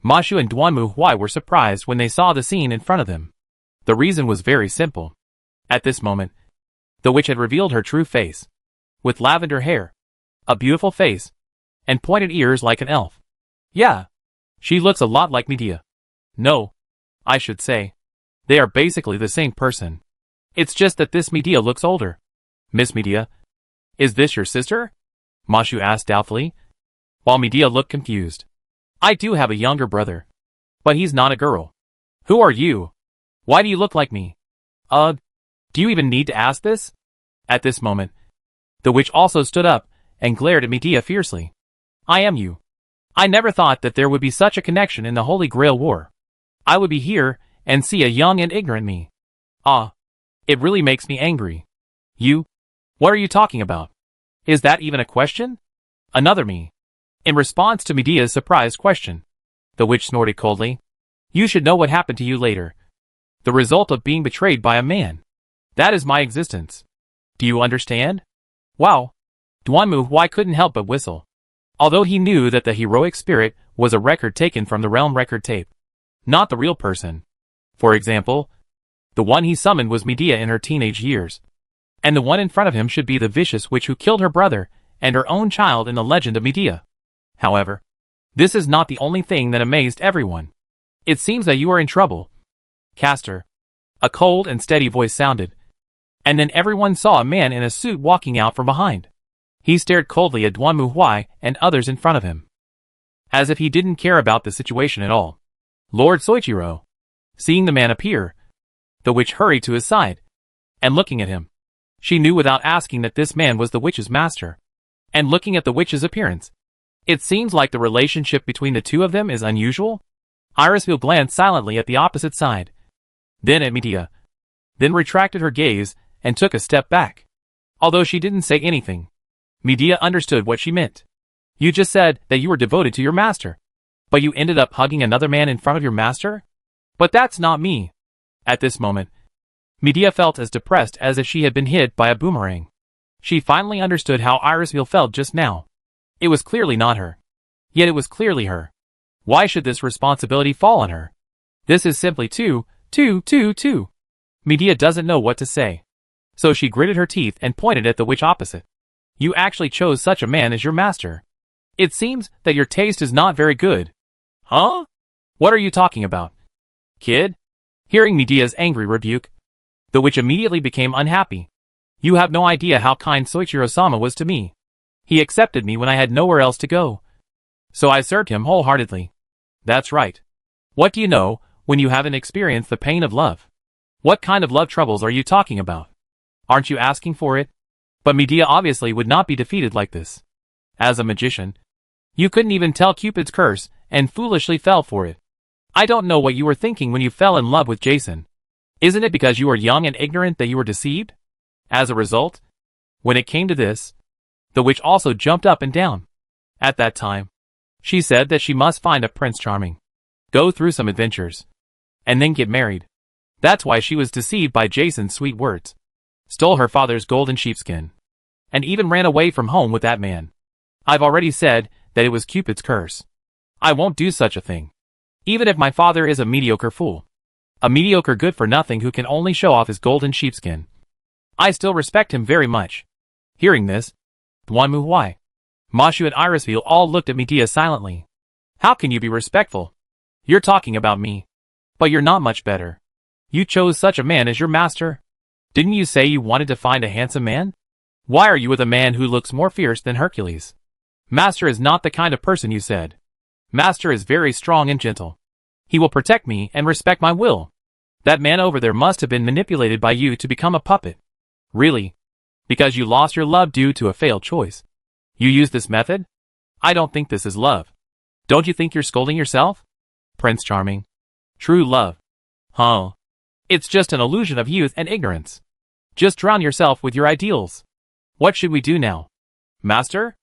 Mashu and Duanmu Huai were surprised when they saw the scene in front of them. The reason was very simple. At this moment, the witch had revealed her true face, with lavender hair, a beautiful face, and pointed ears like an elf. Yeah, she looks a lot like Medea. No, I should say, they are basically the same person. It's just that this Medea looks older. Miss Medea, is this your sister? Mashu asked doubtfully, while Medea looked confused. I do have a younger brother, but he's not a girl. Who are you? Why do you look like me? Do you even need to ask this? At this moment, the witch also stood up and glared at Medea fiercely. I am you. I never thought that there would be such a connection in the Holy Grail War. I would be here and see a young and ignorant me. It really makes me angry. You? What are you talking about? Is that even a question? Another me. In response to Medea's surprised question, the witch snorted coldly. You should know what happened to you later. The result of being betrayed by a man. That is my existence. Do you understand? Wow. Duanmu Huai couldn't help but whistle, although he knew that the heroic spirit was a record taken from the realm record tape, not the real person. For example, the one he summoned was Medea in her teenage years. and the one in front of him should be the vicious witch who killed her brother and her own child in the legend of Medea. However, this is not the only thing that amazed everyone. It seems that you are in trouble, Castor. A cold and steady voice sounded, and then everyone saw a man in a suit walking out from behind. He stared coldly at Duan Muhuai and others in front of him, as if he didn't care about the situation at all. Lord Soichiro. Seeing the man appear, the witch hurried to his side, and looking at him, she knew without asking that this man was the witch's master. And looking at the witch's appearance, it seems like the relationship between the two of them is unusual. Irisville glanced silently at the opposite side, then at Medea, then retracted her gaze and took a step back. Although she didn't say anything, Medea understood what she meant. You just said that you were devoted to your master, but you ended up hugging another man in front of your master? But that's not me. At this moment, Medea felt as depressed as if she had been hit by a boomerang. She finally understood how Irisville felt just now. It was clearly not her. Yet it was clearly her. Why should this responsibility fall on her? This is simply too. Medea doesn't know what to say. So she gritted her teeth and pointed at the witch opposite. You actually chose such a man as your master. It seems that your taste is not very good. Huh? What are you talking about, kid? Hearing Medea's angry rebuke, the witch immediately became unhappy. You have no idea how kind Soichiro-sama was to me. He accepted me when I had nowhere else to go, so I served him wholeheartedly. That's right. What do you know when you haven't experienced the pain of love? What kind of love troubles are you talking about? Aren't you asking for it? But Medea obviously would not be defeated like this. As a magician, you couldn't even tell Cupid's curse and foolishly fell for it. I don't know what you were thinking when you fell in love with Jason. Isn't it because you were young and ignorant that you were deceived? As a result, when it came to this, the witch also jumped up and down. At that time, she said that she must find a Prince Charming, go through some adventures, and then get married. That's why she was deceived by Jason's sweet words, stole her father's golden sheepskin, and even ran away from home with that man. I've already said that it was Cupid's curse. I won't do such a thing. Even if my father is a mediocre fool, a mediocre good-for-nothing who can only show off his golden sheepskin, I still respect him very much. Hearing this, Duan Muhuai, Mashu and Irisville all looked at Medea silently. How can you be respectful? You're talking about me. But you're not much better. You chose such a man as your master. Didn't you say you wanted to find a handsome man? Why are you with a man who looks more fierce than Hercules? Master is not the kind of person you said. Master is very strong and gentle. He will protect me and respect my will. That man over there must have been manipulated by you to become a puppet. Really? Because you lost your love due to a failed choice. You used this method? I don't think this is love. Don't you think you're scolding yourself? Prince Charming. True love. Huh. It's just an illusion of youth and ignorance. Just drown yourself with your ideals. What should we do now? Master?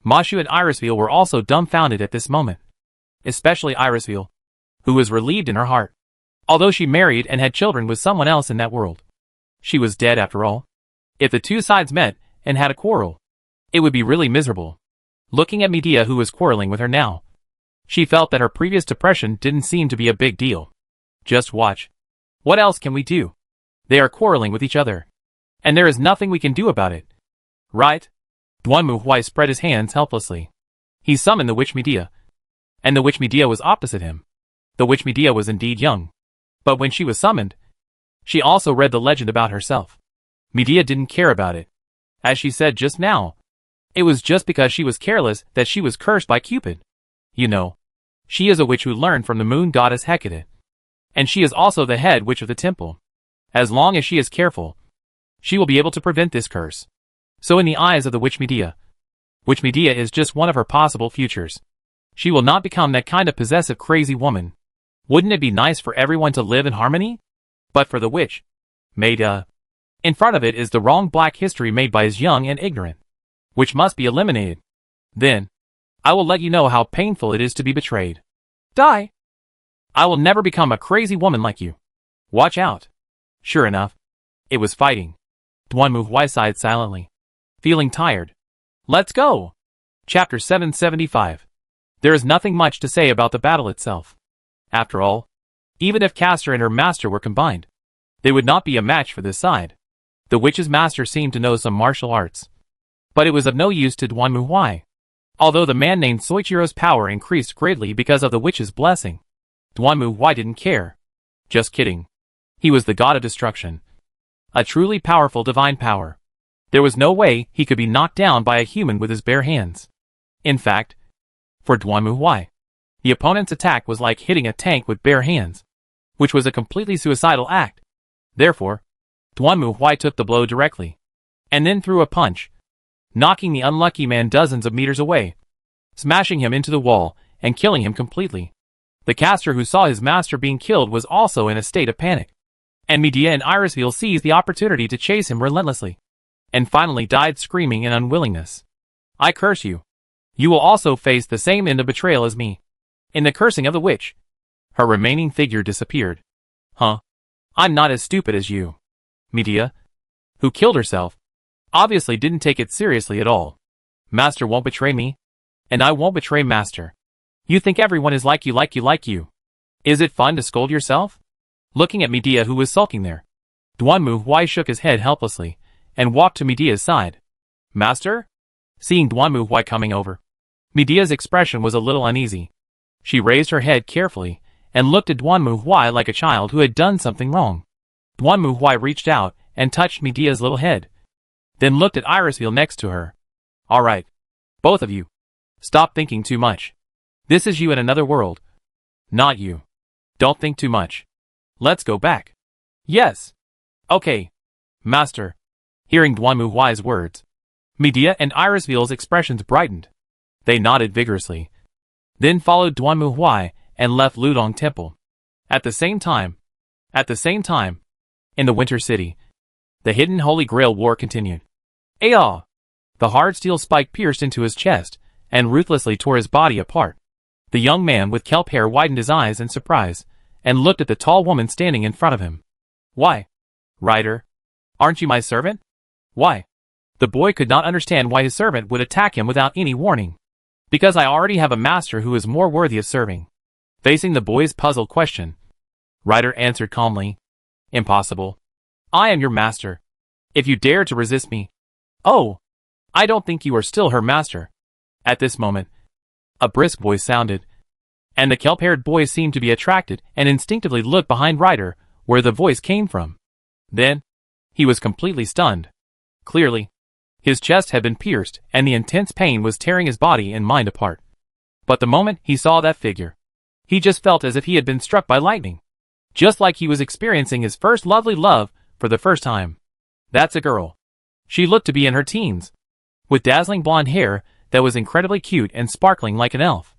Mashu and Irisville were also dumbfounded at this moment. Especially Irisville, who was relieved in her heart. Although she married and had children with someone else in that world, she was dead after all. If the two sides met and had a quarrel, it would be really miserable. Looking at Medea, who was quarreling with her now, she felt that her previous depression didn't seem to be a big deal. Just watch. What else can we do? They are quarreling with each other, and there is nothing we can do about it. Right? Duan Muhuai spread his hands helplessly. He summoned the witch Medea, and the witch Medea was opposite him. The witch Medea was indeed young, but when she was summoned, she also read the legend about herself. Medea didn't care about it. As she said just now, it was just because she was careless that she was cursed by Cupid. You know, she is a witch who learned from the moon goddess Hecate, and she is also the head witch of the temple. As long as she is careful, she will be able to prevent this curse. So in the eyes of the witch Medea is just one of her possible futures. She will not become that kind of possessive crazy woman. Wouldn't it be nice for everyone to live in harmony? But for the witch Medea, in front of it is the wrong black history made by his young and ignorant, which must be eliminated. Then, I will let you know how painful it is to be betrayed. Die! I will never become a crazy woman like you. Watch out. Sure enough, it was fighting. Duan Muhuai sighed silently, feeling tired. Let's go! Chapter 775. There is nothing much to say about the battle itself. After all, even if Castor and her master were combined, they would not be a match for this side. The witch's master seemed to know some martial arts. But it was of no use to Duan Muhuai. Although the man named Soichiro's power increased greatly because of the witch's blessing, Duan Muhuai didn't care. Just kidding. He was the god of destruction. A truly powerful divine power. There was no way he could be knocked down by a human with his bare hands. In fact, for Duan Muhuai, the opponent's attack was like hitting a tank with bare hands, which was a completely suicidal act. Therefore, Duan Muhuai took the blow directly, and then threw a punch, knocking the unlucky man dozens of meters away, smashing him into the wall and killing him completely. The caster who saw his master being killed was also in a state of panic, and Medea and Irisville seized the opportunity to chase him relentlessly, and finally died screaming in unwillingness. I curse you. You will also face the same end of betrayal as me. In the cursing of the witch, her remaining figure disappeared. Huh? I'm not as stupid as you. Medea, who killed herself, obviously didn't take it seriously at all. Master won't betray me, and I won't betray Master. You think everyone is like you. Is it fun to scold yourself? Looking at Medea, who was sulking there, Duan Muhuai shook his head helplessly and walked to Medea's side. Master? Seeing Duan Muhuai coming over, Medea's expression was a little uneasy. She raised her head carefully and looked at Duan Muhuai like a child who had done something wrong. Duan Muhuai reached out and touched Medea's little head, then looked at Irisville next to her. All right, both of you, stop thinking too much. This is you in another world. Not you. Don't think too much. Let's go back. Yes. Okay. Master. Hearing Duan Muhuai's words, Medea and Irisville's expressions brightened. They nodded vigorously, then followed Duan Muhuai and left Ludong Temple. At the same time, in the Winter City, the hidden Holy Grail war continued. Ayah! The hard steel spike pierced into his chest and ruthlessly tore his body apart. The young man with kelp hair widened his eyes in surprise and looked at the tall woman standing in front of him. Why? Rider, aren't you my servant? Why? The boy could not understand why his servant would attack him without any warning. Because I already have a master who is more worthy of serving. Facing the boy's puzzled question, Rider answered calmly. Impossible. I am your master. If you dare to resist me. Oh! I don't think you are still her master. At this moment, a brisk voice sounded, and the kelp-haired boy seemed to be attracted and instinctively looked behind Rider, where the voice came from. Then, he was completely stunned. Clearly, his chest had been pierced and the intense pain was tearing his body and mind apart. But the moment he saw that figure, he just felt as if he had been struck by lightning. Just like he was experiencing his first lovely love for the first time. That's a girl. She looked to be in her teens, with dazzling blonde hair that was incredibly cute and sparkling like an elf,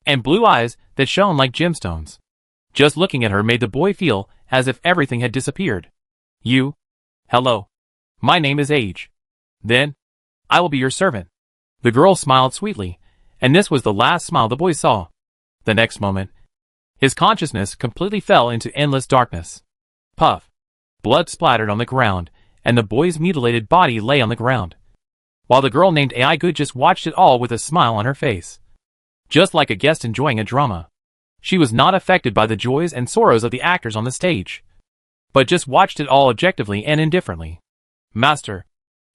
and blue eyes that shone like gemstones. Just looking at her made the boy feel as if everything had disappeared. You? Hello. My name is Age. Then, I will be your servant. The girl smiled sweetly, and this was the last smile the boy saw. The next moment, his consciousness completely fell into endless darkness. Puff. Blood splattered on the ground, and the boy's mutilated body lay on the ground, while the girl named Ai Good just watched it all with a smile on her face. Just like a guest enjoying a drama. She was not affected by the joys and sorrows of the actors on the stage, but just watched it all objectively and indifferently. Master.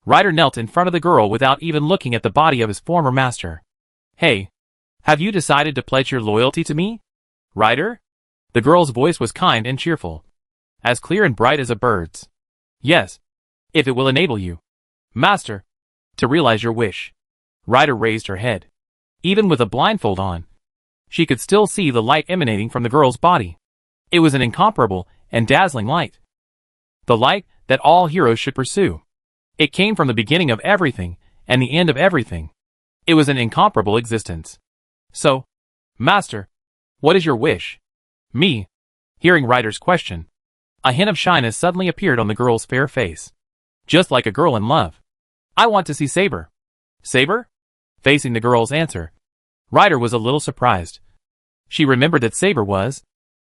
Rider knelt in front of the girl without even looking at the body of his former master. Hey, have you decided to pledge your loyalty to me? Rider? The girl's voice was kind and cheerful, as clear and bright as a bird's. Yes, if it will enable you, Master, to realize your wish. Rider raised her head. Even with a blindfold on, she could still see the light emanating from the girl's body. It was an incomparable and dazzling light. The light that all heroes should pursue. It came from the beginning of everything and the end of everything. It was an incomparable existence. So, Master, what is your wish? Me. Hearing Rider's question, a hint of shyness suddenly appeared on the girl's fair face. Just like a girl in love. I want to see Saber. Saber? Facing the girl's answer, Rider was a little surprised. She remembered that Saber was.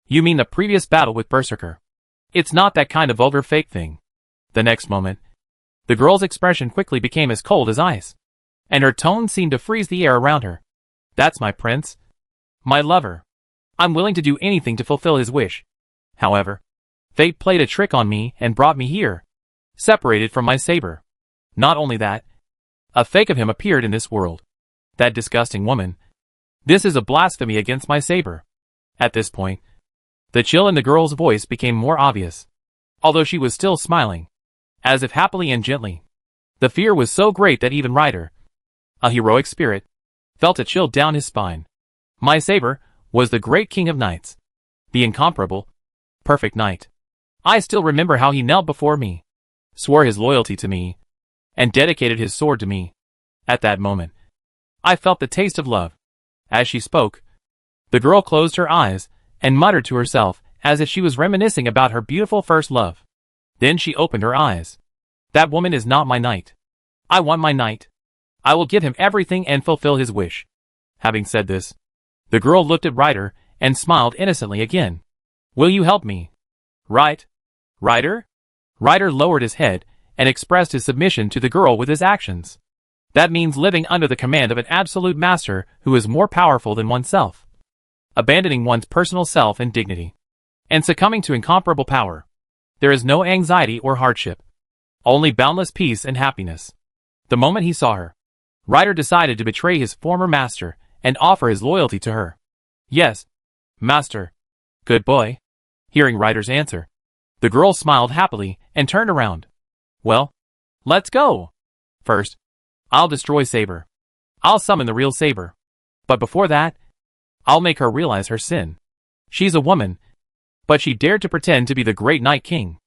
You mean the previous battle with Berserker? It's not that kind of vulgar fake thing. The next moment, the girl's expression quickly became as cold as ice, and her tone seemed to freeze the air around her. That's my prince. My lover. I'm willing to do anything to fulfill his wish. However, fate played a trick on me and brought me here. separated from my saber. Not only that, a fake of him appeared in this world. That disgusting woman. This is a blasphemy against my saber. At this point, the chill in the girl's voice became more obvious, although she was still smiling, as if happily and gently. The fear was so great that even Ryder, a heroic spirit, felt a chill down his spine. My saber was the great king of knights, the incomparable, perfect knight. I still remember how he knelt before me, swore his loyalty to me, and dedicated his sword to me. At that moment, I felt the taste of love. As she spoke, the girl closed her eyes and muttered to herself as if she was reminiscing about her beautiful first love. Then she opened her eyes. That woman is not my knight. I want my knight. I will give him everything and fulfill his wish. Having said this, the girl looked at Ryder and smiled innocently again. Will you help me? Right? Ryder? Ryder lowered his head and expressed his submission to the girl with his actions. That means living under the command of an absolute master who is more powerful than oneself, abandoning one's personal self and dignity, and succumbing to incomparable power. There is no anxiety or hardship, only boundless peace and happiness. The moment he saw her, Ryder decided to betray his former master and offer his loyalty to her. Yes, master. Good boy. Hearing Ryder's answer, the girl smiled happily and turned around. Well, let's go. First, I'll destroy Saber. I'll summon the real Saber. But before that, I'll make her realize her sin. She's a woman, but she dared to pretend to be the great Night King,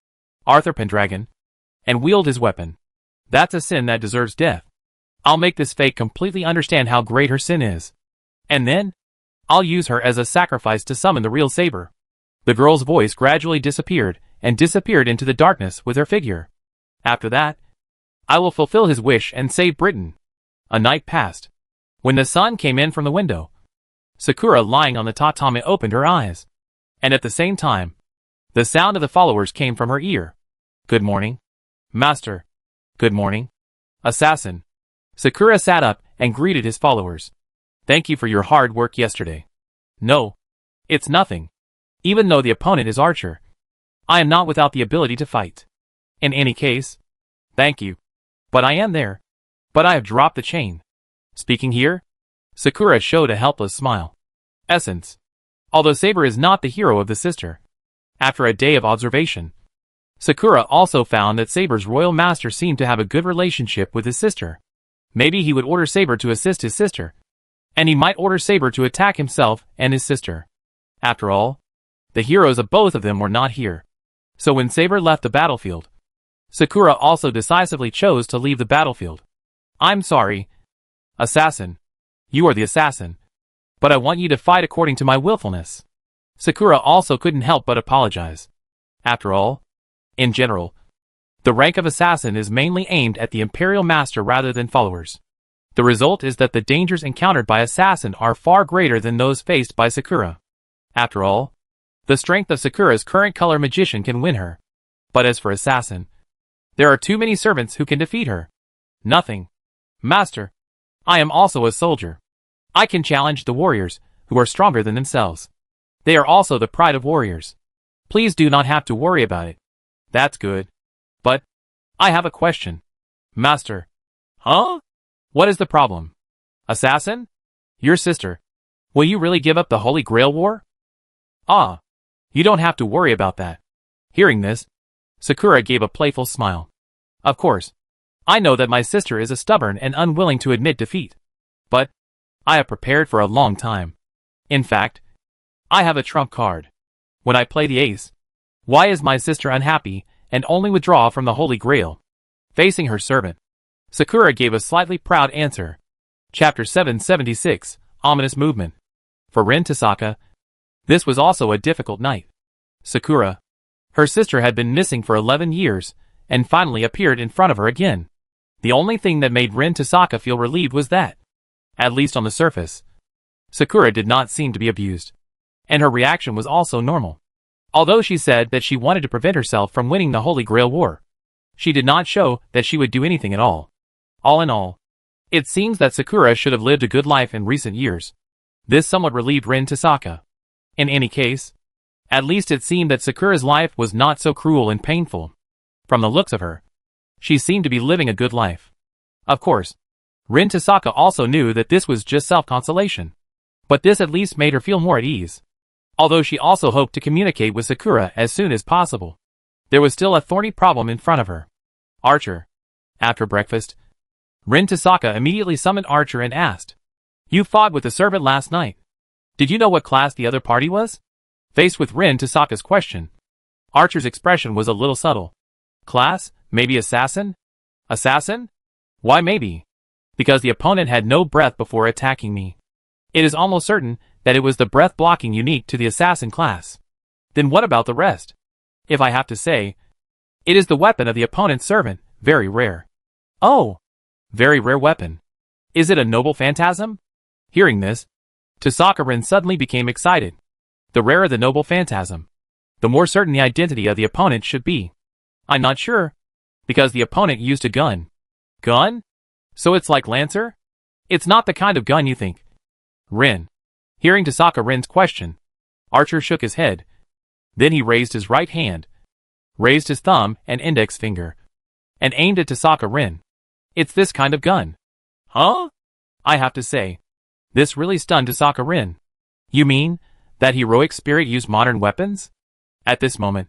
Arthur Pendragon, and wield his weapon. That's a sin that deserves death. I'll make this fake completely understand how great her sin is. And then, I'll use her as a sacrifice to summon the real Saber. The girl's voice gradually disappeared and disappeared into the darkness with her figure. After that, I will fulfill his wish and save Britain. A night passed. When the sun came in from the window, Sakura lying on the tatami opened her eyes. And at the same time, the sound of the followers came from her ear. Good morning, master. Good morning, assassin. Sakura sat up and greeted his followers. Thank you for your hard work yesterday. No, it's nothing. Even though the opponent is Archer, I am not without the ability to fight. In any case, thank you. But I am there. But I have dropped the chain. Speaking here, Sakura showed a helpless smile. Essence. Although Saber is not the hero of the sister, after a day of observation, Sakura also found that Saber's royal master seemed to have a good relationship with his sister. Maybe he would order Saber to assist his sister, and he might order Saber to attack himself and his sister. After all, the heroes of both of them were not here. So when Saber left the battlefield, Sakura also decisively chose to leave the battlefield. I'm sorry, assassin. You are the assassin. But I want you to fight according to my willfulness. Sakura also couldn't help but apologize. After all, in general, the rank of assassin is mainly aimed at the imperial master rather than followers. The result is that the dangers encountered by assassin are far greater than those faced by Sakura. After all, the strength of Sakura's current color magician can win her. But as for assassin, there are too many servants who can defeat her. Nothing. Master, I am also a soldier. I can challenge the warriors, who are stronger than themselves. They are also the pride of warriors. Please do not have to worry about it. That's good. But, I have a question. Master. Huh? What is the problem? Assassin? Your sister. Will you really give up the Holy Grail War? Ah. You don't have to worry about that. Hearing this, Sakura gave a playful smile. Of course, I know that my sister is a stubborn and unwilling to admit defeat. But, I have prepared for a long time. In fact, I have a trump card. When I play the ace, why is my sister unhappy and only withdraw from the Holy Grail? Facing her servant, Sakura gave a slightly proud answer. Chapter 776, Ominous Movement. For Rin Tasaka, this was also a difficult night. Sakura, her sister, had been missing for 11 years, and finally appeared in front of her again. The only thing that made Rin Tasaka feel relieved was that, at least on the surface, Sakura did not seem to be abused. And her reaction was also normal. Although she said that she wanted to prevent herself from winning the Holy Grail War, she did not show that she would do anything at all. All in all, it seems that Sakura should have lived a good life in recent years. This somewhat relieved Rin Tasaka. In any case, at least it seemed that Sakura's life was not so cruel and painful. From the looks of her, She seemed to be living a good life. Of course, Rin Tosaka also knew that this was just self-consolation. But this at least made her feel more at ease. Although she also hoped to communicate with Sakura as soon as possible. There was still a thorny problem in front of her. Archer. After breakfast, Rin Tosaka immediately summoned Archer and asked, "You fought with the servant last night. Did you know what class the other party was?" Faced with Rin Tosaka's question, Archer's expression was a little subtle. "Class? Maybe assassin? Assassin? Why maybe? Because the opponent had no breath before attacking me. It is almost certain that it was the breath blocking unique to the assassin class. Then what about the rest? If I have to say, it is the weapon of the opponent's servant, very rare." "Oh, very rare weapon. Is it a noble phantasm?" Hearing this, Tosaka Rin suddenly became excited. The rarer the noble phantasm, the more certain the identity of the opponent should be. "I'm not sure, because the opponent used a gun." "Gun? So it's like Lancer? It's not the kind of gun you think." Rin. Hearing Tosaka Rin's question, Archer shook his head. Then he raised his right hand, raised his thumb and index finger, and aimed at Tosaka Rin. "It's this kind of gun." "Huh?" I have to say, this really stunned Tosaka Rin. "You mean that heroic spirit used modern weapons?" At this moment,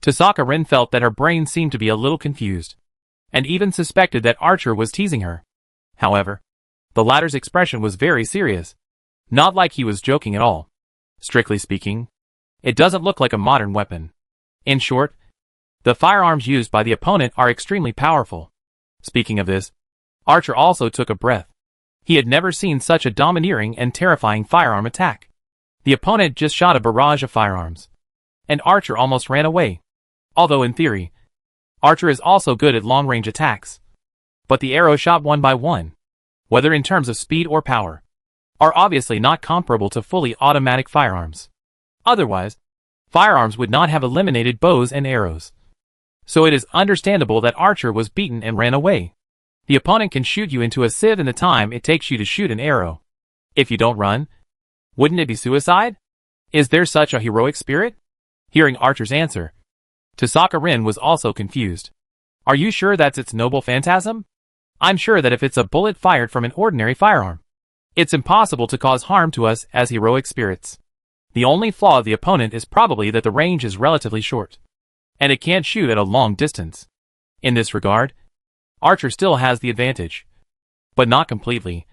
Tosaka Rin felt that her brain seemed to be a little confused, and even suspected that Archer was teasing her. However, the latter's expression was very serious, not like he was joking at all. Strictly speaking, it doesn't look like a modern weapon. In short, the firearms used by the opponent are extremely powerful. Speaking of this, Archer also took a breath. He had never seen such a domineering and terrifying firearm attack. The opponent just shot a barrage of firearms, and Archer almost ran away. Although in theory, Archer is also good at long-range attacks. But the arrows shot one by one, whether in terms of speed or power, are obviously not comparable to fully automatic firearms. Otherwise, firearms would not have eliminated bows and arrows. So it is understandable that Archer was beaten and ran away. The opponent can shoot you into a sieve in the time it takes you to shoot an arrow. If you don't run, wouldn't it be suicide? Is there such a heroic spirit? Hearing Archer's answer, Tosaka Rin was also confused. Are you sure that's its noble phantasm? I'm sure that if it's a bullet fired from an ordinary firearm, it's impossible to cause harm to us as heroic spirits. The only flaw of the opponent is probably that the range is relatively short, and it can't shoot at a long distance. In this regard, Archer still has the advantage, but not completely,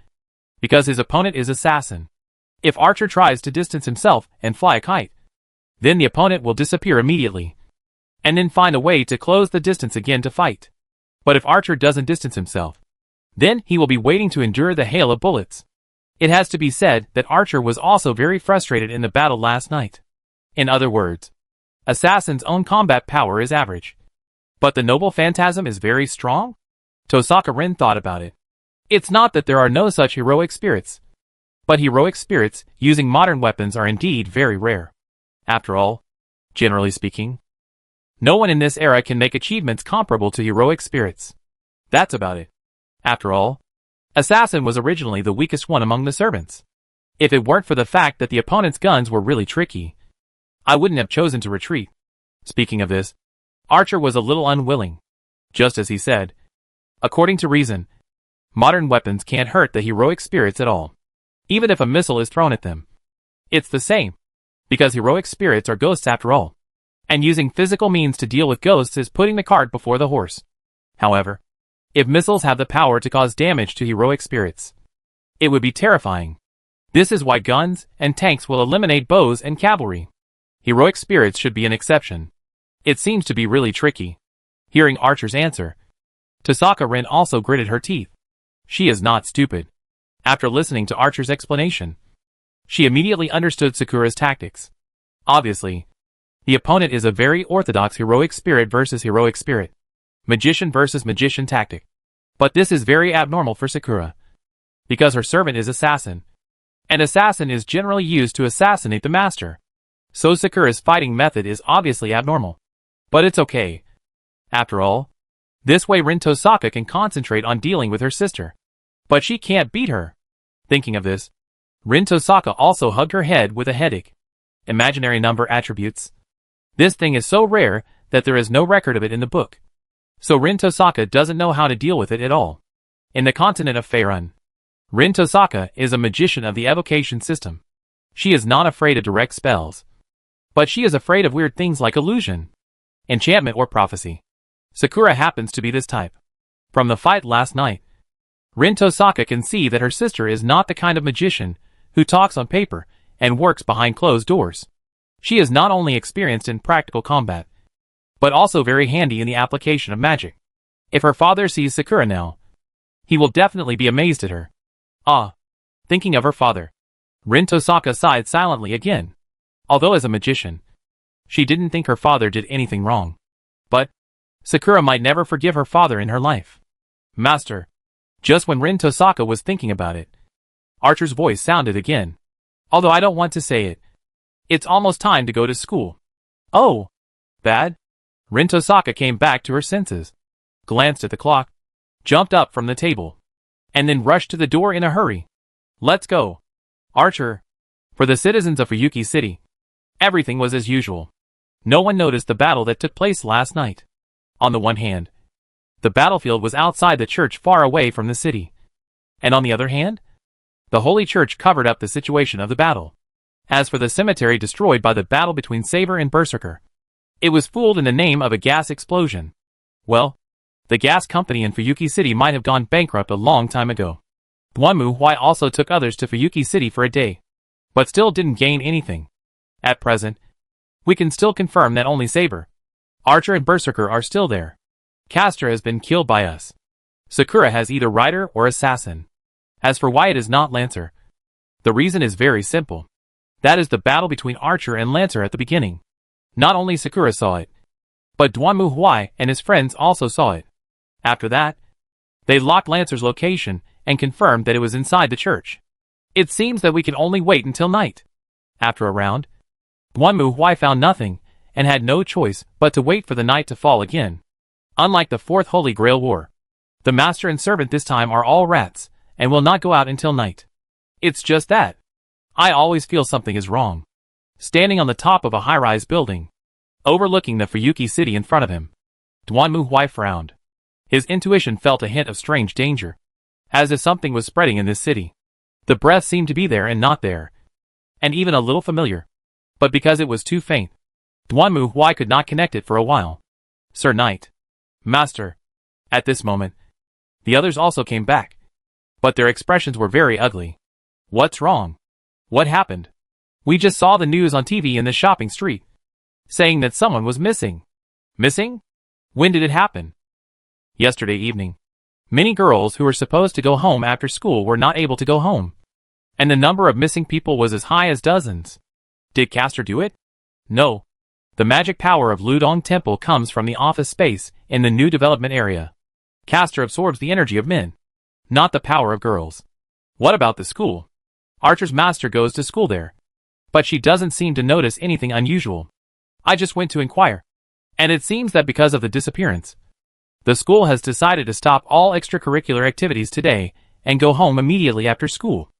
because his opponent is assassin. If Archer tries to distance himself and fly a kite, then the opponent will disappear immediately, and then find a way to close the distance again to fight. But if Archer doesn't distance himself, then he will be waiting to endure the hail of bullets. It has to be said that Archer was also very frustrated in the battle last night. In other words, Assassin's own combat power is average, but the noble phantasm is very strong? Tosaka Rin thought about it. It's not that there are no such heroic spirits, but heroic spirits using modern weapons are indeed very rare. After all, generally speaking, no one in this era can make achievements comparable to heroic spirits. That's about it. After all, Assassin was originally the weakest one among the servants. If it weren't for the fact that the opponent's guns were really tricky, I wouldn't have chosen to retreat. Speaking of this, Archer was a little unwilling. Just as he said, according to reason, modern weapons can't hurt the heroic spirits at all, even if a missile is thrown at them. It's the same, because heroic spirits are ghosts after all, and using physical means to deal with ghosts is putting the cart before the horse. However, if missiles have the power to cause damage to heroic spirits, it would be terrifying. This is why guns and tanks will eliminate bows and cavalry. Heroic spirits should be an exception. It seems to be really tricky. Hearing Archer's answer, Tosaka Rin also gritted her teeth. She is not stupid. After listening to Archer's explanation, she immediately understood Sakura's tactics. Obviously, the opponent is a very orthodox heroic spirit versus heroic spirit, magician versus magician tactic. But this is very abnormal for Sakura, because her servant is assassin, and assassin is generally used to assassinate the master. So Sakura's fighting method is obviously abnormal. But it's okay. After all, this way Rin Tosaka can concentrate on dealing with her sister. But she can't beat her. Thinking of this, Rin Tosaka also hugged her head with a headache. Imaginary number attributes. This thing is so rare that there is no record of it in the book. So Rin Tosaka doesn't know how to deal with it at all. In the continent of Faerun, Rin Tosaka is a magician of the evocation system. She is not afraid of direct spells, but she is afraid of weird things like illusion, enchantment or prophecy. Sakura happens to be this type. From the fight last night, Rin Tosaka can see that her sister is not the kind of magician who talks on paper and works behind closed doors. She is not only experienced in practical combat, but also very handy in the application of magic. If her father sees Sakura now, he will definitely be amazed at her. Ah, thinking of her father, Rin Tosaka sighed silently again. Although as a magician, she didn't think her father did anything wrong. But Sakura might never forgive her father in her life. Master. Just when Rin Tosaka was thinking about it, Archer's voice sounded again. Although I don't want to say it, it's almost time to go to school. Oh, bad? Rin Tosaka came back to her senses, glanced at the clock, jumped up from the table, and then rushed to the door in a hurry. Let's go. Archer. For the citizens of Fuyuki City, everything was as usual. No one noticed the battle that took place last night. On the one hand, the battlefield was outside the church far away from the city. And on the other hand, the Holy Church covered up the situation of the battle. As for the cemetery destroyed by the battle between Saber and Berserker, it was fooled in the name of a gas explosion. Well, the gas company in Fuyuki City might have gone bankrupt a long time ago. Duanmu Huai also took others to Fuyuki City for a day, but still didn't gain anything. At present, we can still confirm that only Saber, Archer and Berserker are still there. Castor has been killed by us. Sakura has either rider or assassin. As for why it is not Lancer, the reason is very simple. That is the battle between Archer and Lancer at the beginning. Not only Sakura saw it, but Duanmu Huai and his friends also saw it. After that, they locked Lancer's location and confirmed that it was inside the church. It seems that we can only wait until night. After a round, Duanmu Huai found nothing and had no choice but to wait for the night to fall again. Unlike the Fourth Holy Grail War, the master and servant this time are all rats and will not go out until night. It's just that I always feel something is wrong. Standing on the top of a high-rise building, overlooking the Fuyuki City in front of him, Duanmu Huai frowned. His intuition felt a hint of strange danger, as if something was spreading in this city. The breath seemed to be there and not there, and even a little familiar. But because it was too faint, Duanmu Huai could not connect it for a while. Sir Knight. Master. At this moment, the others also came back, but their expressions were very ugly. What's wrong? What happened? We just saw the news on TV in the shopping street, saying that someone was missing. Missing? When did it happen? Yesterday evening. Many girls who were supposed to go home after school were not able to go home, and the number of missing people was as high as dozens. Did Castor do it? No. The magic power of Ludong Temple comes from the office space in the new development area. Castor absorbs the energy of men, not the power of girls. What about the school? Archer's master goes to school there, but she doesn't seem to notice anything unusual. I just went to inquire, and it seems that because of the disappearance, the school has decided to stop all extracurricular activities today and go home immediately after school.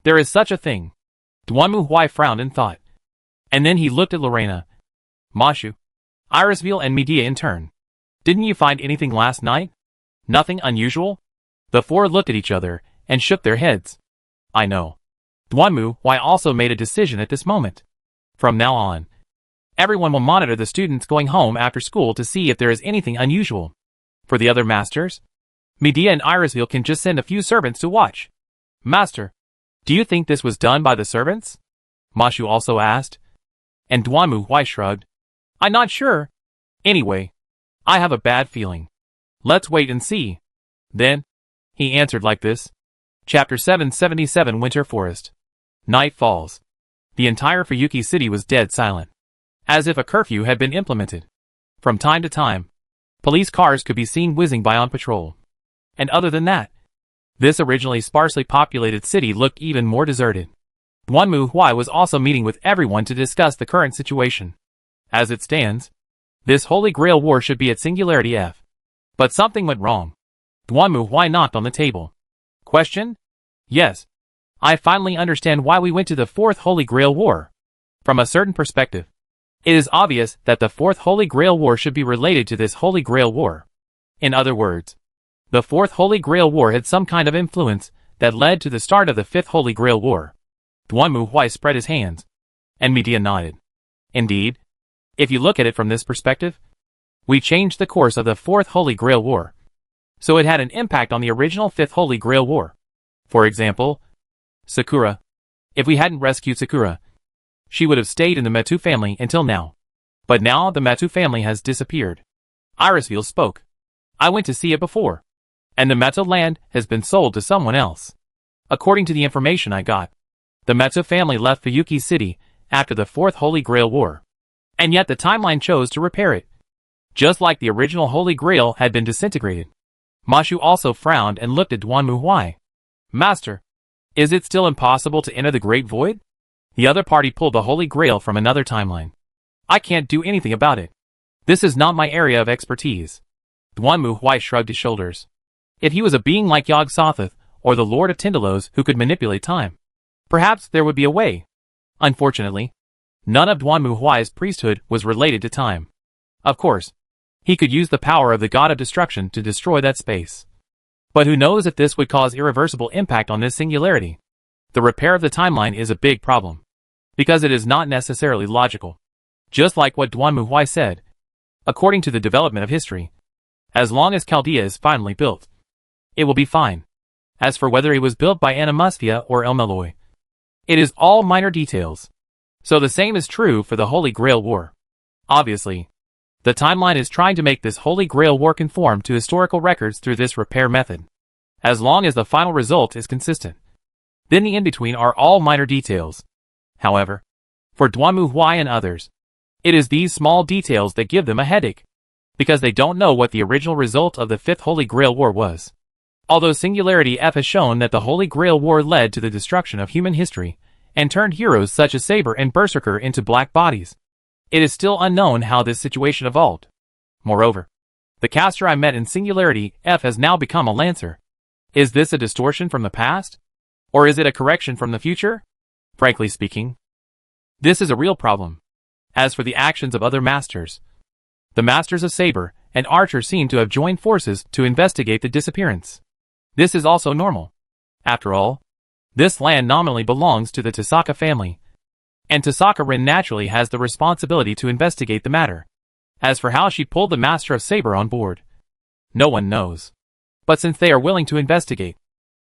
There is such a thing. Duanmu Huai frowned in thought, and then he looked at Lorena, Mashu, Irisville and Medea in turn. Didn't you find anything last night? Nothing unusual? The four looked at each other and shook their heads. I know. Duanmu Huai also made a decision at this moment. From now on, everyone will monitor the students going home after school to see if there is anything unusual. For the other masters, Medea and Irisville can just send a few servants to watch. Master, do you think this was done by the servants? Mashu also asked. And Duanmu Huai shrugged. I'm not sure. Anyway, I have a bad feeling. Let's wait and see. Then, he answered like this. Chapter 777 Winter Forest. Night falls. The entire Fuyuki City was dead silent, as if a curfew had been implemented. From time to time, police cars could be seen whizzing by on patrol. And other than that, this originally sparsely populated city looked even more deserted. Duanmu Huai was also meeting with everyone to discuss the current situation. As it stands, this Holy Grail War should be at Singularity F. But something went wrong. Duanmu Huai knocked on the table. Question? Yes. I finally understand why we went to the Fourth Holy Grail War. From a certain perspective, it is obvious that the Fourth Holy Grail War should be related to this Holy Grail War. In other words, the Fourth Holy Grail War had some kind of influence that led to the start of the Fifth Holy Grail War. Duan Mu Huai spread his hands, and Medea nodded. Indeed, if you look at it from this perspective, we changed the course of the Fourth Holy Grail War, so it had an impact on the original Fifth Holy Grail War. For example, Sakura. If we hadn't rescued Sakura, she would have stayed in the Metu family until now. But now the Metu family has disappeared. Irisville spoke. I went to see it before, and the Metu land has been sold to someone else. According to the information I got, the Metu family left Fuyuki City after the Fourth Holy Grail War, and yet the timeline chose to repair it, just like the original Holy Grail had been disintegrated. Mashu also frowned and looked at Duan Mu Huai. Master, is it still impossible to enter the Great Void? The other party pulled the Holy Grail from another timeline. I can't do anything about it. This is not my area of expertise. Duan Mu Huai shrugged his shoulders. If he was a being like Yog Sothoth or the Lord of Tindalos who could manipulate time, perhaps there would be a way. Unfortunately, none of Duan Mu Huai's priesthood was related to time. Of course, he could use the power of the God of Destruction to destroy that space. But who knows if this would cause irreversible impact on this singularity? The repair of the timeline is a big problem, because it is not necessarily logical. Just like what Duan Mu Huai said, according to the development of history, as long as Chaldea is finally built, it will be fine. As for whether it was built by Animusphia or El Malloy, it is all minor details. So the same is true for the Holy Grail War. Obviously, the timeline is trying to make this Holy Grail War conform to historical records through this repair method. As long as the final result is consistent, then the in-between are all minor details. However, for Duan Mu Huai and others, it is these small details that give them a headache, because they don't know what the original result of the Fifth Holy Grail War was. Although Singularity F has shown that the Holy Grail War led to the destruction of human history, and turned heroes such as Saber and Berserker into black bodies, it is still unknown how this situation evolved. Moreover, the caster I met in Singularity F has now become a Lancer. Is this a distortion from the past? Or is it a correction from the future? Frankly speaking, this is a real problem. As for the actions of other masters, the masters of Saber and Archer seem to have joined forces to investigate the disappearance. This is also normal. After all, this land nominally belongs to the Tasaka family, and Tasaka Rin naturally has the responsibility to investigate the matter. As for how she pulled the Master of Saber on board, no one knows. But since they are willing to investigate,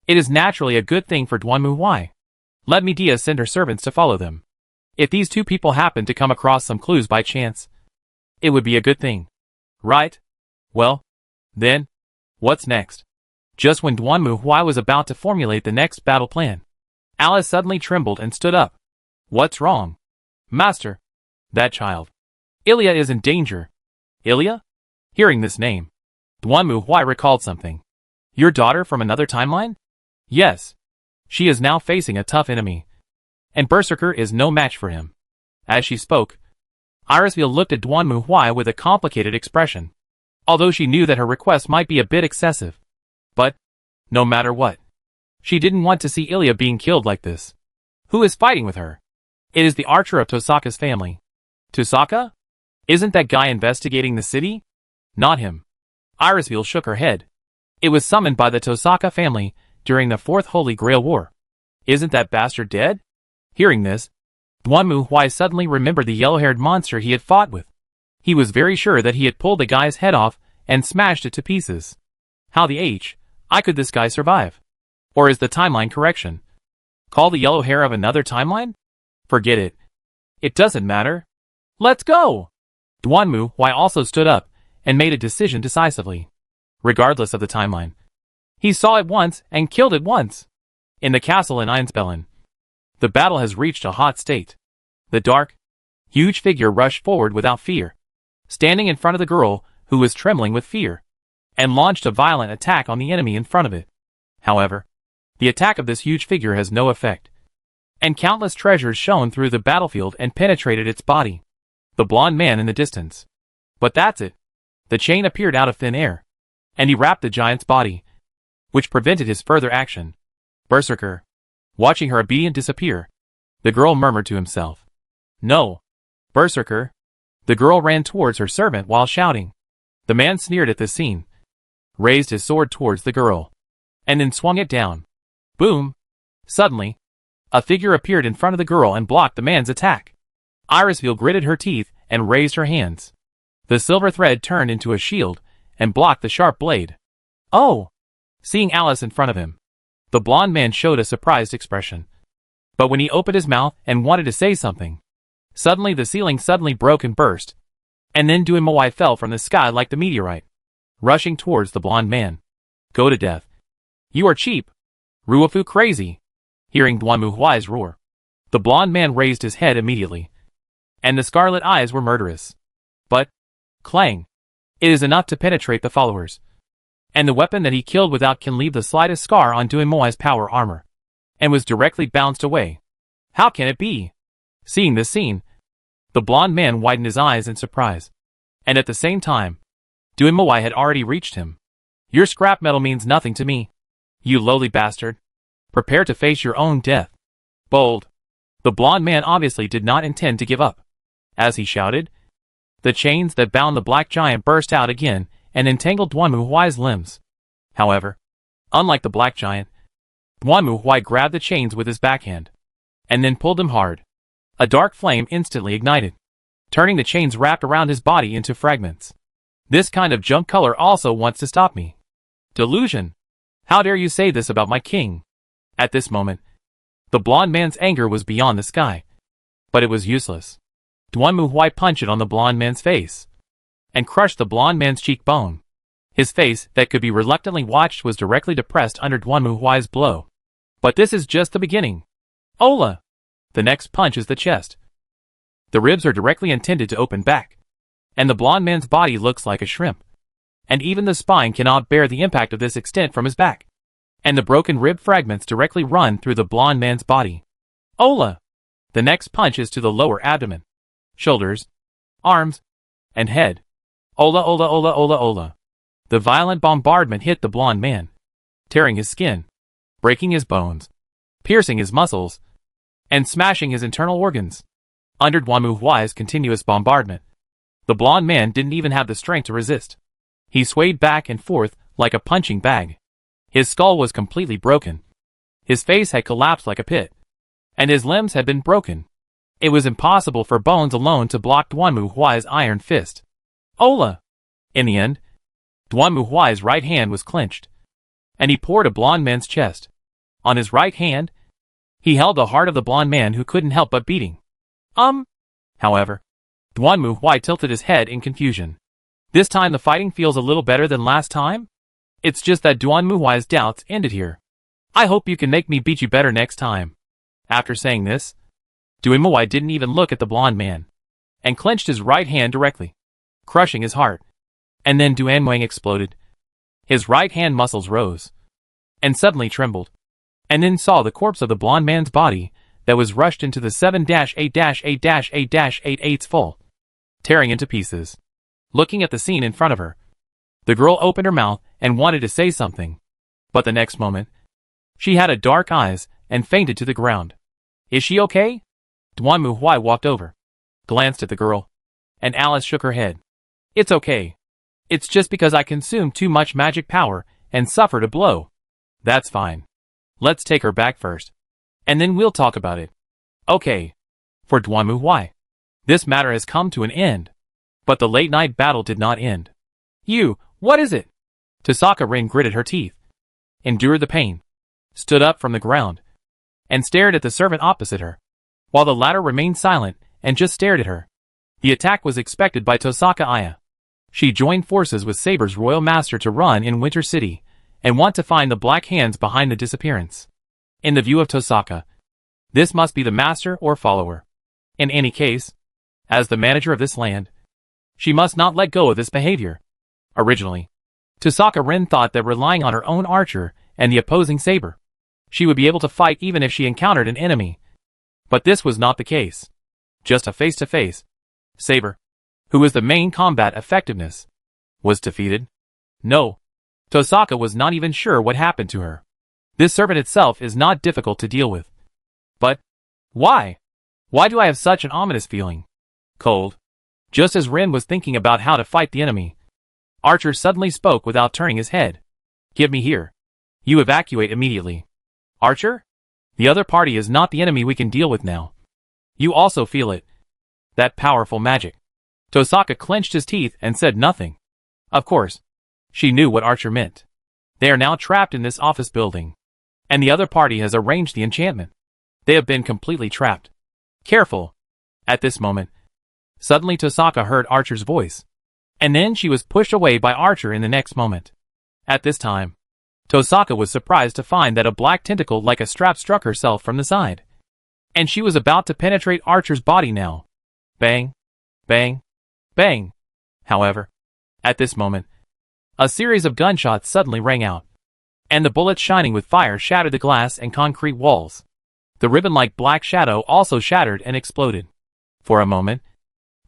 it is naturally a good thing for Duan Mu Huai. Let Medea send her servants to follow them. If these two people happen to come across some clues by chance, it would be a good thing. Right? Well, then, what's next? Just when Duan Mu Huai was about to formulate the next battle plan, Alice suddenly trembled and stood up. What's wrong? Master, that child. Ilya is in danger. Ilya? Hearing this name, Duan Mu Huai recalled something. Your daughter from another timeline? Yes. She is now facing a tough enemy, and Berserker is no match for him. As she spoke, Irisville looked at Duan Mu Huai with a complicated expression, although she knew that her request might be a bit excessive. But, no matter what, she didn't want to see Ilya being killed like this. Who is fighting with her? It is the archer of Tosaka's family. Tosaka? Isn't that guy investigating the city? Not him. Irisville shook her head. It was summoned by the Tosaka family during the Fourth Holy Grail War. Isn't that bastard dead? Hearing this, Duan Mu Huai suddenly remembered the yellow-haired monster he had fought with. He was very sure that he had pulled the guy's head off and smashed it to pieces. How the I could this guy survive? Or is the timeline correction? Call the yellow hair of another timeline? Forget it. It doesn't matter. Let's go! Duan Mu Huai also stood up and made a decision decisively. Regardless of the timeline, he saw it once and killed it once. In the castle in Einspellen, the battle has reached a hot state. The dark, huge figure rushed forward without fear, standing in front of the girl who was trembling with fear, and launched a violent attack on the enemy in front of it. However, the attack of this huge figure has no effect, and countless treasures shone through the battlefield and penetrated its body. The blond man in the distance. But that's it. The chain appeared out of thin air, and he wrapped the giant's body, which prevented his further action. Berserker. Watching her obedient disappear, the girl murmured to himself. No. Berserker. The girl ran towards her servant while shouting. The man sneered at this scene, raised his sword towards the girl, and then swung it down. Boom! Suddenly, a figure appeared in front of the girl and blocked the man's attack. Irisville gritted her teeth and raised her hands. The silver thread turned into a shield and blocked the sharp blade. Oh! Seeing Alice in front of him, the blond man showed a surprised expression. But when he opened his mouth and wanted to say something, suddenly the ceiling suddenly broke and burst, and then Duen Moai fell from the sky like the meteorite, rushing towards the blond man. Go to death. You are cheap. Ruafu crazy. Hearing Duen Moai's roar, the blond man raised his head immediately, and the scarlet eyes were murderous. But, clang! It is enough to penetrate the followers. And the weapon that he killed without can leave the slightest scar on Duen Moai's power armor, and was directly bounced away. How can it be? Seeing this scene, the blond man widened his eyes in surprise, and at the same time, Duen Moai had already reached him. Your scrap metal means nothing to me. You lowly bastard. Prepare to face your own death. Bold. The blond man obviously did not intend to give up. As he shouted, the chains that bound the black giant burst out again and entangled Duen Moai's limbs. However, unlike the black giant, Duen Moai grabbed the chains with his backhand, and then pulled them hard. A dark flame instantly ignited, turning the chains wrapped around his body into fragments. This kind of junk color also wants to stop me. Delusion! How dare you say this about my king? At this moment, the blond man's anger was beyond the sky. But it was useless. Duen Moai punched it on the blond man's face, and crushed the blond man's cheekbone. His face, that could be reluctantly watched, was directly depressed under Duen Moai's blow. But this is just the beginning. Ola! The next punch is the chest. The ribs are directly intended to open back, and the blond man's body looks like a shrimp. And even the spine cannot bear the impact of this extent from his back. And the broken rib fragments directly run through the blond man's body. Ola! The next punch is to the lower abdomen, shoulders, arms, and head. Ola ola ola ola ola. The violent bombardment hit the blond man, tearing his skin, breaking his bones, piercing his muscles, and smashing his internal organs. Under Duen Moai's continuous bombardment, the blond man didn't even have the strength to resist. He swayed back and forth like a punching bag. His skull was completely broken. His face had collapsed like a pit, and his limbs had been broken. It was impossible for bones alone to block Duen Moai's iron fist. Ola! In the end, Duen Moai's right hand was clenched, and he poured a blond man's chest. On his right hand, he held the heart of the blond man, who couldn't help but beating. However, Duen Moai tilted his head in confusion. This time the fighting feels a little better than last time? It's just that Duen Moai's doubts ended here. I hope you can make me beat you better next time. After saying this, Duen Moai didn't even look at the blond man, and clenched his right hand directly, crushing his heart. And then Duen Moai exploded. His right hand muscles rose, and suddenly trembled, and then saw the corpse of the blond man's body that was rushed into the 7-8-8-8-8-8 full, tearing into pieces. Looking at the scene in front of her, the girl opened her mouth and wanted to say something, but the next moment, she had a dark eyes and fainted to the ground. Is she okay? Duen Moai walked over, glanced at the girl, and Alice shook her head. It's okay. It's just because I consumed too much magic power and suffered a blow. That's fine. Let's take her back first, and then we'll talk about it. Okay. For Duen Moai, this matter has come to an end. But the late-night battle did not end. What is it? Tosaka Rin gritted her teeth, endured the pain, stood up from the ground, and stared at the servant opposite her, while the latter remained silent and just stared at her. The attack was expected by Tosaka Aya. She joined forces with Saber's royal master to run in Winter City, and want to find the black hands behind the disappearance. In the view of Tosaka, this must be the master or follower. In any case, as the manager of this land, she must not let go of this behavior. Originally, Tosaka Rin thought that relying on her own archer and the opposing saber, she would be able to fight even if she encountered an enemy. But this was not the case. Just a face-to-face saber, who was the main combat effectiveness, was defeated. No, Tosaka was not even sure what happened to her. This servant itself is not difficult to deal with. But why? Why do I have such an ominous feeling? Cold. Just as Rin was thinking about how to fight the enemy, Archer suddenly spoke without turning his head. Give me here. You evacuate immediately. Archer? The other party is not the enemy we can deal with now. You also feel it. That powerful magic. Tosaka clenched his teeth and said nothing. Of course. She knew what Archer meant. They are now trapped in this office building. And the other party has arranged the enchantment. They have been completely trapped. Careful. At this moment, suddenly Tosaka heard Archer's voice. And then she was pushed away by Archer in the next moment. At this time, Tosaka was surprised to find that a black tentacle like a strap struck herself from the side. And she was about to penetrate Archer's body now. Bang, bang, bang. However, at this moment, a series of gunshots suddenly rang out. And the bullets shining with fire shattered the glass and concrete walls. The ribbon-like black shadow also shattered and exploded. For a moment,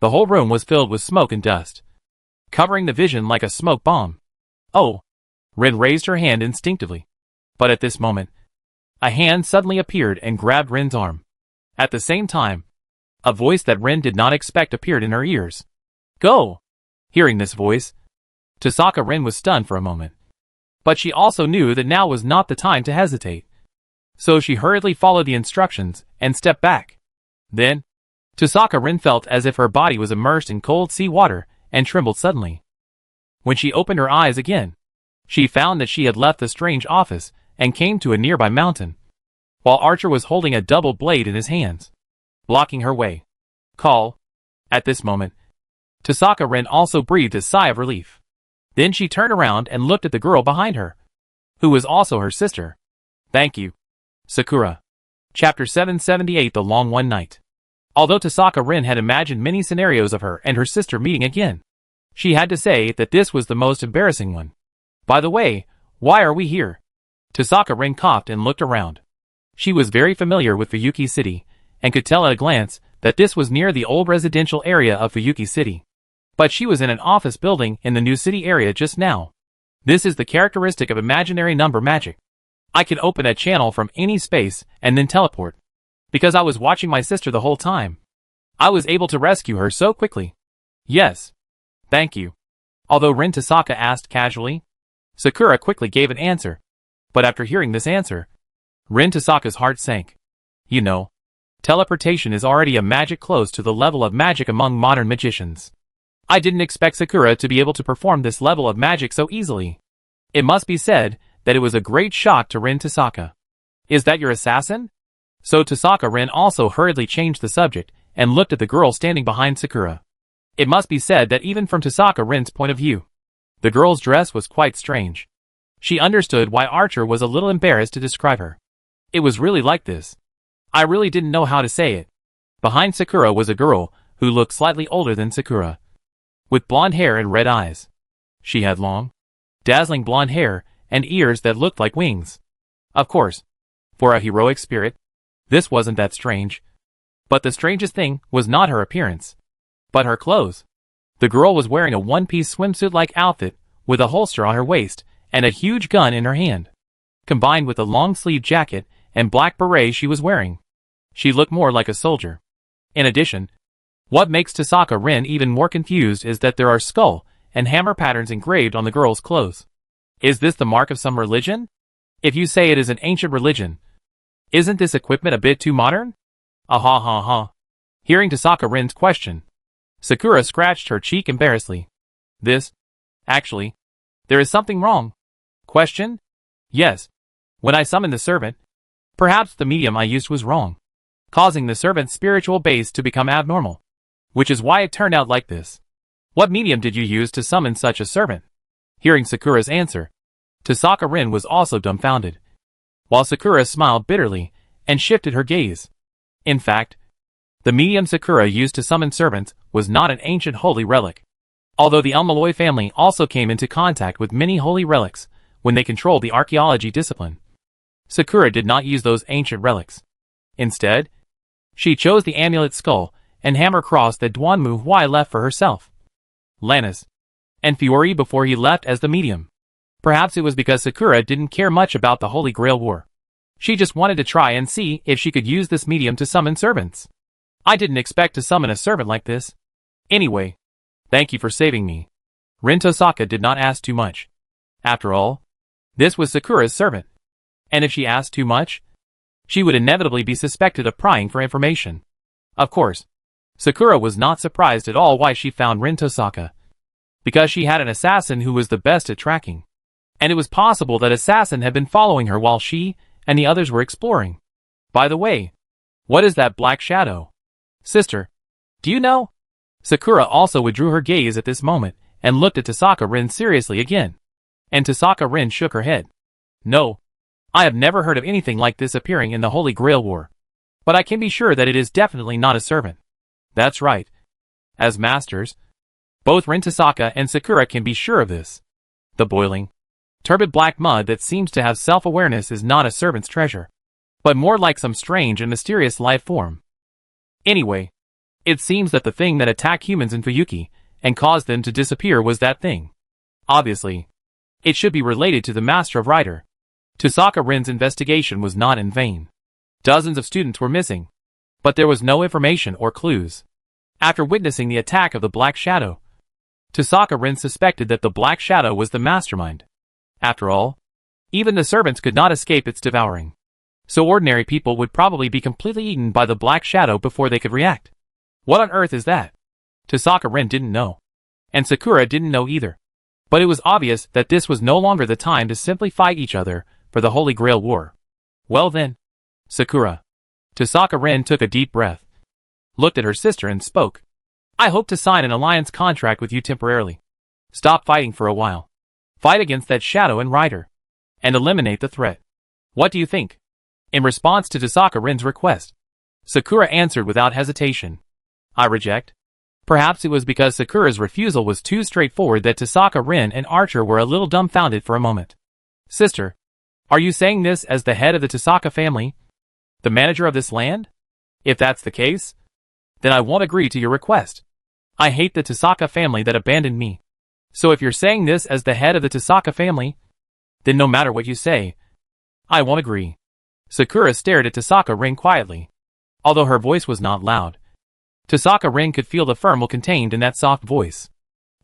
the whole room was filled with smoke and dust, covering the vision like a smoke bomb. Oh! Rin raised her hand instinctively. But at this moment, a hand suddenly appeared and grabbed Rin's arm. At the same time, a voice that Rin did not expect appeared in her ears. Go! Hearing this voice, Tosaka Rin was stunned for a moment. But she also knew that now was not the time to hesitate. So she hurriedly followed the instructions and stepped back. Then, Tosaka Rin felt as if her body was immersed in cold sea water and trembled suddenly. When she opened her eyes again, she found that she had left the strange office and came to a nearby mountain, while Archer was holding a double blade in his hands, blocking her way. Call. At this moment, Tosaka Rin also breathed a sigh of relief. Then she turned around and looked at the girl behind her, who was also her sister. Thank you. Sakura. Chapter 778 The Long One Night. Although Tosaka Rin had imagined many scenarios of her and her sister meeting again, she had to say that this was the most embarrassing one. By the way, why are we here? Tosaka Rin coughed and looked around. She was very familiar with Fuyuki City, and could tell at a glance that this was near the old residential area of Fuyuki City. But she was in an office building in the new city area just now. This is the characteristic of imaginary number magic. I can open a channel from any space and then teleport. Because I was watching my sister the whole time. I was able to rescue her so quickly. Yes. Thank you. Although Rin Tosaka asked casually, Sakura quickly gave an answer. But after hearing this answer, Rin Tosaka's heart sank. You know, teleportation is already a magic close to the level of magic among modern magicians. I didn't expect Sakura to be able to perform this level of magic so easily. It must be said that it was a great shock to Rin Tosaka. Is that your assassin? So Tosaka Rin also hurriedly changed the subject and looked at the girl standing behind Sakura. It must be said that even from Tosaka Rin's point of view, the girl's dress was quite strange. She understood why Archer was a little embarrassed to describe her. It was really like this. I really didn't know how to say it. Behind Sakura was a girl who looked slightly older than Sakura, with blonde hair and red eyes. She had long, dazzling blonde hair and ears that looked like wings. Of course, for a heroic spirit, this wasn't that strange. But the strangest thing was not her appearance, but her clothes. The girl was wearing a one-piece swimsuit-like outfit with a holster on her waist and a huge gun in her hand, combined with a long-sleeved jacket and black beret she was wearing. She looked more like a soldier. In addition, what makes Tosaka Rin even more confused is that there are skull and hammer patterns engraved on the girl's clothes. Is this the mark of some religion? If you say it is an ancient religion, isn't this equipment a bit too modern? Ha ha. Hearing Tosaka Rin's question, Sakura scratched her cheek embarrassedly. Actually, there is something wrong. Question? Yes. When I summoned the servant, perhaps the medium I used was wrong, causing the servant's spiritual base to become abnormal, which is why it turned out like this. What medium did you use to summon such a servant? Hearing Sakura's answer, Tosaka Rin was also dumbfounded, while Sakura smiled bitterly and shifted her gaze. In fact, the medium Sakura used to summon servants was not an ancient holy relic. Although the Elmaloi family also came into contact with many holy relics when they controlled the archaeology discipline, Sakura did not use those ancient relics. Instead, she chose the amulet skull and hammer cross that Duanmu Huai left for herself, Lannis, and Fiori before he left as the medium. Perhaps it was because Sakura didn't care much about the Holy Grail War. She just wanted to try and see if she could use this medium to summon servants. I didn't expect to summon a servant like this. Anyway, thank you for saving me. Rin Tosaka did not ask too much. After all, this was Sakura's servant. And if she asked too much, she would inevitably be suspected of prying for information. Of course, Sakura was not surprised at all why she found Rin Tosaka. Because she had an assassin who was the best at tracking. And it was possible that assassin had been following her while she and the others were exploring. By the way, what is that black shadow? Sister, do you know? Sakura also withdrew her gaze at this moment and looked at Tosaka Rin seriously again. And Tosaka Rin shook her head. No, I have never heard of anything like this appearing in the Holy Grail War. But I can be sure that it is definitely not a servant. That's right. As masters, both Rin Tosaka and Sakura can be sure of this. The boiling, turbid black mud that seems to have self-awareness is not a servant's treasure, but more like some strange and mysterious life form. Anyway, it seems that the thing that attacked humans in Fuyuki and caused them to disappear was that thing. Obviously, it should be related to the Master of Rider. Tosaka Rin's investigation was not in vain. Dozens of students were missing, but there was no information or clues. After witnessing the attack of the Black Shadow, Tosaka Rin suspected that the Black Shadow was the mastermind. After all, even the servants could not escape its devouring. So ordinary people would probably be completely eaten by the Black Shadow before they could react. What on earth is that? Tosaka Rin didn't know. And Sakura didn't know either. But it was obvious that this was no longer the time to simply fight each other for the Holy Grail War. Well then, Sakura. Tosaka Rin took a deep breath, looked at her sister and spoke. I hope to sign an alliance contract with you temporarily. Stop fighting for a while. Fight against that shadow and rider. And eliminate the threat. What do you think? In response to Tosaka Rin's request, Sakura answered without hesitation. I reject. Perhaps it was because Sakura's refusal was too straightforward that Tosaka Rin and Archer were a little dumbfounded for a moment. Sister, are you saying this as the head of the Tosaka family? The manager of this land? If that's the case, then I won't agree to your request. I hate the Tosaka family that abandoned me. So if you're saying this as the head of the Tosaka family, then no matter what you say, I won't agree. Sakura stared at Tosaka Rin quietly. Although her voice was not loud, Tosaka Rin could feel the firm will contained in that soft voice.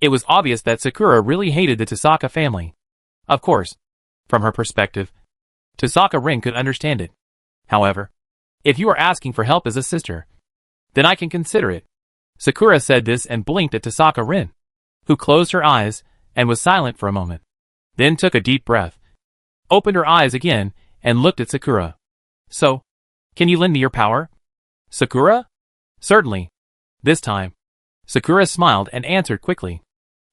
It was obvious that Sakura really hated the Tosaka family. Of course, from her perspective, Tosaka Rin could understand it. However, if you are asking for help as a sister, then I can consider it. Sakura said this and blinked at Tosaka Rin, who closed her eyes and was silent for a moment. Then took a deep breath, opened her eyes again, and looked at Sakura. So, can you lend me your power? Sakura? Certainly. This time, Sakura smiled and answered quickly.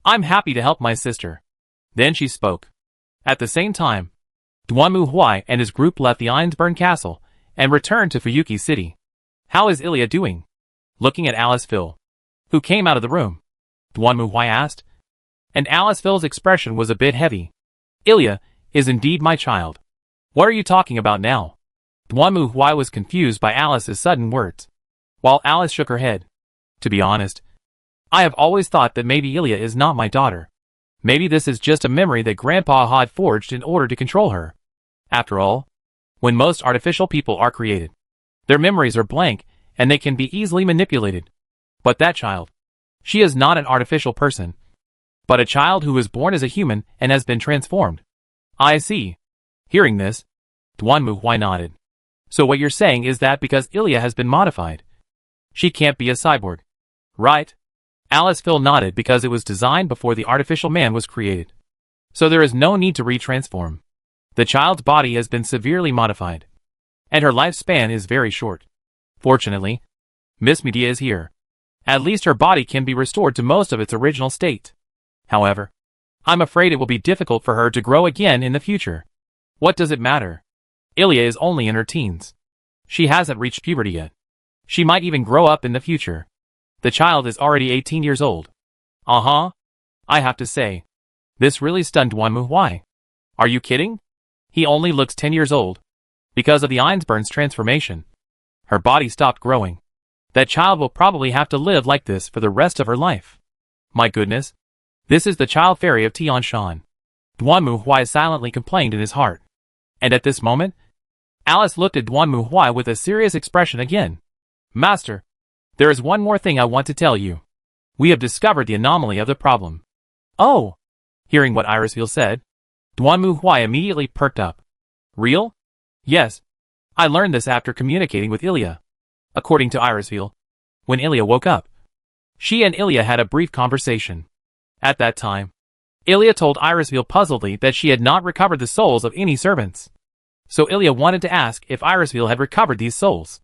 I'm happy to help my sister. Then she spoke. At the same time, Duanmu Huai and his group left the Einsburn Castle and returned to Fuyuki City. How is Ilya doing? Looking at Alice Phil, who came out of the room, Duanmu Huai asked. And Alice Phil's expression was a bit heavy. Ilya is indeed my child. What are you talking about now? Duanmu Huai was confused by Alice's sudden words, while Alice shook her head. To be honest, I have always thought that maybe Ilya is not my daughter. Maybe this is just a memory that Grandpa had forged in order to control her. After all, when most artificial people are created, their memories are blank and they can be easily manipulated. But that child, she is not an artificial person, but a child who was born as a human and has been transformed. I see. Hearing this, Duanmu Huai nodded. So what you're saying is that because Ilya has been modified, she can't be a cyborg, right? Alice Phil nodded because it was designed before the artificial man was created. So there is no need to retransform. The child's body has been severely modified, and her lifespan is very short. Fortunately, Miss Medea is here. At least her body can be restored to most of its original state. However, I'm afraid it will be difficult for her to grow again in the future. What does it matter? Ilya is only in her teens. She hasn't reached puberty yet. She might even grow up in the future. The child is already 18 years old. I have to say, this really stunned Duanmu Huai. Are you kidding? He only looks 10 years old. Because of the Einsburn's transformation, her body stopped growing. That child will probably have to live like this for the rest of her life. My goodness. This is the child fairy of Tianshan. Duanmu Huai silently complained in his heart. And at this moment, Alice looked at Duanmu Huai with a serious expression again. Master, there is one more thing I want to tell you. We have discovered the anomaly of the problem. Oh! Hearing what Irisville said, Duanmu Huai immediately perked up. Real? Yes. I learned this after communicating with Ilya. According to Irisville, when Ilya woke up, she and Ilya had a brief conversation. At that time, Ilya told Irisville puzzledly that she had not recovered the souls of any servants. So Ilya wanted to ask if Irisville had recovered these souls.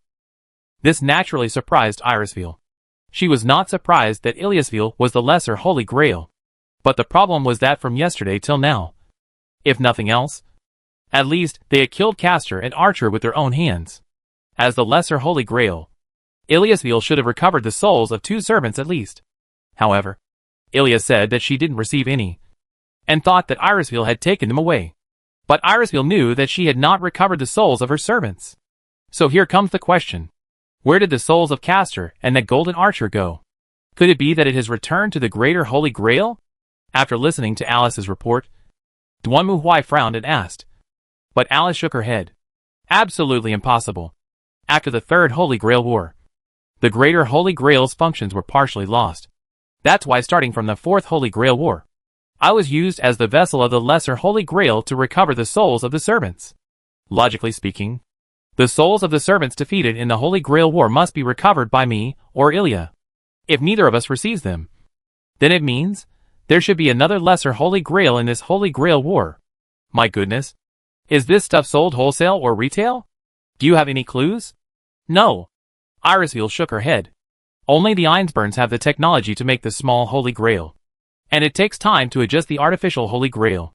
This naturally surprised Irisville. She was not surprised that Ilyasville was the lesser Holy Grail. But the problem was that from yesterday till now, if nothing else, at least they had killed Castor and Archer with their own hands. As the lesser Holy Grail, Ilyasville should have recovered the souls of 2 servants at least. However, Ilya said that she didn't receive any, and thought that Irisville had taken them away. But Irisville knew that she had not recovered the souls of her servants. So here comes the question. Where did the souls of Castor and that golden archer go? Could it be that it has returned to the greater Holy Grail? After listening to Alice's report, Duanmu Huai frowned and asked. But Alice shook her head. Absolutely impossible. After the Third Holy Grail War, the greater Holy Grail's functions were partially lost. That's why starting from the Fourth Holy Grail War, I was used as the vessel of the lesser Holy Grail to recover the souls of the servants. Logically speaking, the souls of the servants defeated in the Holy Grail War must be recovered by me or Ilya. If neither of us receives them, then it means there should be another lesser Holy Grail in this Holy Grail War. My goodness. Is this stuff sold wholesale or retail? Do you have any clues? No. Irisville shook her head. Only the Einsburns have the technology to make the small Holy Grail. And it takes time to adjust the artificial Holy Grail.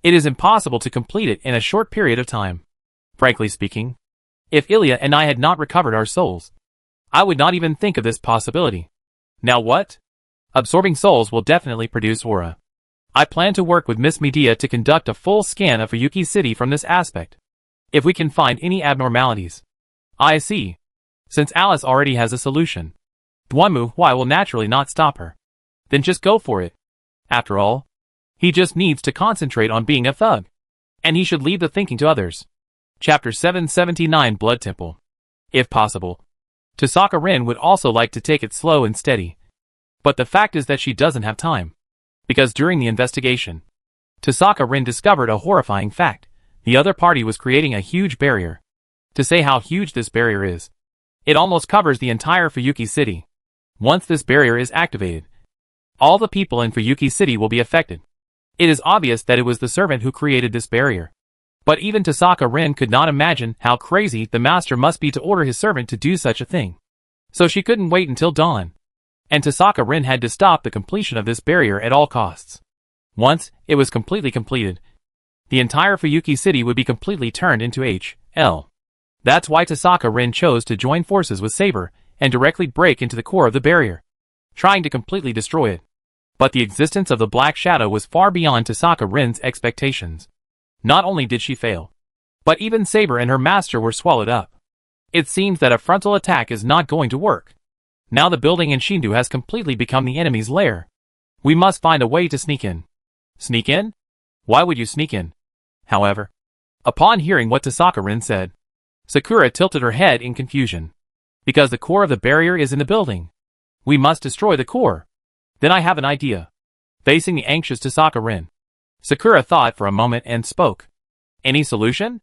It is impossible to complete it in a short period of time. Frankly speaking, if Ilya and I had not recovered our souls, I would not even think of this possibility. Now what? Absorbing souls will definitely produce aura. I plan to work with Miss Medea to conduct a full scan of Fuyuki City from this aspect. If we can find any abnormalities. I see. Since Alice already has a solution, Duanmu Huai will naturally not stop her. Then just go for it. After all, he just needs to concentrate on being a thug. And he should leave the thinking to others. Chapter 779 Blood Temple. If possible, Tasaka Rin would also like to take it slow and steady. But the fact is that she doesn't have time. Because during the investigation, Tasaka Rin discovered a horrifying fact. The other party was creating a huge barrier. To say how huge this barrier is, it almost covers the entire Fuyuki City. Once this barrier is activated, all the people in Fuyuki City will be affected. It is obvious that it was the servant who created this barrier. But even Tasaka Rin could not imagine how crazy the master must be to order his servant to do such a thing. So she couldn't wait until dawn. And Tasaka Rin had to stop the completion of this barrier at all costs. Once it was completely completed, the entire Fuyuki City would be completely turned into HL. That's why Tasaka Rin chose to join forces with Saber and directly break into the core of the barrier, trying to completely destroy it. But the existence of the Black Shadow was far beyond Tasaka Rin's expectations. Not only did she fail, but even Saber and her master were swallowed up. It seems that a frontal attack is not going to work. Now the building in Shindu has completely become the enemy's lair. We must find a way to sneak in. Sneak in? Why would you sneak in? However, upon hearing what Tasaka Rin said, Sakura tilted her head in confusion. Because the core of the barrier is in the building. We must destroy the core. Then I have an idea. Facing the anxious Tasaka Rin, Sakura thought for a moment and spoke. Any solution?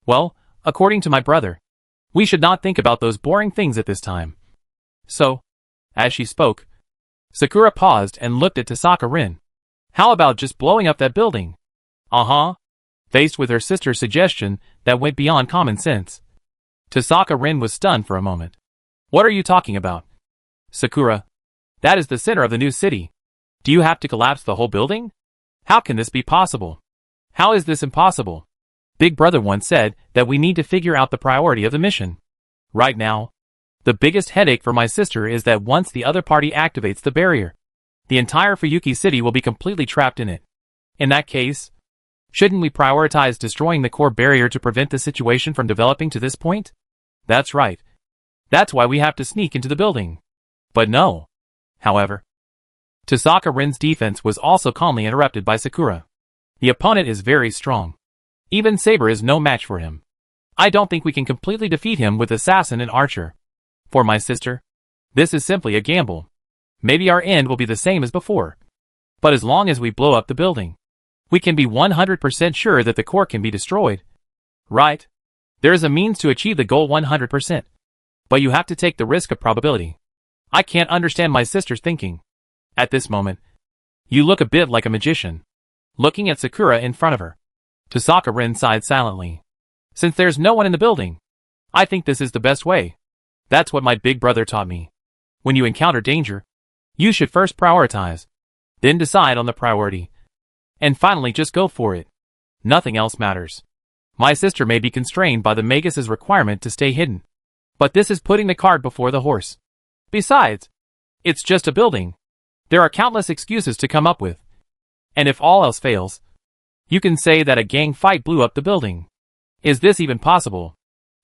Well, according to my brother, we should not think about those boring things at this time. So, as she spoke, Sakura paused and looked at Tasaka Rin. How about just blowing up that building? Faced with her sister's suggestion that went beyond common sense, Tasaka Rin was stunned for a moment. What are you talking about? Sakura, that is the center of the new city. Do you have to collapse the whole building? How can this be possible? How is this impossible? Big Brother once said that we need to figure out the priority of the mission. Right now, the biggest headache for my sister is that once the other party activates the barrier, the entire Fuyuki City will be completely trapped in it. In that case, shouldn't we prioritize destroying the core barrier to prevent the situation from developing to this point? That's right. That's why we have to sneak into the building. But no. However, Tasaka Rin's defense was also calmly interrupted by Sakura. The opponent is very strong. Even Saber is no match for him. I don't think we can completely defeat him with Assassin and Archer. For my sister, this is simply a gamble. Maybe our end will be the same as before. But as long as we blow up the building, we can be 100% sure that the core can be destroyed. Right? There is a means to achieve the goal 100%. But you have to take the risk of probability. I can't understand my sister's thinking. At this moment, you look a bit like a magician, looking at Sakura in front of her. Tasaka Rin sighed silently. Since there's no one in the building, I think this is the best way. That's what my big brother taught me. When you encounter danger, you should first prioritize, then decide on the priority, and finally just go for it. Nothing else matters. My sister may be constrained by the Magus's requirement to stay hidden, but this is putting the cart before the horse. Besides, it's just a building. There are countless excuses to come up with. And if all else fails, you can say that a gang fight blew up the building. Is this even possible?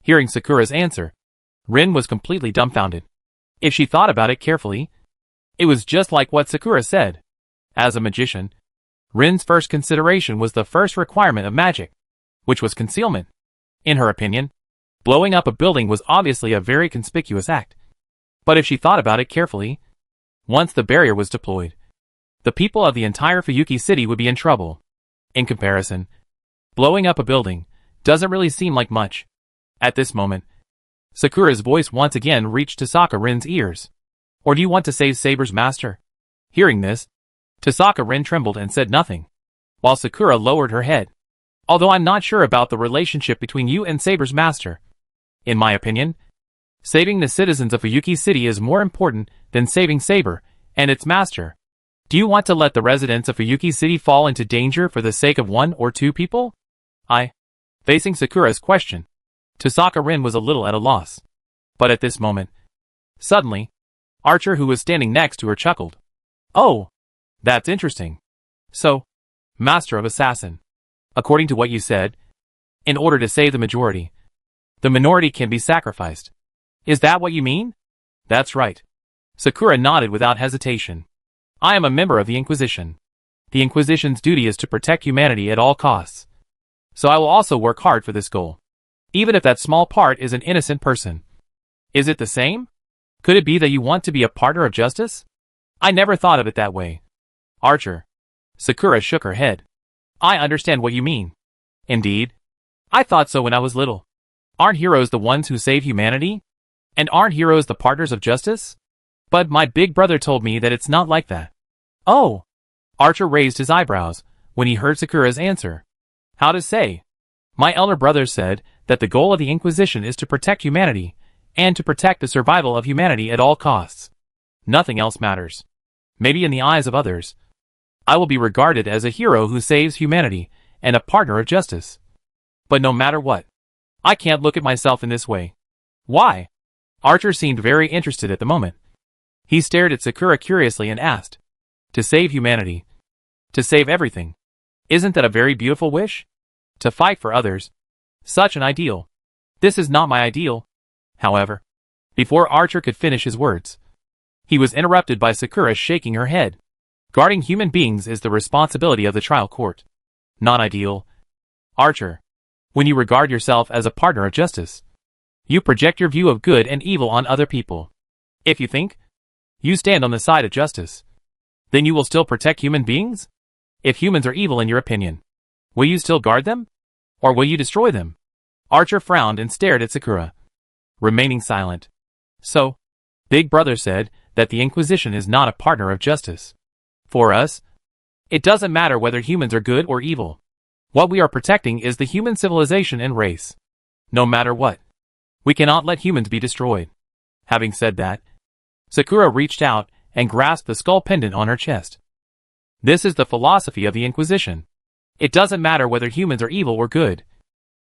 Hearing Sakura's answer, Rin was completely dumbfounded. If she thought about it carefully, it was just like what Sakura said. As a magician, Rin's first consideration was the first requirement of magic, which was concealment. In her opinion, blowing up a building was obviously a very conspicuous act. But if she thought about it carefully, once the barrier was deployed, the people of the entire Fuyuki city would be in trouble. In comparison, blowing up a building doesn't really seem like much. At this moment, Sakura's voice once again reached Tasaka Rin's ears. Or do you want to save Saber's master? Hearing this, Tasaka Rin trembled and said nothing, while Sakura lowered her head. Although I'm not sure about the relationship between you and Saber's master. In my opinion, saving the citizens of Fuyuki City is more important than saving Saber and its master. Do you want to let the residents of Fuyuki City fall into danger for the sake of one or two people? Facing Sakura's question, Tasaka Rin was a little at a loss. But at this moment, suddenly, Archer, who was standing next to her, chuckled. Oh, that's interesting. So, Master of Assassin, according to what you said, in order to save the majority, the minority can be sacrificed. Is that what you mean? That's right. Sakura nodded without hesitation. I am a member of the Inquisition. The Inquisition's duty is to protect humanity at all costs. So I will also work hard for this goal, even if that small part is an innocent person. Is it the same? Could it be that you want to be a partner of justice? I never thought of it that way. Archer. Sakura shook her head. I understand what you mean. Indeed. I thought so when I was little. Aren't heroes the ones who save humanity? And aren't heroes the partners of justice? But my big brother told me that it's not like that. Oh! Archer raised his eyebrows when he heard Sakura's answer. How to say? My elder brother said that the goal of the Inquisition is to protect humanity, and to protect the survival of humanity at all costs. Nothing else matters. Maybe in the eyes of others, I will be regarded as a hero who saves humanity and a partner of justice. But no matter what, I can't look at myself in this way. Why? Archer seemed very interested at the moment. He stared at Sakura curiously and asked, to save humanity, to save everything. Isn't that a very beautiful wish? To fight for others. Such an ideal. This is not my ideal. However, before Archer could finish his words, he was interrupted by Sakura shaking her head. Guarding human beings is the responsibility of the trial court. Not ideal. Archer, when you regard yourself as a partner of justice, you project your view of good and evil on other people. If you think you stand on the side of justice, then you will still protect human beings? If humans are evil in your opinion, will you still guard them? Or will you destroy them? Archer frowned and stared at Sakura, remaining silent. So, Big Brother said that the Inquisition is not a partner of justice. For us, it doesn't matter whether humans are good or evil. What we are protecting is the human civilization and race. No matter what, we cannot let humans be destroyed. Having said that, Sakura reached out and grasped the skull pendant on her chest. This is the philosophy of the Inquisition. It doesn't matter whether humans are evil or good,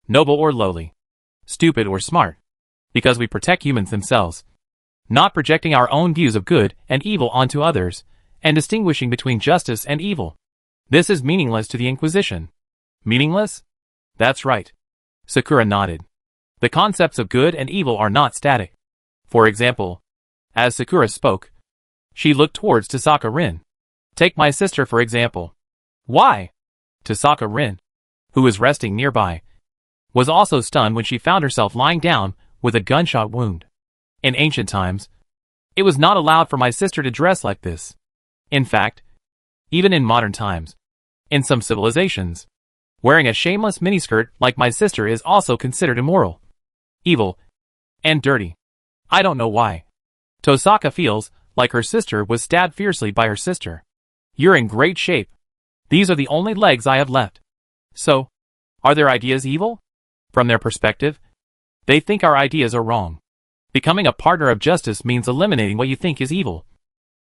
noble or lowly, stupid or smart, because we protect humans themselves, not projecting our own views of good and evil onto others, and distinguishing between justice and evil. This is meaningless to the Inquisition. Meaningless? That's right. Sakura nodded. The concepts of good and evil are not static. For example, as Sakura spoke, she looked towards Tasaka Rin. Take my sister for example. Why? Tasaka Rin, who was resting nearby, was also stunned when she found herself lying down with a gunshot wound. In ancient times, it was not allowed for my sister to dress like this. In fact, even in modern times. In some civilizations, wearing a shameless miniskirt like my sister is also considered immoral, evil, and dirty. I don't know why. Tosaka feels like her sister was stabbed fiercely by her sister. You're in great shape. These are the only legs I have left. So, are their ideas evil? From their perspective, they think our ideas are wrong. Becoming a partner of justice means eliminating what you think is evil.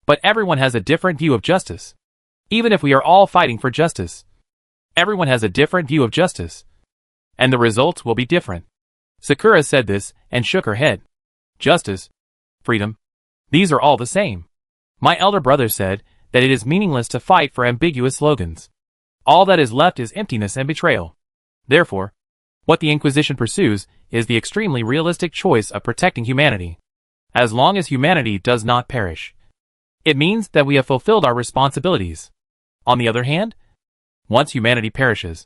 But everyone has a different view of justice. Even if we are all fighting for justice, everyone has a different view of justice. And the results will be different. Sakura said this and shook her head. Justice, freedom, these are all the same. My elder brother said that it is meaningless to fight for ambiguous slogans. All that is left is emptiness and betrayal. Therefore, what the Inquisition pursues is the extremely realistic choice of protecting humanity. As long as humanity does not perish, it means that we have fulfilled our responsibilities. On the other hand, once humanity perishes,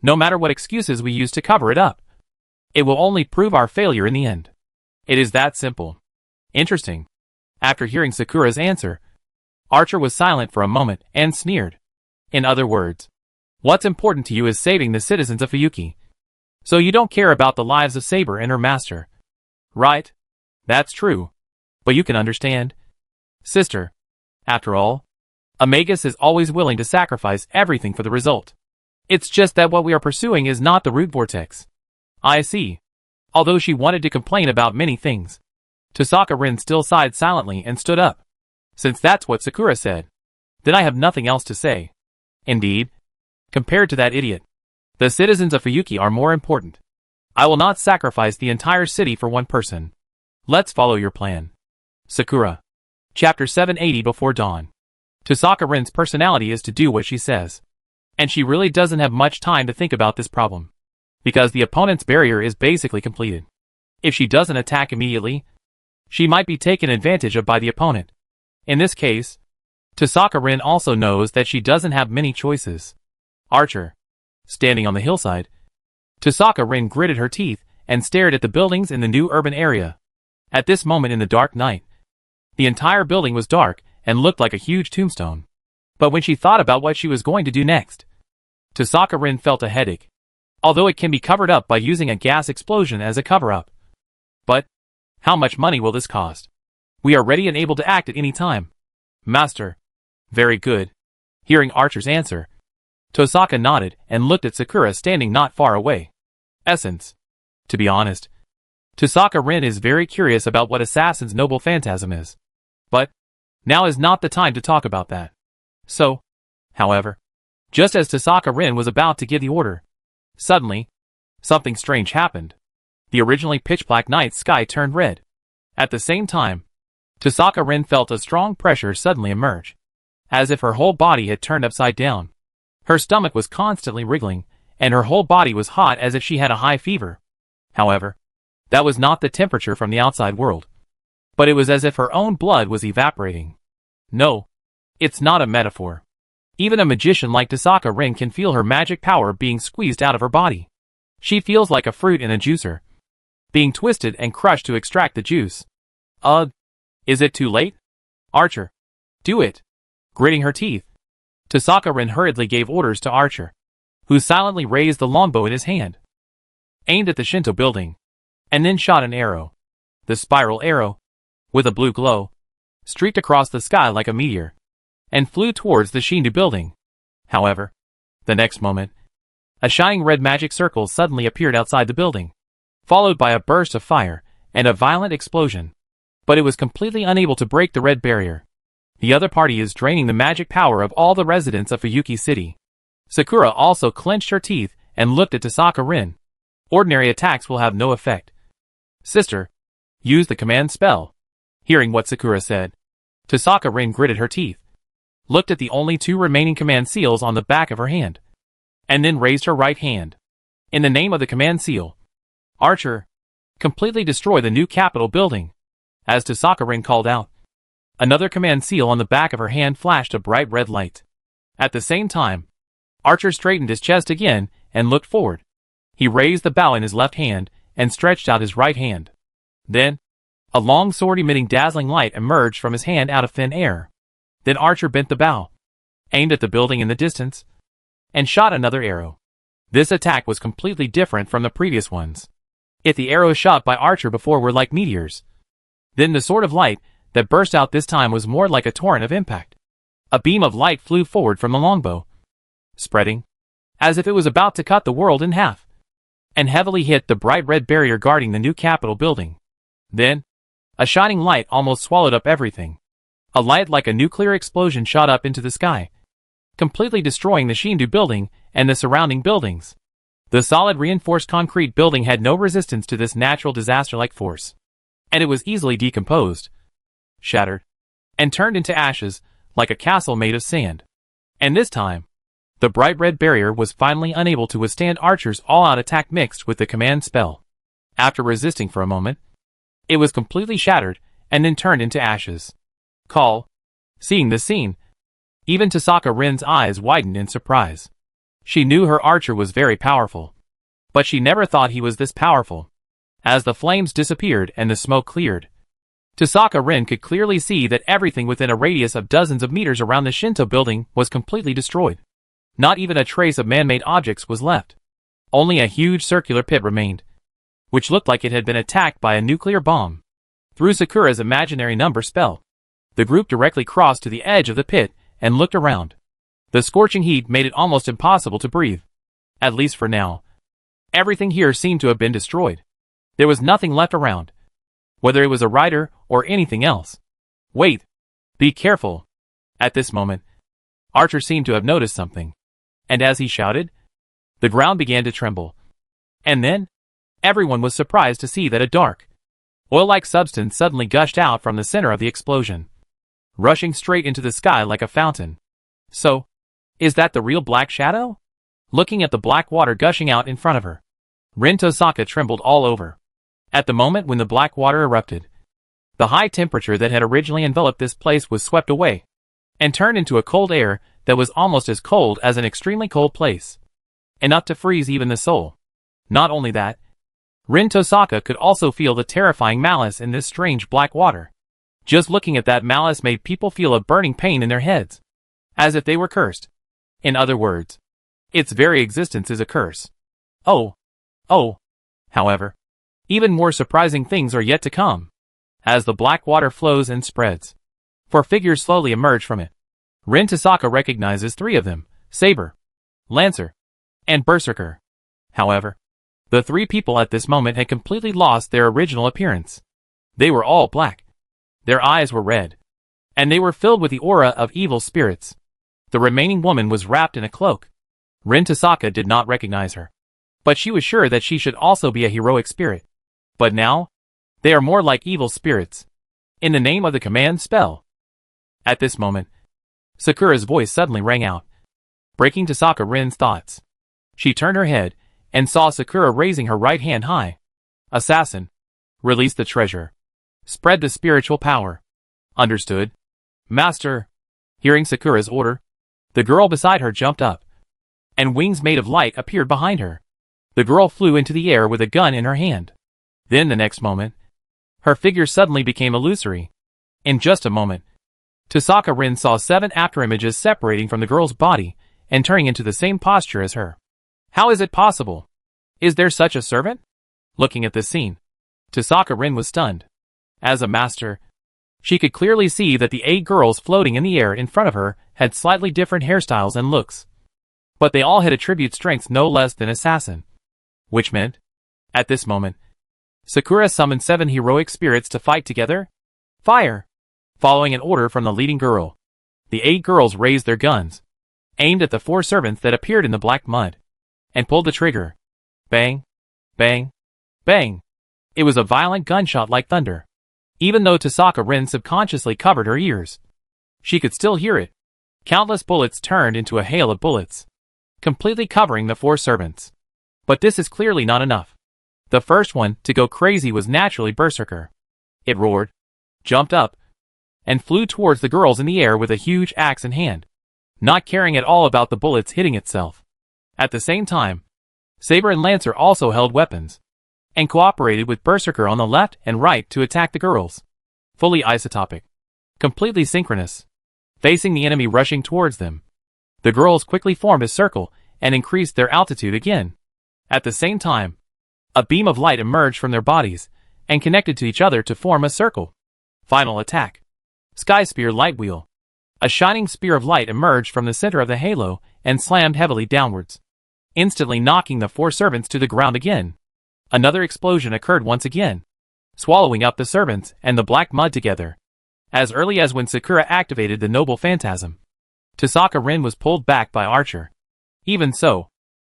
no matter what excuses we use to cover it up, it will only prove our failure in the end. It is that simple. Interesting. After hearing Sakura's answer, Archer was silent for a moment and sneered. In other words, what's important to you is saving the citizens of Fuyuki. So you don't care about the lives of Saber and her master. Right? That's true. But you can understand. Sister. After all, a magus is always willing to sacrifice everything for the result. It's just that what we are pursuing is not the root vortex. I see. Although she wanted to complain about many things, Tosaka Rin still sighed silently and stood up. Since that's what Sakura said, then I have nothing else to say. Indeed, compared to that idiot, the citizens of Fuyuki are more important. I will not sacrifice the entire city for one person. Let's follow your plan. Sakura. Chapter 780 Before Dawn. Tosaka Rin's personality is to do what she says. And she really doesn't have much time to think about this problem, because the opponent's barrier is basically completed. If she doesn't attack immediately, she might be taken advantage of by the opponent. In this case, Tosaka Rin also knows that she doesn't have many choices. Archer. Standing on the hillside, Tosaka Rin gritted her teeth and stared at the buildings in the new urban area. At this moment in the dark night, the entire building was dark and looked like a huge tombstone. But when she thought about what she was going to do next, Tosaka Rin felt a headache. Although it can be covered up by using a gas explosion as a cover-up. But, how much money will this cost? We are ready and able to act at any time. Master. Very good. Hearing Archer's answer, Tosaka nodded and looked at Sakura standing not far away. Essence. To be honest, Tosaka Rin is very curious about what Assassin's noble phantasm is. But, now is not the time to talk about that. So, however, just as Tosaka Rin was about to give the order, suddenly, something strange happened. The originally pitch-black night sky turned red. At the same time, Tosaka Rin felt a strong pressure suddenly emerge, as if her whole body had turned upside down. Her stomach was constantly wriggling, and her whole body was hot as if she had a high fever. However, that was not the temperature from the outside world, but it was as if her own blood was evaporating. No, it's not a metaphor. Even a magician like Tosaka Rin can feel her magic power being squeezed out of her body. She feels like a fruit in a juicer, being twisted and crushed to extract the juice. Is it too late? Archer. Do it. Gritting her teeth, Tosaka Rin hurriedly gave orders to Archer, who silently raised the longbow in his hand, aimed at the Shinto building, and then shot an arrow. The spiral arrow, with a blue glow, streaked across the sky like a meteor, and flew towards the Shinto building. However, the next moment, a shining red magic circle suddenly appeared outside the building, followed by a burst of fire and a violent explosion. But it was completely unable to break the red barrier. The other party is draining the magic power of all the residents of Fuyuki City. Sakura also clenched her teeth and looked at Tosaka Rin. Ordinary attacks will have no effect. Sister, use the command spell. Hearing what Sakura said, Tosaka Rin gritted her teeth, looked at the only 2 remaining command seals on the back of her hand, and then raised her right hand. In the name of the command seal, Archer, completely destroy the new Capitol building. As Tosaka Rin called out, another command seal on the back of her hand flashed a bright red light. At the same time, Archer straightened his chest again and looked forward. He raised the bow in his left hand and stretched out his right hand. Then, a long sword emitting dazzling light emerged from his hand out of thin air. Then Archer bent the bow, aimed at the building in the distance, and shot another arrow. This attack was completely different from the previous ones. If the arrows shot by Archer before were like meteors, then the sword of light that burst out this time was more like a torrent of impact. A beam of light flew forward from the longbow, spreading, as if it was about to cut the world in half, and heavily hit the bright red barrier guarding the new Capitol building. Then, a shining light almost swallowed up everything. A light like a nuclear explosion shot up into the sky, completely destroying the Shindu building and the surrounding buildings. The solid reinforced concrete building had no resistance to this natural disaster-like force, and it was easily decomposed, shattered, and turned into ashes like a castle made of sand. And this time, the bright red barrier was finally unable to withstand Archer's all-out attack mixed with the command spell. After resisting for a moment, it was completely shattered and then turned into ashes. Seeing this scene, even Tasaka Rin's eyes widened in surprise. She knew her Archer was very powerful, but she never thought he was this powerful. As the flames disappeared and the smoke cleared, Tasaka Rin could clearly see that everything within a radius of dozens of meters around the Shinto building was completely destroyed. Not even a trace of man-made objects was left. Only a huge circular pit remained, which looked like it had been attacked by a nuclear bomb. Through Sakura's imaginary number spell, the group directly crossed to the edge of the pit and looked around. The scorching heat made it almost impossible to breathe. At least for now. Everything here seemed to have been destroyed. There was nothing left around, whether it was a rider or anything else. Wait! Be careful! At this moment, Archer seemed to have noticed something, and as he shouted, the ground began to tremble. And then, everyone was surprised to see that a dark, oil-like substance suddenly gushed out from the center of the explosion, rushing straight into the sky like a fountain. So, is that the real Black Shadow? Looking at the black water gushing out in front of her, Rin Tosaka trembled all over. At the moment when the black water erupted, the high temperature that had originally enveloped this place was swept away, and turned into a cold air that was almost as cold as an extremely cold place, enough to freeze even the soul. Not only that, Rin Tosaka could also feel the terrifying malice in this strange black water. Just looking at that malice made people feel a burning pain in their heads, as if they were cursed. In other words, its very existence is a curse. However, even more surprising things are yet to come, as the black water flows and spreads. For figures slowly emerge from it. Rin Tosaka recognizes three of them: Saber, Lancer, and Berserker. However, the three people at this moment had completely lost their original appearance. They were all black. Their eyes were red, and they were filled with the aura of evil spirits. The remaining woman was wrapped in a cloak. Rin Tosaka did not recognize her, but she was sure that she should also be a heroic spirit. But now, they are more like evil spirits. In the name of the command spell. At this moment, Sakura's voice suddenly rang out, breaking Tosaka Rin's thoughts. She turned her head and saw Sakura raising her right hand high. Assassin, release the treasure. Spread the spiritual power. Understood? Master. Hearing Sakura's order, the girl beside her jumped up, and wings made of light appeared behind her. The girl flew into the air with a gun in her hand. Then the next moment, her figure suddenly became illusory. In just a moment, Tosaka Rin saw 7 afterimages separating from the girl's body and turning into the same posture as her. How is it possible? Is there such a servant? Looking at this scene, Tosaka Rin was stunned. As a master, she could clearly see that the 8 girls floating in the air in front of her had slightly different hairstyles and looks, but they all had attribute strengths no less than assassin. Which meant, at this moment, Sakura summoned 7 heroic spirits to fight together. Fire! Following an order from the leading girl, the 8 girls raised their guns, aimed at the 4 servants that appeared in the black mud, and pulled the trigger. Bang! Bang! Bang! It was a violent gunshot like thunder. Even though Tosaka Rin subconsciously covered her ears, she could still hear it. Countless bullets turned into a hail of bullets, completely covering the 4 servants. But this is clearly not enough. The first one to go crazy was naturally Berserker. It roared, jumped up, and flew towards the girls in the air with a huge axe in hand, not caring at all about the bullets hitting itself. At the same time, Saber and Lancer also held weapons, and cooperated with Berserker on the left and right to attack the girls. Fully isotopic, completely synchronous, facing the enemy rushing towards them. The girls quickly formed a circle and increased their altitude again. At the same time, a beam of light emerged from their bodies and connected to each other to form a circle. Final attack. Sky Spear Light Wheel. A shining spear of light emerged from the center of the halo and slammed heavily downwards, instantly knocking the 4 servants to the ground again. Another explosion occurred once again, swallowing up the servants and the black mud together. As early as when Sakura activated the Noble Phantasm, Tasaka Rin was pulled back by Archer. Even so,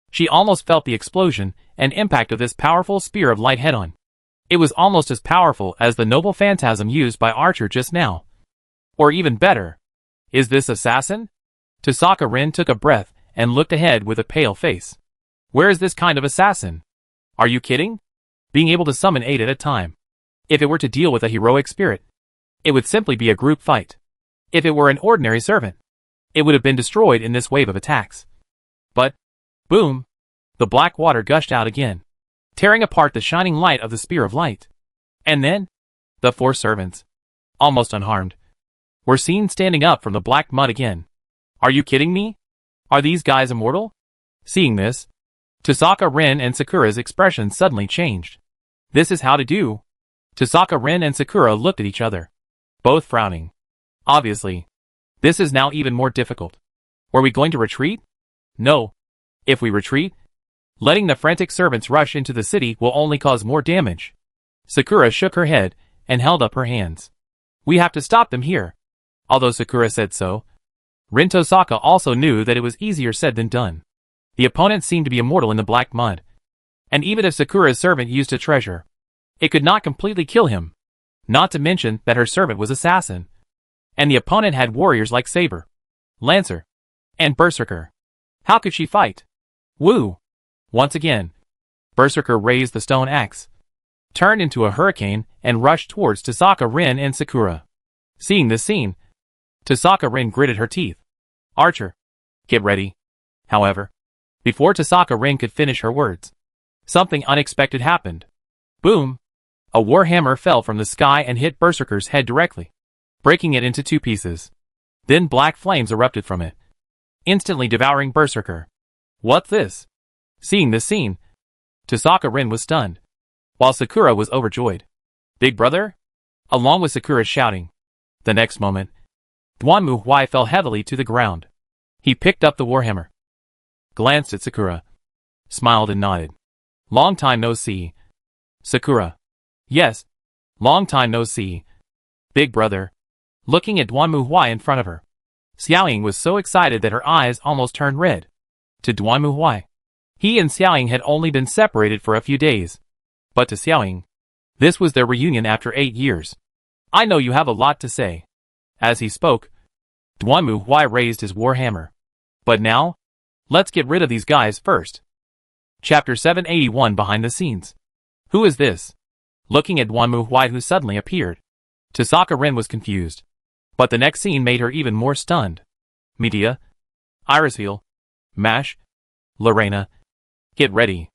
she almost felt the explosion and impact of this powerful spear of light head-on. It was almost as powerful as the Noble Phantasm used by Archer just now. Or even better. Is this assassin? Tasaka Rin took a breath and looked ahead with a pale face. Where is this kind of assassin? Are you kidding? Being able to summon 8 at a time. If it were to deal with a heroic spirit, it would simply be a group fight. If it were an ordinary servant, it would have been destroyed in this wave of attacks. But, boom, the black water gushed out again, tearing apart the shining light of the spear of light. And then, the 4 servants, almost unharmed, were seen standing up from the black mud again. Are you kidding me? Are these guys immortal? Seeing this, Tasaka Rin and Sakura's expressions suddenly changed. This is how to do. Tasaka Rin and Sakura looked at each other, both frowning. Obviously, this is now even more difficult. Were we going to retreat? No. If we retreat, letting the frantic servants rush into the city will only cause more damage. Sakura shook her head and held up her hands. We have to stop them here. Although Sakura said so, Rin Tosaka also knew that it was easier said than done. The opponent seemed to be immortal in the black mud. And even if Sakura's servant used a treasure, it could not completely kill him. Not to mention that her servant was assassin. And the opponent had warriors like Saber, Lancer, and Berserker. How could she fight? Woo! Once again, Berserker raised the stone axe, turned into a hurricane, and rushed towards Tasaka Rin and Sakura. Seeing this scene, Tasaka Rin gritted her teeth. Archer, get ready. However, before Tasaka Rin could finish her words, something unexpected happened. Boom! A warhammer fell from the sky and hit Berserker's head directly, breaking it into 2 pieces. Then black flames erupted from it, instantly devouring Berserker. What's this? Seeing this scene, Tasaka Rin was stunned, while Sakura was overjoyed. Big brother? Along with Sakura shouting. The next moment, Duanmu Huai fell heavily to the ground. He picked up the warhammer, glanced at Sakura, smiled and nodded. Long time no see. Sakura. Yes, long time no see. Big brother. Looking at Duanmu Huai in front of her, Xiaoying was so excited that her eyes almost turned red. To Duanmu Huai, he and Xiaoying had only been separated for a few days. But to Xiaoying, this was their reunion after 8 years. I know you have a lot to say. As he spoke, Duanmu Huai raised his warhammer. But now, let's get rid of these guys first. Chapter 781 Behind the Scenes. Who is this? Looking at Duanmu Huai who suddenly appeared, Tasaka Rin was confused. But the next scene made her even more stunned. Medea, Irisfeel, Mash, Lorena, get ready.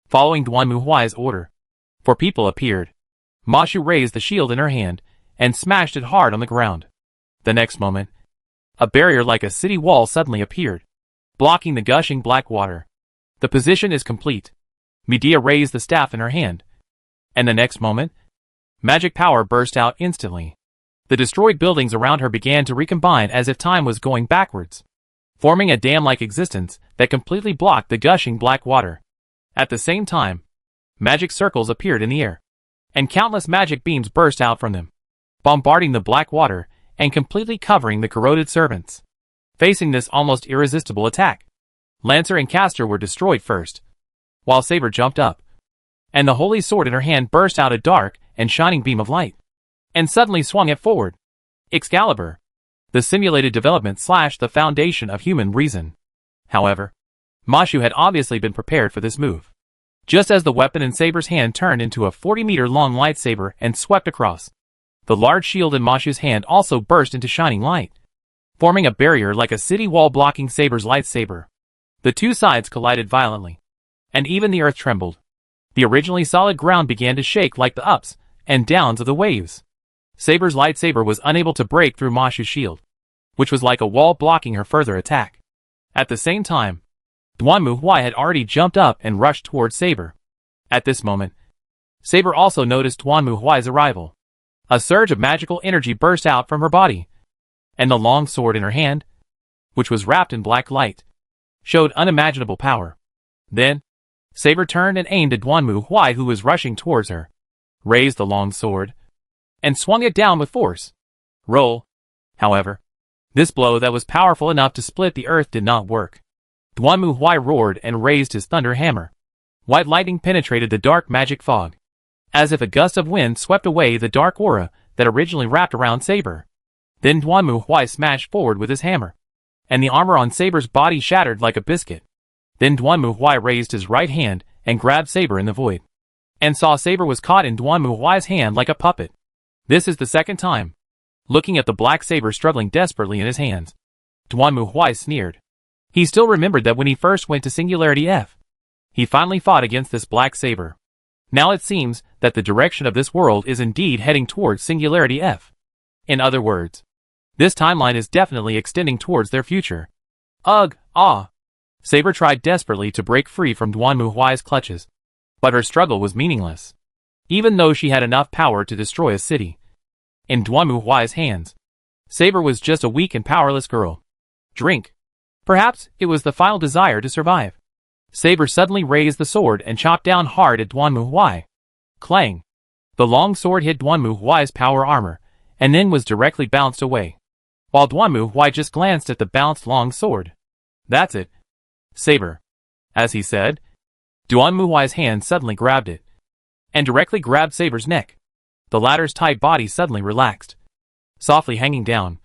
Following Duanmu Huai's order, 4 people appeared. Mashu raised the shield in her hand and smashed it hard on the ground. The next moment, a barrier like a city wall suddenly appeared, blocking the gushing black water. The position is complete. Medea raised the staff in her hand. And the next moment, magic power burst out instantly. The destroyed buildings around her began to recombine as if time was going backwards, forming a dam-like existence that completely blocked the gushing black water. At the same time, magic circles appeared in the air, and countless magic beams burst out from them, bombarding the black water and completely covering the corroded servants. Facing this almost irresistible attack, Lancer and Castor were destroyed first, while Saber jumped up, and the holy sword in her hand burst out a dark and shining beam of light, and suddenly swung it forward. Excalibur. The simulated development slashed the foundation of human reason. However, Mashu had obviously been prepared for this move. Just as the weapon in Saber's hand turned into a 40-meter-long lightsaber and swept across, the large shield in Mashu's hand also burst into shining light, forming a barrier like a city wall blocking Saber's lightsaber. The 2 sides collided violently, and even the earth trembled. The originally solid ground began to shake like the ups and downs of the waves. Saber's lightsaber was unable to break through Mashu's shield, which was like a wall blocking her further attack. At the same time, Duanmu had already jumped up and rushed towards Saber. At this moment, Saber also noticed Duanmu's arrival. A surge of magical energy burst out from her body, and the long sword in her hand, which was wrapped in black light, showed unimaginable power. Then, Saber turned and aimed at Duanmu, who was rushing towards her, raised the long sword, and swung it down with force. Roll. However, this blow that was powerful enough to split the earth did not work. Duanmu roared and raised his thunder hammer. White lightning penetrated the dark magic fog, as if a gust of wind swept away the dark aura that originally wrapped around Saber. Then Duanmu smashed forward with his hammer, and the armor on Saber's body shattered like a biscuit. Then Duanmu raised his right hand and grabbed Saber in the void, and saw Saber was caught in Duanmu's hand like a puppet. This is the second time. Looking at the black saber struggling desperately in his hands, Duanmu sneered. He still remembered that when he first went to Singularity F, he finally fought against this black saber. Now it seems that the direction of this world is indeed heading towards Singularity F. In other words, this timeline is definitely extending towards their future. Ugh, ah! Saber tried desperately to break free from Duanmu's clutches, but her struggle was meaningless. Even though she had enough power to destroy a city, in Duanmu's hands, Saber was just a weak and powerless girl. Drink. Perhaps it was the final desire to survive. Saber suddenly raised the sword and chopped down hard at Duanmu. Clang! The long sword hit Duanmu's power armor, and then was directly bounced away, while Duanmu just glanced at the bounced long sword. That's it. Saber. As he said, Duanmu's hand suddenly grabbed it, and directly grabbed Saber's neck. The latter's tight body suddenly relaxed, softly hanging down,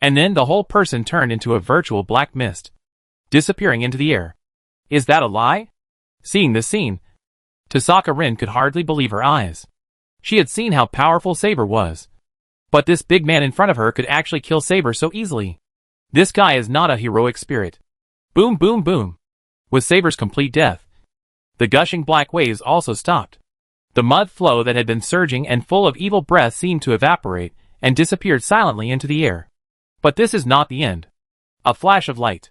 and then the whole person turned into a virtual black mist, disappearing into the air. Is that a lie? Seeing this scene, Tasaka Rin could hardly believe her eyes. She had seen how powerful Saber was, but this big man in front of her could actually kill Saber so easily. This guy is not a heroic spirit. Boom boom boom. With Saber's complete death, the gushing black waves also stopped. The mud flow that had been surging and full of evil breath seemed to evaporate and disappeared silently into the air. But this is not the end. A flash of light.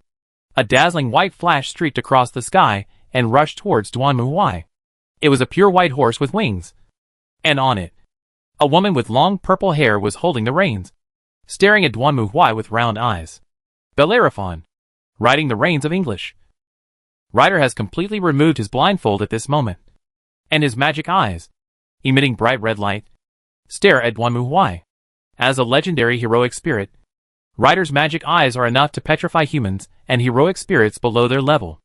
A dazzling white flash streaked across the sky and rushed towards Duanmu. It was a pure white horse with wings, and on it, a woman with long purple hair was holding the reins, staring at Duanmu with round eyes. Bellerophon, riding the reins of English. Ryder has completely removed his blindfold at this moment, and his magic eyes, emitting bright red light, stare at Duanmu. As a legendary heroic spirit, Ryder's magic eyes are enough to petrify humans and heroic spirits below their level.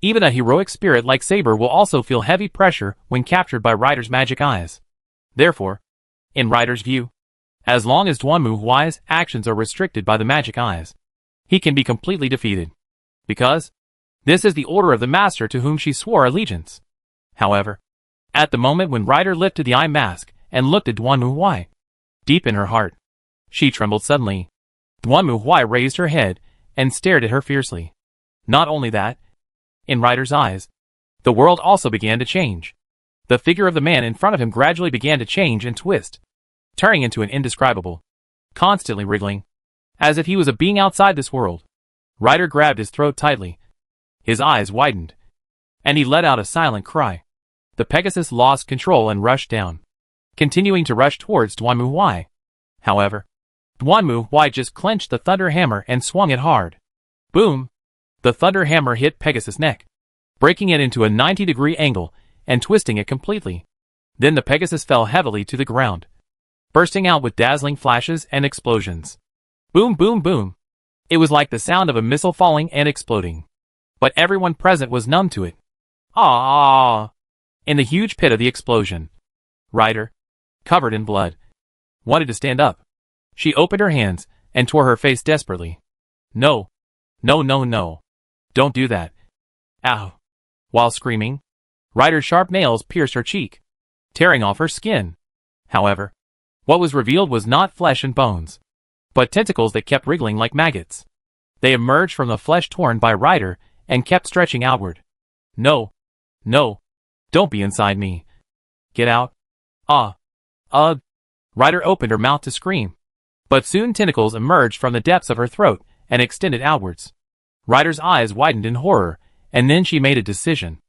Even a heroic spirit like Saber will also feel heavy pressure when captured by Ryder's magic eyes. Therefore, in Ryder's view, as long as Duanmu's actions are restricted by the magic eyes, he can be completely defeated. Because this is the order of the master to whom she swore allegiance. However, at the moment when Ryder lifted the eye mask and looked at Duanmu, deep in her heart, she trembled suddenly. Duanmu raised her head and stared at her fiercely. Not only that, in Ryder's eyes, the world also began to change. The figure of the man in front of him gradually began to change and twist, turning into an indescribable, constantly wriggling, as if he was a being outside this world. Ryder grabbed his throat tightly. His eyes widened, and he let out a silent cry. The Pegasus lost control and rushed down, continuing to rush towards Duanmu. However, Duanmu just clenched the thunder hammer and swung it hard. Boom! The thunder hammer hit Pegasus' neck, breaking it into a 90-degree angle and twisting it completely. Then the Pegasus fell heavily to the ground, bursting out with dazzling flashes and explosions. Boom boom boom! It was like the sound of a missile falling and exploding. But everyone present was numb to it. Ah! In the huge pit of the explosion, Ryder, covered in blood, wanted to stand up. She opened her hands and tore her face desperately. No. No no no. Don't do that. Ow. While screaming, Ryder's sharp nails pierced her cheek, tearing off her skin. However, what was revealed was not flesh and bones, but tentacles that kept wriggling like maggots. They emerged from the flesh torn by Ryder and kept stretching outward. No. No. Don't be inside me. Get out. Ah. Ugh. Ryder opened her mouth to scream, but soon tentacles emerged from the depths of her throat and extended outwards. Ryder's eyes widened in horror, and then she made a decision.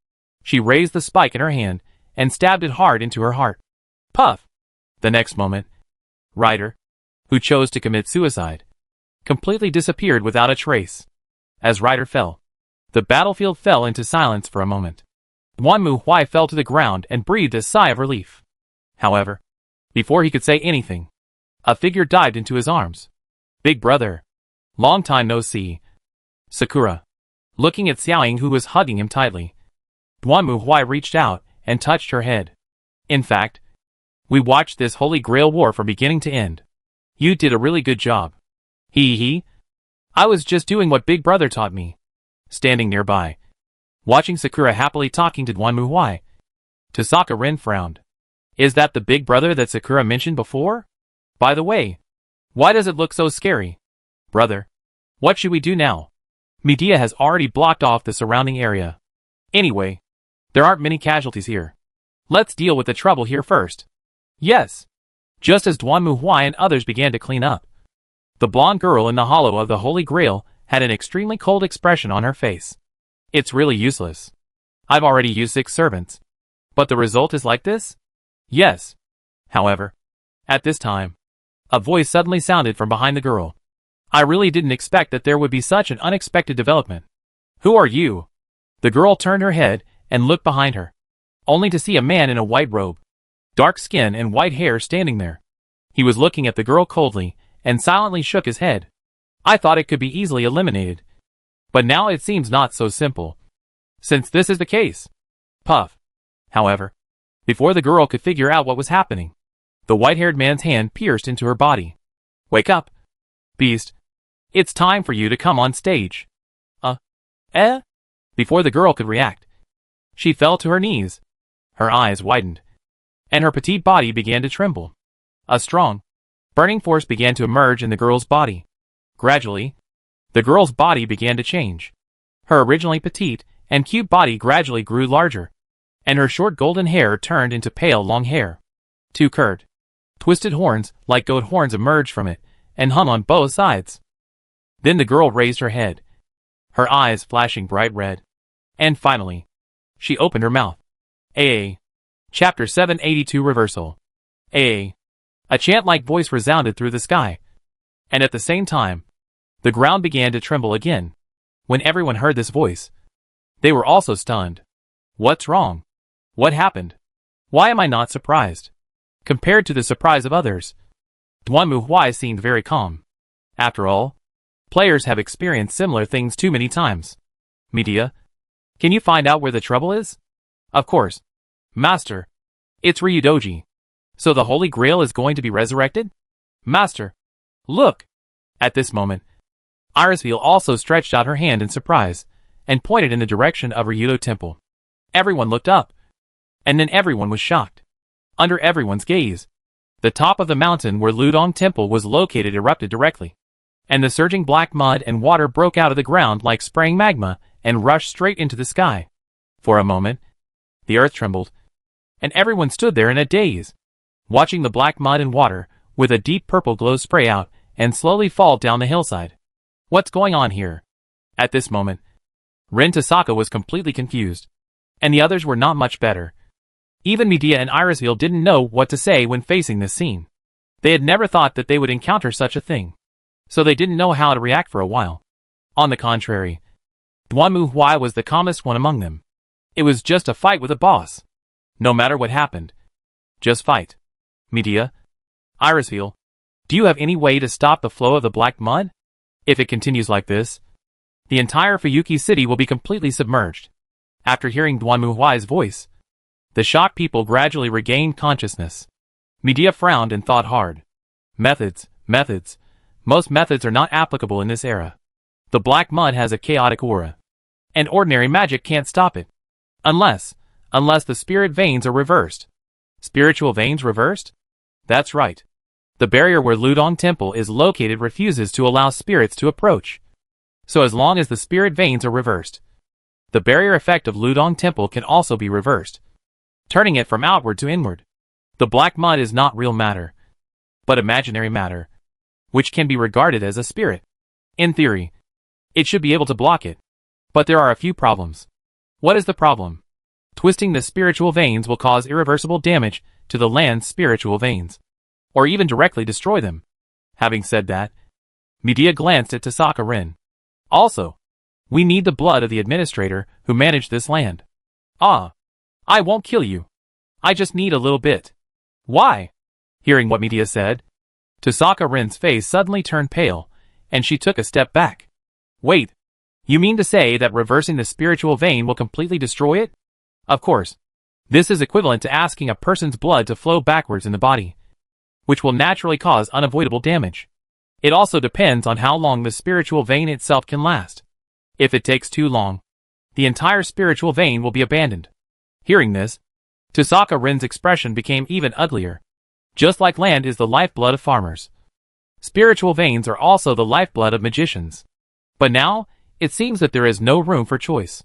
She raised the spike in her hand and stabbed it hard into her heart. Puff! The next moment, Ryder, who chose to commit suicide, completely disappeared without a trace. As Ryder fell, the battlefield fell into silence for a moment. Duanmu Huai fell to the ground and breathed a sigh of relief. However, before he could say anything, a figure dived into his arms. Big brother. Long time no see. Sakura. Looking at Xiaoying, who was hugging him tightly, Duanmu Huai reached out and touched her head. In fact, we watched this Holy Grail war from beginning to end. You did a really good job. Hee. I was just doing what Big Brother taught me. Standing nearby, watching Sakura happily talking to Duanmu Huai, Tasaka Rin frowned. Is that the Big Brother that Sakura mentioned before? By the way, why does it look so scary? Brother, what should we do now? Medea has already blocked off the surrounding area. Anyway, there aren't many casualties here. Let's deal with the trouble here first. Yes. Just as Duanmu Huai and others began to clean up, the blonde girl in the hollow of the Holy Grail had an extremely cold expression on her face. It's really useless. I've already used 6 servants. But the result is like this? Yes. However, at this time, a voice suddenly sounded from behind the girl. I really didn't expect that there would be such an unexpected development. Who are you? The girl turned her head and looked behind her, only to see a man in a white robe, dark skin and white hair standing there. He was looking at the girl coldly and silently shook his head. I thought it could be easily eliminated, but now it seems not so simple. Since this is the case. Puff. However, before the girl could figure out what was happening, the white-haired man's hand pierced into her body. Wake up, beast. It's time for you to come on stage. Before the girl could react, she fell to her knees. Her eyes widened, and her petite body began to tremble. A strong, burning force began to emerge in the girl's body. Gradually, the girl's body began to change. Her originally petite and cute body gradually grew larger, and her short golden hair turned into pale long hair. 2 curved, twisted horns like goat horns emerged from it and hung on both sides. Then the girl raised her head, her eyes flashing bright red. And finally, she opened her mouth. Chapter 782 Reversal. A chant-like voice resounded through the sky. And at the same time, the ground began to tremble again. When everyone heard this voice, they were also stunned. What's wrong? What happened? Why am I not surprised? Compared to the surprise of others, Duanmu Huai seemed very calm. After all, players have experienced similar things too many times. Medea, can you find out where the trouble is? Of course. Master, it's Ryudoji. So the Holy Grail is going to be resurrected? Master, look! At this moment, Irisville also stretched out her hand in surprise and pointed in the direction of Ryudo Temple. Everyone looked up, and then everyone was shocked. Under everyone's gaze, the top of the mountain where Ludong Temple was located erupted directly, and the surging black mud and water broke out of the ground like spraying magma and rushed straight into the sky. For a moment, the earth trembled, and everyone stood there in a daze, watching the black mud and water with a deep purple glow spray out and slowly fall down the hillside. What's going on here? At this moment, Rin Tasaka was completely confused, and the others were not much better. Even Medea and Irisville didn't know what to say when facing this scene. They had never thought that they would encounter such a thing, so they didn't know how to react for a while. On the contrary, Duanmu Huai was the calmest one among them. It was just a fight with a boss. No matter what happened, just fight. Medea, Irisville, do you have any way to stop the flow of the black mud? If it continues like this, the entire Fuyuki city will be completely submerged. After hearing Duanmu Huai's voice, the shocked people gradually regained consciousness. Medea frowned and thought hard. Methods. Most methods are not applicable in this era. The black mud has a chaotic aura, and ordinary magic can't stop it. Unless the spirit veins are reversed. Spiritual veins reversed? That's right. The barrier where Ludong Temple is located refuses to allow spirits to approach. So as long as the spirit veins are reversed, the barrier effect of Ludong Temple can also be reversed, turning it from outward to inward. The black mud is not real matter, but imaginary matter, which can be regarded as a spirit. In theory, It should be able to block it. But there are a few problems. What is the problem? Twisting the spiritual veins will cause irreversible damage to the land's spiritual veins, or even directly destroy them. Having said that, Medea glanced at Tosaka Rin. Also, we need the blood of the administrator who managed this land. Ah, I won't kill you. I just need a little bit. Why? Hearing what Medea said, Tosaka Rin's face suddenly turned pale, and she took a step back. Wait, you mean to say that reversing the spiritual vein will completely destroy it? Of course. This is equivalent to asking a person's blood to flow backwards in the body, which will naturally cause unavoidable damage. It also depends on how long the spiritual vein itself can last. If it takes too long, the entire spiritual vein will be abandoned. Hearing this, Tosaka Rin's expression became even uglier. Just like land is the lifeblood of farmers, spiritual veins are also the lifeblood of magicians. But now, it seems that there is no room for choice.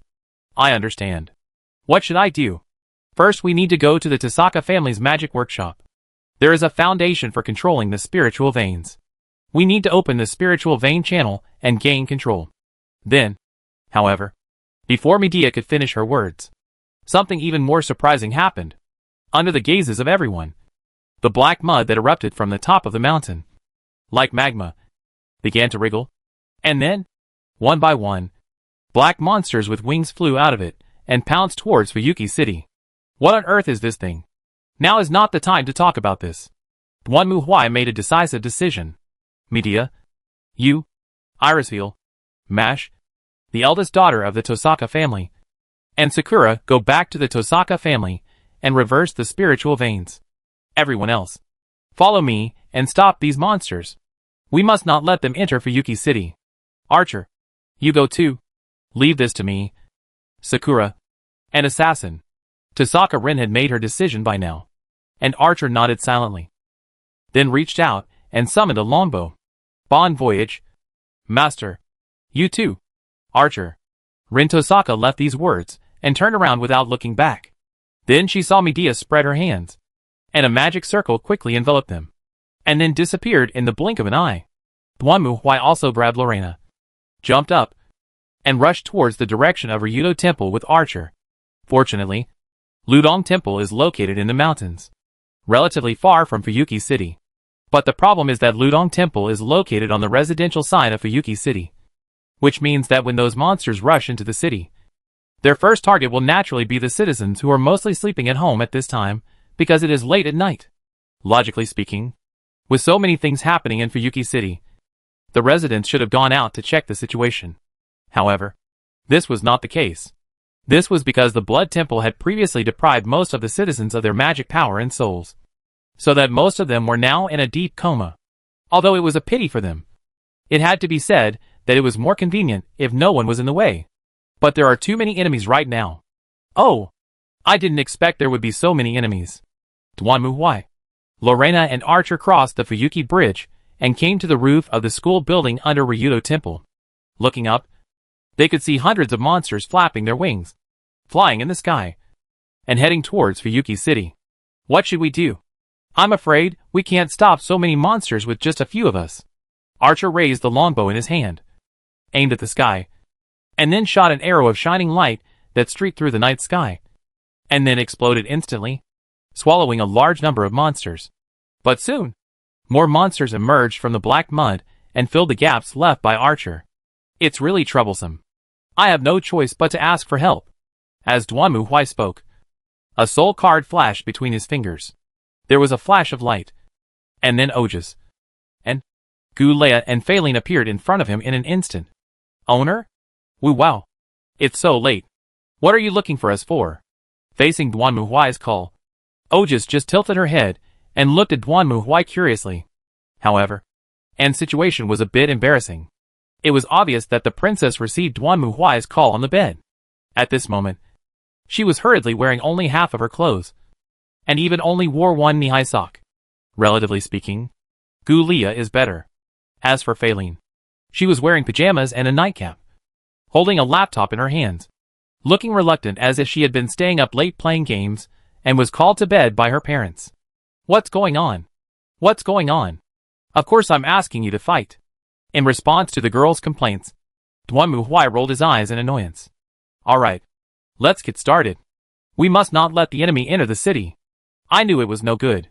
I understand. What should I do? First, we need to go to the Tosaka family's magic workshop. There is a foundation for controlling the spiritual veins. We need to open the spiritual vein channel and gain control. Then, however, before Medea could finish her words, something even more surprising happened. Under the gazes of everyone, the black mud that erupted from the top of the mountain, like magma, began to wriggle. And then, one by one, black monsters with wings flew out of it and pounced towards Fuyuki City. What on earth is this thing? Now is not the time to talk about this. Duan Muhui made a decisive decision. Medea, you, Irisfield, Mash, the eldest daughter of the Tosaka family, and Sakura go back to the Tosaka family and reverse the spiritual veins. Everyone else, follow me and stop these monsters. We must not let them enter Fuyuki City. Archer, you go too. Leave this to me. Sakura, an assassin. Tosaka Rin had made her decision by now, and Archer nodded silently. Then reached out and summoned a longbow. Bon voyage. Master. You too. Archer. Rin Tosaka left these words and turned around without looking back. Then she saw Medea spread her hands, and a magic circle quickly enveloped them, and then disappeared in the blink of an eye. Duan Muhui also grabbed Lorena, jumped up, and rushed towards the direction of Ryudo Temple with Archer. Fortunately, Ludong Temple is located in the mountains, relatively far from Fuyuki City. But the problem is that Ludong Temple is located on the residential side of Fuyuki City, which means that when those monsters rush into the city, their first target will naturally be the citizens who are mostly sleeping at home at this time because it is late at night. Logically speaking, with so many things happening in Fuyuki City, the residents should have gone out to check the situation. However, this was not the case. This was because the Blood Temple had previously deprived most of the citizens of their magic power and souls, so that most of them were now in a deep coma. Although it was a pity for them, it had to be said that it was more convenient if no one was in the way. But there are too many enemies right now. Oh, I didn't expect there would be so many enemies. Duan Muhui, Lorena and Archer crossed the Fuyuki Bridge and came to the roof of the school building under Ryudo Temple. Looking up, they could see hundreds of monsters flapping their wings, flying in the sky, and heading towards Fuyuki City. What should we do? I'm afraid we can't stop so many monsters with just a few of us. Archer raised the longbow in his hand, aimed at the sky, and then shot an arrow of shining light that streaked through the night sky, and then exploded instantly, swallowing a large number of monsters. But soon, more monsters emerged from the black mud and filled the gaps left by Archer. It's really troublesome. I have no choice but to ask for help. As Duan Muhui spoke, a soul card flashed between his fingers. There was a flash of light, and then Ojas and Gulea and Faline appeared in front of him in an instant. Owner? Wow. It's so late. What are you looking for us for? Facing Duan Muhui's call, Ojas just tilted her head and looked at Duan Muhui curiously. However, Anne's situation was a bit embarrassing. It was obvious that the princess received Duan Muhui's call on the bed. At this moment, she was hurriedly wearing only half of her clothes, and even only wore one knee-high sock. Relatively speaking, Gulea is better. As for Faline, she was wearing pajamas and a nightcap, holding a laptop in her hands, looking reluctant as if she had been staying up late playing games and was called to bed by her parents. What's going on? What's going on? Of course I'm asking you to fight. In response to the girl's complaints, Duanmu Huai rolled his eyes in annoyance. Alright. Let's get started. We must not let the enemy enter the city. I knew it was no good.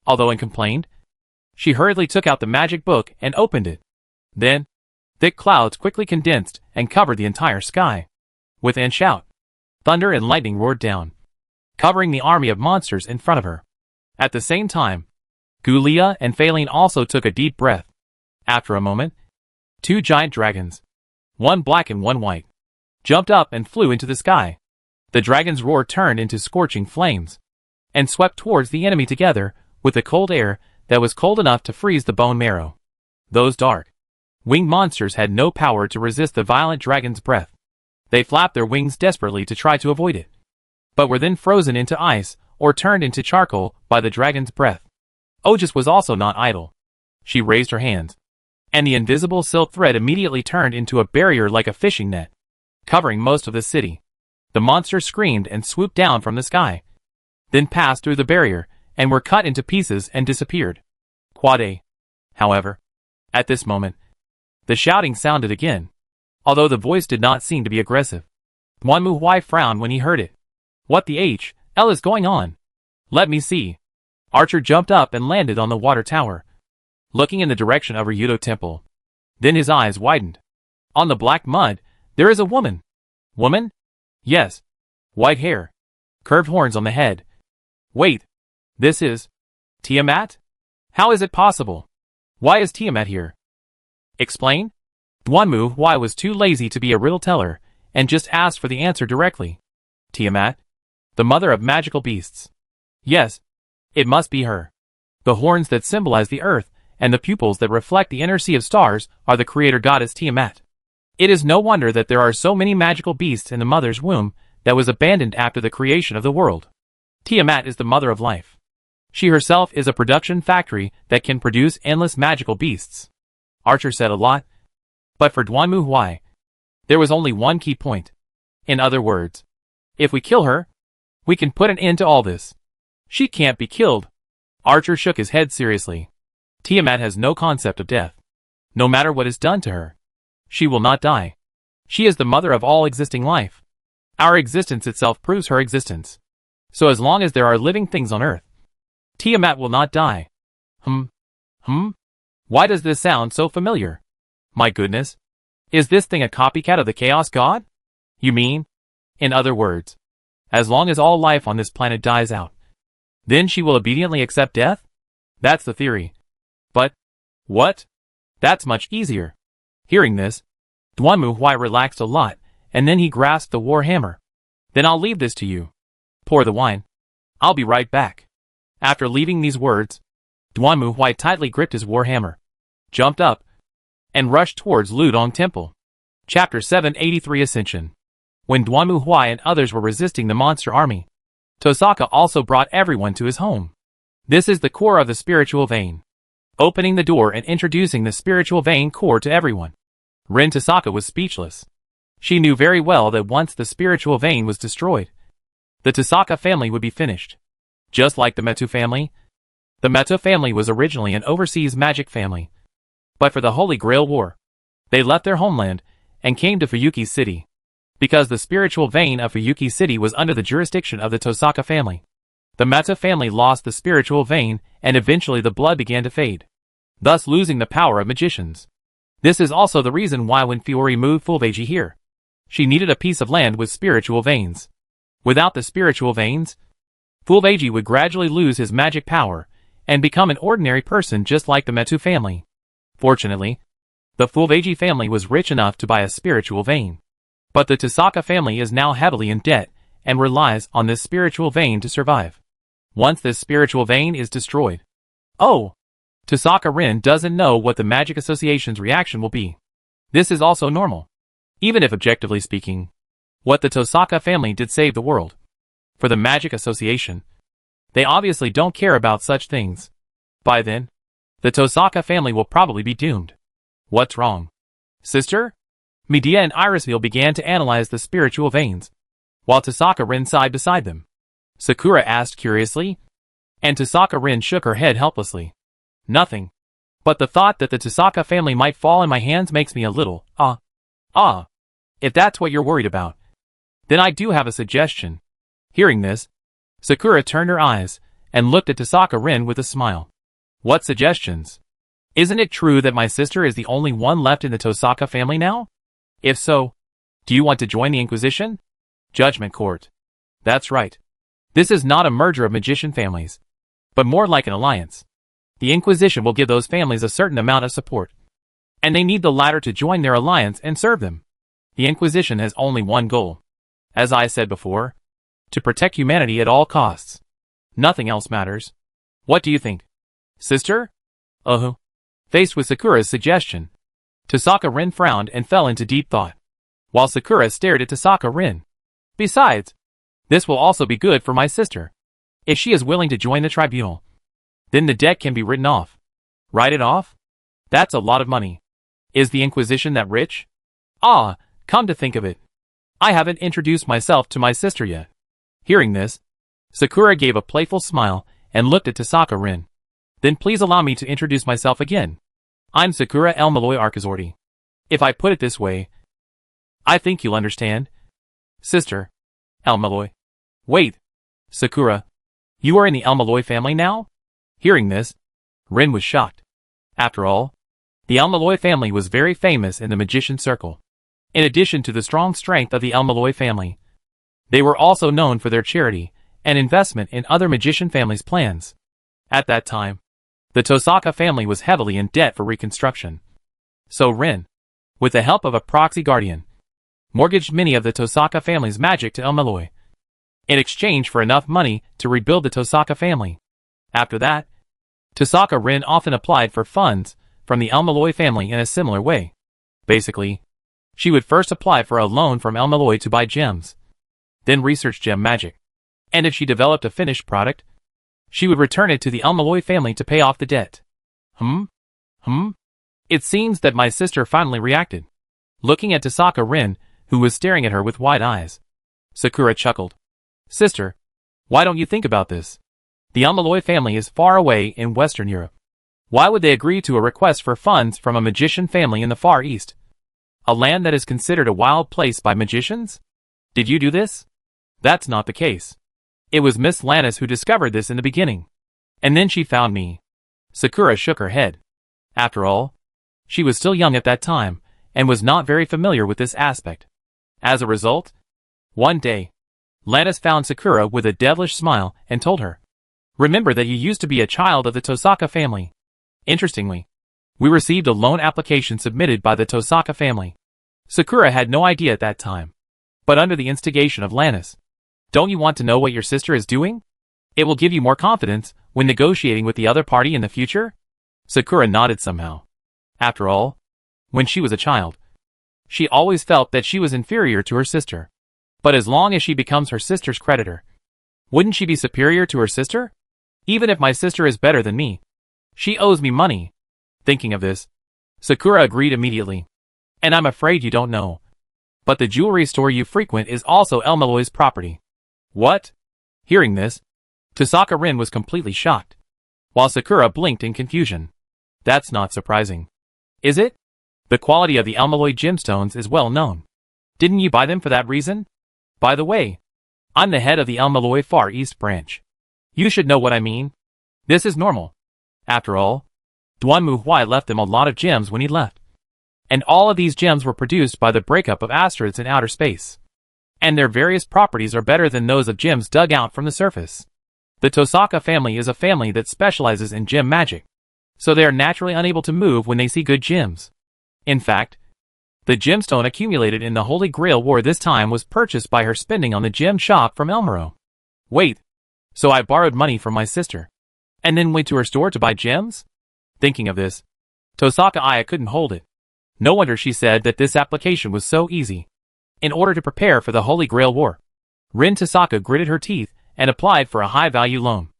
Although Anne complained, she hurriedly took out the magic book and opened it. Then, thick clouds quickly condensed and covered the entire sky. With Anne's shout, thunder and lightning roared down, covering the army of monsters in front of her. At the same time, Gulia and Faline also took a deep breath. After a moment, two giant dragons, one black and one white, jumped up and flew into the sky. The dragon's roar turned into scorching flames, and swept towards the enemy together with the cold air that was cold enough to freeze the bone marrow. Those dark, winged monsters had no power to resist the violent dragon's breath. They flapped their wings desperately to try to avoid it, but were then frozen into ice or turned into charcoal by the dragon's breath. Ojas was also not idle. She raised her hands, and the invisible silk thread immediately turned into a barrier like a fishing net, covering most of the city. The monsters screamed and swooped down from the sky, then passed through the barrier and were cut into pieces and disappeared. Quade. However, at this moment, the shouting sounded again, although the voice did not seem to be aggressive. Duanmu Huai frowned when he heard it. What the hell is going on? Let me see. Archer jumped up and landed on the water tower, looking in the direction of Ryudo Temple. Then his eyes widened. On the black mud, there is a woman. Woman? Yes. White hair. Curved horns on the head. Wait. This is Tiamat? How is it possible? Why is Tiamat here? Explain? Duanmu Huai was too lazy to be a riddle teller and just asked for the answer directly. Tiamat? The mother of magical beasts. Yes. It must be her. The horns that symbolize the earth and the pupils that reflect the inner sea of stars are the creator goddess Tiamat. It is no wonder that there are so many magical beasts in the mother's womb that was abandoned after the creation of the world. Tiamat is the mother of life. She herself is a production factory that can produce endless magical beasts. Archer said a lot, but for Duanmu Huai, there was only one key point. In other words, if we kill her, we can put an end to all this. She can't be killed. Archer shook his head seriously. Tiamat has no concept of death. No matter what is done to her, she will not die. She is the mother of all existing life. Our existence itself proves her existence. So as long as there are living things on Earth, Tiamat will not die. Why does this sound so familiar? My goodness. Is this thing a copycat of the Chaos God? You mean? In other words, as long as all life on this planet dies out, then she will obediently accept death? That's the theory. But, what? That's much easier. Hearing this, Duanmu Huai relaxed a lot, and then he grasped the war hammer. Then I'll leave this to you. Pour the wine. I'll be right back. After leaving these words, Duanmu Huai tightly gripped his war hammer, jumped up, and rushed towards Ludong Temple. Chapter 783 Ascension. When Duanmu Huai and others were resisting the monster army, Tosaka also brought everyone to his home. This is the core of the spiritual vein. Opening the door and introducing the spiritual vein core to everyone, Rin Tosaka was speechless. She knew very well that once the spiritual vein was destroyed, the Tosaka family would be finished. Just like the Metu family, the Metu family was originally an overseas magic family. But for the Holy Grail War, they left their homeland and came to Fuyuki City. Because the spiritual vein of Fuyuki City was under the jurisdiction of the Tosaka family, the Metu family lost the spiritual vein and eventually the blood began to fade, thus losing the power of magicians. This is also the reason why when Fiori moved Fulveji here, she needed a piece of land with spiritual veins. Without the spiritual veins, Fulveji would gradually lose his magic power and become an ordinary person just like the Metu family. Fortunately, the Fulveji family was rich enough to buy a spiritual vein. But the Tosaka family is now heavily in debt and relies on this spiritual vein to survive. Once this spiritual vein is destroyed, Tosaka Rin doesn't know what the Magic Association's reaction will be. This is also normal. Even if objectively speaking, what the Tosaka family did save the world. For the Magic Association, they obviously don't care about such things. By then, the Tosaka family will probably be doomed. What's wrong? Sister? Medea and Irisville began to analyze the spiritual veins, while Tosaka Rin sighed beside them. Sakura asked curiously, and Tosaka Rin shook her head helplessly. Nothing. But the thought that the Tosaka family might fall in my hands makes me a little, Ah, if that's what you're worried about, then I do have a suggestion. Hearing this, Sakura turned her eyes and looked at Tosaka Rin with a smile. What suggestions? Isn't it true that my sister is the only one left in the Tosaka family now? If so, do you want to join the Inquisition? Judgment Court. That's right. This is not a merger of magician families, but more like an alliance. The Inquisition will give those families a certain amount of support, and they need the latter to join their alliance and serve them. The Inquisition has only one goal. As I said before, to protect humanity at all costs. Nothing else matters. What do you think? Sister? Faced with Sakura's suggestion, Tosaka Rin frowned and fell into deep thought, while Sakura stared at Tosaka Rin. Besides, this will also be good for my sister. If she is willing to join the tribunal, then the debt can be written off. Write it off? That's a lot of money. Is the Inquisition that rich? Ah, come to think of it, I haven't introduced myself to my sister yet. Hearing this, Sakura gave a playful smile and looked at Tosaka Rin. Then please allow me to introduce myself again. I'm Sakura El Malloy Arkazordi. If I put it this way, I think you'll understand. Sister. El Malloy. Wait. Sakura. You are in the El Malloy family now? Hearing this, Rin was shocked. After all, the El Malloy family was very famous in the magician circle. In addition to the strong strength of the El Malloy family, they were also known for their charity and investment in other magician families' plans. At that time, the Tosaka family was heavily in debt for reconstruction. So Rin, with the help of a proxy guardian, mortgaged many of the Tosaka family's magic to El Malloy, in exchange for enough money to rebuild the Tosaka family. After that, Tosaka Rin often applied for funds from the El Malloy family in a similar way. Basically, she would first apply for a loan from El Malloy to buy gems, then research gem magic, and if she developed a finished product, she would return it to the El Malloy family to pay off the debt. It seems that my sister finally reacted. Looking at Tosaka Rin, who was staring at her with wide eyes, Sakura chuckled. Sister, why don't you think about this? The El Malloy family is far away in Western Europe. Why would they agree to a request for funds from a magician family in the Far East? A land that is considered a wild place by magicians? Did you do this? That's not the case. It was Miss Lannis who discovered this in the beginning. And then she found me. Sakura shook her head. After all, she was still young at that time, and was not very familiar with this aspect. As a result, one day, Lannis found Sakura with a devilish smile and told her, "Remember that you used to be a child of the Tosaka family." Interestingly, we received a loan application submitted by the Tosaka family. Sakura had no idea at that time, but under the instigation of Lannis. Don't you want to know what your sister is doing? It will give you more confidence when negotiating with the other party in the future? Sakura nodded somehow. After all, when she was a child, she always felt that she was inferior to her sister. But as long as she becomes her sister's creditor, wouldn't she be superior to her sister? Even if my sister is better than me, she owes me money. Thinking of this, Sakura agreed immediately. And I'm afraid you don't know, but the jewelry store you frequent is also El Malloy's property. What? Hearing this, Tosaka Rin was completely shocked, while Sakura blinked in confusion. That's not surprising. Is it? The quality of the El Malloy gemstones is well known. Didn't you buy them for that reason? By the way, I'm the head of the El Malloy Far East branch. You should know what I mean. This is normal. After all, Duan Mu Huai left them a lot of gems when he left. And all of these gems were produced by the breakup of asteroids in outer space. And their various properties are better than those of gems dug out from the surface. The Tosaka family is a family that specializes in gem magic, so they are naturally unable to move when they see good gems. In fact, the gemstone accumulated in the Holy Grail War this time was purchased by her spending on the gem shop from Elmero. Wait, so I borrowed money from my sister, and then went to her store to buy gems? Thinking of this, Tosaka Aya couldn't hold it. No wonder she said that this application was so easy. In order to prepare for the Holy Grail War, Rin Tosaka gritted her teeth and applied for a high-value loan.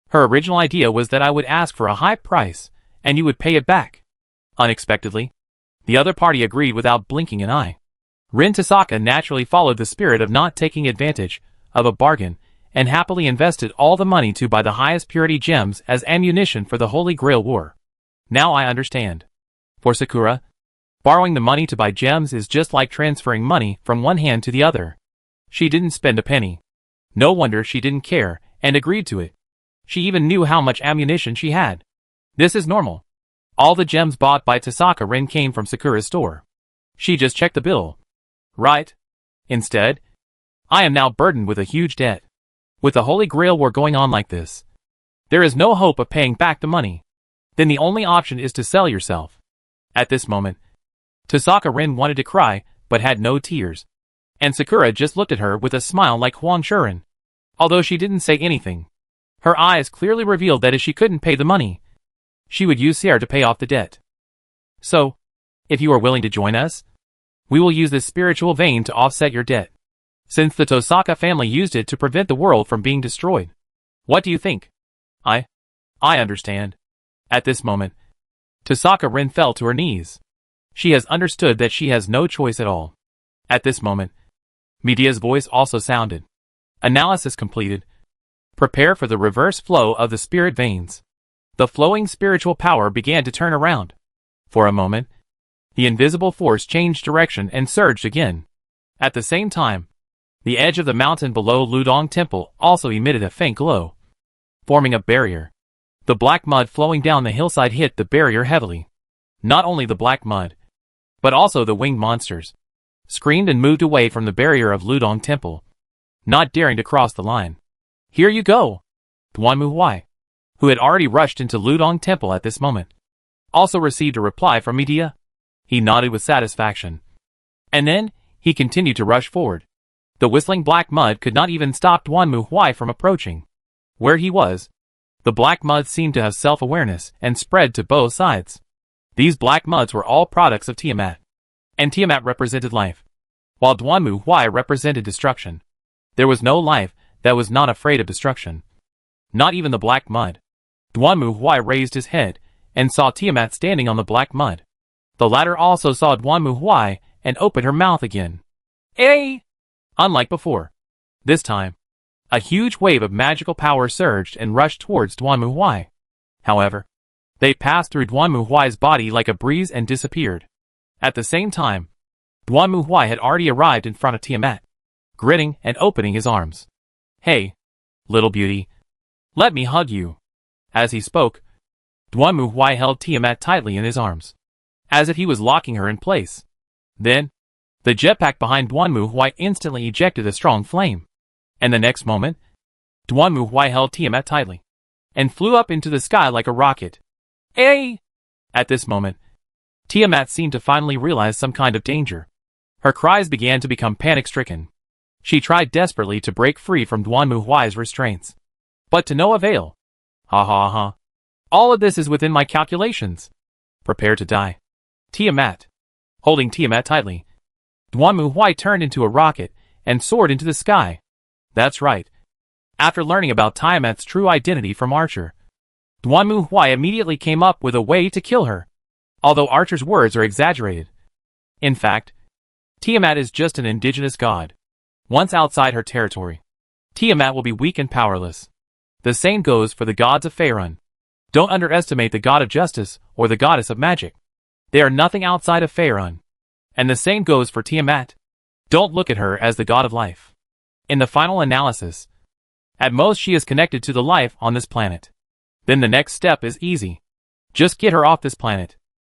Her original idea was that I would ask for a high price, and you would pay it back. Unexpectedly, the other party agreed without blinking an eye. Rin Tosaka naturally followed the spirit of not taking advantage of a bargain, and happily invested all the money to buy the highest purity gems as ammunition for the Holy Grail War. Now I understand. For Sakura, Borrowing the money to buy gems is just like transferring money from one hand to the other. She didn't spend a penny. No wonder she didn't care, and agreed to it. She even knew how much ammunition she had. This is normal. All the gems bought by Tasaka Rin came from Sakura's store. She just checked the bill. Right? Instead, I am now burdened with a huge debt. With the Holy Grail war going on like this, there is no hope of paying back the money. Then the only option is to sell yourself. At this moment, Tasaka Rin wanted to cry, but had no tears. And Sakura just looked at her with a smile like Huang Shuren. Although she didn't say anything, her eyes clearly revealed that if she couldn't pay the money, she would use Sierra to pay off the debt. So, if you are willing to join us, we will use this spiritual vein to offset your debt, since the Tosaka family used it to prevent the world from being destroyed. What do you think? I understand. At this moment, Tasaka Rin fell to her knees. She has understood that she has no choice at all. At this moment, Midia's voice also sounded. Analysis completed. Prepare for the reverse flow of the spirit veins. The flowing spiritual power began to turn around. For a moment, the invisible force changed direction and surged again. At the same time, the edge of the mountain below Ludong Temple also emitted a faint glow, forming a barrier. The black mud flowing down the hillside hit the barrier heavily. Not only the black mud, but also the winged monsters screamed and moved away from the barrier of Ludong Temple, not daring to cross the line. Here you go! Duanmu Huai, who had already rushed into Ludong Temple at this moment, also received a reply from Midia. He nodded with satisfaction. And then, he continued to rush forward. The whistling black mud could not even stop Duanmu Huai from approaching. Where he was, the black mud seemed to have self-awareness and spread to both sides. These black muds were all products of Tiamat, and Tiamat represented life, while Duanmu Huai represented destruction. There was no life that was not afraid of destruction. Not even the black mud. Duanmu Huai raised his head and saw Tiamat standing on the black mud. The latter also saw Duanmu Huai and opened her mouth again. Eh! Unlike before, this time, a huge wave of magical power surged and rushed towards Duanmu Huai. However, they passed through Duanmu Huai's body like a breeze and disappeared. At the same time, Duanmu Huai had already arrived in front of Tiamat, grinning and opening his arms. Hey, little beauty, let me hug you. As he spoke, Duanmu Huai held Tiamat tightly in his arms, as if he was locking her in place. Then, the jetpack behind Duanmu Huai instantly ejected a strong flame. And the next moment, Duanmu Huai held Tiamat tightly, and flew up into the sky like a rocket. Hey! At this moment, Tiamat seemed to finally realize some kind of danger. Her cries began to become panic-stricken. She tried desperately to break free from Duanmu Huai's restraints, but to no avail. Ha ha ha. All of this is within my calculations. Prepare to die. Tiamat. Holding Tiamat tightly, Duanmu Huai turned into a rocket and soared into the sky. That's right. After learning about Tiamat's true identity from Archer, Duanmu Huai immediately came up with a way to kill her. Although Archer's words are exaggerated. In fact, Tiamat is just an indigenous god. Once outside her territory, Tiamat will be weak and powerless. The same goes for the gods of Faerun. Don't underestimate the god of justice or the goddess of magic. They are nothing outside of Faerun. And the same goes for Tiamat. Don't look at her as the god of life. In the final analysis, at most she is connected to the life on this planet. Then the next step is easy. Just get her off this planet.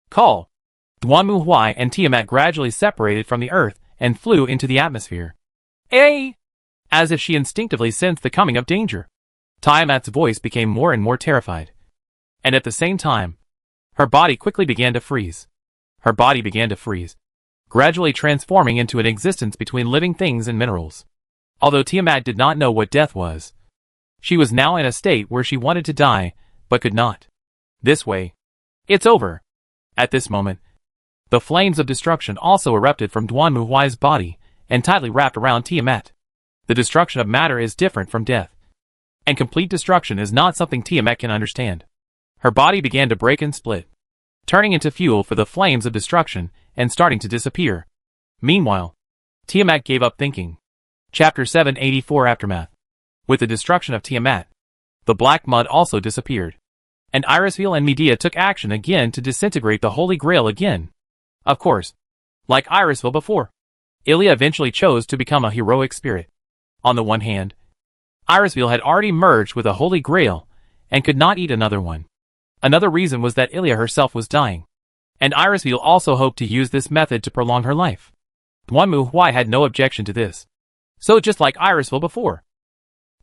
Call. Duanmu Huai and Tiamat gradually separated from the earth and flew into the atmosphere. Eh! As if she instinctively sensed the coming of danger. Tiamat's voice became more and more terrified. And at the same time, her body quickly began to freeze. Her body began to freeze, gradually transforming into an existence between living things and minerals. Although Tiamat did not know what death was, she was now in a state where she wanted to die, but could not. This way, it's over. At this moment, the flames of destruction also erupted from Duanmu Huai's body and tightly wrapped around Tiamat. The destruction of matter is different from death, and complete destruction is not something Tiamat can understand. Her body began to break and split, turning into fuel for the flames of destruction and starting to disappear. Meanwhile, Tiamat gave up thinking. Chapter 784 Aftermath. With the destruction of Tiamat, the black mud also disappeared, and Irisville and Medea took action again to disintegrate the Holy Grail again. Of course, like Irisville before, Ilya eventually chose to become a heroic spirit. On the one hand, Irisville had already merged with the Holy Grail and could not eat another one. Another reason was that Ilya herself was dying, and Irisville also hoped to use this method to prolong her life. Duanmu Huai had no objection to this. So just like Irisville before,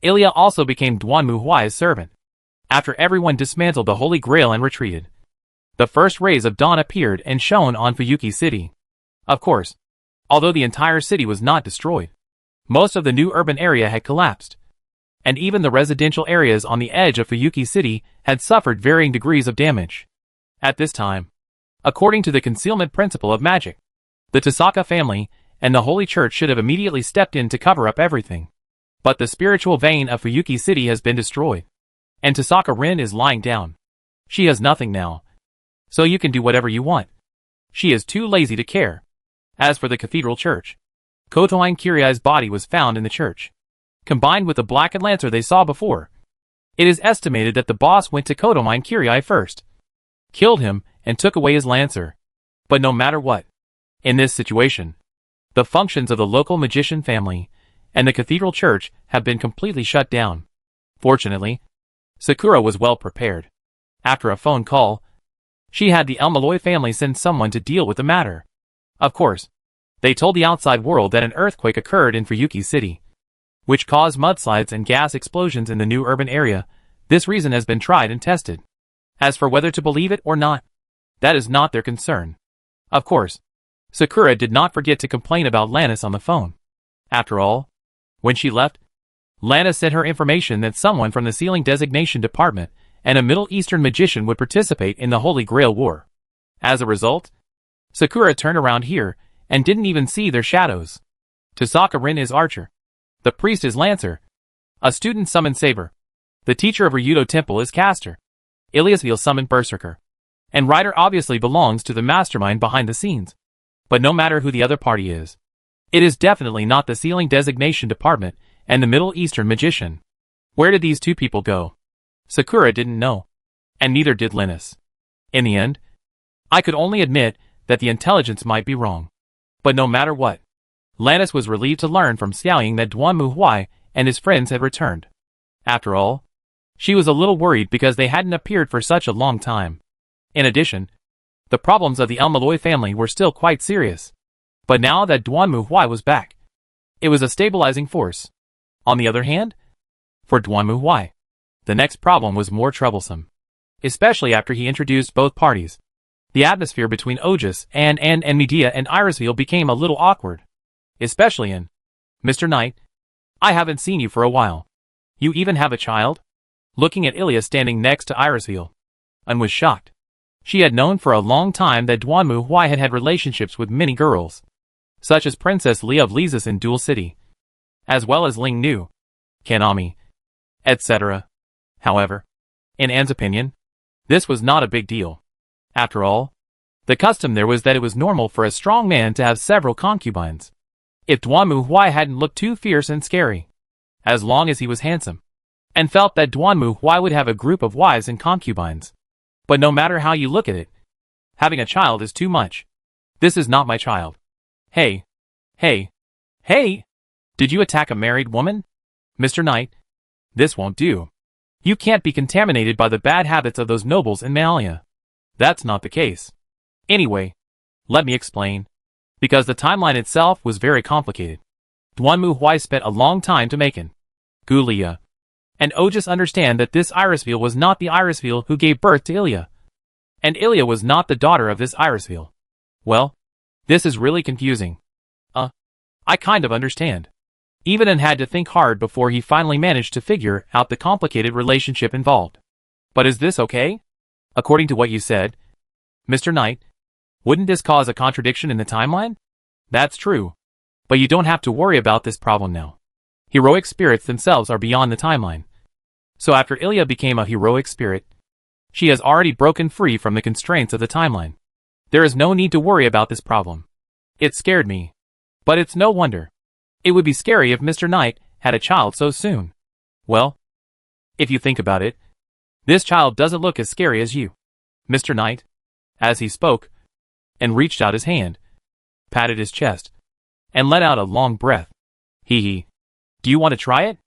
Ilya also became Duanmu Huai's servant. After everyone dismantled the Holy Grail and retreated, the first rays of dawn appeared and shone on Fuyuki City. Of course, although the entire city was not destroyed, most of the new urban area had collapsed, and even the residential areas on the edge of Fuyuki City had suffered varying degrees of damage. At this time, according to the concealment principle of magic, the Tasaka family and the Holy Church should have immediately stepped in to cover up everything. But the spiritual vein of Fuyuki City has been destroyed, and Tasaka Rin is lying down. She has nothing now, so you can do whatever you want. She is too lazy to care. As for the cathedral church, Kotoine Kiriai's body was found in the church, combined with the blackened lancer they saw before. It is estimated that the boss went to Kotoine Kiriai first, killed him, and took away his lancer. But no matter what, in this situation, the functions of the local magician family and the cathedral church have been completely shut down. Fortunately, Sakura was well prepared. After a phone call, she had the Elmaloi family send someone to deal with the matter. Of course, they told the outside world that an earthquake occurred in Fuyuki City, which caused mudslides and gas explosions in the new urban area. This reason has been tried and tested. As for whether to believe it or not, that is not their concern. Of course, Sakura did not forget to complain about Lannis on the phone. After all, when she left, Lannis sent her information that someone from the Sealing Designation Department and a Middle Eastern magician would participate in the Holy Grail War. As a result, Sakura turned around here and didn't even see their shadows. Tasaka Rin is Archer. The priest is Lancer. A student summoned Saber. The teacher of Ryudo Temple is Caster. Iliasville summoned Berserker. And Ryder obviously belongs to the mastermind behind the scenes. But no matter who the other party is, it is definitely not the Sealing Designation Department and the Middle Eastern magician. Where did these two people go? Sakura didn't know. And neither did Linus. In the end, I could only admit that the intelligence might be wrong. But no matter what, Lannis was relieved to learn from Xiaoying that Duanmu Huai and his friends had returned. After all, she was a little worried because they hadn't appeared for such a long time. In addition, the problems of the Elmaloi family were still quite serious. But now that Duanmu Huai was back, it was a stabilizing force. On the other hand, for Duanmu Huai, the next problem was more troublesome. Especially after he introduced both parties. The atmosphere between Ogus and Medea and Irisville became a little awkward. Especially in, Mr. Knight, I haven't seen you for a while. You even have a child? Looking at Ilya standing next to Irisville, An was shocked. She had known for a long time that Duanmu Huai had had relationships with many girls, such as Princess Li of Lysis in Dual City, as well as Ling Nu, Kanami, etc. However, in Anne's opinion, this was not a big deal. After all, the custom there was that it was normal for a strong man to have several concubines. If Duanmu Huai hadn't looked too fierce and scary, as long as he was handsome, and felt that Duanmu Huai would have a group of wives and concubines. But no matter how you look at it, having a child is too much. This is not my child. Hey! Hey! Hey! Did you attack a married woman? Mr. Knight, this won't do. You can't be contaminated by the bad habits of those nobles in Malia. That's not the case. Anyway, let me explain. Because the timeline itself was very complicated. Duanmu Huai spent a long time to make an Gulia. And Ogus understand that this Irisville was not the Irisville who gave birth to Ilya. And Ilya was not the daughter of this Irisville. Well, this is really confusing. I kind of understand. Even An had to think hard before he finally managed to figure out the complicated relationship involved. But is this okay? According to what you said, Mr. Knight, wouldn't this cause a contradiction in the timeline? That's true. But you don't have to worry about this problem now. Heroic spirits themselves are beyond the timeline. So after Ilya became a heroic spirit, she has already broken free from the constraints of the timeline. There is no need to worry about this problem. It scared me. But it's no wonder. It would be scary if Mr. Knight had a child so soon. Well, if you think about it, this child doesn't look as scary as you, Mr. Knight. As he spoke, and reached out his hand, patted his chest, and let out a long breath. Hee hee. Do you want to try it?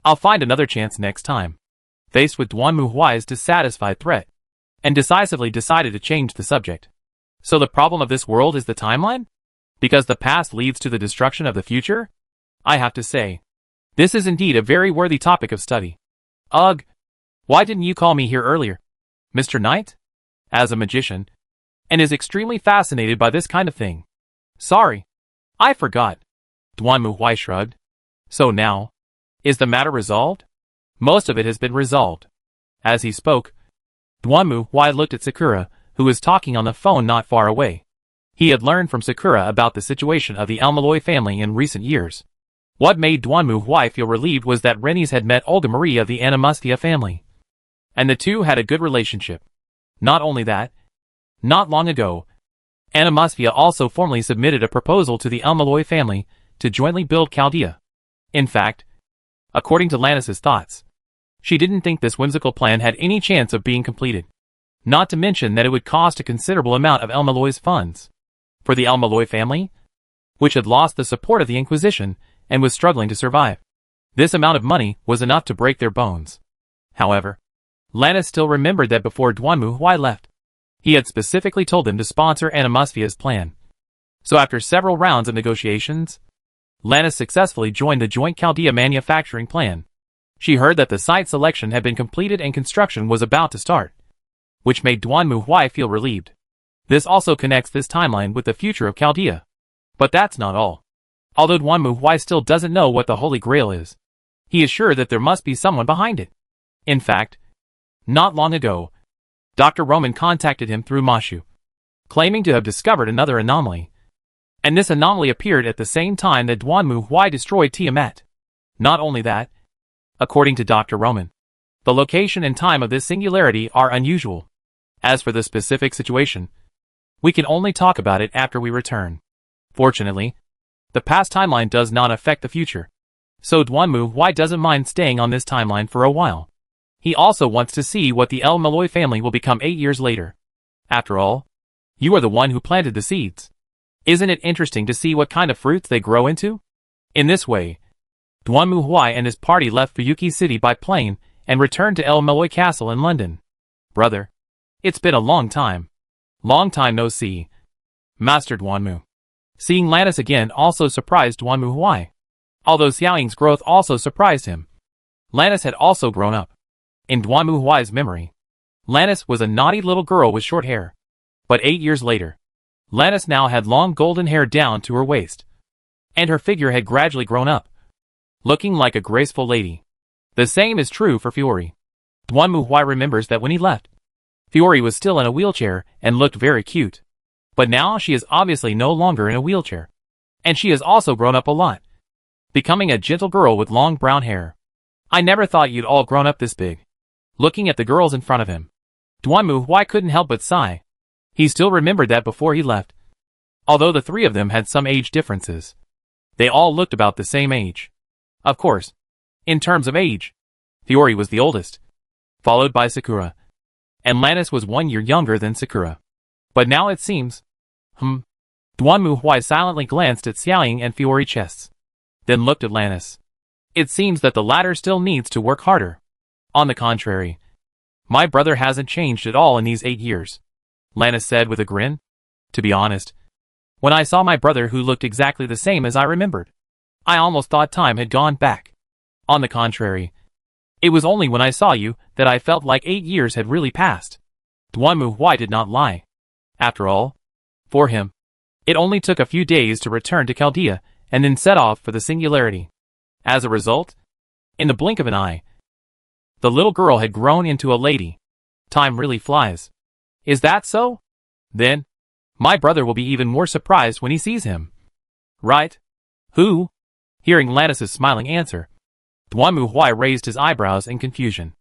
I'll find another chance next time. Faced with Duanmu Huai's dissatisfied threat, and decisively decided to change the subject. So the problem of this world is the timeline? Because the past leads to the destruction of the future? I have to say, this is indeed a very worthy topic of study. Ugh! Why didn't you call me here earlier, Mr. Knight? As a magician, and is extremely fascinated by this kind of thing. Sorry, I forgot. Duanmu Huai shrugged. So now, is the matter resolved? Most of it has been resolved. As he spoke, Duanmu Huai looked at Sakura, who was talking on the phone not far away. He had learned from Sakura about the situation of the Almaloi family in recent years. What made Duanmu Huai feel relieved was that Rennies had met Olga Marie of the Animustia family, and the two had a good relationship. Not only that, not long ago, Animustia also formally submitted a proposal to the Almaloi family to jointly build Chaldea. In fact, according to Lannis's thoughts, she didn't think this whimsical plan had any chance of being completed. Not to mention that it would cost a considerable amount of Almaloi's funds. For the Almaloi family, which had lost the support of the Inquisition and was struggling to survive, this amount of money was enough to break their bones. However, Lannis still remembered that before Duanmu Huai left, he had specifically told them to sponsor Animustia's plan. So after several rounds of negotiations, Lannis successfully joined the joint Chaldea manufacturing plan. She heard that the site selection had been completed and construction was about to start, which made Duanmu Huai feel relieved. This also connects this timeline with the future of Chaldea. But that's not all. Although Duanmu Huai still doesn't know what the Holy Grail is, he is sure that there must be someone behind it. In fact, not long ago, Dr. Roman contacted him through Mashu, claiming to have discovered another anomaly. And this anomaly appeared at the same time that Duanmu Huai destroyed Tiamat. Not only that, according to Dr. Roman, the location and time of this singularity are unusual. As for the specific situation, we can only talk about it after we return. Fortunately, the past timeline does not affect the future, so Duanmu Huai doesn't mind staying on this timeline for a while. He also wants to see what the El Malloy family will become 8 years later. After all, you are the one who planted the seeds. Isn't it interesting to see what kind of fruits they grow into? In this way, Duanmu Huai and his party left Fuyuki City by plane and returned to El Malloy Castle in London. Brother, it's been a long time. Long time no see. Master Duanmu. Seeing Lannis again also surprised Duanmu Huai. Although Xiaoying's growth also surprised him, Lannis had also grown up. In Duanmu Huai's memory, Lannis was a naughty little girl with short hair. But 8 years later, Lannis now had long golden hair down to her waist, and her figure had gradually grown up, looking like a graceful lady. The same is true for Fiori. Duanmu Huai remembers that when he left, Fiori was still in a wheelchair and looked very cute. But now she is obviously no longer in a wheelchair. And she has also grown up a lot, becoming a gentle girl with long brown hair. I never thought you'd all grown up this big. Looking at the girls in front of him, Duanmu Huai couldn't help but sigh. He still remembered that before he left. Although the three of them had some age differences, they all looked about the same age. Of course, in terms of age, Fiori was the oldest, followed by Sakura, and Lannis was 1 year younger than Sakura. But now it seems, Duanmu Huai silently glanced at Xiaoying and Fiori chests, then looked at Lannis. It seems that the latter still needs to work harder. On the contrary, my brother hasn't changed at all in these 8 years, Lannis said with a grin. To be honest, when I saw my brother who looked exactly the same as I remembered, I almost thought time had gone back. On the contrary, it was only when I saw you that I felt like 8 years had really passed. Duanmu Huai did not lie. After all, for him, it only took a few days to return to Chaldea and then set off for the singularity. As a result, in the blink of an eye, the little girl had grown into a lady. Time really flies. Is that so? Then, my brother will be even more surprised when he sees him. Right? Who? Hearing Lannis's smiling answer, Duanmu Huai raised his eyebrows in confusion.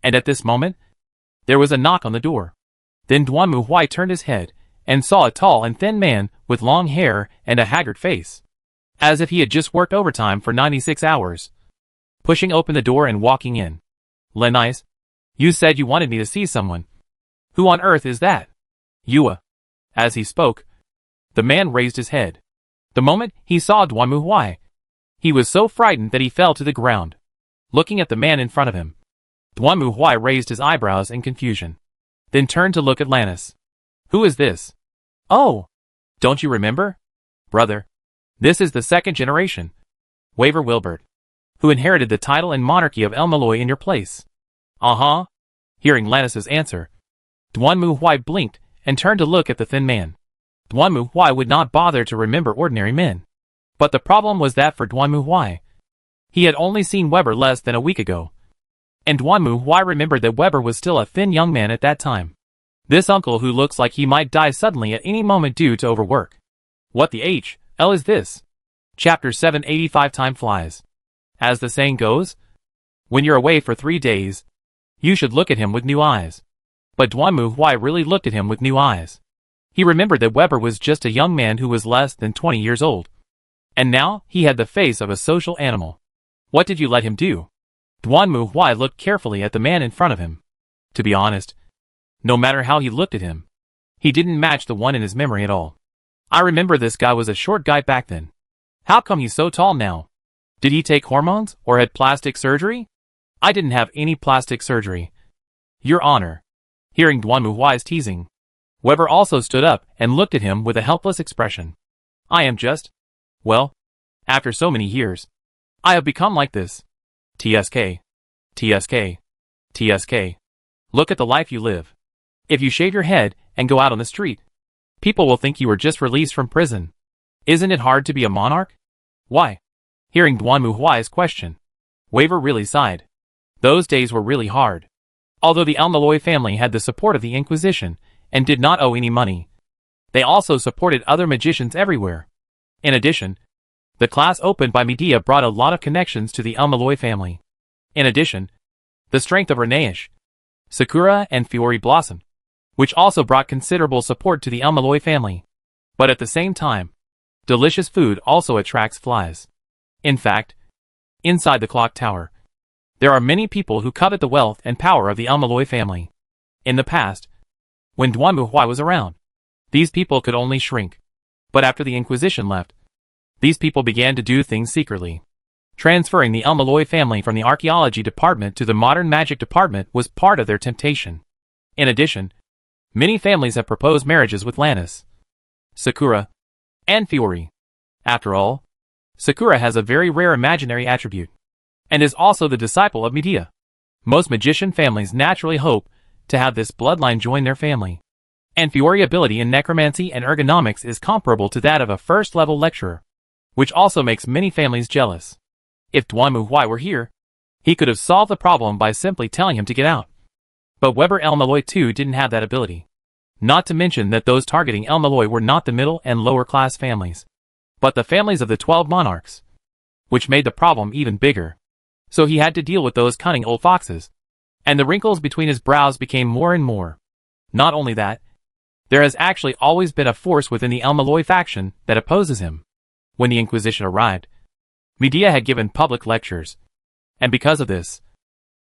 And at this moment, there was a knock on the door. Then Duanmu Huai turned his head and saw a tall and thin man with long hair and a haggard face, as if he had just worked overtime for 96 hours. Pushing open the door and walking in. Lennice, you said you wanted me to see someone. Who on earth is that? Yua. As he spoke, the man raised his head. The moment he saw Duan Muhuai, he was so frightened that he fell to the ground. Looking at the man in front of him, Duan Muhuai raised his eyebrows in confusion, then turned to look at Lannis. Who is this? Oh, don't you remember? Brother, this is the second generation, Waver Wilbert, who inherited the title and monarchy of El Malloy in your place. Uh-huh. Hearing Lannis's answer, Duan Muhuai blinked and turned to look at the thin man. Duan Muhuai would not bother to remember ordinary men. But the problem was that for Duan Muhuai, he had only seen Weber less than a week ago. And Duan Muhuai remembered that Weber was still a thin young man at that time. This uncle who looks like he might die suddenly at any moment due to overwork. What the H.L. is this? Chapter 785 Time flies. As the saying goes, when you're away for 3 days, you should look at him with new eyes. But Duan Muhuai really looked at him with new eyes. He remembered that Weber was just a young man who was less than 20 years old. And now he had the face of a social animal. What did you let him do? Duan Muhuai looked carefully at the man in front of him. To be honest, no matter how he looked at him, he didn't match the one in his memory at all. I remember this guy was a short guy back then. How come he's so tall now? Did he take hormones or had plastic surgery? I didn't have any plastic surgery, Your Honor. Hearing Duan Muhuai's teasing, Weber also stood up and looked at him with a helpless expression. I am just, well, after so many years, I have become like this. TSK. TSK. TSK. Look at the life you live. If you shave your head and go out on the street, people will think you were just released from prison. Isn't it hard to be a monarch? Why? Hearing Duan Muhuai's question, Waver really sighed. Those days were really hard. Although the El Malloy family had the support of the Inquisition and did not owe any money, they also supported other magicians everywhere. In addition, the class opened by Medea brought a lot of connections to the El Malloy family. In addition, the strength of Renaish, Sakura and Fiori blossomed, which also brought considerable support to the El Malloy family. But at the same time, delicious food also attracts flies. In fact, inside the clock tower, there are many people who covet the wealth and power of the El Malloy family. In the past, when Duan Muhuai was around, these people could only shrink. But after the Inquisition left, these people began to do things secretly. Transferring the El Malloy family from the archaeology department to the modern magic department was part of their temptation. In addition, many families have proposed marriages with Lannis, Sakura, and Fiori. After all, Sakura has a very rare imaginary attribute, and is also the disciple of Medea. Most magician families naturally hope to have this bloodline join their family. And Fiori ability in necromancy and ergonomics is comparable to that of a first-level lecturer, which also makes many families jealous. If Duan Muhuai were here, he could have solved the problem by simply telling him to get out. But Weber El Malloy too didn't have that ability. Not to mention that those targeting El Malloy were not the middle and lower class families, but the families of the 12 monarchs, which made the problem even bigger. So he had to deal with those cunning old foxes, and the wrinkles between his brows became more and more. Not only that, there has actually always been a force within the El Malloy faction that opposes him. When the Inquisition arrived, Medea had given public lectures, and because of this,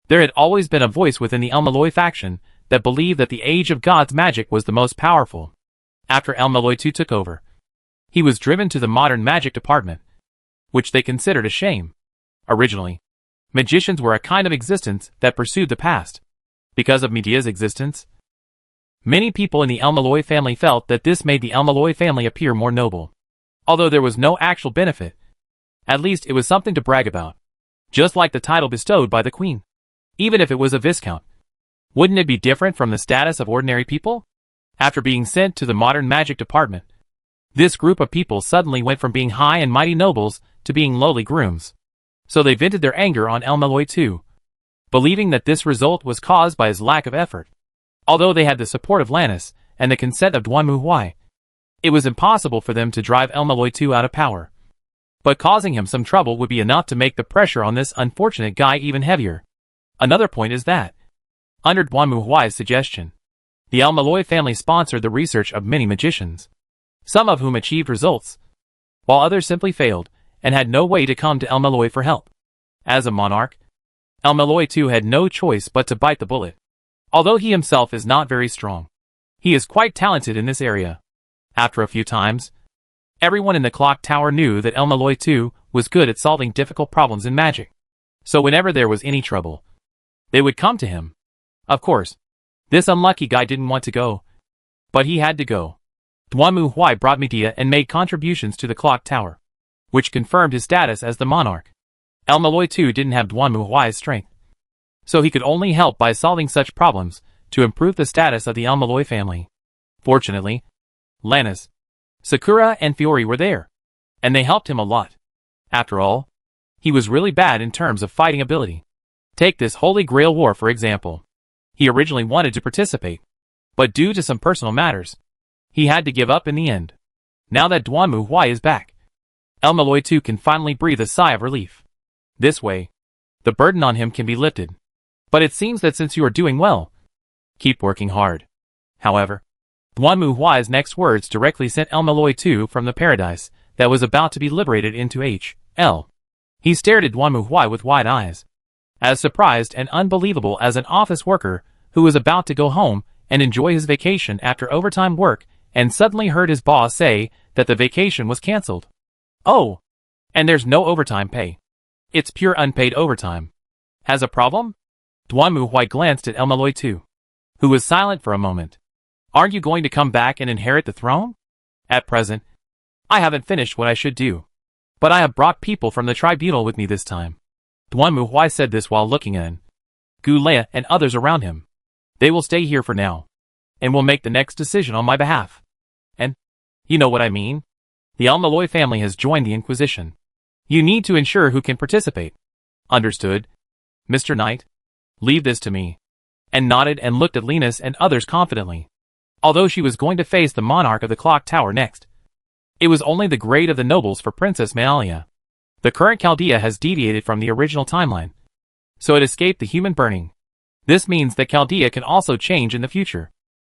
there had always been a voice within the El Malloy faction that believed that the Age of God's magic was the most powerful. After El Malloy II took over, he was driven to the modern magic department, which they considered a shame. Originally, magicians were a kind of existence that pursued the past. Because of Medea's existence, many people in the El Malloy family felt that this made the El Malloy family appear more noble. Although there was no actual benefit, at least it was something to brag about. Just like the title bestowed by the queen. Even if it was a viscount, wouldn't it be different from the status of ordinary people? After being sent to the modern magic department, this group of people suddenly went from being high and mighty nobles to being lowly grooms. So they vented their anger on El Malloy too, believing that this result was caused by his lack of effort. Although they had the support of Lannis and the consent of Duan Muhuai, it was impossible for them to drive El Malloy II out of power. But causing him some trouble would be enough to make the pressure on this unfortunate guy even heavier. Another point is that, under Duan Muhuai's suggestion, the El Malloy family sponsored the research of many magicians, some of whom achieved results, while others simply failed and had no way to come to El Malloy for help. As a monarch, El Malloy II had no choice but to bite the bullet. Although he himself is not very strong, he is quite talented in this area. After a few times, everyone in the clock tower knew that El Malloy 2 was good at solving difficult problems in magic. So whenever there was any trouble, they would come to him. Of course, this unlucky guy didn't want to go, but he had to go. Duanmu Huai brought media and made contributions to the clock tower, which confirmed his status as the monarch. El Malloy 2 didn't have Duanmu Huai's strength, so he could only help by solving such problems to improve the status of the El Malloy family. Fortunately, Lannis, Sakura and Fiori were there, and they helped him a lot. After all, he was really bad in terms of fighting ability. Take this Holy Grail War for example. He originally wanted to participate, but due to some personal matters, he had to give up in the end. Now that Duanmu Huai is back, El Malloy 2 can finally breathe a sigh of relief. This way, the burden on him can be lifted. But it seems that since you are doing well, keep working hard. However, Duanmu Huai's next words directly sent El Malloy 2 from the paradise that was about to be liberated into H.L. He stared at Duanmu Huai with wide eyes, as surprised and unbelievable as an office worker who was about to go home and enjoy his vacation after overtime work and suddenly heard his boss say that the vacation was cancelled. Oh, and there's no overtime pay. It's pure unpaid overtime. Has a problem? Duanmu Huai glanced at El Malloy 2, who was silent for a moment. Aren't you going to come back and inherit the throne? At present, I haven't finished what I should do, but I have brought people from the tribunal with me this time. Duanmu Huai said this while looking at Gu Lea and others around him. They will stay here for now, and will make the next decision on my behalf. And, you know what I mean? The El Malloy family has joined the Inquisition. You need to ensure who can participate. Understood, Mr. Knight? Leave this to me. And nodded and looked at Linus and others confidently. Although she was going to face the monarch of the clock tower next, it was only the grade of the nobles for Princess Maalia. The current Chaldea has deviated from the original timeline, so it escaped the human burning. This means that Chaldea can also change in the future.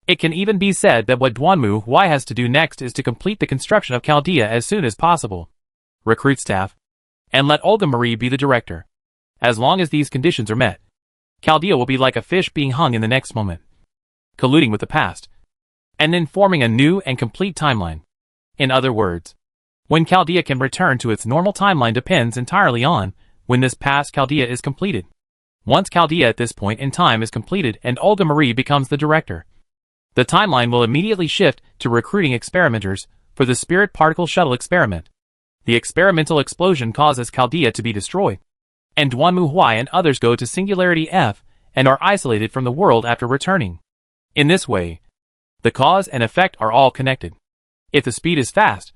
It can even be said that what Duanmu Huai has to do next is to complete the construction of Chaldea as soon as possible. Recruit staff, and let Olga Marie be the director. As long as these conditions are met, Chaldea will be like a fish being hung in the next moment, colluding with the past, and then forming a new and complete timeline. In other words, when Chaldea can return to its normal timeline depends entirely on when this past Chaldea is completed. Once Chaldea at this point in time is completed and Olga Marie becomes the director, the timeline will immediately shift to recruiting experimenters for the Spirit Particle Shuttle experiment. The experimental explosion causes Chaldea to be destroyed, and Duanmu Huai and others go to Singularity F and are isolated from the world after returning. In this way, the cause and effect are all connected. If the speed is fast,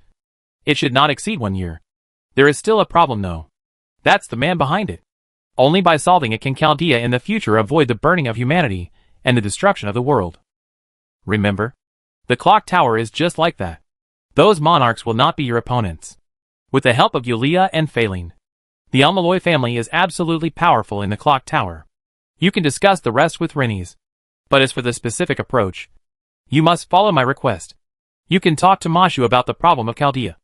it should not exceed 1 year. There is still a problem though. That's the man behind it. Only by solving it can Chaldea in the future avoid the burning of humanity and the destruction of the world. Remember, the clock tower is just like that. Those monarchs will not be your opponents. With the help of Yulia and Phaline, the El Malloy family is absolutely powerful in the clock tower. You can discuss the rest with Rennies. But as for the specific approach, you must follow my request. You can talk to Mashu about the problem of Chaldea,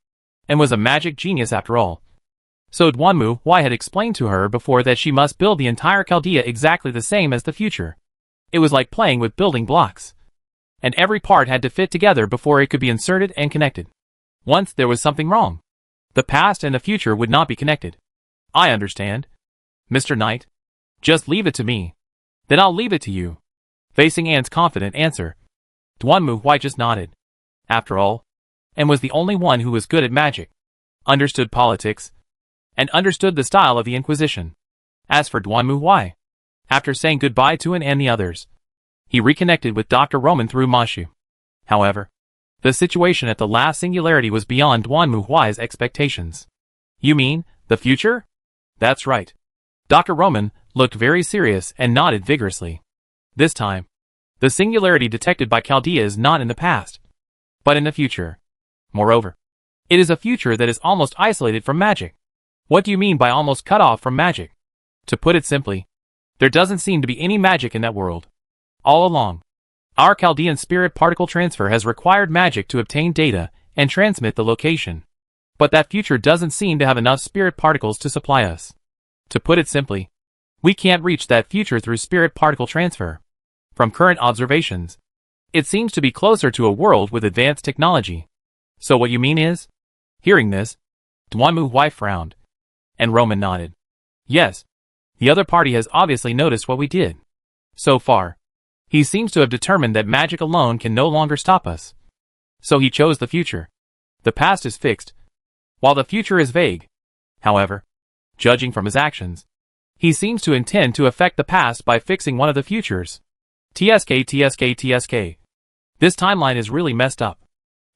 and was a magic genius after all. So Duanmu Huai had explained to her before that she must build the entire Chaldea exactly the same as the future. It was like playing with building blocks, and every part had to fit together before it could be inserted and connected. Once there was something wrong, the past and the future would not be connected. I understand, Mr. Knight. Just leave it to me. Then I'll leave it to you. Facing Anne's confident answer, Duanmu Huai just nodded. After all, Anne was the only one who was good at magic, understood politics, and understood the style of the Inquisition. As for Duanmu Huai, after saying goodbye to Anne and the others, he reconnected with Dr. Roman through Mashu. However, the situation at the last singularity was beyond Duanmu Huai's expectations. You mean, the future? That's right. Dr. Roman looked very serious and nodded vigorously. This time, the singularity detected by Chaldea is not in the past, but in the future. Moreover, it is a future that is almost isolated from magic. What do you mean by almost cut off from magic? To put it simply, there doesn't seem to be any magic in that world. All along, our Chaldean spirit particle transfer has required magic to obtain data and transmit the location. But that future doesn't seem to have enough spirit particles to supply us. To put it simply, we can't reach that future through spirit particle transfer. From current observations, It seems to be closer to a world with advanced technology. So what you mean is? Hearing this, Duanmu Huai frowned, and Roman nodded. Yes. The other party has obviously noticed what we did. So far, he seems to have determined that magic alone can no longer stop us. So he chose the future. The past is fixed, while the future is vague. However, judging from his actions, he seems to intend to affect the past by fixing one of the futures. TSK. This timeline is really messed up.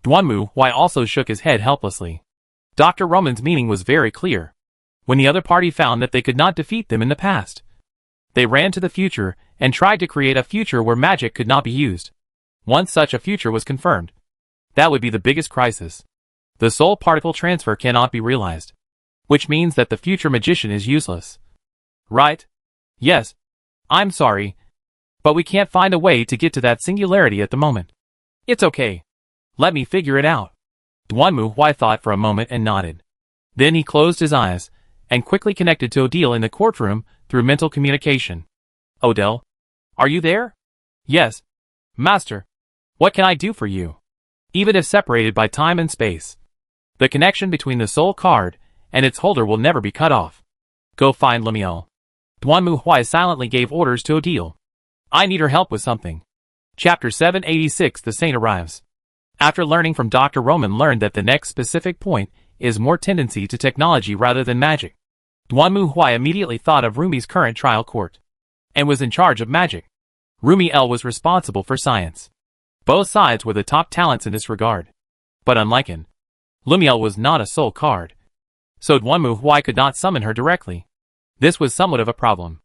Duanmu Huai also shook his head helplessly. Dr. Roman's meaning was very clear. When the other party found that they could not defeat them in the past, they ran to the future and tried to create a future where magic could not be used. Once such a future was confirmed, that would be the biggest crisis. The soul particle transfer cannot be realized, which means that the future magician is useless. Right? Yes. I'm sorry, but we can't find a way to get to that singularity at the moment. It's okay. Let me figure it out. Duanmu Huai thought for a moment and nodded. Then he closed his eyes and quickly connected to Odile in the courtroom through mental communication. Odile, are you there? Yes. Master, what can I do for you? Even if separated by time and space, the connection between the soul card and its holder will never be cut off. Go find Lumiel. Duanmu Huai silently gave orders to Odile. I need her help with something. Chapter 786 The Saint Arrives. After learning from Dr. Roman learned that the next specific point is more tendency to technology rather than magic, Duanmu Huai immediately thought of Rumi's current trial court, and was in charge of magic. Rumi L was responsible for science. Both sides were the top talents in this regard. But unlike him, Lumiel was not a soul card, so Duanmu Huai could not summon her directly. This was somewhat of a problem,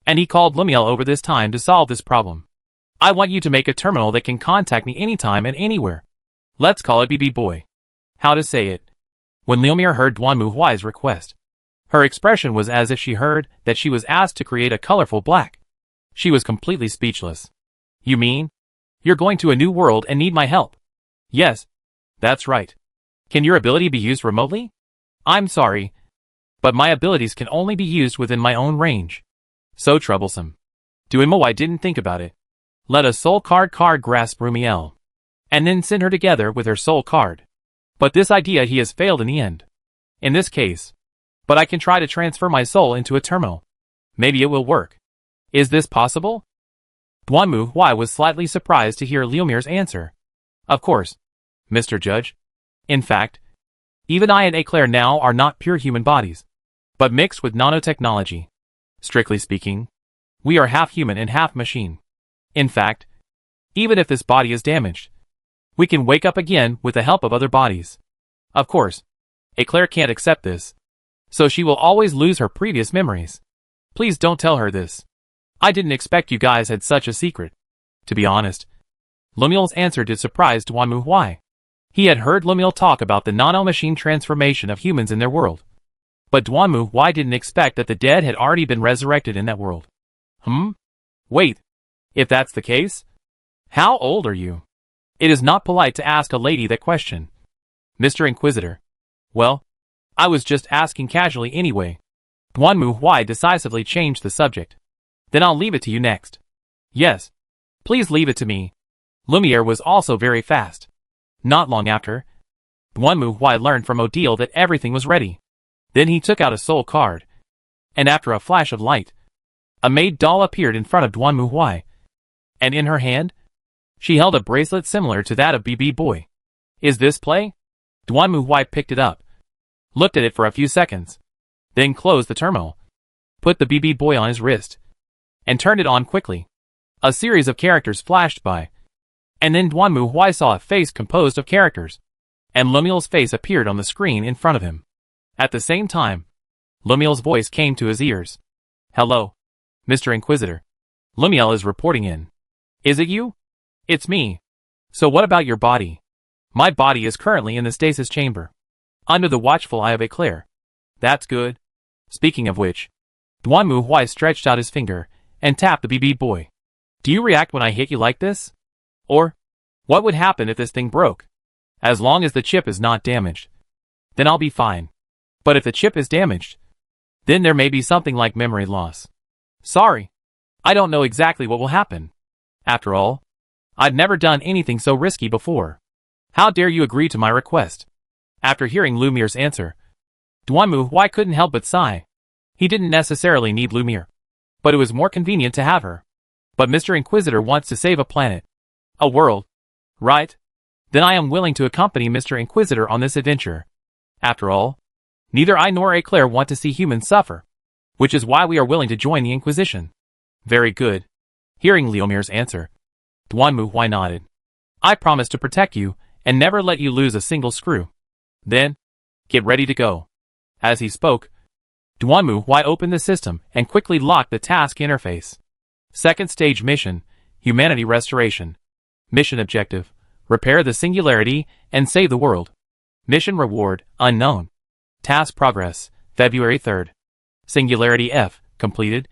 and he called Lumiel over this time to solve this problem. I want you to make a terminal that can contact me anytime and anywhere. Let's call it BB Boy. How to say it? When Lumiere heard Duanmu Huai's request, her expression was as if she heard that she was asked to create a colorful black. She was completely speechless. You mean? You're going to a new world and need my help? Yes, that's right. Can your ability be used remotely? I'm sorry, but my abilities can only be used within my own range. So troublesome. Duanmu didn't think about it. Let a soul card grasp Rumiel, and then send her together with her soul card. But this idea he has failed in the end. In this case. But I can try to transfer my soul into a terminal. Maybe it will work. Is this possible? Duanmu Huai was slightly surprised to hear Lumiere's answer. Of course, Mr. Judge. In fact, even I and Eclair now are not pure human bodies, but mixed with nanotechnology. Strictly speaking, we are half human and half machine. In fact, even if this body is damaged, we can wake up again with the help of other bodies. Of course, Eclair can't accept this, so she will always lose her previous memories. Please don't tell her this. I didn't expect you guys had such a secret. To be honest, Lumiel's answer did surprise Duanmu Huai. He had heard Lumiel talk about the nano-machine transformation of humans in their world, but Duanmu Huai didn't expect that the dead had already been resurrected in that world. Wait. If that's the case, how old are you? It is not polite to ask a lady that question. Mr. Inquisitor. Well, I was just asking casually anyway. Duanmu Huai decisively changed the subject. Then I'll leave it to you next. Yes. Please leave it to me. Lumiere was also very fast. Not long after, Duanmu Huai learned from Odile that everything was ready. Then he took out a soul card, and after a flash of light, a maid doll appeared in front of Duanmu Huai. And in her hand, she held a bracelet similar to that of BB Boy. Is this play? Duanmu Huai picked it up, looked at it for a few seconds, then closed the terminal, put the BB Boy on his wrist, and turned it on quickly. A series of characters flashed by, and then Duanmu Huai saw a face composed of characters, and Lumiel's face appeared on the screen in front of him. At the same time, Lumiel's voice came to his ears. Hello, Mr. Inquisitor. Lumiel is reporting in. Is it you? It's me. So what about your body? My body is currently in the stasis chamber, under the watchful eye of Eclair. That's good. Speaking of which, Duanmu Huai stretched out his finger and tapped the BB Boy. Do you react when I hit you like this? Or, what would happen if this thing broke? As long as the chip is not damaged, then I'll be fine. But if the chip is damaged, then there may be something like memory loss. Sorry, I don't know exactly what will happen. After all, I'd never done anything so risky before. How dare you agree to my request? After hearing Lumiere's answer, Duanmu couldn't help but sigh. He didn't necessarily need Lumiere, but it was more convenient to have her. But Mr. Inquisitor wants to save a planet. A world. Right? Then I am willing to accompany Mr. Inquisitor on this adventure. After all, neither I nor Eclair want to see humans suffer, which is why we are willing to join the Inquisition. Very good. Hearing Lumiere's answer, Duanmu nodded. I promise to protect you and never let you lose a single screw. Then, get ready to go. As he spoke, Duanmu opened the system and quickly locked the task interface. Second stage mission, Humanity Restoration. Mission objective, repair the singularity and save the world. Mission reward, unknown. Task progress, February 3rd. Singularity F, completed.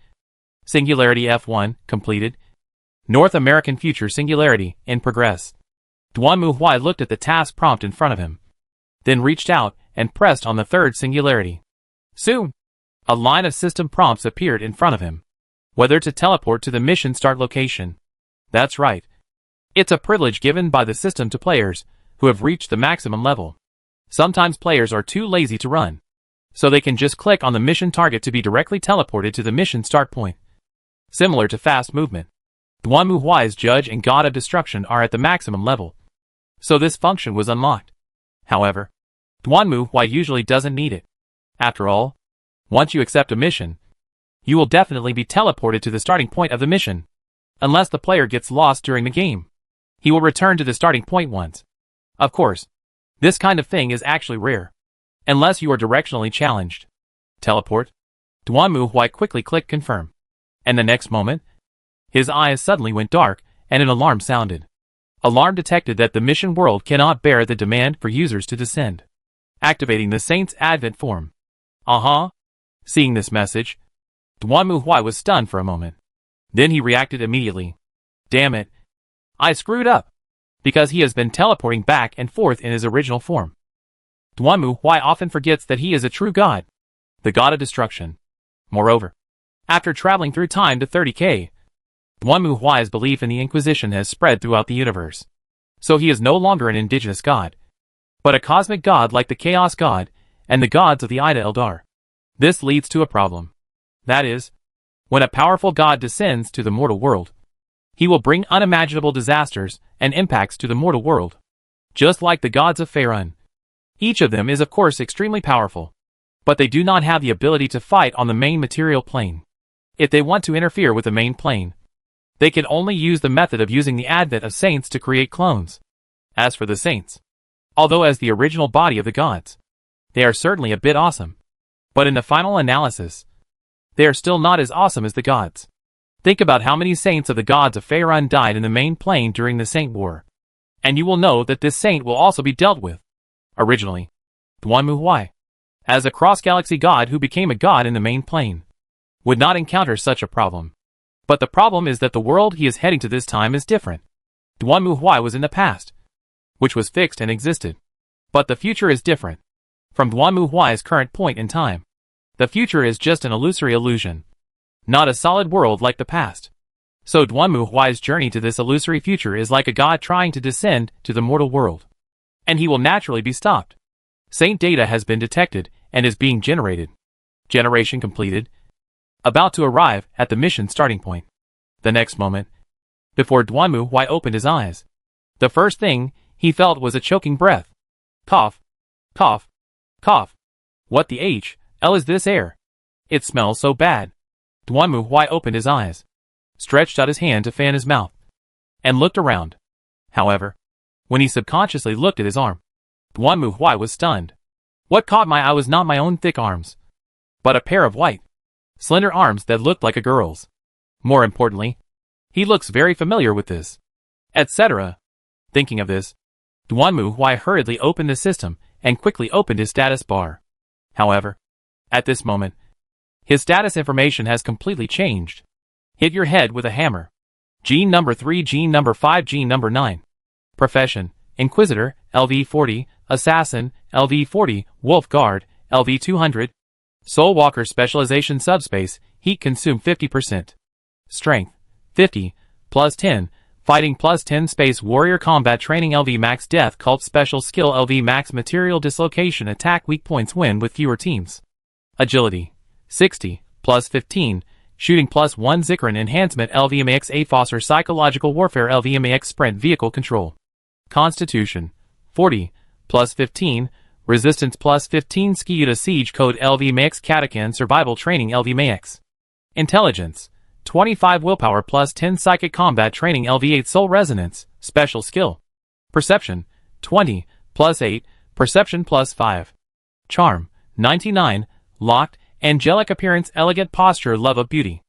Singularity F1, completed. North American Future Singularity, in progress. Duanmu looked at the task prompt in front of him, then reached out and pressed on the third singularity. Soon, a line of system prompts appeared in front of him. Whether to teleport to the mission start location. That's right. It's a privilege given by the system to players who have reached the maximum level. Sometimes players are too lazy to run, so they can just click on the mission target to be directly teleported to the mission start point. Similar to fast movement, Duanmu's Judge and God of Destruction are at the maximum level, so this function was unlocked. However, Duanmu usually doesn't need it. After all, once you accept a mission, you will definitely be teleported to the starting point of the mission. Unless the player gets lost during the game, he will return to the starting point once. Of course, this kind of thing is actually rare, unless you are directionally challenged. Teleport. Duanmu quickly clicked confirm, and the next moment, his eyes suddenly went dark and an alarm sounded. Alarm detected that the mission world cannot bear the demand for users to descend. Activating the Saint's Advent form. Seeing this message, Duanmu was stunned for a moment. Then he reacted immediately. Damn it. I screwed up. Because he has been teleporting back and forth in his original form. Duanmu often forgets that he is a true god. The god of destruction. Moreover, after traveling through time to 30K, Duanmu's belief in the Inquisition has spread throughout the universe. So he is no longer an indigenous god, but a cosmic god like the Chaos God and the gods of the Ida Eldar. This leads to a problem. That is, when a powerful god descends to the mortal world, he will bring unimaginable disasters and impacts to the mortal world. Just like the gods of Faerun. Each of them is of course extremely powerful, but they do not have the ability to fight on the main material plane. If they want to interfere with the main plane, they can only use the method of using the advent of saints to create clones. As for the saints, although as the original body of the gods, they are certainly a bit awesome, but in the final analysis, they are still not as awesome as the gods. Think about how many saints of the gods of Faerun died in the main plane during the Saint War, and you will know that this saint will also be dealt with. Originally, Duanmu, as a cross-galaxy god who became a god in the main plane, would not encounter such a problem. But the problem is that the world he is heading to this time is different. Duanmu was in the past, which was fixed and existed. But the future is different. From Duanmu's current point in time, the future is just an illusory illusion, not a solid world like the past. So Duanmu's journey to this illusory future is like a god trying to descend to the mortal world. And he will naturally be stopped. Saint data has been detected and is being generated. Generation completed. About to arrive at the mission starting point. The next moment, before Duanmu opened his eyes, the first thing he felt was a choking breath. Cough. Cough. Cough. What the hell is this air? It smells so bad. Duanmu opened his eyes, stretched out his hand to fan his mouth, and looked around. However, when he subconsciously looked at his arm, Duanmu was stunned. What caught my eye was not my own thick arms, but a pair of white, slender arms that looked like a girl's. More importantly, he looks very familiar with this, etc. Thinking of this, Duanmu hurriedly opened the system and quickly opened his status bar. However, at this moment, his status information has completely changed. Hit your head with a hammer. Gene number 3, gene number 5, gene number 9. Profession, Inquisitor, LV40, Assassin, LV40, Wolf Guard, LV200. Soul Walker Specialization Subspace, Heat Consume 50%. Strength, 50, plus 10, Fighting plus 10 Space Warrior Combat Training LV Max Death Cult Special Skill LV Max Material Dislocation Attack Weak Points Win with fewer teams. Agility 60 plus 15. Shooting plus 1 Zikron Enhancement LVMAX A Foster Psychological Warfare LVMAX Sprint Vehicle Control. Constitution 40 plus 15. Resistance plus 15 Skiuta Siege Code LVMAX Katakan Survival Training LVMAX. Intelligence 25 Willpower plus 10 Psychic Combat Training LV8 Soul Resonance Special Skill. Perception 20 plus 8. Perception plus 5. Charm 99. Locked. Angelic Appearance Elegant Posture Love of Beauty.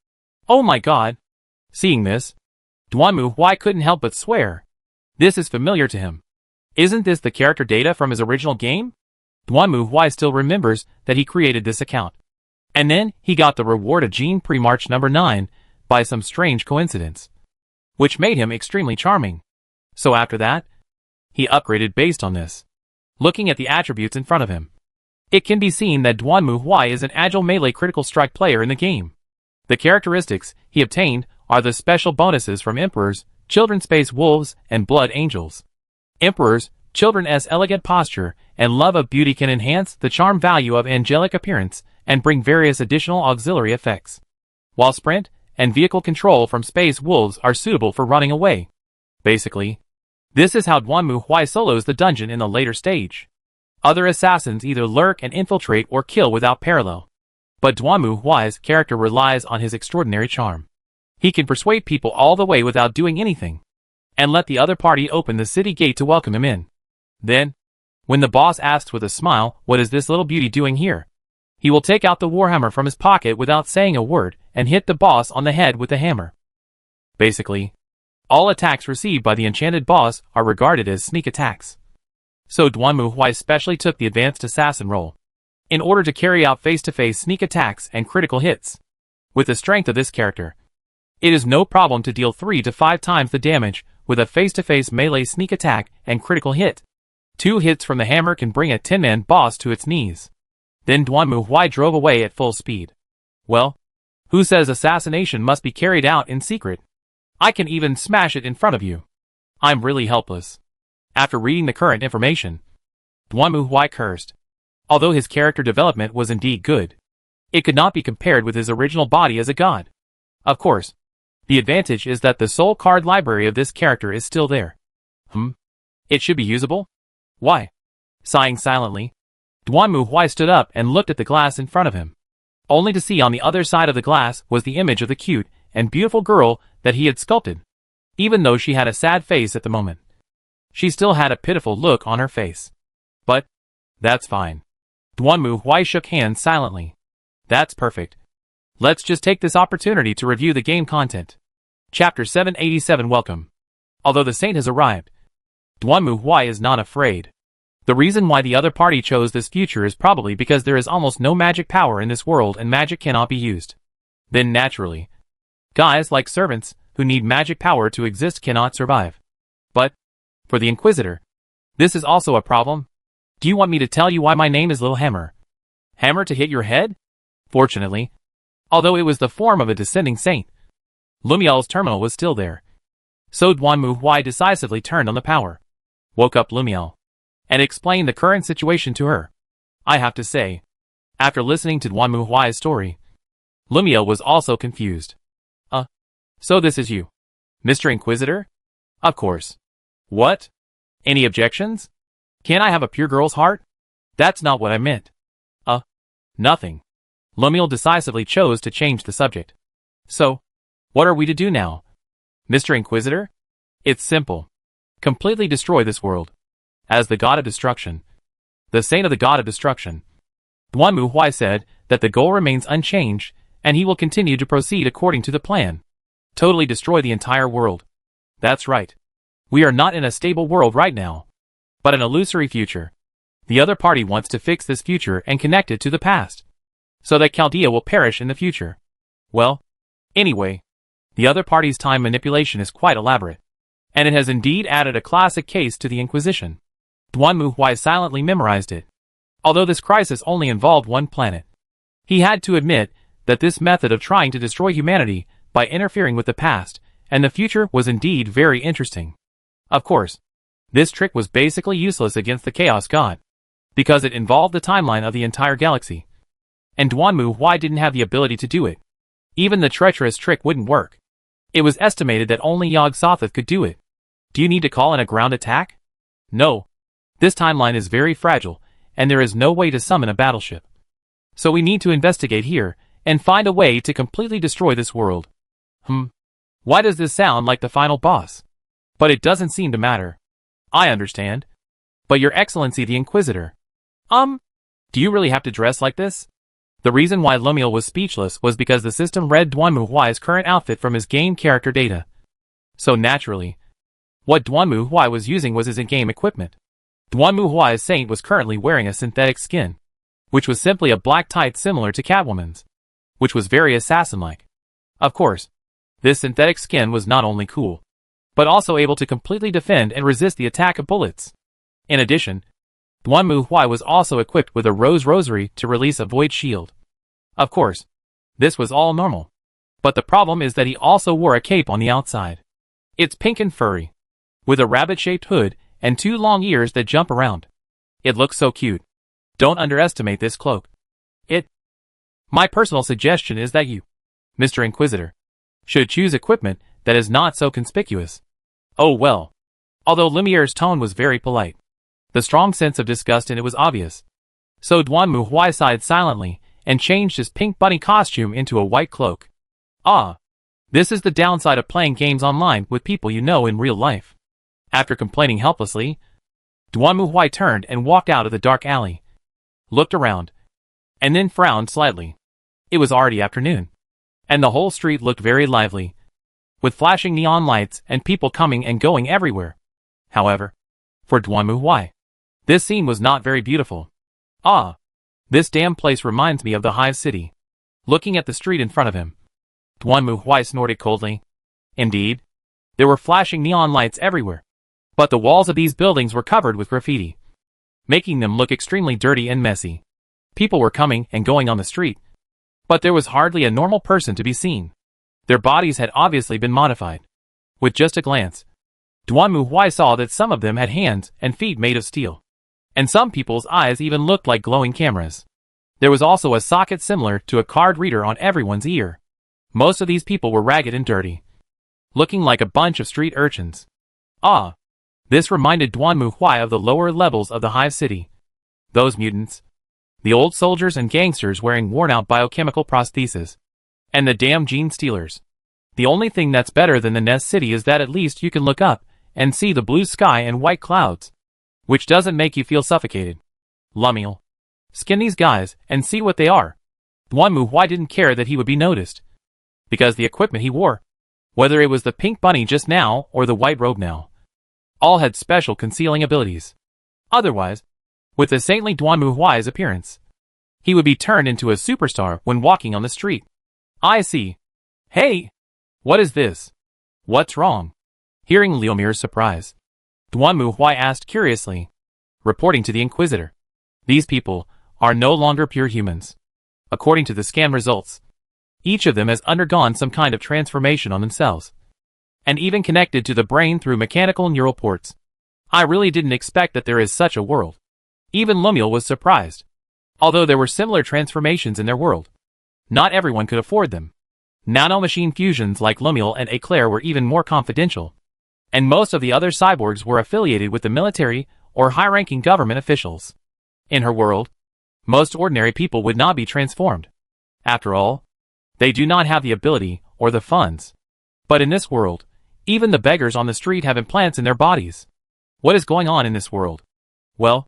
Oh my god! Seeing this, Duanmu Huai couldn't help but swear. This is familiar to him. Isn't this the character data from his original game? Duanmu Huai still remembers that he created this account. And then he got the reward of Gene pre-March number 9 by some strange coincidence, which made him extremely charming. So after that, he upgraded based on this. Looking at the attributes in front of him, it can be seen that Duanmu Huai is an agile melee critical strike player in the game. The characteristics he obtained are the special bonuses from Emperors, Children Space Wolves, and Blood Angels. Emperors, Children's elegant posture and love of beauty can enhance the charm value of angelic appearance and bring various additional auxiliary effects, while sprint and vehicle control from Space Wolves are suitable for running away. Basically, this is how Duanmu Huai solos the dungeon in the later stage. Other assassins either lurk and infiltrate or kill without parallel. But Duanmu Huai's character relies on his extraordinary charm. He can persuade people all the way without doing anything, and let the other party open the city gate to welcome him in. Then, when the boss asks with a smile, "What is this little beauty doing here?" he will take out the warhammer from his pocket without saying a word and hit the boss on the head with the hammer. Basically, all attacks received by the enchanted boss are regarded as sneak attacks. So Duanmu Huai specially took the advanced assassin role in order to carry out face-to-face sneak attacks and critical hits. With the strength of this character, it is no problem to deal 3 to 5 times the damage with a face-to-face melee sneak attack and critical hit. 2 hits from the hammer can bring a 10-man boss to its knees. Then Duanmu Huai drove away at full speed. Well, who says assassination must be carried out in secret? I can even smash it in front of you. I'm really helpless. After reading the current information, Duanmu Huai cursed. Although his character development was indeed good, it could not be compared with his original body as a god. Of course, the advantage is that the soul card library of this character is still there. It should be usable? Why? Sighing silently, Duanmu Huai stood up and looked at the glass in front of him, only to see on the other side of the glass was the image of the cute and beautiful girl that he had sculpted. Even though she had a sad face at the moment, she still had a pitiful look on her face. But that's fine. Duanmu Huai shook hands silently. That's perfect. Let's just take this opportunity to review the game content. Chapter 787 Welcome. Although the saint has arrived, Duanmu Huai is not afraid. The reason why the other party chose this future is probably because there is almost no magic power in this world and magic cannot be used. Then naturally, guys like servants who need magic power to exist cannot survive. But for the Inquisitor, this is also a problem. Do you want me to tell you why my name is Little Hammer? Hammer to hit your head? Fortunately, although it was the form of a descending saint, Lumiel's terminal was still there. So Duanmu Huai decisively turned on the power, woke up Lumiel, and explained the current situation to her. I have to say, after listening to Duanmu Huai's story, Lumiel was also confused. So this is you, Mr. Inquisitor? Of course. What? Any objections? Can't I have a pure girl's heart? That's not what I meant. Nothing. Lumiel decisively chose to change the subject. So, what are we to do now? Mr. Inquisitor? It's simple. Completely destroy this world. As the god of destruction, the saint of the god of destruction, Duanmu Huai said that the goal remains unchanged and he will continue to proceed according to the plan. Totally destroy the entire world. That's right. We are not in a stable world right now, but an illusory future. The other party wants to fix this future and connect it to the past, so that Chaldea will perish in the future. Well, anyway, the other party's time manipulation is quite elaborate, and it has indeed added a classic case to the Inquisition. Duanmu Huai silently memorized it. Although this crisis only involved one planet, he had to admit that this method of trying to destroy humanity by interfering with the past and the future was indeed very interesting. Of course, this trick was basically useless against the Chaos God, because it involved the timeline of the entire galaxy. And Duanmu Huai didn't have the ability to do it. Even the treacherous trick wouldn't work. It was estimated that only Yog-Sothoth could do it. Do you need to call in a ground attack? No. This timeline is very fragile, and there is no way to summon a battleship. So we need to investigate here, and find a way to completely destroy this world. Why does this sound like the final boss? But it doesn't seem to matter. I understand. But Your Excellency the Inquisitor. Do you really have to dress like this? The reason why Lumiel was speechless was because the system read Duanmu Huai's current outfit from his game character data. So naturally, what Duanmu Huai was using was his in-game equipment. Duanmu Huai's saint was currently wearing a synthetic skin, which was simply a black tight similar to Catwoman's, which was very assassin-like. Of course, this synthetic skin was not only cool, but also able to completely defend and resist the attack of bullets. In addition, Duanmu Huai was also equipped with a rose rosary to release a void shield. Of course, this was all normal. But the problem is that he also wore a cape on the outside. It's pink and furry, with a rabbit-shaped hood and 2 long ears that jump around. It looks so cute. Don't underestimate this cloak. My personal suggestion is that you, Mr. Inquisitor, should choose equipment that is not so conspicuous. Oh well. Although Lumiere's tone was very polite, the strong sense of disgust in it was obvious. So Duanmu Huai sighed silently and changed his pink bunny costume into a white cloak. This is the downside of playing games online with people you know in real life. After complaining helplessly, Duanmu Huai turned and walked out of the dark alley, looked around, and then frowned slightly. It was already afternoon, and the whole street looked very lively, with flashing neon lights and people coming and going everywhere. However, for Duanmu Huai, this scene was not very beautiful. This damn place reminds me of the Hive City. Looking at the street in front of him, Duanmu Huai snorted coldly. Indeed, there were flashing neon lights everywhere, but the walls of these buildings were covered with graffiti, making them look extremely dirty and messy. People were coming and going on the street, but there was hardly a normal person to be seen. Their bodies had obviously been modified. With just a glance, Duanmu Huai saw that some of them had hands and feet made of steel, and some people's eyes even looked like glowing cameras. There was also a socket similar to a card reader on everyone's ear. Most of these people were ragged and dirty, looking like a bunch of street urchins. This reminded Duanmu Huai of the lower levels of the Hive City. Those mutants, the old soldiers and gangsters wearing worn-out biochemical prostheses, and the damn gene stealers. The only thing that's better than the Nest City is that at least you can look up and see the blue sky and white clouds, which doesn't make you feel suffocated. Lumiel, skin these guys and see what they are. Duanmu Huai didn't care that he would be noticed, because the equipment he wore, whether it was the pink bunny just now or the white robe now, all had special concealing abilities. Otherwise, with the saintly Duanmu Huai's appearance, he would be turned into a superstar when walking on the street. I see. Hey! What is this? What's wrong? Hearing Liomier's surprise, Duanmu Huai asked curiously, reporting to the Inquisitor. These people are no longer pure humans. According to the scan results, each of them has undergone some kind of transformation on themselves, and even connected to the brain through mechanical neural ports. I really didn't expect that there is such a world. Even Lumiel was surprised. Although there were similar transformations in their world, not everyone could afford them. Nanomachine fusions like Lumiel and Eclair were even more confidential, and most of the other cyborgs were affiliated with the military or high-ranking government officials. In her world, most ordinary people would not be transformed. After all, they do not have the ability or the funds. But in this world, even the beggars on the street have implants in their bodies. What is going on in this world? Well,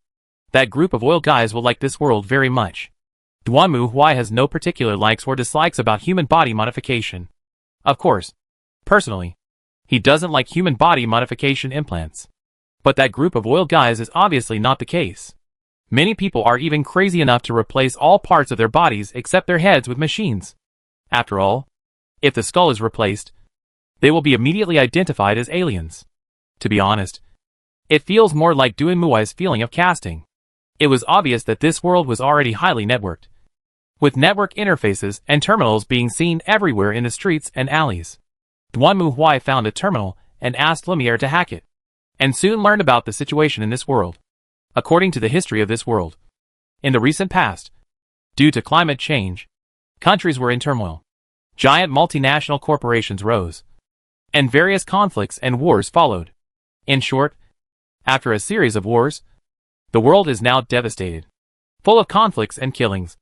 that group of oil guys will like this world very much. Duanmu Huai has no particular likes or dislikes about human body modification. Of course, personally, he doesn't like human body modification implants. But that group of oil guys is obviously not the case. Many people are even crazy enough to replace all parts of their bodies except their heads with machines. After all, if the skull is replaced, they will be immediately identified as aliens. To be honest, it feels more like Duanmu Huai's feeling of casting. It was obvious that this world was already highly networked, with network interfaces and terminals being seen everywhere in the streets and alleys. Duanmu Huai found a terminal and asked Lumiere to hack it, and soon learned about the situation in this world. According to the history of this world, in the recent past, due to climate change, countries were in turmoil. Giant multinational corporations rose, and various conflicts and wars followed. In short, after a series of wars, the world is now devastated, full of conflicts and killings,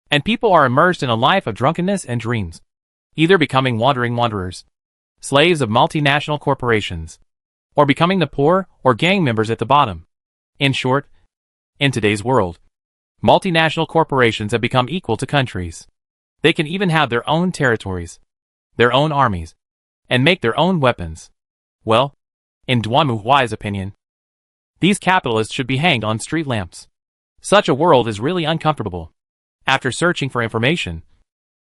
and people are immersed in a life of drunkenness and dreams, either becoming wandering wanderers, slaves of multinational corporations, or becoming the poor or gang members at the bottom. In short, in today's world, multinational corporations have become equal to countries. They can even have their own territories, their own armies, and make their own weapons. Well, in Duanmu Huai's opinion, these capitalists should be hanged on street lamps. Such a world is really uncomfortable. After searching for information,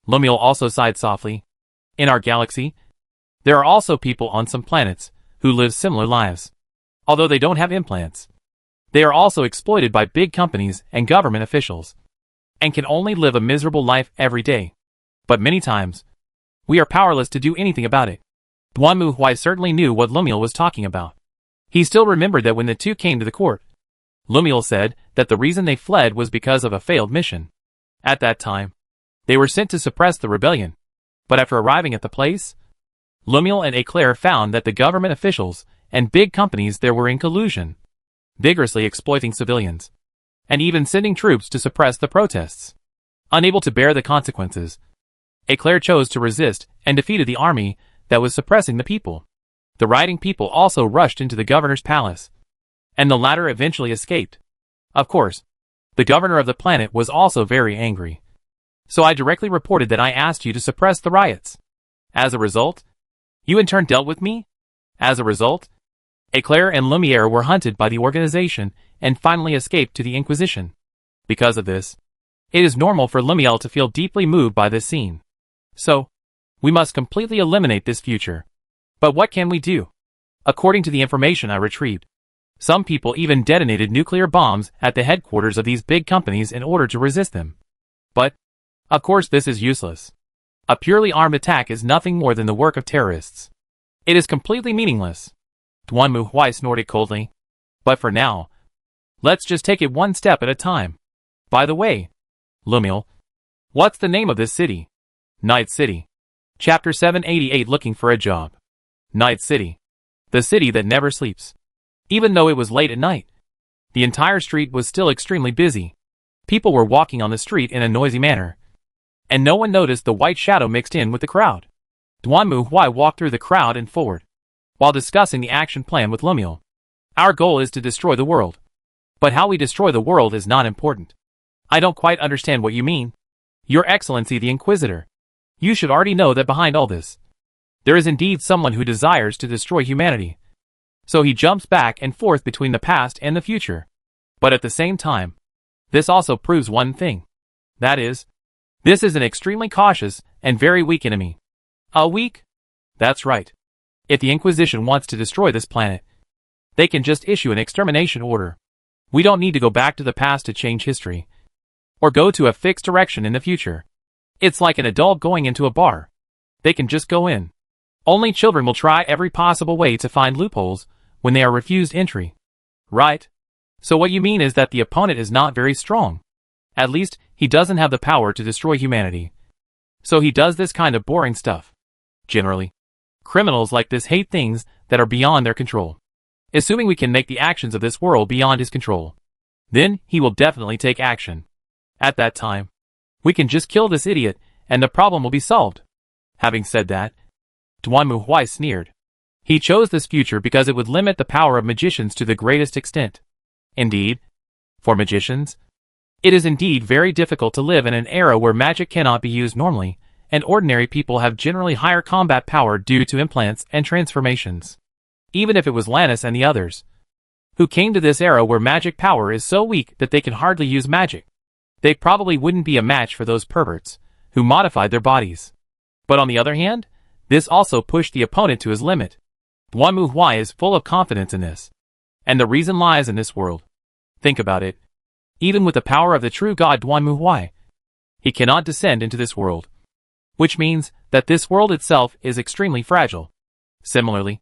Lumiere also sighed softly. In our galaxy, there are also people on some planets who live similar lives. Although they don't have implants, they are also exploited by big companies and government officials, and can only live a miserable life every day. But many times, we are powerless to do anything about it. Duanmu Huai certainly knew what Lumiere was talking about. He still remembered that when the two came to the court, Lumiere said that the reason they fled was because of a failed mission. At that time, they were sent to suppress the rebellion. But after arriving at the place, Lumiere and Eclair found that the government officials and big companies there were in collusion, vigorously exploiting civilians, and even sending troops to suppress the protests. Unable to bear the consequences, Eclair chose to resist and defeated the army that was suppressing the people. The rioting people also rushed into the governor's palace, and the latter eventually escaped. Of course, the governor of the planet was also very angry. So I directly reported that I asked you to suppress the riots. As a result, you in turn dealt with me? As a result, Eclair and Lumiere were hunted by the organization and finally escaped to the Inquisition. Because of this, it is normal for Lumiere to feel deeply moved by this scene. So, we must completely eliminate this future. But what can we do? According to the information I retrieved, some people even detonated nuclear bombs at the headquarters of these big companies in order to resist them. But, of course, this is useless. A purely armed attack is nothing more than the work of terrorists. It is completely meaningless. Duanmu Huai snorted coldly. But for now, let's just take it one step at a time. By the way, Lumiere, what's the name of this city? Night City. Chapter 788 Looking for a Job. Night City. The city that never sleeps. Even though it was late at night, the entire street was still extremely busy. People were walking on the street in a noisy manner, and no one noticed the white shadow mixed in with the crowd. Duanmu Huai walked through the crowd and forward, while discussing the action plan with Lumiere. Our goal is to destroy the world. But how we destroy the world is not important. I don't quite understand what you mean. Your Excellency the Inquisitor. You should already know that behind all this, there is indeed someone who desires to destroy humanity. So he jumps back and forth between the past and the future. But at the same time, this also proves one thing. That is, this is an extremely cautious and very weak enemy. A weak? That's right. If the Inquisition wants to destroy this planet, they can just issue an extermination order. We don't need to go back to the past to change history, or go to a fixed direction in the future. It's like an adult going into a bar. They can just go in. Only children will try every possible way to find loopholes when they are refused entry. Right? So what you mean is that the opponent is not very strong. At least, he doesn't have the power to destroy humanity. So he does this kind of boring stuff. Generally, criminals like this hate things that are beyond their control. Assuming we can make the actions of this world beyond his control, then he will definitely take action. At that time, we can just kill this idiot and the problem will be solved. Having said that, Duanmu Huai sneered. He chose this future because it would limit the power of magicians to the greatest extent. Indeed, for magicians, it is indeed very difficult to live in an era where magic cannot be used normally, and ordinary people have generally higher combat power due to implants and transformations. Even if it was Lannis and the others, who came to this era where magic power is so weak that they can hardly use magic, they probably wouldn't be a match for those perverts who modified their bodies. But on the other hand, this also pushed the opponent to his limit. Duanmu Huai is full of confidence in this. And the reason lies in this world. Think about it. Even with the power of the true god Duanmu Huai, he cannot descend into this world. Which means that this world itself is extremely fragile. Similarly,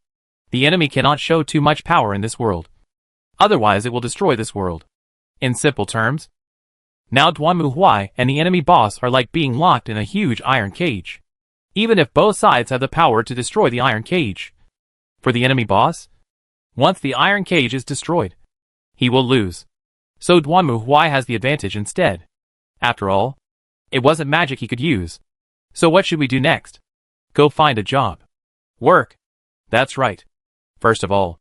the enemy cannot show too much power in this world. Otherwise it will destroy this world. In simple terms, now Duanmu Huai and the enemy boss are like being locked in a huge iron cage. Even if both sides have the power to destroy the iron cage. For the enemy boss, once the iron cage is destroyed, he will lose. So Duanmu Huai has the advantage instead. After all, it wasn't magic he could use. So what should we do next? Go find a job. Work. That's right. First of all,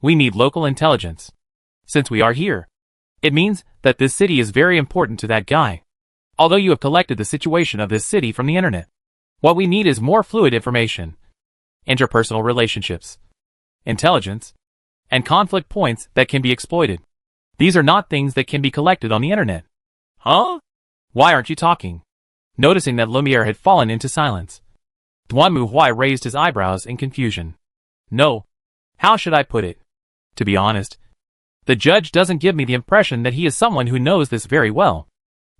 we need local intelligence. Since we are here, it means that this city is very important to that guy. Although you have collected the situation of this city from the internet, what we need is more fluid information, interpersonal relationships, intelligence, and conflict points that can be exploited. These are not things that can be collected on the internet. Huh? Why aren't you talking? Noticing that Lumiere had fallen into silence, Duanmu Huai raised his eyebrows in confusion. No. How should I put it? To be honest, the judge doesn't give me the impression that he is someone who knows this very well.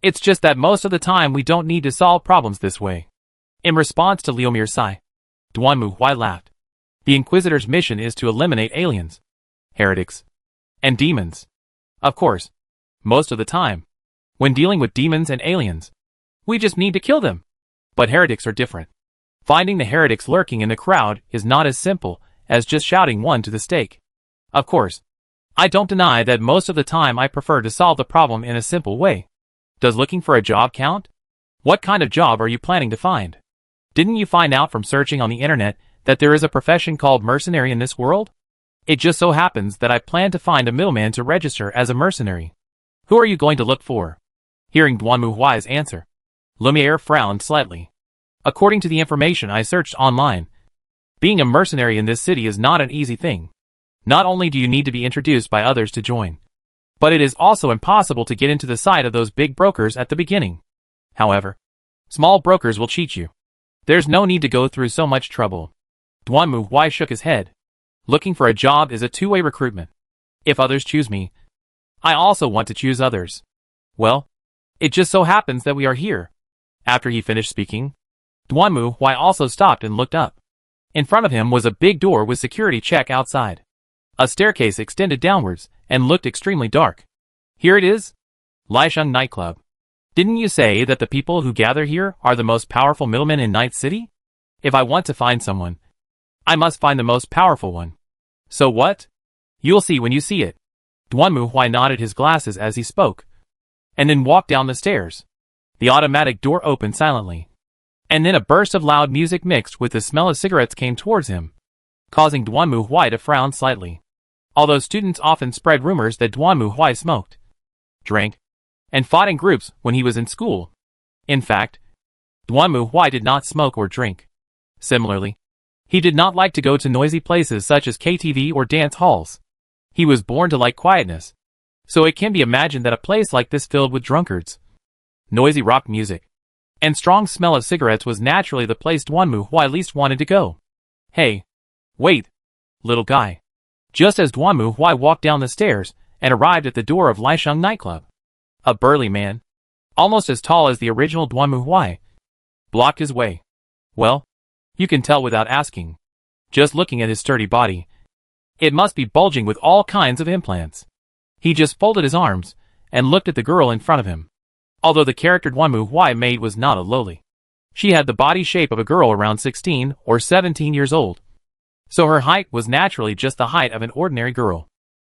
It's just that most of the time we don't need to solve problems this way. In response to Lumire's sigh, Duanmu Huai laughed. The Inquisitor's mission is to eliminate aliens, heretics, and demons. Of course, most of the time, when dealing with demons and aliens, we just need to kill them. But heretics are different. Finding the heretics lurking in the crowd is not as simple as just shouting one to the stake. Of course, I don't deny that most of the time I prefer to solve the problem in a simple way. Does looking for a job count? What kind of job are you planning to find? Didn't you find out from searching on the internet that there is a profession called mercenary in this world? It just so happens that I plan to find a middleman to register as a mercenary. Who are you going to look for? Hearing Duanmu Huai's answer, Lumiere frowned slightly. According to the information I searched online, being a mercenary in this city is not an easy thing. Not only do you need to be introduced by others to join, but it is also impossible to get into the side of those big brokers at the beginning. However, small brokers will cheat you. There's no need to go through so much trouble. Duanmu Huai shook his head. Looking for a job is a two-way recruitment. If others choose me, I also want to choose others. Well, it just so happens that we are here. After he finished speaking, Duanmu Huai also stopped and looked up. In front of him was a big door with security check outside. A staircase extended downwards and looked extremely dark. Here it is? Laisheng nightclub. Didn't you say that the people who gather here are the most powerful middlemen in Night City? If I want to find someone, I must find the most powerful one. So what? You'll see when you see it. Duanmu Huai nodded his glasses as he spoke, and then walked down the stairs. The automatic door opened silently, and then a burst of loud music mixed with the smell of cigarettes came towards him, causing Duanmu Huai to frown slightly. Although students often spread rumors that Duanmu Huai smoked, drank, and fought in groups when he was in school. In fact, Duanmu Huai did not smoke or drink. Similarly, he did not like to go to noisy places such as KTV or dance halls. He was born to like quietness, so it can be imagined that a place like this filled with drunkards, noisy rock music, and strong smell of cigarettes was naturally the place Duanmu Huai least wanted to go. Hey, wait, little guy. Just as Duanmu Huai walked down the stairs and arrived at the door of Laisheng nightclub, a burly man, almost as tall as the original Duanmu Huai, blocked his way. Well, you can tell without asking. Just looking at his sturdy body, it must be bulging with all kinds of implants. He just folded his arms and looked at the girl in front of him. Although the character Duanmu Huai made was not a lowly, she had the body shape of a girl around 16 or 17 years old. So her height was naturally just the height of an ordinary girl.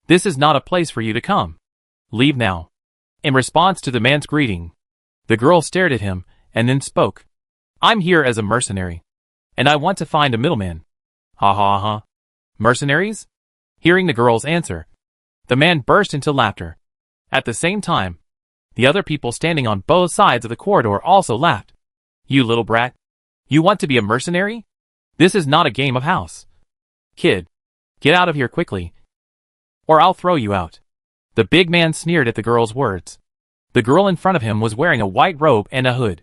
This is not a place for you to come. Leave now. In response to the man's greeting, the girl stared at him and then spoke. I'm here as a mercenary, and I want to find a middleman. Ha ha ha. Mercenaries? Hearing the girl's answer, the man burst into laughter. At the same time, the other people standing on both sides of the corridor also laughed. You little brat. You want to be a mercenary? This is not a game of house. Kid, get out of here quickly, or I'll throw you out. The big man sneered at the girl's words. The girl in front of him was wearing a white robe and a hood,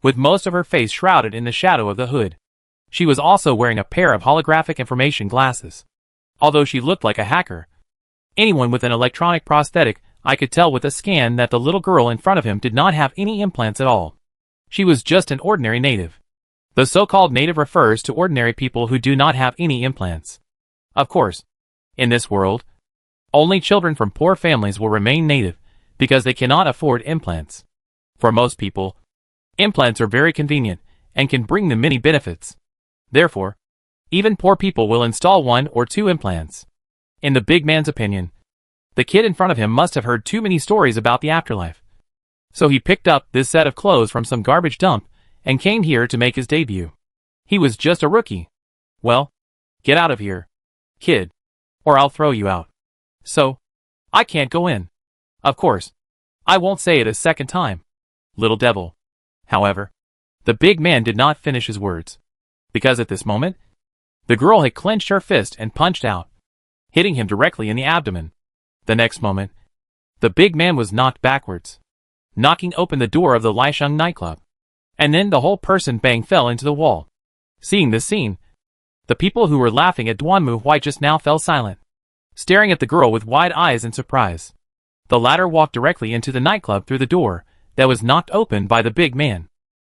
with most of her face shrouded in the shadow of the hood. She was also wearing a pair of holographic information glasses. Although she looked like a hacker, anyone with an electronic prosthetic, I could tell with a scan that the little girl in front of him did not have any implants at all. She was just an ordinary native. The so-called native refers to ordinary people who do not have any implants. Of course, in this world, only children from poor families will remain native because they cannot afford implants. For most people, implants are very convenient and can bring them many benefits. Therefore, even poor people will install 1 or 2 implants. In the big man's opinion, the kid in front of him must have heard too many stories about the afterlife. So he picked up this set of clothes from some garbage dump and came here to make his debut. He was just a rookie. Well, get out of here, kid, or I'll throw you out. So, I can't go in. Of course, I won't say it a second time, little devil. However, the big man did not finish his words, because at this moment, the girl had clenched her fist and punched out, hitting him directly in the abdomen. The next moment, the big man was knocked backwards, knocking open the door of the Lisheng nightclub, and then the whole person bang fell into the wall. Seeing this scene, the people who were laughing at Duanmu Huai just now fell silent, staring at the girl with wide eyes in surprise. The latter walked directly into the nightclub through the door that was knocked open by the big man.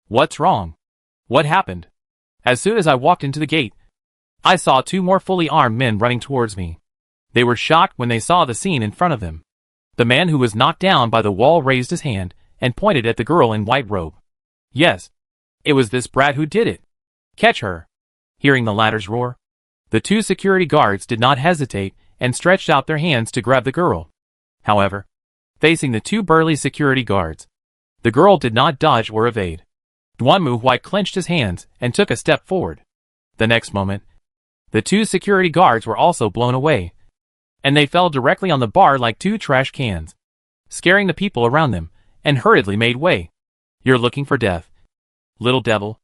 What's wrong? What happened? As soon as I walked into the gate, I saw 2 more fully armed men running towards me. They were shocked when they saw the scene in front of them. The man who was knocked down by the wall raised his hand and pointed at the girl in white robe. Yes, it was this brat who did it. Catch her. Hearing the latter's roar, the 2 security guards did not hesitate and stretched out their hands to grab the girl. However, facing the 2 burly security guards, the girl did not dodge or evade. Duanmu Huai clenched his hands and took a step forward. The next moment, the 2 security guards were also blown away, and they fell directly on the bar like 2 trash cans, scaring the people around them, and hurriedly made way. You're looking for death, little devil.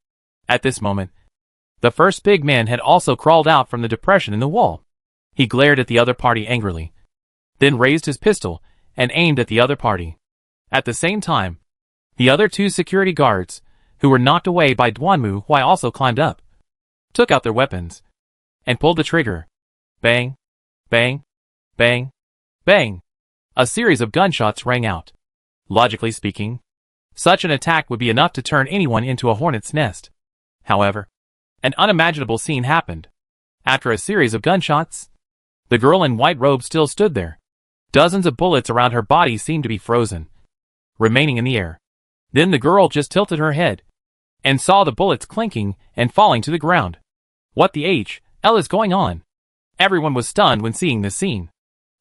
At this moment, the first big man had also crawled out from the depression in the wall. He glared at the other party angrily, then raised his pistol and aimed at the other party. At the same time, the other 2 security guards, who were knocked away by Duanmu Huai, also climbed up, took out their weapons, and pulled the trigger. Bang, bang, bang, bang. A series of gunshots rang out. Logically speaking, such an attack would be enough to turn anyone into a hornet's nest. However, an unimaginable scene happened. After a series of gunshots, the girl in white robe still stood there. Dozens of bullets around her body seemed to be frozen, remaining in the air. Then the girl just tilted her head and saw the bullets clinking and falling to the ground. What the hell is going on? Everyone was stunned when seeing this scene.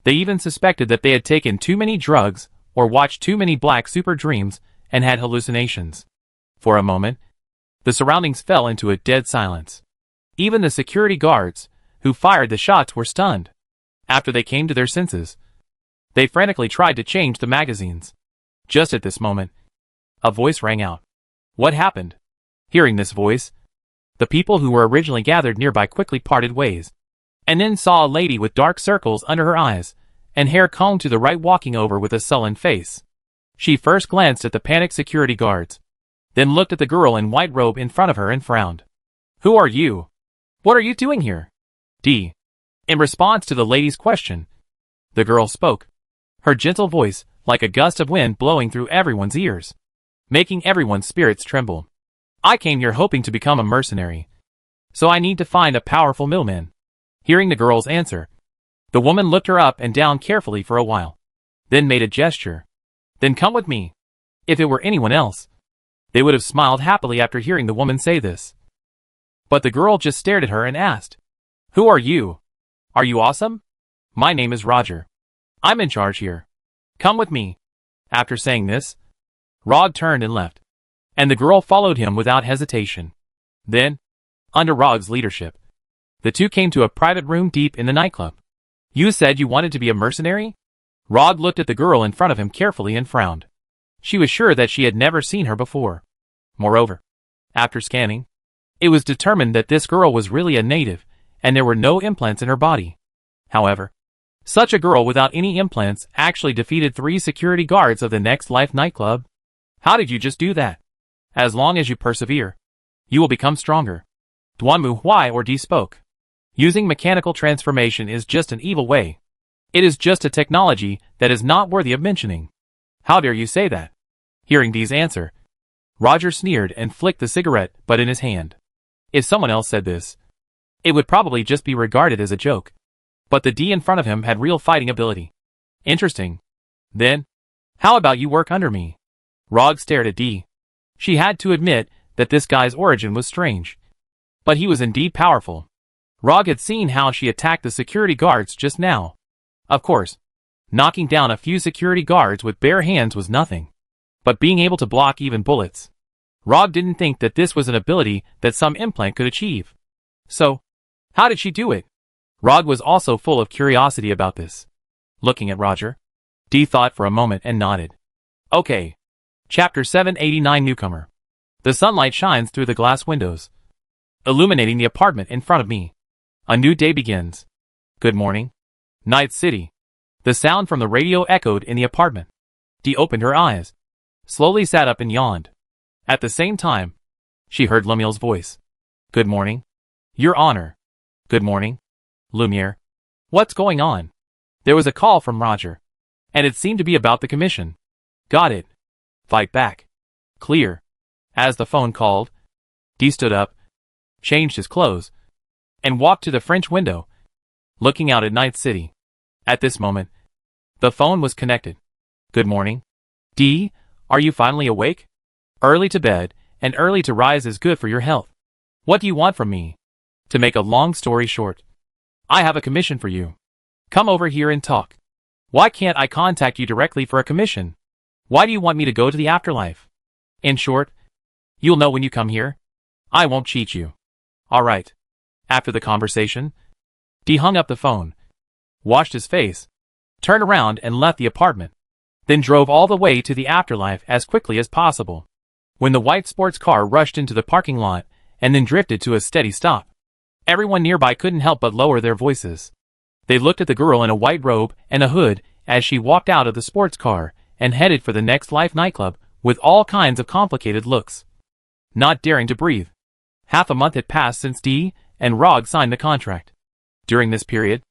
They even suspected that they had taken too many drugs or watched too many black super dreams and had hallucinations. For a moment, the surroundings fell into a dead silence. Even the security guards, who fired the shots, were stunned. After they came to their senses, they frantically tried to change the magazines. Just at this moment, a voice rang out. What happened? Hearing this voice, the people who were originally gathered nearby quickly parted ways, and then saw a lady with dark circles under her eyes and hair combed to the right walking over with a sullen face. She first glanced at the panicked security guards, then looked at the girl in white robe in front of her and frowned. Who are you? What are you doing here? In response to the lady's question, the girl spoke, her gentle voice like a gust of wind blowing through everyone's ears, making everyone's spirits tremble. I came here hoping to become a mercenary, so I need to find a powerful middleman. Hearing the girl's answer, the woman looked her up and down carefully for a while, then made a gesture. Then come with me. If it were anyone else, they would have smiled happily after hearing the woman say this. But the girl just stared at her and asked, Who are you? Are you awesome? My name is Roger. I'm in charge here. Come with me. After saying this, Rod turned and left, and the girl followed him without hesitation. Then, under Rod's leadership, the 2 came to a private room deep in the nightclub. You said you wanted to be a mercenary? Rod looked at the girl in front of him carefully and frowned. She was sure that she had never seen her before. Moreover, after scanning, it was determined that this girl was really a native, and there were no implants in her body. However, such a girl without any implants actually defeated 3 security guards of the Next Life nightclub. How did you just do that? As long as you persevere, you will become stronger. Duanmu Huai or D spoke. Using mechanical transformation is just an evil way. It is just a technology that is not worthy of mentioning. How dare you say that? Hearing D's answer, Roger sneered and flicked the cigarette butt in his hand. If someone else said this, it would probably just be regarded as a joke. But the D in front of him had real fighting ability. Interesting. Then, how about you work under me? Rog stared at D. She had to admit that this guy's origin was strange. But he was indeed powerful. Rog had seen how she attacked the security guards just now. Of course, knocking down a few security guards with bare hands was nothing. But being able to block even bullets. Rog didn't think that this was an ability that some implant could achieve. So, how did she do it? Rog was also full of curiosity about this. Looking at Roger, D thought for a moment and nodded. Okay. Chapter 789 Newcomer. The sunlight shines through the glass windows, illuminating the apartment in front of me. A new day begins. Good morning. Night City. The sound from the radio echoed in the apartment. Dee opened her eyes, slowly sat up and yawned. At the same time, she heard Lemuel's voice. Good morning. Your Honor. Good morning. Lumiere. What's going on? There was a call from Roger, and it seemed to be about the commission. Got it. Fight back. Clear. As the phone called, Dee stood up, changed his clothes, and walked to the French window, looking out at Night City. At this moment, the phone was connected. Good morning. Dee, are you finally awake? Early to bed and early to rise is good for your health. What do you want from me? To make a long story short, I have a commission for you. Come over here and talk. Why can't I contact you directly for a commission? Why do you want me to go to the afterlife? In short, you'll know when you come here. I won't cheat you. All right. After the conversation, Dee hung up the phone, washed his face, turned around and left the apartment, then drove all the way to the afterlife as quickly as possible. When the white sports car rushed into the parking lot and then drifted to a steady stop, everyone nearby couldn't help but lower their voices. They looked at the girl in a white robe and a hood as she walked out of the sports car and headed for the Next Life nightclub with all kinds of complicated looks. Not daring to breathe. Half a month had passed since Dee and Rog signed the contract. During this period,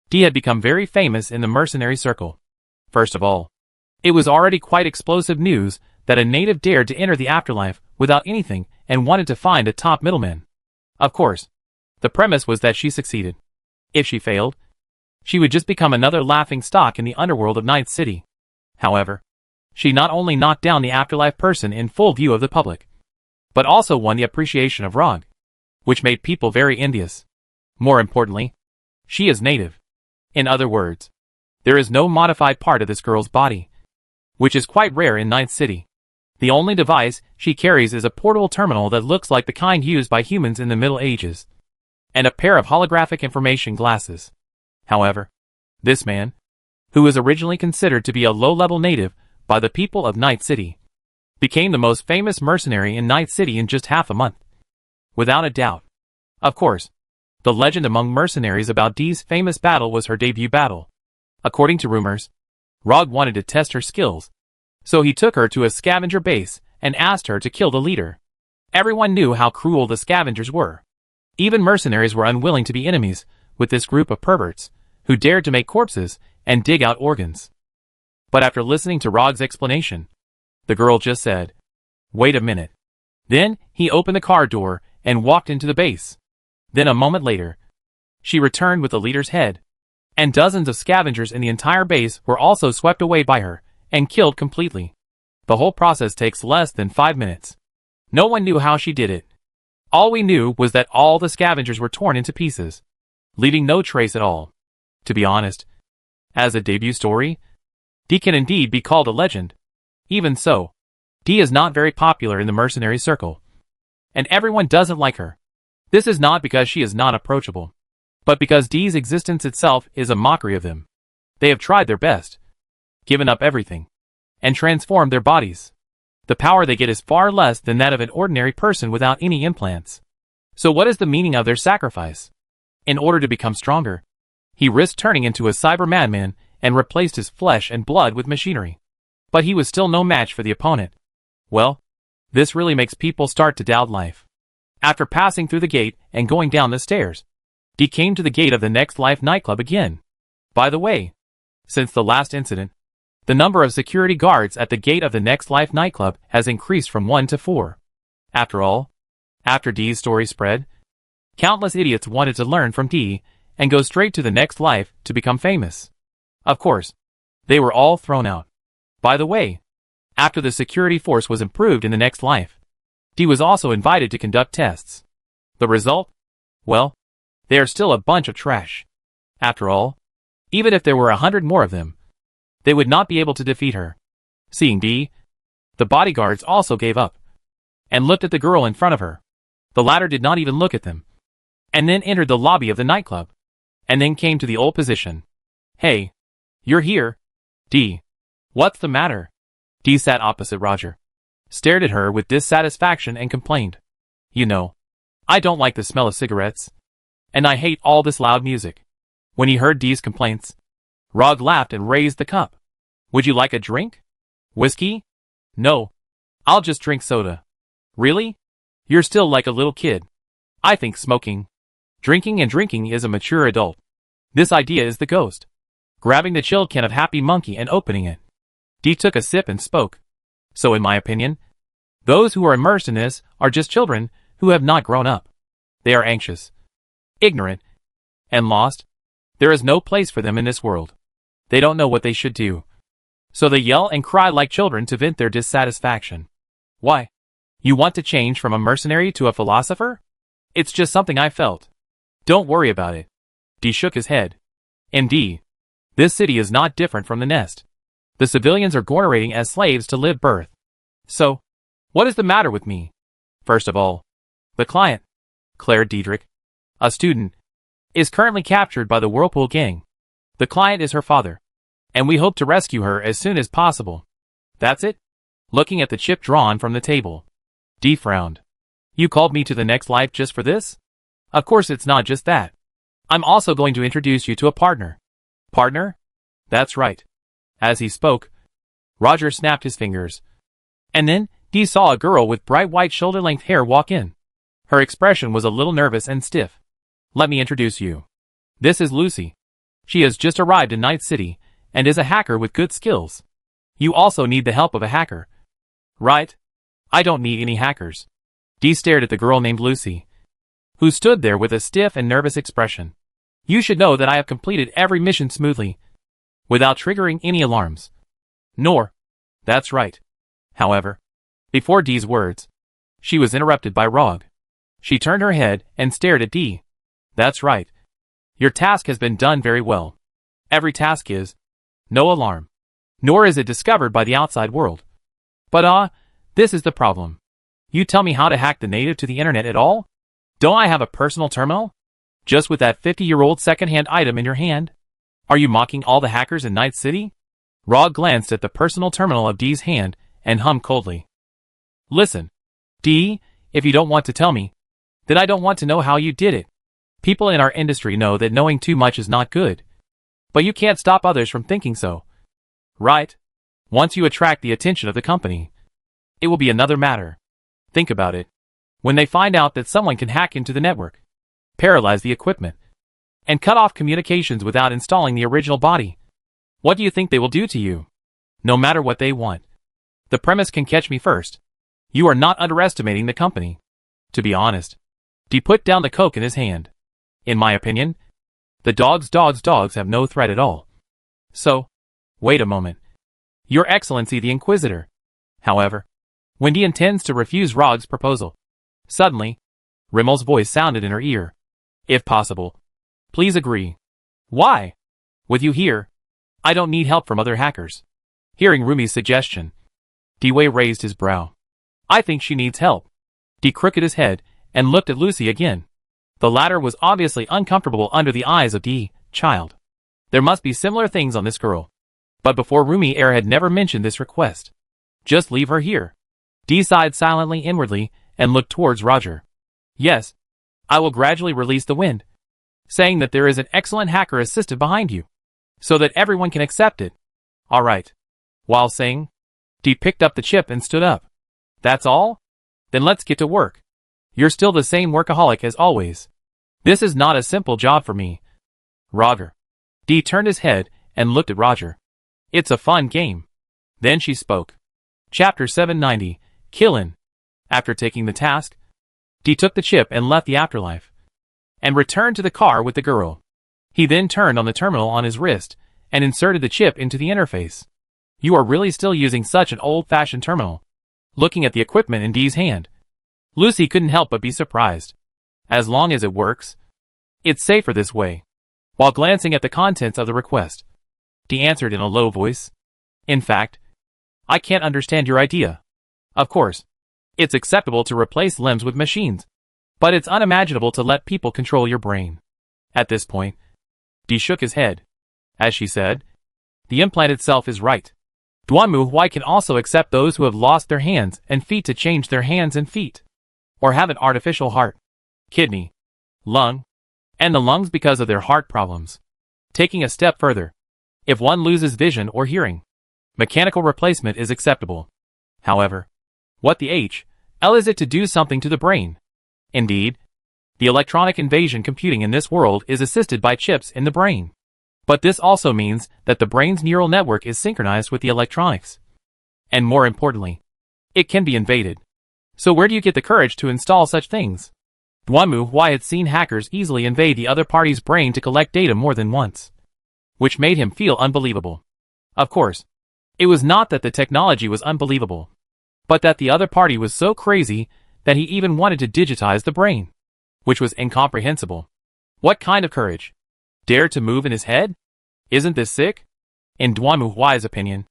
Dee had become very famous in the mercenary circle. First of all, it was already quite explosive news that a native dared to enter the afterlife without anything and wanted to find a top middleman. Of course, the premise was that she succeeded. If she failed, she would just become another laughing stock in the underworld of Night City. However, she not only knocked down the afterlife person in full view of the public, but also won the appreciation of Rog, which made people very envious. More importantly, she is native. In other words, there is no modified part of this girl's body, which is quite rare in Night City. The only device she carries is a portable terminal that looks like the kind used by humans in the Middle Ages, and a pair of holographic information glasses. However, this man, who was originally considered to be a low-level native by the people of Night City, became the most famous mercenary in Night City in just half a month. Without a doubt. Of course, the legend among mercenaries about Dee's famous battle was her debut battle. According to rumors, Rog wanted to test her skills, so he took her to a scavenger base and asked her to kill the leader. Everyone knew how cruel the scavengers were. Even mercenaries were unwilling to be enemies with this group of perverts, who dared to make corpses and dig out organs. But after listening to Rog's explanation, the girl just said, "Wait a minute." Then he opened the car door and walked into the base. Then a moment later, she returned with the leader's head, and dozens of scavengers in the entire base were also swept away by her and killed completely. The whole process takes less than 5 minutes. No one knew how she did it. All we knew was that all the scavengers were torn into pieces, leaving no trace at all. To be honest, as a debut story, Dee can indeed be called a legend. Even so, Dee is not very popular in the mercenary circle, and everyone doesn't like her. This is not because she is not approachable, but because Dee's existence itself is a mockery of them. They have tried their best, given up everything, and transformed their bodies. The power they get is far less than that of an ordinary person without any implants. So what is the meaning of their sacrifice? In order to become stronger, he risked turning into a cyber madman and replaced his flesh and blood with machinery. But he was still no match for the opponent. Well, this really makes people start to doubt life. After passing through the gate and going down the stairs, Dee came to the gate of the Next Life nightclub again. By the way, since the last incident, the number of security guards at the gate of the Next Life nightclub has increased from 1 to 4. After all, after Dee's story spread, Countless idiots wanted to learn from D and go straight to the next life to become famous. Of course, they were all thrown out. By the way, after the security force was improved in the next life, D was also invited to conduct tests. The result? Well, they are still a bunch of trash. After all, even if there were 100 more of them, they would not be able to defeat her. Seeing D, the bodyguards also gave up and looked at the girl in front of her. The latter did not even look at them, and then entered the lobby of the nightclub, and then came to the old position. Hey, you're here, D. What's the matter? D sat opposite Roger, stared at her with dissatisfaction and complained. You know, I don't like the smell of cigarettes, and I hate all this loud music. When he heard D's complaints, Rog laughed and raised the cup. Would you like a drink? Whiskey? No, I'll just drink soda. Really? You're still like a little kid. I think smoking, drinking is a mature adult. This idea is the ghost. Grabbing the chilled can of Happy Monkey and opening it, D took a sip and spoke. So in my opinion, those who are immersed in this are just children who have not grown up. They are anxious, ignorant, and lost. There is no place for them in this world. They don't know what they should do. So they yell and cry like children to vent their dissatisfaction. Why? You want to change from a mercenary to a philosopher? It's just something I felt. Don't worry about it. D shook his head. Indeed, this city is not different from the nest. The civilians are gornating as slaves to live birth. So, what is the matter with me? First of all, the client, Claire Diedrich, a student, is currently captured by the Whirlpool gang. The client is her father, and we hope to rescue her as soon as possible. That's it? Looking at the chip drawn from the table, D frowned. You called me to the next life just for this? Of course it's not just that. I'm also going to introduce you to a partner. Partner? That's right. As he spoke, Roger snapped his fingers. And then, D saw a girl with bright white shoulder-length hair walk in. Her expression was a little nervous and stiff. Let me introduce you. This is Lucy. She has just arrived in Night City, and is a hacker with good skills. You also need the help of a hacker. Right? I don't need any hackers. D stared at the girl named Lucy, who stood there with a stiff and nervous expression. You should know that I have completed every mission smoothly, without triggering any alarms. Nor. That's right. However, before D's words, she was interrupted by Rog. She turned her head and stared at D. That's right. Your task has been done very well. Every task is no alarm, nor is it discovered by the outside world. But this is the problem. You tell me how to hack the native to the internet at all? Don't I have a personal terminal? Just with that 50-year-old second-hand item in your hand? Are you mocking all the hackers in Night City? Rog glanced at the personal terminal of D's hand and hummed coldly. Listen, D, if you don't want to tell me, then I don't want to know how you did it. People in our industry know that knowing too much is not good. But you can't stop others from thinking so. Right? Once you attract the attention of the company, it will be another matter. Think about it. When they find out that someone can hack into the network, paralyze the equipment, and cut off communications without installing the original body, what do you think they will do to you? No matter what they want. The premise can catch me first. You are not underestimating the company. To be honest, D put down the Coke in his hand. In my opinion, the dogs have no threat at all. So, wait a moment. Your Excellency the Inquisitor. However, when D intends to refuse Rog's proposal. Suddenly, Rimmel's voice sounded in her ear. If possible, please agree. Why? With you here, I don't need help from other hackers. Hearing Rumi's suggestion, D-Wei raised his brow. I think she needs help. D crooked his head and looked at Lucy again. The latter was obviously uncomfortable under the eyes of D. Child. There must be similar things on this girl. But before Rumi Air had never mentioned this request. Just leave her here. D sighed silently inwardly and looked towards Roger. Yes, I will gradually release the wind, saying that there is an excellent hacker assistant behind you, so that everyone can accept it. All right. While saying, D picked up the chip and stood up. That's all? Then let's get to work. You're still the same workaholic as always. This is not a simple job for me. Roger. D turned his head and looked at Roger. It's a fun game. Then she spoke. Chapter 790, Killin. After taking the task, D took the chip and left the afterlife. and returned to the car with the girl. He then turned on the terminal on his wrist and inserted the chip into the interface. You are really still using such an old-fashioned terminal. Looking at the equipment in Dee's hand, Lucy couldn't help but be surprised. As long as it works, it's safer this way. While glancing at the contents of the request, Dee answered in a low voice. In fact, I can't understand your idea. Of course, it's acceptable to replace limbs with machines, but it's unimaginable to let people control your brain. At this point, Dee shook his head. As she said, the implant itself is right. Duanmu Huai can also accept those who have lost their hands and feet to change their hands and feet, or have an artificial heart, kidney, lung, and the lungs because of their heart problems. Taking a step further, if one loses vision or hearing, mechanical replacement is acceptable. However, what the hell is it to do something to the brain? Indeed, the electronic invasion computing in this world is assisted by chips in the brain. But this also means that the brain's neural network is synchronized with the electronics. And more importantly, it can be invaded. So where do you get the courage to install such things? Duanmu Huai had seen hackers easily invade the other party's brain to collect data more than once, which made him feel unbelievable. Of course, it was not that the technology was unbelievable, but that the other party was so crazy that he even wanted to digitize the brain, which was incomprehensible. What kind of courage? Dare to move in his head? Isn't this sick? In Duanmu Huai's opinion,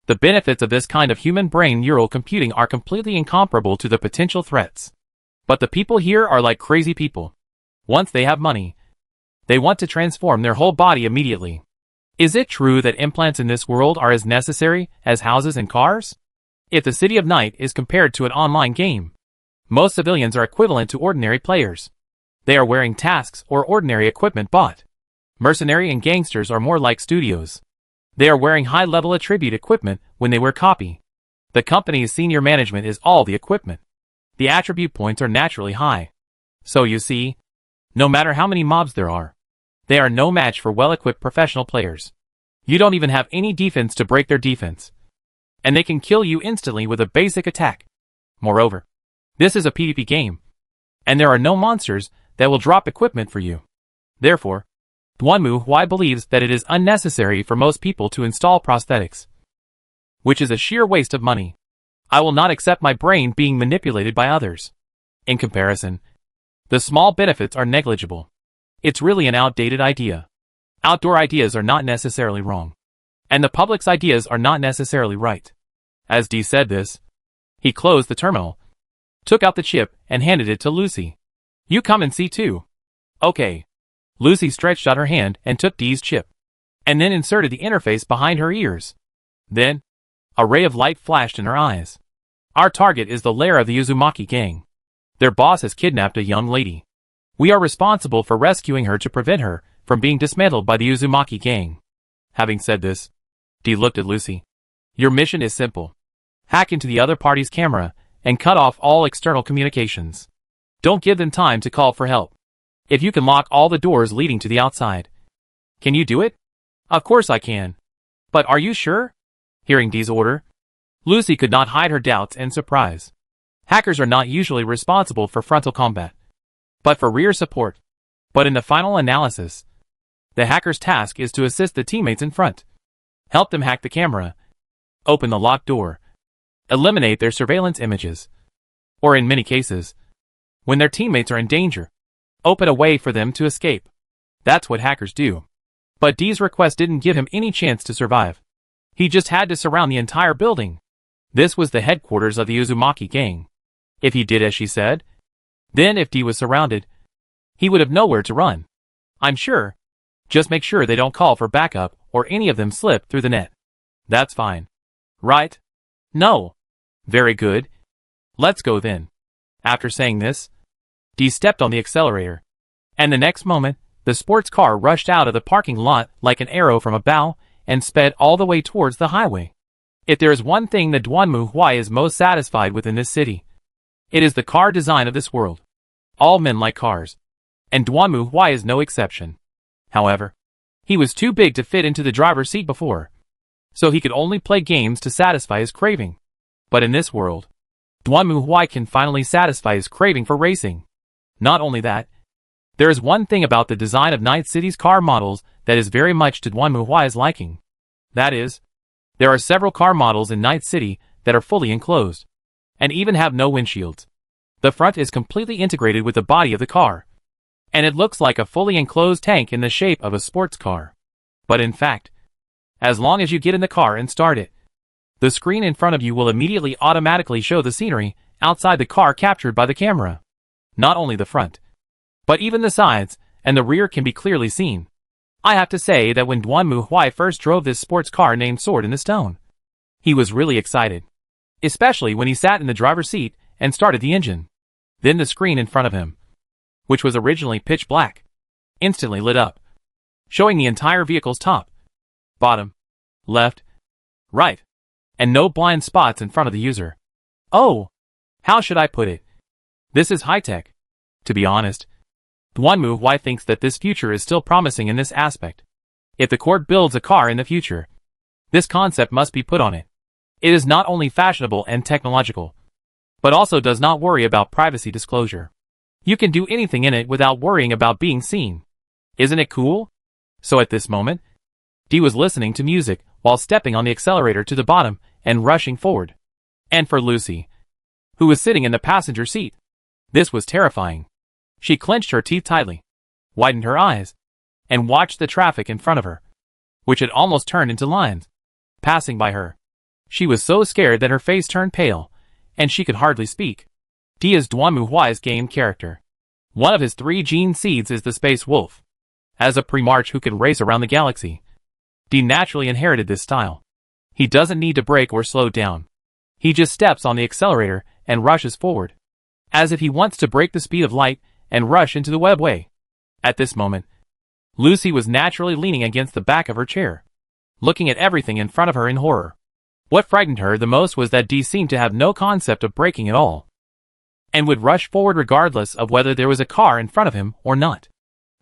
the benefits of this kind of human brain neural computing are completely incomparable to the potential threats. But the people here are like crazy people. Once they have money, they want to transform their whole body immediately. Is it true that implants in this world are as necessary as houses and cars? If the City of Night is compared to an online game, most civilians are equivalent to ordinary players. They are wearing tasks or ordinary equipment bought. Mercenary and gangsters are more like studios. They are wearing high-level attribute equipment when they wear copy. The company's senior management is all the equipment. The attribute points are naturally high. So you see, no matter how many mobs there are, they are no match for well-equipped professional players. You don't even have any defense to break their defense, and they can kill you instantly with a basic attack. Moreover, this is a PvP game, and there are no monsters that will drop equipment for you. Therefore, Duanmu Huai believes that it is unnecessary for most people to install prosthetics, which is a sheer waste of money. I will not accept my brain being manipulated by others. In comparison, the small benefits are negligible. It's really an outdated idea. Outdoor ideas are not necessarily wrong, and the public's ideas are not necessarily right. As Dee said this, he closed the terminal, took out the chip, and handed it to Lucy. You come and see too. Okay. Lucy stretched out her hand and took Dee's chip, and then inserted the interface behind her ears. Then, a ray of light flashed in her eyes. Our target is the lair of the Uzumaki gang. Their boss has kidnapped a young lady. We are responsible for rescuing her to prevent her from being dismantled by the Uzumaki gang. Having said this, Dee looked at Lucy. Your mission is simple. Hack into the other party's camera and cut off all external communications. Don't give them time to call for help. If you can lock all the doors leading to the outside. Can you do it? Of course I can. But are you sure? Hearing Dee's order, Lucy could not hide her doubts and surprise. Hackers are not usually responsible for frontal combat, but for rear support. But in the final analysis, the hacker's task is to assist the teammates in front. Help them hack the camera, open the locked door, eliminate their surveillance images, or in many cases, when their teammates are in danger, open a way for them to escape. That's what hackers do. But Dee's request didn't give him any chance to survive. He just had to surround the entire building. This was the headquarters of the Uzumaki gang. If he did as she said, then if Dee was surrounded, he would have nowhere to run. I'm sure. Just make sure they don't call for backup or any of them slip through the net. That's fine. Right? No. Very good. Let's go then. After saying this, Dee stepped on the accelerator, and the next moment, the sports car rushed out of the parking lot like an arrow from a bow and sped all the way towards the highway. If there is one thing that Duanmu Huai is most satisfied with in this city, it is the car design of this world. All men like cars, and Duanmu Huai is no exception. However, he was too big to fit into the driver's seat before, so he could only play games to satisfy his craving. But in this world, Duanmu Huai can finally satisfy his craving for racing. Not only that, There is one thing about the design of Night City's car models that is very much to Duan Muhuai's liking. That is, there are several car models in Night City that are fully enclosed, and even have no windshields. The front is completely integrated with the body of the car, and it looks like a fully enclosed tank in the shape of a sports car. But in fact, as long as you get in the car and start it, the screen in front of you will immediately automatically show the scenery outside the car captured by the camera. Not only the front, but even the sides and the rear can be clearly seen. I have to say that when Duan Muhuai first drove this sports car named Sword in the Stone, he was really excited, especially when he sat in the driver's seat and started the engine. Then the screen in front of him, which was originally pitch black, instantly lit up, showing the entire vehicle's top, bottom, left, right, and no blind spots in front of the user. Oh, how should I put it? This is high-tech. To be honest, Duan Muhuai thinks that this future is still promising in this aspect. If the court builds a car in the future, this concept must be put on it. It is not only fashionable and technological, but also does not worry about privacy disclosure. You can do anything in it without worrying about being seen. Isn't it cool? So at this moment, Dee was listening to music while stepping on the accelerator to the bottom and rushing forward. And for Lucy, who was sitting in the passenger seat, this was terrifying. She clenched her teeth tightly, widened her eyes, and watched the traffic in front of her, which had almost turned into lines, passing by her. She was so scared that her face turned pale, and she could hardly speak. Dee is Duan Muhuai's game character. One of his 3 gene seeds is the Space Wolf. As a pre-march who can race around the galaxy, Dee naturally inherited this style. He doesn't need to brake or slow down. He just steps on the accelerator and rushes forward, as if he wants to break the speed of light and rush into the webway. At this moment, Lucy was naturally leaning against the back of her chair, looking at everything in front of her in horror. What frightened her the most was that Dee seemed to have no concept of braking at all, and would rush forward regardless of whether there was a car in front of him or not.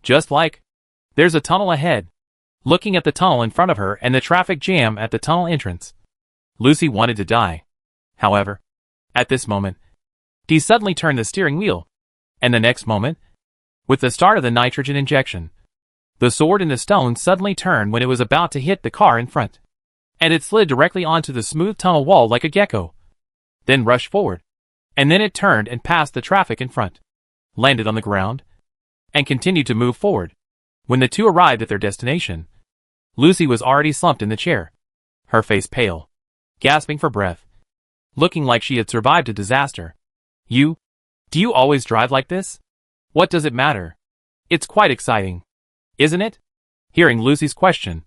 Just like, there's a tunnel ahead. Looking at the tunnel in front of her and the traffic jam at the tunnel entrance, Lucy wanted to die. However, at this moment, Dee suddenly turned the steering wheel, and the next moment, with the start of the nitrogen injection, the Sword in the Stone suddenly turned when it was about to hit the car in front, and it slid directly onto the smooth tunnel wall like a gecko, then rushed forward, and then it turned and passed the traffic in front, landed on the ground, and continued to move forward. When the two arrived at their destination, Lucy was already slumped in the chair, her face pale, gasping for breath, looking like she had survived a disaster. Do you always drive like this? What does it matter? It's quite exciting, isn't it? Hearing Lucy's question,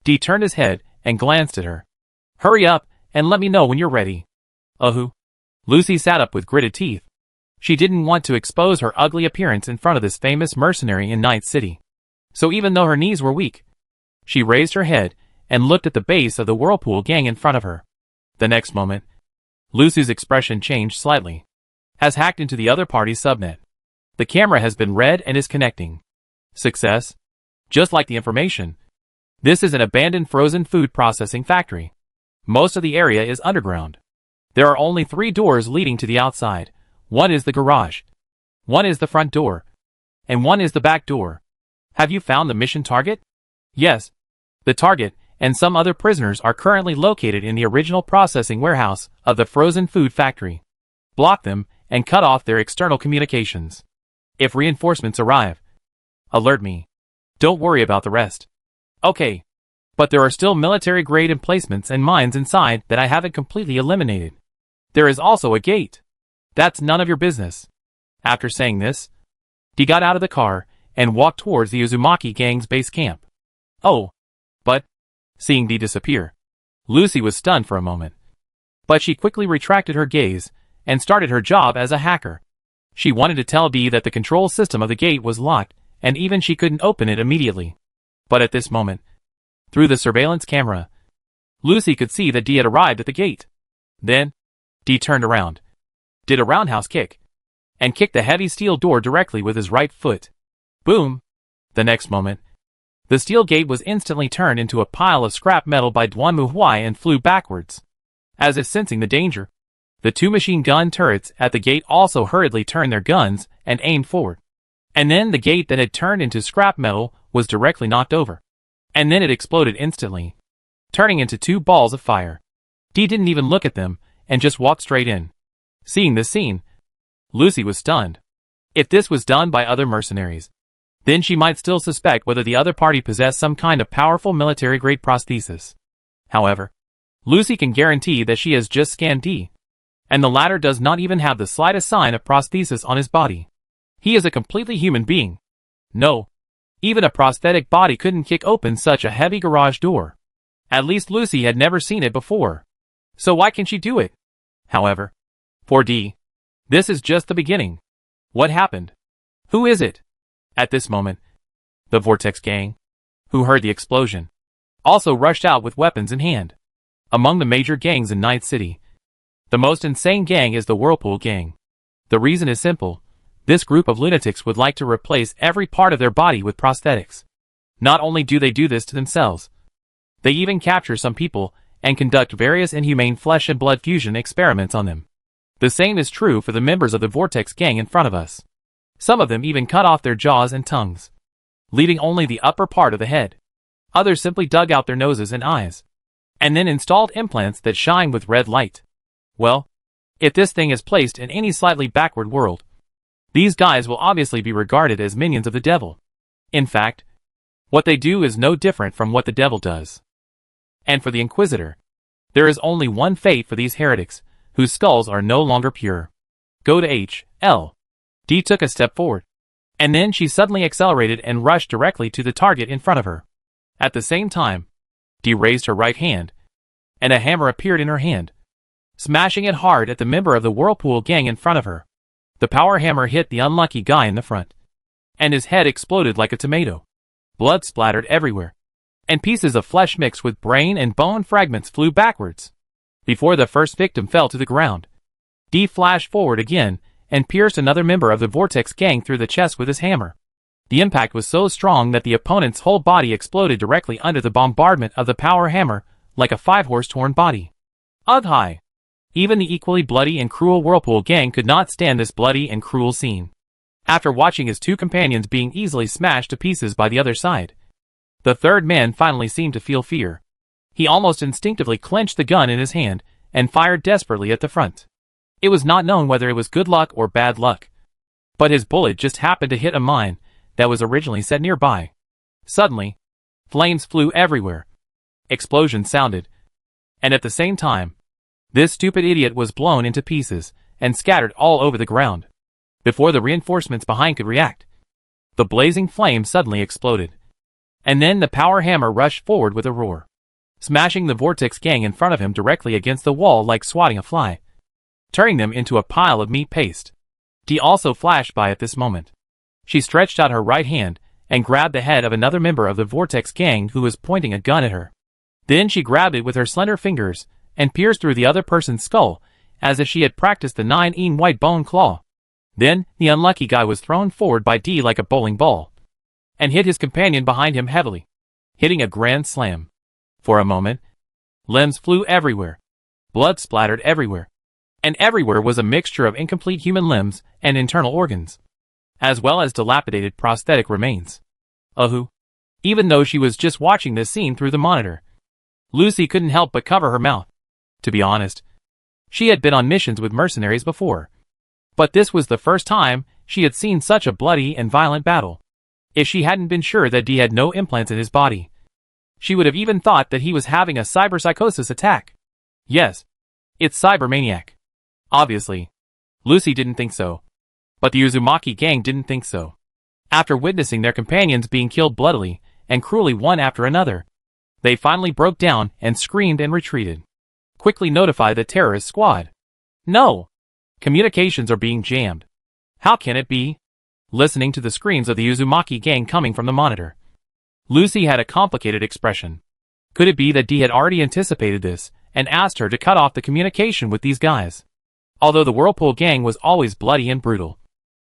Dee turned his head and glanced at her. Hurry up and let me know when you're ready. Lucy sat up with gritted teeth. She didn't want to expose her ugly appearance in front of this famous mercenary in Night City. So even though her knees were weak, she raised her head and looked at the base of the Whirlpool gang in front of her. The next moment, Lucy's expression changed slightly. Has hacked into the other party's subnet. The camera has been read and is connecting. Success. Just like the information. This is an abandoned frozen food processing factory. Most of the area is underground. There are only 3 doors leading to the outside. One is the garage, one is the front door, and one is the back door. Have you found the mission target? Yes. The target and some other prisoners are currently located in the original processing warehouse of the frozen food factory. Block them and cut off their external communications. If reinforcements arrive, alert me. Don't worry about the rest. Okay. But there are still military-grade emplacements and mines inside that I haven't completely eliminated. There is also a gate. That's none of your business. After saying this, Dee got out of the car and walked towards the Uzumaki gang's base camp. Oh. But, seeing Dee disappear, Lucy was stunned for a moment. But she quickly retracted her gaze and started her job as a hacker. She wanted to tell Dee that the control system of the gate was locked and even she couldn't open it immediately. But at this moment, through the surveillance camera, Lucy could see that Dee had arrived at the gate. Then, Dee turned around, did a roundhouse kick, and kicked the heavy steel door directly with his right foot. Boom! The next moment, the steel gate was instantly turned into a pile of scrap metal by Duan Muhuai and flew backwards. As if sensing the danger, the 2 machine gun turrets at the gate also hurriedly turned their guns and aimed forward. And then the gate that had turned into scrap metal was directly knocked over. And then it exploded instantly, turning into 2 balls of fire. Dee didn't even look at them, and just walked straight in. Seeing this scene, Lucy was stunned. If this was done by other mercenaries, then she might still suspect whether the other party possessed some kind of powerful military-grade prosthesis. However, Lucy can guarantee that she has just scanned Dee, and the latter does not even have the slightest sign of prosthesis on his body. He is a completely human being. No, even a prosthetic body couldn't kick open such a heavy garage door. At least Lucy had never seen it before. So why can she do it? However, for Dee, this is just the beginning. What happened? Who is it? At this moment, the Vortex gang, who heard the explosion, also rushed out with weapons in hand. Among the major gangs in Night City, the most insane gang is the Whirlpool gang. The reason is simple. This group of lunatics would like to replace every part of their body with prosthetics. Not only do they do this to themselves, they even capture some people and conduct various inhumane flesh and blood fusion experiments on them. The same is true for the members of the Vortex gang in front of us. Some of them even cut off their jaws and tongues, leaving only the upper part of the head. Others simply dug out their noses and eyes, and then installed implants that shine with red light. Well, if this thing is placed in any slightly backward world, these guys will obviously be regarded as minions of the devil. In fact, what they do is no different from what the devil does. And for the Inquisitor, there is only one fate for these heretics, whose skulls are no longer pure. Go to H.L. Dee took a step forward, and then she suddenly accelerated and rushed directly to the target in front of her. At the same time, Dee raised her right hand, and a hammer appeared in her hand, smashing it hard at the member of the Whirlpool gang in front of her. The power hammer hit the unlucky guy in the front, and his head exploded like a tomato. Blood splattered everywhere, and pieces of flesh mixed with brain and bone fragments flew backwards. Before the first victim fell to the ground, Dee flashed forward again and pierced another member of the Vortex gang through the chest with his hammer. The impact was so strong that the opponent's whole body exploded directly under the bombardment of the power hammer, like a 5-horse torn body. Ugh! Even the equally bloody and cruel Whirlpool gang could not stand this bloody and cruel scene. After watching his 2 companions being easily smashed to pieces by the other side, the third man finally seemed to feel fear. He almost instinctively clenched the gun in his hand and fired desperately at the front. It was not known whether it was good luck or bad luck, but his bullet just happened to hit a mine that was originally set nearby. Suddenly, flames flew everywhere. Explosions sounded, and at the same time, this stupid idiot was blown into pieces and scattered all over the ground. Before the reinforcements behind could react, the blazing flame suddenly exploded, and then the power hammer rushed forward with a roar, smashing the Vortex gang in front of him directly against the wall like swatting a fly, turning them into a pile of meat paste. Dee also flashed by at this moment. She stretched out her right hand and grabbed the head of another member of the Vortex gang who was pointing a gun at her. Then she grabbed it with her slender fingers and pierced through the other person's skull as if she had practiced the 9-inch white bone claw. Then, the unlucky guy was thrown forward by Dee like a bowling ball, and hit his companion behind him heavily, hitting a grand slam. For a moment, limbs flew everywhere, blood splattered everywhere, and everywhere was a mixture of incomplete human limbs and internal organs, as well as dilapidated prosthetic remains. Even though she was just watching this scene through the monitor, Lucy couldn't help but cover her mouth. To be honest, she had been on missions with mercenaries before, but this was the first time she had seen such a bloody and violent battle. If she hadn't been sure that Dee had no implants in his body, she would have even thought that he was having a cyberpsychosis attack. Yes, it's cybermaniac. Obviously, Lucy didn't think so, but the Uzumaki gang didn't think so. After witnessing their companions being killed bloodily and cruelly one after another, they finally broke down and screamed and retreated. Quickly notify the terrorist squad. No! Communications are being jammed. How can it be? Listening to the screams of the Uzumaki gang coming from the monitor, Lucy had a complicated expression. Could it be that Dee had already anticipated this and asked her to cut off the communication with these guys? Although the Whirlpool gang was always bloody and brutal,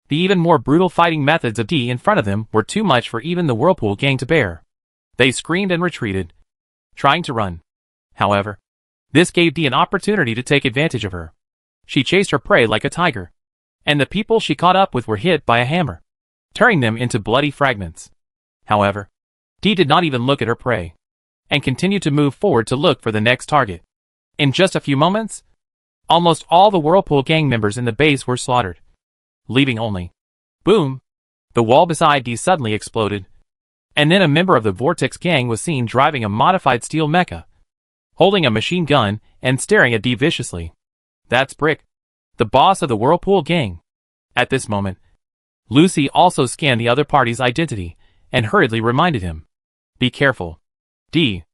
the even more brutal fighting methods of Dee in front of them were too much for even the Whirlpool gang to bear. They screamed and retreated, trying to run. However, this gave Dee an opportunity to take advantage of her. She chased her prey like a tiger, and the people she caught up with were hit by a hammer. tearing them into bloody fragments. However, Dee did not even look at her prey, and continued to move forward to look for the next target. In just a few moments, almost all the Whirlpool gang members in the base were slaughtered, leaving only. Boom! The wall beside Dee suddenly exploded, and then a member of the Vortex gang was seen driving a modified steel mecha, holding a machine gun and staring at Dee viciously. That's Brick, the boss of the Whirlpool gang. At this moment, Lucy also scanned the other party's identity and hurriedly reminded him. Be careful, Dee.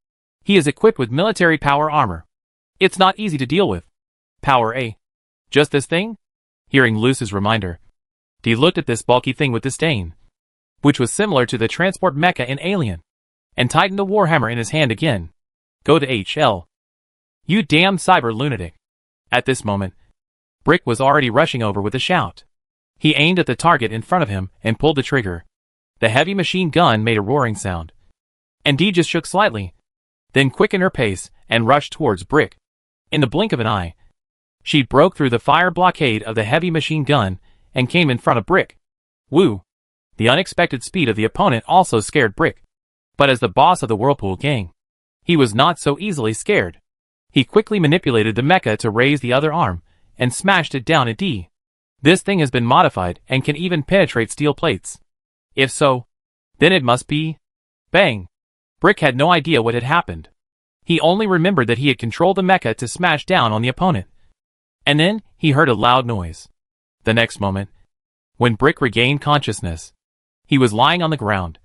He is equipped with military power armor. It's not easy to deal with. Power A. Just this thing? Hearing Lucy's reminder, Dee looked at this bulky thing with disdain, which was similar to the transport mecha in Alien, and tightened the warhammer in his hand again. Go to HL. You damn cyber lunatic. At this moment, Brick was already rushing over with a shout. He aimed at the target in front of him and pulled the trigger. The heavy machine gun made a roaring sound, and Dee just shook slightly, then quickened her pace and rushed towards Brick. In the blink of an eye, she broke through the fire blockade of the heavy machine gun and came in front of Brick. Woo! The unexpected speed of the opponent also scared Brick, but as the boss of the Whirlpool gang, he was not so easily scared. He quickly manipulated the mecha to raise the other arm and smashed it down at Dee. This thing has been modified and can even penetrate steel plates. If so, then it must be... Bang! Brick had no idea what had happened. He only remembered that he had controlled the mecha to smash down on the opponent. And then, he heard a loud noise. The next moment, when Brick regained consciousness, he was lying on the ground,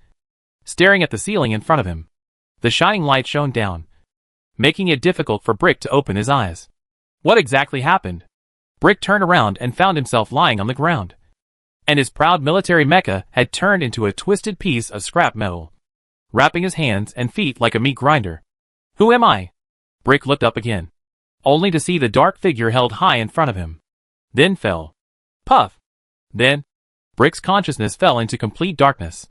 staring at the ceiling in front of him. The shining light shone down, making it difficult for Brick to open his eyes. What exactly happened? Brick turned around and found himself lying on the ground, and his proud military mecha had turned into a twisted piece of scrap metal, wrapping his hands and feet like a meat grinder. Who am I? Brick looked up again, only to see the dark figure held high in front of him. Then fell. Puff! Then, Brick's consciousness fell into complete darkness.